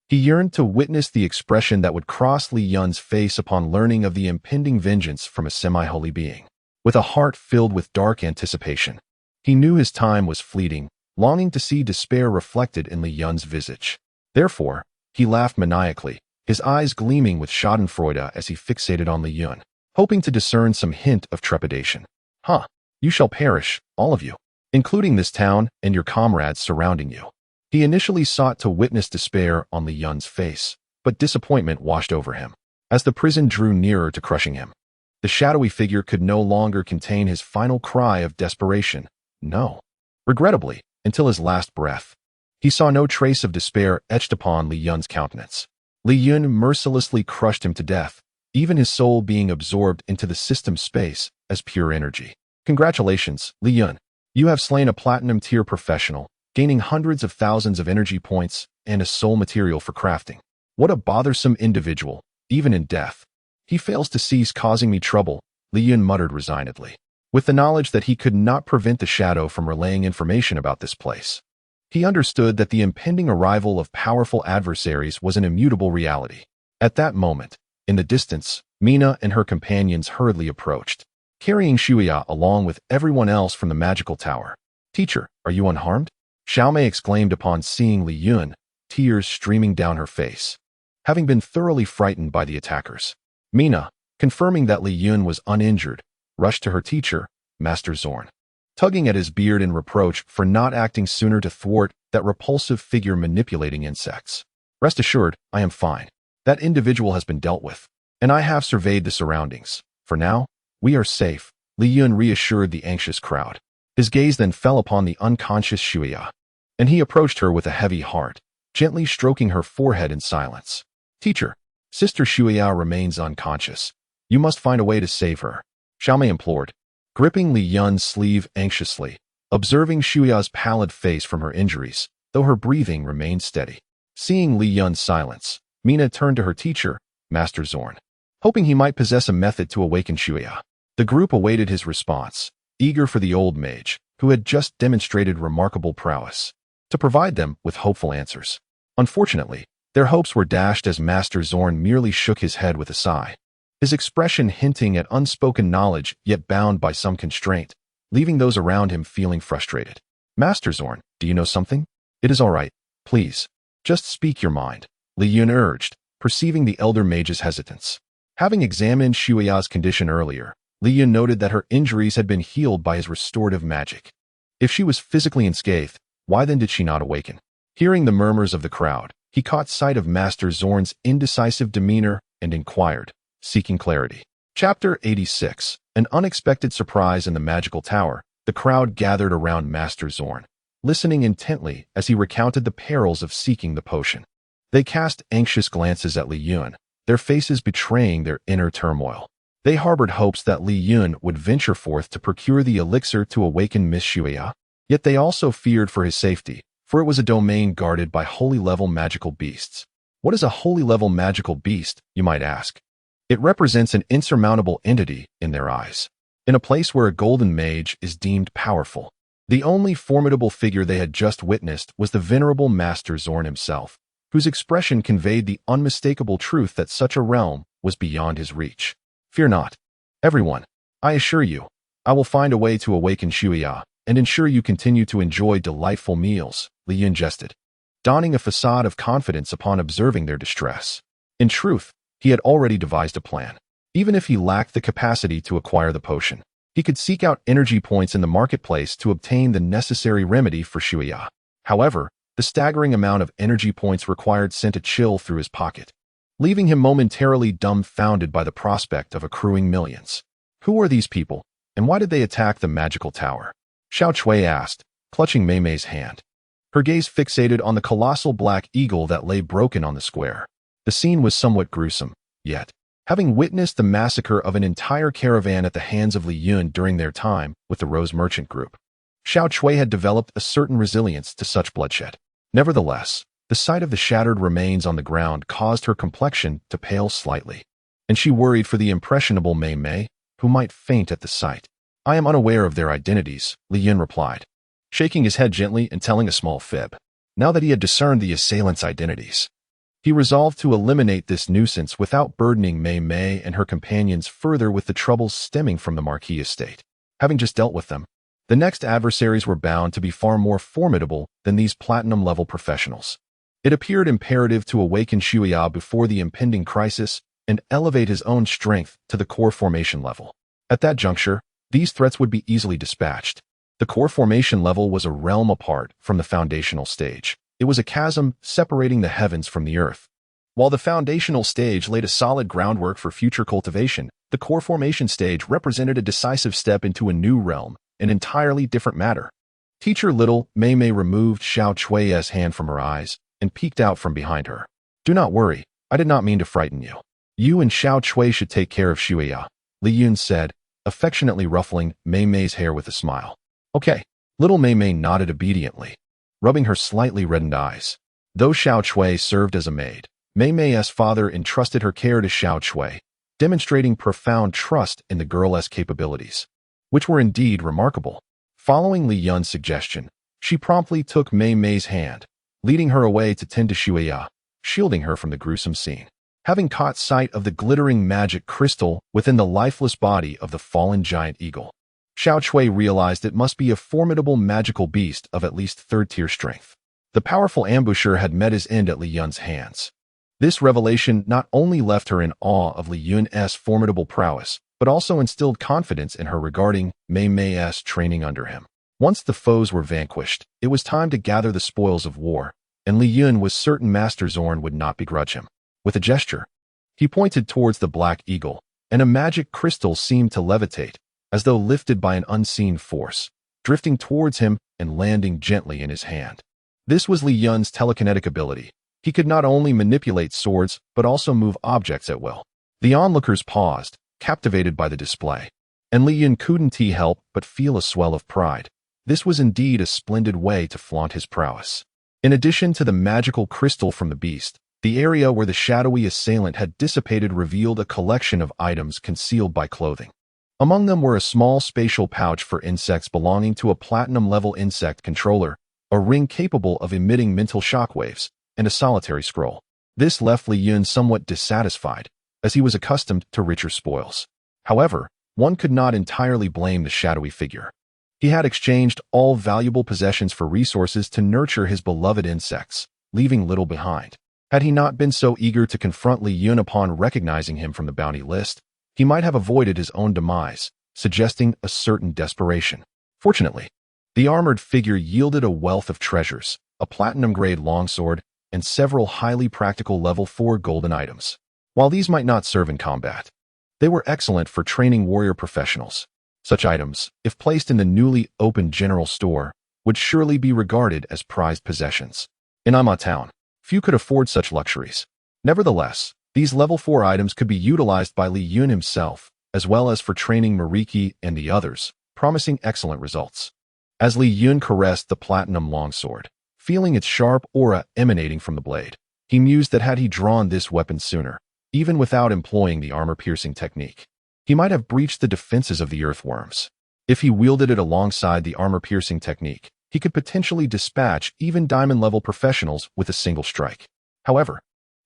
he yearned to witness the expression that would cross Li Chen's face upon learning of the impending vengeance from a semi-holy being. With a heart filled with dark anticipation, he knew his time was fleeting, longing to see despair reflected in Li Chen's visage. Therefore, he laughed maniacally, his eyes gleaming with schadenfreude as he fixated on Li Chen, hoping to discern some hint of trepidation. You shall perish, all of you, including this town and your comrades surrounding you. He initially sought to witness despair on Li Yun's face, but disappointment washed over him as the prison drew nearer to crushing him. The shadowy figure could no longer contain his final cry of desperation. No. Regrettably, until his last breath, he saw no trace of despair etched upon Li Yun's countenance. Li Yun mercilessly crushed him to death, even his soul being absorbed into the system space as pure energy. Congratulations, Li Yun. You have slain a platinum-tier professional, gaining hundreds of thousands of energy points and a soul material for crafting. What a bothersome individual, even in death. He fails to cease causing me trouble, Li Yun muttered resignedly, with the knowledge that he could not prevent the shadow from relaying information about this place. He understood that the impending arrival of powerful adversaries was an immutable reality. At that moment, in the distance, Mina and her companions hurriedly approached, carrying Shuya along with everyone else from the magical tower. Teacher, are you unharmed? Xiaomei exclaimed upon seeing Li Yun, tears streaming down her face, having been thoroughly frightened by the attackers. Mina, confirming that Li Yun was uninjured, rushed to her teacher, Master Zorn, tugging at his beard in reproach for not acting sooner to thwart that repulsive figure manipulating insects. Rest assured, I am fine. That individual has been dealt with, and I have surveyed the surroundings. For now, we are safe, Li Yun reassured the anxious crowd. His gaze then fell upon the unconscious Shuya, and he approached her with a heavy heart, gently stroking her forehead in silence. Teacher, Sister Shuya remains unconscious. You must find a way to save her, Xiaomei implored, gripping Li Yun's sleeve anxiously, observing Shuya's pallid face from her injuries, though her breathing remained steady. Seeing Li Yun's silence, Mina turned to her teacher, Master Zorn, hoping he might possess a method to awaken Shuya. The group awaited his response, eager for the old mage, who had just demonstrated remarkable prowess, to provide them with hopeful answers. Unfortunately, their hopes were dashed as Master Zorn merely shook his head with a sigh, his expression hinting at unspoken knowledge yet bound by some constraint, leaving those around him feeling frustrated. Master Zorn, do you know something? It is all right, please. Just speak your mind, Li Yun urged, perceiving the elder mage's hesitance. Having examined Shuya's condition earlier, Li Yun noted that her injuries had been healed by his restorative magic. If she was physically unscathed, why then did she not awaken? Hearing the murmurs of the crowd, he caught sight of Master Zorn's indecisive demeanor and inquired, seeking clarity. Chapter 86. An unexpected surprise in the magical tower. The crowd gathered around Master Zorn, listening intently as he recounted the perils of seeking the potion. They cast anxious glances at Li Yun, their faces betraying their inner turmoil. They harbored hopes that Li Yun would venture forth to procure the elixir to awaken Miss Shuya, yet they also feared for his safety, for it was a domain guarded by holy-level magical beasts. What is a holy-level magical beast, you might ask? It represents an insurmountable entity in their eyes. In a place where a golden mage is deemed powerful, the only formidable figure they had just witnessed was the venerable Master Zorn himself, whose expression conveyed the unmistakable truth that such a realm was beyond his reach. Fear not, everyone. I assure you, I will find a way to awaken Shuya and ensure you continue to enjoy delightful meals, Li Yun jested, donning a facade of confidence upon observing their distress. In truth, he had already devised a plan. Even if he lacked the capacity to acquire the potion, he could seek out energy points in the marketplace to obtain the necessary remedy for Shuya. However, the staggering amount of energy points required sent a chill through his pocket, leaving him momentarily dumbfounded by the prospect of accruing millions. Who are these people, and why did they attack the magical tower? Xiao Chui asked, clutching Mei Mei's hand, her gaze fixated on the colossal black eagle that lay broken on the square. The scene was somewhat gruesome, yet, having witnessed the massacre of an entire caravan at the hands of Li Yun during their time with the Rose Merchant Group, Xiao Chui had developed a certain resilience to such bloodshed. Nevertheless, the sight of the shattered remains on the ground caused her complexion to pale slightly, and she worried for the impressionable Mei Mei, who might faint at the sight. I am unaware of their identities, Li Yun replied, shaking his head gently and telling a small fib. Now that he had discerned the assailants' identities, he resolved to eliminate this nuisance without burdening Mei Mei and her companions further with the troubles stemming from the Marquis estate. Having just dealt with them, the next adversaries were bound to be far more formidable than these platinum-level professionals. It appeared imperative to awaken Shuya before the impending crisis and elevate his own strength to the core formation level. At that juncture, these threats would be easily dispatched. The core formation level was a realm apart from the foundational stage. It was a chasm separating the heavens from the earth. While the foundational stage laid a solid groundwork for future cultivation, the core formation stage represented a decisive step into a new realm, an entirely different matter. Teacher Little Mei Mei removed Xiao Chui's hand from her eyes and peeked out from behind her. Do not worry, I did not mean to frighten you. You and Xiao Chui should take care of Shuya, Li Yun said, affectionately ruffling Mei Mei's hair with a smile. Okay. Little Mei Mei nodded obediently, rubbing her slightly reddened eyes. Though Xiao Chui served as a maid, Mei Mei's father entrusted her care to Xiao Chui, demonstrating profound trust in the girl's capabilities, which were indeed remarkable. Following Li Yun's suggestion, she promptly took Mei Mei's hand, leading her away to tend to Shuya, shielding her from the gruesome scene. Having caught sight of the glittering magic crystal within the lifeless body of the fallen giant eagle, Xiao Chui realized it must be a formidable magical beast of at least third-tier strength. The powerful ambusher had met his end at Li Yun's hands. This revelation not only left her in awe of Li Yun's formidable prowess, but also instilled confidence in her regarding Mei Mei's training under him. Once the foes were vanquished, it was time to gather the spoils of war, and Li Yun was certain Master Zorn would not begrudge him. With a gesture, he pointed towards the black eagle, and a magic crystal seemed to levitate, as though lifted by an unseen force, drifting towards him and landing gently in his hand. This was Li Yun's telekinetic ability. He could not only manipulate swords, but also move objects at will. The onlookers paused, captivated by the display, and Li Yun couldn't help but feel a swell of pride. This was indeed a splendid way to flaunt his prowess. In addition to the magical crystal from the beast, the area where the shadowy assailant had dissipated revealed a collection of items concealed by clothing. Among them were a small spatial pouch for insects belonging to a platinum-level insect controller, a ring capable of emitting mental shockwaves, and a solitary scroll. This left Li Yun somewhat dissatisfied, as he was accustomed to richer spoils. However, one could not entirely blame the shadowy figure. He had exchanged all valuable possessions for resources to nurture his beloved insects, leaving little behind. Had he not been so eager to confront Li Yun upon recognizing him from the bounty list, he might have avoided his own demise, suggesting a certain desperation. Fortunately, the armored figure yielded a wealth of treasures, a platinum-grade longsword, and several highly practical level 4 golden items. While these might not serve in combat, they were excellent for training warrior professionals. Such items, if placed in the newly opened general store, would surely be regarded as prized possessions. In Ima Town, few could afford such luxuries. Nevertheless, these level 4 items could be utilized by Li Yun himself, as well as for training Mariki and the others, promising excellent results. As Li Yun caressed the platinum longsword, feeling its sharp aura emanating from the blade, he mused that had he drawn this weapon sooner, even without employing the armor-piercing technique, he might have breached the defenses of the earthworms. If he wielded it alongside the armor-piercing technique, he could potentially dispatch even diamond-level professionals with a single strike. However,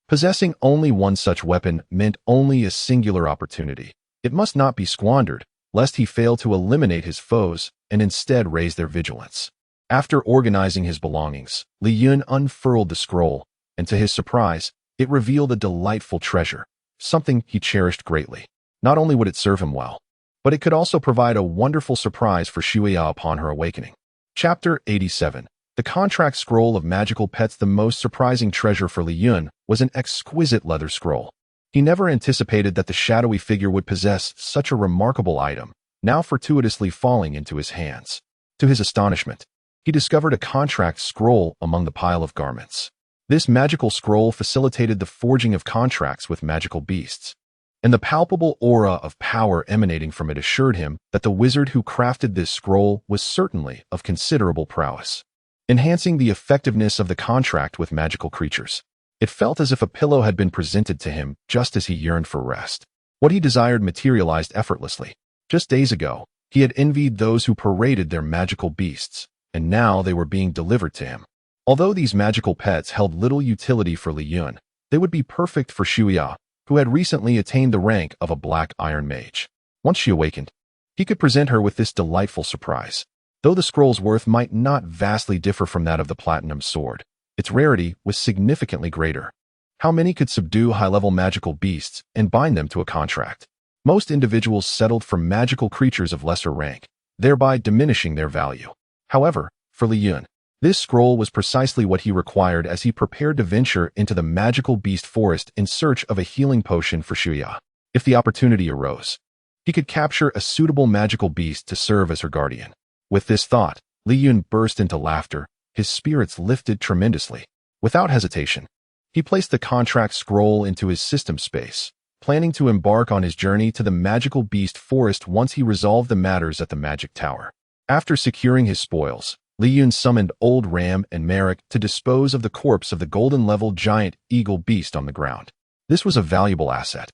possessing only one such weapon meant only a singular opportunity. It must not be squandered, lest he fail to eliminate his foes and instead raise their vigilance. After organizing his belongings, Li Yun unfurled the scroll, and to his surprise, it revealed a delightful treasure, something he cherished greatly. Not only would it serve him well, but it could also provide a wonderful surprise for Shuya upon her awakening. Chapter 87. The Contract Scroll of Magical Pets. The most surprising treasure for Li Yun was an exquisite leather scroll. He never anticipated that the shadowy figure would possess such a remarkable item, now fortuitously falling into his hands. To his astonishment, he discovered a contract scroll among the pile of garments. This magical scroll facilitated the forging of contracts with magical beasts, and the palpable aura of power emanating from it assured him that the wizard who crafted this scroll was certainly of considerable prowess, enhancing the effectiveness of the contract with magical creatures. It felt as if a pillow had been presented to him just as he yearned for rest. What he desired materialized effortlessly. Just days ago, he had envied those who paraded their magical beasts, and now they were being delivered to him. Although these magical pets held little utility for Li Yun, they would be perfect for Shuya, who had recently attained the rank of a black iron mage. Once she awakened, he could present her with this delightful surprise. Though the scroll's worth might not vastly differ from that of the platinum sword, its rarity was significantly greater. How many could subdue high-level magical beasts and bind them to a contract? Most individuals settled for magical creatures of lesser rank, thereby diminishing their value. However, for Li Chen, this scroll was precisely what he required as he prepared to venture into the magical beast forest in search of a healing potion for Shuya. If the opportunity arose, he could capture a suitable magical beast to serve as her guardian. With this thought, Li Chen burst into laughter, his spirits lifted tremendously. Without hesitation, he placed the contract scroll into his system space, planning to embark on his journey to the magical beast forest once he resolved the matters at the magic tower. After securing his spoils, Li Chen summoned Old Ram and Merrick to dispose of the corpse of the golden-level giant eagle beast on the ground. This was a valuable asset.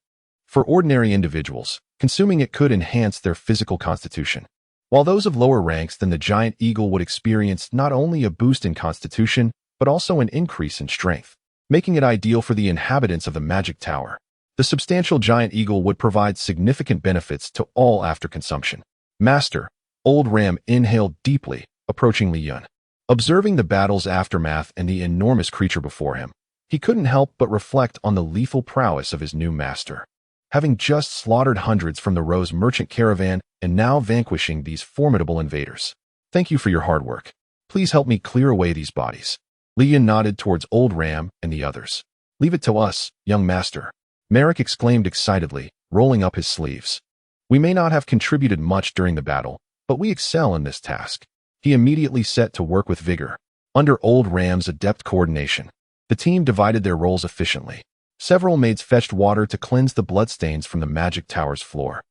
For ordinary individuals, consuming it could enhance their physical constitution, while those of lower ranks than the giant eagle would experience not only a boost in constitution, but also an increase in strength, making it ideal for the inhabitants of the magic tower. The substantial giant eagle would provide significant benefits to all after consumption. Master, Old Ram inhaled deeply, approaching Li Chen. Observing the battle's aftermath and the enormous creature before him, he couldn't help but reflect on the lethal prowess of his new master. Having just slaughtered hundreds from the Rose merchant caravan and now vanquishing these formidable invaders. Thank you for your hard work. Please help me clear away these bodies. Li Chen nodded towards Old Ram and the others. Leave it to us, young master. Merrick exclaimed excitedly, rolling up his sleeves. We may not have contributed much during the battle, but we excel in this task. He immediately set to work with vigor. Under Old Ram's adept coordination, the team divided their roles efficiently. Several maids fetched water to cleanse the bloodstains from the magic tower's floor,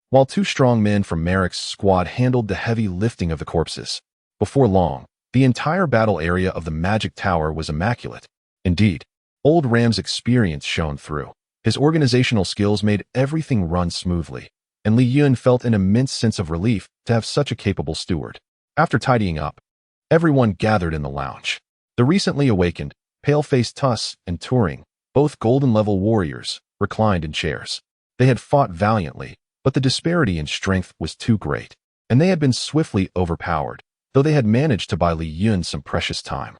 while two strong men from Merrick's squad handled the heavy lifting of the corpses. Before long, the entire battle area of the magic tower was immaculate. Indeed, Old Ram's experience shone through. His organizational skills made everything run smoothly, and Li Chen felt an immense sense of relief to have such a capable steward. After tidying up, everyone gathered in the lounge. The recently awakened, pale-faced Tuss and Turing, both golden-level warriors, reclined in chairs. They had fought valiantly, but the disparity in strength was too great, and they had been swiftly overpowered, though they had managed to buy Li Chen some precious time.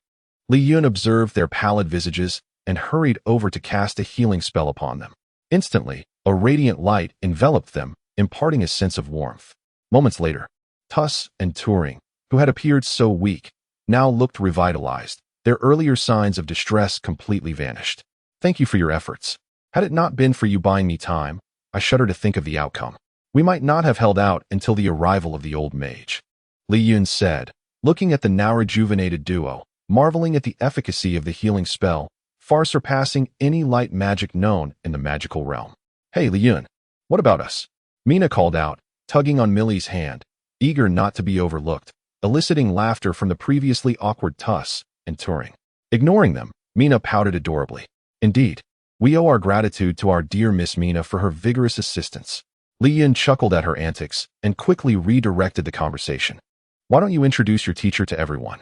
Li Chen observed their pallid visages and hurried over to cast a healing spell upon them. Instantly, a radiant light enveloped them, imparting a sense of warmth. Moments later, Tuss and Turing, who had appeared so weak, now looked revitalized. Their earlier signs of distress completely vanished. Thank you for your efforts. Had it not been for you buying me time, I shudder to think of the outcome. We might not have held out until the arrival of the old mage. Li Chen said, looking at the now rejuvenated duo, marveling at the efficacy of the healing spell, far surpassing any light magic known in the magical realm. Hey Li Chen, what about us? Mina called out, tugging on Millie's hand, eager not to be overlooked, eliciting laughter from the previously awkward Tuss and Turing. Ignoring them, Mina pouted adorably. Indeed, we owe our gratitude to our dear Miss Mina for her vigorous assistance. Li Chen chuckled at her antics and quickly redirected the conversation. Why don't you introduce your teacher to everyone?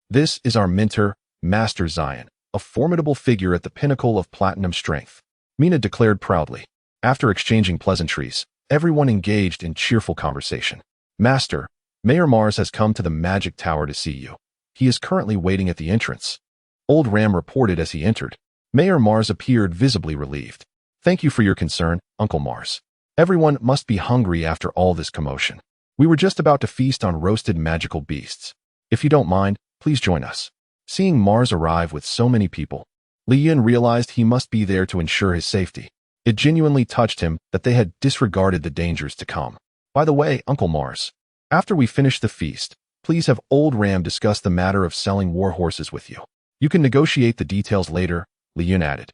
This is our mentor, Master Zion, a formidable figure at the pinnacle of platinum strength, Mina declared proudly. After exchanging pleasantries, everyone engaged in cheerful conversation. Master, Mayor Mars has come to the magic tower to see you. He is currently waiting at the entrance. Old Ram reported as he entered. Mayor Mars appeared visibly relieved. Thank you for your concern, Uncle Mars. Everyone must be hungry after all this commotion. We were just about to feast on roasted magical beasts. If you don't mind, please join us. Seeing Mars arrive with so many people, Li Chen realized he must be there to ensure his safety. It genuinely touched him that they had disregarded the dangers to come. By the way, Uncle Mars, after we finish the feast, please have Old Ram discuss the matter of selling war horses with you. You can negotiate the details later, Li Chen added.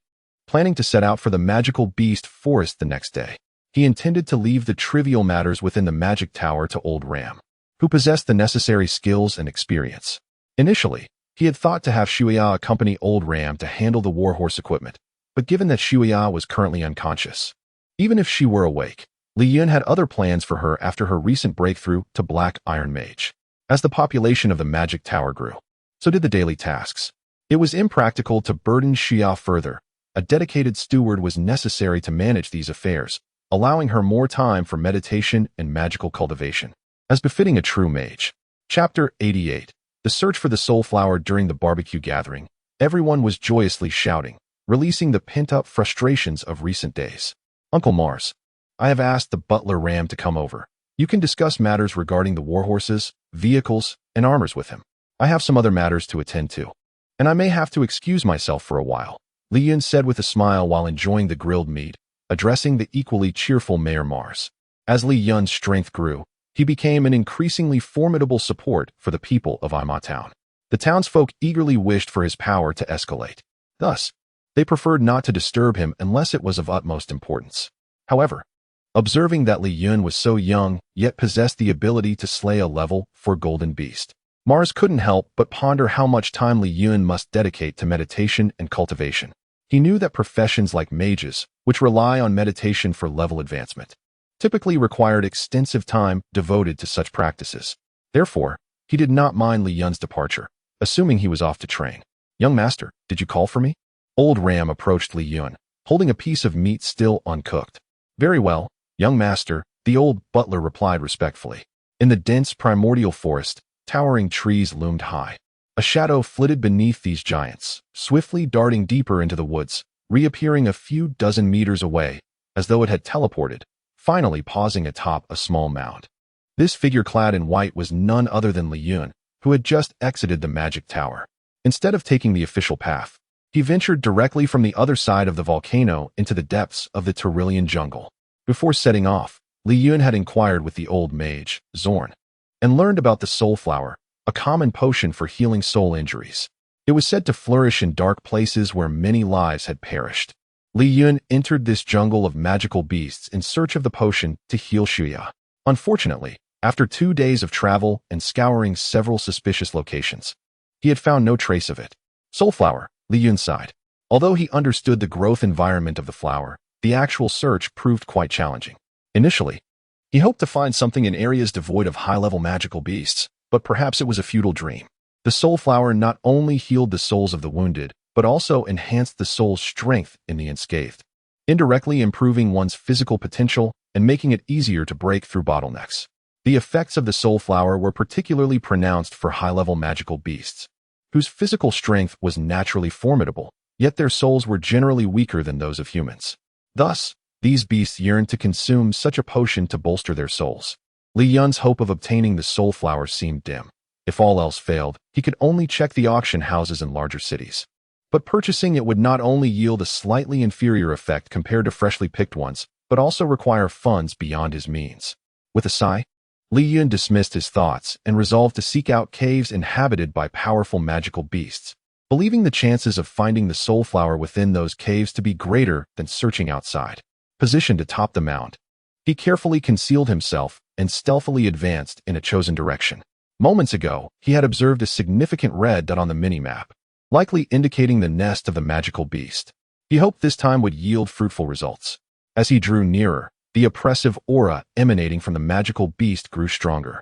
Planning to set out for the magical beast forest the next day, he intended to leave the trivial matters within the magic tower to Old Ram, who possessed the necessary skills and experience. Initially, he had thought to have Shuya accompany Old Ram to handle the warhorse equipment, but given that Shuya was currently unconscious, even if she were awake, Li Chen had other plans for her after her recent breakthrough to Black Iron Mage. As the population of the magic tower grew, so did the daily tasks. It was impractical to burden Shuya further. A dedicated steward was necessary to manage these affairs, allowing her more time for meditation and magical cultivation, as befitting a true mage. Chapter 88. The search for the soul flower. During the barbecue gathering, everyone was joyously shouting, releasing the pent-up frustrations of recent days. Uncle Mars, I have asked the butler Ram to come over. You can discuss matters regarding the war horses, vehicles, and armors with him. I have some other matters to attend to, and I may have to excuse myself for a while," Li Chen said with a smile while enjoying the grilled meat, addressing the equally cheerful Mayor Mars. As Li Yun's strength grew, he became an increasingly formidable support for the people of Ima Town. The townsfolk eagerly wished for his power to escalate. Thus, they preferred not to disturb him unless it was of utmost importance. However, observing that Li Yun was so young yet possessed the ability to slay a level 4 golden beast, Mars couldn't help but ponder how much time Li Yun must dedicate to meditation and cultivation. He knew that professions like mages, which rely on meditation for level advancement, typically required extensive time devoted to such practices. Therefore, he did not mind Li Yun's departure, assuming he was off to train. "Young master, did you call for me?" Old Ram approached Li Yun, holding a piece of meat still uncooked. "Very well, young master," the old butler replied respectfully. In the dense primordial forest, towering trees loomed high. A shadow flitted beneath these giants, swiftly darting deeper into the woods, reappearing a few dozen meters away, as though it had teleported, finally pausing atop a small mound. This figure clad in white was none other than Li Yun, who had just exited the magic tower. Instead of taking the official path, he ventured directly from the other side of the volcano into the depths of the Tyrillian jungle. Before setting off, Li Yun had inquired with the old mage, Zorn, and learned about the soul flower, a common potion for healing soul injuries. It was said to flourish in dark places where many lives had perished. Li Yun entered this jungle of magical beasts in search of the potion to heal Shuya. Unfortunately, after 2 days of travel and scouring several suspicious locations, he had found no trace of it. Soulflower, Li Yun sighed. Although he understood the growth environment of the flower, the actual search proved quite challenging. Initially, he hoped to find something in areas devoid of high-level magical beasts, but perhaps it was a futile dream. The soul flower not only healed the souls of the wounded, but also enhanced the soul's strength in the unscathed, indirectly improving one's physical potential and making it easier to break through bottlenecks. The effects of the soul flower were particularly pronounced for high-level magical beasts, whose physical strength was naturally formidable, yet their souls were generally weaker than those of humans. Thus, these beasts yearned to consume such a potion to bolster their souls. Li Yun's hope of obtaining the soul flower seemed dim. If all else failed, he could only check the auction houses in larger cities. But purchasing it would not only yield a slightly inferior effect compared to freshly picked ones, but also require funds beyond his means. With a sigh, Li Yun dismissed his thoughts and resolved to seek out caves inhabited by powerful magical beasts, believing the chances of finding the soul flower within those caves to be greater than searching outside. Positioned atop the mound, he carefully concealed himself and stealthily advanced in a chosen direction. Moments ago, he had observed a significant red dot on the mini-map, likely indicating the nest of the magical beast. He hoped this time would yield fruitful results. As he drew nearer, the oppressive aura emanating from the magical beast grew stronger,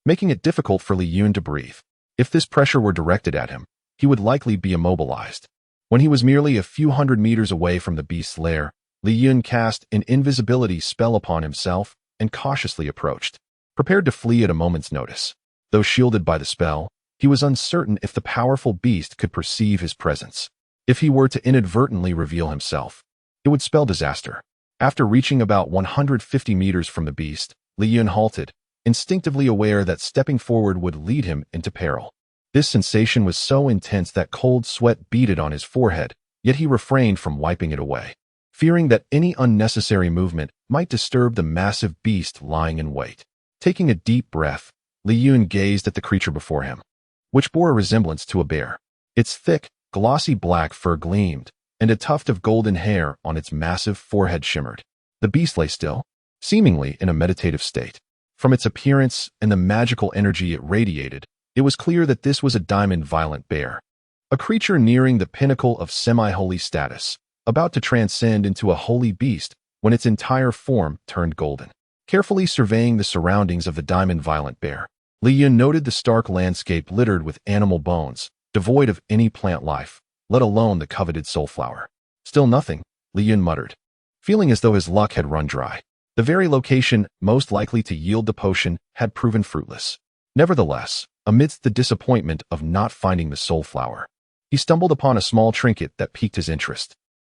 making it difficult for Li Yun to breathe. If this pressure were directed at him, he would likely be immobilized. When he was merely a few hundred meters away from the beast's lair, Li Yun cast an invisibility spell upon himself and cautiously approached, prepared to flee at a moment's notice. Though shielded by the spell, he was uncertain if the powerful beast could perceive his presence. If he were to inadvertently reveal himself, it would spell disaster. After reaching about 150 meters from the beast, Li Yun halted, instinctively aware that stepping forward would lead him into peril. This sensation was so intense that cold sweat beaded on his forehead, yet he refrained from wiping it away, fearing that any unnecessary movement might disturb the massive beast lying in wait. Taking a deep breath, Li Yun gazed at the creature before him, which bore a resemblance to a bear. Its thick, glossy black fur gleamed, and a tuft of golden hair on its massive forehead shimmered. The beast lay still, seemingly in a meditative state. From its appearance and the magical energy it radiated, it was clear that this was a diamond-violent bear, a creature nearing the pinnacle of semi-holy status, about to transcend into a holy beast when its entire form turned golden. Carefully surveying the surroundings of the diamond-violent bear, Li Yun noted the stark landscape littered with animal bones, devoid of any plant life, let alone the coveted soul flower. Still nothing, Li Yun muttered, feeling as though his luck had run dry. The very location most likely to yield the potion had proven fruitless. Nevertheless, amidst the disappointment of not finding the soul flower, he stumbled upon a small trinket that piqued his interest.